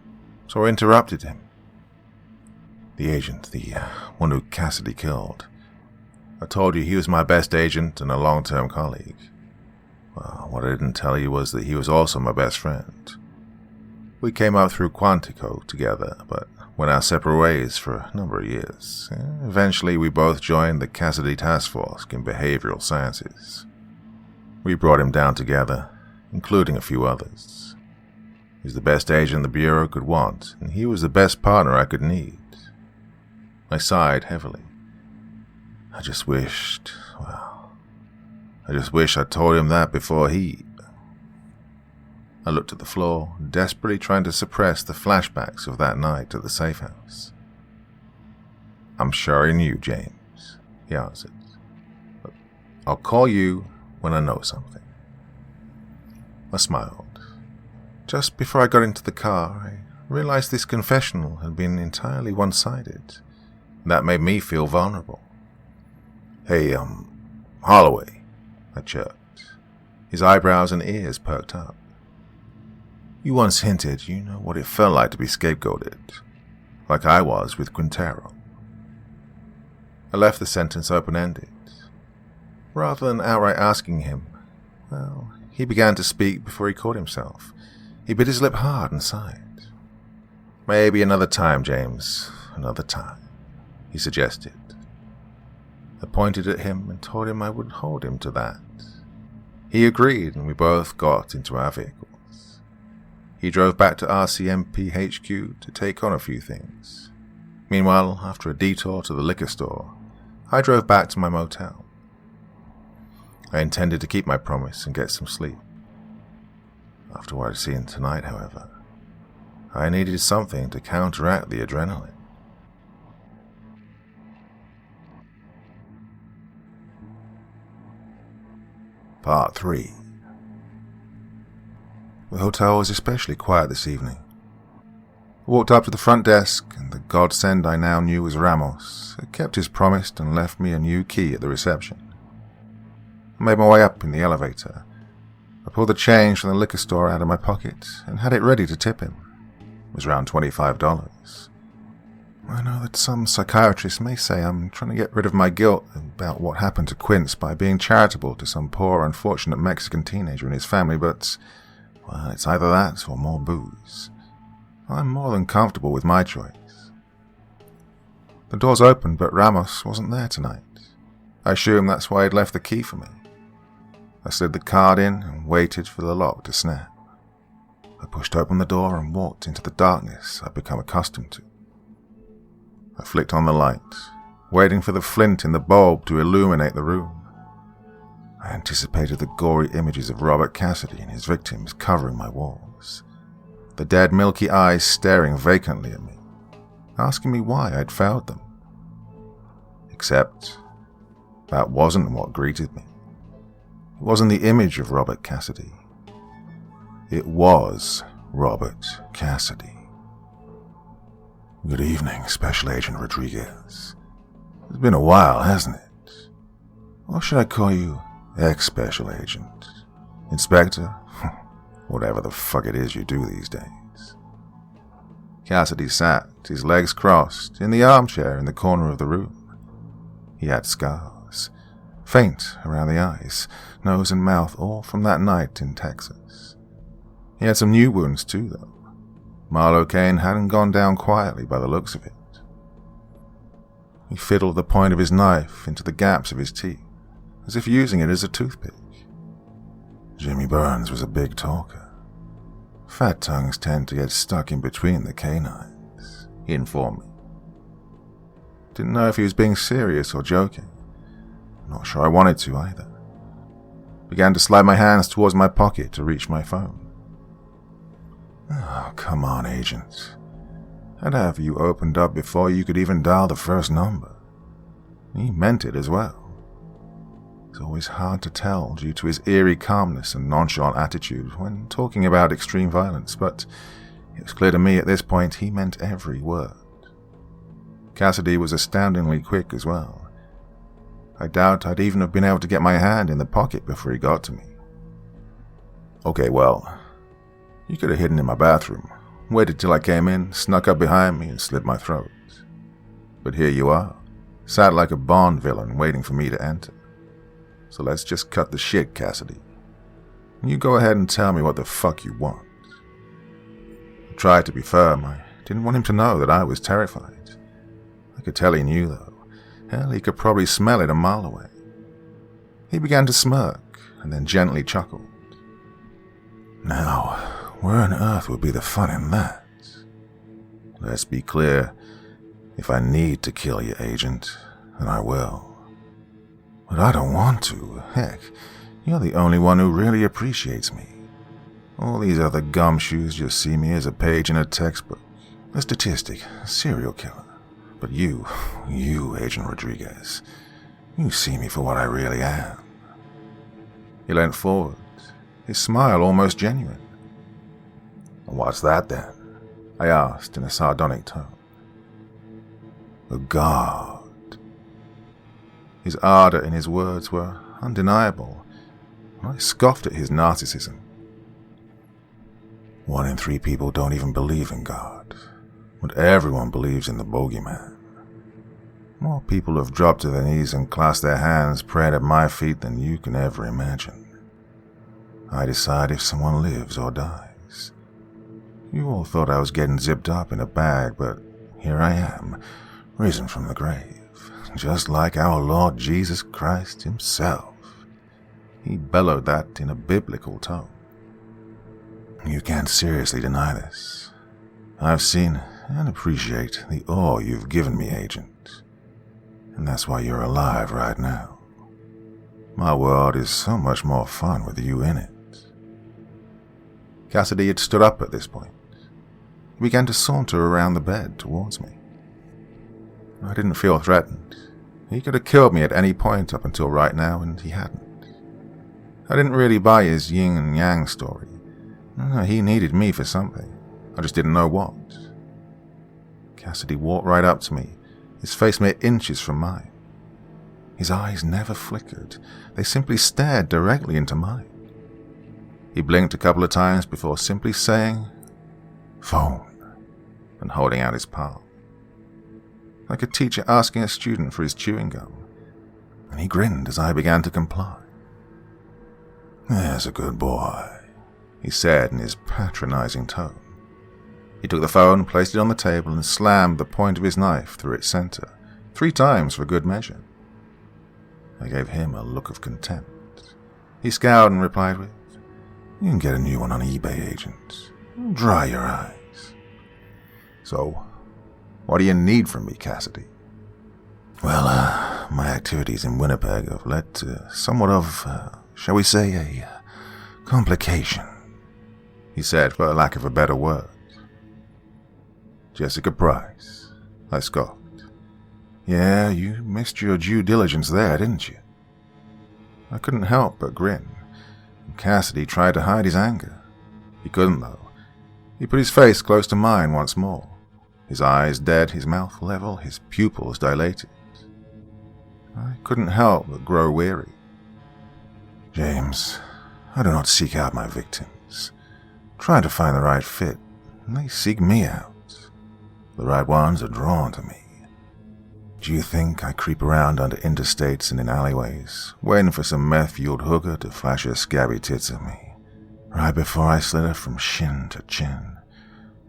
so I interrupted him. The agent, the one who Cassidy killed. I told you he was my best agent and a long-term colleague. Well, what I didn't tell you was that he was also my best friend. We came up through Quantico together, but went our separate ways for a number of years. Eventually, we both joined the Cassidy Task Force in Behavioral Sciences. We brought him down together, including a few others. He's the best agent the Bureau could want, and he was the best partner I could need. I sighed heavily. I just wish I'd told him that before he... I looked at the floor, desperately trying to suppress the flashbacks of that night at the safe house. I'm sure he knew, James, he answered. But I'll call you when I know something. I smiled. Just before I got into the car, I realized this confessional had been entirely one-sided. That made me feel vulnerable. Hey, Holloway, I chirped. His eyebrows and ears perked up. You once hinted you know what it felt like to be scapegoated, like I was with Quintero. I left the sentence open-ended. Rather than outright asking him, well, he began to speak before he caught himself. He bit his lip hard and sighed. Maybe another time, James, another time, he suggested. I pointed at him and told him I would hold him to that. He agreed, and we both got into our vehicles. He drove back to RCMP HQ to take on a few things. Meanwhile, after a detour to the liquor store, I drove back to my motel. I intended to keep my promise and get some sleep. After what I'd seen tonight, however, I needed something to counteract the adrenaline. Part 3. The hotel was especially quiet this evening. I walked up to the front desk, and the godsend I now knew was Ramos had kept his promise and left me a new key at the reception. I made my way up in the elevator. I pulled the change from the liquor store out of my pocket and had it ready to tip him. was around $25. I know that some psychiatrists may say I'm trying to get rid of my guilt about what happened to Quince by being charitable to some poor, unfortunate Mexican teenager and his family, but, well, it's either that or more booze. I'm more than comfortable with my choice. The doors opened, but Ramos wasn't there tonight. I assume that's why he'd left the key for me. I slid the card in and waited for the lock to snap. I pushed open the door and walked into the darkness I'd become accustomed to. I flicked on the light, waiting for the flint in the bulb to illuminate the room. I anticipated the gory images of Robert Cassidy and his victims covering my walls, the dead milky eyes staring vacantly at me, asking me why I'd failed them. Except, that wasn't what greeted me. It wasn't the image of Robert Cassidy. It was Robert Cassidy. Good evening, Special Agent Rodriguez. It's been a while, hasn't it? Or should I call you ex-Special Agent? Inspector? Whatever the fuck it is you do these days. Cassidy sat, his legs crossed, in the armchair in the corner of the room. He had scars, faint around the eyes, nose and mouth, all from that night in Texas. He had some new wounds too, though. Marlowe Kane hadn't gone down quietly by the looks of it. He fiddled the point of his knife into the gaps of his teeth, as if using it as a toothpick. Jimmy Burns was a big talker. Fat tongues tend to get stuck in between the canines, he informed me. Didn't know if he was being serious or joking. Not sure I wanted to either. Began to slide my hands towards my pocket to reach my phone. Oh, come on, Agent. I'd have you opened up before you could even dial the first number. He meant it as well. It's always hard to tell due to his eerie calmness and nonchalant attitude when talking about extreme violence, but it was clear to me at this point he meant every word. Cassidy was astoundingly quick as well. I doubt I'd even have been able to get my hand in the pocket before he got to me. Okay, well, you could have hidden in my bathroom, waited till I came in, snuck up behind me and slit my throat. But here you are, sat like a Bond villain waiting for me to enter. So let's just cut the shit, Cassidy. You go ahead and tell me what the fuck you want. I tried to be firm. I didn't want him to know that I was terrified. I could tell he knew, though. Hell, he could probably smell it a mile away. He began to smirk and then gently chuckled. Now, where on earth would be the fun in that? Let's be clear. If I need to kill you, Agent, then I will. But I don't want to. Heck, you're the only one who really appreciates me. All these other gumshoes just see me as a page in a textbook. A statistic, a serial killer. But you, Agent Rodriguez, you see me for what I really am. He leant forward, his smile almost genuine. What's that then? I asked in a sardonic tone. A god. His ardor in his words were undeniable. I scoffed at his narcissism. 1 in 3 people don't even believe in God, but everyone believes in the bogeyman. More people have dropped to their knees and clasped their hands praying at my feet than you can ever imagine. I decide if someone lives or dies. You all thought I was getting zipped up in a bag, but here I am, risen from the grave, just like our Lord Jesus Christ himself. He bellowed that in a biblical tone. You can't seriously deny this. I've seen and appreciate the awe you've given me, Agent. And that's why you're alive right now. My world is so much more fun with you in it. Cassidy had stood up at this point. He began to saunter around the bed towards me. I didn't feel threatened. He could have killed me at any point up until right now, and he hadn't. I didn't really buy his yin and yang story. He needed me for something. I just didn't know what. Cassidy walked right up to me, his face mere inches from mine. His eyes never flickered. They simply stared directly into mine. He blinked a couple of times before simply saying, "Phone." and holding out his palm. Like a teacher asking a student for his chewing gum, and he grinned as I began to comply. "There's a good boy," he said in his patronizing tone. He took the phone, placed it on the table, and slammed the point of his knife through its center, 3 times for good measure. I gave him a look of contempt. He scowled and replied with, "You can get a new one on eBay, Agent. Dry your eyes." "So, what do you need from me, Cassidy?" "Well, my activities in Winnipeg have led to somewhat of, shall we say, a complication," he said for lack of a better word. "Jessica Price," I scoffed. "Yeah, you missed your due diligence there, didn't you?" I couldn't help but grin. Cassidy tried to hide his anger. He couldn't, though. He put his face close to mine once more, his eyes dead, his mouth level, his pupils dilated. I couldn't help but grow weary. "James, I do not seek out my victims. Trying to find the right fit, and they seek me out. The right ones are drawn to me. Do you think I creep around under interstates and in alleyways, waiting for some meth-fueled hooker to flash her scabby tits at me, right before I slit her from shin to chin,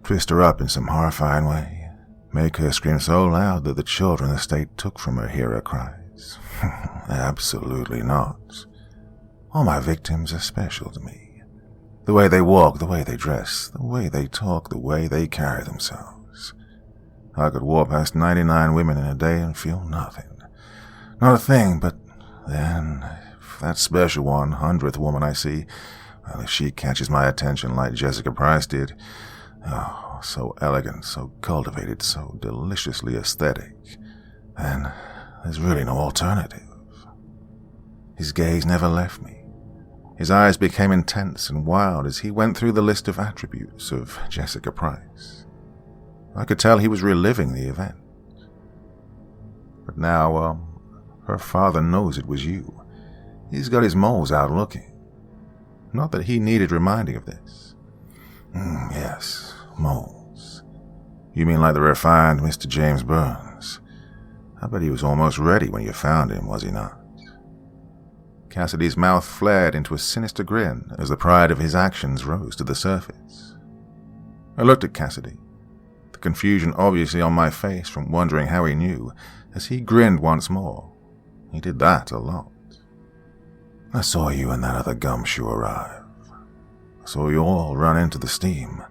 twist her up in some horrifying way, make her scream so loud that the children the state took from her hear her cries? Absolutely not. All my victims are special to me. The way they walk, the way they dress, the way they talk, the way they carry themselves. I could walk past 99 women in a day and feel nothing. Not a thing, but then, if that special 100th woman I see, well, if she catches my attention like Jessica Price did, oh, so elegant, so cultivated, so deliciously aesthetic, then there's really no alternative. His gaze never left me. His eyes became intense and wild as he went through the list of attributes of Jessica Price. I could tell he was reliving the event. "But now, her father knows it was you. He's got his moles out looking. Not that he needed reminding of this." Yes, moles. You mean like the refined Mr. James Burns? I bet he was almost ready when you found him, was he not?" Cassidy's mouth flared into a sinister grin as the pride of his actions rose to the surface. I looked at Cassidy, the confusion obviously on my face from wondering how he knew, as he grinned once more. He did that a lot. "I saw you and that other gumshoe arrive. I saw you all run into the steam.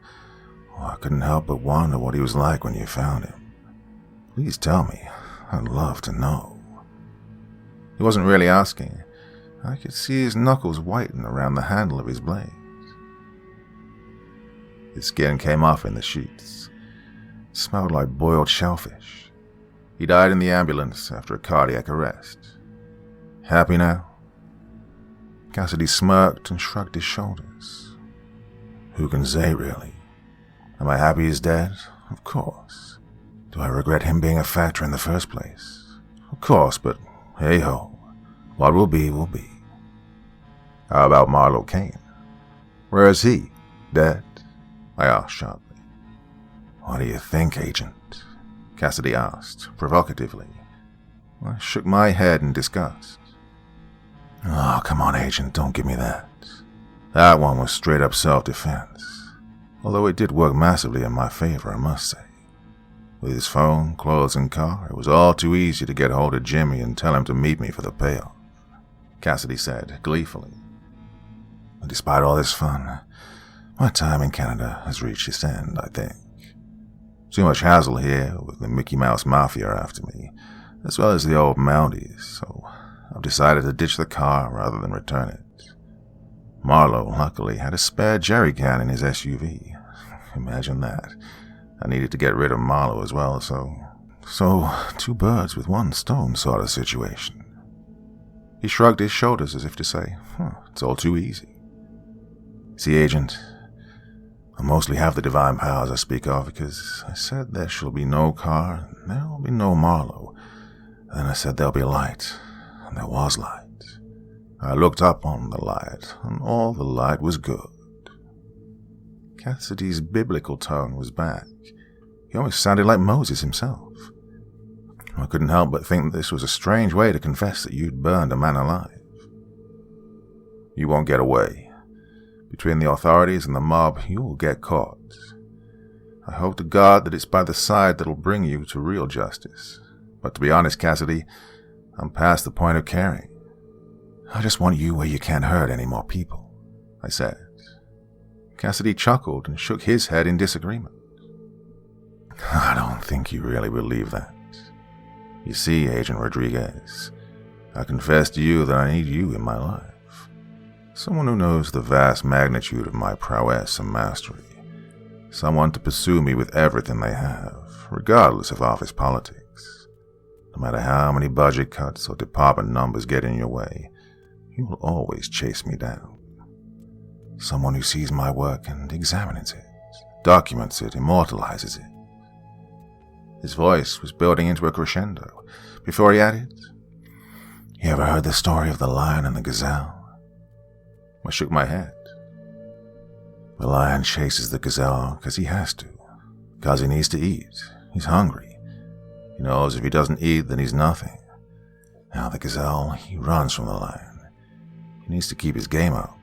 Oh, I couldn't help but wonder what he was like when you found him. Please tell me. I'd love to know." He wasn't really asking. I could see his knuckles whiten around the handle of his blade. His skin came off in the sheets. It smelled like boiled shellfish. He died in the ambulance after a cardiac arrest. "Happy now?" Cassidy smirked and shrugged his shoulders. "Who can say, really? Am I happy he's dead? Of course. Do I regret him being a factor in the first place? Of course, but hey-ho. What will be, will be." "How about Marlowe Kane? Where is he? Dead?" I asked sharply. "What do you think, Agent?" Cassidy asked, provocatively. I shook my head in disgust. "Oh, come on, Agent, don't give me that. That one was straight-up self-defense. Although it did work massively in my favor, I must say. With his phone, clothes, and car, it was all too easy to get hold of Jimmy and tell him to meet me for the payoff," Cassidy said, gleefully. "And despite all this fun, my time in Canada has reached its end, I think. Too much hassle here with the Mickey Mouse Mafia after me, as well as the old Mounties, so I've decided to ditch the car rather than return it. Marlowe, luckily, had a spare jerry can in his SUV. Imagine that. I needed to get rid of Marlowe as well, so 2 birds with 1 stone sort of situation." He shrugged his shoulders as if to say, it's all too easy. "See, Agent, I mostly have the divine powers I speak of because I said there shall be no car, and there will be no Marlowe. And then I said there'll be light, and there was light. I looked up on the light, and all the light was good." Cassidy's biblical tone was back. He You almost sounded like Moses himself. I couldn't help but think that this was a strange way to confess that you'd burned a man alive. You won't get away. Between the authorities and the mob, you will get caught. I hope to God that it's by the side that'll bring you to real justice. But to be honest, Cassidy, I'm past the point of caring. I just want you where you can't hurt any more people, I said. Cassidy chuckled and shook his head in disagreement. I don't think you really believe that. You see, Agent Rodriguez, I confess to you that I need you in my life. Someone who knows the vast magnitude of my prowess and mastery. Someone to pursue me with everything they have, regardless of office politics. No matter how many budget cuts or department numbers get in your way, you will always chase me down. Someone who sees my work and examines it, documents it, immortalizes it. His voice was building into a crescendo before he added, You ever heard the story of the lion and the gazelle? I shook my head. The lion chases the gazelle because he has to, because he needs to eat. He's hungry. He knows if he doesn't eat, then he's nothing. Now the gazelle, he runs from the lion. He needs to keep his game up.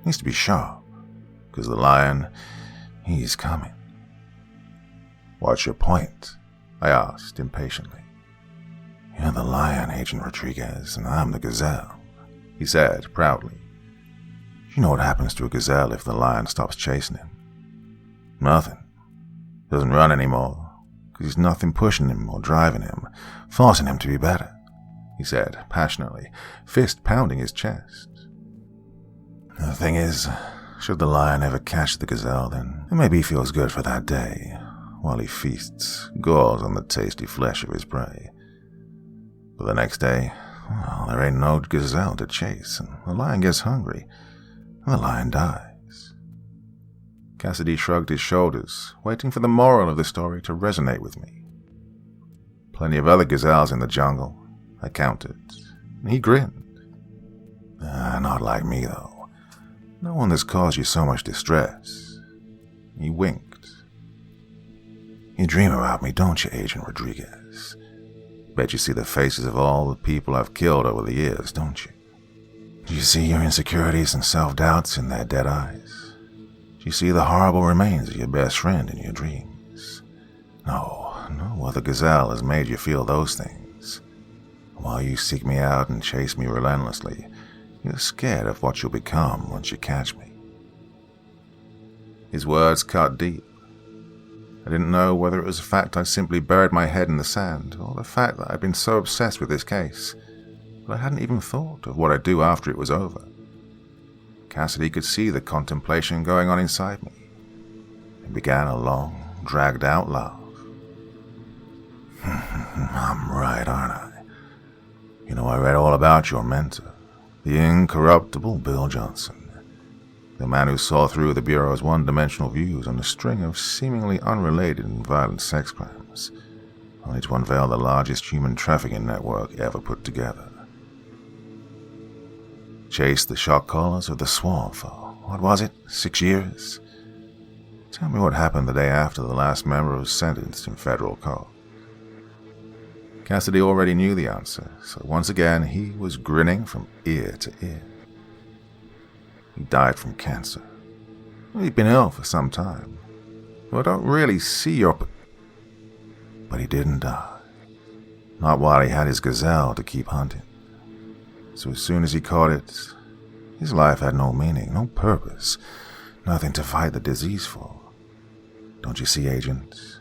He needs to be sharp, because the lion, he's coming. What's your point? I asked impatiently. You're the lion, Agent Rodriguez, and I'm the gazelle, he said proudly. You know what happens to a gazelle if the lion stops chasing him? Nothing. He doesn't run anymore, because there's nothing pushing him or driving him, forcing him to be better, he said passionately, fist pounding his chest. The thing is, should the lion ever catch the gazelle, then it maybe feels good for that day, while he feasts, gores on the tasty flesh of his prey. But the next day, well, there ain't no gazelle to chase, and the lion gets hungry, and the lion dies. Cassidy shrugged his shoulders, waiting for the moral of the story to resonate with me. Plenty of other gazelles in the jungle, I counted, and he grinned. Not like me, though. No one that's caused you so much distress. He winked. You dream about me, don't you, Agent Rodriguez? Bet you see the faces of all the people I've killed over the years, don't you? Do you see your insecurities and self-doubts in their dead eyes? Do you see the horrible remains of your best friend in your dreams? No other gazelle has made you feel those things. While you seek me out and chase me relentlessly, you're scared of what you'll become once you catch me. His words cut deep. I didn't know whether it was the fact I simply buried my head in the sand, or the fact that I'd been so obsessed with this case, but I hadn't even thought of what I'd do after it was over. Cassidy could see the contemplation going on inside me. It began a long, dragged-out laugh. I'm right, aren't I? You know, I read all about your mentor, the incorruptible Bill Johnson, the man who saw through the Bureau's one-dimensional views on a string of seemingly unrelated and violent sex crimes, only to unveil the largest human trafficking network ever put together. Chased the shock collars of the swarm for, what was it, 6 years? Tell me what happened the day after the last member was sentenced in federal court. Cassidy already knew the answer, so once again he was grinning from ear to ear. He died from cancer. He'd been ill for some time. Well, I don't really see your... But he didn't die. Not while he had his gazelle to keep hunting. So as soon as he caught it, his life had no meaning, no purpose, nothing to fight the disease for. Don't you see, Agent?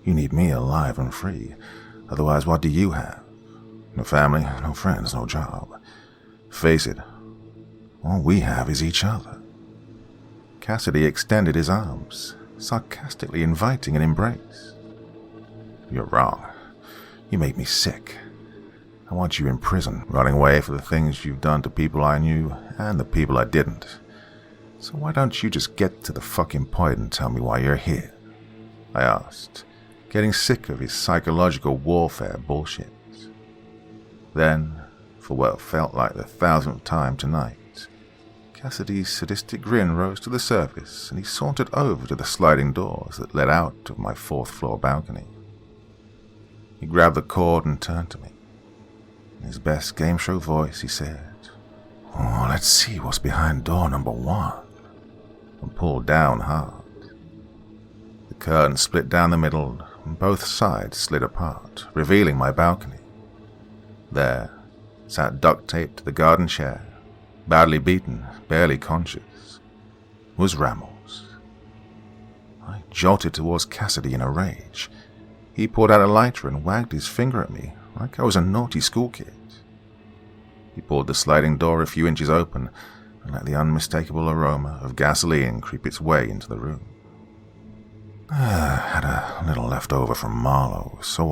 You need me alive and free. Otherwise, what do you have? No family, no friends, no job. Face it, all we have is each other. Cassidy extended his arms, sarcastically inviting an embrace. You're wrong. You make me sick. I want you in prison, running away for the things you've done to people I knew and the people I didn't. So why don't you just get to the fucking point and tell me why you're here? I asked, getting sick of his psychological warfare bullshit. Then, for what felt like the 1000th time tonight, Cassidy's sadistic grin rose to the surface, and he sauntered over to the sliding doors that led out of my 4th-floor balcony. He grabbed the cord and turned to me. In his best game show voice, he said, "Oh, let's see what's behind door number 1, and pulled down hard. The curtain split down the middle, and both sides slid apart, revealing my balcony. There, sat duct-taped to the garden chair, badly beaten, barely conscious, was Ramos. I jolted towards Cassidy in a rage. He pulled out a lighter and wagged his finger at me like I was a naughty school kid. He pulled the sliding door a few inches open and let the unmistakable aroma of gasoline creep its way into the room. I had a little left over from Marlowe, so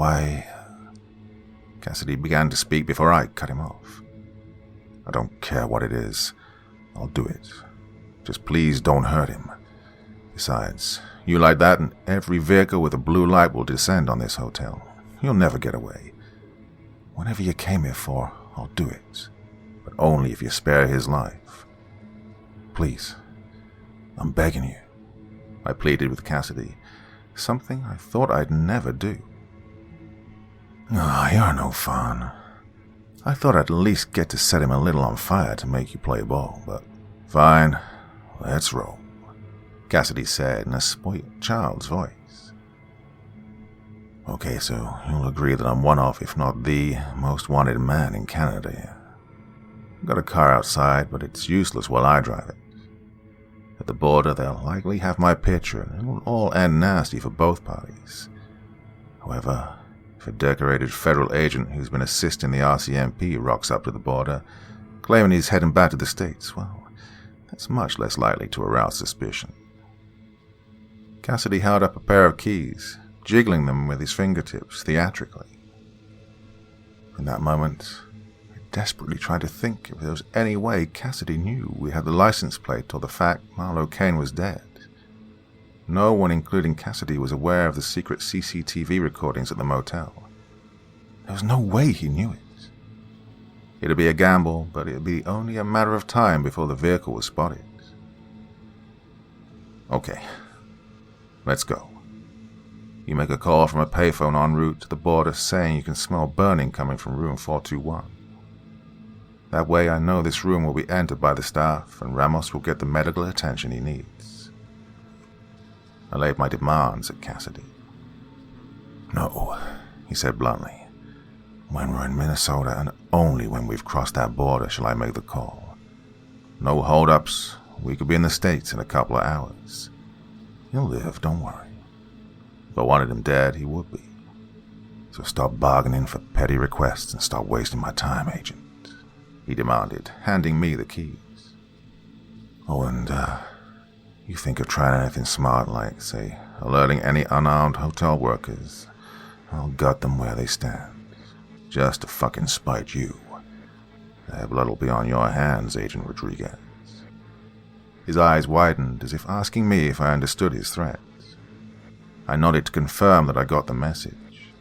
Cassidy began to speak before I cut him off. "I don't care what it is. I'll do it. Just please don't hurt him. Besides, you like that and every vehicle with a blue light will descend on this hotel. You'll never get away. Whatever you came here for, I'll do it. But only if you spare his life. Please, I'm begging you," I pleaded with Cassidy, something I thought I'd never do. You're no fun. I thought I'd at least get to set him a little on fire to make you play ball, but fine, let's roll," Cassidy said in a spoiled child's voice. "Okay, so you'll agree that I'm one of, if not the, most wanted man in Canada here. I've got a car outside, but it's useless while I drive it. At the border, they'll likely have my picture, and it'll all end nasty for both parties. However, if a decorated federal agent who's been assisting the RCMP rocks up to the border, claiming he's heading back to the States, well, that's much less likely to arouse suspicion." Cassidy held up a pair of keys, jiggling them with his fingertips theatrically. In that moment, I desperately tried to think if there was any way Cassidy knew we had the license plate or the fact Marlowe Kane was dead. No one, including Cassidy, was aware of the secret CCTV recordings at the motel. There was no way he knew it. It'd be a gamble, but it'd be only a matter of time before the vehicle was spotted. "Okay, let's go. You make a call from a payphone en route to the border saying you can smell burning coming from room 421. That way I know this room will be entered by the staff and Ramos will get the medical attention he needs." I laid my demands at Cassidy. "No," he said bluntly. "When we're in Minnesota and only when we've crossed that border shall I make the call. No hold-ups. We could be in the States in a couple of hours. He'll live, don't worry. If I wanted him dead, he would be. So stop bargaining for petty requests and stop wasting my time, Agent," he demanded, handing me the keys. "Oh, and, you think of trying anything smart like, say, alerting any unarmed hotel workers, I'll gut them where they stand. Just to fucking spite you. Their blood'll be on your hands, Agent Rodriguez." His eyes widened as if asking me if I understood his threats. I nodded to confirm that I got the message.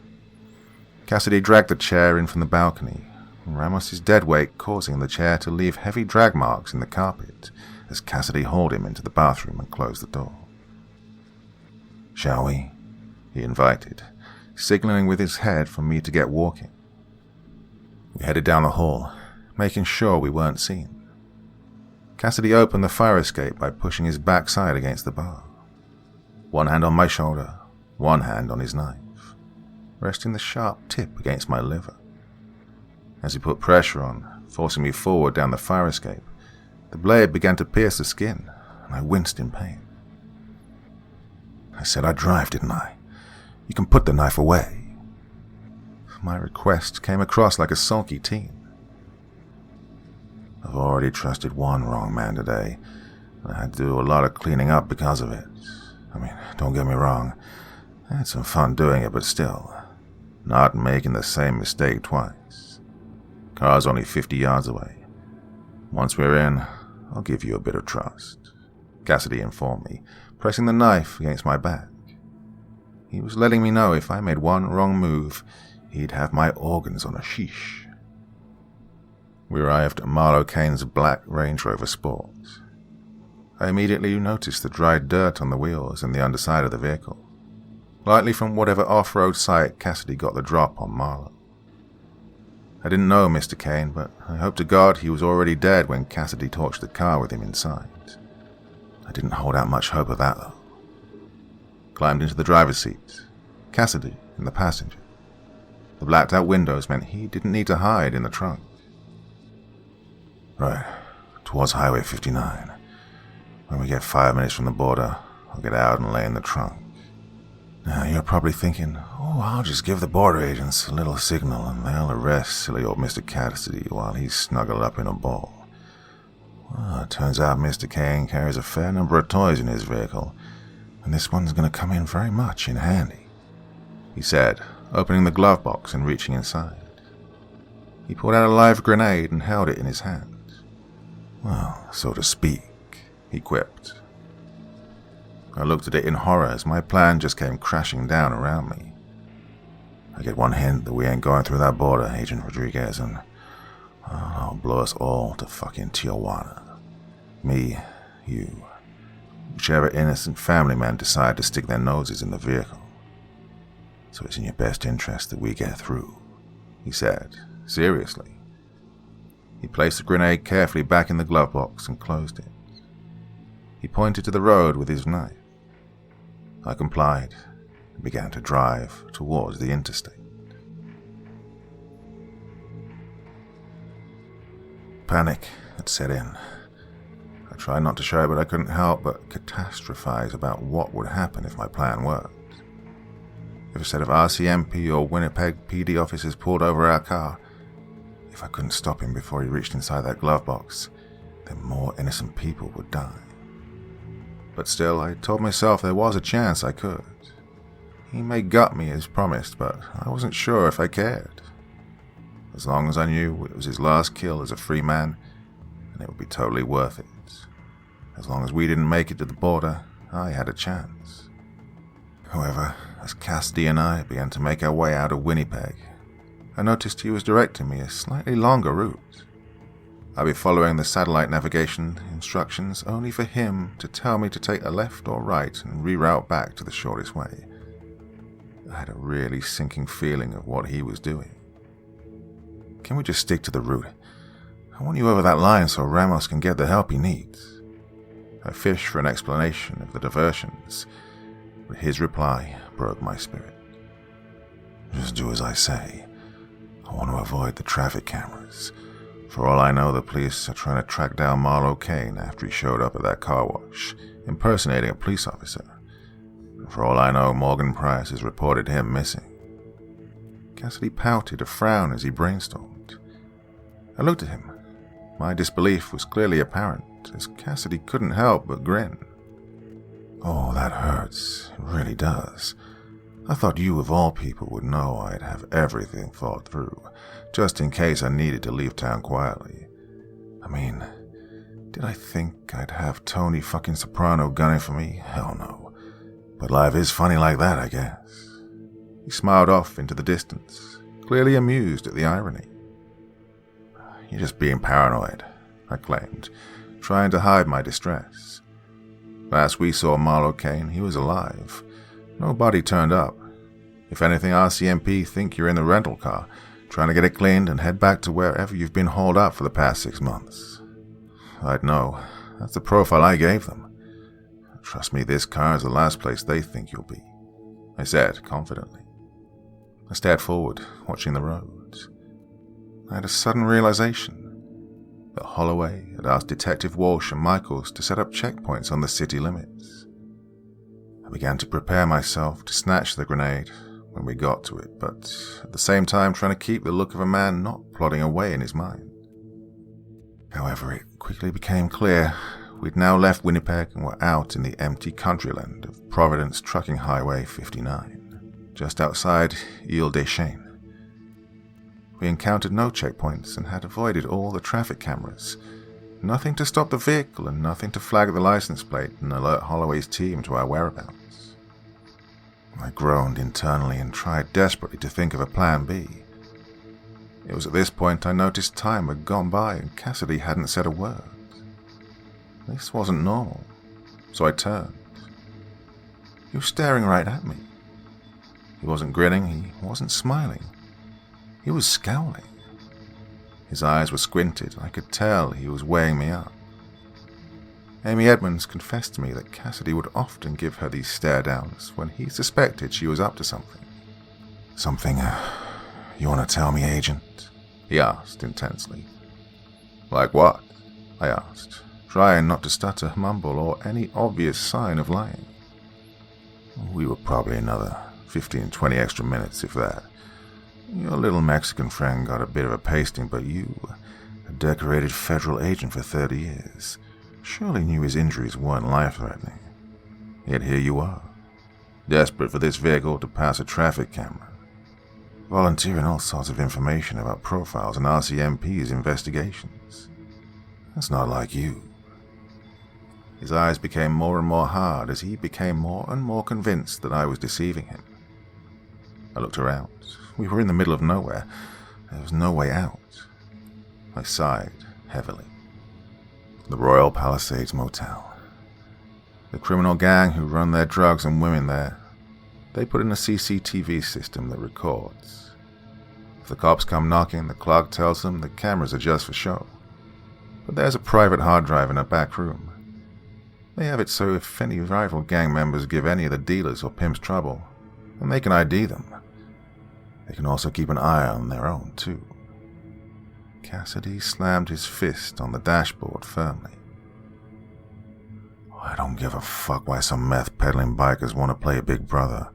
Cassidy dragged the chair in from the balcony, Ramos's dead weight causing the chair to leave heavy drag marks in the carpet as Cassidy hauled him into the bathroom and closed the door. "Shall we?" he invited, signaling with his head for me to get walking. We headed down the hall, making sure we weren't seen. Cassidy opened the fire escape by pushing his backside against the bar. One hand on my shoulder, one hand on his knife, resting the sharp tip against my liver. As he put pressure on, forcing me forward down the fire escape, the blade began to pierce the skin, and I winced in pain. "I said I'd drive, didn't I? You can put the knife away." My request came across like a sulky teen. "I've already trusted one wrong man today, and I had to do a lot of cleaning up because of it. I mean, don't get me wrong, I had some fun doing it, but still, not making the same mistake twice. Car's only 50 yards away. Once we're in, I'll give you a bit of trust," Cassidy informed me, pressing the knife against my back. He was letting me know if I made one wrong move, he'd have my organs on a sheesh. We arrived at Marlowe Kane's black Range Rover Sport, I immediately noticed the dried dirt on the wheels and the underside of the vehicle, likely from whatever off-road site Cassidy got the drop on Marlowe. I didn't know Mr. Kane, but I hope to God he was already dead when Cassidy torched the car with him inside. I didn't hold out much hope of that, though. Climbed into the driver's seat, Cassidy in the passenger. The blacked-out windows meant he didn't need to hide in the trunk. Right, towards Highway 59. When we get 5 minutes from the border, I'll get out and lay in the trunk. Now, you're probably thinking, I'll just give the border agents a little signal and they'll arrest silly old Mr. Cassidy while he's snuggled up in a ball. Well, it turns out Mr. Kane carries a fair number of toys in his vehicle, and this one's going to come in very much in handy, he said, opening the glove box and reaching inside. He pulled out a live grenade and held it in his hand. Well, so to speak, he quipped. I looked at it in horror as my plan just came crashing down around me. I get one hint that we ain't going through that border, Agent Rodriguez, and I'll blow us all to fucking Tijuana. Me, you, whichever innocent family men decide to stick their noses in the vehicle. So it's in your best interest that we get through, he said, seriously. He placed the grenade carefully back in the glove box and closed it. He pointed to the road with his knife. I complied and began to drive towards the interstate. Panic had set in. I tried not to show it, but I couldn't help but catastrophize about what would happen if my plan worked. If a set of RCMP or Winnipeg PD officers pulled over our car, if I couldn't stop him before he reached inside that glove box, then more innocent people would die. But still, I told myself there was a chance I could. He may gut me as promised, but I wasn't sure if I cared. As long as I knew it was his last kill as a free man, and it would be totally worth it. As long as we didn't make it to the border, I had a chance. However, as Cassidy and I began to make our way out of Winnipeg, I noticed he was directing me a slightly longer route. I'd be following the satellite navigation instructions only for him to tell me to take a left or right and reroute back to the shortest way. I had a really sinking feeling of what he was doing. Can we just stick to the route? I want you over that line so Ramos can get the help he needs. I fished for an explanation of the diversions, but his reply broke my spirit. Just do as I say. I want to avoid the traffic cameras. For all I know, the police are trying to track down Marlowe Kane after he showed up at that car wash, impersonating a police officer. And for all I know, Morgan Price has reported him missing. Cassidy pouted a frown as he brainstormed. I looked at him. My disbelief was clearly apparent, as Cassidy couldn't help but grin. Oh, that hurts. It really does. I thought you, of all people, would know I'd have everything thought through, just in case I needed to leave town quietly. I mean, did I think I'd have Tony fucking Soprano gunning for me? Hell no. But life is funny like that, I guess. He smiled off into the distance, clearly amused at the irony. You're just being paranoid, I claimed, trying to hide my distress. Last we saw Marlowe Kane, he was alive. No body turned up. If anything, RCMP think you're in the rental car, trying to get it cleaned and head back to wherever you've been hauled up for the past 6 months. I'd know. That's the profile I gave them. Trust me, this car is the last place they think you'll be, I said confidently. I stared forward, watching the roads. I had a sudden realization that Holloway had asked Detective Walsh and Michaels to set up checkpoints on the city limits. I began to prepare myself to snatch the grenade when we got to it, but at the same time trying to keep the look of a man not plodding away in his mind. However, it quickly became clear we'd now left Winnipeg and were out in the empty countryland of Providence Trucking Highway 59, just outside Ile-des-Chênes. We encountered no checkpoints and had avoided all the traffic cameras. Nothing to stop the vehicle and nothing to flag the license plate and alert Holloway's team to our whereabouts. I groaned internally and tried desperately to think of a plan B. It was at this point I noticed time had gone by and Cassidy hadn't said a word. This wasn't normal. so I turned. He was staring right at me. He wasn't grinning, he wasn't smiling. He was scowling. His eyes were squinted. I could tell he was weighing me up. Amy Edmonds confessed to me that Cassidy would often give her these stare-downs when he suspected she was up to something. Something, you want to tell me, Agent? He asked intensely. Like what? I asked, trying not to stutter, mumble, or any obvious sign of lying. We were probably another 15-20 extra minutes, if that. Your little Mexican friend got a bit of a pasting, but you, a decorated federal agent for 30 years, surely knew his injuries weren't life-threatening. Yet here you are, desperate for this vehicle to pass a traffic camera, volunteering all sorts of information about profiles in RCMP's investigations. That's not like you. His eyes became more and more hard as he became more and more convinced that I was deceiving him. I looked around. We were in the middle of nowhere. There was no way out. I sighed heavily. The Royal Palisades Motel. The criminal gang who run their drugs and women there, they put in a CCTV system that records. If the cops come knocking, the clerk tells them the cameras are just for show. But there's a private hard drive in a back room. They have it so if any rival gang members give any of the dealers or pimps trouble, then they can ID them. They can also keep an eye on their own, too. Cassidy slammed his fist on the dashboard firmly. I don't give a fuck why some meth-peddling bikers want to play a big brother.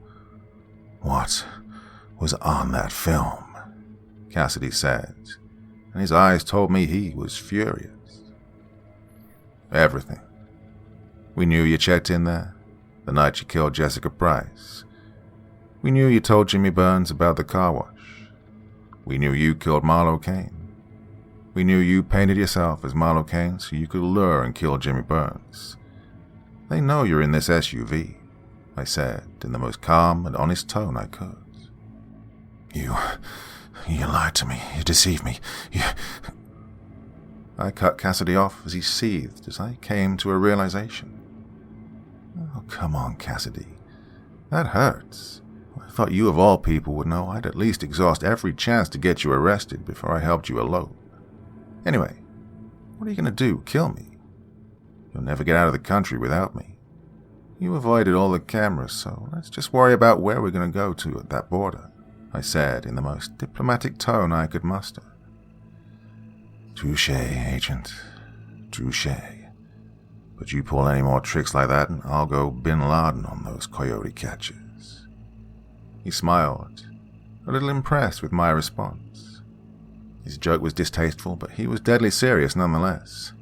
What was on that film? Cassidy said, and his eyes told me he was furious. Everything. We knew you checked in there, the night you killed Jessica Price. We knew you told Jimmy Burns about the car wash. We knew you killed Marlo Kane. We knew you painted yourself as Marlo Kane so you could lure and kill Jimmy Burns. They know you're in this SUV, I said in the most calm and honest tone I could. You lied to me. You deceived me. I cut Cassidy off as he seethed as I came to a realization. Oh, come on, Cassidy. That hurts. I thought you of all people would know I'd at least exhaust every chance to get you arrested before I helped you elope. Anyway, what are you going to do? Kill me? You'll never get out of the country without me. You avoided all the cameras, so let's just worry about where we're going to go to at that border, I said in the most diplomatic tone I could muster. Touché, Agent. Touché. But you pull any more tricks like that and I'll go Bin Laden on those coyote catchers. He smiled, a little impressed with my response. His joke was distasteful, but he was deadly serious nonetheless,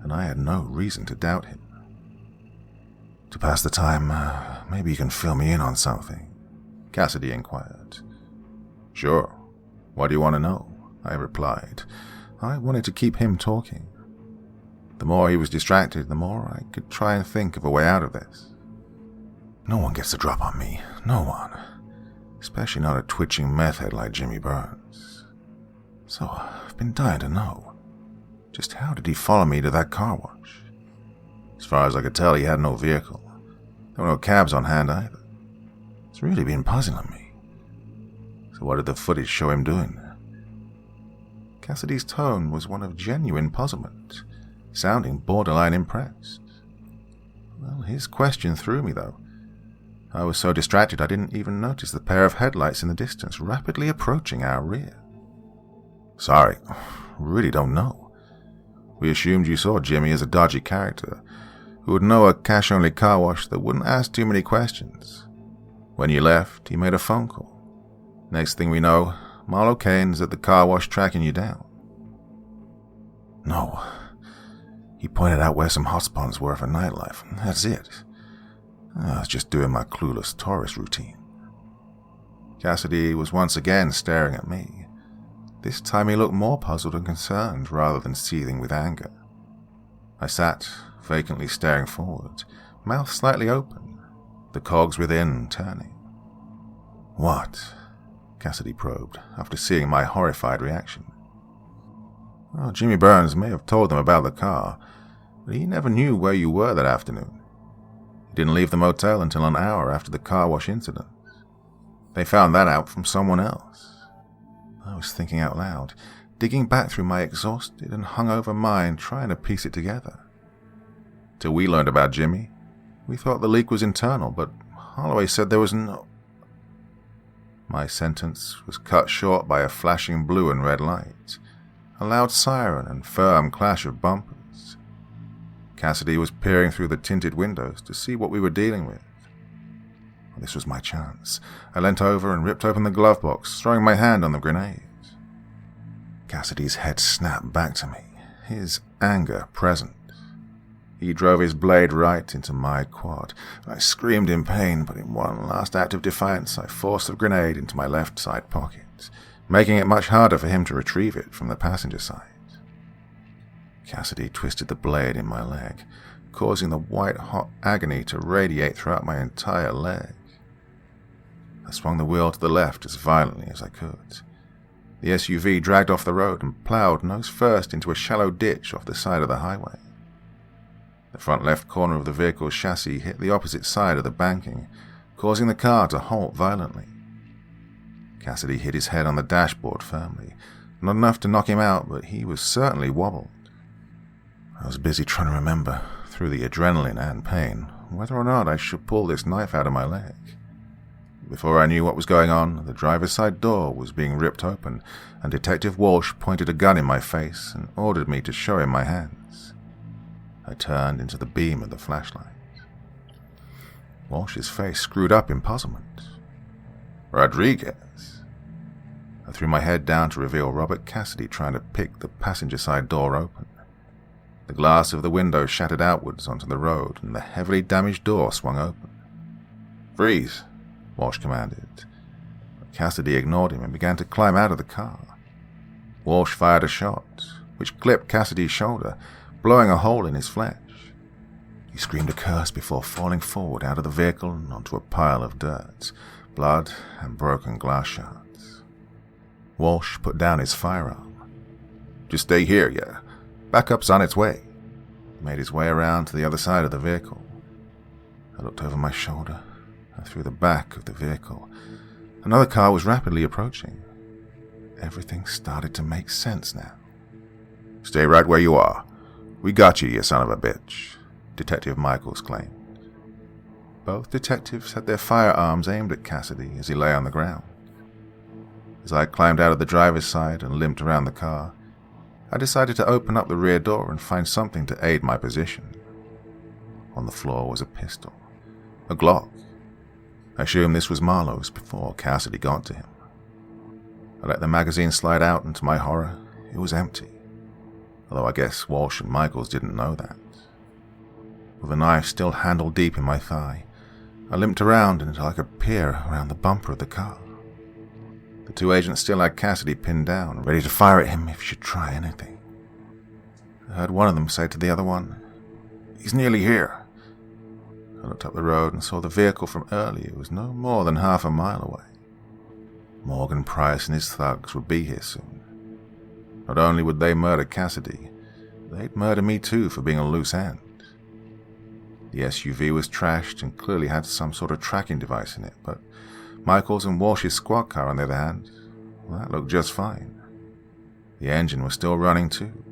and I had no reason to doubt him. To pass the time, maybe you can fill me in on something, Cassidy inquired. Sure. What do you want to know? I replied. I wanted to keep him talking. The more he was distracted, the more I could try and think of a way out of this. No one gets the drop on me. No one. Especially not a twitching meth head like Jimmy Burns. So I've been dying to know. Just how did he follow me to that car wash? As far as I could tell, he had no vehicle. There were no cabs on hand either. It's really been puzzling me. So what did the footage show him doing? Cassidy's tone was one of genuine puzzlement, sounding borderline impressed. Well, his question threw me, though. I was so distracted I didn't even notice the pair of headlights in the distance rapidly approaching our rear. Sorry, really don't know. We assumed you saw Jimmy as a dodgy character who would know a cash-only car wash that wouldn't ask too many questions. When you left, he made a phone call. Next thing we know, Marlo Kane's at the car wash tracking you down. No. He pointed out where some hotspots were for nightlife, and that's it. I was just doing my clueless tourist routine. Cassidy was once again staring at me. This time he looked more puzzled and concerned rather than seething with anger. I sat, vacantly staring forward, mouth slightly open, the cogs within turning. What? Cassidy probed, after seeing my horrified reaction. Well, Jimmy Burns may have told them about the car, but he never knew where you were that afternoon. He didn't leave the motel until an hour after the car wash incident. They found that out from someone else. I was thinking out loud, digging back through my exhausted and hungover mind, trying to piece it together. Till we learned about Jimmy, we thought the leak was internal, but Holloway said there was no... My sentence was cut short by a flashing blue and red light, a loud siren and firm clash of bumpers. Cassidy was peering through the tinted windows to see what we were dealing with. This was my chance. I leant over and ripped open the glove box, throwing my hand on the grenade. Cassidy's head snapped back to me, his anger present. He drove his blade right into my quad. I screamed in pain, but in one last act of defiance, I forced the grenade into my left side pocket, making it much harder for him to retrieve it from the passenger side. Cassidy twisted the blade in my leg, causing the white-hot agony to radiate throughout my entire leg. I swung the wheel to the left as violently as I could. The SUV dragged off the road and plowed nose first into a shallow ditch off the side of the highway. The front left corner of the vehicle's chassis hit the opposite side of the banking, causing the car to halt violently. Cassidy hit his head on the dashboard firmly, not enough to knock him out, but he was certainly wobbled. I was busy trying to remember, through the adrenaline and pain, whether or not I should pull this knife out of my leg. Before I knew what was going on, the driver's side door was being ripped open, and Detective Walsh pointed a gun in my face and ordered me to show him my hands. I turned into the beam of the flashlight. Walsh's face screwed up in puzzlement. Rodriguez. I threw my head down to reveal Robert Cassidy trying to pick the passenger side door open. The glass of the window shattered outwards onto the road, and the heavily damaged door swung open. "Freeze," Walsh commanded. But Cassidy ignored him and began to climb out of the car. Walsh fired a shot, which clipped Cassidy's shoulder, blowing a hole in his flesh. He screamed a curse before falling forward out of the vehicle and onto a pile of dirt, blood and broken glass shards. Walsh put down his firearm. "Just stay here, yeah. Backup's on its way." He made his way around to the other side of the vehicle. I looked over my shoulder and through the back of the vehicle. Another car was rapidly approaching. Everything started to make sense now. "Stay right where you are. We got you, you son of a bitch," Detective Michaels claimed. Both detectives had their firearms aimed at Cassidy as he lay on the ground. As I climbed out of the driver's side and limped around the car, I decided to open up the rear door and find something to aid my position. On the floor was a pistol, a Glock. I assumed this was Marlowe's before Cassidy got to him. I let the magazine slide out, and to my horror, it was empty. Although I guess Walsh and Michaels didn't know that. With the knife still handled deep in my thigh, I limped around until I could peer around the bumper of the car. The two agents still had Cassidy pinned down, ready to fire at him if he should try anything. I heard one of them say to the other one, "He's nearly here." I looked up the road and saw the vehicle from earlier was no more than half a mile away. Morgan Price and his thugs would be here soon. Not only would they murder Cassidy, they'd murder me too for being a loose end. The SUV was trashed and clearly had some sort of tracking device in it, but Michaels and Walsh's squad car, on the other hand, well, that looked just fine. The engine was still running too.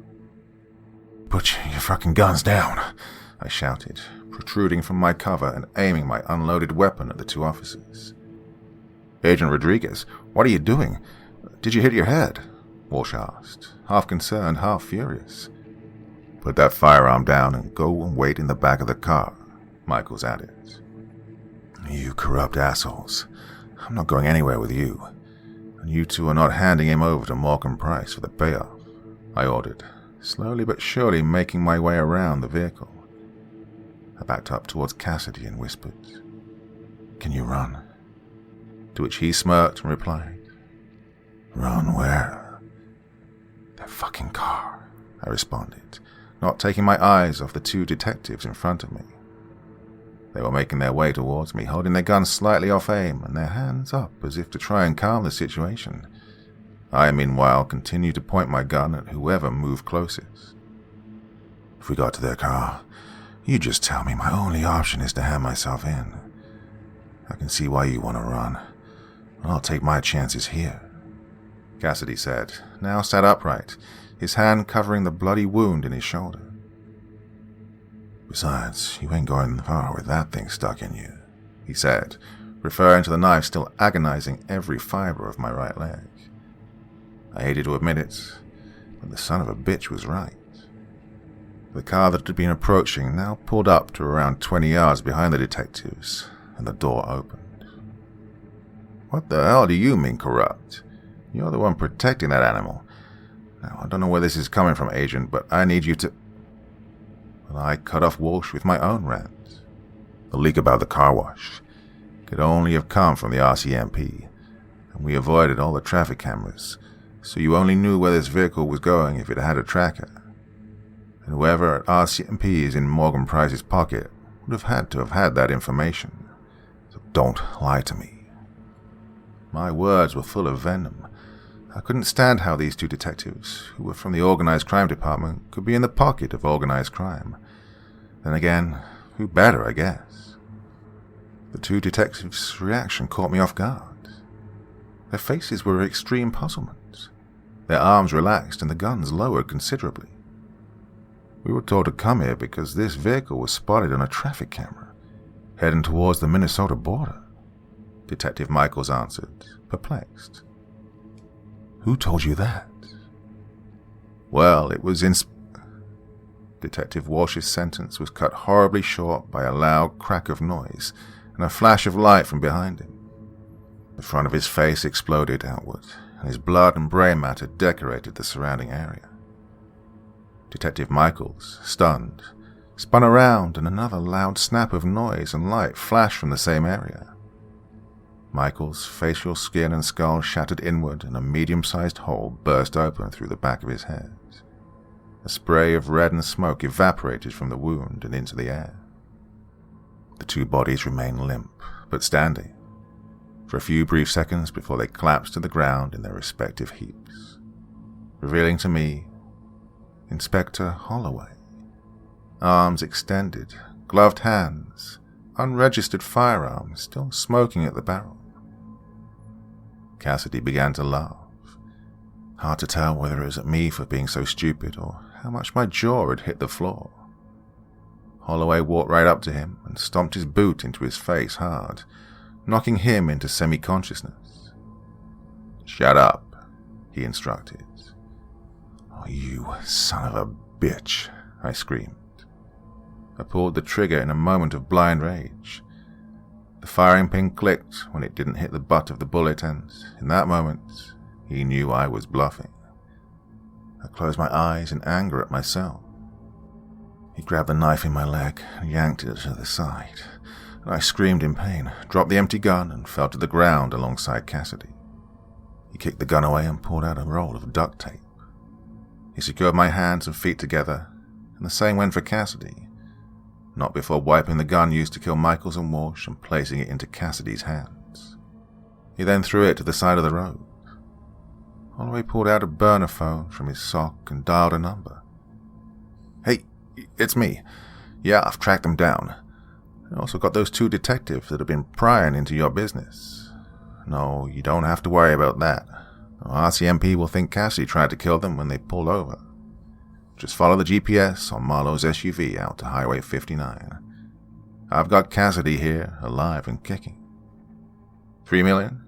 "Put your fucking guns down," I shouted, protruding from my cover and aiming my unloaded weapon at the two officers. "Agent Rodriguez, what are you doing? Did you hit your head?" Walsh asked, half concerned, half furious. "Put that firearm down and go and wait in the back of the car," Michaels added. "You corrupt assholes. I'm not going anywhere with you. And you two are not handing him over to Morgan Price for the payoff," I ordered, slowly but surely making my way around the vehicle. I backed up towards Cassidy and whispered, "Can you run?" To which he smirked and replied, "Run where?" "Their fucking car," I responded, not taking my eyes off the two detectives in front of me. They were making their way towards me, holding their guns slightly off aim and their hands up as if to try and calm the situation. I, meanwhile, continued to point my gun at whoever moved closest. "If we got to their car, You just tell me my only option is to hand myself in. I can see why you want to run, but I'll take my chances here," Cassidy said, now sat upright, his hand covering the bloody wound in his shoulder. "Besides, you ain't going far with that thing stuck in you," he said, referring to the knife still agonizing every fiber of my right leg. I hated to admit it, but the son of a bitch was right. The car that had been approaching now pulled up to around 20 yards behind the detectives, and the door opened. "What the hell do you mean, corrupt? You're the one protecting that animal. Now, I don't know where this is coming from, Agent, but I need you to—" Well, I cut off Walsh with my own rant. The leak about the car wash could only have come from the RCMP, and we avoided all the traffic cameras, so you only knew where this vehicle was going if it had a tracker. And whoever at RCMP is in Morgan Price's pocket would have had to have had that information. So don't lie to me." My words were full of venom. I couldn't stand how these two detectives, who were from the organized crime department, could be in the pocket of organized crime. Then again, who better, I guess? The two detectives' reaction caught me off guard. Their faces were extreme puzzlement. Their arms relaxed and the guns lowered considerably. "We were told to come here because this vehicle was spotted on a traffic camera, heading towards the Minnesota border," Detective Michaels answered, perplexed. "Who told you that?" "Well, it was in..." Detective Walsh's sentence was cut horribly short by a loud crack of noise and a flash of light from behind him. The front of his face exploded outward, and his blood and brain matter decorated the surrounding area. Detective Michaels, stunned, spun around and another loud snap of noise and light flashed from the same area. Michaels' facial skin and skull shattered inward and a medium-sized hole burst open through the back of his head. A spray of reddened smoke evaporated from the wound and into the air. The two bodies remained limp, but standing, for a few brief seconds before they collapsed to the ground in their respective heaps, revealing to me Inspector Holloway. Arms extended, gloved hands, unregistered firearm still smoking at the barrel. Cassidy began to laugh. Hard to tell whether it was at me for being so stupid or how much my jaw had hit the floor. Holloway walked right up to him and stomped his boot into his face hard, knocking him into semi-consciousness. "Shut up," he instructed. "Oh, you son of a bitch," I screamed. I pulled the trigger in a moment of blind rage. The firing pin clicked when it didn't hit the butt of the bullet, and in that moment, he knew I was bluffing. I closed my eyes in anger at myself. He grabbed the knife in my leg and yanked it to the side, and I screamed in pain, dropped the empty gun, and fell to the ground alongside Cassidy. He kicked the gun away and pulled out a roll of duct tape. He secured my hands and feet together, and the same went for Cassidy, not before wiping the gun used to kill Michaels and Walsh and placing it into Cassidy's hands. He then threw it to the side of the road. Holloway pulled out a burner phone from his sock and dialed a number. "Hey, it's me. Yeah, I've tracked them down. I also got those two detectives that have been prying into your business. No, you don't have to worry about that. RCMP will think Cassidy tried to kill them when they pulled over. Just follow the GPS on Marlowe's SUV out to Highway 59. I've got Cassidy here, alive and kicking. $3 million?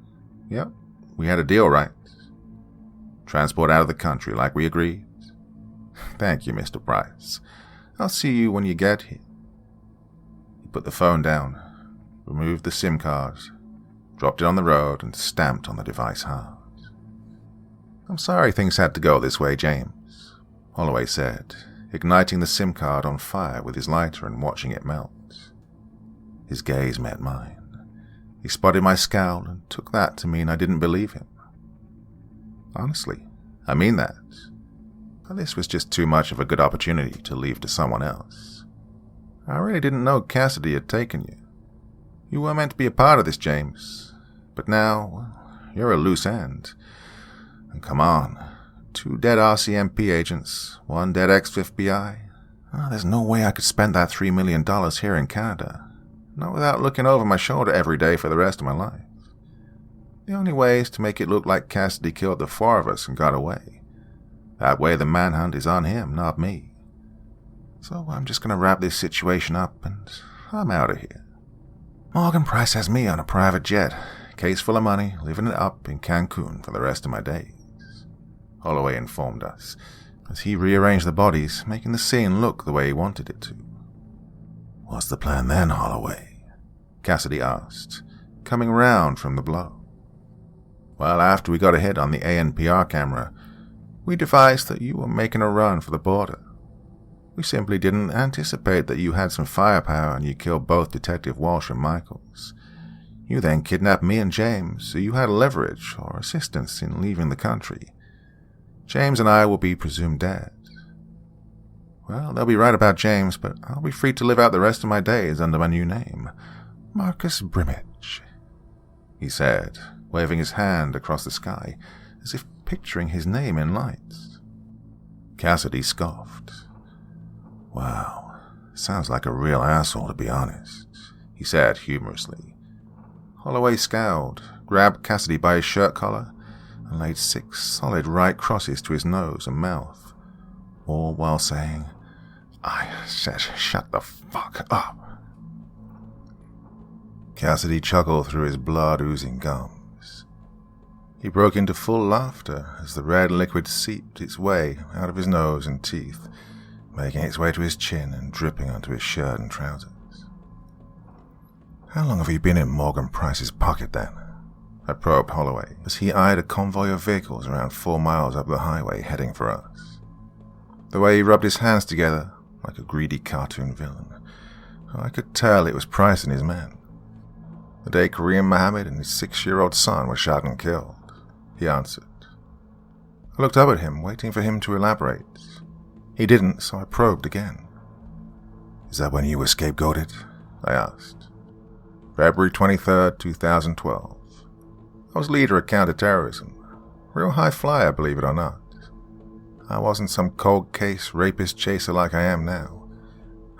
Yep, we had a deal, right? Transport out of the country like we agreed. Thank you, Mr. Price. I'll see you when you get here." He put the phone down, removed the SIM card, dropped it on the road, and stamped on the device hard. "I'm sorry things had to go this way, James," Holloway said, igniting the SIM card on fire with his lighter and watching it melt. His gaze met mine. He spotted my scowl and took that to mean I didn't believe him. Honestly, I mean that. But this was just too much of a good opportunity to leave to someone else. I really didn't know Cassidy had taken you. You were meant to be a part of this, James. But now, well, you're a loose end. And come on, 2 dead RCMP agents, 1 dead ex-FBI. There's no way I could spend that $3 million here in Canada, not without looking over my shoulder every day for the rest of my life. The only way is to make it look like Cassidy killed the four of us and got away. That way the manhunt is on him, not me. So I'm just going to wrap this situation up and I'm out of here. Morgan Price has me on a private jet, case full of money, living it up in Cancun for the rest of my days, Holloway informed us, as he rearranged the bodies, making the scene look the way he wanted it to. What's the plan then, Holloway? Cassidy asked, coming round from the blow. Well, after we got a hit on the ANPR camera, we devised that you were making a run for the border. We simply didn't anticipate that you had some firepower and you killed both Detective Walsh and Michaels. You then kidnapped me and James, so you had leverage or assistance in leaving the country. James and I will be presumed dead. Well, they'll be right about James, but I'll be free to live out the rest of my days under my new name, Marcus Brimage, he said, waving his hand across the sky, as if picturing his name in lights. Cassidy scoffed. Wow, sounds like a real asshole, to be honest, he said humorously. Holloway scowled, grabbed Cassidy by his shirt collar, and laid 6 solid right crosses to his nose and mouth, all while saying, "I said shut the fuck up." Cassidy chuckled through his blood-oozing gums. He broke into full laughter as the red liquid seeped its way out of his nose and teeth, making its way to his chin and dripping onto his shirt and trousers. How long have you been in Morgan Price's pocket, then? I probed Holloway, as he eyed a convoy of vehicles around 4 miles up the highway heading for us. The way he rubbed his hands together, like a greedy cartoon villain, I could tell it was Price and his men. The day Kareem Mohammed and his 6-year-old son were shot and killed, he answered. I looked up at him, waiting for him to elaborate. He didn't, so I probed again. Is that when you were scapegoated? I asked. February 23rd, 2012. I was leader of counter-terrorism. Real high flyer, believe it or not. I wasn't some cold case rapist chaser like I am now.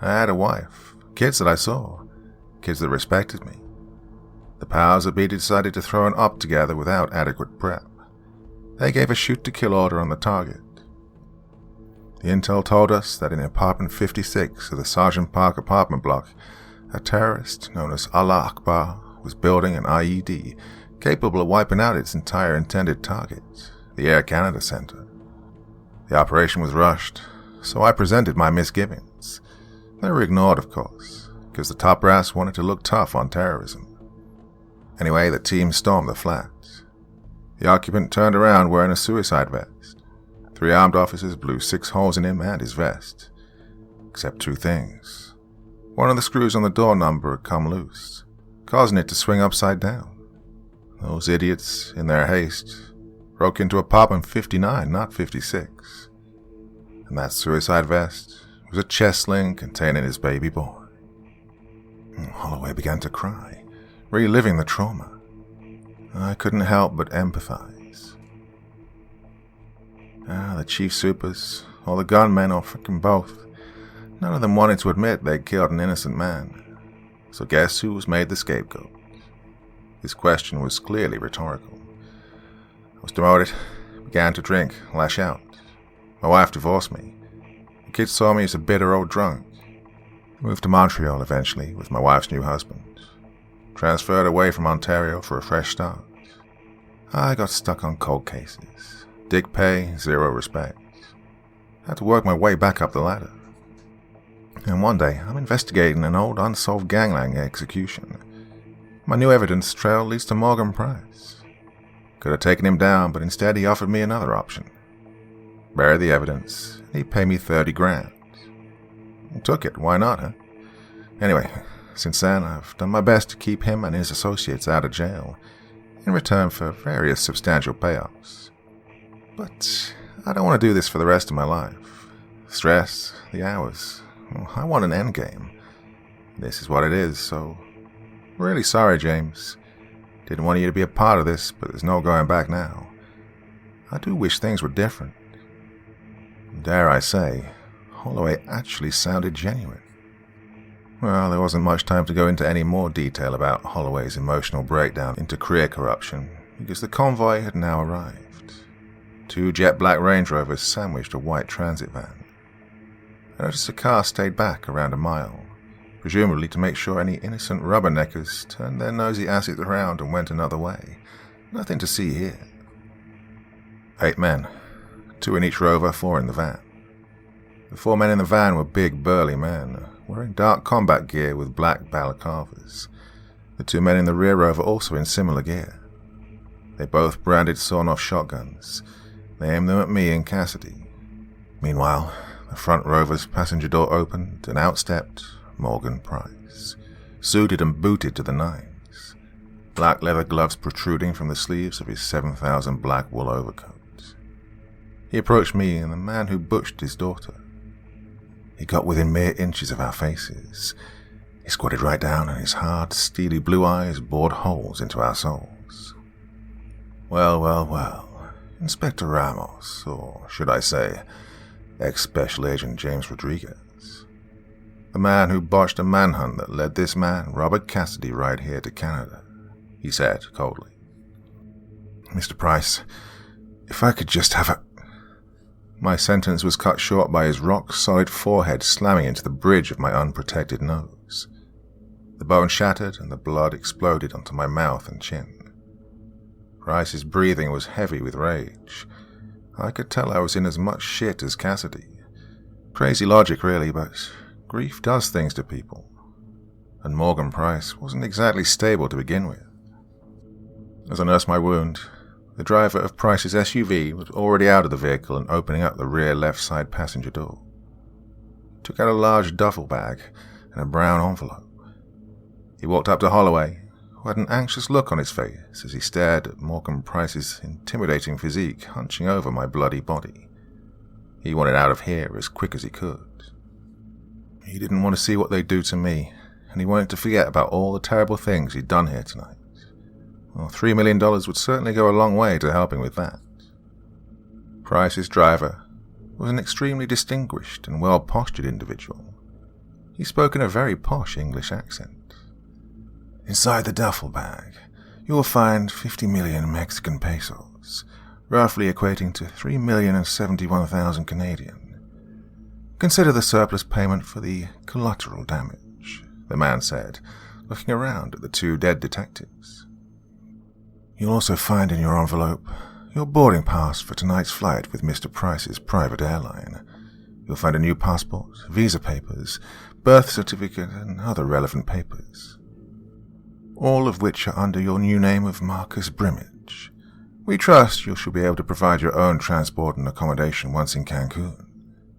I had a wife, kids that I saw, kids that respected me. The powers that be decided to throw an op together without adequate prep. They gave a shoot-to-kill order on the target. The intel told us that in apartment 56 of the Sergeant Park apartment block, a terrorist known as Allah Akbar was building an IED capable of wiping out its entire intended target, the Air Canada Centre. The operation was rushed, so I presented my misgivings. They were ignored, of course, because the top brass wanted to look tough on terrorism. Anyway, the team stormed the flat. The occupant turned around wearing a suicide vest. 3 armed officers blew 6 holes in him and his vest. Except 2 things. One of the screws on the door number had come loose, causing it to swing upside down. Those idiots, in their haste, broke into apartment 59, not 56. And that suicide vest was a chest sling containing his baby boy. Holloway began to cry, reliving the trauma. I couldn't help but empathize. The chief supers, or the gunmen, or frickin' both, none of them wanted to admit they'd killed an innocent man. So guess who was made the scapegoat? His question was clearly rhetorical. I was demoted, began to drink, lash out. My wife divorced me. The kids saw me as a bitter old drunk. Moved to Montreal eventually with my wife's new husband. Transferred away from Ontario for a fresh start. I got stuck on cold cases. Dick pay, 0 respect. Had to work my way back up the ladder. And one day, I'm investigating an old unsolved gangland execution. My new evidence trail leads to Morgan Price. Could have taken him down, but instead he offered me another option. Bury the evidence, and he'd pay me $30,000. I took it, why not, huh? Anyway, since then I've done my best to keep him and his associates out of jail, in return for various substantial payoffs. But I don't want to do this for the rest of my life. Stress, the hours, I want an endgame. This is what it is, so... Really sorry, James. Didn't want you to be a part of this, but there's no going back now. I do wish things were different. Dare I say, Holloway actually sounded genuine. Well, there wasn't much time to go into any more detail about Holloway's emotional breakdown into career corruption, because the convoy had now arrived. 2 jet black Range Rovers sandwiched a white transit van. I noticed the car stayed back around a mile, presumably to make sure any innocent rubberneckers turned their nosy asses around and went another way. Nothing to see here. 8 men, 2 in each rover, 4 in the van. The 4 men in the van were big, burly men, wearing dark combat gear with black balaclavas. The 2 men in the rear rover also in similar gear. They both branded sawn-off shotguns. They aimed them at me and Cassidy. Meanwhile, the front rover's passenger door opened and out stepped Morgan Price, suited and booted to the nines, black leather gloves protruding from the sleeves of his 7,000 black wool overcoat. He approached me and the man who butchered his daughter. He got within mere inches of our faces. He squatted right down and his hard, steely blue eyes bored holes into our souls. Well, Inspector Ramos, or should I say, ex-Special Agent James Rodriguez. The man who botched a manhunt that led this man, Robert Cassidy, right here to Canada, he said coldly. Mr. Price, if I could just have a... My sentence was cut short by his rock-solid forehead slamming into the bridge of my unprotected nose. The bone shattered and the blood exploded onto my mouth and chin. Price's breathing was heavy with rage. I could tell I was in as much shit as Cassidy. Crazy logic, really, but grief does things to people. And Morgan Price wasn't exactly stable to begin with. As I nursed my wound, the driver of Price's SUV was already out of the vehicle and opening up the rear left side passenger door. He took out a large duffel bag and a brown envelope. He walked up to Holloway, who had an anxious look on his face as he stared at Morgan Price's intimidating physique hunching over my bloody body. He wanted out of here as quick as he could. He didn't want to see what they'd do to me, and he wanted to forget about all the terrible things he'd done here tonight. Well, $3 million would certainly go a long way to helping with that. Price's driver was an extremely distinguished and well-postured individual. He spoke in a very posh English accent. Inside the duffel bag, you will find 50 million Mexican pesos, roughly equating to 3,071,000 Canadian. Consider the surplus payment for the collateral damage, the man said, looking around at the 2 dead detectives. You'll also find in your envelope your boarding pass for tonight's flight with Mr. Price's private airline. You'll find a new passport, visa papers, birth certificate, and other relevant papers, all of which are under your new name of Marcus Brimage. We trust you shall be able to provide your own transport and accommodation once in Cancun,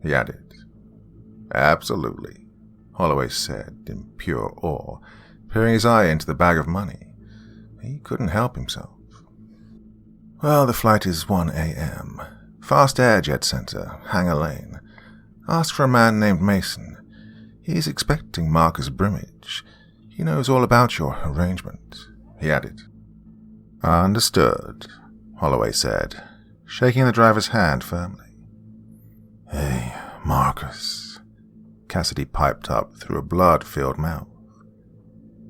he added. Absolutely, Holloway said in pure awe, peering his eye into the bag of money. He couldn't help himself. Well, the flight is 1 a.m. Fast Air Jet Center, Hangar Lane. Ask for a man named Mason. He is expecting Marcus Brimage. He knows all about your arrangement, he added. Understood, Holloway said, shaking the driver's hand firmly. Hey, Marcus, Cassidy piped up through a blood-filled mouth.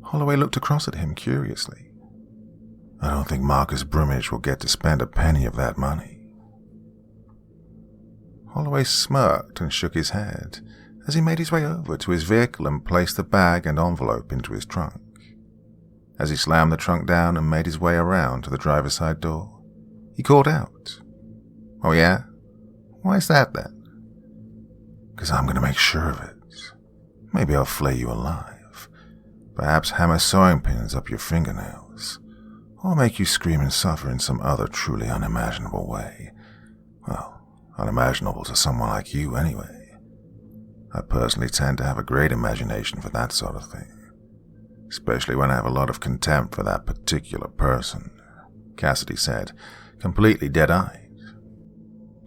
Holloway looked across at him curiously. I don't think Marcus Brimage will get to spend a penny of that money. Holloway smirked and shook his head as he made his way over to his vehicle and placed the bag and envelope into his trunk. As he slammed the trunk down and made his way around to the driver's side door, he called out, Oh yeah? Why's that then? 'Cause I'm going to make sure of it. Maybe I'll flay you alive. Perhaps hammer sewing pins up your fingernails. Or make you scream and suffer in some other truly unimaginable way. Well, unimaginable to someone like you anyway. I personally tend to have a great imagination for that sort of thing, especially when I have a lot of contempt for that particular person, Cassidy said, completely dead-eyed.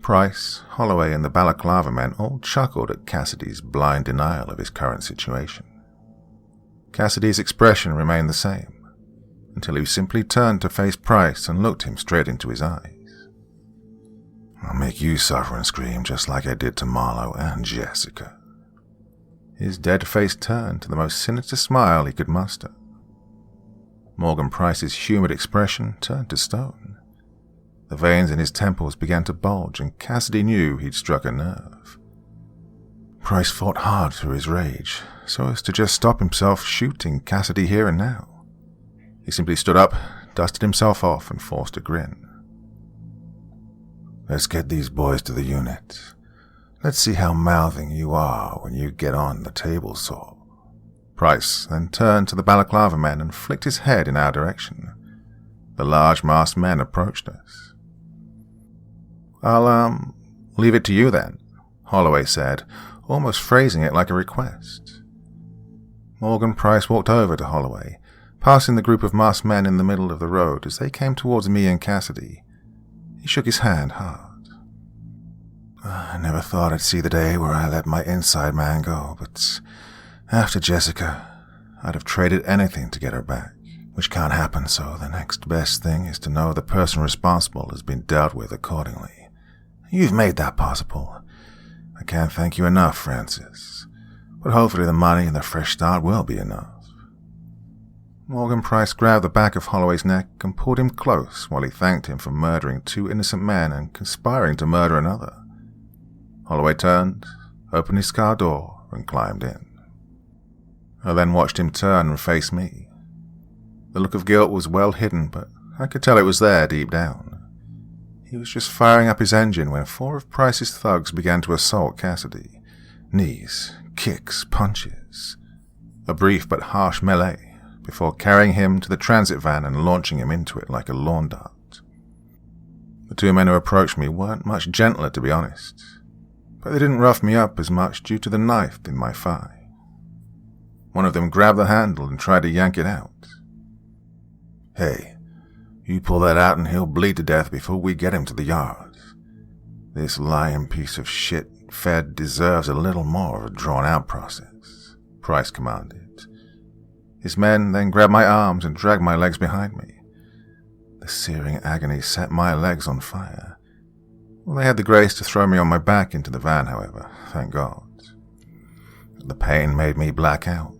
Price, Holloway, and the balaclava men all chuckled at Cassidy's blind denial of his current situation. Cassidy's expression remained the same, until he simply turned to face Price and looked him straight into his eyes. I'll make you suffer and scream just like I did to Marlowe and Jessica." His dead face turned to the most sinister smile he could muster. Morgan Price's humid expression turned to stone. The veins in his temples began to bulge, and Cassidy knew he'd struck a nerve. Price fought hard through his rage, so as to just stop himself shooting Cassidy here and now. He simply stood up, dusted himself off, and forced a grin. "Let's get these boys to the unit. Let's see how mouthing you are when you get on the table saw." Price then turned to the balaclava men and flicked his head in our direction. The large masked men approached us. "I'll, leave it to you then," Holloway said, almost phrasing it like a request. Morgan Price walked over to Holloway, passing the group of masked men in the middle of the road as they came towards me and Cassidy. He shook his hand hard. "I never thought I'd see the day where I let my inside man go, but after Jessica, I'd have traded anything to get her back, which can't happen, so the next best thing is to know the person responsible has been dealt with accordingly. You've made that possible. I can't thank you enough, Francis, but hopefully the money and the fresh start will be enough." Morgan Price grabbed the back of Holloway's neck and pulled him close while he thanked him for murdering 2 innocent men and conspiring to murder another. Holloway turned, opened his car door, and climbed in. I then watched him turn and face me. The look of guilt was well hidden, but I could tell it was there deep down. He was just firing up his engine when 4 of Price's thugs began to assault Cassidy. Knees, kicks, punches. A brief but harsh melee, before carrying him to the transit van and launching him into it like a lawn dart. The 2 men who approached me weren't much gentler, to be honest, but they didn't rough me up as much due to the knife in my thigh. One of them grabbed the handle and tried to yank it out. "Hey, you pull that out and he'll bleed to death before we get him to the yard. This lying piece of shit Fed deserves a little more of a drawn-out process," Price commanded. His men then grabbed my arms and dragged my legs behind me. The searing agony set my legs on fire. Well, they had the grace to throw me on my back into the van, however, thank God. The pain made me black out.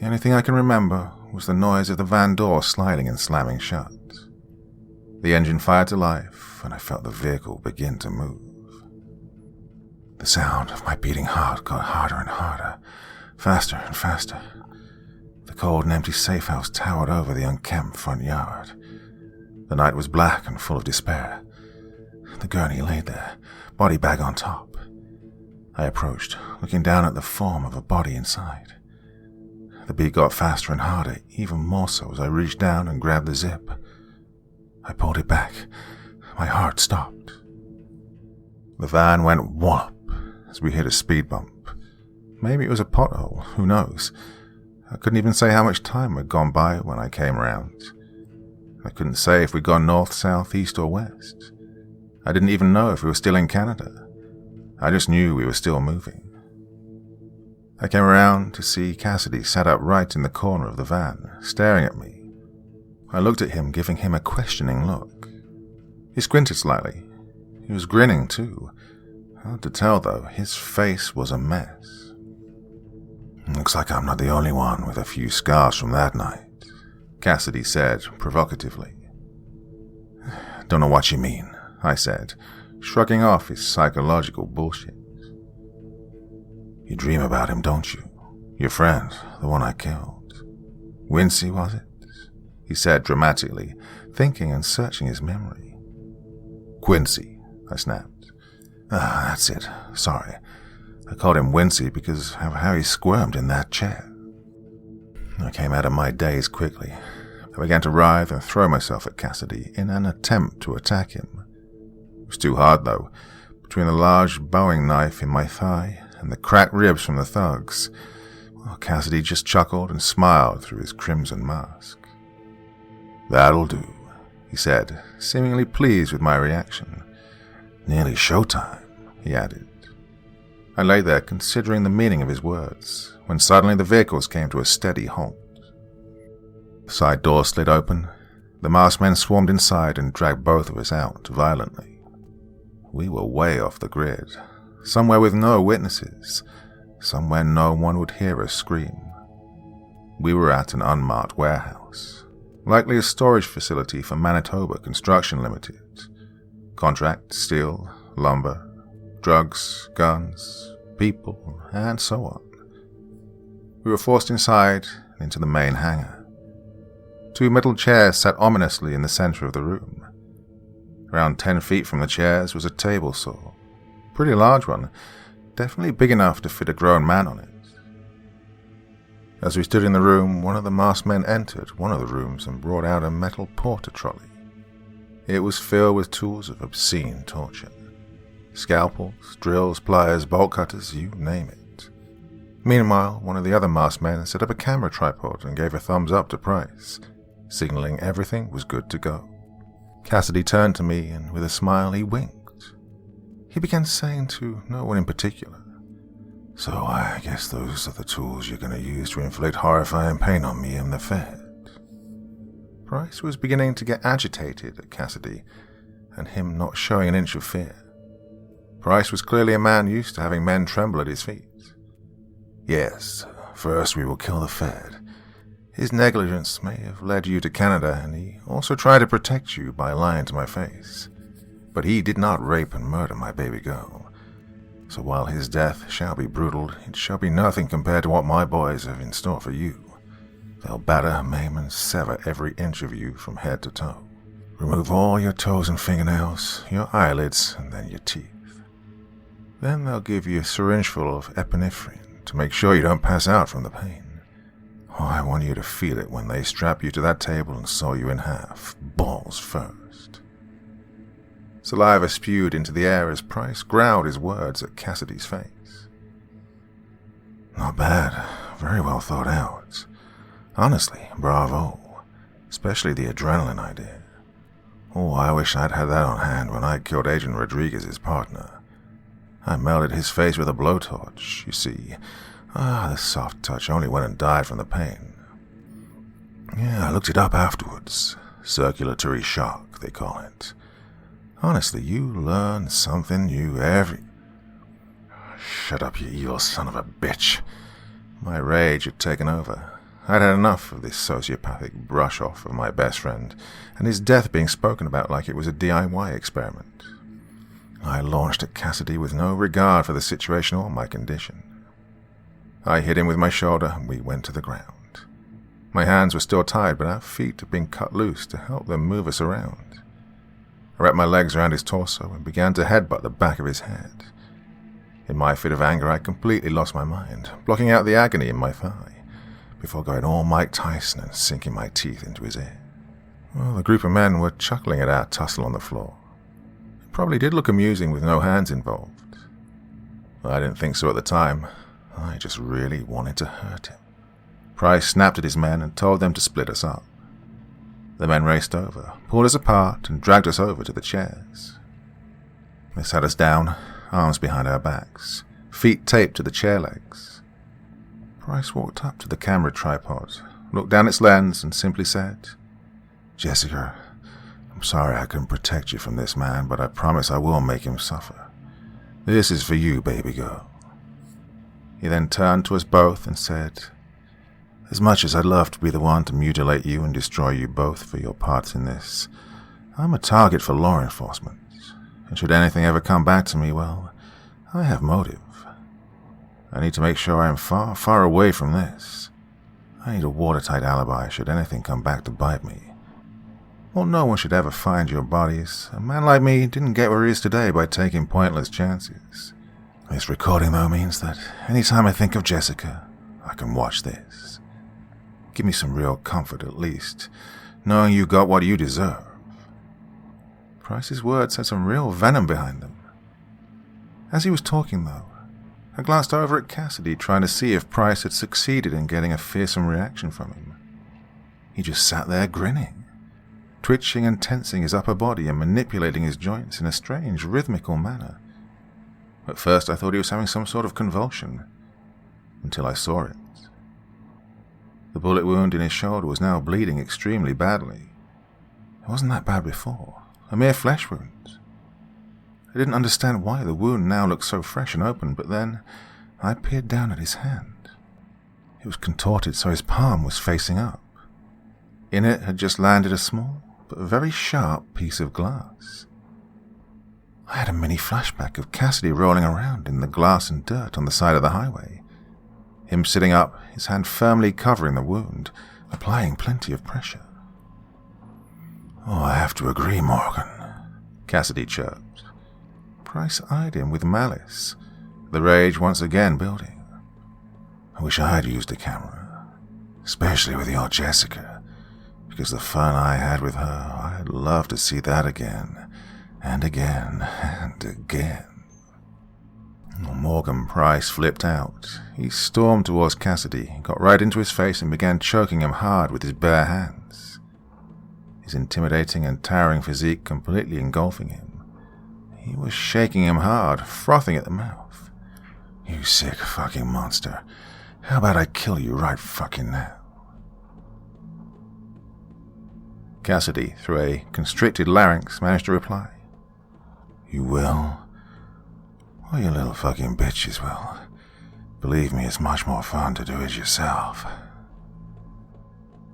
The only thing I can remember was the noise of the van door sliding and slamming shut. The engine fired to life, and I felt the vehicle begin to move. The sound of my beating heart got harder and harder, faster and faster. The cold and empty safe house towered over the unkempt front yard. The night was black and full of despair. The gurney lay there, body bag on top. I approached, looking down at the form of a body inside. The beat got faster and harder, even more so as I reached down and grabbed the zip. I pulled it back. My heart stopped. The van went wallop as we hit a speed bump. Maybe it was a pothole, who knows? I couldn't even say how much time had gone by when I came around. I couldn't say if we'd gone north, south, east, or west. I didn't even know if we were still in Canada. I just knew we were still moving. I came around to see Cassidy sat up right in the corner of the van, staring at me. I looked at him, giving him a questioning look. He squinted slightly. He was grinning, too. Hard to tell, though. His face was a mess. "Looks like I'm not the only one with a few scars from that night," Cassidy said, provocatively. "Don't know what you mean," I said, shrugging off his psychological bullshit. "You dream about him, don't you? Your friend, the one I killed. Wincy, was it?" he said dramatically, thinking and searching his memory. "Quincy," I snapped. "Ah, that's it. Sorry. I called him Wincy because of how he squirmed in that chair." I came out of my daze quickly. I began to writhe and throw myself at Cassidy in an attempt to attack him. It was too hard, though. Between the large bowing knife in my thigh and the cracked ribs from the thugs, well, Cassidy just chuckled and smiled through his crimson mask. "That'll do," he said, seemingly pleased with my reaction. "Nearly showtime," he added. I lay there considering the meaning of his words, when suddenly the vehicles came to a steady halt. The side door slid open. The masked men swarmed inside and dragged both of us out violently. We were way off the grid, somewhere with no witnesses, somewhere no one would hear us scream. We were at an unmarked warehouse, likely a storage facility for Manitoba Construction Limited. Contract, steel, lumber, drugs, guns, people, and so on. We were forced inside and into the main hangar. 2 metal chairs sat ominously in the center of the room. Around 10 feet from the chairs was a table saw, pretty large one, definitely big enough to fit a grown man on it. As we stood in the room, one of the masked men entered one of the rooms and brought out a metal porter trolley. It was filled with tools of obscene torture. Scalpels, drills, pliers, bolt cutters, you name it. Meanwhile, one of the other masked men set up a camera tripod and gave a thumbs up to Price, signaling everything was good to go. Cassidy turned to me, and with a smile he winked. He began saying to no one in particular, "So I guess those are the tools you're going to use to inflict horrifying pain on me and the Fed." Price was beginning to get agitated at Cassidy, and him not showing an inch of fear. Price was clearly a man used to having men tremble at his feet. "Yes, first we will kill the Fed. His negligence may have led you to Canada, and he also tried to protect you by lying to my face. But he did not rape and murder my baby girl. So while his death shall be brutal, it shall be nothing compared to what my boys have in store for you. They'll batter, maim, and sever every inch of you from head to toe. Remove all your toes and fingernails, your eyelids, and then your teeth. Then they'll give you a syringe full of epinephrine to make sure you don't pass out from the pain. Oh, I want you to feel it when they strap you to that table and saw you in half, balls first." Saliva spewed into the air as Price growled his words at Cassidy's face. "Not bad. Very well thought out. Honestly, bravo. Especially the adrenaline idea. Oh, I wish I'd had that on hand when I killed Agent Rodriguez's partner. I melted his face with a blowtorch, you see. The soft touch only went and died from the pain. Yeah, I looked it up afterwards. Circulatory shock, they call it. Honestly, you learn something new every... Shut up, you evil son of a bitch." My rage had taken over. I'd had enough of this sociopathic brush-off of my best friend, and his death being spoken about like it was a DIY experiment. I launched at Cassidy with no regard for the situation or my condition. I hit him with my shoulder, and we went to the ground. My hands were still tied, but our feet had been cut loose to help them move us around. I wrapped my legs around his torso and began to headbutt the back of his head. In my fit of anger, I completely lost my mind, blocking out the agony in my thigh, before going all Mike Tyson and sinking my teeth into his ear. Well, the group of men were chuckling at our tussle on the floor. It probably did look amusing with no hands involved. I didn't think so at the time. I just really wanted to hurt him. Price snapped at his men and told them to split us up. The men raced over, pulled us apart, and dragged us over to the chairs. They sat us down, arms behind our backs, feet taped to the chair legs. Price walked up to the camera tripod, looked down its lens, and simply said, "Jessica, I'm sorry I couldn't protect you from this man, but I promise I will make him suffer. This is for you, baby girl." He then turned to us both and said, "As much as I'd love to be the one to mutilate you and destroy you both for your parts in this, I'm a target for law enforcement, and should anything ever come back to me, well, I have motive. I need to make sure I am far, far away from this. I need a watertight alibi should anything come back to bite me. Well, no one should ever find your bodies. A man like me didn't get where he is today by taking pointless chances. This recording, though, means that any time I think of Jessica, I can watch this. Give me some real comfort, at least, knowing you got what you deserve." Price's words had some real venom behind them. As he was talking, though, I glanced over at Cassidy, trying to see if Price had succeeded in getting a fearsome reaction from him. He just sat there grinning, twitching and tensing his upper body and manipulating his joints in a strange, rhythmical manner. At first I thought he was having some sort of convulsion, until I saw it. The bullet wound in his shoulder was now bleeding extremely badly. It wasn't that bad before, a mere flesh wound. I didn't understand why the wound now looked so fresh and open, but then I peered down at his hand. It was contorted so his palm was facing up. In it had just landed a small but very sharp piece of glass. I had a mini flashback of Cassidy rolling around in the glass and dirt on the side of the highway. Him sitting up, his hand firmly covering the wound, applying plenty of pressure. "Oh, I have to agree, Morgan," Cassidy chirped. Price eyed him with malice, the rage once again building. "I wish I had used a camera, especially with your Jessica, because the fun I had with her, I'd love to see that again, and again, and again." Morgan Price flipped out. He stormed towards Cassidy, got right into his face and began choking him hard with his bare hands. His intimidating and towering physique completely engulfing him. He was shaking him hard, frothing at the mouth. "You sick fucking monster. How about I kill you right fucking now?" Cassidy, through a constricted larynx, managed to reply. "You will? Well, you little fucking bitches will. Believe me, it's much more fun to do it yourself."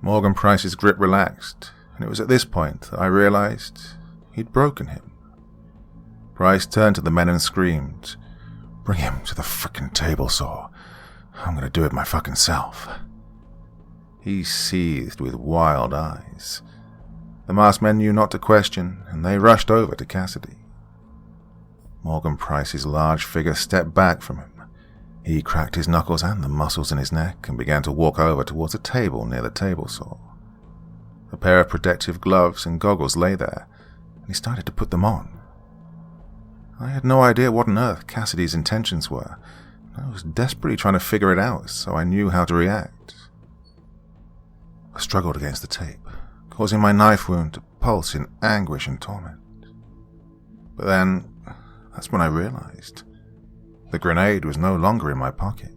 Morgan Price's grip relaxed, and it was at this point that I realized he'd broken him. Price turned to the men and screamed, "Bring him to the frickin' table saw. I'm gonna do it my fucking self." He seethed with wild eyes. The masked men knew not to question, and they rushed over to Cassidy. Morgan Price's large figure stepped back from him. He cracked his knuckles and the muscles in his neck and began to walk over towards a table near the table saw. A pair of protective gloves and goggles lay there, and he started to put them on. I had no idea what on earth Cassidy's intentions were. I was desperately trying to figure it out so I knew how to react. I struggled against the tape, causing my knife wound to pulse in anguish and torment. But then, that's when I realized the grenade was no longer in my pocket.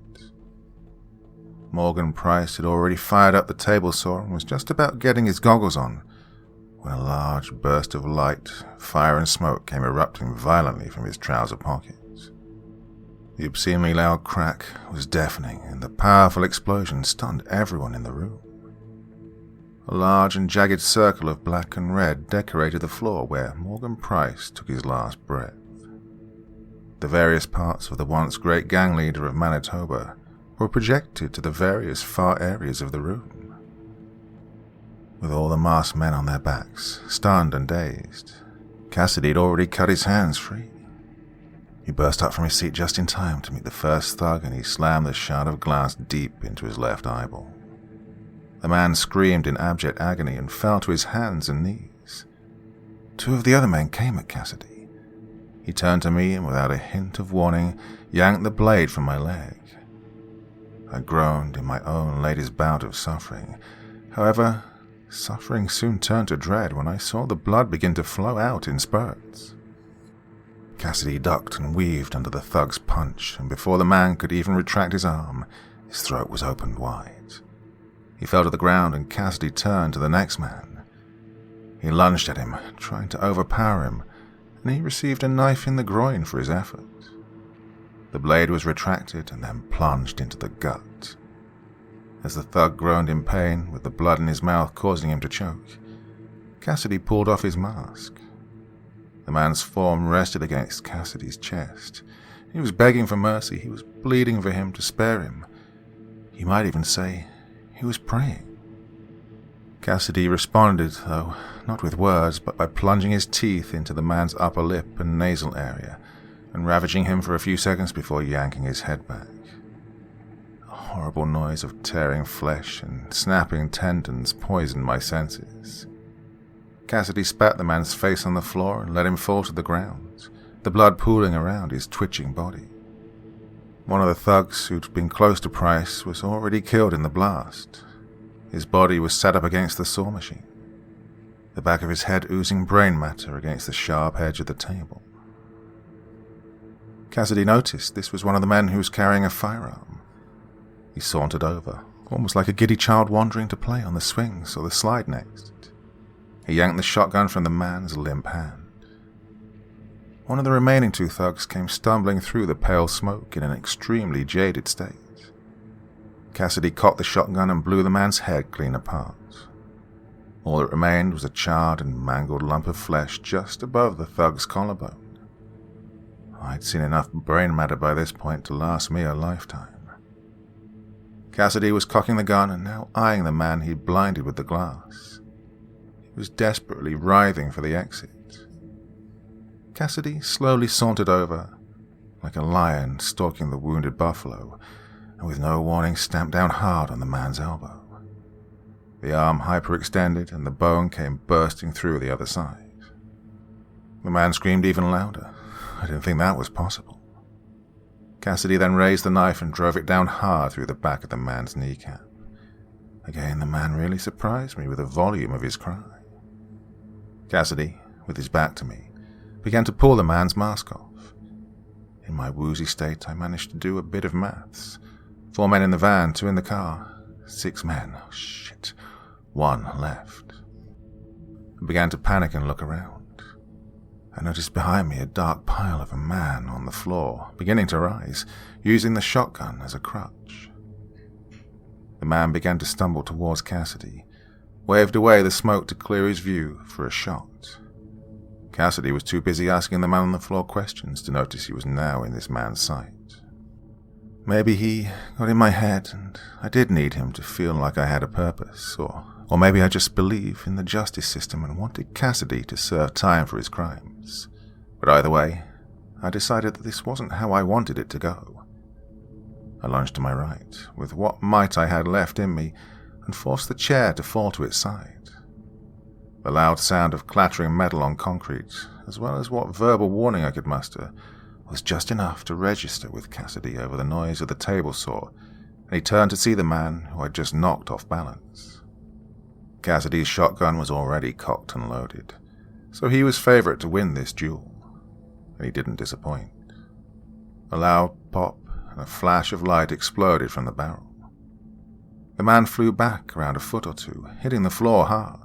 Morgan Price had already fired up the table saw and was just about getting his goggles on when a large burst of light, fire and smoke came erupting violently from his trouser pockets. The obscenely loud crack was deafening, and the powerful explosion stunned everyone in the room. A large and jagged circle of black and red decorated the floor where Morgan Price took his last breath. The various parts of the once great gang leader of Manitoba were projected to the various far areas of the room. With all the masked men on their backs, stunned and dazed, Cassidy had already cut his hands free. He burst up from his seat just in time to meet the first thug, and he slammed the shard of glass deep into his left eyeball. The man screamed in abject agony and fell to his hands and knees. Two of the other men came at Cassidy. He turned to me and without a hint of warning yanked the blade from my leg. I groaned in my own latest bout of suffering. However, suffering soon turned to dread when I saw the blood begin to flow out in spurts. Cassidy ducked and weaved under the thug's punch, and before the man could even retract his arm, his throat was opened wide. He fell to the ground, and Cassidy turned to the next man. He lunged at him, trying to overpower him, and he received a knife in the groin for his effort. The blade was retracted and then plunged into the gut. As the thug groaned in pain, with the blood in his mouth causing him to choke, Cassidy pulled off his mask. The man's form rested against Cassidy's chest. He was begging for mercy. He was pleading for him to spare him. You might even say he was praying. Cassidy responded, though not with words, but by plunging his teeth into the man's upper lip and nasal area, and ravaging him for a few seconds before yanking his head back. A horrible noise of tearing flesh and snapping tendons poisoned my senses. Cassidy spat the man's face on the floor and let him fall to the ground, the blood pooling around his twitching body. One of the thugs who'd been close to Price was already killed in the blast. His body was sat up against the saw machine, the back of his head oozing brain matter against the sharp edge of the table. Cassidy noticed this was one of the men who was carrying a firearm. He sauntered over, almost like a giddy child wandering to play on the swings or the slide next. He yanked the shotgun from the man's limp hand. One of the remaining two thugs came stumbling through the pale smoke in an extremely jaded state. Cassidy cocked the shotgun and blew the man's head clean apart. All that remained was a charred and mangled lump of flesh just above the thug's collarbone. I'd seen enough brain matter by this point to last me a lifetime. Cassidy was cocking the gun and now eyeing the man he'd blinded with the glass. He was desperately writhing for the exit. Cassidy slowly sauntered over, like a lion stalking the wounded buffalo, and with no warning stamped down hard on the man's elbow. The arm hyperextended and the bone came bursting through the other side. The man screamed even louder. I didn't think that was possible. Cassidy then raised the knife and drove it down hard through the back of the man's kneecap. Again, the man really surprised me with the volume of his cry. Cassidy, with his back to me, began to pull the man's mask off. In my woozy state, I managed to do a bit of maths. 4 men in the van, 2 in the car. 6 men. Oh, shit. 1 left. I began to panic and look around. I noticed behind me a dark pile of a man on the floor, beginning to rise, using the shotgun as a crutch. The man began to stumble towards Cassidy, waved away the smoke to clear his view for a shot. Cassidy was too busy asking the man on the floor questions to notice he was now in this man's sight. Maybe he got in my head and I did need him to feel like I had a purpose, or maybe I just believe in the justice system and wanted Cassidy to serve time for his crimes. But either way, I decided that this wasn't how I wanted it to go. I lunged to my right, with what might I had left in me, and forced the chair to fall to its side. The loud sound of clattering metal on concrete, as well as what verbal warning I could muster, was just enough to register with Cassidy over the noise of the table saw, and he turned to see the man who I'd just knocked off balance. Cassidy's shotgun was already cocked and loaded, so he was favorite to win this duel, and he didn't disappoint. A loud pop and a flash of light exploded from the barrel. The man flew back around a foot or two, hitting the floor hard.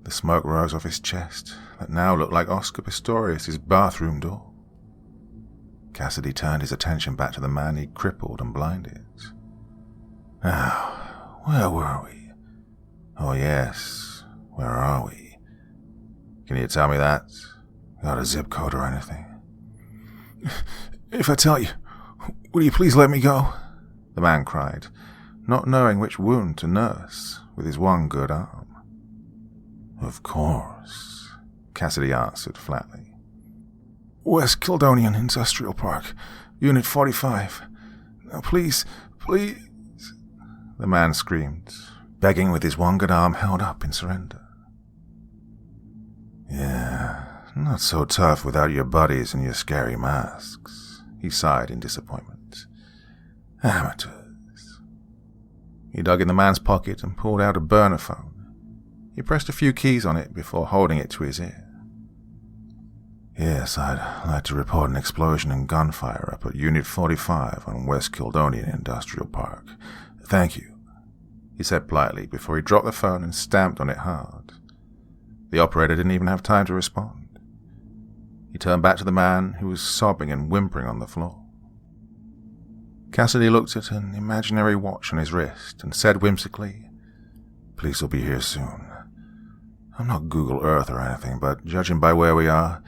The smoke rose off his chest that now looked like Oscar Pistorius' bathroom door. Cassidy turned his attention back to the man he'd crippled and blinded. Now, where were we? Oh yes, where are we? Can you tell me that? Got a zip code or anything? If I tell you, will you please let me go? The man cried, not knowing which wound to nurse with his one good arm. Of course, Cassidy answered flatly. West Kildonian Industrial Park, Unit 45. Now please, please, the man screamed, begging with his one good arm held up in surrender. Yeah, not so tough without your buddies and your scary masks, he sighed in disappointment. Amateurs. He dug in the man's pocket and pulled out a burner phone. He pressed a few keys on it before holding it to his ear. Yes, I'd like to report an explosion and gunfire up at Unit 45 on West Kildonian Industrial Park. Thank you, he said politely before he dropped the phone and stamped on it hard. The operator didn't even have time to respond. He turned back to the man who was sobbing and whimpering on the floor. Cassidy looked at an imaginary watch on his wrist and said whimsically, Police will be here soon. I'm not Google Earth or anything, but judging by where we are,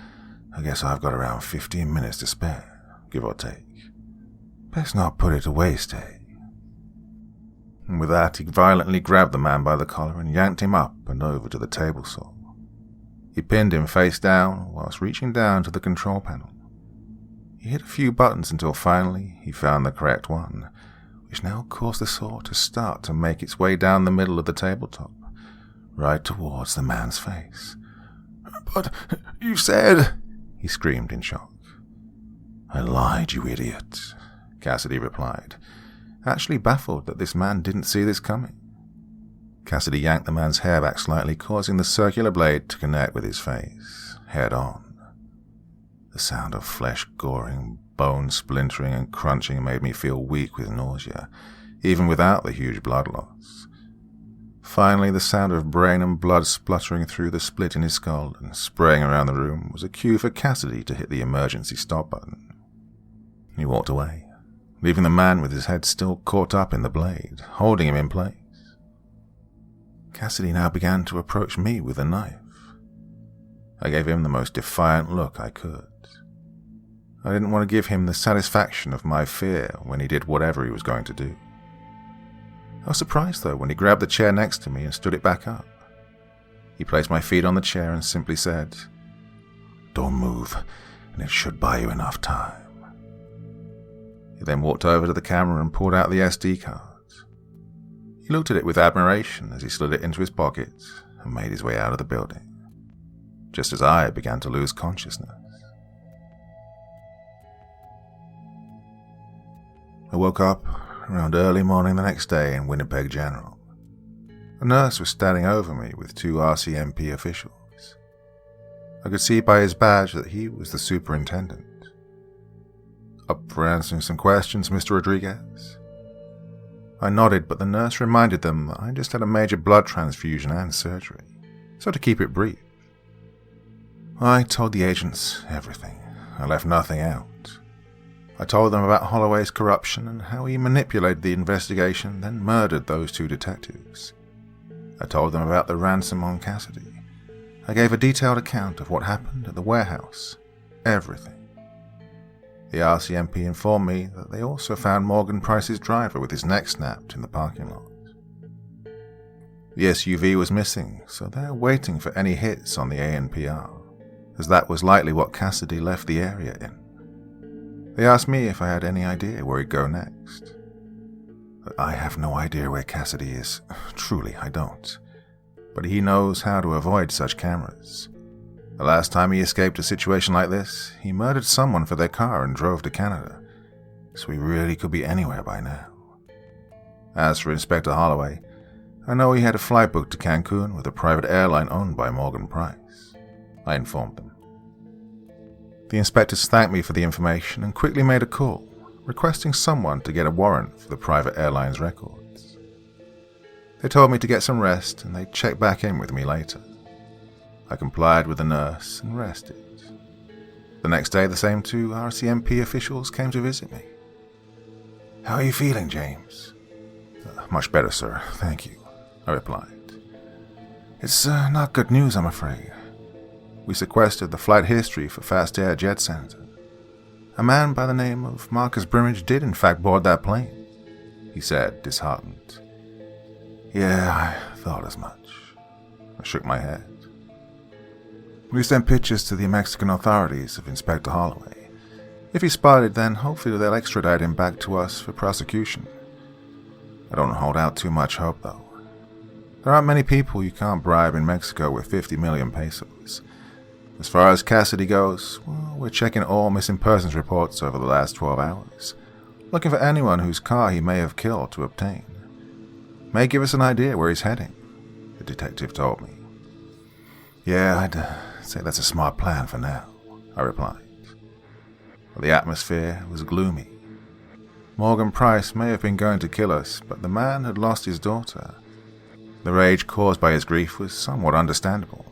I guess I've got around 15 minutes to spare, give or take. Best not put it to waste, eh? And with that, he violently grabbed the man by the collar and yanked him up and over to the table saw. He pinned him face down whilst reaching down to the control panel. He hit a few buttons until finally he found the correct one, which now caused the saw to start to make its way down the middle of the tabletop, right towards the man's face. But you said, he screamed in shock. I lied, you idiot, Cassidy replied, actually baffled that this man didn't see this coming. Cassidy yanked the man's hair back slightly, causing the circular blade to connect with his face, head on. The sound of flesh goring, bone splintering and crunching made me feel weak with nausea, even without the huge blood loss. Finally, the sound of brain and blood spluttering through the split in his skull and spraying around the room was a cue for Cassidy to hit the emergency stop button. He walked away, leaving the man with his head still caught up in the blade, holding him in place. Cassidy now began to approach me with a knife. I gave him the most defiant look I could. I didn't want to give him the satisfaction of my fear when he did whatever he was going to do. I was surprised, though, when he grabbed the chair next to me and stood it back up. He placed my feet on the chair and simply said, "Don't move, and it should buy you enough time." He then walked over to the camera and pulled out the SD card. He looked at it with admiration as he slid it into his pocket and made his way out of the building, just as I began to lose consciousness. I woke up around early morning the next day in Winnipeg General. A nurse was standing over me with 2 RCMP officials. I could see by his badge that he was the superintendent. "Up for answering some questions, Mr. Rodriguez?" I nodded, but the nurse reminded them that I just had a major blood transfusion and surgery, so to keep it brief. I told the agents everything. I left nothing out. I told them about Holloway's corruption and how he manipulated the investigation, then murdered those 2 detectives. I told them about the ransom on Cassidy. I gave a detailed account of what happened at the warehouse. Everything. The RCMP informed me that they also found Morgan Price's driver with his neck snapped in the parking lot. The SUV was missing, so they're waiting for any hits on the ANPR, as that was likely what Cassidy left the area in. They asked me if I had any idea where he'd go next. I have no idea where Cassidy is. Truly, I don't. But he knows how to avoid such cameras. The last time he escaped a situation like this, he murdered someone for their car and drove to Canada, so he really could be anywhere by now. As for Inspector Holloway, I know he had a flight booked to Cancun with a private airline owned by Morgan Price. I informed them. The inspectors thanked me for the information and quickly made a call, requesting someone to get a warrant for the private airline's records. They told me to get some rest and they'd check back in with me later. I complied with the nurse and rested. The next day, the same 2 RCMP officials came to visit me. "How are you feeling, James?" "Much better, sir, thank you," I replied. "It's not good news, I'm afraid. We sequestered the flight history for Fast Air Jet Center. A man by the name of Marcus Brimage did in fact board that plane," he said, disheartened. "Yeah, I thought as much." I shook my head. "We sent pictures to the Mexican authorities of Inspector Holloway. If he's spotted, then hopefully they'll extradite him back to us for prosecution. I don't hold out too much hope, though. There aren't many people you can't bribe in Mexico with 50 million pesos. As far as Cassidy goes, well, we're checking all missing persons reports over the last 12 hours, looking for anyone whose car he may have killed to obtain. May give us an idea where he's heading," the detective told me. "Yeah, I'd say that's a smart plan for now," I replied. The atmosphere was gloomy. Morgan Price may have been going to kill us, but the man had lost his daughter. The rage caused by his grief was somewhat understandable.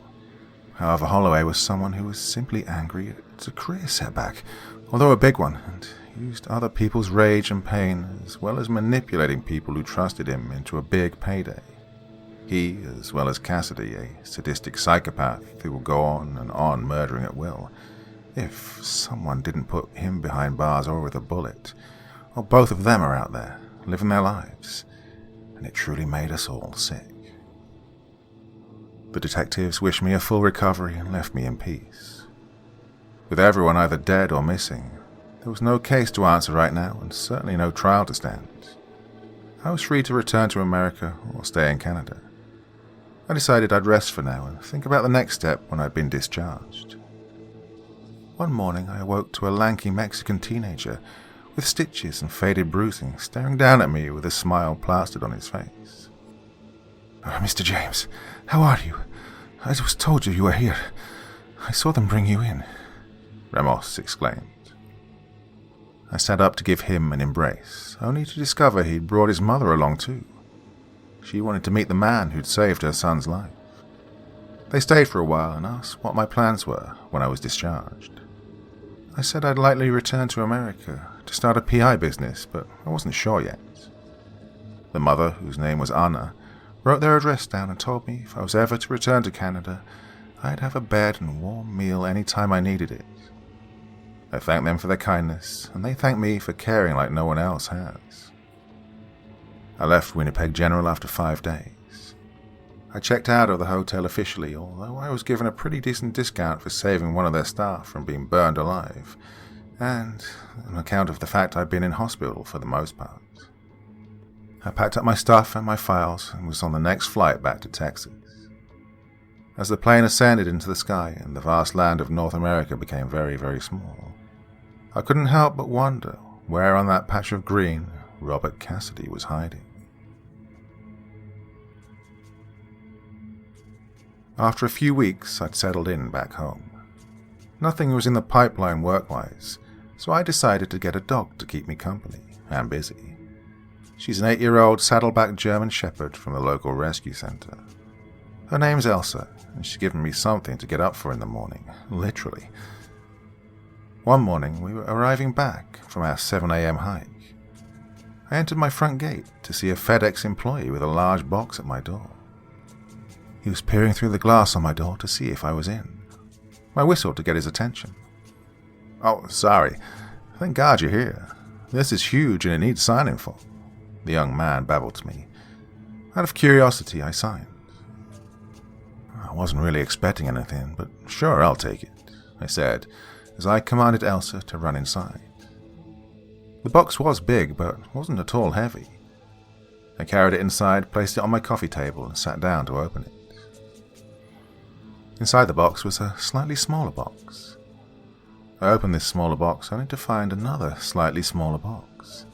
However, Holloway was someone who was simply angry at a career setback, although a big one, and used other people's rage and pain, as well as manipulating people who trusted him into a big payday. He, as well as Cassidy, a sadistic psychopath who will go on and on murdering at will, if someone didn't put him behind bars or with a bullet. Well, both of them are out there, living their lives, and it truly made us all sick. The detectives wished me a full recovery and left me in peace. With everyone either dead or missing, there was no case to answer right now, and certainly no trial to stand. I was free to return to America or stay in Canada. I decided I'd rest for now and think about the next step when I'd been discharged. One morning I awoke to a lanky Mexican teenager with stitches and faded bruising staring down at me with a smile plastered on his face. "Mr. James, how are you? I was told you were here. I saw them bring you in," Ramos exclaimed. I sat up to give him an embrace, only to discover he'd brought his mother along too. She wanted to meet the man who'd saved her son's life. They stayed for a while and asked what my plans were when I was discharged. I said I'd likely return to America to start a PI business, but I wasn't sure yet. The mother, whose name was Anna, wrote their address down and told me if I was ever to return to Canada, I'd have a bed and warm meal any time I needed it. I thanked them for their kindness, and they thanked me for caring like no one else has. I left Winnipeg General after 5 days. I checked out of the hotel officially, although I was given a pretty decent discount for saving one of their staff from being burned alive, and on account of the fact I'd been in hospital for the most part. I packed up my stuff and my files and was on the next flight back to Texas. As the plane ascended into the sky and the vast land of North America became very, very small, I couldn't help but wonder where on that patch of green Robert Cassidy was hiding. After a few weeks, I'd settled in back home. Nothing was in the pipeline work-wise, so I decided to get a dog to keep me company and busy. She's an 8-year-old saddleback German Shepherd from the local rescue center. Her name's Elsa, and she's given me something to get up for in the morning, literally. One morning, we were arriving back from our 7 a.m. hike. I entered my front gate to see a FedEx employee with a large box at my door. He was peering through the glass on my door to see if I was in. I whistled to get his attention. "Oh, sorry. Thank God you're here. This is huge and it needs signing for," the young man babbled to me. Out of curiosity, I signed. I wasn't really expecting anything, but sure, I'll take it, I said, as I commanded Elsa to run inside. The box was big, but wasn't at all heavy. I carried it inside, placed it on my coffee table, and sat down to open it. Inside the box was a slightly smaller box. I opened this smaller box only to find another slightly smaller box.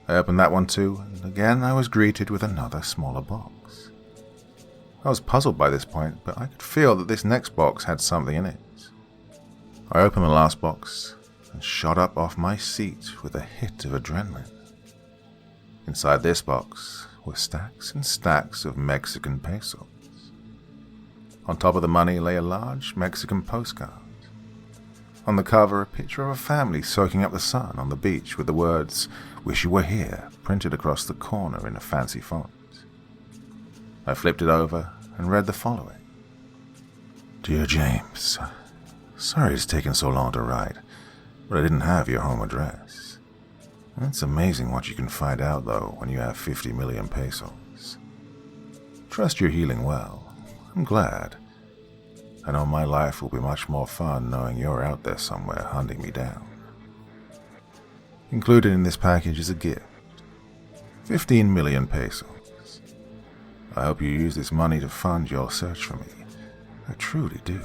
I opened that one too, and again I was greeted with another smaller box. I was puzzled by this point, but I could feel that this next box had something in it. I opened the last box and shot up off my seat with a hit of adrenaline. Inside this box were stacks and stacks of Mexican pesos. On top of the money lay a large Mexican postcard. On the cover, a picture of a family soaking up the sun on the beach with the words, "Wish you were here," printed across the corner in a fancy font. I flipped it over and read the following. "Dear James, sorry it's taken so long to write, but I didn't have your home address. It's amazing what you can find out, though, when you have 50 million pesos. Trust you're healing well. I'm glad. I know my life will be much more fun knowing you're out there somewhere hunting me down. Included in this package is a gift. 15 million pesos. I hope you use this money to fund your search for me. I truly do.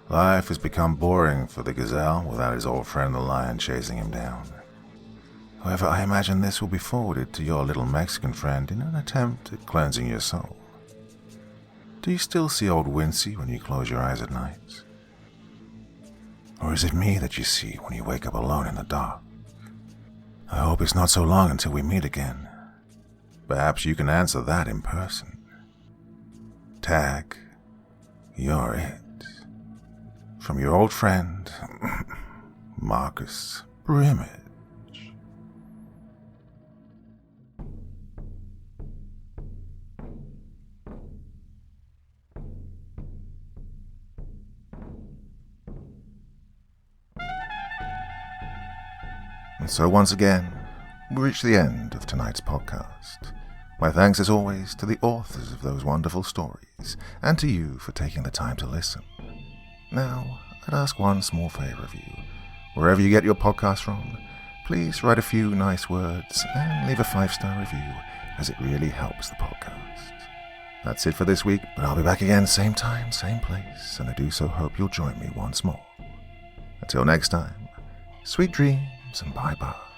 Life has become boring for the gazelle without his old friend the lion chasing him down. However, I imagine this will be forwarded to your little Mexican friend in an attempt at cleansing your soul. Do you still see old Wincy when you close your eyes at night? Or is it me that you see when you wake up alone in the dark? I hope it's not so long until we meet again. Perhaps you can answer that in person. Tag, you're it. From your old friend, Marcus Brimage." And so once again, we reach the end of tonight's podcast. My thanks as always to the authors of those wonderful stories, and to you for taking the time to listen. Now, I'd ask one small favor of you. Wherever you get your podcast from, please write a few nice words and leave a 5-star review, as it really helps the podcast. That's it for this week, but I'll be back again same time, same place, and I do so hope you'll join me once more. Until next time, sweet dreams and bye-bye.